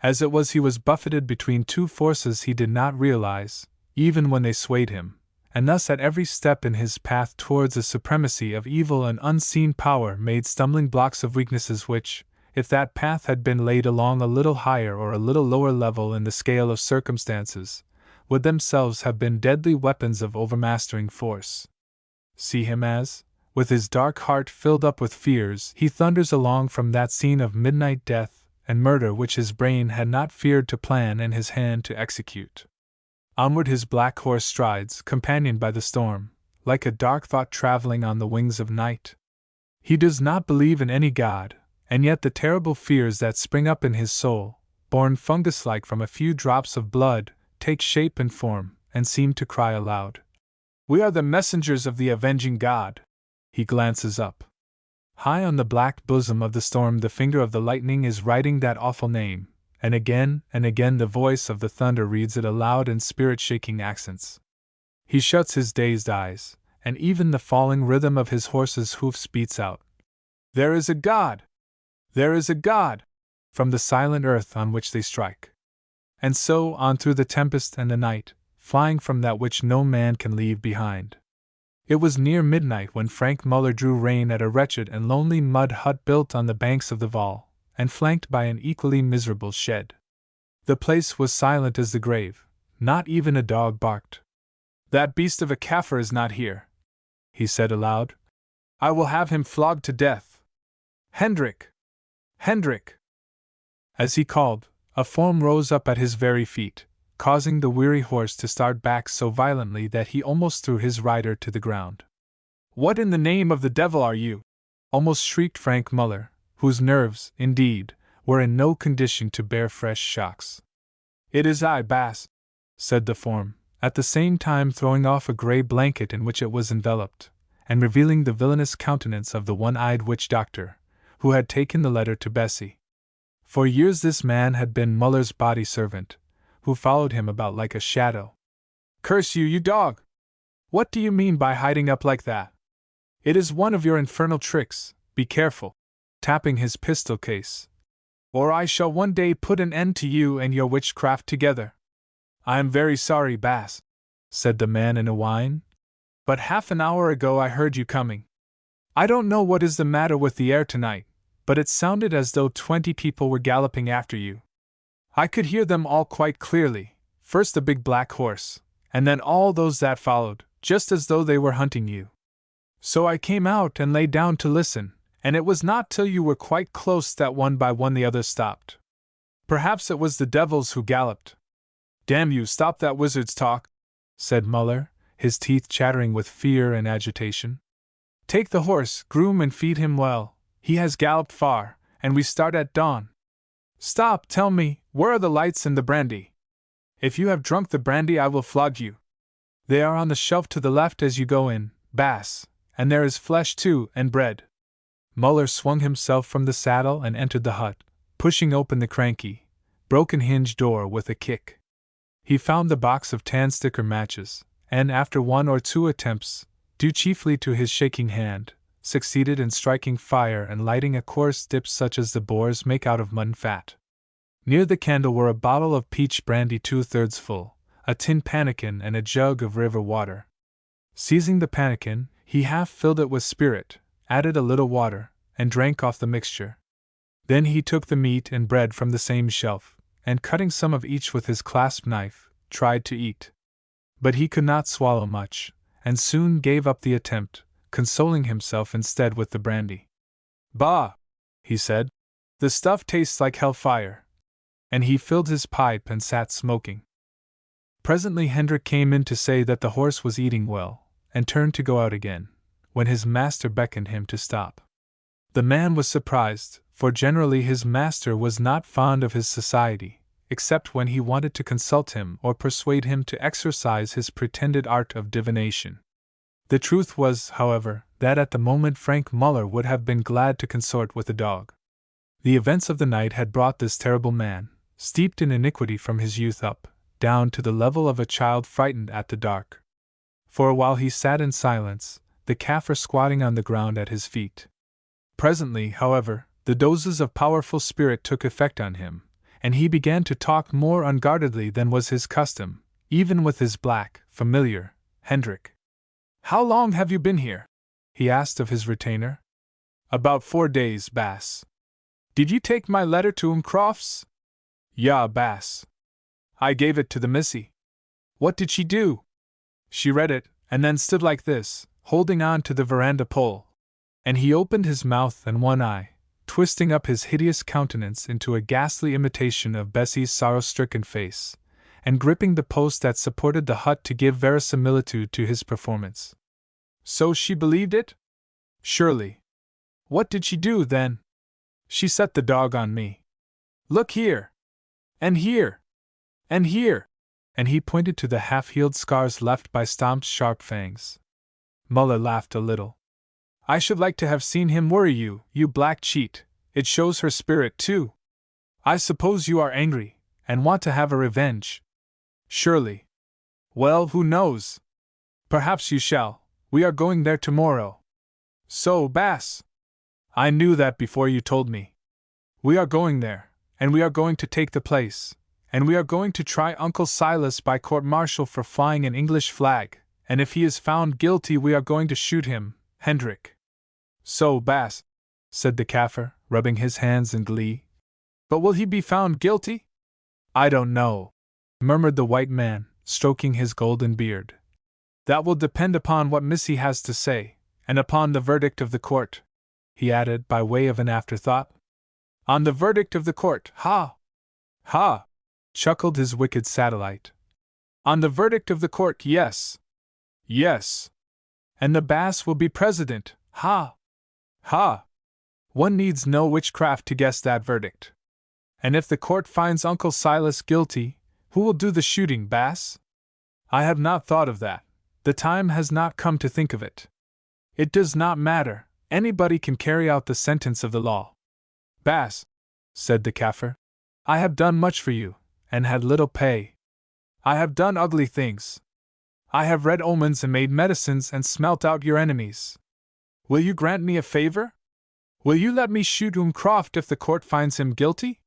As it was, he was buffeted between two forces he did not realize, even when they swayed him, and thus at every step in his path towards a supremacy of evil and unseen power made stumbling blocks of weaknesses which, if that path had been laid along a little higher or a little lower level in the scale of circumstances, would themselves have been deadly weapons of overmastering force. See him as, with his dark heart filled up with fears, he thunders along from that scene of midnight death and murder which his brain had not feared to plan and his hand to execute. Onward his black horse strides, companioned by the storm, like a dark thought traveling on the wings of night. He does not believe in any God, and yet the terrible fears that spring up in his soul, born fungus-like from a few drops of blood, take shape and form, and seem to cry aloud. We are the messengers of the avenging God. He glances up. High on the black bosom of the storm the finger of the lightning is writing that awful name, and again the voice of the thunder reads it aloud in spirit-shaking accents. He shuts his dazed eyes, and even the falling rhythm of his horse's hoofs beats out. There is a God! There is a God! From the silent earth on which they strike. And so on through the tempest and the night, flying from that which no man can leave behind. It was near midnight when Frank Muller drew rein at a wretched and lonely mud hut built on the banks of the Vaal, and flanked by an equally miserable shed. The place was silent as the grave, not even a dog barked. "That beast of a Kaffir is not here," he said aloud. "I will have him flogged to death. Hendrik! Hendrik!" As he called, a form rose up at his very feet, causing the weary horse to start back so violently that he almost threw his rider to the ground. "What in the name of the devil are you?" almost shrieked Frank Muller, whose nerves, indeed, were in no condition to bear fresh shocks. "It is I, Bass," said the form, at the same time throwing off a grey blanket in which it was enveloped, and revealing the villainous countenance of the one-eyed witch doctor, who had taken the letter to Bessie. For years this man had been Muller's body servant, who followed him about like a shadow. "Curse you, you dog! What do you mean by hiding up like that? It is one of your infernal tricks, be careful," tapping his pistol case, "or I shall one day put an end to you and your witchcraft together." "I am very sorry, Bass," said the man in a whine, "but half an hour ago I heard you coming. I don't know what is the matter with the air tonight, but it sounded as though 20 people were galloping after you. I could hear them all quite clearly, first the big black horse, and then all those that followed, just as though they were hunting you. So I came out and lay down to listen, and it was not till you were quite close that one by one the others stopped. Perhaps it was the devils who galloped." "Damn you, stop that wizard's talk," said Muller, his teeth chattering with fear and agitation. "Take the horse, groom and feed him well. He has galloped far, and we start at dawn. Stop, tell me, where are the lights and the brandy? If you have drunk the brandy I will flog you. They are on the shelf to the left as you go in, Bass, and there is flesh too, and bread." Muller swung himself from the saddle and entered the hut, pushing open the cranky, broken-hinge door with a kick. He found the box of tan-sticker matches, and after one or two attempts, due chiefly to his shaking hand, succeeded in striking fire and lighting a coarse dip such as the Boers make out of mutton fat. Near the candle were a bottle of peach brandy 2/3 full, a tin pannikin and a jug of river water. Seizing the pannikin, he half filled it with spirit, added a little water, and drank off the mixture. Then he took the meat and bread from the same shelf, and cutting some of each with his clasp knife, tried to eat. But he could not swallow much, and soon gave up the attempt, consoling himself instead with the brandy. "Bah!" he said. "The stuff tastes like hellfire." And he filled his pipe and sat smoking. Presently Hendrik came in to say that the horse was eating well, and turned to go out again, when his master beckoned him to stop. The man was surprised, for generally his master was not fond of his society, except when he wanted to consult him or persuade him to exercise his pretended art of divination. The truth was, however, that at the moment Frank Muller would have been glad to consort with a dog. The events of the night had brought this terrible man, steeped in iniquity from his youth up, down to the level of a child frightened at the dark. For a while he sat in silence, the Kaffir squatting on the ground at his feet. Presently, however, the doses of powerful spirit took effect on him, and he began to talk more unguardedly than was his custom, even with his black, familiar, Hendrik. "How long have you been here?" he asked of his retainer. "About 4 days, Bass." "Did you take my letter to Crofts?" "Ja, Bass. I gave it to the missy." "What did she do?" "She read it, and then stood like this, holding on to the veranda pole." And he opened his mouth and one eye, twisting up his hideous countenance into a ghastly imitation of Bessie's sorrow-stricken face, and gripping the post that supported the hut to give verisimilitude to his performance. "So she believed it?" "Surely." "What did she do, then?" "She set the dog on me. Look here! And here! And here!" And he pointed to the half-healed scars left by Stomp's sharp fangs. Muller laughed a little. "I should like to have seen him worry you, you black cheat. It shows her spirit, too. I suppose you are angry, and want to have a revenge." "Surely." "Well, who knows? Perhaps you shall. We are going there tomorrow." "So, Bass?" "I knew that before you told me. We are going there, and we are going to take the place, and we are going to try Uncle Silas by court-martial for flying an English flag, and if he is found guilty we are going to shoot him, Hendrik." "So, Baas," said the Kaffir, rubbing his hands in glee. "But will he be found guilty?" "I don't know," murmured the white man, stroking his golden beard. "That will depend upon what Missy has to say, and upon the verdict of the court," he added by way of an afterthought. "On the verdict of the court, ha! Ha!" chuckled his wicked satellite. "On the verdict of the court, yes. Yes. And the Baas will be president, ha! Ha! One needs no witchcraft to guess that verdict. And if the court finds Uncle Silas guilty, who will do the shooting, Baas?" "I have not thought of that. The time has not come to think of it." "It does not matter, anybody can carry out the sentence of the law." "Baas," said the Kaffir, "I have done much for you, and had little pay. I have done ugly things. I have read omens and made medicines and smelt out your enemies. Will you grant me a favor? Will you let me shoot Croft if the court finds him guilty?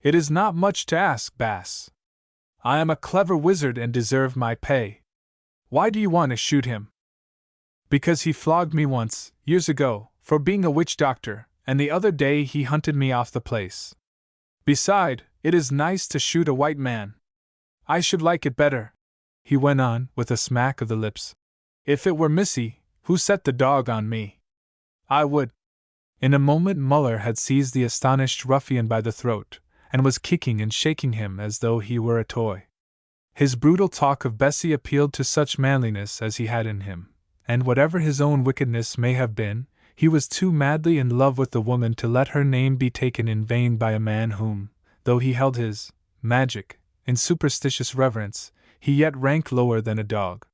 It is not much to ask, Baas. I am a clever wizard and deserve my pay. Why do you want to shoot him?" "Because he flogged me once, years ago, for being a witch doctor, and the other day he hunted me off the place. Beside, it is nice to shoot a white man. I should like it better," he went on, with a smack of the lips, "if it were Missy, who set the dog on me. I would." In a moment Muller had seized the astonished ruffian by the throat, and was kicking and shaking him as though he were a toy. His brutal talk of Bessie appealed to such manliness as he had in him, and whatever his own wickedness may have been, he was too madly in love with the woman to let her name be taken in vain by a man whom, though he held his magic in superstitious reverence, he yet ranked lower than a dog.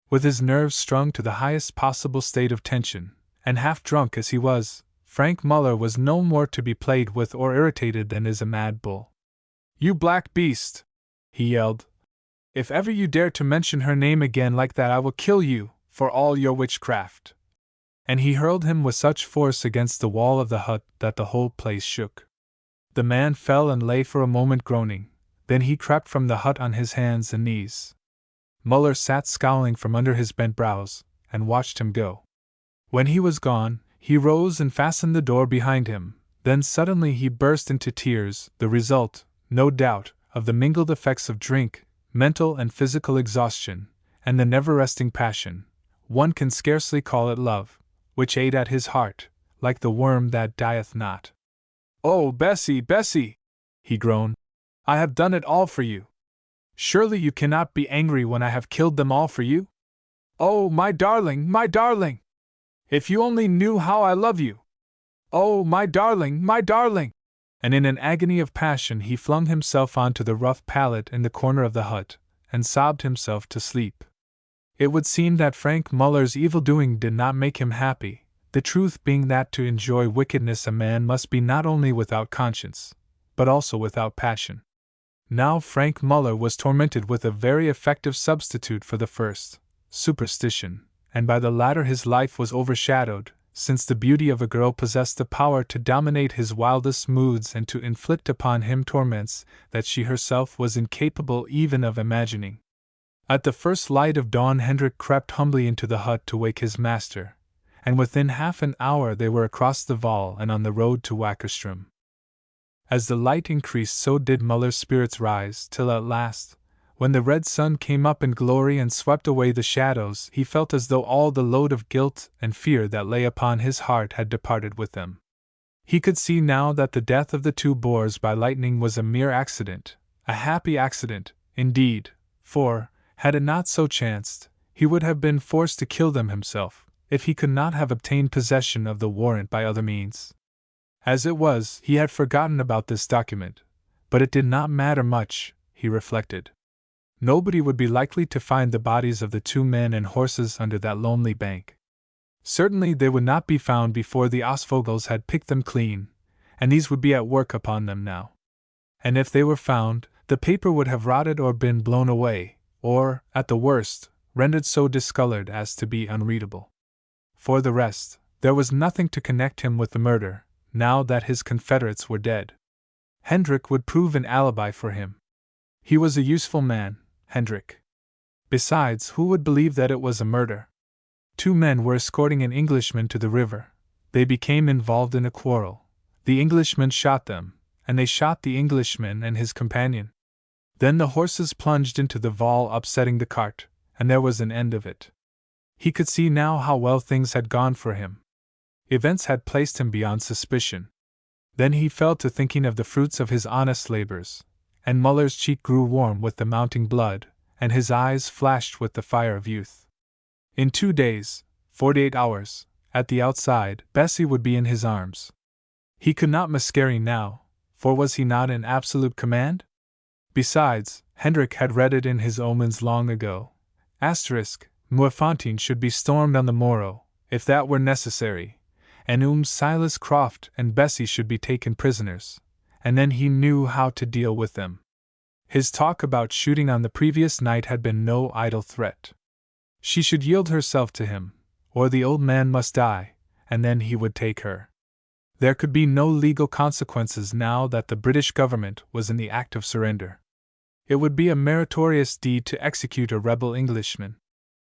With his nerves strung to the highest possible state of tension, and half drunk as he was, Frank Muller was no more to be played with or irritated than is a mad bull. "You black beast!" he yelled. "If ever you dare to mention her name again like that I will kill you, for all your witchcraft." And he hurled him with such force against the wall of the hut that the whole place shook. The man fell and lay for a moment groaning, then he crept from the hut on his hands and knees. Muller sat scowling from under his bent brows, and watched him go. When he was gone, he rose and fastened the door behind him, then suddenly he burst into tears, the result, no doubt, of the mingled effects of drink, mental and physical exhaustion, and the never-resting passion, one can scarcely call it love, which ate at his heart, like the worm that dieth not. "Oh, Bessie, Bessie!" he groaned. "I have done it all for you. Surely you cannot be angry when I have killed them all for you? Oh, my darling, my darling! If you only knew how I love you! Oh, my darling, my darling!" And in an agony of passion he flung himself onto the rough pallet in the corner of the hut, and sobbed himself to sleep. It would seem that Frank Muller's evil-doing did not make him happy, the truth being that to enjoy wickedness a man must be not only without conscience, but also without passion. Now Frank Muller was tormented with a very effective substitute for the first, superstition, and by the latter his life was overshadowed, since the beauty of a girl possessed the power to dominate his wildest moods and to inflict upon him torments that she herself was incapable even of imagining. At the first light of dawn Hendrik crept humbly into the hut to wake his master, and within half an hour they were across the Val and on the road to Wackerstrom. As the light increased so did Muller's spirits rise, till at last, when the red sun came up in glory and swept away the shadows, he felt as though all the load of guilt and fear that lay upon his heart had departed with them. He could see now that the death of the two Boers by lightning was a mere accident, a happy accident, indeed, for, had it not so chanced, he would have been forced to kill them himself, if he could not have obtained possession of the warrant by other means. As it was, he had forgotten about this document, but it did not matter much, he reflected. Nobody would be likely to find the bodies of the two men and horses under that lonely bank. Certainly they would not be found before the Osvogels had picked them clean, and these would be at work upon them now. And if they were found, the paper would have rotted or been blown away, or, at the worst, rendered so discolored as to be unreadable. For the rest, there was nothing to connect him with the murder, now that his confederates were dead. Hendrik would prove an alibi for him. He was a useful man, Hendrik. Besides, who would believe that it was a murder? Two men were escorting an Englishman to the river. They became involved in a quarrel. The Englishman shot them, and they shot the Englishman and his companion. Then the horses plunged into the Vaal, upsetting the cart, and there was an end of it. He could see now how well things had gone for him. Events had placed him beyond suspicion. Then he fell to thinking of the fruits of his honest labors, and Muller's cheek grew warm with the mounting blood, and his eyes flashed with the fire of youth. In 2 days, 48 hours, at the outside, Bessie would be in his arms. He could not miscarry now, for was he not in absolute command? Besides, Hendrik had read it in his omens long ago. Moerfontein should be stormed on the morrow, if that were necessary, and Silas Croft and Bessie should be taken prisoners, and then he knew how to deal with them. His talk about shooting on the previous night had been no idle threat. She should yield herself to him, or the old man must die, and then he would take her. There could be no legal consequences now that the British government was in the act of surrender. It would be a meritorious deed to execute a rebel Englishman.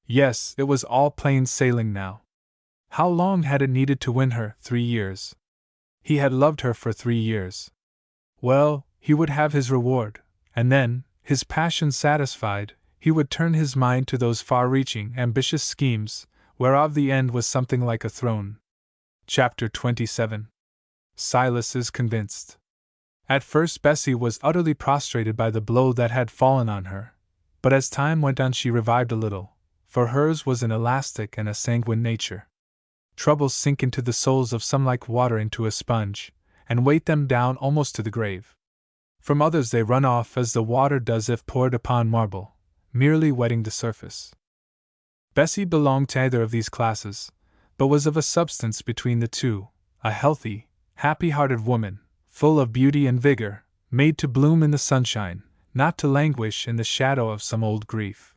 Yes, it was all plain sailing now. How long had it needed to win her? 3 years. He had loved her for 3 years. Well, he would have his reward, and then, his passion satisfied, he would turn his mind to those far-reaching, ambitious schemes, whereof the end was something like a throne. Chapter 27. Silas is convinced. At first Bessie was utterly prostrated by the blow that had fallen on her, but as time went on she revived a little, for hers was an elastic and a sanguine nature. Troubles sink into the souls of some like water into a sponge, and weight them down almost to the grave. From others they run off as the water does if poured upon marble, merely wetting the surface. Bessie belonged to either of these classes, but was of a substance between the two, a healthy, happy-hearted woman, full of beauty and vigor, made to bloom in the sunshine, not to languish in the shadow of some old grief.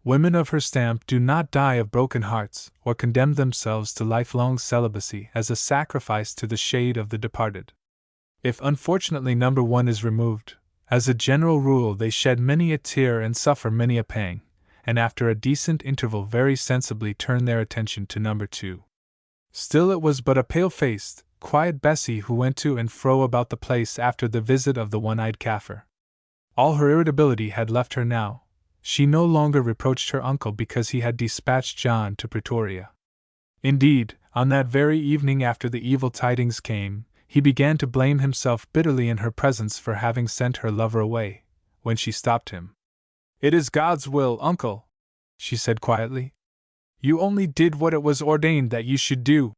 Women of her stamp do not die of broken hearts, or condemn themselves to lifelong celibacy as a sacrifice to the shade of the departed. If unfortunately number one is removed, as a general rule they shed many a tear and suffer many a pang, and after a decent interval very sensibly turn their attention to number two. Still it was but a pale-faced, quiet Bessie who went to and fro about the place after the visit of the one-eyed Kaffir. All her irritability had left her now. She no longer reproached her uncle because he had dispatched John to Pretoria. Indeed, on that very evening after the evil tidings came, he began to blame himself bitterly in her presence for having sent her lover away, when she stopped him. "It is God's will, uncle," she said quietly. "You only did what it was ordained that you should do."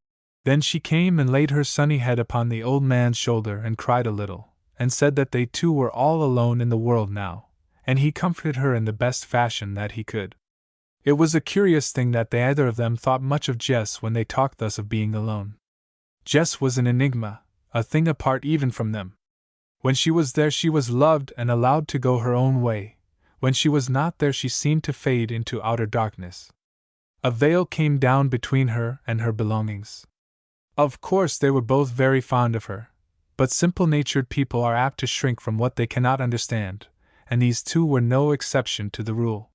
Then she came and laid her sunny head upon the old man's shoulder and cried a little, and said that they two were all alone in the world now, and he comforted her in the best fashion that he could. It was a curious thing that they either of them thought much of Jess when they talked thus of being alone. Jess was an enigma, a thing apart even from them. When she was there she was loved and allowed to go her own way. When she was not there she seemed to fade into outer darkness. A veil came down between her and her belongings. Of course they were both very fond of her, but simple-natured people are apt to shrink from what they cannot understand, and these two were no exception to the rule.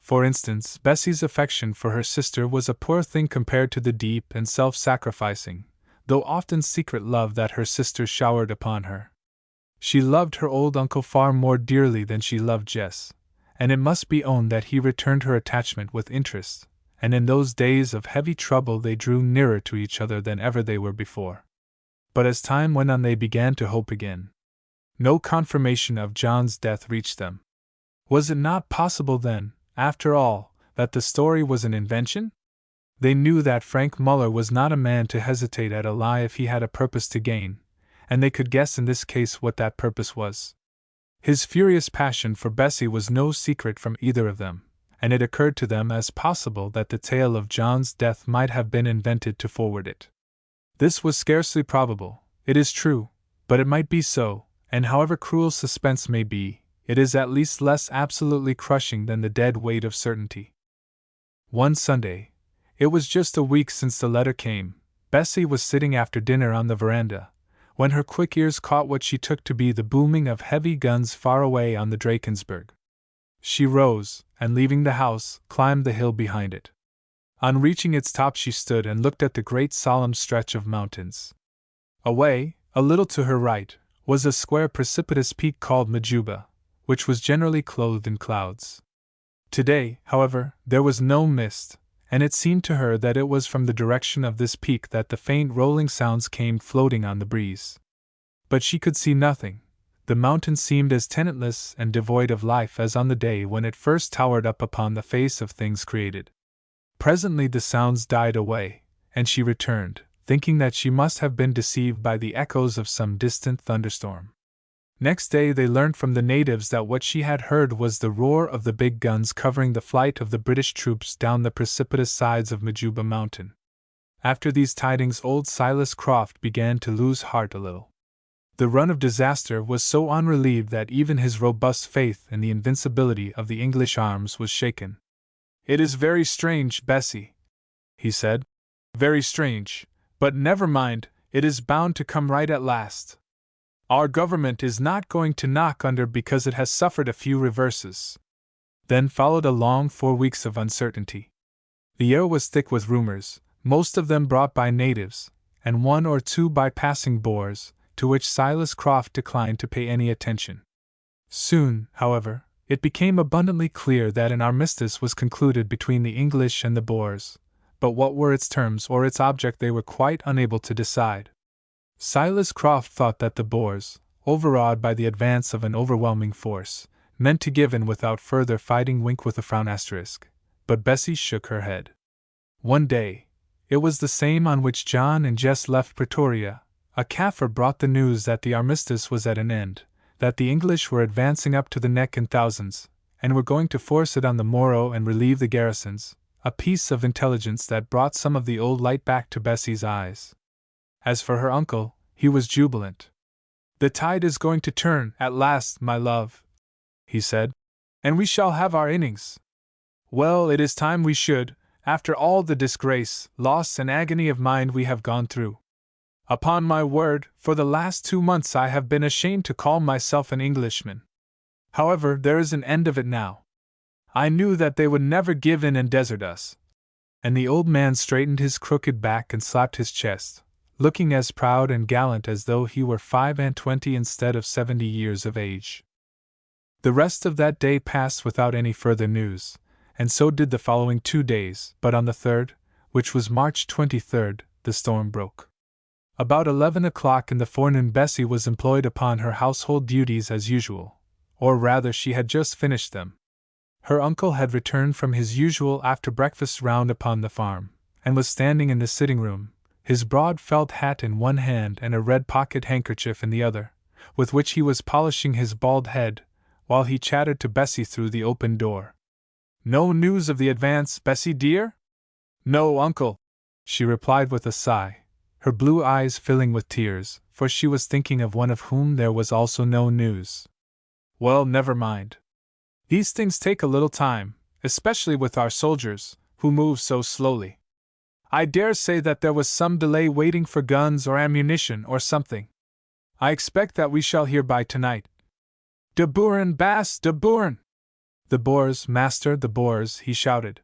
For instance, Bessie's affection for her sister was a poor thing compared to the deep and self-sacrificing, though often secret love that her sister showered upon her. She loved her old uncle far more dearly than she loved Jess, and it must be owned that he returned her attachment with interest, and in those days of heavy trouble they drew nearer to each other than ever they were before. But as time went on they began to hope again. No confirmation of John's death reached them. Was it not possible then, after all, that the story was an invention? They knew that Frank Muller was not a man to hesitate at a lie if he had a purpose to gain, and they could guess in this case what that purpose was. His furious passion for Bessie was no secret from either of them, and it occurred to them as possible that the tale of John's death might have been invented to forward it. This was scarcely probable, it is true, but it might be so, and however cruel suspense may be, it is at least less absolutely crushing than the dead weight of certainty. One Sunday, it was just a week since the letter came, Bessie was sitting after dinner on the veranda, when her quick ears caught what she took to be the booming of heavy guns far away on the Drakensberg. She rose, and leaving the house, climbed the hill behind it. On reaching its top she stood and looked at the great solemn stretch of mountains. Away, a little to her right, was a square precipitous peak called Majuba, which was generally clothed in clouds. Today, however, there was no mist, and it seemed to her that it was from the direction of this peak that the faint rolling sounds came floating on the breeze. But she could see nothing. The mountain seemed as tenantless and devoid of life as on the day when it first towered up upon the face of things created. Presently the sounds died away, and she returned, thinking that she must have been deceived by the echoes of some distant thunderstorm. Next day they learned from the natives that what she had heard was the roar of the big guns covering the flight of the British troops down the precipitous sides of Majuba Mountain. After these tidings old Silas Croft began to lose heart a little. The run of disaster was so unrelieved that even his robust faith in the invincibility of the English arms was shaken. "It is very strange, Bessie," he said. "Very strange, but never mind, it is bound to come right at last. Our government is not going to knock under because it has suffered a few reverses." Then followed a long 4 weeks of uncertainty. The air was thick with rumors, most of them brought by natives, and 1 or 2 by passing Boers, to which Silas Croft declined to pay any attention. Soon, however, it became abundantly clear that an armistice was concluded between the English and the Boers, but what were its terms or its object they were quite unable to decide. Silas Croft thought that the Boers, overawed by the advance of an overwhelming force, meant to give in without further fighting. Wink with a frown asterisk. But Bessie shook her head. One day, it was the same on which John and Jess left Pretoria, a Kaffir brought the news that the armistice was at an end, that the English were advancing up to the neck in thousands, and were going to force it on the morrow and relieve the garrisons, a piece of intelligence that brought some of the old light back to Bessie's eyes. As for her uncle, he was jubilant. "The tide is going to turn, at last, my love," he said, "and we shall have our innings. Well, it is time we should, after all the disgrace, loss and agony of mind we have gone through. Upon my word, for the last 2 months I have been ashamed to call myself an Englishman. However, there is an end of it now. I knew that they would never give in and desert us." And the old man straightened his crooked back and slapped his chest, looking as proud and gallant as though he were 25 instead of 70 years of age. The rest of that day passed without any further news, and so did the following 2 days, but on the 3rd, which was March 23rd, the storm broke. About 11 o'clock in the forenoon Bessie was employed upon her household duties as usual, or rather she had just finished them. Her uncle had returned from his usual after-breakfast round upon the farm, and was standing in the sitting-room, his broad felt hat in one hand and a red pocket handkerchief in the other, with which he was polishing his bald head, while he chattered to Bessie through the open door. "No news of the advance, Bessie dear?" "No, uncle," she replied with a sigh, her blue eyes filling with tears, for she was thinking of one of whom there was also no news. "Well, never mind. These things take a little time, especially with our soldiers, who move so slowly. I dare say that there was some delay waiting for guns or ammunition or something. I expect that we shall hear by tonight. De Boeren, Baas, de Boeren! The Boers, master, the Boers," he shouted.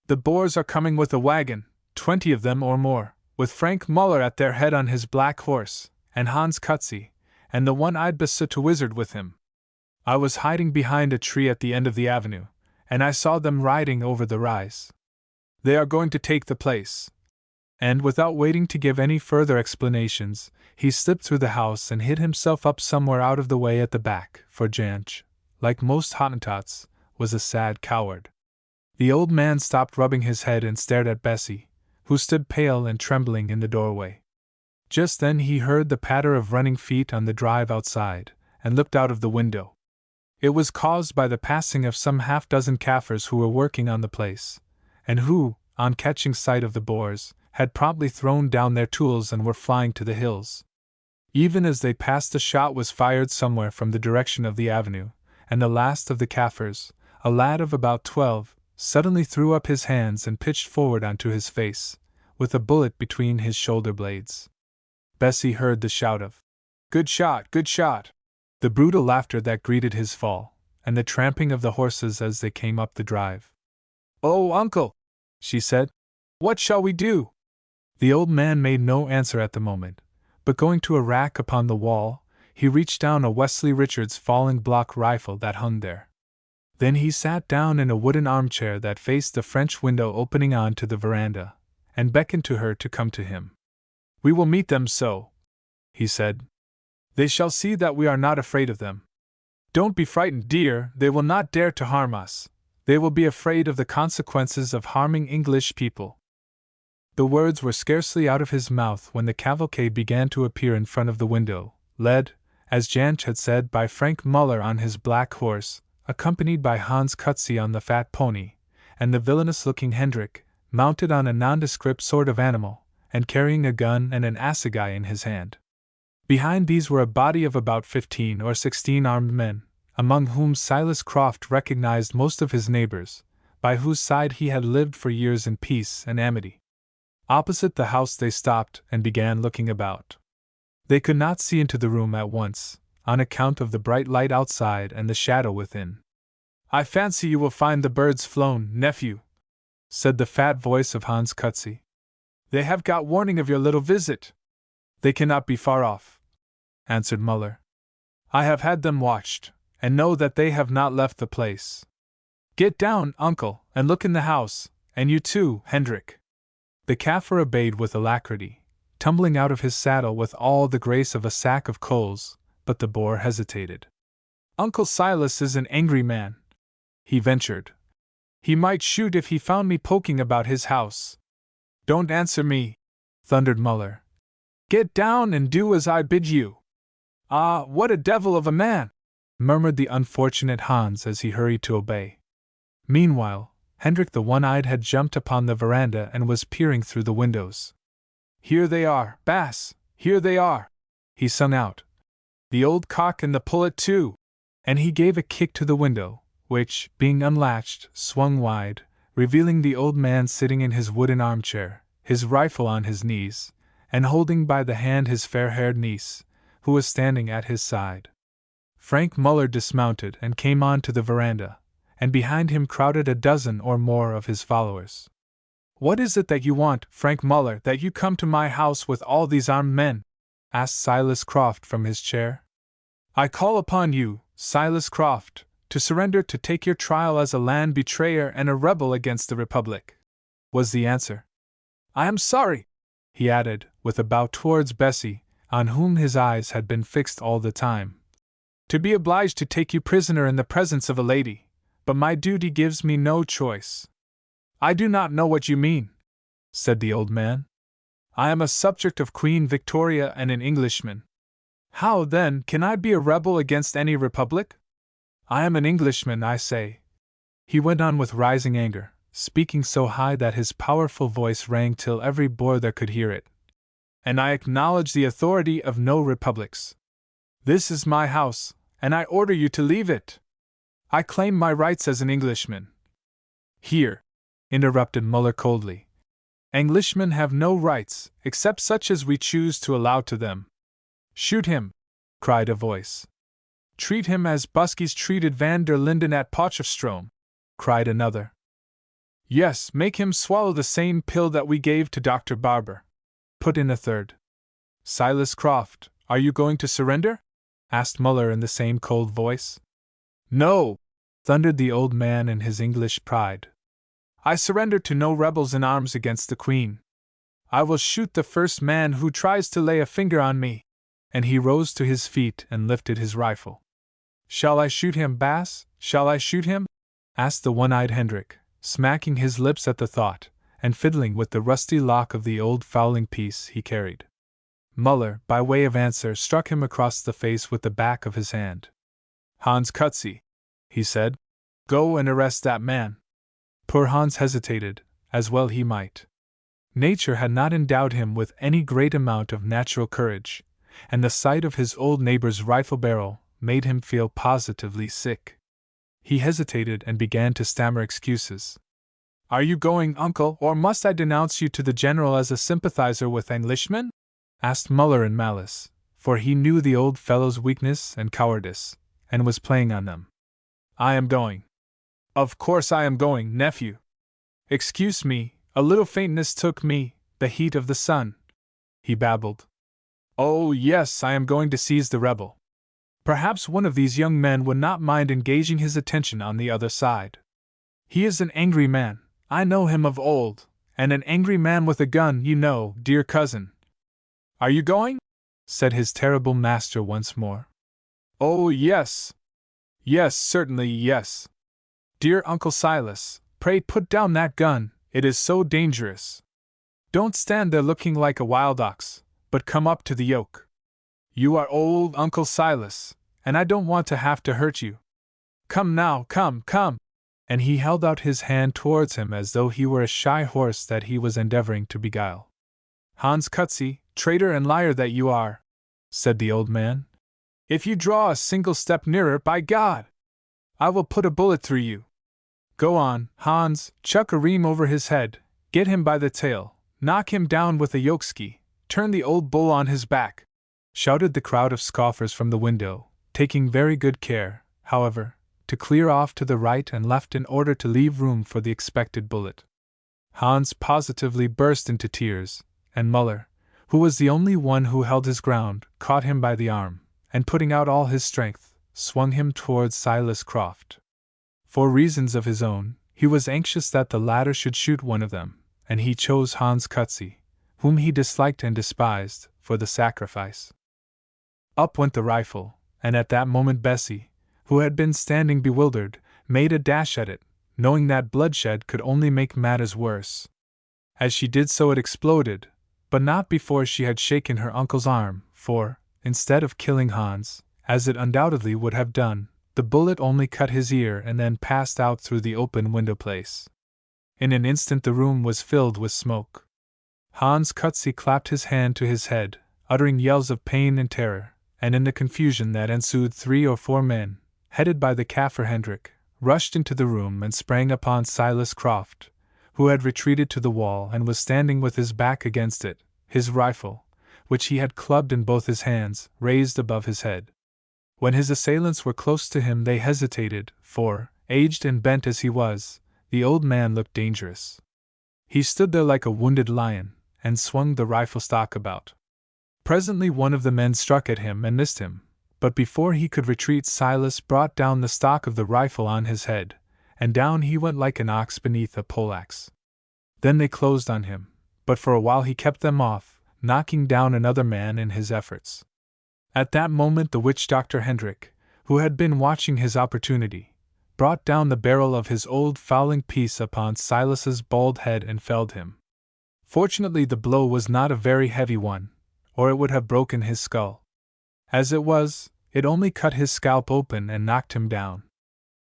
"The Boers are coming with a wagon, 20 of them or more, with Frank Muller at their head on his black horse, and Hans Kutzy, and the one-eyed Basuto wizard with him. I was hiding behind a tree at the end of the avenue, and I saw them riding over the rise. They are going to take the place." And without waiting to give any further explanations, he slipped through the house and hid himself up somewhere out of the way at the back, for Janch, like most Hottentots, was a sad coward. The old man stopped rubbing his head and stared at Bessie, who stood pale and trembling in the doorway. Just then he heard the patter of running feet on the drive outside, and looked out of the window. It was caused by the passing of some half-dozen Kaffirs who were working on the place, and who, on catching sight of the Boers, had promptly thrown down their tools and were flying to the hills. Even as they passed, a shot was fired somewhere from the direction of the avenue, and the last of the Kaffirs, a lad of about 12, suddenly threw up his hands and pitched forward onto his face, with a bullet between his shoulder blades. Bessie heard the shout of Good shot, good shot! The brutal laughter that greeted his fall, and the tramping of the horses as they came up the drive. Oh, uncle, she said, what shall we do? The old man made no answer at the moment, but going to a rack upon the wall, he reached down a Wesley Richards falling block rifle that hung there. Then he sat down in a wooden armchair that faced the French window opening on to the veranda, and beckoned to her to come to him. We will meet them so, he said. They shall see that we are not afraid of them. Don't be frightened, dear, they will not dare to harm us. They will be afraid of the consequences of harming English people. The words were scarcely out of his mouth when the cavalcade began to appear in front of the window, led, as Jansch had said, by Frank Muller on his black horse, accompanied by Hans Cutsey on the fat pony, and the villainous-looking Hendrik, mounted on a nondescript sort of animal, and carrying a gun and an assegai in his hand. Behind these were a body of about 15 or 16 armed men, among whom Silas Croft recognized most of his neighbors, by whose side he had lived for years in peace and amity. Opposite the house they stopped and began looking about. They could not see into the room at once, on account of the bright light outside and the shadow within. I fancy you will find the birds flown, nephew, said the fat voice of Hans Cutsey. They have got warning of your little visit. They cannot be far off, answered Muller. I have had them watched, and know that they have not left the place. Get down, uncle, and look in the house, and you too, Hendrik. The Kaffir obeyed with alacrity, tumbling out of his saddle with all the grace of a sack of coals, but the Boer hesitated. Uncle Silas is an angry man, he ventured. He might shoot if he found me poking about his house. Don't answer me, thundered Muller. Get down and do as I bid you. Ah, what a devil of a man, murmured the unfortunate Hans as he hurried to obey. Meanwhile, Hendrik the One-Eyed had jumped upon the veranda and was peering through the windows. Here they are, Bass, here they are, he sung out. The old cock and the pullet too. And he gave a kick to the window, which, being unlatched, swung wide, revealing the old man sitting in his wooden armchair, his rifle on his knees, and holding by the hand his fair-haired niece, who was standing at his side. Frank Muller dismounted and came on to the veranda, and behind him crowded a dozen or more of his followers. What is it that you want, Frank Muller, that you come to my house with all these armed men? Asked Silas Croft from his chair. I call upon you, Silas Croft, to surrender to take your trial as a land betrayer and a rebel against the Republic, was the answer. I am sorry, he added, with a bow towards Bessie, on whom his eyes had been fixed all the time, to be obliged to take you prisoner in the presence of a lady, but my duty gives me no choice. I do not know what you mean, said the old man. I am a subject of Queen Victoria and an Englishman. How, then, can I be a rebel against any republic? I am an Englishman, I say, he went on with rising anger, speaking so high that his powerful voice rang till every Boer there could hear it. And I acknowledge the authority of no republics. This is my house, and I order you to leave it. I claim my rights as an Englishman. Here, interrupted Muller coldly. Englishmen have no rights, except such as we choose to allow to them. Shoot him, cried a voice. Treat him as Buskies treated Van der Linden at Potchefstroom, cried another. Yes, make him swallow the same pill that we gave to Dr. Barber, put in a third. Silas Croft, are you going to surrender? Asked Muller in the same cold voice. No, thundered the old man in his English pride. I surrender to no rebels in arms against the Queen. I will shoot the first man who tries to lay a finger on me. And he rose to his feet and lifted his rifle. Shall I shoot him, Bass? Shall I shoot him? Asked the one-eyed Hendrik, smacking his lips at the thought, and fiddling with the rusty lock of the old fowling piece he carried. Muller, by way of answer, struck him across the face with the back of his hand. Hans Cutsey, he said, go and arrest that man. Poor Hans hesitated, as well he might. Nature had not endowed him with any great amount of natural courage, and the sight of his old neighbor's rifle barrel made him feel positively sick. He hesitated and began to stammer excuses. Are you going, uncle, or must I denounce you to the general as a sympathizer with Englishmen? Asked Muller in malice, for he knew the old fellow's weakness and cowardice, and was playing on them. I am going. Of course I am going, nephew. Excuse me, a little faintness took me, the heat of the sun, he babbled. Oh, yes, I am going to seize the rebel. Perhaps one of these young men would not mind engaging his attention on the other side. He is an angry man, I know him of old, and an angry man with a gun, you know, dear cousin. Are you going? Said his terrible master once more. Oh, yes. Yes, certainly, yes. Dear Uncle Silas, pray put down that gun, it is so dangerous. Don't stand there looking like a wild ox, but come up to the yoke. You are old, Uncle Silas, and I don't want to have to hurt you. Come now, come, come! And he held out his hand towards him as though he were a shy horse that he was endeavoring to beguile. Hans Cutsey, traitor and liar that you are, said the old man. If you draw a single step nearer, by God, I will put a bullet through you. Go on, Hans, chuck a reim over his head, get him by the tail, knock him down with a yokeski, turn the old bull on his back, shouted the crowd of scoffers from the window, taking very good care, however, to clear off to the right and left in order to leave room for the expected bullet. Hans positively burst into tears, and Muller, who was the only one who held his ground, caught him by the arm, and putting out all his strength, swung him towards Silas Croft. For reasons of his own, he was anxious that the latter should shoot one of them, and he chose Hans Cutsey, whom he disliked and despised, for the sacrifice. Up went the rifle, and at that moment Bessie, who had been standing bewildered, made a dash at it, knowing that bloodshed could only make matters worse. As she did so it exploded, but not before she had shaken her uncle's arm, for, instead of killing Hans, as it undoubtedly would have done, the bullet only cut his ear and then passed out through the open window place. In an instant the room was filled with smoke. Hans Cutsey clapped his hand to his head, uttering yells of pain and terror, and in the confusion that ensued 3 or 4 men, headed by the Kaffir Hendrik, rushed into the room and sprang upon Silas Croft, who had retreated to the wall and was standing with his back against it, his rifle, which he had clubbed in both his hands, raised above his head. When his assailants were close to him they hesitated, for, aged and bent as he was, the old man looked dangerous. He stood there like a wounded lion, and swung the rifle stock about. Presently one of the men struck at him and missed him, but before he could retreat Silas brought down the stock of the rifle on his head, and down he went like an ox beneath a poleaxe. Then they closed on him, but for a while he kept them off, knocking down another man in his efforts. At that moment the witch-doctor Hendrik, who had been watching his opportunity, brought down the barrel of his old fowling piece upon Silas's bald head and felled him. Fortunately the blow was not a very heavy one, or it would have broken his skull. As it was, it only cut his scalp open and knocked him down.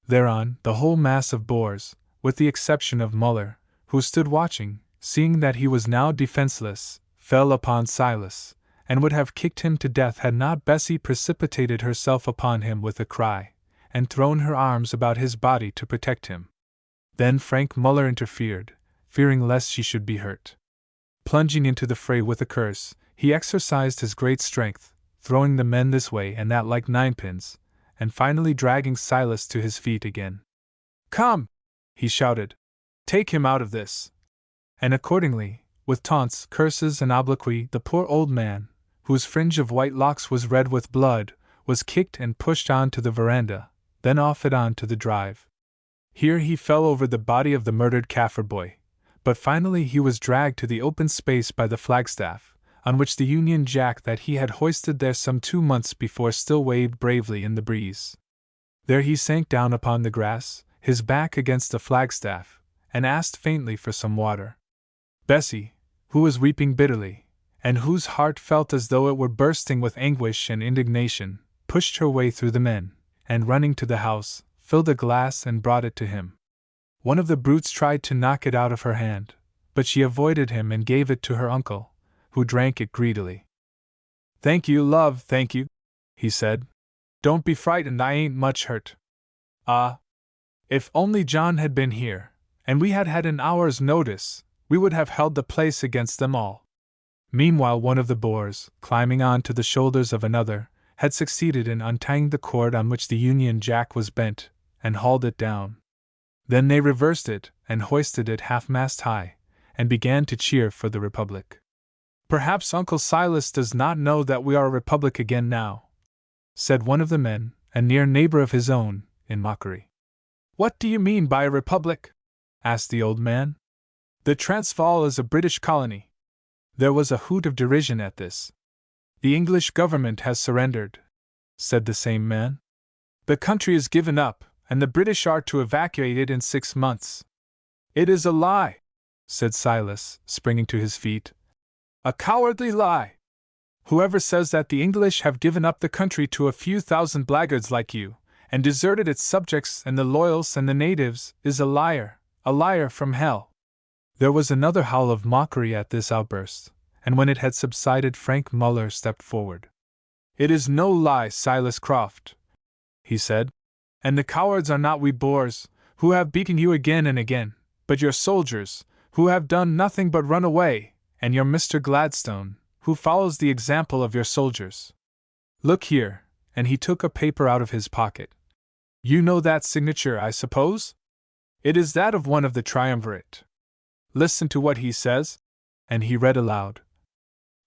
Thereon, the whole mass of Boers, with the exception of Muller, who stood watching, seeing that he was now defenseless, fell upon Silas, and would have kicked him to death had not Bessie precipitated herself upon him with a cry, and thrown her arms about his body to protect him. Then Frank Muller interfered, fearing lest she should be hurt. Plunging into the fray with a curse, he exercised his great strength, throwing the men this way and that like ninepins, and finally dragging Silas to his feet again. "Come!" he shouted. "Take him out of this!" And accordingly, with taunts, curses, and obloquy, the poor old man, whose fringe of white locks was red with blood, was kicked and pushed on to the veranda, then off it on to the drive. Here he fell over the body of the murdered Kaffir boy, but finally he was dragged to the open space by the flagstaff, on which the Union Jack that he had hoisted there some 2 months before still waved bravely in the breeze. There he sank down upon the grass, his back against the flagstaff, and asked faintly for some water. Bessie, who was weeping bitterly, and whose heart felt as though it were bursting with anguish and indignation, pushed her way through the men, and running to the house, filled a glass and brought it to him. One of the brutes tried to knock it out of her hand, but she avoided him and gave it to her uncle, who drank it greedily. "Thank you, love, thank you," he said. "Don't be frightened, I ain't much hurt. Ah! If only John had been here, and we had had an hour's notice, we would have held the place against them all. Meanwhile, one of the boars, climbing on to the shoulders of another, had succeeded in untying the cord on which the Union Jack was bent, and hauled it down. Then they reversed it, and hoisted it half-mast high, and began to cheer for the Republic. "Perhaps Uncle Silas does not know that we are a Republic again now," said one of the men, a near neighbor of his own, in mockery. "What do you mean by a Republic?" asked the old man. "The Transvaal is a British colony." There was a hoot of derision at this. "The English government has surrendered," said the same man. "The country is given up, and the British are to evacuate it in 6 months. "It is a lie," said Silas, springing to his feet. "A cowardly lie. Whoever says that the English have given up the country to a few thousand blackguards like you, and deserted its subjects and the loyals and the natives, is a liar from hell." There was another howl of mockery at this outburst, and when it had subsided, Frank Muller stepped forward. "It is no lie, Silas Croft," he said, "and the cowards are not we Boers, who have beaten you again and again, but your soldiers, who have done nothing but run away, and your Mr. Gladstone, who follows the example of your soldiers. Look here," and he took a paper out of his pocket. "You know that signature, I suppose? It is that of one of the triumvirate. Listen to what he says," and he read aloud.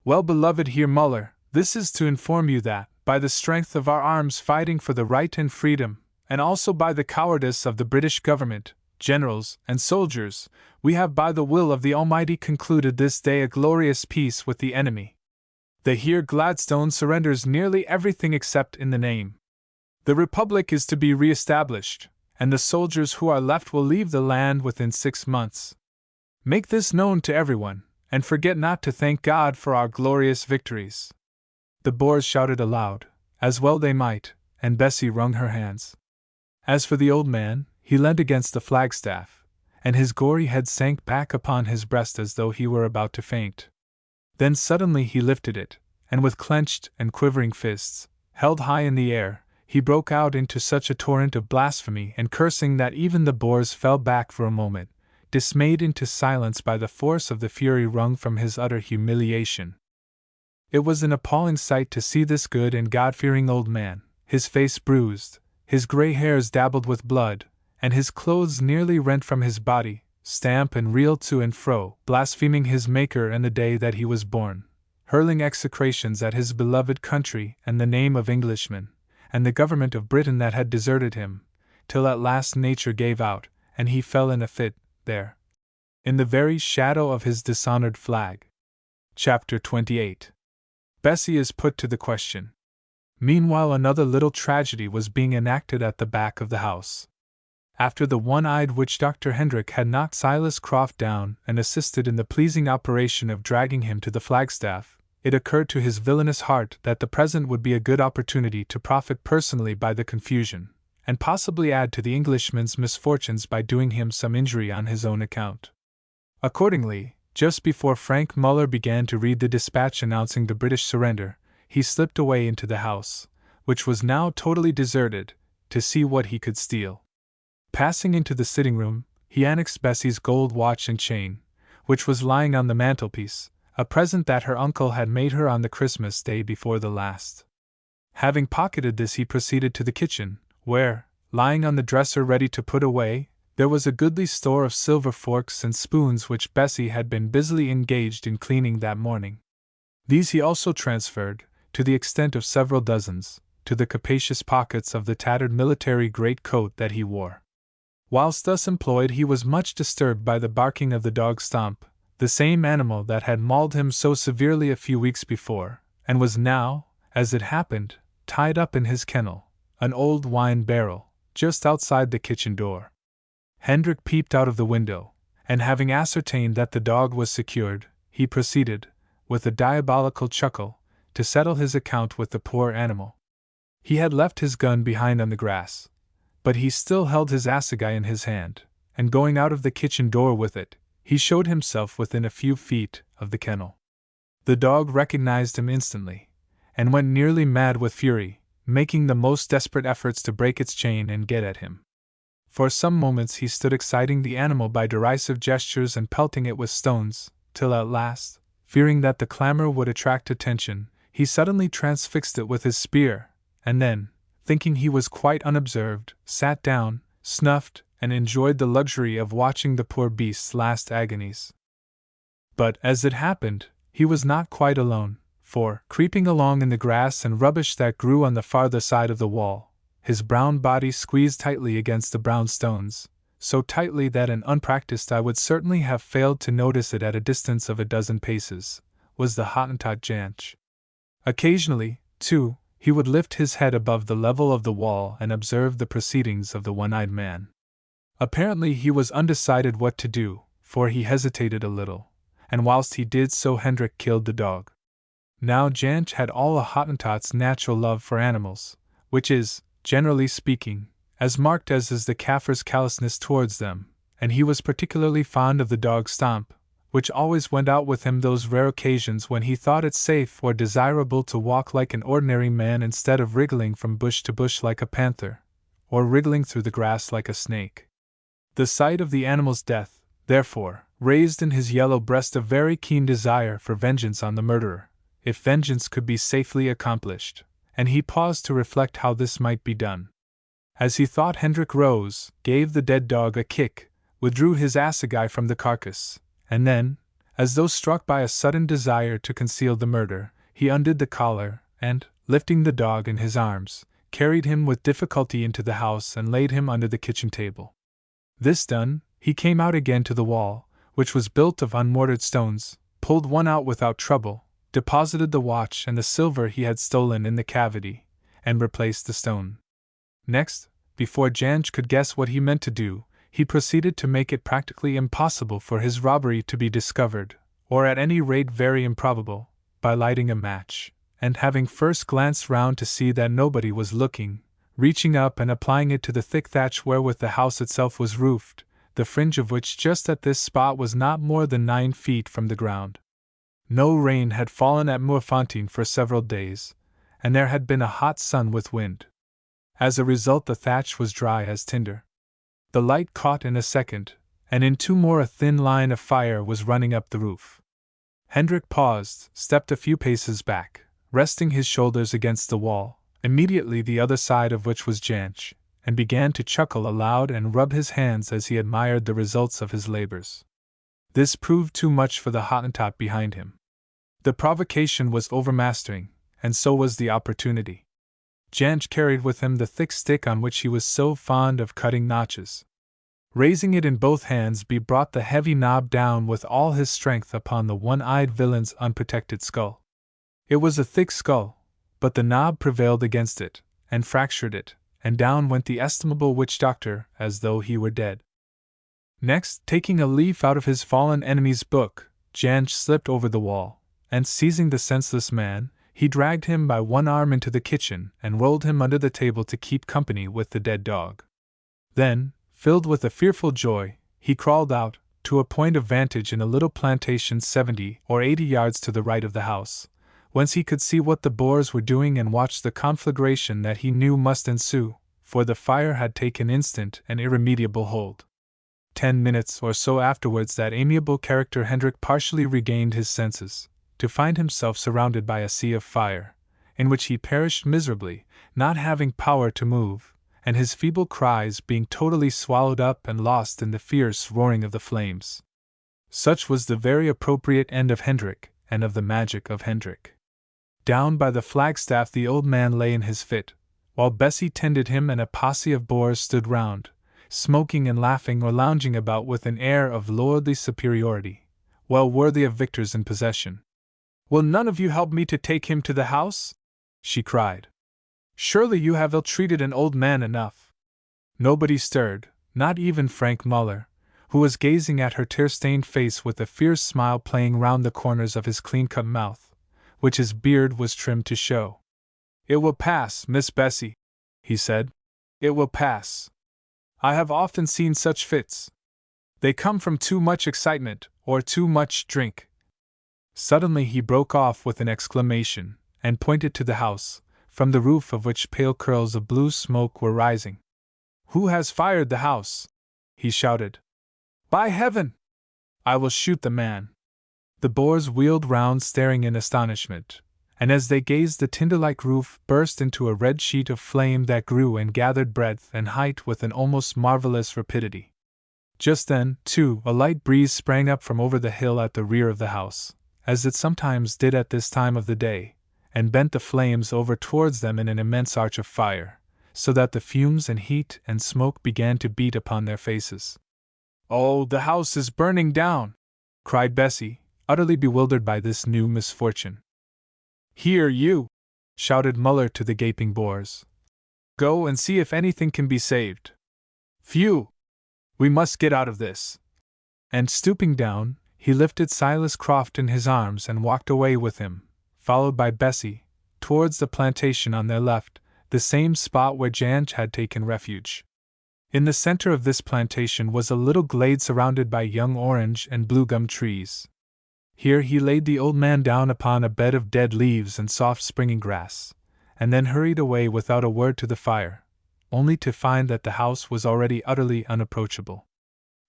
"Well, beloved Heer Muller, this is to inform you that, by the strength of our arms fighting for the right and freedom, and also by the cowardice of the British government, generals, and soldiers, we have by the will of the Almighty concluded this day a glorious peace with the enemy. The Heer Gladstone surrenders nearly everything except in the name. The Republic is to be re-established, and the soldiers who are left will leave the land within 6 months. Make this known to everyone, and forget not to thank God for our glorious victories." The Boers shouted aloud, as well they might, and Bessie wrung her hands. As for the old man, he leant against the flagstaff, and his gory head sank back upon his breast as though he were about to faint. Then suddenly he lifted it, and with clenched and quivering fists, held high in the air, he broke out into such a torrent of blasphemy and cursing that even the Boers fell back for a moment, dismayed into silence by the force of the fury wrung from his utter humiliation. It was an appalling sight to see this good and God-fearing old man, his face bruised, his gray hairs dabbled with blood, and his clothes nearly rent from his body, stamp and reel to and fro, blaspheming his Maker and the day that he was born, hurling execrations at his beloved country and the name of Englishman, and the government of Britain that had deserted him, till at last nature gave out, and he fell in a fit, there, in the very shadow of his dishonored flag. Chapter 28. Bessie is put to the question. Meanwhile, another little tragedy was being enacted at the back of the house. After the one-eyed witch Dr. Hendrick had knocked Silas Croft down and assisted in the pleasing operation of dragging him to the flagstaff, it occurred to his villainous heart that the present would be a good opportunity to profit personally by the confusion, and possibly add to the Englishman's misfortunes by doing him some injury on his own account. Accordingly, just before Frank Muller began to read the dispatch announcing the British surrender, he slipped away into the house, which was now totally deserted, to see what he could steal. Passing into the sitting room, he annexed Bessie's gold watch and chain, which was lying on the mantelpiece, a present that her uncle had made her on the Christmas day before the last. Having pocketed this, he proceeded to the kitchen, where, lying on the dresser ready to put away, there was a goodly store of silver forks and spoons which Bessie had been busily engaged in cleaning that morning. These he also transferred, to the extent of several dozens, to the capacious pockets of the tattered military great-coat that he wore. Whilst thus employed, he was much disturbed by the barking of the dog Stomp, the same animal that had mauled him so severely a few weeks before, and was now, as it happened, tied up in his kennel, an old wine barrel, just outside the kitchen door. Hendrick peeped out of the window, and having ascertained that the dog was secured, he proceeded, with a diabolical chuckle, to settle his account with the poor animal. He had left his gun behind on the grass, but he still held his assegai in his hand, and going out of the kitchen door with it, he showed himself within a few feet of the kennel. The dog recognized him instantly, and went nearly mad with fury, making the most desperate efforts to break its chain and get at him. For some moments he stood exciting the animal by derisive gestures and pelting it with stones, till at last, fearing that the clamor would attract attention, he suddenly transfixed it with his spear, and then, thinking he was quite unobserved, sat down, snuffed, and enjoyed the luxury of watching the poor beast's last agonies. But, as it happened, he was not quite alone, for, creeping along in the grass and rubbish that grew on the farther side of the wall, his brown body squeezed tightly against the brown stones, so tightly that an unpracticed eye would certainly have failed to notice it at a distance of a dozen paces, was the Hottentot Janch. Occasionally, too, he would lift his head above the level of the wall and observe the proceedings of the one-eyed man. Apparently he was undecided what to do, for he hesitated a little, and whilst he did so Hendrik killed the dog. Now Janch had all a Hottentot's natural love for animals, which is, generally speaking, as marked as is the Kaffir's callousness towards them, and he was particularly fond of the dog Stomp, which always went out with him those rare occasions when he thought it safe or desirable to walk like an ordinary man instead of wriggling from bush to bush like a panther, or wriggling through the grass like a snake. The sight of the animal's death, therefore, raised in his yellow breast a very keen desire for vengeance on the murderer, if vengeance could be safely accomplished, and he paused to reflect how this might be done. As he thought, Hendrik rose, gave the dead dog a kick, withdrew his assegai from the carcass, and then, as though struck by a sudden desire to conceal the murder, he undid the collar, and, lifting the dog in his arms, carried him with difficulty into the house and laid him under the kitchen table. This done, he came out again to the wall, which was built of unmortared stones, pulled one out without trouble, deposited the watch and the silver he had stolen in the cavity, and replaced the stone. Next, before Janch could guess what he meant to do, he proceeded to make it practically impossible for his robbery to be discovered, or at any rate very improbable, by lighting a match, and having first glanced round to see that nobody was looking, reaching up and applying it to the thick thatch wherewith the house itself was roofed, the fringe of which just at this spot was not more than 9 feet from the ground. No rain had fallen at Moorfontein for several days, and there had been a hot sun with wind. As a result, the thatch was dry as tinder. The light caught in a second, and in 2 more a thin line of fire was running up the roof. Hendrik paused, stepped a few paces back, resting his shoulders against the wall, immediately the other side of which was Janch, and began to chuckle aloud and rub his hands as he admired the results of his labors. This proved too much for the Hottentot behind him. The provocation was overmastering, and so was the opportunity. Janch carried with him the thick stick on which he was so fond of cutting notches. Raising it in both hands, he brought the heavy knob down with all his strength upon the one-eyed villain's unprotected skull. It was a thick skull, but the knob prevailed against it, and fractured it, and down went the estimable witch-doctor as though he were dead. Next, taking a leaf out of his fallen enemy's book, Janch slipped over the wall, and seizing the senseless man, he dragged him by one arm into the kitchen and rolled him under the table to keep company with the dead dog. Then, filled with a fearful joy, he crawled out, to a point of vantage in a little plantation 70 or 80 yards to the right of the house, whence he could see what the Boers were doing and watch the conflagration that he knew must ensue, for the fire had taken instant and irremediable hold. 10 minutes or so afterwards that amiable character Hendrik partially regained his senses, to find himself surrounded by a sea of fire, in which he perished miserably, not having power to move, and his feeble cries being totally swallowed up and lost in the fierce roaring of the flames. Such was the very appropriate end of Hendrik, and of the magic of Hendrik. Down by the flagstaff the old man lay in his fit, while Bessie tended him and a posse of Boers stood round, smoking and laughing or lounging about with an air of lordly superiority, well worthy of victors in possession. "Will none of you help me to take him to the house?" she cried. "Surely you have ill-treated an old man enough." Nobody stirred, not even Frank Muller, who was gazing at her tear-stained face with a fierce smile playing round the corners of his clean-cut mouth, which his beard was trimmed to show. "It will pass, Miss Bessie," he said. "It will pass. I have often seen such fits. They come from too much excitement, or too much drink." Suddenly he broke off with an exclamation, and pointed to the house, from the roof of which pale curls of blue smoke were rising. "Who has fired the house?" he shouted. "By heaven! I will shoot the man." The boars wheeled round staring in astonishment, and as they gazed the tinder-like roof burst into a red sheet of flame that grew and gathered breadth and height with an almost marvelous rapidity. Just then, too, a light breeze sprang up from over the hill at the rear of the house, as it sometimes did at this time of the day, and bent the flames over towards them in an immense arch of fire, so that the fumes and heat and smoke began to beat upon their faces. "Oh, the house is burning down!" cried Bessie, utterly bewildered by this new misfortune. "Here, you!" shouted Muller to the gaping boars. "Go and see if anything can be saved. Phew! We must get out of this." And stooping down, he lifted Silas Croft in his arms and walked away with him, followed by Bessie, towards the plantation on their left, the same spot where Jan had taken refuge. In the center of this plantation was a little glade surrounded by young orange and blue gum trees. Here he laid the old man down upon a bed of dead leaves and soft springing grass, and then hurried away without a word to the fire, only to find that the house was already utterly unapproachable.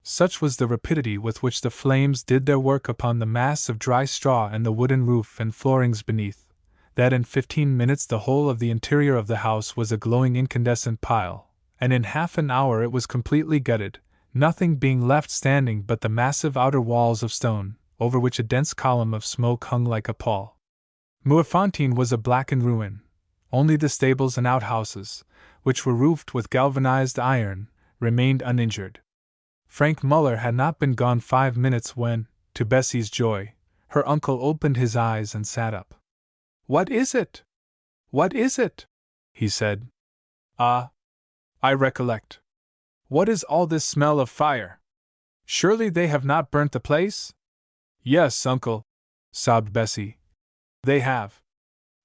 Such was the rapidity with which the flames did their work upon the mass of dry straw and the wooden roof and floorings beneath, that in 15 minutes the whole of the interior of the house was a glowing incandescent pile, and in half an hour it was completely gutted, nothing being left standing but the massive outer walls of stone, over which a dense column of smoke hung like a pall. Moerfontein was a blackened ruin. Only the stables and outhouses, which were roofed with galvanized iron, remained uninjured. Frank Muller had not been gone 5 minutes when, to Bessie's joy, her uncle opened his eyes and sat up. "What is it? What is it?" he said. "Ah, I recollect. What is all this smell of fire? Surely they have not burnt the place?" "Yes, uncle," sobbed Bessie. "They have."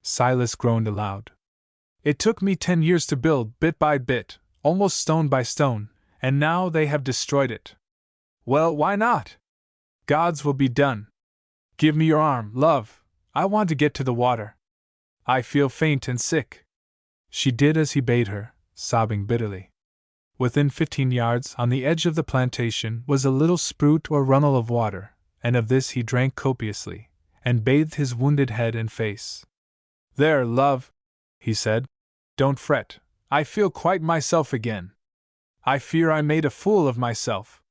Silas groaned aloud. "It took me 10 years to build, bit by bit, almost stone by stone, and now they have destroyed it. Well, why not? God's will be done. Give me your arm, love, I want to get to the water. I feel faint and sick." She did as he bade her, sobbing bitterly. Within 15 yards, on the edge of the plantation, was a little spruit or runnel of water, and of this he drank copiously, and bathed his wounded head and face. "There, love," he said. "Don't fret, I feel quite myself again. I fear I made a fool of myself.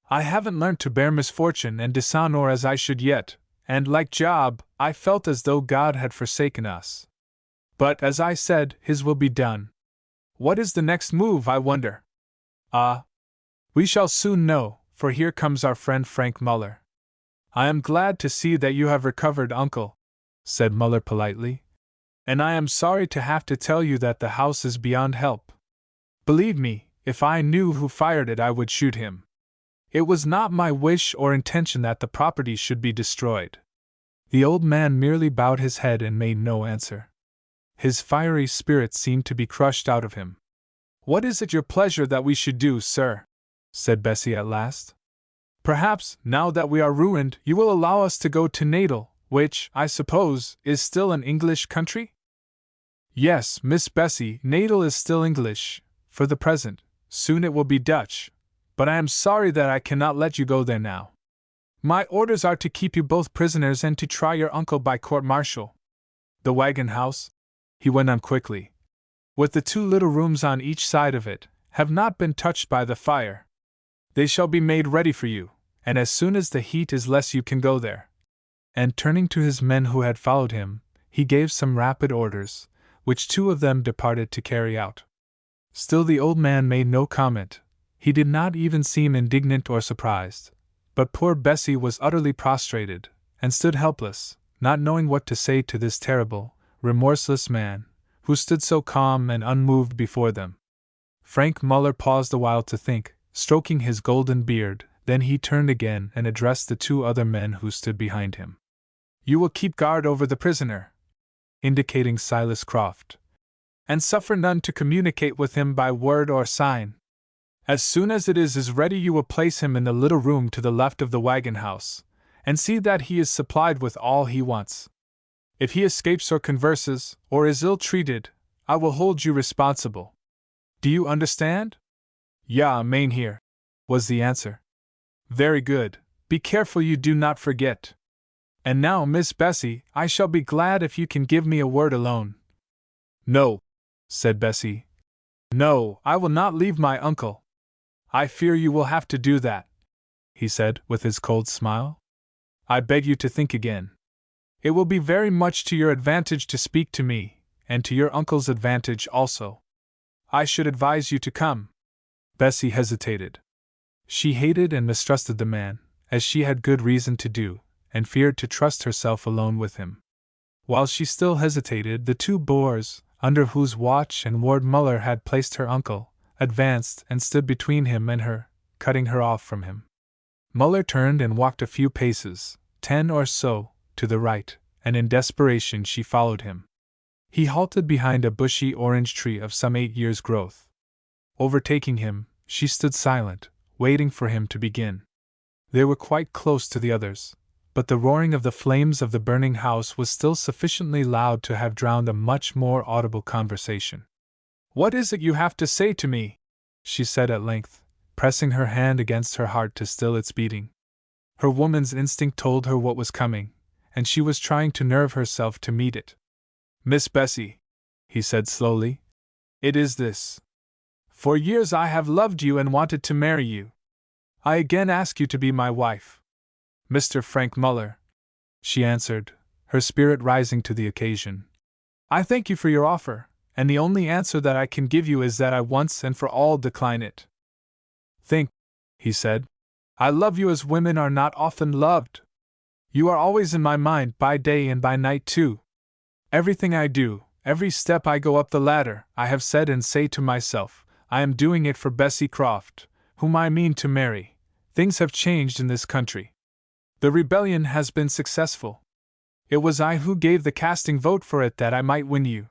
I haven't learnt to bear misfortune and dishonor as I should yet, and like Job, I felt as though God had forsaken us. But, as I said, His will be done. What is the next move, I wonder? Ah, we shall soon know, for here comes our friend Frank Muller." "I am glad to see that you have recovered, uncle," said Muller politely. "And I am sorry to have to tell you that the house is beyond help. Believe me, if I knew who fired it I would shoot him. It was not my wish or intention that the property should be destroyed." The old man merely bowed his head and made no answer. His fiery spirit seemed to be crushed out of him. "What is it your pleasure that we should do, sir?" said Bessie at last. "Perhaps, now that we are ruined, you will allow us to go to Natal, which, I suppose, is still an English country?" "Yes, Miss Bessie, Natal is still English, for the present. Soon it will be Dutch, but I am sorry that I cannot let you go there now. My orders are to keep you both prisoners and to try your uncle by court-martial. The wagon house," he went on quickly, "with the 2 little rooms on each side of it, have not been touched by the fire. They shall be made ready for you, and as soon as the heat is less you can go there." And turning to his men who had followed him, he gave some rapid orders, which 2 of them departed to carry out. Still the old man made no comment. He did not even seem indignant or surprised. But poor Bessie was utterly prostrated, and stood helpless, not knowing what to say to this terrible, remorseless man, who stood so calm and unmoved before them. Frank Muller paused a while to think, stroking his golden beard, then he turned again and addressed the 2 other men who stood behind him. "You will keep guard over the prisoner," indicating Silas Croft, "and suffer none to communicate with him by word or sign. As soon as it is ready you will place him in the little room to the left of the wagon house, and see that he is supplied with all he wants. If he escapes or converses, or is ill-treated, I will hold you responsible. Do you understand?" "Ja, mynheer," was the answer. "Very good. Be careful you do not forget. And now, Miss Bessie, I shall be glad if you can give me a word alone. No, said Bessie. No, I will not leave my uncle. I fear you will have to do that, he said, with his cold smile. I beg you to think again. It will be very much to your advantage to speak to me, and to your uncle's advantage also. I should advise you to come. Bessie hesitated. She hated and mistrusted the man, as she had good reason to do, and feared to trust herself alone with him. While she still hesitated, the two Boers, under whose watch and ward Muller had placed her uncle, advanced and stood between him and her, cutting her off from him. Muller turned and walked a few paces, 10 or so, to the right, and in desperation she followed him. He halted behind a bushy orange tree of some 8 years' growth. Overtaking him, she stood silent, waiting for him to begin. They were quite close to the others, but the roaring of the flames of the burning house was still sufficiently loud to have drowned a much more audible conversation. "What is it you have to say to me?" she said at length, pressing her hand against her heart to still its beating. Her woman's instinct told her what was coming, and she was trying to nerve herself to meet it. "Miss Bessie," he said slowly, "it is this. For years I have loved you and wanted to marry you. I again ask you to be my wife." "Mr. Frank Muller," she answered, her spirit rising to the occasion, "I thank you for your offer, and the only answer that I can give you is that I once and for all decline it." "Think," he said. "I love you as women are not often loved. You are always in my mind by day and by night too. Everything I do, every step I go up the ladder, I have said and say to myself, I am doing it for Bessie Croft, whom I mean to marry. Things have changed in this country. The rebellion has been successful. It was I who gave the casting vote for it that I might win you.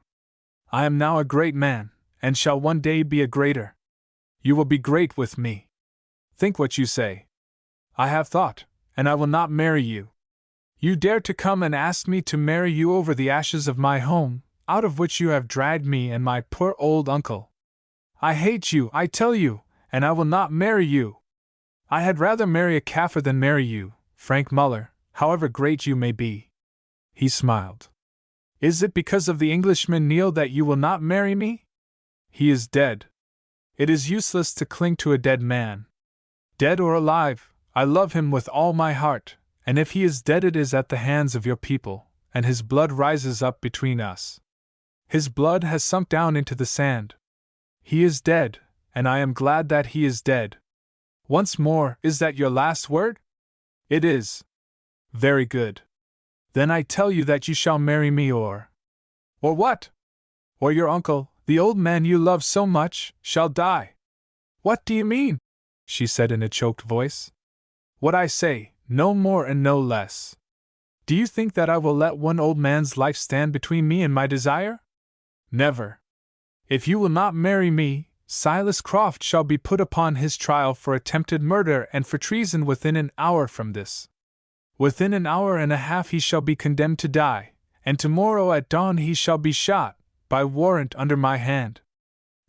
I am now a great man, and shall one day be a greater. You will be great with me. Think what you say. I have thought, and I will not marry you. You dare to come and ask me to marry you over the ashes of my home, out of which you have dragged me and my poor old uncle. I hate you, I tell you, and I will not marry you. I had rather marry a Kaffir than marry you, Frank Muller, however great you may be." He smiled. "Is it because of the Englishman Neil that you will not marry me? He is dead. It is useless to cling to a dead man. Dead or alive, I love him with all my heart, and if he is dead it is at the hands of your people, and his blood rises up between us. His blood has sunk down into the sand. He is dead, and I am glad that he is dead. Once more, is that your last word?" "It is." "Very good. Then I tell you that you shall marry me or what? Or your uncle, the old man you love so much, shall die." "What do you mean?" she said in a choked voice. "What I say, no more and no less. Do you think that I will let one old man's life stand between me and my desire? Never. If you will not marry me, Silas Croft shall be put upon his trial for attempted murder and for treason within an hour from this. Within an hour and a half he shall be condemned to die, and tomorrow at dawn he shall be shot, by warrant under my hand.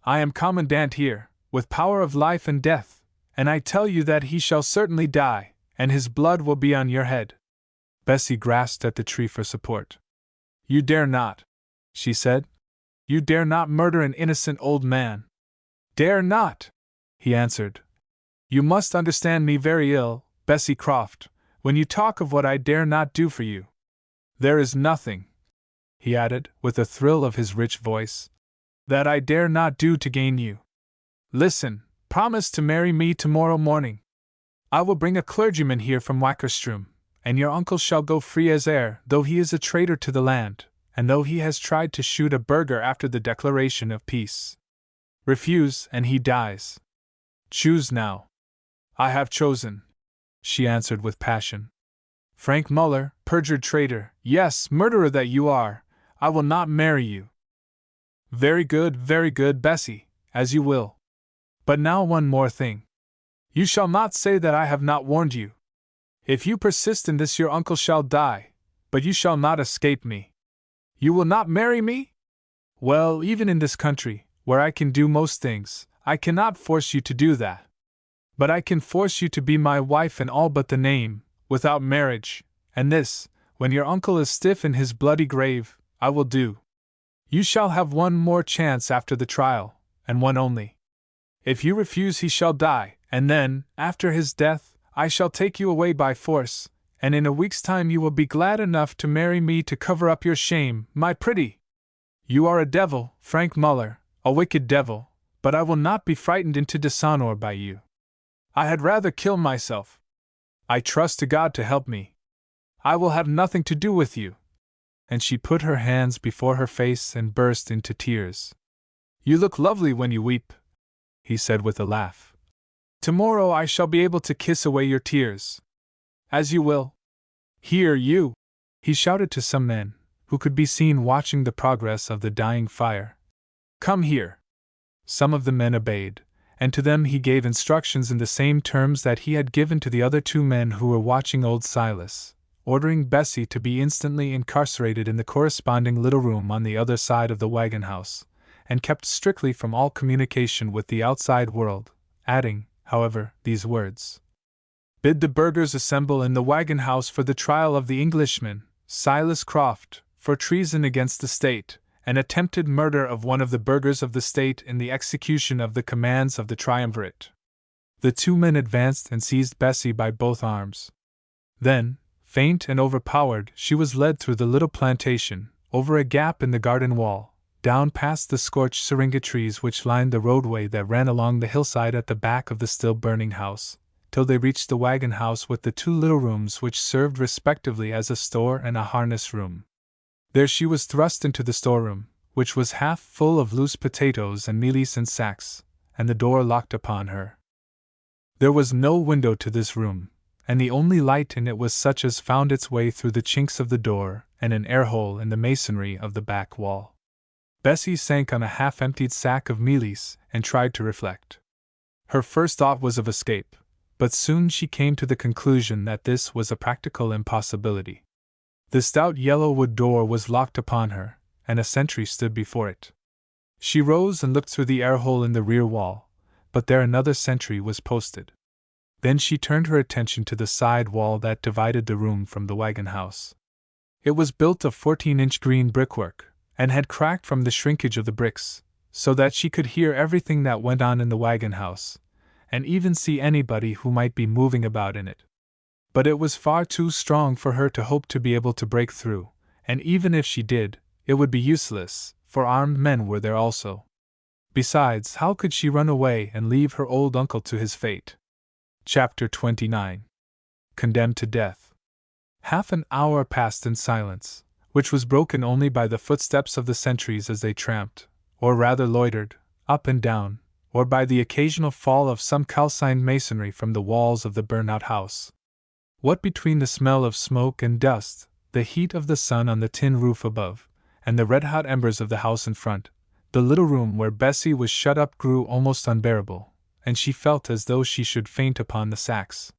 I am commandant here, with power of life and death, and I tell you that he shall certainly die, and his blood will be on your head." Bessie grasped at the tree for support. "You dare not," she said. "You dare not murder an innocent old man." "Dare not," he answered. "You must understand me very ill, Bessie Croft, when you talk of what I dare not do for you. There is nothing," he added, with a thrill of his rich voice, "that I dare not do to gain you. Listen, promise to marry me tomorrow morning. I will bring a clergyman here from Wackerstrom, and your uncle shall go free as air, though he is a traitor to the land, and though he has tried to shoot a burgher after the declaration of peace. Refuse, and he dies. Choose now." "I have chosen," she answered with passion. "Frank Muller, perjured traitor, yes, murderer that you are, I will not marry you." Very good, Bessie, as you will. But now one more thing. You shall not say that I have not warned you. If you persist in this your uncle shall die, but you shall not escape me. You will not marry me? Well, even in this country, where I can do most things, I cannot force you to do that. But I can force you to be my wife in all but the name, without marriage, and this, when your uncle is stiff in his bloody grave, I will do. You shall have one more chance after the trial, and one only. If you refuse, he shall die, and then, after his death, I shall take you away by force, and in a week's time you will be glad enough to marry me to cover up your shame, my pretty. You are a devil, Frank Muller, a wicked devil, but I will not be frightened into dishonor by you. I had rather kill myself. I trust to God to help me. I will have nothing to do with you. And she put her hands before her face and burst into tears. You look lovely when you weep, he said with a laugh. Tomorrow I shall be able to kiss away your tears. As you will. Here, you, he shouted to some men, who could be seen watching the progress of the dying fire. Come here. Some of the men obeyed, and to them he gave instructions in the same terms that he had given to the other two men who were watching old Silas, ordering Bessie to be instantly incarcerated in the corresponding little room on the other side of the wagon house, and kept strictly from all communication with the outside world, adding, however, these words: Bid the burghers assemble in the wagon house for the trial of the Englishman, Silas Croft, for treason against the state, and attempted murder of one of the burghers of the state in the execution of the commands of the triumvirate. The two men advanced and seized Bessie by both arms. Then, faint and overpowered, she was led through the little plantation, over a gap in the garden wall, down past the scorched syringa trees which lined the roadway that ran along the hillside at the back of the still burning house, till they reached the wagon house with the two little rooms which served respectively as a store and a harness room. There she was thrust into the storeroom, which was half full of loose potatoes and mealies in sacks, and the door locked upon her. There was no window to this room, and the only light in it was such as found its way through the chinks of the door and an air-hole in the masonry of the back wall. Bessie sank on a half-emptied sack of mealies and tried to reflect. Her first thought was of escape, but soon she came to the conclusion that this was a practical impossibility. The stout yellow wood door was locked upon her, and a sentry stood before it. She rose and looked through the air-hole in the rear wall, but there another sentry was posted. Then she turned her attention to the side wall that divided the room from the wagon house. It was built of 14-inch green brickwork, and had cracked from the shrinkage of the bricks, so that she could hear everything that went on in the wagon house, and even see anybody who might be moving about in it. But it was far too strong for her to hope to be able to break through, and even if she did, it would be useless, for armed men were there also. Besides, how could she run away and leave her old uncle to his fate? Chapter 29. Condemned to Death. Half an hour passed in silence, which was broken only by the footsteps of the sentries as they tramped, or rather loitered, up and down, or by the occasional fall of some calcined masonry from the walls of the burnt-out house. What between the smell of smoke and dust, the heat of the sun on the tin roof above, and the red-hot embers of the house in front, the little room where Bessie was shut up grew almost unbearable, and she felt as though she should faint upon the sacks.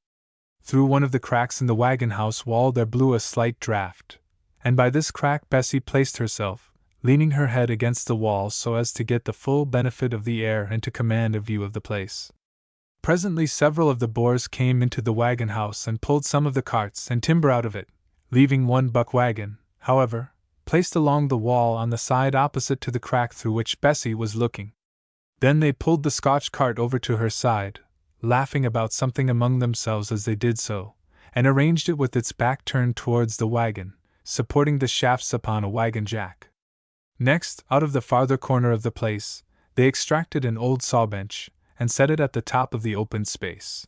Through one of the cracks in the wagon house wall there blew a slight draught, and by this crack Bessie placed herself, leaning her head against the wall so as to get the full benefit of the air and to command a view of the place. Presently several of the Boers came into the wagon house and pulled some of the carts and timber out of it, leaving one buck wagon, however, placed along the wall on the side opposite to the crack through which Bessie was looking. Then they pulled the Scotch cart over to her side, laughing about something among themselves as they did so, and arranged it with its back turned towards the wagon, supporting the shafts upon a wagon jack. Next, out of the farther corner of the place, they extracted an old saw-bench, and set it at the top of the open space.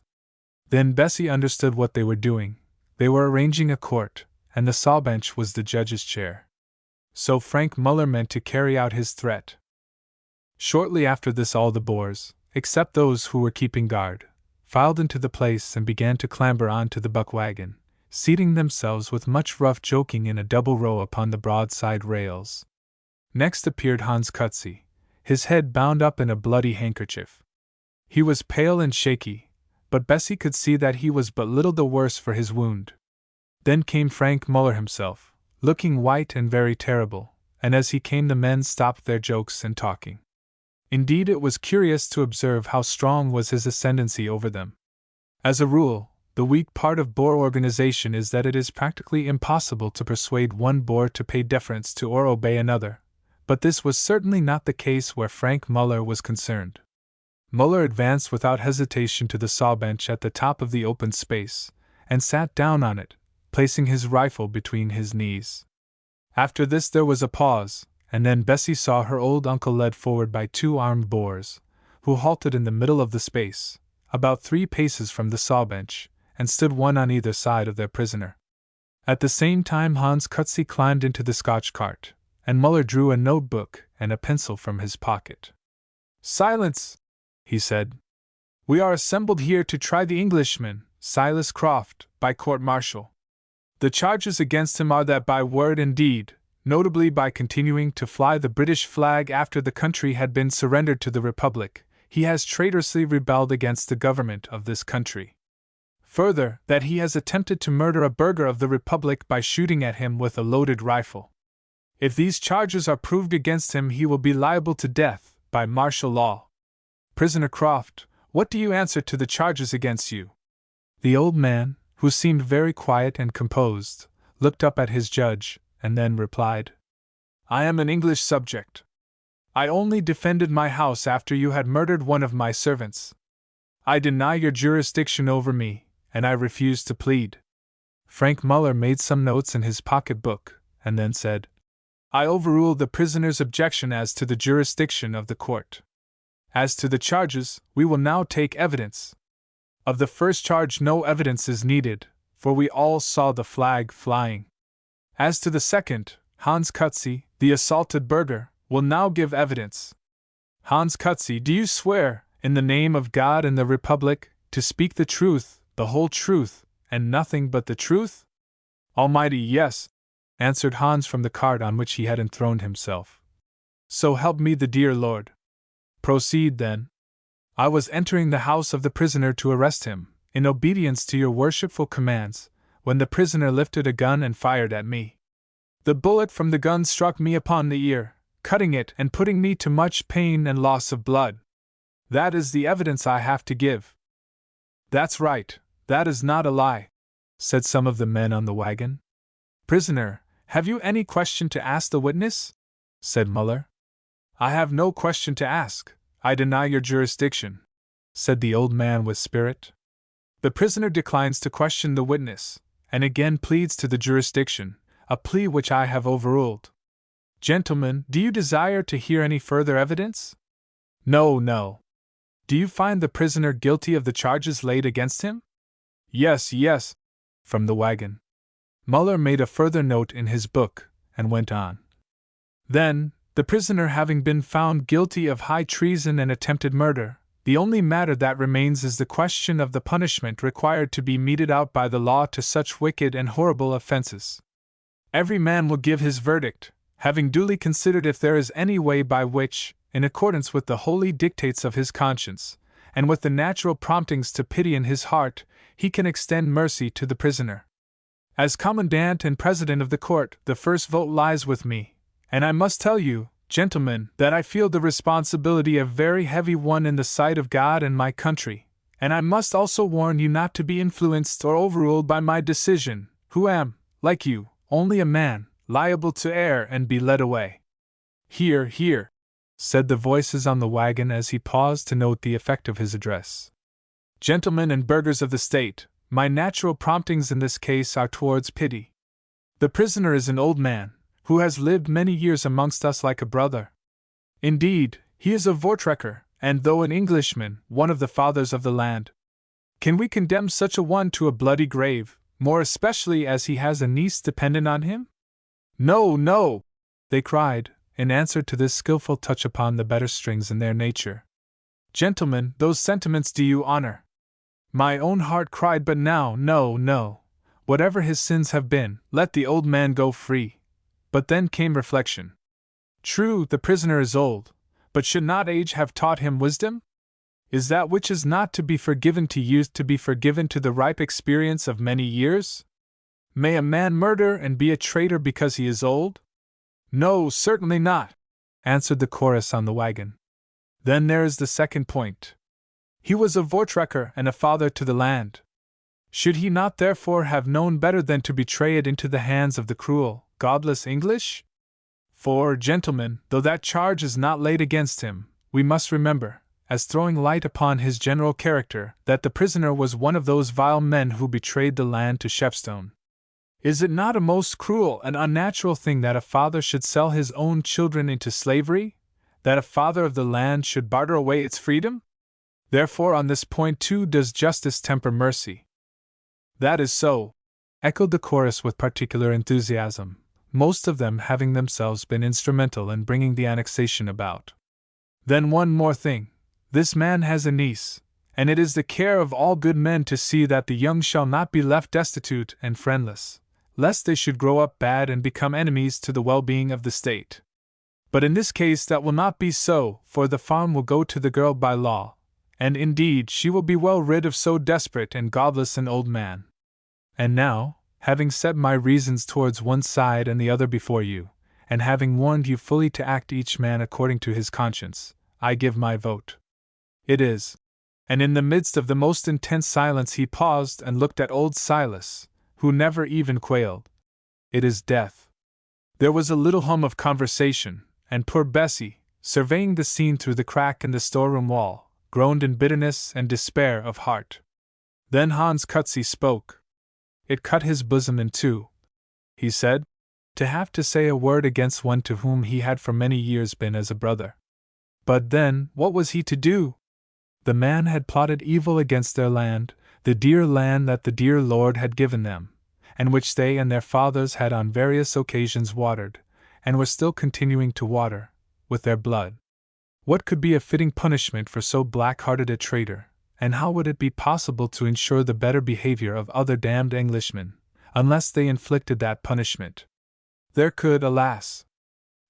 Then Bessie understood what they were doing. They were arranging a court, and the saw-bench was the judge's chair. So Frank Muller meant to carry out his threat. Shortly after this all the Boers, except those who were keeping guard, filed into the place and began to clamber on to the buck wagon, seating themselves with much rough joking in a double row upon the broadside rails. Next appeared Hans Cutsey, his head bound up in a bloody handkerchief. He was pale and shaky, but Bessie could see that he was but little the worse for his wound. Then came Frank Muller himself, looking white and very terrible, and as he came the men stopped their jokes and talking. Indeed, it was curious to observe how strong was his ascendancy over them. As a rule, The weak part of Boer organization is that it is practically impossible to persuade one Boer to pay deference to or obey another, but this was certainly not the case where Frank Muller was concerned. Muller advanced without hesitation to the sawbench at the top of the open space, and sat down on it, placing his rifle between his knees. After this there was a pause, and then Bessie saw her old uncle led forward by 2 armed Boers, who halted in the middle of the space, about 3 paces from the sawbench, and stood one on either side of their prisoner. At the same time Hans Coetzee climbed into the Scotch cart, and Muller drew a notebook and a pencil from his pocket. "Silence!" he said. "We are assembled here to try the Englishman, Silas Croft, by court-martial. The charges against him are that by word and deed, notably by continuing to fly the British flag after the country had been surrendered to the Republic, he has traitorously rebelled against the government of this country. Further, that he has attempted to murder a burgher of the Republic by shooting at him with a loaded rifle. If these charges are proved against him, he will be liable to death, by martial law. Prisoner Croft, what do you answer to the charges against you?" The old man, who seemed very quiet and composed, looked up at his judge, and then replied, "I am an English subject. I only defended my house after you had murdered one of my servants. I deny your jurisdiction over me, and I refuse to plead." Frank Muller made some notes in his pocket-book, and then said, "I overrule the prisoner's objection as to the jurisdiction of the court. As to the charges, we will now take evidence. Of the first charge no evidence is needed, for we all saw the flag flying. As to the second, Hans Coetzee, the assaulted burgher, will now give evidence. Hans Coetzee, do you swear, in the name of God and the Republic, to speak the truth, the whole truth, and nothing but the truth?" "Almighty, yes," answered Hans from the cart on which he had enthroned himself. "So help me the dear Lord." "Proceed, then." "I was entering the house of the prisoner to arrest him, in obedience to your worshipful commands, when the prisoner lifted a gun and fired at me. The bullet from the gun struck me upon the ear, cutting it and putting me to much pain and loss of blood. That is the evidence I have to give." "That's right, that is not a lie," said some of the men on the wagon. "Prisoner, have you any question to ask the witness?" said Muller. "I have no question to ask. I deny your jurisdiction," said the old man with spirit. The prisoner declines to question the witness, and again pleads to the jurisdiction, a plea which I have overruled. "Gentlemen, do you desire to hear any further evidence?" "No, no." "Do you find the prisoner guilty of the charges laid against him?" "Yes, yes," from the wagon. Muller made a further note in his book, and went on. "Then, the prisoner having been found guilty of high treason and attempted murder, the only matter that remains is the question of the punishment required to be meted out by the law to such wicked and horrible offenses. Every man will give his verdict, having duly considered if there is any way by which, in accordance with the holy dictates of his conscience, and with the natural promptings to pity in his heart, he can extend mercy to the prisoner. As Commandant and President of the Court, the first vote lies with me, and I must tell you, gentlemen, that I feel the responsibility a very heavy one in the sight of God and my country, and I must also warn you not to be influenced or overruled by my decision, who am, like you, only a man, liable to err and be led away." "Hear, hear," said the voices on the wagon as he paused to note the effect of his address. "Gentlemen and burghers of the state, my natural promptings in this case are towards pity. The prisoner is an old man, who has lived many years amongst us like a brother. Indeed, he is a Voortrekker, and though an Englishman, one of the fathers of the land. Can we condemn such a one to a bloody grave, more especially as he has a niece dependent on him?" "No, no!" they cried, in answer to this skillful touch upon the better strings in their nature. "Gentlemen, those sentiments do you honor." My own heart cried, but now, no, no. Whatever his sins have been, let the old man go free. But then came reflection. True, the prisoner is old, but should not age have taught him wisdom? Is that which is not to be forgiven to youth to be forgiven to the ripe experience of many years? May a man murder and be a traitor because he is old? No, certainly not, answered the chorus on the wagon. Then there is the second point. He was a Voortrekker and a father to the land. Should he not therefore have known better than to betray it into the hands of the cruel, godless English? For, gentlemen, though that charge is not laid against him, we must remember, as throwing light upon his general character, that the prisoner was one of those vile men who betrayed the land to Shepstone. Is it not a most cruel and unnatural thing that a father should sell his own children into slavery? That a father of the land should barter away its freedom? Therefore, on this point too does justice temper mercy. That is so, echoed the chorus with particular enthusiasm, most of them having themselves been instrumental in bringing the annexation about. Then one more thing. This man has a niece, and it is the care of all good men to see that the young shall not be left destitute and friendless, lest they should grow up bad and become enemies to the well-being of the state. But in this case that will not be so, for the farm will go to the girl by law, and indeed she will be well rid of so desperate and godless an old man. And now, having set my reasons towards one side and the other before you, and having warned you fully to act each man according to his conscience, I give my vote. It is. And in the midst of the most intense silence he paused and looked at old Silas, who never even quailed. It is death. There was a little hum of conversation, and poor Bessie, surveying the scene through the crack in the storeroom wall, groaned in bitterness and despair of heart. Then Hans Cutsey spoke. It cut his bosom in two, he said, to have to say a word against one to whom he had for many years been as a brother. But then, what was he to do? The man had plotted evil against their land, the dear land that the dear Lord had given them, and which they and their fathers had on various occasions watered, and were still continuing to water, with their blood. What could be a fitting punishment for so black-hearted a traitor, and how would it be possible to ensure the better behavior of other damned Englishmen, unless they inflicted that punishment? There could, alas,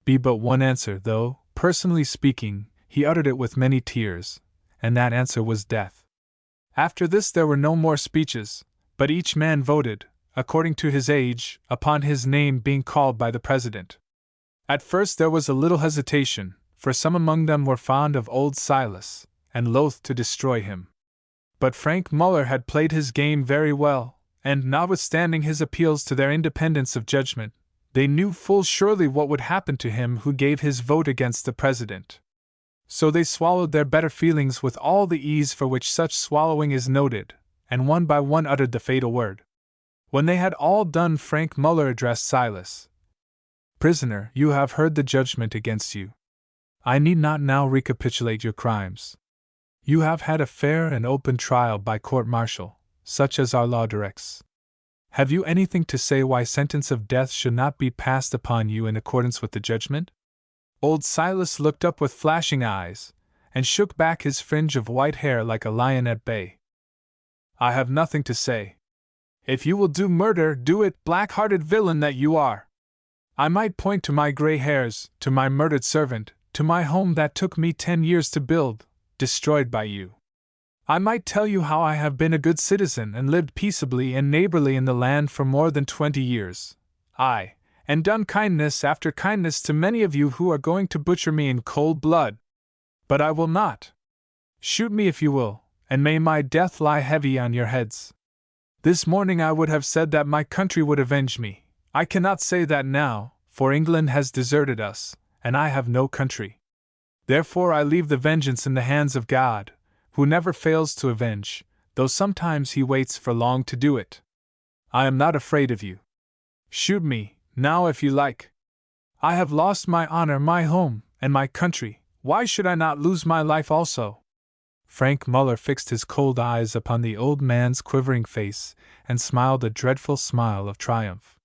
be but one answer, though, personally speaking, he uttered it with many tears, and that answer was death. After this there were no more speeches, but each man voted, according to his age, upon his name being called by the President. At first there was a little hesitation, for some among them were fond of old Silas, and loath to destroy him. But Frank Muller had played his game very well, and notwithstanding his appeals to their independence of judgment, they knew full surely what would happen to him who gave his vote against the President. So they swallowed their better feelings with all the ease for which such swallowing is noted, and one by one uttered the fatal word. When they had all done, Frank Muller addressed Silas. Prisoner, you have heard the judgment against you. I need not now recapitulate your crimes. You have had a fair and open trial by court-martial, such as our law directs. Have you anything to say why sentence of death should not be passed upon you in accordance with the judgment? Old Silas looked up with flashing eyes, and shook back his fringe of white hair like a lion at bay. I have nothing to say. If you will do murder, do it, black-hearted villain that you are. I might point to my grey hairs, to my murdered servant, to my home that took me 10 years to build, destroyed by you. I might tell you how I have been a good citizen and lived peaceably and neighborly in the land for more than 20 years. Aye, and done kindness after kindness to many of you who are going to butcher me in cold blood. But I will not. Shoot me if you will, and may my death lie heavy on your heads. This morning I would have said that my country would avenge me. I cannot say that now, for England has deserted us, and I have no country. Therefore I leave the vengeance in the hands of God, who never fails to avenge, though sometimes he waits for long to do it. I am not afraid of you. Shoot me, now if you like. I have lost my honor, my home, and my country. Why should I not lose my life also? Frank Muller fixed his cold eyes upon the old man's quivering face, and smiled a dreadful smile of triumph.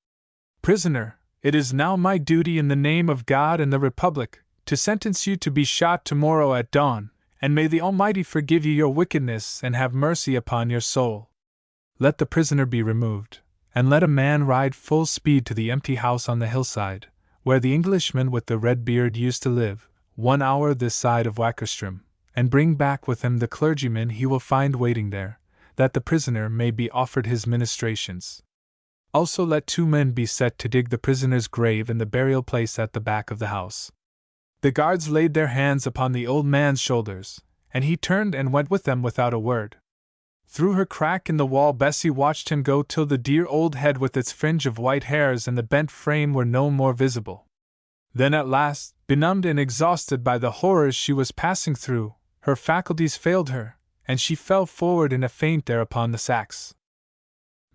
Prisoner, it is now my duty in the name of God and the Republic, to sentence you to be shot tomorrow at dawn, and may the Almighty forgive you your wickedness and have mercy upon your soul. Let the prisoner be removed, and let a man ride full speed to the empty house on the hillside, where the Englishman with the red beard used to live, 1 hour this side of Wackerstrom, and bring back with him the clergyman he will find waiting there, that the prisoner may be offered his ministrations. Also let 2 men be set to dig the prisoner's grave in the burial place at the back of the house. The guards laid their hands upon the old man's shoulders, and he turned and went with them without a word. Through her crack in the wall Bessie watched him go till the dear old head with its fringe of white hairs and the bent frame were no more visible. Then at last, benumbed and exhausted by the horrors she was passing through, her faculties failed her, and she fell forward in a faint there upon the sacks.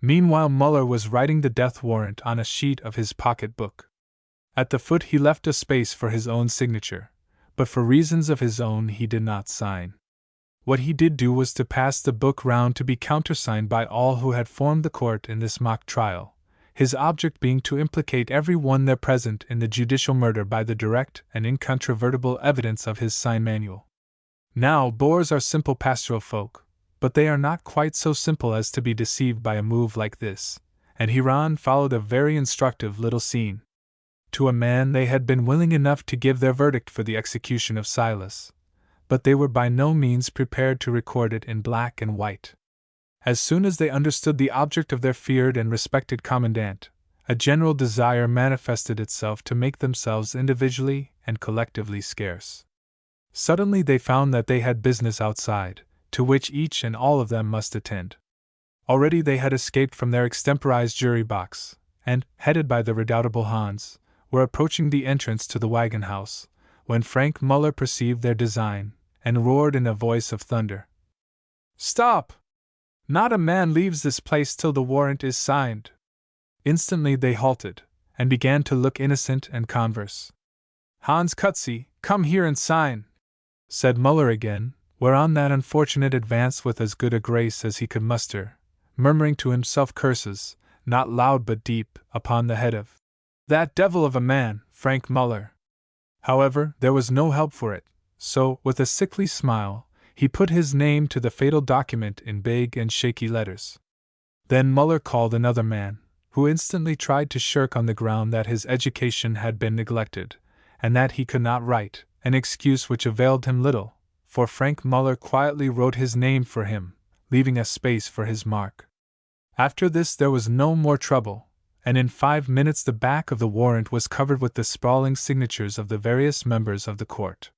Meanwhile Muller was writing the death warrant on a sheet of his pocket-book. At the foot he left a space for his own signature, but for reasons of his own he did not sign. What he did do was to pass the book round to be countersigned by all who had formed the court in this mock trial, his object being to implicate every one there present in the judicial murder by the direct and incontrovertible evidence of his sign manual. Now, Boers are simple pastoral folk, but they are not quite so simple as to be deceived by a move like this, and hereon followed a very instructive little scene. To a man they had been willing enough to give their verdict for the execution of Silas, but they were by no means prepared to record it in black and white. As soon as they understood the object of their feared and respected commandant, a general desire manifested itself to make themselves individually and collectively scarce. Suddenly they found that they had business outside, to which each and all of them must attend. Already they had escaped from their extemporized jury box, and, headed by the redoubtable Hans, were approaching the entrance to the wagon house, when Frank Muller perceived their design, and roared in a voice of thunder, "Stop! Not a man leaves this place till the warrant is signed." Instantly they halted, and began to look innocent and converse. "Hans Cutsey, come here and sign," said Muller again, whereon that unfortunate advanced with as good a grace as he could muster, murmuring to himself curses, not loud but deep, upon the head of that devil of a man, Frank Muller. However, there was no help for it, so, with a sickly smile, he put his name to the fatal document in big and shaky letters. Then Muller called another man, who instantly tried to shirk on the ground that his education had been neglected, and that he could not write, an excuse which availed him little, for Frank Muller quietly wrote his name for him, leaving a space for his mark. After this there was no more trouble, and in 5 minutes the back of the warrant was covered with the sprawling signatures of the various members of the court.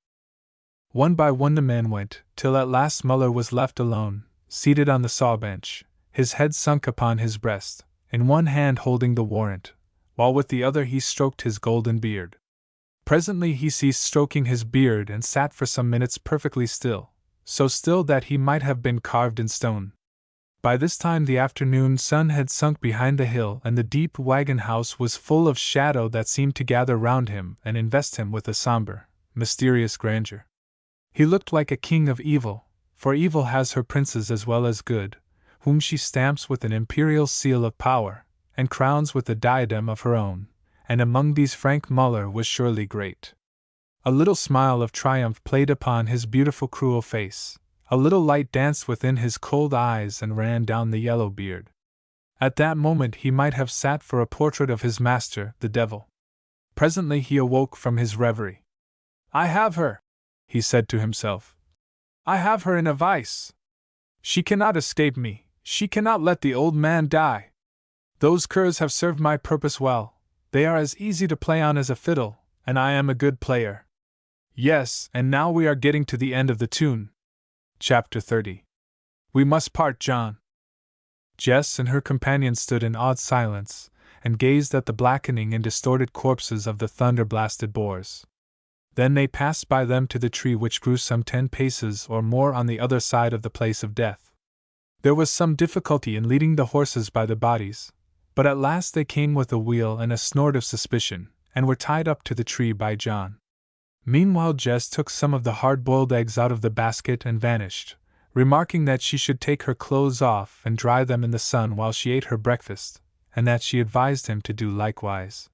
One by one the men went, till at last Muller was left alone, seated on the saw-bench, his head sunk upon his breast, in one hand holding the warrant, while with the other he stroked his golden beard. Presently he ceased stroking his beard and sat for some minutes perfectly still, so still that he might have been carved in stone. By this time the afternoon sun had sunk behind the hill and the deep wagon house was full of shadow that seemed to gather round him and invest him with a somber, mysterious grandeur. He looked like a king of evil, for evil has her princes as well as good, whom she stamps with an imperial seal of power, and crowns with a diadem of her own, and among these Frank Muller was surely great. A little smile of triumph played upon his beautiful cruel face, a little light danced within his cold eyes and ran down the yellow beard. At that moment he might have sat for a portrait of his master, the devil. Presently he awoke from his reverie. "I have her," he said to himself. "I have her in a vice. She cannot escape me, she cannot let the old man die. Those curs have served my purpose well, they are as easy to play on as a fiddle, and I am a good player. Yes, and now we are getting to the end of the tune." Chapter 30. We must part, John. Jess and her companion stood in awed silence, and gazed at the blackening and distorted corpses of the thunder-blasted Boers. Then they passed by them to the tree which grew some 10 paces or more on the other side of the place of death. There was some difficulty in leading the horses by the bodies, but at last they came with a wheel and a snort of suspicion, and were tied up to the tree by John. Meanwhile Jess took some of the hard-boiled eggs out of the basket and vanished, remarking that she should take her clothes off and dry them in the sun while she ate her breakfast, and that she advised him to do likewise.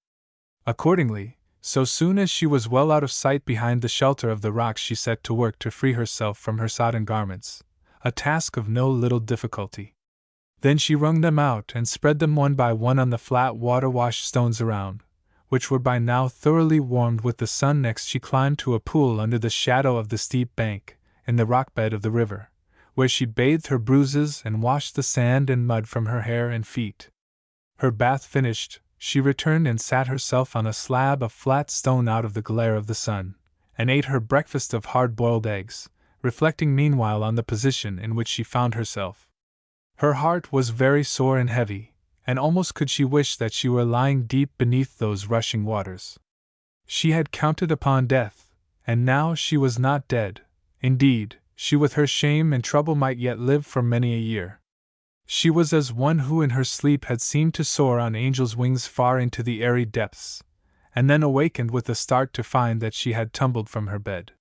Accordingly, so soon as she was well out of sight behind the shelter of the rocks she set to work to free herself from her sodden garments, a task of no little difficulty. Then she wrung them out and spread them one by one on the flat water-washed stones around, which were by now thoroughly warmed with the sun. Next she climbed to a pool under the shadow of the steep bank, in the rock bed of the river, where she bathed her bruises and washed the sand and mud from her hair and feet. Her bath finished, she returned and sat herself on a slab of flat stone out of the glare of the sun, and ate her breakfast of hard-boiled eggs, reflecting meanwhile on the position in which she found herself. Her heart was very sore and heavy, and almost could she wish that she were lying deep beneath those rushing waters. She had counted upon death, and now she was not dead. Indeed, she with her shame and trouble might yet live for many a year. She was as one who in her sleep had seemed to soar on angel's wings far into the airy depths, and then awakened with a start to find that she had tumbled from her bed.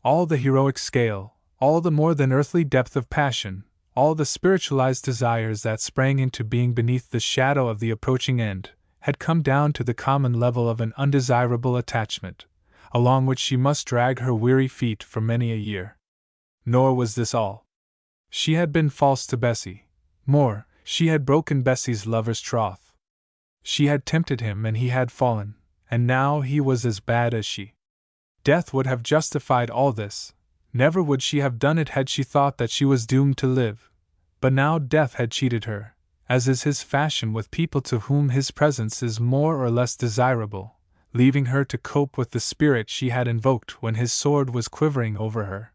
All the heroic scale, all the more than earthly depth of passion, all the spiritualized desires that sprang into being beneath the shadow of the approaching end, had come down to the common level of an undesirable attachment, along which she must drag her weary feet for many a year. Nor was this all. She had been false to Bessie. More, she had broken Bessie's lover's troth. She had tempted him and he had fallen, and now he was as bad as she. Death would have justified all this. Never would she have done it had she thought that she was doomed to live. But now death had cheated her, as is his fashion with people to whom his presence is more or less desirable, leaving her to cope with the spirit she had invoked when his sword was quivering over her.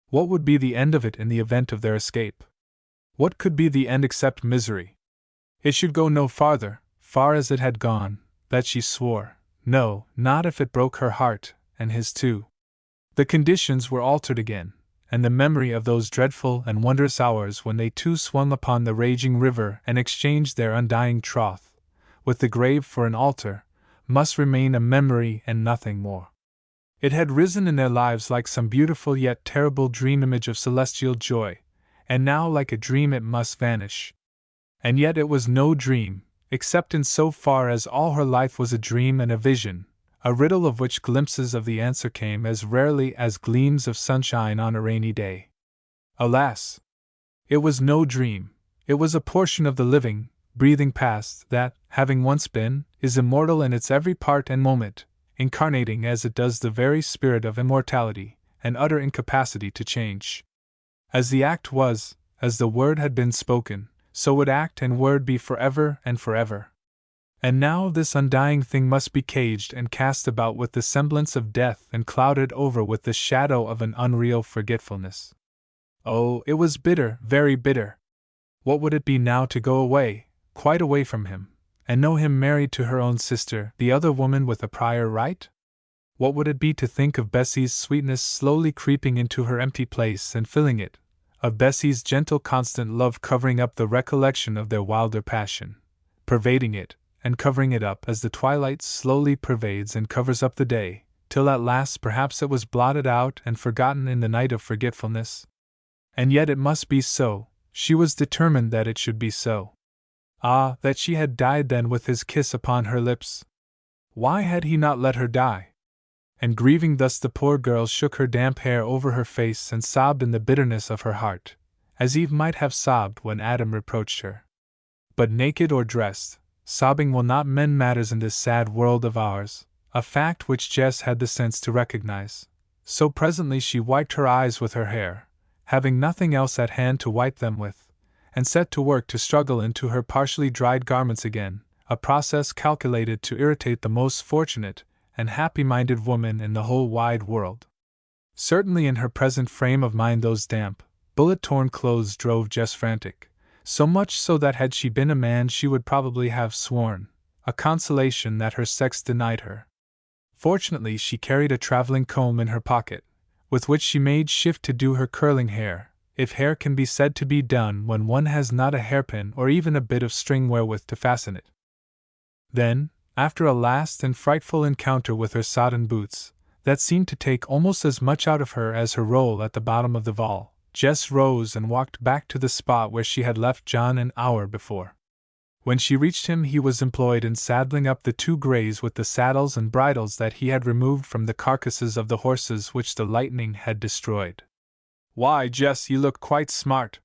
What would be the end of it in the event of their escape? What could be the end except misery? It should go no farther, far as it had gone, that she swore. No, not if it broke her heart, and his too. The conditions were altered again, and the memory of those dreadful and wondrous hours when they two swung upon the raging river and exchanged their undying troth, with the grave for an altar, must remain a memory and nothing more. It had risen in their lives like some beautiful yet terrible dream image of celestial joy, and now like a dream it must vanish. And yet it was no dream, except in so far as all her life was a dream and a vision, a riddle of which glimpses of the answer came as rarely as gleams of sunshine on a rainy day. Alas! It was no dream, it was a portion of the living, breathing past that, having once been, is immortal in its every part and moment, incarnating as it does the very spirit of immortality, and utter incapacity to change. As the act was, as the word had been spoken, so would act and word be forever and forever. And now this undying thing must be caged and cast about with the semblance of death and clouded over with the shadow of an unreal forgetfulness. Oh, it was bitter, very bitter. What would it be now to go away, quite away from him, and know him married to her own sister, the other woman with a prior right? What would it be to think of Bessie's sweetness slowly creeping into her empty place and filling it, of Bessie's gentle constant love covering up the recollection of their wilder passion, pervading it, and covering it up as the twilight slowly pervades and covers up the day, till at last perhaps it was blotted out and forgotten in the night of forgetfulness? And yet it must be so, she was determined that it should be so. Ah, that she had died then with his kiss upon her lips! Why had he not let her die? And grieving thus the poor girl shook her damp hair over her face and sobbed in the bitterness of her heart, as Eve might have sobbed when Adam reproached her. But naked or dressed, sobbing will not mend matters in this sad world of ours, a fact which Jess had the sense to recognize. So presently she wiped her eyes with her hair, having nothing else at hand to wipe them with, and set to work to struggle into her partially dried garments again, a process calculated to irritate the most fortunate and happy-minded woman in the whole wide world. Certainly in her present frame of mind those damp, bullet-torn clothes drove Jess frantic. So much so that had she been a man she would probably have sworn, a consolation that her sex denied her. Fortunately she carried a traveling comb in her pocket, with which she made shift to do her curling hair, if hair can be said to be done when one has not a hairpin or even a bit of string wherewith to fasten it. Then, after a last and frightful encounter with her sodden boots, that seemed to take almost as much out of her as her roll at the bottom of the Val, Jess rose and walked back to the spot where she had left John an hour before. When she reached him he was employed in saddling up the two greys with the saddles and bridles that he had removed from the carcasses of the horses which the lightning had destroyed. "Why, Jess, you look quite smart.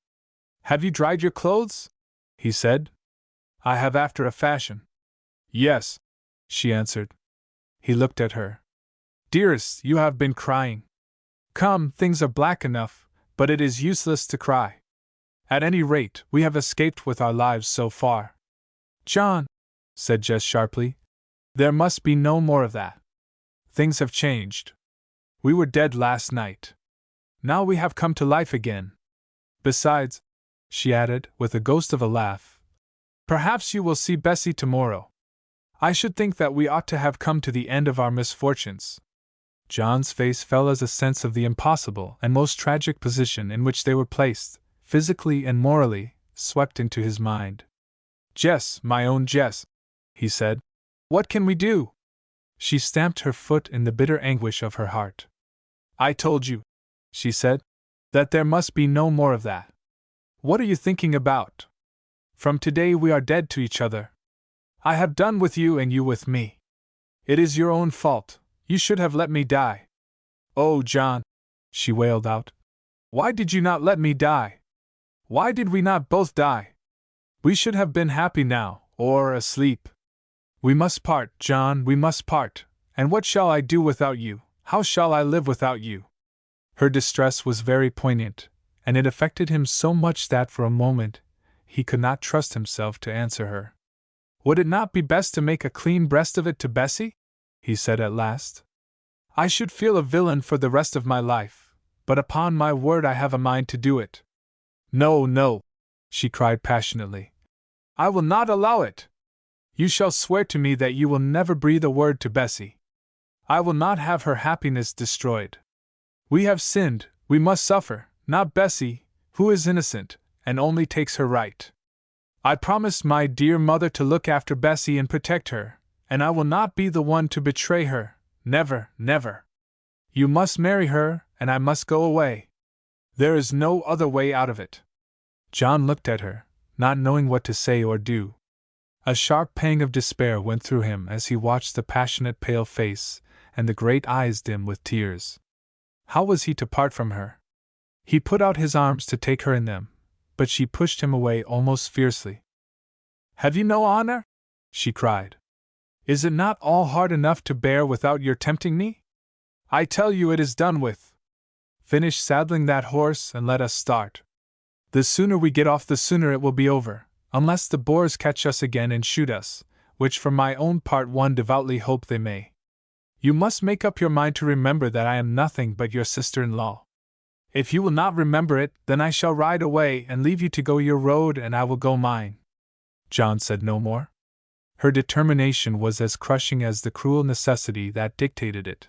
Have you dried your clothes?" he said. "I have after a fashion." "Yes," she answered. He looked at her. "Dearest, you have been crying. Come, things are black enough, but it is useless to cry. At any rate, we have escaped with our lives so far." "John," said Jess sharply, "there must be no more of that. Things have changed. We were dead last night. Now we have come to life again. Besides, she added, with a ghost of a laugh. Perhaps you will see Bessie tomorrow. I should think that we ought to have come to the end of our misfortunes. John's face fell as a sense of the impossible and most tragic position in which they were placed, physically and morally, swept into his mind. Jess, my own Jess, he said. What can we do? She stamped her foot in the bitter anguish of her heart. I told you, she said, that there must be no more of that. What are you thinking about? From today we are dead to each other. I have done with you and you with me. It is your own fault. You should have let me die. Oh, John, she wailed out. Why did you not let me die? Why did we not both die? We should have been happy now, or asleep. We must part, John, we must part. And what shall I do without you? How shall I live without you? Her distress was very poignant, and it affected him so much that for a moment he could not trust himself to answer her. Would it not be best to make a clean breast of it to Bessie? He said at last. I should feel a villain for the rest of my life, but upon my word I have a mind to do it. No, no, she cried passionately. I will not allow it. You shall swear to me that you will never breathe a word to Bessie. I will not have her happiness destroyed. We have sinned, we must suffer, not Bessie, who is innocent, and only takes her right. I promised my dear mother to look after Bessie and protect her, and I will not be the one to betray her, never, never. You must marry her, and I must go away. There is no other way out of it. John looked at her, not knowing what to say or do. A sharp pang of despair went through him as he watched the passionate pale face and the great eyes dim with tears. How was he to part from her? He put out his arms to take her in them, but she pushed him away almost fiercely. Have you no honor? She cried. Is it not all hard enough to bear without your tempting me? I tell you it is done with. Finish saddling that horse and let us start. The sooner we get off the sooner it will be over, unless the boars catch us again and shoot us, which for my own part one devoutly hope they may. You must make up your mind to remember that I am nothing but your sister-in-law. If you will not remember it, then I shall ride away and leave you to go your road and I will go mine. John said no more. Her determination was as crushing as the cruel necessity that dictated it.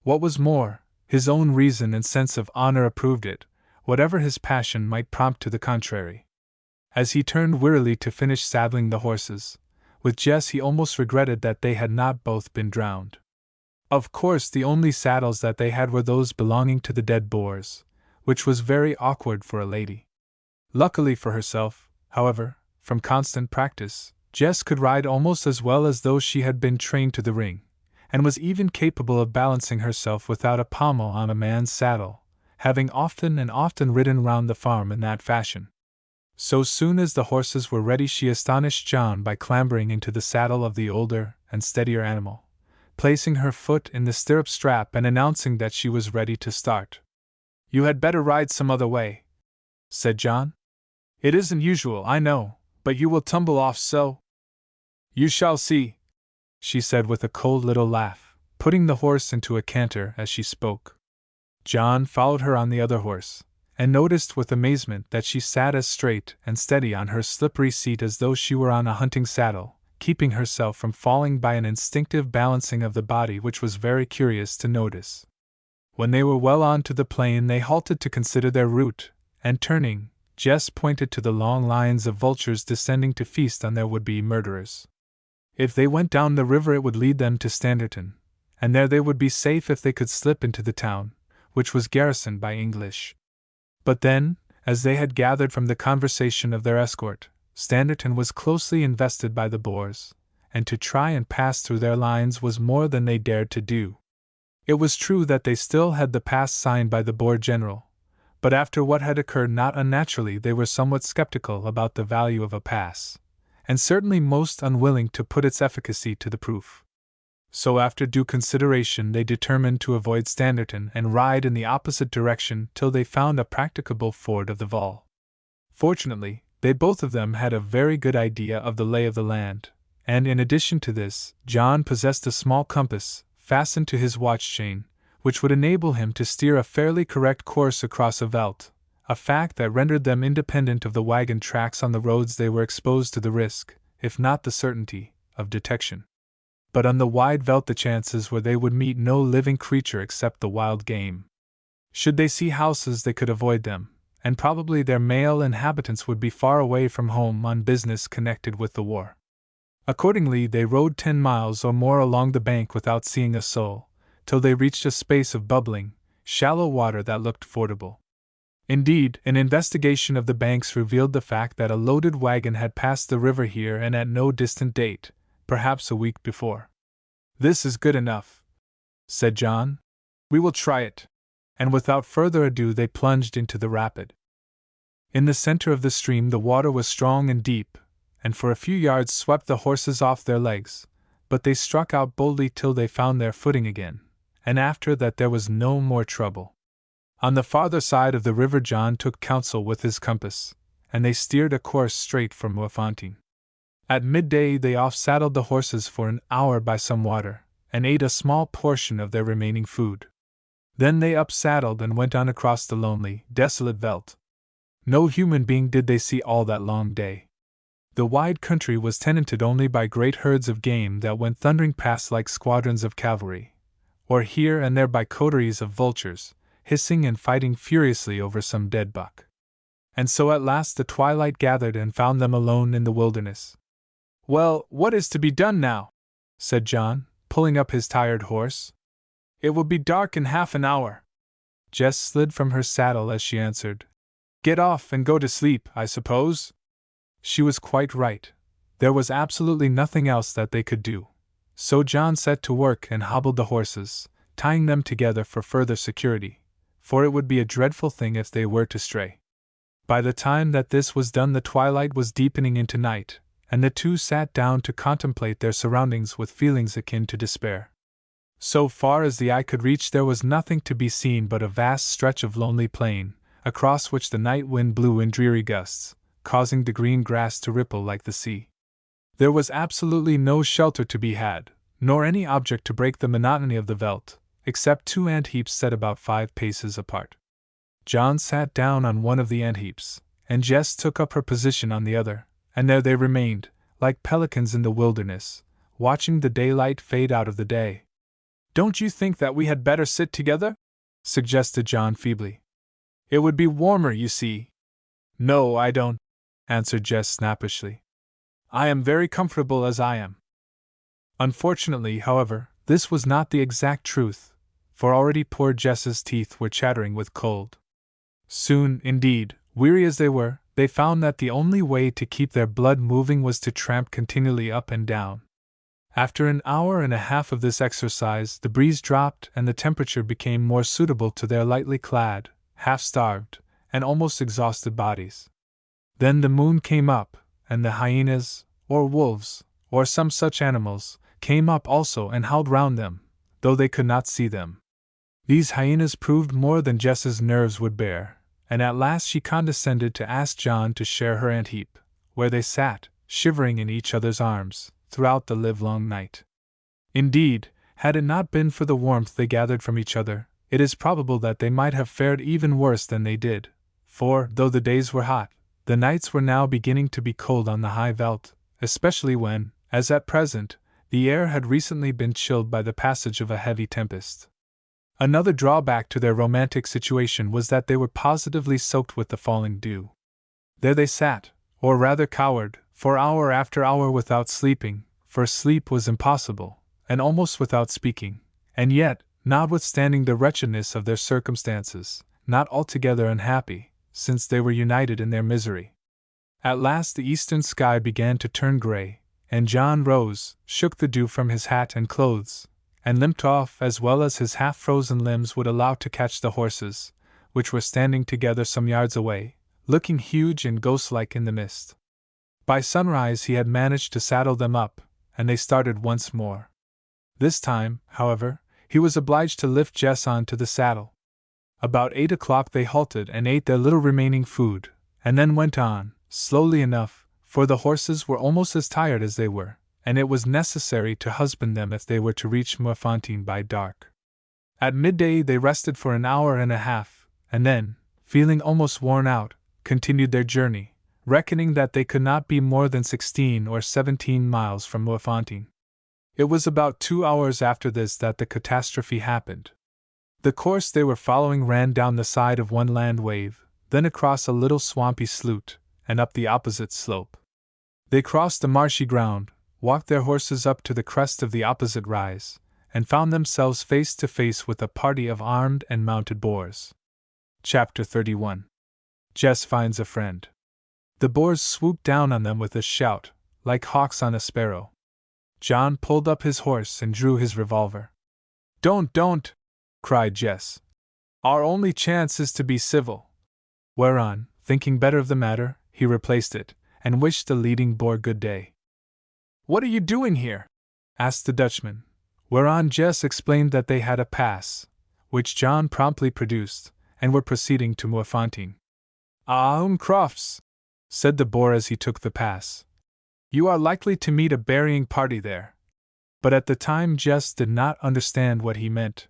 What was more, his own reason and sense of honor approved it, whatever his passion might prompt to the contrary. As he turned wearily to finish saddling the horses, with Jess he almost regretted that they had not both been drowned. Of course the only saddles that they had were those belonging to the dead boars, which was very awkward for a lady. Luckily for herself, however, from constant practice, Jess could ride almost as well as though she had been trained to the ring, and was even capable of balancing herself without a pommel on a man's saddle, having often and often ridden round the farm in that fashion. So soon as the horses were ready she astonished John by clambering into the saddle of the older and steadier animal, placing her foot in the stirrup strap and announcing that she was ready to start. You had better ride some other way, said John. It isn't usual, I know, but you will tumble off so. You shall see, she said with a cold little laugh, putting the horse into a canter as she spoke. John followed her on the other horse, and noticed with amazement that she sat as straight and steady on her slippery seat as though she were on a hunting saddle, keeping herself from falling by an instinctive balancing of the body which was very curious to notice. When they were well on to the plain they halted to consider their route, and turning, Jess pointed to the long lines of vultures descending to feast on their would-be murderers. If they went down the river it would lead them to Standerton, and there they would be safe if they could slip into the town, which was garrisoned by English. But then, as they had gathered from the conversation of their escort, Standerton was closely invested by the Boers, and to try and pass through their lines was more than they dared to do. It was true that they still had the pass signed by the Boer general, but after what had occurred not unnaturally they were somewhat skeptical about the value of a pass, and certainly most unwilling to put its efficacy to the proof. So after due consideration they determined to avoid Standerton and ride in the opposite direction till they found a practicable ford of the Vaal. Fortunately, they both of them had a very good idea of the lay of the land, and in addition to this, John possessed a small compass, fastened to his watch chain, which would enable him to steer a fairly correct course across a veldt, a fact that rendered them independent of the wagon tracks on the roads they were exposed to the risk, if not the certainty, of detection. But on the wide veldt the chances were they would meet no living creature except the wild game. Should they see houses they could avoid them, and probably their male inhabitants would be far away from home on business connected with the war. Accordingly, they rode 10 miles or more along the bank without seeing a soul, till they reached a space of bubbling, shallow water that looked fordable. Indeed, an investigation of the banks revealed the fact that a loaded wagon had passed the river here and at no distant date, perhaps a week before. "This is good enough," said John. "We will try it." And without further ado they plunged into the rapid. In the center of the stream the water was strong and deep, and for a few yards swept the horses off their legs, but they struck out boldly till they found their footing again, and after that there was no more trouble. On the farther side of the river John took counsel with his compass, and they steered a course straight for Moerfontein. At midday they off-saddled the horses for an hour by some water, and ate a small portion of their remaining food. Then they up-saddled and went on across the lonely, desolate veldt. No human being did they see all that long day. The wide country was tenanted only by great herds of game that went thundering past like squadrons of cavalry, or here and there by coteries of vultures, hissing and fighting furiously over some dead buck. And so at last the twilight gathered and found them alone in the wilderness. "Well, what is to be done now?" said John, pulling up his tired horse. "It will be dark in half an hour." Jess slid from her saddle as she answered, "Get off and go to sleep, I suppose?" She was quite right. There was absolutely nothing else that they could do. So John set to work and hobbled the horses, tying them together for further security, for it would be a dreadful thing if they were to stray. By the time that this was done the twilight was deepening into night, and the two sat down to contemplate their surroundings with feelings akin to despair. So far as the eye could reach there was nothing to be seen but a vast stretch of lonely plain, across which the night wind blew in dreary gusts, causing the green grass to ripple like the sea. There was absolutely no shelter to be had, nor any object to break the monotony of the veldt, except 2 ant-heaps set about 5 paces apart. John sat down on one of the ant-heaps, and Jess took up her position on the other, and there they remained, like pelicans in the wilderness, watching the daylight fade out of the day. "Don't you think that we had better sit together?" suggested John feebly. "It would be warmer, you see." "No, I don't," answered Jess snappishly. "I am very comfortable as I am." Unfortunately, however, this was not the exact truth, for already poor Jess's teeth were chattering with cold. Soon, indeed, weary as they were, they found that the only way to keep their blood moving was to tramp continually up and down. After an hour and a half of this exercise, the breeze dropped and the temperature became more suitable to their lightly clad, half-starved, and almost exhausted bodies. Then the moon came up, and the hyenas, or wolves, or some such animals, came up also and howled round them, though they could not see them. These hyenas proved more than Jess's nerves would bear, and at last she condescended to ask John to share her ant-heap, where they sat, shivering in each other's arms, throughout the livelong night. Indeed, had it not been for the warmth they gathered from each other, it is probable that they might have fared even worse than they did, for, though the days were hot, the nights were now beginning to be cold on the high veldt, especially when, as at present, the air had recently been chilled by the passage of a heavy tempest. Another drawback to their romantic situation was that they were positively soaked with the falling dew. There they sat, or rather cowered, for hour after hour without sleeping, for sleep was impossible, and almost without speaking, and yet, notwithstanding the wretchedness of their circumstances, not altogether unhappy, since they were united in their misery. At last the eastern sky began to turn gray, and John rose, shook the dew from his hat and clothes, and limped off as well as his half-frozen limbs would allow to catch the horses, which were standing together some yards away, looking huge and ghost-like in the mist. By sunrise he had managed to saddle them up, and they started once more. This time, however, he was obliged to lift Jess on to the saddle. About 8 o'clock they halted and ate their little remaining food, and then went on, slowly enough, for the horses were almost as tired as they were, and it was necessary to husband them if they were to reach Moerfontein by dark. At midday they rested for an hour and a half, and then, feeling almost worn out, continued their journey, reckoning that they could not be more than 16 or 17 miles from Moefontein. It was about 2 hours after this that the catastrophe happened. The course they were following ran down the side of one land wave, then across a little swampy slough, and up the opposite slope. They crossed the marshy ground, walked their horses up to the crest of the opposite rise, and found themselves face to face with a party of armed and mounted boars. Chapter 31. Jess finds a friend. The boars swooped down on them with a shout, like hawks on a sparrow. John pulled up his horse and drew his revolver. Don't! Cried Jess. Our only chance is to be civil. Whereon, thinking better of the matter, he replaced it, and wished the leading boar good day. What are you doing here? Asked the Dutchman, whereon Jess explained that they had a pass, which John promptly produced, and were proceeding to Moefontein. Crofts, said the boar as he took the pass. You are likely to meet a burying party there. But at the time Jess did not understand what he meant.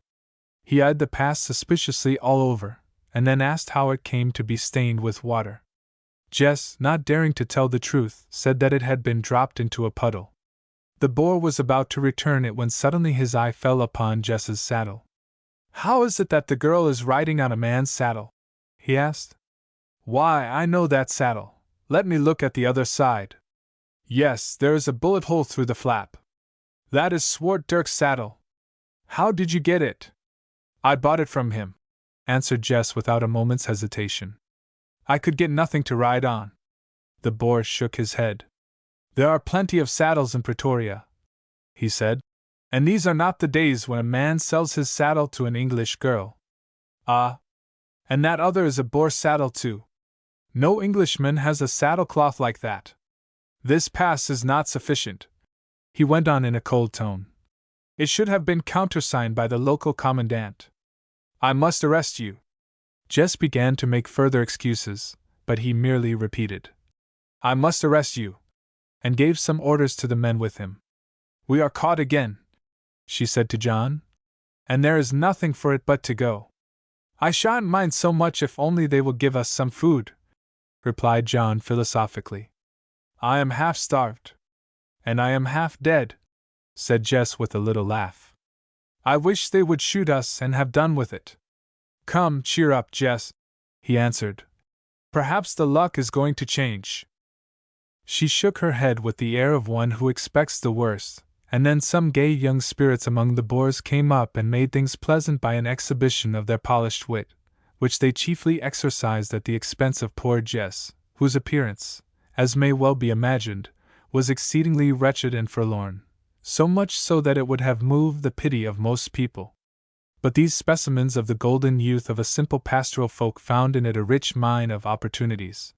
He eyed the pass suspiciously all over, and then asked how it came to be stained with water. Jess, not daring to tell the truth, said that it had been dropped into a puddle. The boar was about to return it when suddenly his eye fell upon Jess's saddle. How is it that the girl is riding on a man's saddle? He asked. Why, I know that saddle. Let me look at the other side. Yes, there is a bullet hole through the flap. That is Swart Dirk's saddle. How did you get it? I bought it from him, answered Jess without a moment's hesitation. I could get nothing to ride on. The boar shook his head. There are plenty of saddles in Pretoria, he said, and these are not the days when a man sells his saddle to an English girl. Ah, and that other is a boar saddle too. No Englishman has a saddlecloth like that. This pass is not sufficient, he went on in a cold tone. It should have been countersigned by the local commandant. I must arrest you. Jess began to make further excuses, but he merely repeated, I must arrest you, and gave some orders to the men with him. We are caught again, she said to John, and there is nothing for it but to go. I shan't mind so much if only they will give us some food, replied John philosophically. I am half starved. And I am half dead, said Jess with a little laugh. I wish they would shoot us and have done with it. Come, cheer up, Jess, he answered. Perhaps the luck is going to change. She shook her head with the air of one who expects the worst, and then some gay young spirits among the boars came up and made things pleasant by an exhibition of their polished wit, which they chiefly exercised at the expense of poor Jess, whose appearance, as may well be imagined, was exceedingly wretched and forlorn, so much so that it would have moved the pity of most people. But these specimens of the golden youth of a simple pastoral folk found in it a rich mine of opportunities.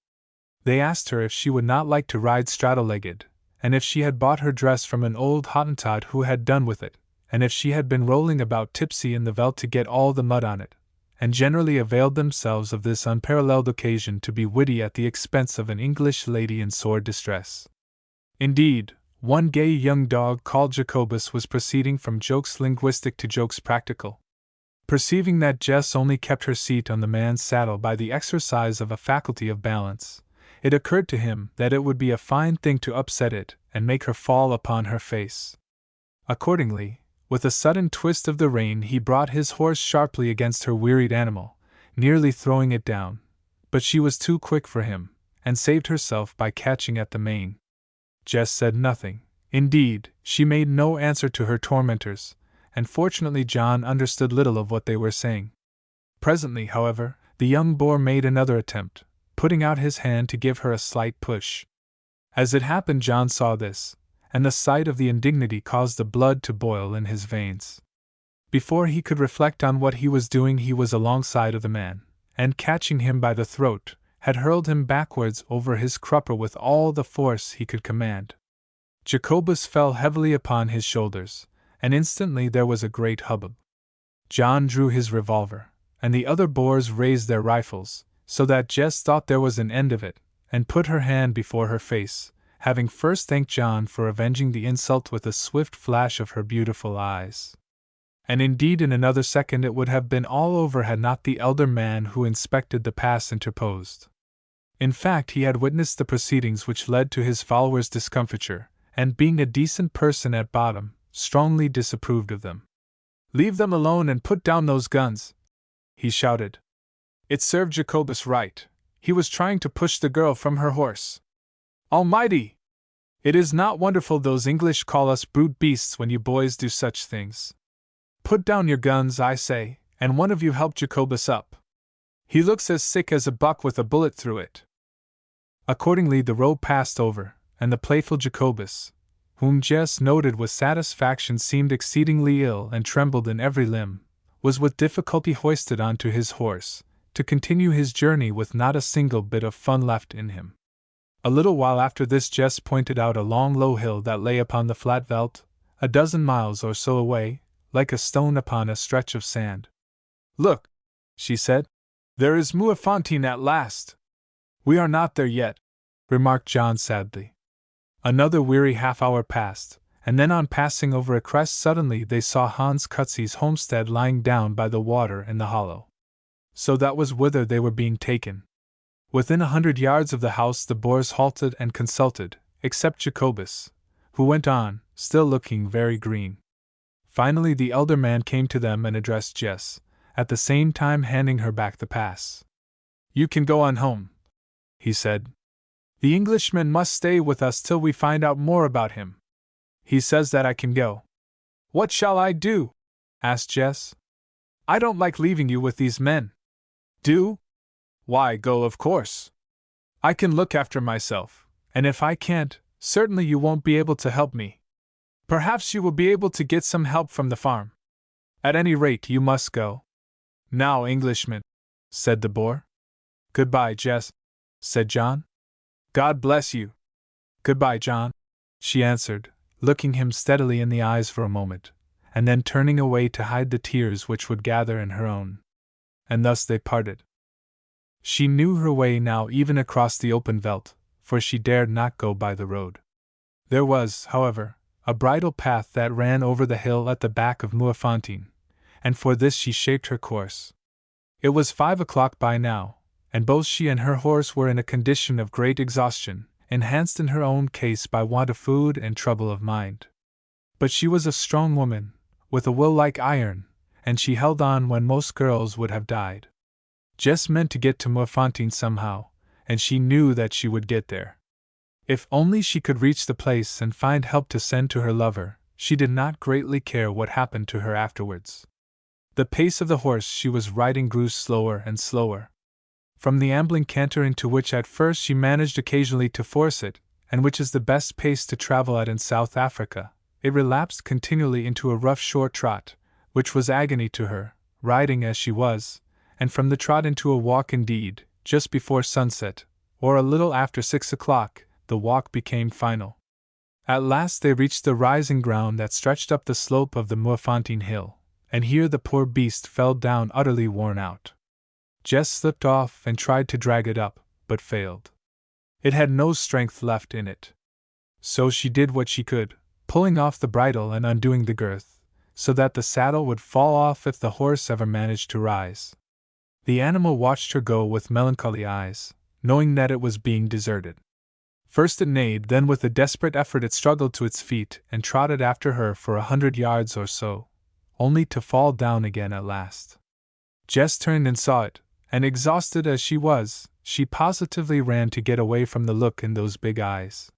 They asked her if she would not like to ride straddle-legged, and if she had bought her dress from an old Hottentot who had done with it, and if she had been rolling about tipsy in the veldt to get all the mud on it, and generally availed themselves of this unparalleled occasion to be witty at the expense of an English lady in sore distress. Indeed, one gay young dog called Jacobus was proceeding from jokes linguistic to jokes practical. Perceiving that Jess only kept her seat on the man's saddle by the exercise of a faculty of balance, it occurred to him that it would be a fine thing to upset it and make her fall upon her face. Accordingly, with a sudden twist of the rein he brought his horse sharply against her wearied animal, nearly throwing it down, but she was too quick for him, and saved herself by catching at the mane. Jess said nothing. Indeed, she made no answer to her tormentors, and fortunately John understood little of what they were saying. Presently, however, the young boar made another attempt, putting out his hand to give her a slight push. As it happened, John saw this, and the sight of the indignity caused the blood to boil in his veins. Before he could reflect on what he was doing, he was alongside of the man, and catching him by the throat, had hurled him backwards over his crupper with all the force he could command. Jacobus fell heavily upon his shoulders, and instantly there was a great hubbub. John drew his revolver, and the other boars raised their rifles, so that Jess thought there was an end of it, and put her hand before her face, having first thanked John for avenging the insult with a swift flash of her beautiful eyes. And indeed in another second it would have been all over had not the elder man who inspected the pass interposed. In fact, he had witnessed the proceedings which led to his followers' discomfiture, and being a decent person at bottom, strongly disapproved of them. "Leave them alone and put down those guns!" he shouted. It served Jacobus right. He was trying to push the girl from her horse. Almighty! It is not wonderful those English call us brute beasts when you boys do such things. Put down your guns, I say, and one of you help Jacobus up. He looks as sick as a buck with a bullet through it. Accordingly the rope passed over, and the playful Jacobus, whom Jess noted with satisfaction seemed exceedingly ill and trembled in every limb, was with difficulty hoisted onto his horse, to continue his journey with not a single bit of fun left in him. A little while after this Jess pointed out a long low hill that lay upon the flat veldt, a dozen miles or so away, like a stone upon a stretch of sand. "Look," she said, "there is Muafontein at last." "We are not there yet," remarked John sadly. Another weary half-hour passed, and then on passing over a crest suddenly they saw Hans Kutzi's homestead lying down by the water in the hollow. So that was whither they were being taken. Within 100 yards of the house the Boers halted and consulted, except Jacobus, who went on, still looking very green. Finally the elder man came to them and addressed Jess, at the same time handing her back the pass. "You can go on home," he said. "The Englishman must stay with us till we find out more about him. He says that I can go." "What shall I do?" asked Jess. "I don't like leaving you with these men." "Do? Why, go, of course. I can look after myself, and if I can't, certainly you won't be able to help me. Perhaps you will be able to get some help from the farm. At any rate, you must go." "Now, Englishman," said the Boer. "Goodbye, Jess," said John. "God bless you." "Goodbye, John," she answered, looking him steadily in the eyes for a moment, and then turning away to hide the tears which would gather in her own. And thus they parted. She knew her way now even across the open veldt, for she dared not go by the road. There was, however, a bridle path that ran over the hill at the back of Muafontein, and for this she shaped her course. It was 5 o'clock by now, and both she and her horse were in a condition of great exhaustion, enhanced in her own case by want of food and trouble of mind. But she was a strong woman, with a will like iron, and she held on when most girls would have died. Jess meant to get to Muafontein somehow, and she knew that she would get there. If only she could reach the place and find help to send to her lover, she did not greatly care what happened to her afterwards. The pace of the horse she was riding grew slower and slower. From the ambling canter into which at first she managed occasionally to force it, and which is the best pace to travel at in South Africa, it relapsed continually into a rough short trot, which was agony to her, riding as she was, and from the trot into a walk indeed, just before sunset, or a little after 6 o'clock, the walk became final. At last they reached the rising ground that stretched up the slope of the Muafontein hill, and here the poor beast fell down utterly worn out. Jess slipped off and tried to drag it up, but failed. It had no strength left in it. So she did what she could, pulling off the bridle and undoing the girth, so that the saddle would fall off if the horse ever managed to rise. The animal watched her go with melancholy eyes, knowing that it was being deserted. First it neighed, then with a desperate effort it struggled to its feet and trotted after her for 100 yards or so, only to fall down again at last. Jess turned and saw it, and exhausted as she was, she positively ran to get away from the look in those big eyes.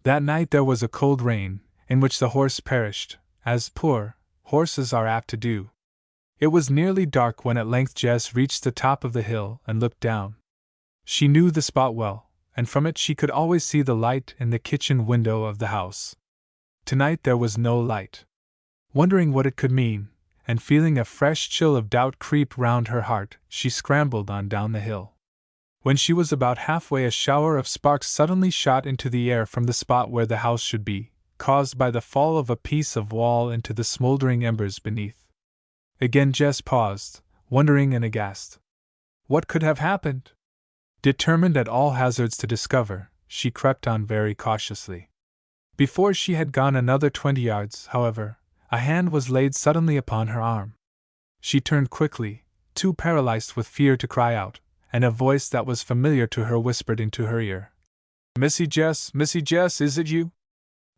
That night there was a cold rain, in which the horse perished, as poor horses are apt to do. It was nearly dark when at length Jess reached the top of the hill and looked down. She knew the spot well, and from it she could always see the light in the kitchen window of the house. Tonight there was no light. Wondering what it could mean, and feeling a fresh chill of doubt creep round her heart, she scrambled on down the hill. When she was about halfway, a shower of sparks suddenly shot into the air from the spot where the house should be, caused by the fall of a piece of wall into the smoldering embers beneath. Again Jess paused, wondering and aghast. What could have happened? Determined at all hazards to discover, she crept on very cautiously. Before she had gone another 20 yards, however, A hand was laid suddenly upon her arm. She turned quickly, too paralyzed with fear to cry out, and a voice that was familiar to her whispered into her ear. Missy Jess, is it you?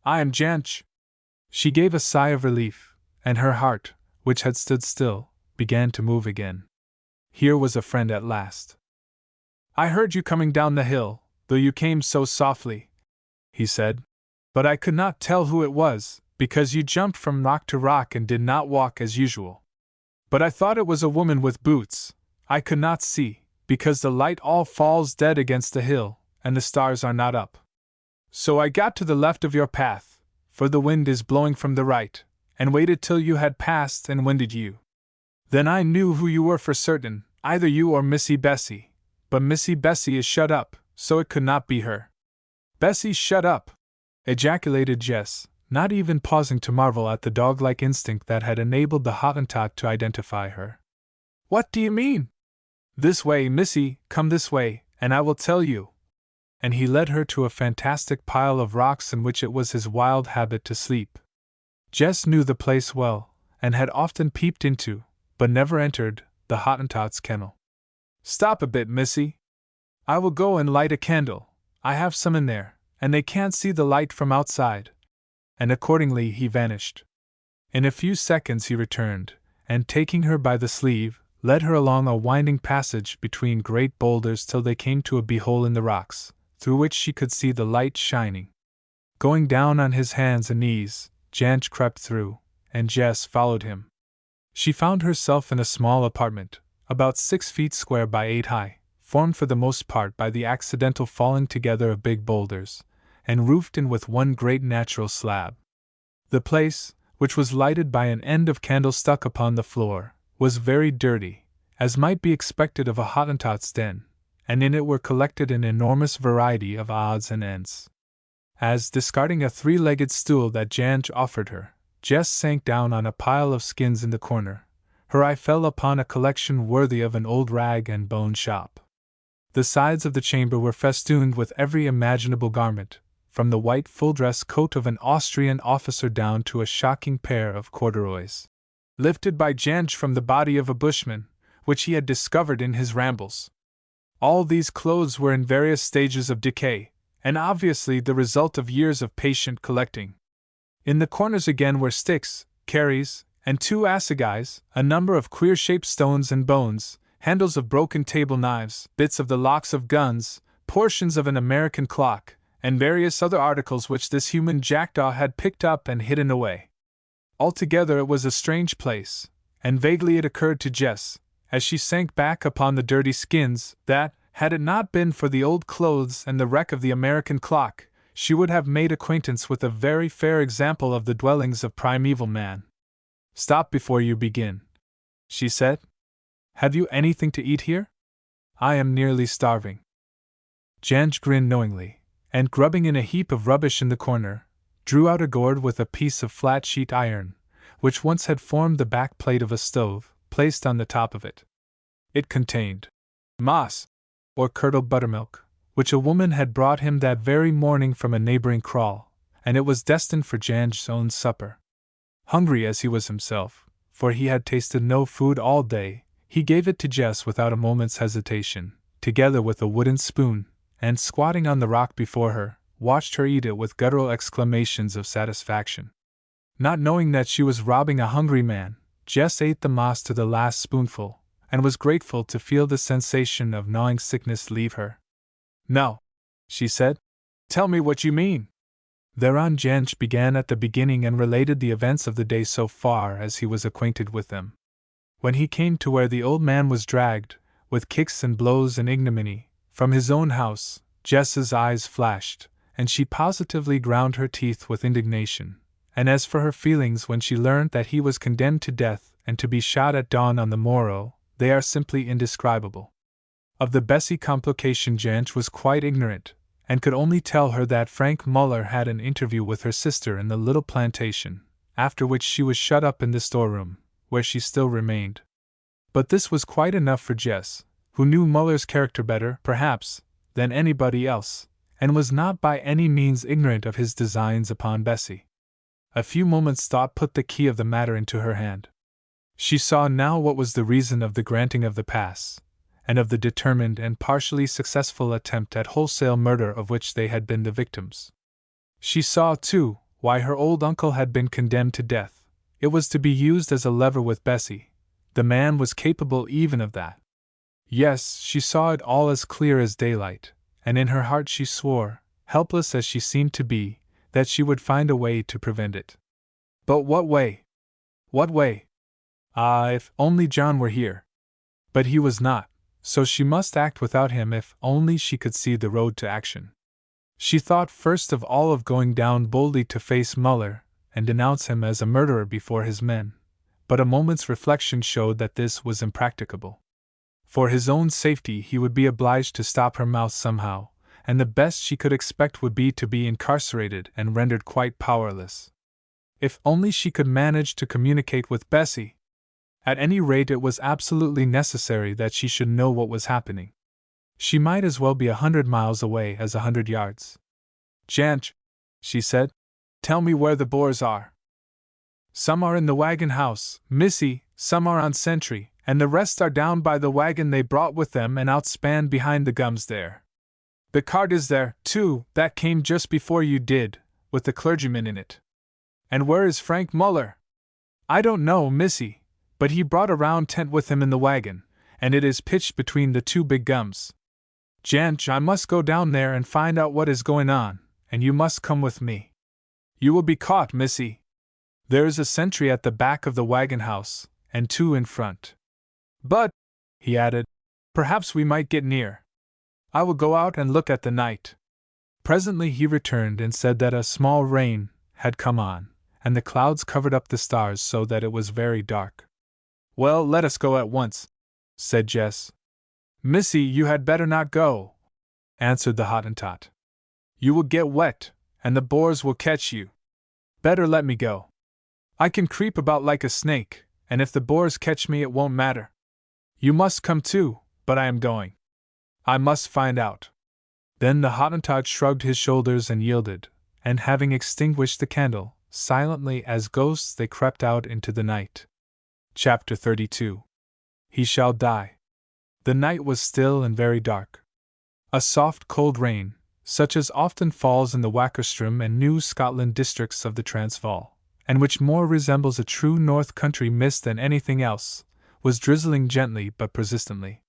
I am Janch. She gave a sigh of relief, and her heart, which had stood still, began to move again. Here was a friend at last. I heard you coming down the hill, though you came so softly, he said. But I could not tell who it was, because you jumped from rock to rock and did not walk as usual. But I thought it was a woman with boots. I could not see, because the light all falls dead against the hill, and the stars are not up. So I got to the left of your path, for the wind is blowing from the right, and waited till you had passed and winded you. Then I knew who you were for certain, either you or Missy Bessie. But Missy Bessie is shut up, so it could not be her. Bessie shut up! Ejaculated Jess, not even pausing to marvel at the dog-like instinct that had enabled the Hottentot to identify her. What do you mean? This way, Missy, come this way, and I will tell you. And he led her to a fantastic pile of rocks in which it was his wild habit to sleep. Jess knew the place well, and had often peeped into, but never entered, the Hottentot's kennel. Stop a bit, Missy. I will go and light a candle. I have some in there, and they can't see the light from outside. And accordingly he vanished. In a few seconds he returned, and taking her by the sleeve, led her along a winding passage between great boulders till they came to a bee-hole in the rocks, through which she could see the light shining. Going down on his hands and knees, Janch crept through, and Jess followed him. She found herself in a small apartment, about 6 feet square by 8 high, formed for the most part by the accidental falling together of big boulders, and roofed in with one great natural slab. The place, which was lighted by an end of candle stuck upon the floor, was very dirty, as might be expected of a Hottentot's den, and in it were collected an enormous variety of odds and ends. As, discarding a 3-legged stool that Janch offered her, Jess sank down on a pile of skins in the corner, her eye fell upon a collection worthy of an old rag and bone shop. The sides of the chamber were festooned with every imaginable garment, from the white full-dress coat of an Austrian officer down to a shocking pair of corduroys, lifted by Janch from the body of a bushman, which he had discovered in his rambles. All these clothes were in various stages of decay, and obviously the result of years of patient collecting. In the corners again were sticks, carries, and 2 assegais, a number of queer-shaped stones and bones, handles of broken table knives, bits of the locks of guns, portions of an American clock, and various other articles which this human jackdaw had picked up and hidden away. Altogether it was a strange place, and vaguely it occurred to Jess, as she sank back upon the dirty skins, that, had it not been for the old clothes and the wreck of the American clock, she would have made acquaintance with a very fair example of the dwellings of primeval man. Stop before you begin, she said. Have you anything to eat here? I am nearly starving. Janch grinned knowingly, and grubbing in a heap of rubbish in the corner, drew out a gourd with a piece of flat sheet iron, which once had formed the back plate of a stove, placed on the top of it. It contained moss, or curdled buttermilk, which a woman had brought him that very morning from a neighboring kraal, and it was destined for Janch's own supper. Hungry as he was himself, for he had tasted no food all day, he gave it to Jess without a moment's hesitation, together with a wooden spoon, and squatting on the rock before her, watched her eat it with guttural exclamations of satisfaction. Not knowing that she was robbing a hungry man, Jess ate the moss to the last spoonful, and was grateful to feel the sensation of gnawing sickness leave her. No, she said. Tell me what you mean. Thereon Janch began at the beginning and related the events of the day so far as he was acquainted with them. When he came to where the old man was dragged, with kicks and blows and ignominy, from his own house, Jess's eyes flashed, and she positively ground her teeth with indignation. And as for her feelings when she learned that he was condemned to death and to be shot at dawn on the morrow, they are simply indescribable. Of the Bessie complication Janch was quite ignorant, and could only tell her that Frank Muller had an interview with her sister in the little plantation, after which she was shut up in the storeroom, where she still remained. But this was quite enough for Jess, who knew Muller's character better, perhaps, than anybody else, and was not by any means ignorant of his designs upon Bessie. A few moments' thought put the key of the matter into her hand. She saw now what was the reason of the granting of the pass, and of the determined and partially successful attempt at wholesale murder of which they had been the victims. She saw, too, why her old uncle had been condemned to death. It was to be used as a lever with Bessie. The man was capable even of that. Yes, she saw it all as clear as daylight, and in her heart she swore, helpless as she seemed to be, that she would find a way to prevent it. But what way? What way? Ah, if only John were here! But he was not, so she must act without him if only she could see the road to action. She thought first of all of going down boldly to face Muller and denounce him as a murderer before his men, but a moment's reflection showed that this was impracticable. For his own safety he would be obliged to stop her mouth somehow, and the best she could expect would be to be incarcerated and rendered quite powerless. If only she could manage to communicate with Bessie! At any rate, it was absolutely necessary that she should know what was happening. She might as well be 100 miles away as 100 yards. "Janch," she said, "tell me where the Boers are." "Some are in the wagon house, missy, some are on sentry, and the rest are down by the wagon they brought with them and outspanned behind the gums there. The cart is there, too, that came just before you did, with the clergyman in it." "And where is Frank Muller?" "I don't know, missy, but he brought a round tent with him in the wagon, and it is pitched between the two big gums. Janch, I must go down there and find out what is going on, and you must come with me. You will be caught, missy. There is a sentry at the back of the wagon house, and 2 in front. But," he added, "perhaps we might get near. I will go out and look at the night." Presently he returned and said that a small rain had come on, and the clouds covered up the stars so that it was very dark. "Well, let us go at once," said Jess. "Missy, you had better not go," answered the Hottentot. "You will get wet, and the Boers will catch you. Better let me go. I can creep about like a snake, and if the Boers catch me it won't matter. You must come too, but I am going. I must find out." Then the Hottentot shrugged his shoulders and yielded, and having extinguished the candle, silently as ghosts they crept out into the night. Chapter 32. He shall die. The night was still and very dark. A soft cold rain, such as often falls in the Wackerstrom and New Scotland districts of the Transvaal, and which more resembles a true North Country mist than anything else, was drizzling gently but persistently.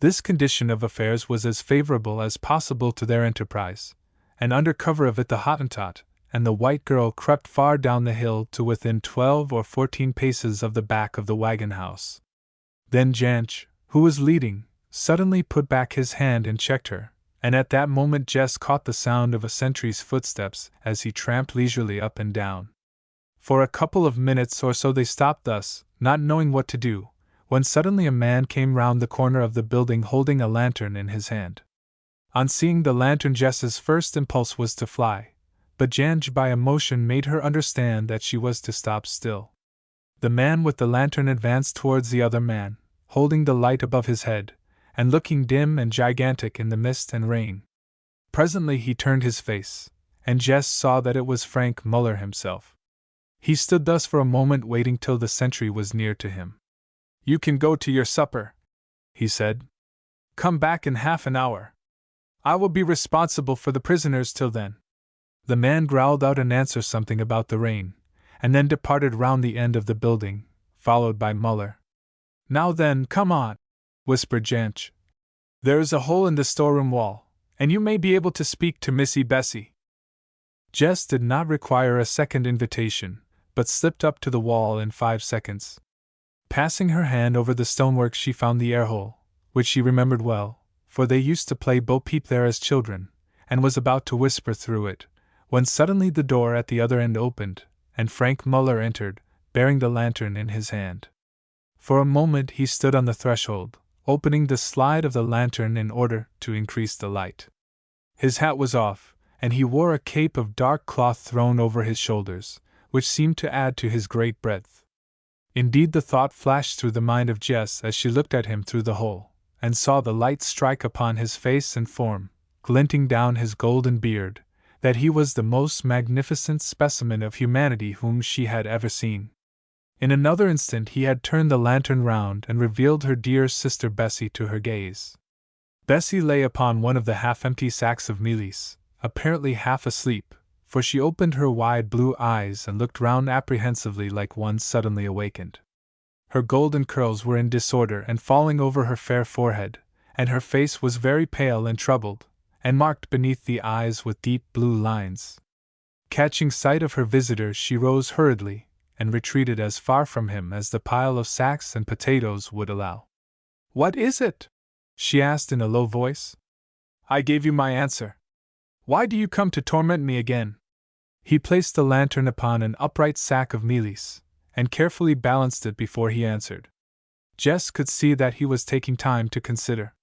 This condition of affairs was as favorable as possible to their enterprise, and under cover of it the Hottentot and the white girl crept far down the hill to within 12 or 14 paces of the back of the wagon house. Then Janch, who was leading, suddenly put back his hand and checked her, and at that moment Jess caught the sound of a sentry's footsteps as he tramped leisurely up and down. For a couple of minutes or so they stopped thus, not knowing what to do, when suddenly a man came round the corner of the building holding a lantern in his hand. On seeing the lantern, Jess's first impulse was to fly, but Janch by a motion made her understand that she was to stop still. The man with the lantern advanced towards the other man, holding the light above his head, and looking dim and gigantic in the mist and rain. Presently he turned his face, and Jess saw that it was Frank Muller himself. He stood thus for a moment waiting till the sentry was near to him. "You can go to your supper," he said. "Come back in half an hour. I will be responsible for the prisoners till then." The man growled out an answer, something about the rain, and then departed round the end of the building, followed by Muller. "Now then, come on," whispered Janch. "There is a hole in the storeroom wall, and you may be able to speak to Missy Bessie." Jess did not require a second invitation, but slipped up to the wall in 5 seconds. Passing her hand over the stonework, she found the air-hole, which she remembered well, for they used to play bo-peep there as children, and was about to whisper through it, when suddenly the door at the other end opened, and Frank Muller entered, bearing the lantern in his hand. For a moment he stood on the threshold, opening the slide of the lantern in order to increase the light. His hat was off, and he wore a cape of dark cloth thrown over his shoulders, which seemed to add to his great breadth. Indeed, the thought flashed through the mind of Jess as she looked at him through the hole, and saw the light strike upon his face and form, glinting down his golden beard, that he was the most magnificent specimen of humanity whom she had ever seen. In another instant he had turned the lantern round and revealed her dear sister Bessie to her gaze. Bessie lay upon one of the half-empty sacks of mealies, apparently half asleep, for she opened her wide blue eyes and looked round apprehensively like one suddenly awakened. Her golden curls were in disorder and falling over her fair forehead, and her face was very pale and troubled, and marked beneath the eyes with deep blue lines. Catching sight of her visitor, she rose hurriedly, and retreated as far from him as the pile of sacks and potatoes would allow. "What is it?" she asked in a low voice. "I gave you my answer. Why do you come to torment me again?" He placed the lantern upon an upright sack of mealies, and carefully balanced it before he answered. Jess could see that he was taking time to consider.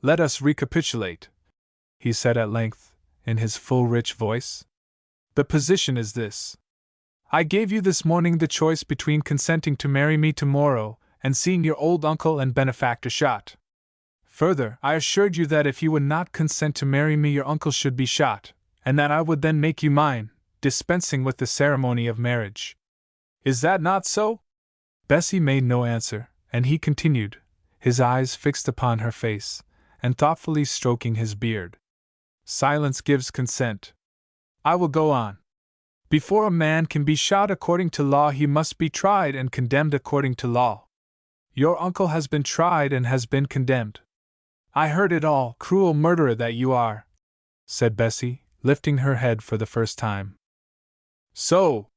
"Let us recapitulate," he said at length, in his full rich voice. "The position is this. I gave you this morning the choice between consenting to marry me tomorrow and seeing your old uncle and benefactor shot. Further, I assured you that if you would not consent to marry me, your uncle should be shot, and that I would then make you mine, dispensing with the ceremony of marriage. Is that not so?" Bessie made no answer, and he continued, his eyes fixed upon her face, and thoughtfully stroking his beard. "Silence gives consent. I will go on. Before a man can be shot according to law, he must be tried and condemned according to law. Your uncle has been tried and has been condemned." "I heard it all, cruel murderer that you are," said Bessie, lifting her head for the first time. "So!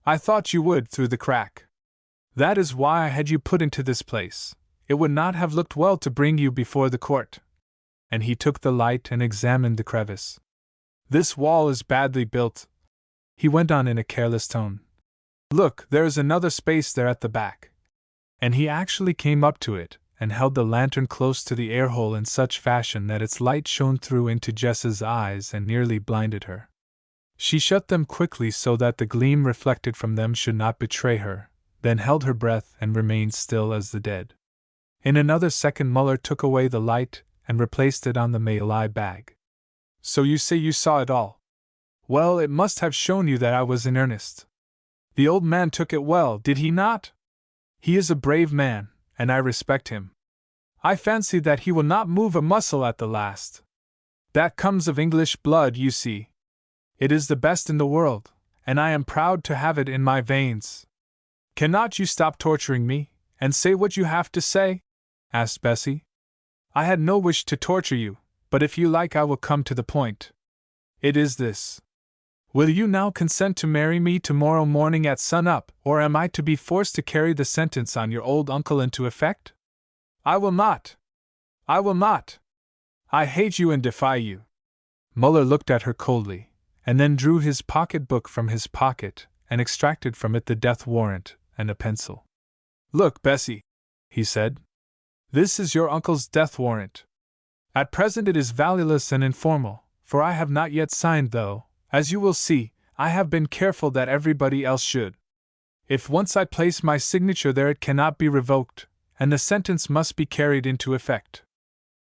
I thought you would through the crack. That is why I had you put into this place. It would not have looked well to bring you before the court." And he took the light and examined the crevice. "This wall is badly built," he went on in a careless tone. "Look, there is another space there at the back." And he actually came up to it, and held the lantern close to the air hole in such fashion that its light shone through into Jess's eyes and nearly blinded her. She shut them quickly so that the gleam reflected from them should not betray her, then held her breath and remained still as the dead. In another second Muller took away the light and replaced it on the mealie bag. "So you say you saw it all? Well, it must have shown you that I was in earnest. The old man took it well, did he not? He is a brave man, and I respect him. I fancy that he will not move a muscle at the last. That comes of English blood, you see. It is the best in the world, and I am proud to have it in my veins." "Cannot you stop torturing me, and say what you have to say?" asked Bessie. "I had no wish to torture you, but if you like I will come to the point. It is this. Will you now consent to marry me tomorrow morning at sun-up, or am I to be forced to carry the sentence on your old uncle into effect?" "I will not! I will not! I hate you and defy you." Muller looked at her coldly, and then drew his pocket-book from his pocket and extracted from it the death warrant and a pencil. "Look, Bessie," he said. "This is your uncle's death warrant. At present it is valueless and informal, for I have not yet signed, though, as you will see, I have been careful that everybody else should. If once I place my signature there it cannot be revoked, and the sentence must be carried into effect.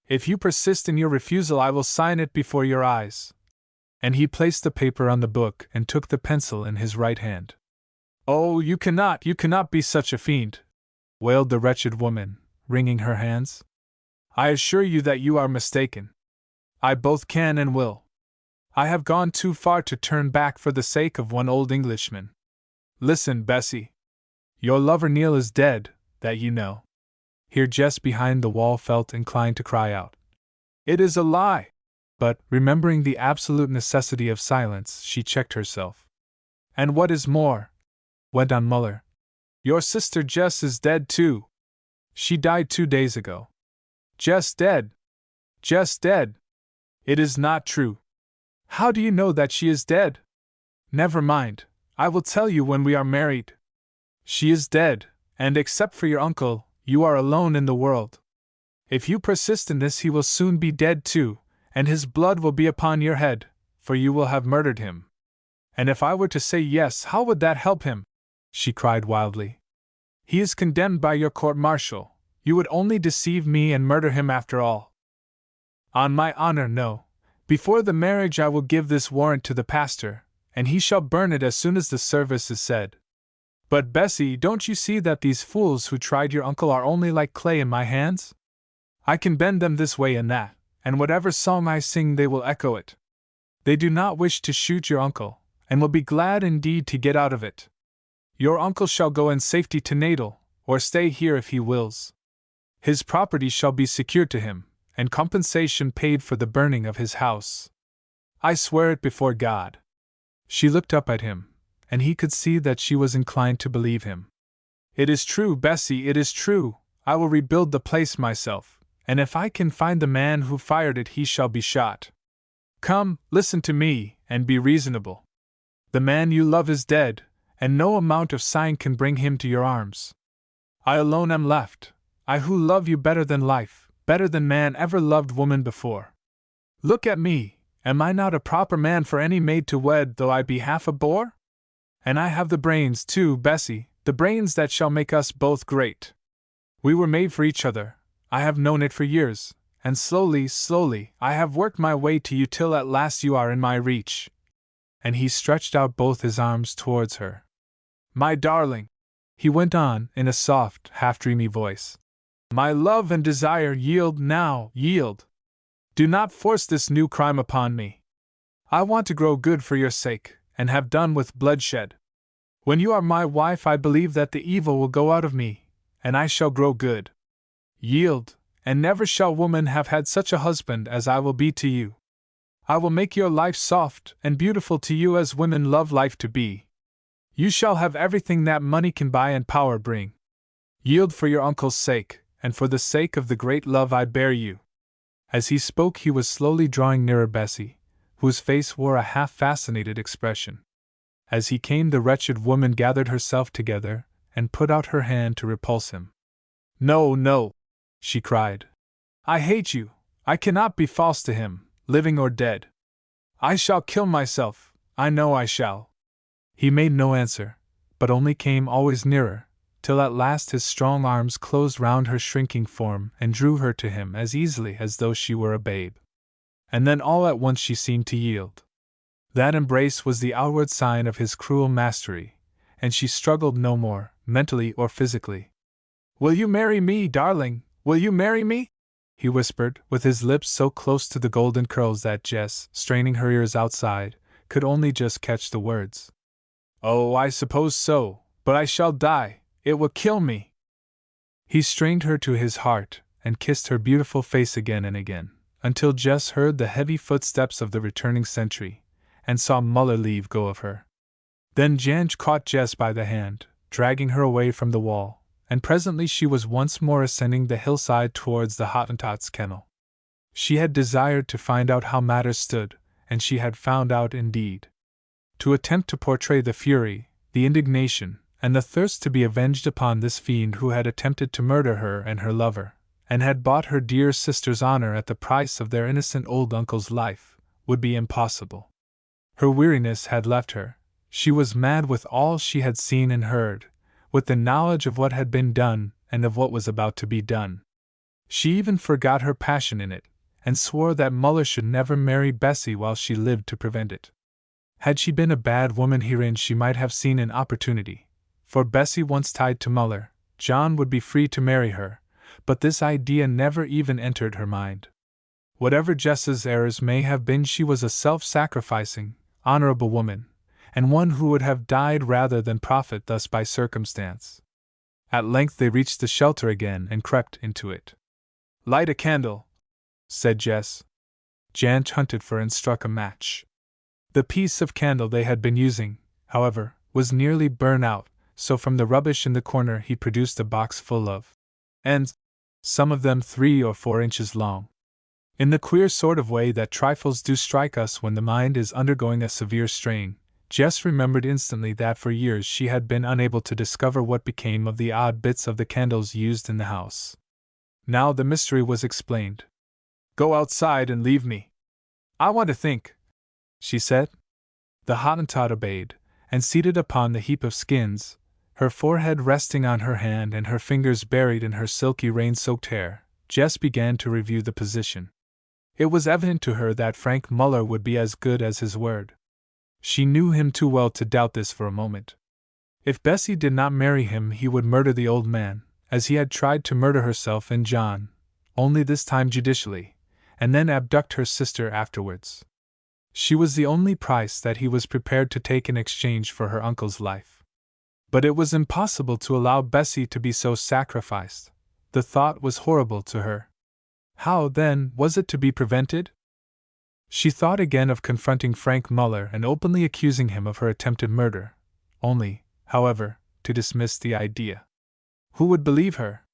If you persist in your refusal I will sign it before your eyes." And he placed the paper on the book and took the pencil in his right hand. "Oh, you cannot be such a fiend!" wailed the wretched woman, wringing her hands. "I assure you that you are mistaken. I both can and will. I have gone too far to turn back for the sake of one old Englishman. Listen, Bessie. Your lover Neil is dead, that you know." Here Jess behind the wall felt inclined to cry out. "It is a lie!" But, remembering the absolute necessity of silence, she checked herself. "And what is more," went on Muller, "your sister Jess is dead too. She died 2 days ago." "Jess dead! Jess dead! It is not true. How do you know that she is dead?" "Never mind, I will tell you when we are married. She is dead, and except for your uncle, you are alone in the world. If you persist in this, he will soon be dead too, and his blood will be upon your head, for you will have murdered him. And if I were to say yes, how would that help him?" she cried wildly. "He is condemned by your court-martial. You would only deceive me and murder him after all." "On my honor, no. Before the marriage I will give this warrant to the pastor, and he shall burn it as soon as the service is said. But Bessie, don't you see that these fools who tried your uncle are only like clay in my hands? I can bend them this way and that, and whatever song I sing they will echo it. They do not wish to shoot your uncle, and will be glad indeed to get out of it. Your uncle shall go in safety to Natal, or stay here if he wills. His property shall be secured to him, and compensation paid for the burning of his house. I swear it before God. She looked up at him, and he could see that she was inclined to believe him. It is true, Bessie, it is true. I will rebuild the place myself, and if I can find the man who fired it he shall be shot. Come, listen to me, and be reasonable. The man you love is dead, and no amount of sighing can bring him to your arms. I alone am left, I who love you better than life, better than man ever loved woman before. Look at me, am I not a proper man for any maid to wed though I be half a boor? And I have the brains too, Bessie, the brains that shall make us both great. We were made for each other, I have known it for years, and slowly, slowly, I have worked my way to you till at last you are in my reach. And he stretched out both his arms towards her. My darling, he went on, in a soft, half-dreamy voice. My love and desire, yield now, yield. Do not force this new crime upon me. I want to grow good for your sake, and have done with bloodshed. When you are my wife I believe that the evil will go out of me, and I shall grow good. Yield, and never shall woman have had such a husband as I will be to you. I will make your life soft and beautiful to you as women love life to be. You shall have everything that money can buy and power bring. Yield for your uncle's sake, and for the sake of the great love I bear you. As he spoke he was slowly drawing nearer Bessie, whose face wore a half-fascinated expression. As he came the wretched woman gathered herself together, and put out her hand to repulse him. No, no, she cried. I hate you, I cannot be false to him, living or dead. I shall kill myself, I know I shall. He made no answer, but only came always nearer, till at last his strong arms closed round her shrinking form and drew her to him as easily as though she were a babe. And then all at once she seemed to yield. That embrace was the outward sign of his cruel mastery, and she struggled no more, mentally or physically. Will you marry me, darling? Will you marry me? He whispered, with his lips so close to the golden curls that Jess, straining her ears outside, could only just catch the words. Oh, I suppose so, but I shall die, it will kill me. He strained her to his heart, and kissed her beautiful face again and again, until Jess heard the heavy footsteps of the returning sentry, and saw Muller leave go of her. Then Janj caught Jess by the hand, dragging her away from the wall, and presently she was once more ascending the hillside towards the Hottentot's kennel. She had desired to find out how matters stood, and she had found out indeed. To attempt to portray the fury, the indignation, and the thirst to be avenged upon this fiend who had attempted to murder her and her lover, and had bought her dear sister's honor at the price of their innocent old uncle's life, would be impossible. Her weariness had left her, she was mad with all she had seen and heard, with the knowledge of what had been done and of what was about to be done. She even forgot her passion in it, and swore that Muller should never marry Bessie while she lived to prevent it. Had she been a bad woman herein she might have seen an opportunity, for Bessie once tied to Muller, John would be free to marry her, but this idea never even entered her mind. Whatever Jess's errors may have been, she was a self-sacrificing, honorable woman, and one who would have died rather than profit thus by circumstance. At length they reached the shelter again and crept into it. Light a candle, said Jess. Janj hunted for and struck a match. The piece of candle they had been using, however, was nearly burned out, so from the rubbish in the corner he produced a box full of ends, some of them 3 or 4 inches long. In the queer sort of way that trifles do strike us when the mind is undergoing a severe strain, Jess remembered instantly that for years she had been unable to discover what became of the odd bits of the candles used in the house. Now the mystery was explained. Go outside and leave me. I want to think, she said. The Hottentot obeyed, and seated upon the heap of skins, her forehead resting on her hand and her fingers buried in her silky rain-soaked hair, Jess began to review the position. It was evident to her that Frank Muller would be as good as his word. She knew him too well to doubt this for a moment. If Bessie did not marry him, he would murder the old man, as he had tried to murder herself and John, only this time judicially, and then abduct her sister afterwards. She was the only price that he was prepared to take in exchange for her uncle's life. But it was impossible to allow Bessie to be so sacrificed. The thought was horrible to her. How, then, was it to be prevented? She thought again of confronting Frank Muller and openly accusing him of her attempted murder, only, however, to dismiss the idea. Who would believe her?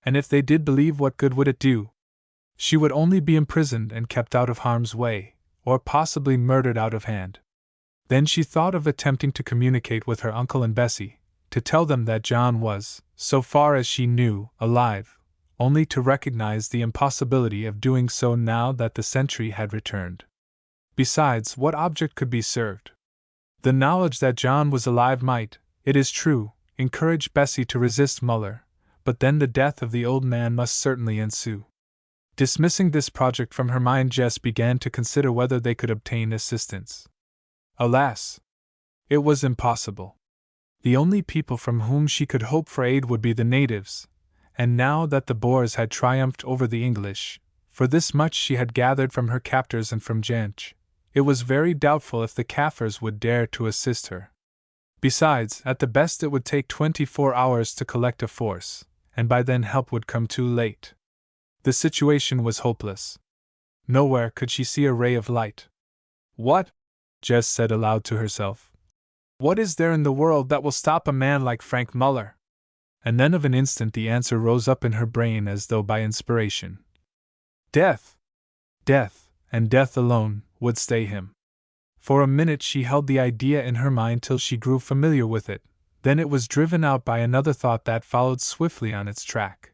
And if they did believe, what good would it do? She would only be imprisoned and kept out of harm's way, or possibly murdered out of hand. Then she thought of attempting to communicate with her uncle and Bessie, to tell them that John was, so far as she knew, alive, only to recognize the impossibility of doing so now that the sentry had returned. Besides, what object could be served? The knowledge that John was alive might, it is true, encourage Bessie to resist Muller, but then the death of the old man must certainly ensue. Dismissing this project from her mind, Jess began to consider whether they could obtain assistance. Alas! It was impossible. The only people from whom she could hope for aid would be the natives, and now that the Boers had triumphed over the English, for this much she had gathered from her captors and from Jansch, it was very doubtful if the Kaffirs would dare to assist her. Besides, at the best it would take 24 hours to collect a force, and by then help would come too late. The situation was hopeless. Nowhere could she see a ray of light. What? Jess said aloud to herself. What is there in the world that will stop a man like Frank Muller? And then of an instant the answer rose up in her brain as though by inspiration. Death! Death, and death alone, would stay him. For a minute she held the idea in her mind till she grew familiar with it, then it was driven out by another thought that followed swiftly on its track.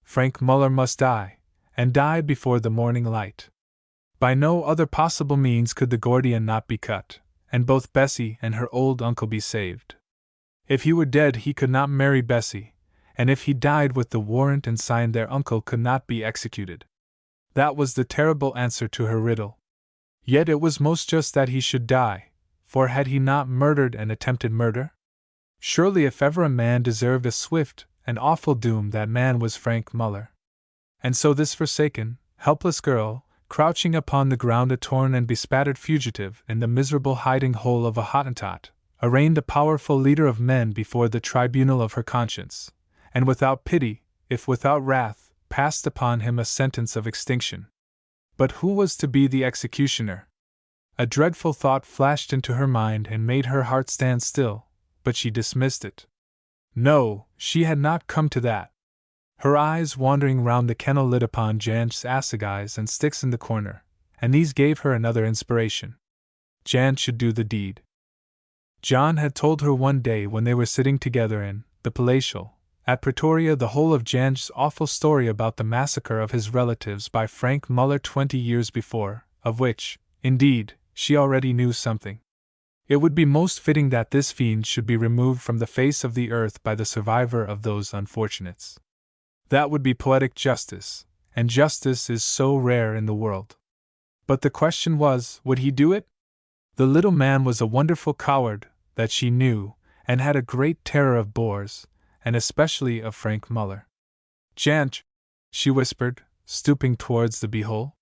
Frank Muller must die, and die before the morning light. By no other possible means could the Gordian knot be cut, and both Bessie and her old uncle be saved. If he were dead he could not marry Bessie, and if he died with the warrant and sign their uncle could not be executed. That was the terrible answer to her riddle. Yet it was most just that he should die, for had he not murdered and attempted murder? Surely if ever a man deserved a swift and awful doom, that man was Frank Muller. And so this forsaken, helpless girl, crouching upon the ground a torn and bespattered fugitive in the miserable hiding hole of a Hottentot, arraigned a powerful leader of men before the tribunal of her conscience, and without pity, if without wrath, passed upon him a sentence of extinction. But who was to be the executioner? A dreadful thought flashed into her mind and made her heart stand still, but she dismissed it. No, she had not come to that. Her eyes wandering round the kennel lit upon Jansch's assegais and sticks in the corner, and these gave her another inspiration. Jan should do the deed. John had told her one day when they were sitting together in the Palatial, at Pretoria, the whole of Jansch's awful story about the massacre of his relatives by Frank Muller 20 years before, of which, indeed, she already knew something. It would be most fitting that this fiend should be removed from the face of the earth by the survivor of those unfortunates. That would be poetic justice, and justice is so rare in the world. But the question was, would he do it? The little man was a wonderful coward, that she knew, and had a great terror of Boers, and especially of Frank Muller. Jansch, she whispered, stooping towards the beehole.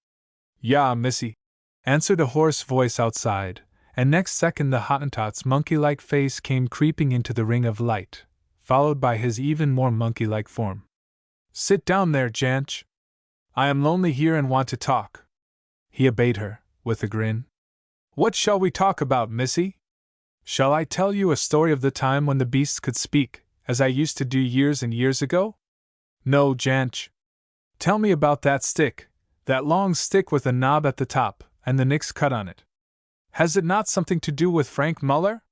Ya, missy, answered a hoarse voice outside, and next second the Hottentot's monkey-like face came creeping into the ring of light, followed by his even more monkey-like form. Sit down there, Jansch. I am lonely here and want to talk. He obeyed her, with a grin. What shall we talk about, missy? Shall I tell you a story of the time when the beasts could speak, as I used to do years and years ago? No, Jansch. Tell me about that stick, that long stick with a knob at the top, and the nicks cut on it. Has it not something to do with Frank Muller?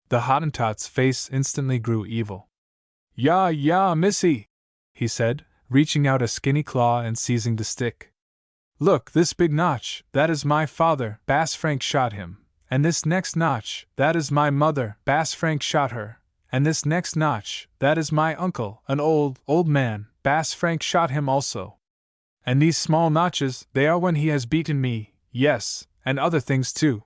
The Hottentot's face instantly grew evil. Ya, missy, he said, reaching out a skinny claw and seizing the stick. Look, this big notch, that is my father, Bass Frank shot him, and this next notch, that is my mother, Bass Frank shot her, and this next notch, that is my uncle, an old man, Bass Frank shot him also. And these small notches, they are when he has beaten me, yes, and other things too.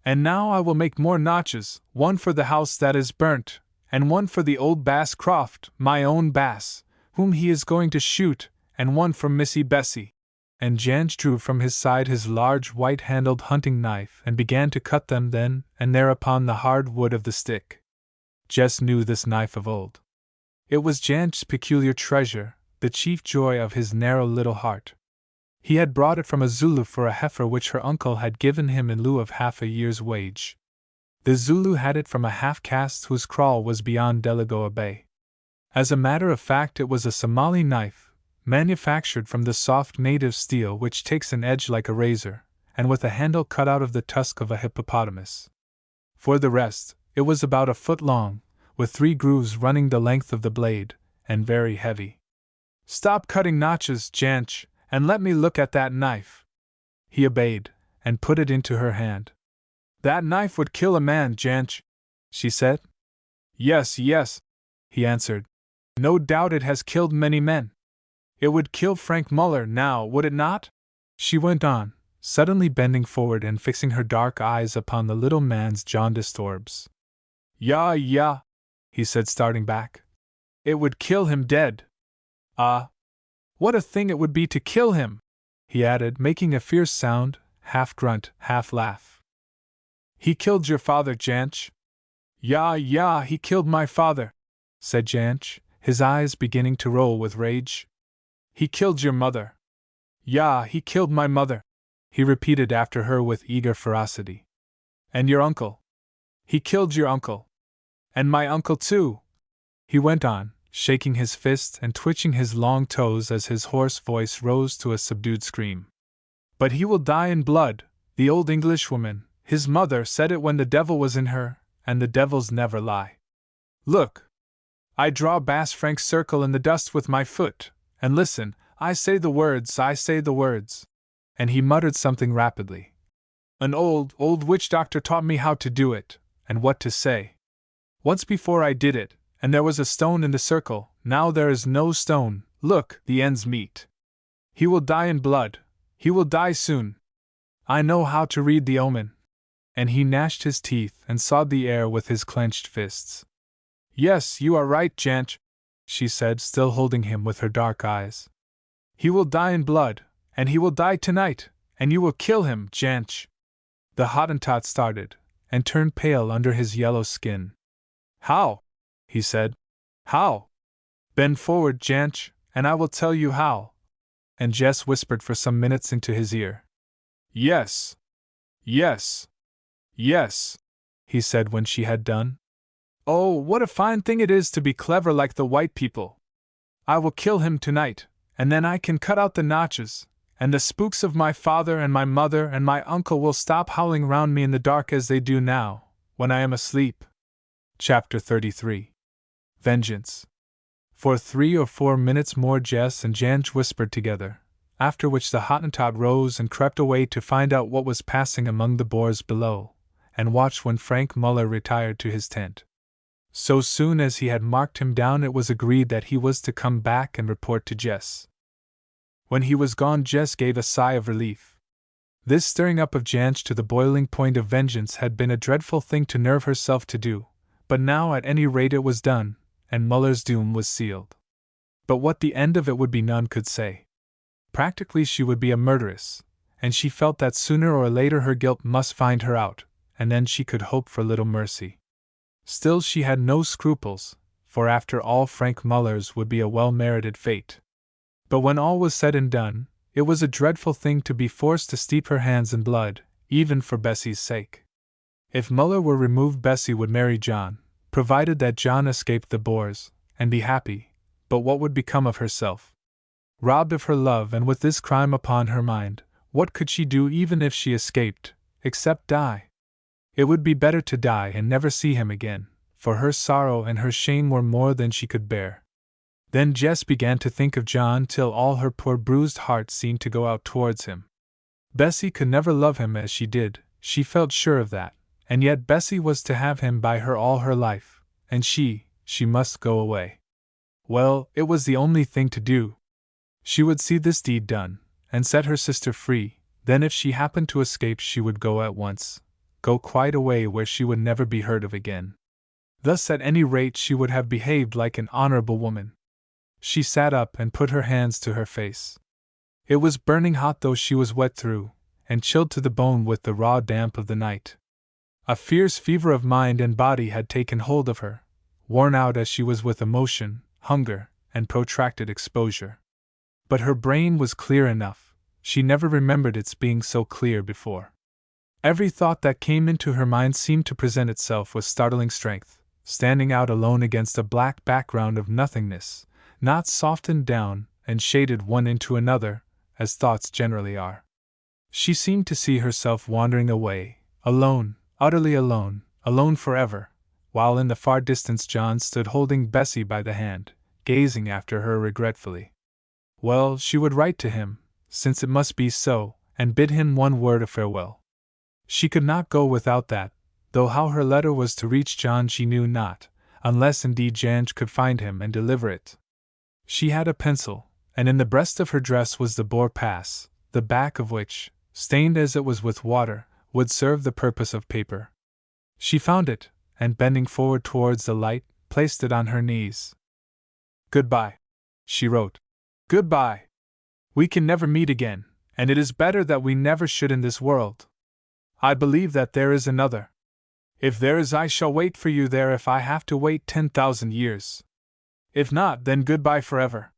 And now I will make more notches, one for the house that is burnt, and one for the old Bass Croft, my own Bass, whom he is going to shoot, and one for Missy Bessie. And Janch drew from his side his large white-handled hunting knife and began to cut them then and there upon the hard wood of the stick. Jess knew this knife of old. It was Janch's peculiar treasure, the chief joy of his narrow little heart. He had brought it from a Zulu for a heifer which her uncle had given him in lieu of half a year's wage. The Zulu had it from a half-caste whose kraal was beyond Delagoa Bay. As a matter of fact, it was a Somali knife, manufactured from the soft native steel which takes an edge like a razor, and with a handle cut out of the tusk of a hippopotamus. For the rest, it was about a foot long, with 3 grooves running the length of the blade, and very heavy. "Stop cutting notches, Janch, and let me look at that knife." He obeyed, and put it into her hand. "That knife would kill a man, Janch," she said. "Yes, yes," he answered. "No doubt it has killed many men. It would kill Frank Muller now, would it not?" she went on, suddenly bending forward and fixing her dark eyes upon the little man's jaundiced orbs. "Ya, ya," he said, starting back. "It would kill him dead. Ah! What a thing it would be to kill him!" he added, making a fierce sound, half grunt, half laugh. "He killed your father, Janch." "Ya, ya, he killed my father," said Janch, his eyes beginning to roll with rage. "He killed your mother." "Ya, he killed my mother," he repeated after her with eager ferocity. "And your uncle. He killed your uncle. And my uncle too," he went on, shaking his fist and twitching his long toes as his hoarse voice rose to a subdued scream. "But he will die in blood, the old Englishwoman, his mother, said it when the devil was in her, and the devils never lie. Look! I draw Bass Frank's circle in the dust with my foot, and listen, I say the words, I say the words." And he muttered something rapidly. "An old witch doctor taught me how to do it, and what to say. Once before I did it, and there was a stone in the circle, now there is no stone, look, the ends meet. He will die in blood, he will die soon. I know how to read the omen." And he gnashed his teeth and sawed the air with his clenched fists. "Yes, you are right, Janch," she said, still holding him with her dark eyes. "He will die in blood, and he will die tonight, and you will kill him, Janch." The Hottentot started, and turned pale under his yellow skin. "How?" he said. "How? Bend forward, Janch, and I will tell you how." And Jess whispered for some minutes into his ear. "Yes. Yes. Yes," he said when she had done. "Oh, what a fine thing it is to be clever like the white people! I will kill him tonight, and then I can cut out the notches, and the spooks of my father and my mother and my uncle will stop howling round me in the dark as they do now, when I am asleep." Chapter 33. Vengeance. For 3 or 4 minutes more Jess and Janch whispered together, after which the Hottentot rose and crept away to find out what was passing among the Boers below, and watched when Frank Muller retired to his tent. So soon as he had marked him down, it was agreed that he was to come back and report to Jess. When he was gone, Jess gave a sigh of relief. This stirring up of Janch to the boiling point of vengeance had been a dreadful thing to nerve herself to do, but now at any rate it was done, and Muller's doom was sealed. But what the end of it would be none could say. Practically she would be a murderess, and she felt that sooner or later her guilt must find her out, and then she could hope for little mercy. Still she had no scruples, for after all Frank Muller's would be a well-merited fate. But when all was said and done, it was a dreadful thing to be forced to steep her hands in blood, even for Bessie's sake. If Muller were removed, Bessie would marry John, provided that John escaped the Boers, and be happy, but what would become of herself? Robbed of her love and with this crime upon her mind, what could she do even if she escaped, except die? It would be better to die and never see him again, for her sorrow and her shame were more than she could bear. Then Jess began to think of John till all her poor bruised heart seemed to go out towards him. Bessie could never love him as she did, she felt sure of that, and yet Bessie was to have him by her all her life, and she must go away. Well, it was the only thing to do. She would see this deed done, and set her sister free. Then if she happened to escape she would go at once, go quite away where she would never be heard of again. Thus at any rate she would have behaved like an honorable woman. She sat up and put her hands to her face. It was burning hot though she was wet through, and chilled to the bone with the raw damp of the night. A fierce fever of mind and body had taken hold of her, worn out as she was with emotion, hunger, and protracted exposure. But her brain was clear enough, she never remembered its being so clear before. Every thought that came into her mind seemed to present itself with startling strength, standing out alone against a black background of nothingness, not softened down and shaded one into another, as thoughts generally are. She seemed to see herself wandering away, alone, utterly alone, alone forever, while in the far distance John stood holding Bessie by the hand, gazing after her regretfully. Well, she would write to him, since it must be so, and bid him one word of farewell. She could not go without that, though how her letter was to reach John she knew not, unless indeed Janj could find him and deliver it. She had a pencil, and in the breast of her dress was the Boer pass, the back of which, stained as it was with water, would serve the purpose of paper. She found it, and bending forward towards the light, placed it on her knees. "Goodbye," she wrote. "Goodbye. We can never meet again, and it is better that we never should in this world. I believe that there is another. If there is, I shall wait for you there if I have to wait 10,000 years. If not, then goodbye forever.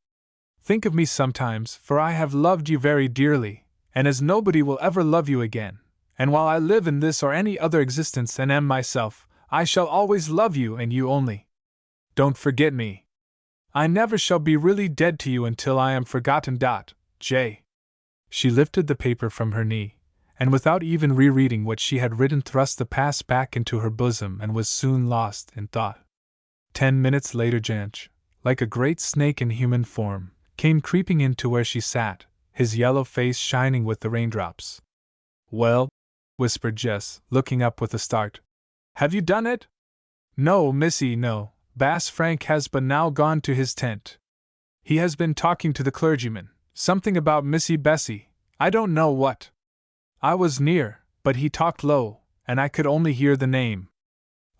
Think of me sometimes, for I have loved you very dearly, and as nobody will ever love you again, and while I live in this or any other existence and am myself, I shall always love you and you only. Don't forget me. I never shall be really dead to you until I am forgotten. J. She lifted the paper from her knee, and without even rereading what she had written thrust the pass back into her bosom and was soon lost in thought. 10 minutes later Janj, like a great snake in human form, came creeping in to where she sat, his yellow face shining with the raindrops. "Well," whispered Jess, looking up with a start. "Have you done it?" "No, missy, no. Bass Frank has but now gone to his tent. He has been talking to the clergyman, something about Missy Bessie, I don't know what. I was near, but he talked low, and I could only hear the name."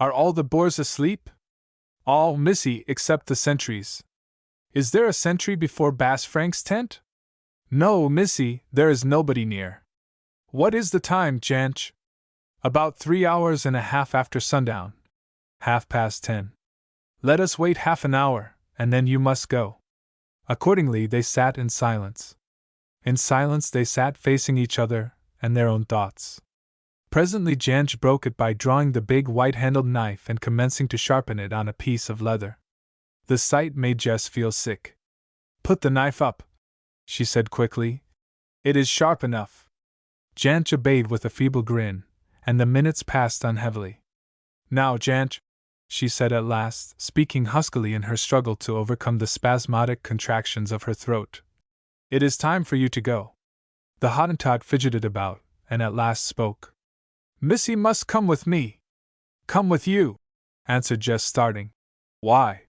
"Are all the Boers asleep?" "All, missy, except the sentries." "Is there a sentry before Bass Frank's tent?" "No, missy, there is nobody near." "What is the time, Janch?" "About 3 hours and a half after sundown. 10:30. "Let us wait half an hour, and then you must go." Accordingly they sat in silence. In silence they sat facing each other, and their own thoughts. Presently Janj broke it by drawing the big white-handled knife and commencing to sharpen it on a piece of leather. The sight made Jess feel sick. "Put the knife up," she said quickly. "It is sharp enough." Janj obeyed with a feeble grin, and the minutes passed unheavily. "Now, Janj," she said at last, speaking huskily in her struggle to overcome the spasmodic contractions of her throat. "It is time for you to go." The Hottentot fidgeted about, and at last spoke. "Missy must come with me." "Come with you?" answered Jess, starting. "Why?"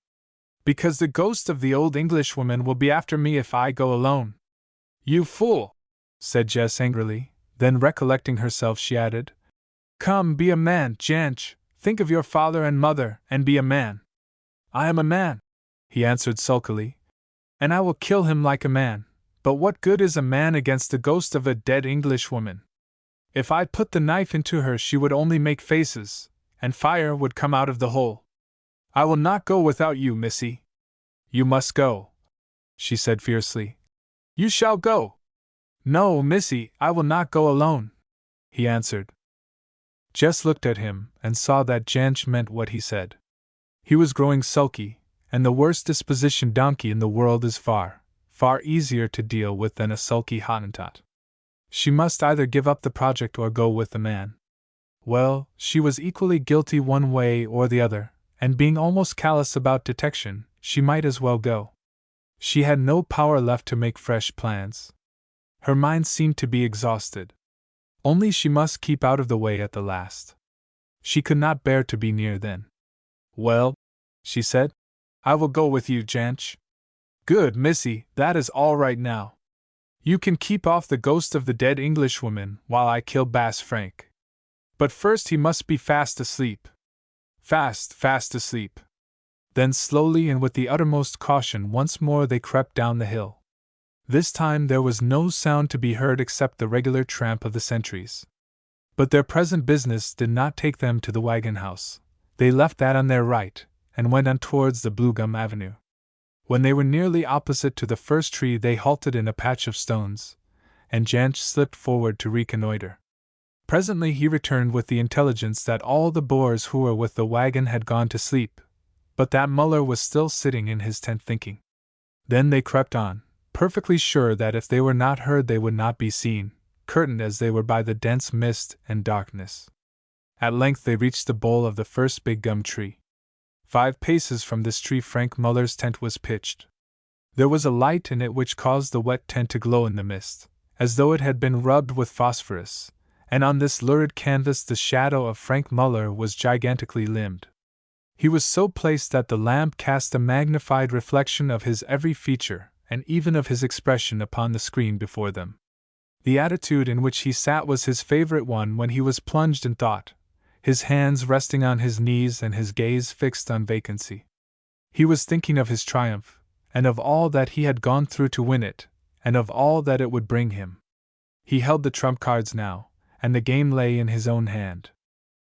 "Because the ghost of the old Englishwoman will be after me if I go alone." "You fool!" said Jess angrily, then recollecting herself she added, "Come, be a man, Janch. Think of your father and mother, and be a man." "I am a man," he answered sulkily, "and I will kill him like a man, but what good is a man against the ghost of a dead Englishwoman? If I put the knife into her she would only make faces, and fire would come out of the hole. I will not go without you, missy." "You must go," she said fiercely. "You shall go." "No, missy, I will not go alone," he answered. Jess looked at him, and saw that Janch meant what he said. He was growing sulky, and the worst dispositioned donkey in the world is far, far easier to deal with than a sulky Hottentot. She must either give up the project or go with the man. Well, she was equally guilty one way or the other, and being almost callous about detection, she might as well go. She had no power left to make fresh plans. Her mind seemed to be exhausted. Only she must keep out of the way at the last. She could not bear to be near then. "Well," she said, "I will go with you, Janch." Good, missy, that is all right now. You can keep off the ghost of the dead Englishwoman while I kill Bass Frank. But first he must be fast asleep. Fast asleep. Then slowly and with the uttermost caution once more they crept down the hill. This time there was no sound to be heard except the regular tramp of the sentries. But their present business did not take them to the wagon house. They left that on their right, and went on towards the Blue Gum Avenue. When they were nearly opposite to the first tree they halted in a patch of stones, and Janch slipped forward to reconnoiter. Presently he returned with the intelligence that all the Boers who were with the wagon had gone to sleep, but that Muller was still sitting in his tent thinking. Then they crept on, perfectly sure that if they were not heard they would not be seen, curtained as they were by the dense mist and darkness. At length they reached the bole of the first big gum tree. 5 paces from this tree Frank Muller's tent was pitched. There was a light in it which caused the wet tent to glow in the mist, as though it had been rubbed with phosphorus, and on this lurid canvas the shadow of Frank Muller was gigantically limned. He was so placed that the lamp cast a magnified reflection of his every feature, and even of his expression upon the screen before them. The attitude in which he sat was his favorite one when he was plunged in thought, his hands resting on his knees and his gaze fixed on vacancy. He was thinking of his triumph, and of all that he had gone through to win it, and of all that it would bring him. He held the trump cards now, and the game lay in his own hand.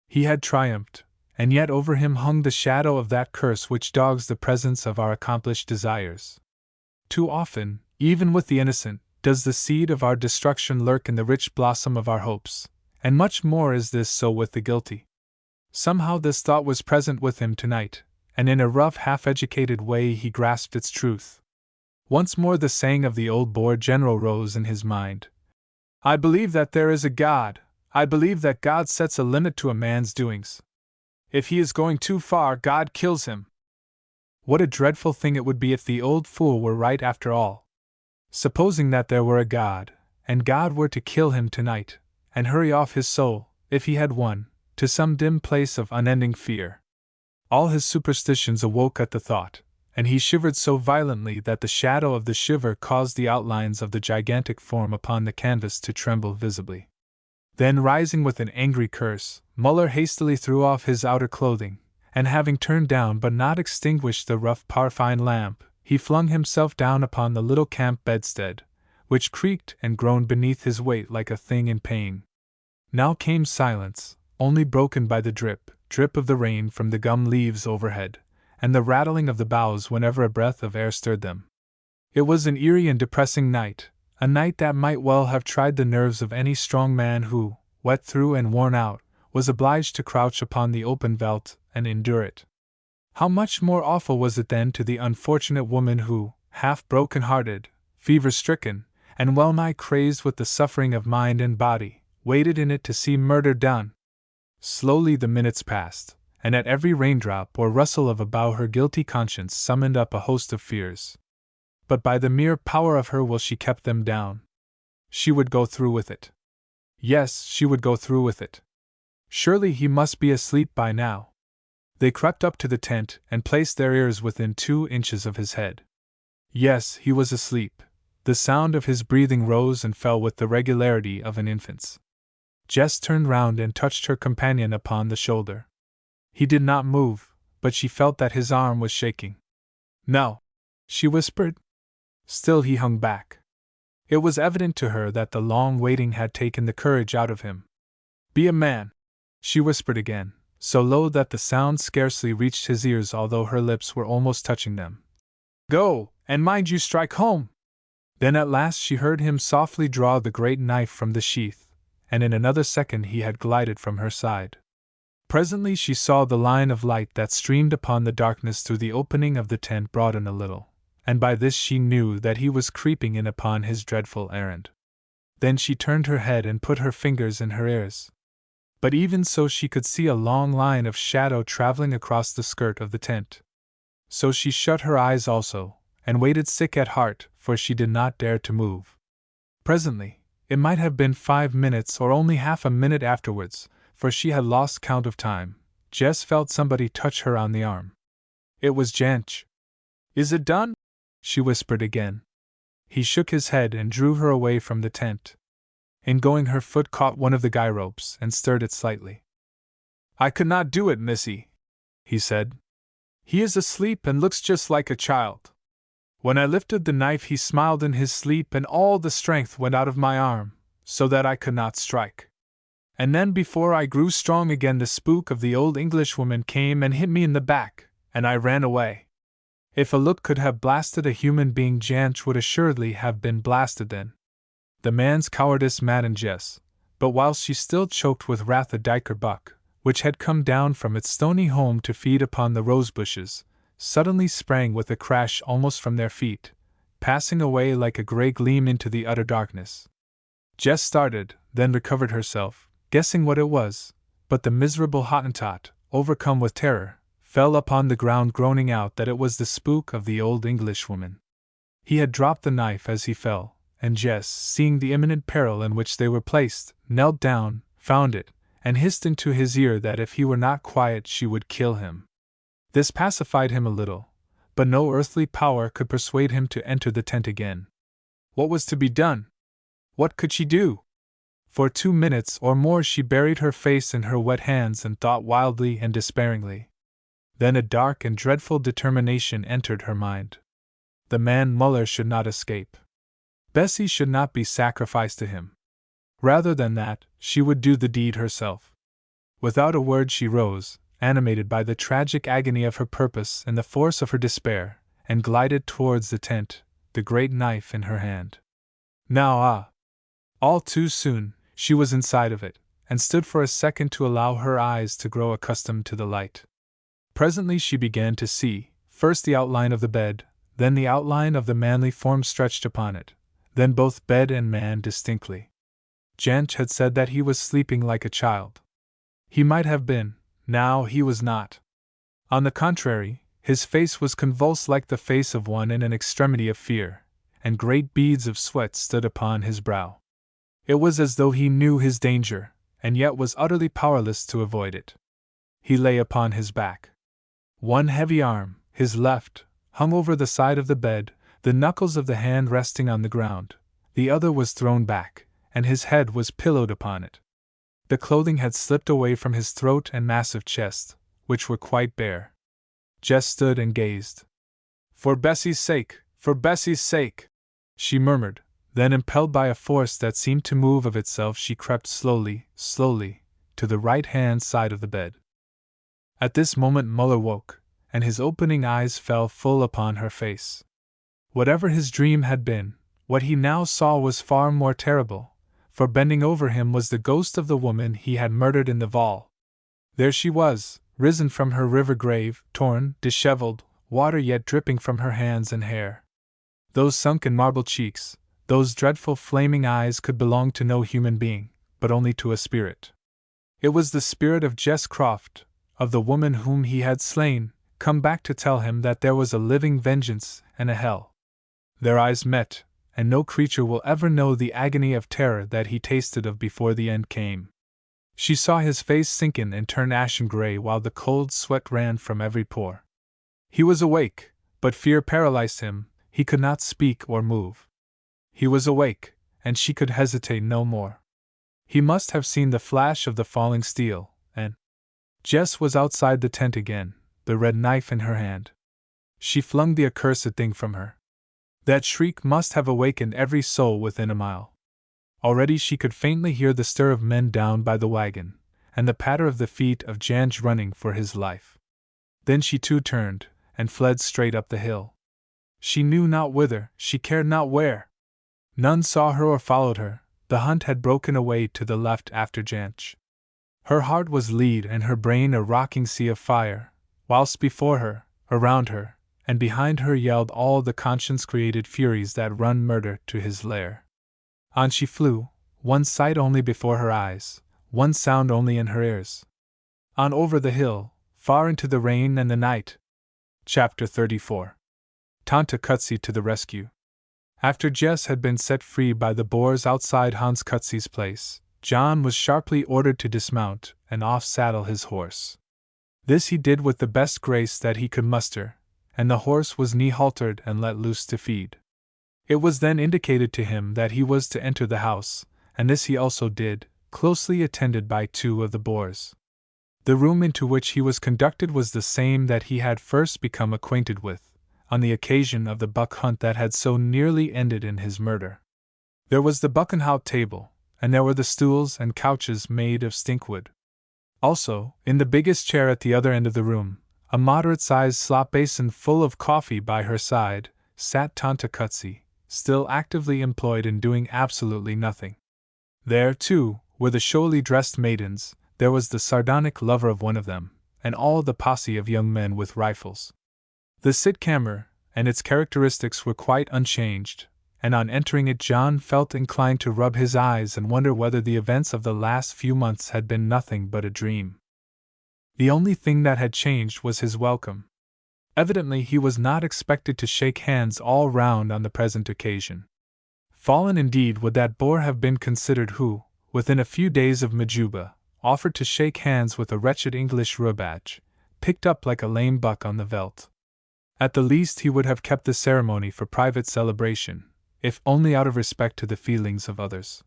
He had triumphed, and yet over him hung the shadow of that curse which dogs the presence of our accomplished desires. Too often, even with the innocent, does the seed of our destruction lurk in the rich blossom of our hopes, and much more is this so with the guilty. Somehow this thought was present with him tonight, and in a rough half-educated way he grasped its truth. Once more the saying of the old Boer general rose in his mind. I believe that there is a God. I believe that God sets a limit to a man's doings. If he is going too far, God kills him. What a dreadful thing it would be if the old fool were right after all. Supposing that there were a God, and God were to kill him tonight, and hurry off his soul, if he had one, to some dim place of unending fear. All his superstitions awoke at the thought, and he shivered so violently that the shadow of the shiver caused the outlines of the gigantic form upon the canvas to tremble visibly. Then rising with an angry curse, Muller hastily threw off his outer clothing, and having turned down but not extinguished the rough paraffin lamp, he flung himself down upon the little camp bedstead, which creaked and groaned beneath his weight like a thing in pain. Now came silence, only broken by the drip of the rain from the gum leaves overhead, and the rattling of the boughs whenever a breath of air stirred them. It was an eerie and depressing night, a night that might well have tried the nerves of any strong man who, wet through and worn out, was obliged to crouch upon the open veldt and endure it. How much more awful was it then to the unfortunate woman who, half broken-hearted, fever-stricken, and well-nigh crazed with the suffering of mind and body, waited in it to see murder done. Slowly the minutes passed, and at every raindrop or rustle of a bough her guilty conscience summoned up a host of fears. But by the mere power of her will she kept them down. She would go through with it. Yes, she would go through with it. Surely he must be asleep by now. They crept up to the tent and placed their ears within 2 inches of his head. Yes, he was asleep. The sound of his breathing rose and fell with the regularity of an infant's. Jess turned round and touched her companion upon the shoulder. He did not move, but she felt that his arm was shaking. No, she whispered. Still he hung back. It was evident to her that the long waiting had taken the courage out of him. Be a man, she whispered again, so low that the sound scarcely reached his ears although her lips were almost touching them. Go, and mind you strike home! Then at last she heard him softly draw the great knife from the sheath, and in another second he had glided from her side. Presently she saw the line of light that streamed upon the darkness through the opening of the tent broaden a little, and by this she knew that he was creeping in upon his dreadful errand. Then she turned her head and put her fingers in her ears. But even so she could see a long line of shadow traveling across the skirt of the tent. So she shut her eyes also, and waited sick at heart, for she did not dare to move. Presently, it might have been 5 minutes or only half a minute afterwards, for she had lost count of time, Jess felt somebody touch her on the arm. It was Janch. Is it done? she whispered again. He shook his head and drew her away from the tent. In going, her foot caught one of the guy ropes and stirred it slightly. I could not do it, missy, he said. He is asleep and looks just like a child. When I lifted the knife, he smiled in his sleep, and all the strength went out of my arm, so that I could not strike. And then, before I grew strong again, the spook of the old Englishwoman came and hit me in the back, and I ran away. If a look could have blasted a human being, Janch would assuredly have been blasted then. The man's cowardice maddened Jess, but whilst she still choked with wrath, a diker buck, which had come down from its stony home to feed upon the rose bushes, suddenly sprang with a crash almost from their feet, passing away like a grey gleam into the utter darkness. Jess started, then recovered herself, guessing what it was, but the miserable Hottentot, overcome with terror, fell upon the ground groaning out that it was the spook of the old Englishwoman. He had dropped the knife as he fell, and Jess, seeing the imminent peril in which they were placed, knelt down, found it, and hissed into his ear that if he were not quiet she would kill him. This pacified him a little, but no earthly power could persuade him to enter the tent again. What was to be done? What could she do? For 2 minutes or more she buried her face in her wet hands and thought wildly and despairingly. Then a dark and dreadful determination entered her mind. The man Muller should not escape. Bessie should not be sacrificed to him. Rather than that, she would do the deed herself. Without a word she rose, animated by the tragic agony of her purpose and the force of her despair, and glided towards the tent, the great knife in her hand. Now, all too soon, she was inside of it, and stood for a second to allow her eyes to grow accustomed to the light. Presently she began to see, first the outline of the bed, then the outline of the manly form stretched upon it, then both bed and man distinctly. Janch had said that he was sleeping like a child. He might have been. Now he was not. On the contrary, his face was convulsed like the face of one in an extremity of fear, and great beads of sweat stood upon his brow. It was as though he knew his danger, and yet was utterly powerless to avoid it. He lay upon his back. One heavy arm, his left, hung over the side of the bed, the knuckles of the hand resting on the ground. The other was thrown back, and his head was pillowed upon it. The clothing had slipped away from his throat and massive chest, which were quite bare. Jess stood and gazed. For Bessie's sake, she murmured, then impelled by a force that seemed to move of itself she crept slowly, to the right-hand side of the bed. At this moment Muller woke, and his opening eyes fell full upon her face. Whatever his dream had been, what he now saw was far more terrible, for bending over him was the ghost of the woman he had murdered in the Vaal. There she was, risen from her river grave, torn, disheveled, water yet dripping from her hands and hair. Those sunken marble cheeks, those dreadful flaming eyes could belong to no human being, but only to a spirit. It was the spirit of Jess Croft, of the woman whom he had slain, come back to tell him that there was a living vengeance and a hell. Their eyes met, and no creature will ever know the agony of terror that he tasted of before the end came. She saw his face sinken and turn ashen gray while the cold sweat ran from every pore. He was awake, but fear paralyzed him, he could not speak or move. He was awake, and she could hesitate no more. He must have seen the flash of the falling steel, and Jess was outside the tent again, the red knife in her hand. She flung the accursed thing from her. That shriek must have awakened every soul within a mile. Already she could faintly hear the stir of men down by the wagon, and the patter of the feet of Janch running for his life. Then she too turned, and fled straight up the hill. She knew not whither, she cared not where. None saw her or followed her, the hunt had broken away to the left after Janch. Her heart was lead and her brain a rocking sea of fire, whilst before her, around her, and behind her yelled all the conscience-created furies that run murder to his lair. On she flew, one sight only before her eyes, one sound only in her ears. On over the hill, far into the rain and the night. Chapter 34. Tante Cutsy to the rescue. After Jess had been set free by the Boers outside Hans Cutsy's place, John was sharply ordered to dismount and off-saddle his horse. This he did with the best grace that he could muster, and the horse was knee-haltered and let loose to feed. It was then indicated to him that he was to enter the house, and this he also did, closely attended by 2 of the Boers. The room into which he was conducted was the same that he had first become acquainted with, on the occasion of the buck hunt that had so nearly ended in his murder. There was the buckenhout table, and there were the stools and couches made of stinkwood. Also, in the biggest chair at the other end of the room, a moderate-sized slop basin full of coffee by her side, sat Tante Cutsy, still actively employed in doing absolutely nothing. There, too, were the showily dressed maidens. There was the sardonic lover of one of them, and all the posse of young men with rifles. The sitkammer and its characteristics were quite unchanged, and on entering it John felt inclined to rub his eyes and wonder whether the events of the last few months had been nothing but a dream. The only thing that had changed was his welcome. Evidently he was not expected to shake hands all round on the present occasion. Fallen indeed would that Boer have been considered who, within a few days of Majuba, offered to shake hands with a wretched English rubach, picked up like a lame buck on the veldt. At the least he would have kept the ceremony for private celebration, if only out of respect to the feelings of others.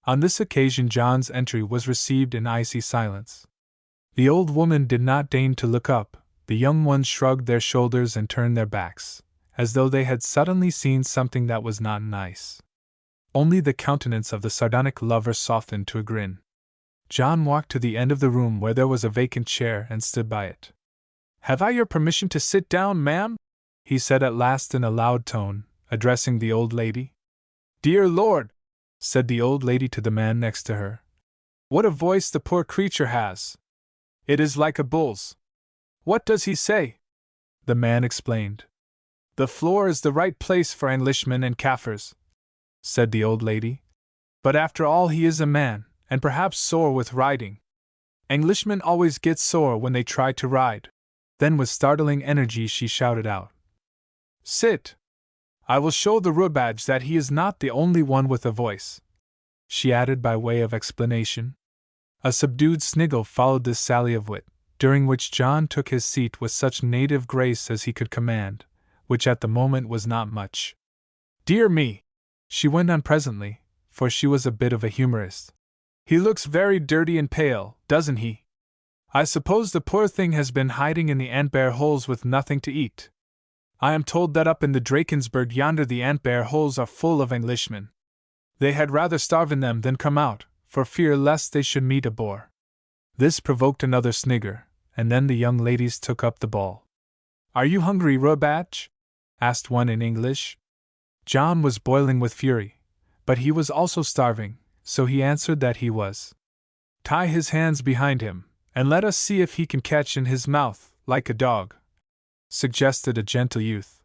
On this occasion John's entry was received in icy silence. The old woman did not deign to look up, the young ones shrugged their shoulders and turned their backs, as though they had suddenly seen something that was not nice. Only the countenance of the sardonic lover softened to a grin. John walked to the end of the room where there was a vacant chair and stood by it. "Have I your permission to sit down, ma'am?" he said at last in a loud tone, addressing the old lady. "Dear Lord," said the old lady to the man next to her, "what a voice the poor creature has! It is like a bull's." "What does he say?" The man explained. "The floor is the right place for Englishmen and Kaffirs," said the old lady. "But after all he is a man, and perhaps sore with riding. Englishmen always get sore when they try to ride." Then with startling energy she shouted out, "Sit! I will show the rubach that he is not the only one with a voice," she added by way of explanation. A subdued sniggle followed this sally of wit, during which John took his seat with such native grace as he could command, which at the moment was not much. "Dear me," she went on presently, for she was a bit of a humorist, "he looks very dirty and pale, doesn't he? I suppose the poor thing has been hiding in the ant-bear holes with nothing to eat. I am told that up in the Drakensberg yonder the ant-bear holes are full of Englishmen. They had rather starve in them than come out, for fear lest they should meet a Boer." This provoked another snigger, and then the young ladies took up the ball. "Are you hungry, rubach?" asked one in English. John was boiling with fury, but he was also starving, so he answered that he was. "Tie his hands behind him, and let us see if he can catch in his mouth, like a dog," suggested a gentle youth.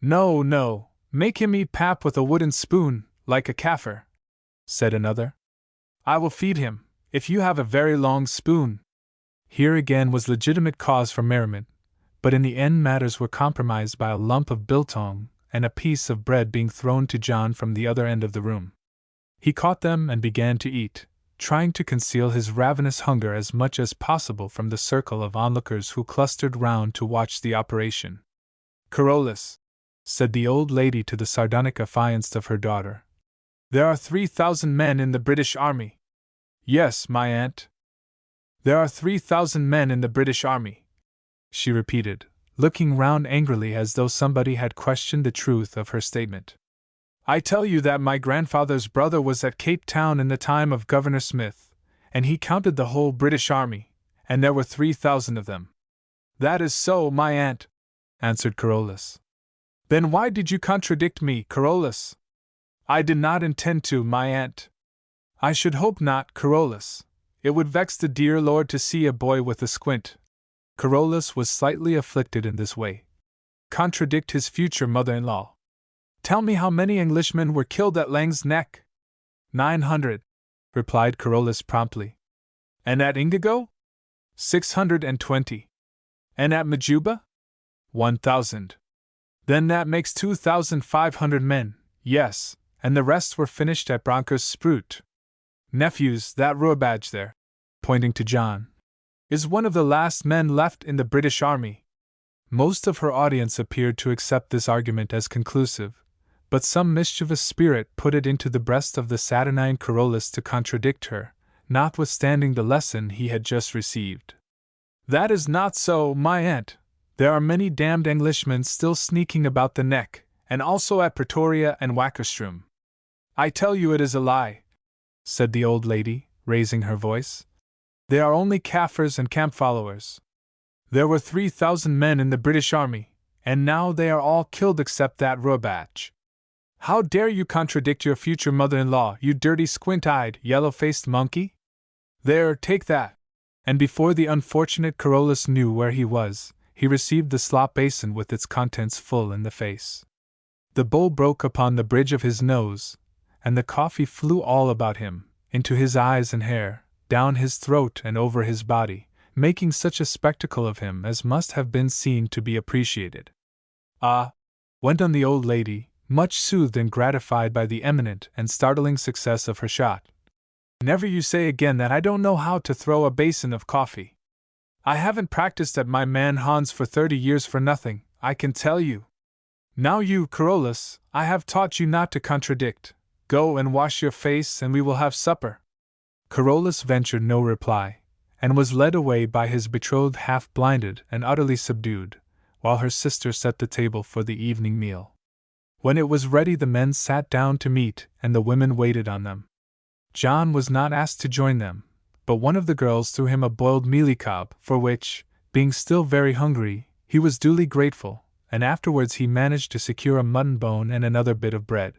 "No, no, make him eat pap with a wooden spoon, like a Kaffir," said another. "I will feed him, if you have a very long spoon." Here again was legitimate cause for merriment, but in the end matters were compromised by a lump of biltong and a piece of bread being thrown to John from the other end of the room. He caught them and began to eat, trying to conceal his ravenous hunger as much as possible from the circle of onlookers who clustered round to watch the operation. "Carolus," said the old lady to the sardonic affianced of her daughter, "there are 3,000 men in the British Army." "Yes, my aunt." "There are 3,000 men in the British Army," she repeated, looking round angrily as though somebody had questioned the truth of her statement. "I tell you that my grandfather's brother was at Cape Town in the time of Governor Smith, and he counted the whole British Army, and there were 3,000 of them." "That is so, my aunt," answered Carolus. "Then why did you contradict me, Carolus?" "I did not intend to, my aunt." "I should hope not, Carolus. It would vex the dear Lord to see a boy with a squint." Carolus was slightly afflicted in this way. Contradict his future mother-in-law. "Tell me how many Englishmen were killed at Lang's Neck?" 900, replied Carolus promptly. "And at Indigo?" 620. "And at Majuba?" 1,000. "Then that makes 2,500 men, yes, and the rest were finished at Bronkers Spruit. Nephews, that rubach there," pointing to John, "is one of the last men left in the British Army." Most of her audience appeared to accept this argument as conclusive, but some mischievous spirit put it into the breast of the saturnine Carolus to contradict her, notwithstanding the lesson he had just received. "That is not so, my aunt. There are many damned Englishmen still sneaking about the Neck, and also at Pretoria and Wackerstrom." "I tell you it is a lie," said the old lady, raising her voice. "They are only Kaffirs and camp followers. There were 3,000 men in the British army, and now they are all killed except that Robatch. How dare you contradict your future mother-in-law, you dirty squint-eyed, yellow-faced monkey? There, take that!" And before the unfortunate Carolus knew where he was, he received the slop basin with its contents full in the face. The bowl broke upon the bridge of his nose, and the coffee flew all about him, into his eyes and hair, down his throat and over his body, making such a spectacle of him as must have been seen to be appreciated. "Ah," went on the old lady, much soothed and gratified by the eminent and startling success of her shot, "never you say again that I don't know how to throw a basin of coffee. I haven't practiced at my man Hans for 30 years for nothing, I can tell you. Now you, Carolus, I have taught you not to contradict. Go and wash your face and we will have supper." Carolus ventured no reply, and was led away by his betrothed half-blinded and utterly subdued, while her sister set the table for the evening meal. When it was ready the men sat down to meat and the women waited on them. John was not asked to join them, but one of the girls threw him a boiled mealie-cob, for which, being still very hungry, he was duly grateful, and afterwards he managed to secure a mutton bone and another bit of bread.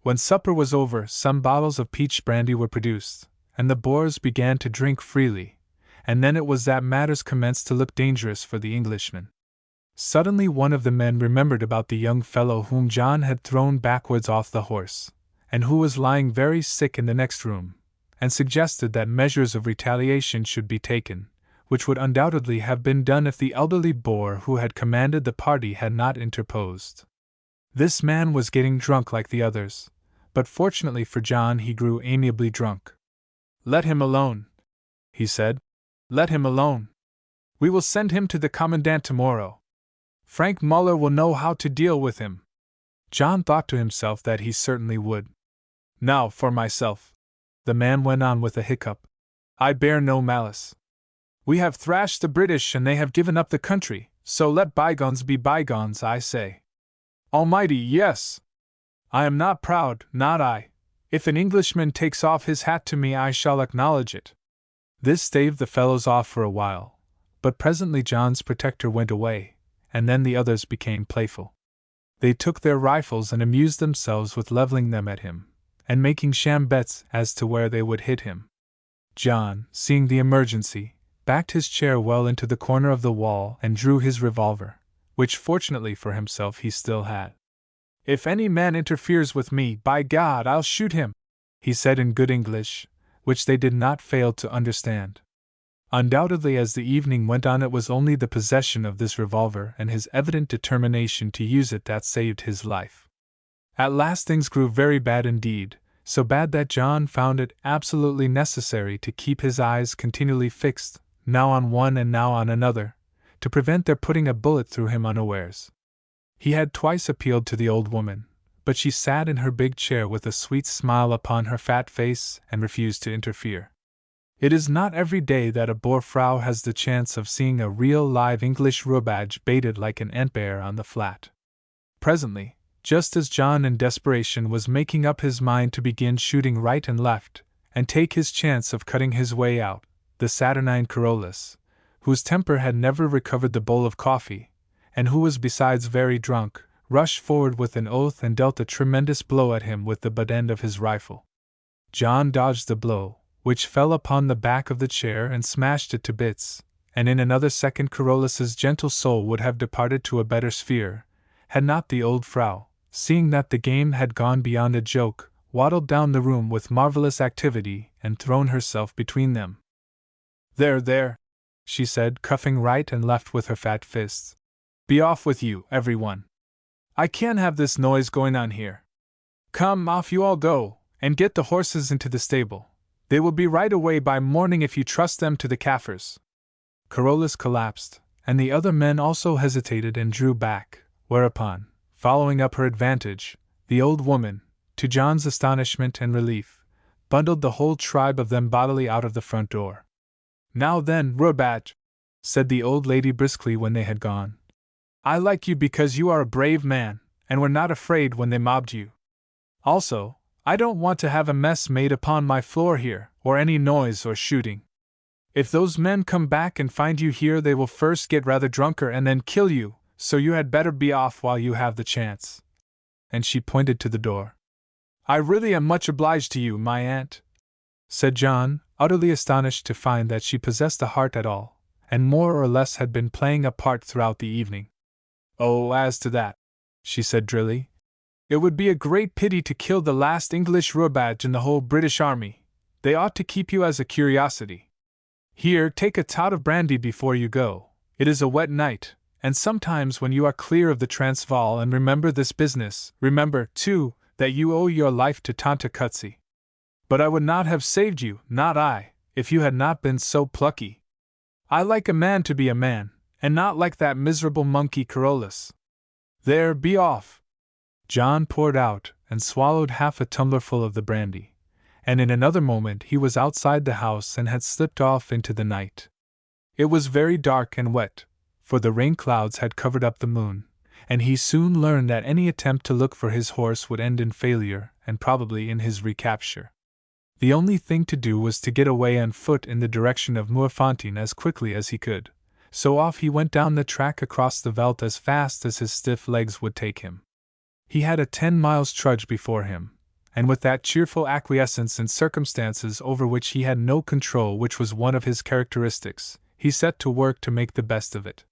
When supper was over, some bottles of peach brandy were produced, and the Boers began to drink freely, and then it was that matters commenced to look dangerous for the Englishman. Suddenly one of the men remembered about the young fellow whom John had thrown backwards off the horse, and who was lying very sick in the next room, and suggested that measures of retaliation should be taken, which would undoubtedly have been done if the elderly Boer who had commanded the party had not interposed. This man was getting drunk like the others, but fortunately for John he grew amiably drunk. "Let him alone," he said. "Let him alone. We will send him to the commandant tomorrow. Frank Muller will know how to deal with him." John thought to himself that he certainly would. "Now for myself," the man went on with a hiccup. "I bear no malice. We have thrashed the British and they have given up the country, so let bygones be bygones, I say. Almighty, yes! I am not proud, not I. If an Englishman takes off his hat to me I shall acknowledge it." This staved the fellows off for a while, but presently John's protector went away, and then the others became playful. They took their rifles and amused themselves with leveling them at him, and making sham bets as to where they would hit him. John, seeing the emergency, backed his chair well into the corner of the wall and drew his revolver, which fortunately for himself he still had. "If any man interferes with me, by God, I'll shoot him," he said in good English, which they did not fail to understand. Undoubtedly as the evening went on it was only the possession of this revolver and his evident determination to use it that saved his life. At last things grew very bad indeed, so bad that John found it absolutely necessary to keep his eyes continually fixed, now on one and now on another, to prevent their putting a bullet through him unawares. He had twice appealed to the old woman, but she sat in her big chair with a sweet smile upon her fat face and refused to interfere. It is not every day that a Boer frau has the chance of seeing a real live English rubadge baited like an ant-bear on the flat. Presently, just as John in desperation was making up his mind to begin shooting right and left, and take his chance of cutting his way out, the saturnine Carolus, whose temper had never recovered the bowl of coffee, and who was besides very drunk, rushed forward with an oath and dealt a tremendous blow at him with the butt end of his rifle. John dodged the blow, which fell upon the back of the chair and smashed it to bits, and in another second Carolus's gentle soul would have departed to a better sphere, had not the old frau, seeing that the game had gone beyond a joke, waddled down the room with marvelous activity and thrown herself between them. There, she said, cuffing right and left with her fat fists. "Be off with you, everyone. I can't have this noise going on here. Come, off you all go, and get the horses into the stable. They will be right away by morning if you trust them to the Kaffirs." Carolus collapsed, and the other men also hesitated and drew back, whereupon, following up her advantage, the old woman, to John's astonishment and relief, bundled the whole tribe of them bodily out of the front door. "Now then, Rubat," said the old lady briskly when they had gone, "I like you because you are a brave man, and were not afraid when they mobbed you. Also, I don't want to have a mess made upon my floor here, or any noise or shooting. If those men come back and find you here, they will first get rather drunker and then kill you, so you had better be off while you have the chance." And she pointed to the door. "I really am much obliged to you, my aunt," said John, utterly astonished to find that she possessed a heart at all, and more or less had been playing a part throughout the evening. "Oh, as to that," she said drily, "it would be a great pity to kill the last English Rubat in the whole British army. They ought to keep you as a curiosity. Here, take a tot of brandy before you go. It is a wet night, and sometimes when you are clear of the Transvaal, and remember this business, remember, too, that you owe your life to Tante Cutsy. But I would not have saved you, not I, if you had not been so plucky. I like a man to be a man, and not like that miserable monkey Carolus. There, be off." John poured out and swallowed half a tumblerful of the brandy, and in another moment he was outside the house and had slipped off into the night. It was very dark and wet, for the rain clouds had covered up the moon, and he soon learned that any attempt to look for his horse would end in failure and probably in his recapture. The only thing to do was to get away on foot in the direction of Moerfontein as quickly as he could, so off he went down the track across the veldt as fast as his stiff legs would take him. He had a 10 miles trudge before him, and with that cheerful acquiescence in circumstances over which he had no control which was one of his characteristics, he set to work to make the best of it.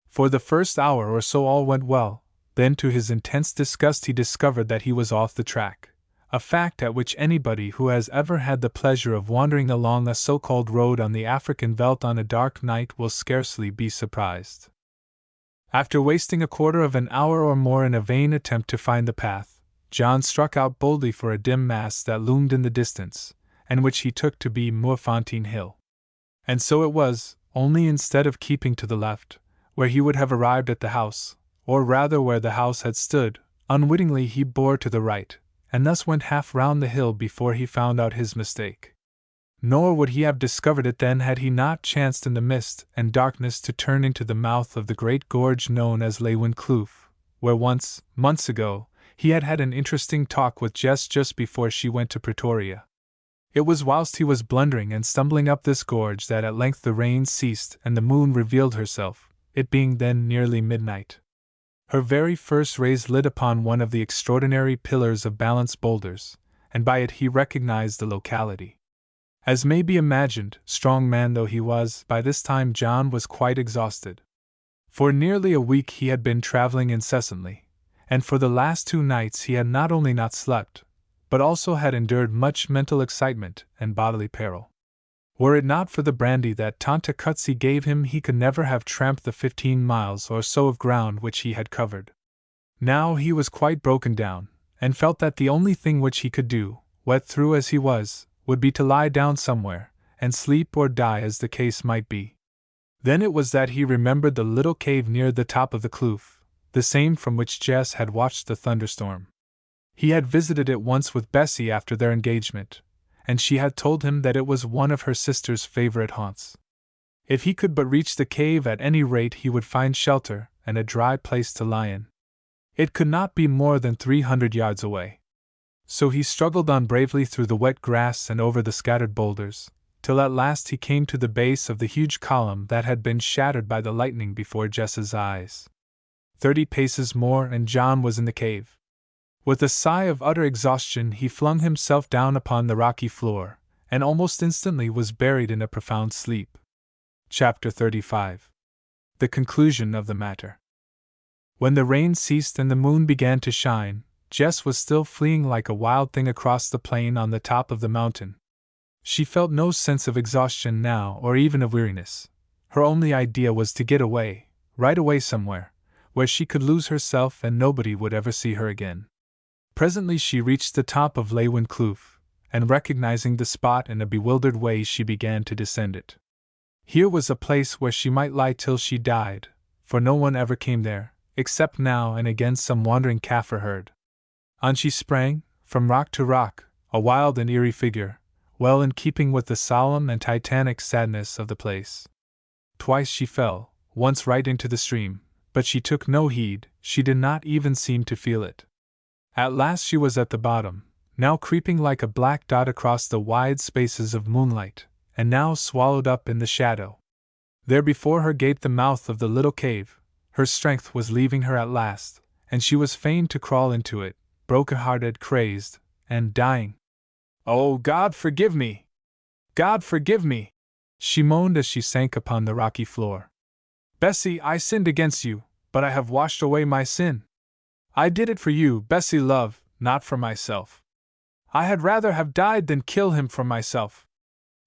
For the first hour or so all went well, then to his intense disgust he discovered that he was off the track, a fact at which anybody who has ever had the pleasure of wandering along a so-called road on the African veldt on a dark night will scarcely be surprised. After wasting a quarter of an hour or more in a vain attempt to find the path, John struck out boldly for a dim mass that loomed in the distance, and which he took to be Moerfontein Hill. And so it was, only instead of keeping to the left, where he would have arrived at the house, or rather where the house had stood, unwittingly he bore to the right, and thus went half round the hill before he found out his mistake. Nor would he have discovered it then had he not chanced in the mist and darkness to turn into the mouth of the great gorge known as Leeuwin Kloof, where once, months ago, he had had an interesting talk with Jess just before she went to Pretoria. It was whilst he was blundering and stumbling up this gorge that at length the rain ceased and the moon revealed herself, it being then nearly midnight. Her very first rays lit upon one of the extraordinary pillars of balanced boulders, and by it he recognized the locality. As may be imagined, strong man though he was, by this time John was quite exhausted. For nearly a week he had been traveling incessantly, and for the last 2 nights he had not only not slept, but also had endured much mental excitement and bodily peril. Were it not for the brandy that Tante Cutsy gave him, he could never have tramped the 15 miles or so of ground which he had covered. Now he was quite broken down, and felt that the only thing which he could do, wet through as he was, would be to lie down somewhere, and sleep or die as the case might be. Then it was that he remembered the little cave near the top of the kloof, the same from which Jess had watched the thunderstorm. He had visited it once with Bessie after their engagement, and she had told him that it was one of her sister's favorite haunts. If he could but reach the cave, at any rate he would find shelter and a dry place to lie in. It could not be more than 300 yards away. So he struggled on bravely through the wet grass and over the scattered boulders, till at last he came to the base of the huge column that had been shattered by the lightning before Jess's eyes. 30 paces more and John was in the cave. With a sigh of utter exhaustion he flung himself down upon the rocky floor, and almost instantly was buried in a profound sleep. Chapter 35. The conclusion of the matter. When the rain ceased and the moon began to shine, Jess was still fleeing like a wild thing across the plain on the top of the mountain. She felt no sense of exhaustion now or even of weariness. Her only idea was to get away, right away somewhere, where she could lose herself and nobody would ever see her again. Presently she reached the top of Leeuwin Kloof, and recognizing the spot in a bewildered way she began to descend it. Here was a place where she might lie till she died, for no one ever came there, except now and again some wandering Kaffir herd. On she sprang, from rock to rock, a wild and eerie figure, well in keeping with the solemn and titanic sadness of the place. Twice she fell, once right into the stream, but she took no heed, she did not even seem to feel it. At last she was at the bottom, now creeping like a black dot across the wide spaces of moonlight, and now swallowed up in the shadow. There before her gaped the mouth of the little cave. Her strength was leaving her at last, and she was fain to crawl into it, broken-hearted, crazed, and dying. "Oh, God forgive me! God forgive me!" she moaned as she sank upon the rocky floor. "Bessie, I sinned against you, but I have washed away my sin. I did it for you, Bessie love, not for myself. I had rather have died than kill him for myself.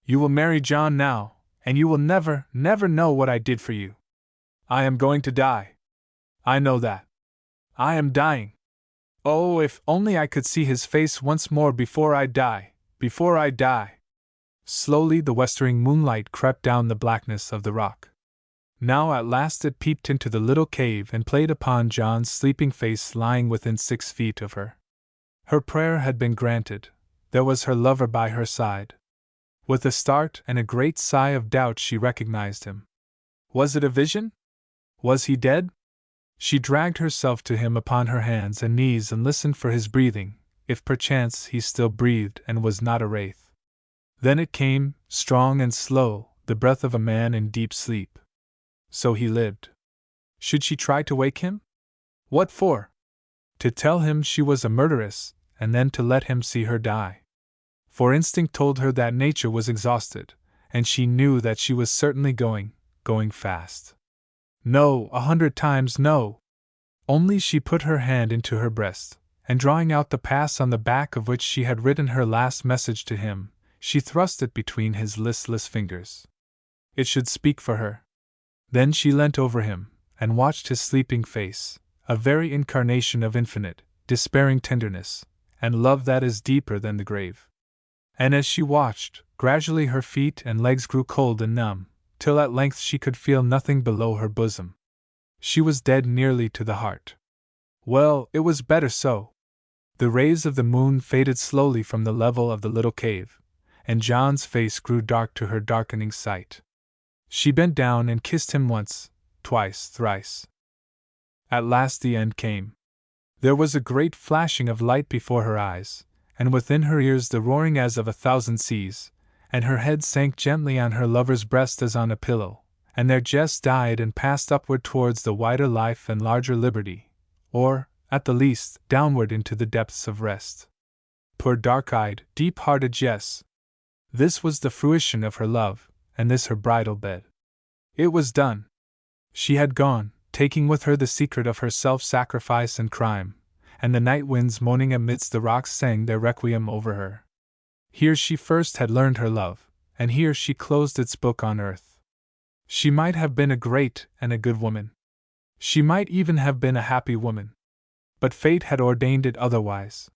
You will marry John now, and you will never, never know what I did for you. I am going to die. I know that. I am dying. Oh, if only I could see his face once more before I die, before I die." Slowly the westering moonlight crept down the blackness of the rock. Now at last it peeped into the little cave and played upon John's sleeping face lying within 6 feet of her. Her prayer had been granted. There was her lover by her side. With a start and a great sigh of doubt she recognized him. Was it a vision? Was he dead? She dragged herself to him upon her hands and knees and listened for his breathing, if perchance he still breathed and was not a wraith. Then it came, strong and slow, the breath of a man in deep sleep. So he lived. Should she try to wake him? What for? To tell him she was a murderess, and then to let him see her die. For instinct told her that nature was exhausted, and she knew that she was certainly going fast. No, 100 times no! Only she put her hand into her breast, and drawing out the pass on the back of which she had written her last message to him, she thrust it between his listless fingers. It should speak for her. Then she leant over him, and watched his sleeping face, a very incarnation of infinite, despairing tenderness, and love that is deeper than the grave. And as she watched, gradually her feet and legs grew cold and numb, till at length she could feel nothing below her bosom. She was dead nearly to the heart. Well, it was better so. The rays of the moon faded slowly from the level of the little cave, and John's face grew dark to her darkening sight. She bent down and kissed him once, twice, thrice. At last the end came. There was a great flashing of light before her eyes, and within her ears the roaring as of 1,000 seas, and her head sank gently on her lover's breast as on a pillow, and there Jess died and passed upward towards the wider life and larger liberty, or, at the least, downward into the depths of rest. Poor dark-eyed, deep-hearted Jess! This was the fruition of her love, and this her bridal bed. It was done. She had gone, taking with her the secret of her self-sacrifice and crime, and the night winds moaning amidst the rocks sang their requiem over her. Here she first had learned her love, and here she closed its book on earth. She might have been a great and a good woman. She might even have been a happy woman. But fate had ordained it otherwise.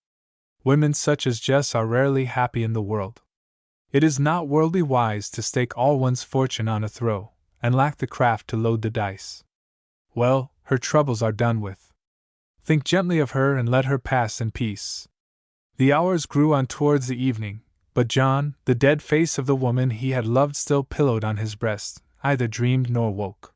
Women such as Jess are rarely happy in the world. It is not worldly wise to stake all one's fortune on a throw, and lack the craft to load the dice. Well, her troubles are done with. Think gently of her and let her pass in peace. The hours grew on towards the evening, but John, the dead face of the woman he had loved still pillowed on his breast, neither dreamed nor woke.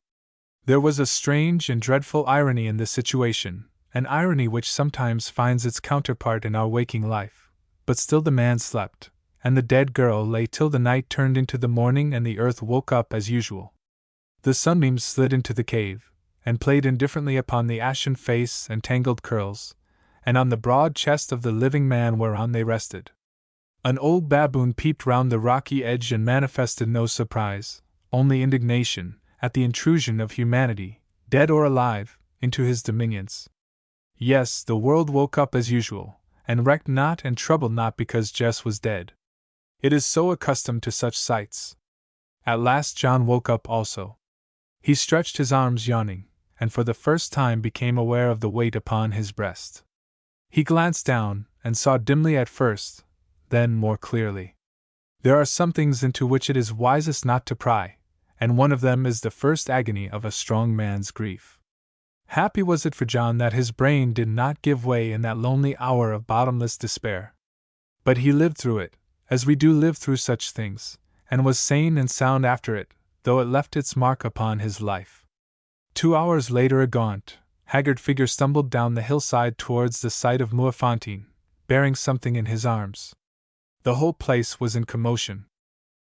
There was a strange and dreadful irony in this situation, an irony which sometimes finds its counterpart in our waking life, but still the man slept, and the dead girl lay till the night turned into the morning and the earth woke up as usual. The sunbeams slid into the cave, and played indifferently upon the ashen face and tangled curls, and on the broad chest of the living man whereon they rested. An old baboon peeped round the rocky edge and manifested no surprise, only indignation, at the intrusion of humanity, dead or alive, into his dominions. Yes, the world woke up as usual, and recked not and troubled not because Jess was dead. It is so accustomed to such sights. At last John woke up also. He stretched his arms yawning, and for the first time became aware of the weight upon his breast. He glanced down, and saw dimly at first, then more clearly. There are some things into which it is wisest not to pry, and one of them is the first agony of a strong man's grief. Happy was it for John that his brain did not give way in that lonely hour of bottomless despair. But he lived through it, as we do live through such things, and was sane and sound after it, though it left its mark upon his life. 2 hours later a gaunt, haggard figure stumbled down the hillside towards the site of Moerfontein, bearing something in his arms. The whole place was in commotion.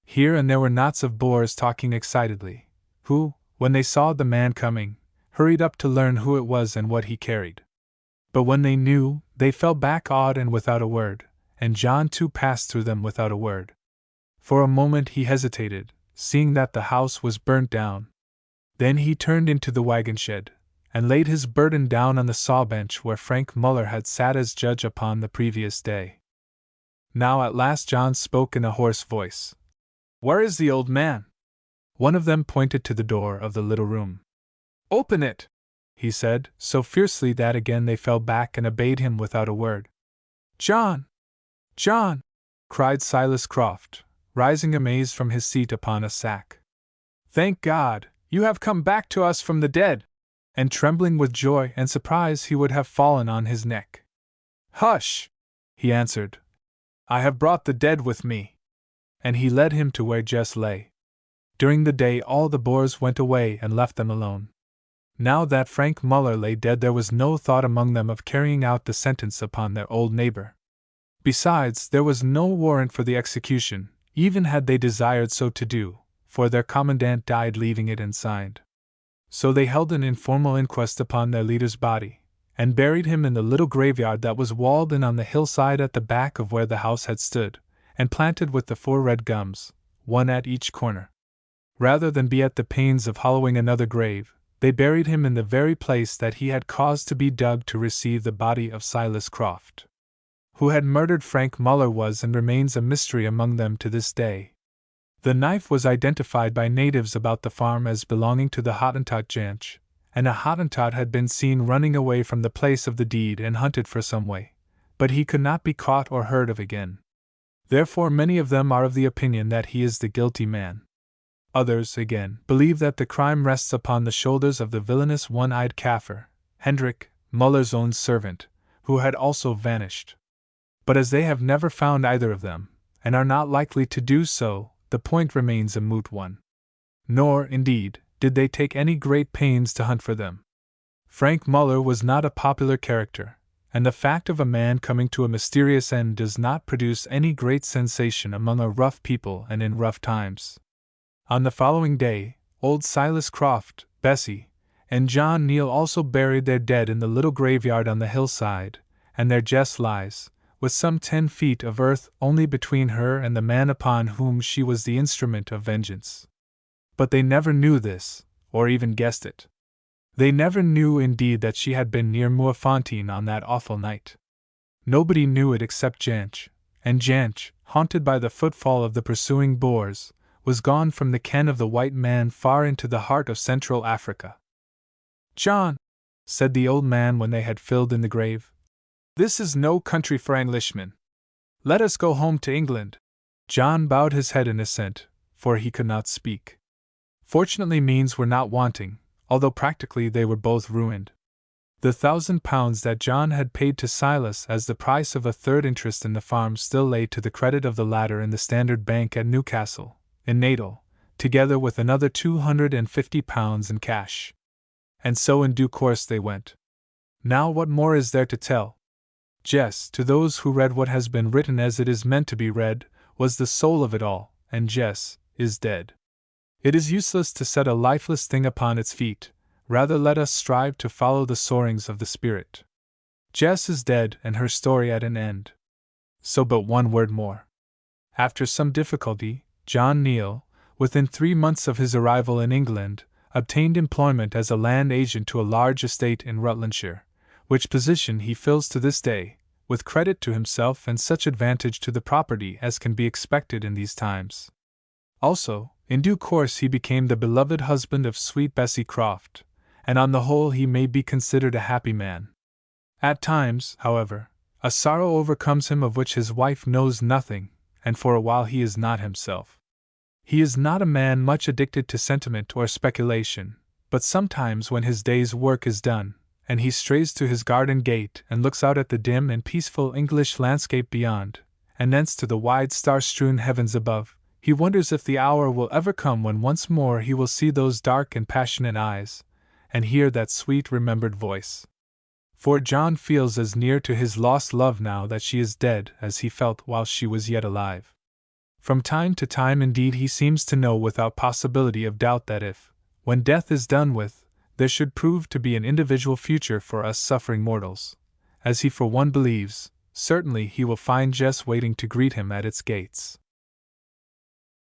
Here and there were knots of Boers talking excitedly, who, when they saw the man coming, hurried up to learn who it was and what he carried. But when they knew, they fell back awed and without a word, and John too passed through them without a word. For a moment he hesitated, seeing that the house was burnt down. Then he turned into the wagon shed, and laid his burden down on the saw bench where Frank Muller had sat as judge upon the previous day. Now at last John spoke in a hoarse voice. "Where is the old man?" One of them pointed to the door of the little room. "Open it," he said, so fiercely that again they fell back and obeyed him without a word. "John! John!" cried Silas Croft, rising amazed from his seat upon a sack. "Thank God, you have come back to us from the dead!" And trembling with joy and surprise he would have fallen on his neck. "Hush!" he answered. "I have brought the dead with me." And he led him to where Jess lay. During the day all the Boers went away and left them alone. Now that Frank Muller lay dead there was no thought among them of carrying out the sentence upon their old neighbor. Besides, there was no warrant for the execution, even had they desired so to do, for their commandant died leaving it unsigned. So they held an informal inquest upon their leader's body, and buried him in the little graveyard that was walled in on the hillside at the back of where the house had stood, and planted with the 4 red gums, one at each corner. Rather than be at the pains of hollowing another grave, they buried him in the very place that he had caused to be dug to receive the body of Silas Croft. Who had murdered Frank Muller was and remains a mystery among them to this day. The knife was identified by natives about the farm as belonging to the Hottentot Janch, and a Hottentot had been seen running away from the place of the deed and hunted for some way, but he could not be caught or heard of again. Therefore many of them are of the opinion that he is the guilty man. Others, again, believe that the crime rests upon the shoulders of the villainous one-eyed Kaffir, Hendrik, Muller's own servant, who had also vanished. But as they have never found either of them, and are not likely to do so, the point remains a moot one. Nor, indeed, did they take any great pains to hunt for them. Frank Muller was not a popular character, and the fact of a man coming to a mysterious end does not produce any great sensation among a rough people and in rough times. On the following day, old Silas Croft, Bessie, and John Neal also buried their dead in the little graveyard on the hillside, and there Jess lies, with some 10 feet of earth only between her and the man upon whom she was the instrument of vengeance. But they never knew this, or even guessed it. They never knew indeed that she had been near Moerfontein on that awful night. Nobody knew it except Janch, and Janch, haunted by the footfall of the pursuing Boers, was gone from the ken of the white man far into the heart of Central Africa. "John," said the old man when they had filled in the grave, "this is no country for Englishmen. Let us go home to England." John bowed his head in assent, for he could not speak. Fortunately means were not wanting, although practically they were both ruined. The £1,000 that John had paid to Silas as the price of a third interest in the farm still lay to the credit of the latter in the Standard Bank at Newcastle, in Natal, together with another £250 in cash. And so in due course they went. Now what more is there to tell? Jess, to those who read what has been written as it is meant to be read, was the soul of it all, and Jess is dead. It is useless to set a lifeless thing upon its feet, rather let us strive to follow the soarings of the spirit. Jess is dead and her story at an end. So but one word more. After some difficulty, John Neal, within 3 months of his arrival in England, obtained employment as a land agent to a large estate in Rutlandshire, which position he fills to this day, with credit to himself and such advantage to the property as can be expected in these times. Also, in due course he became the beloved husband of sweet Bessie Croft, and on the whole he may be considered a happy man. At times, however, a sorrow overcomes him of which his wife knows nothing, and for a while he is not himself. He is not a man much addicted to sentiment or speculation, but sometimes when his day's work is done, and he strays to his garden gate and looks out at the dim and peaceful English landscape beyond, and thence to the wide star-strewn heavens above, he wonders if the hour will ever come when once more he will see those dark and passionate eyes, and hear that sweet remembered voice. For John feels as near to his lost love now that she is dead as he felt while she was yet alive. From time to time indeed he seems to know without possibility of doubt that if, when death is done with, there should prove to be an individual future for us suffering mortals, as he for one believes, certainly he will find Jess waiting to greet him at its gates.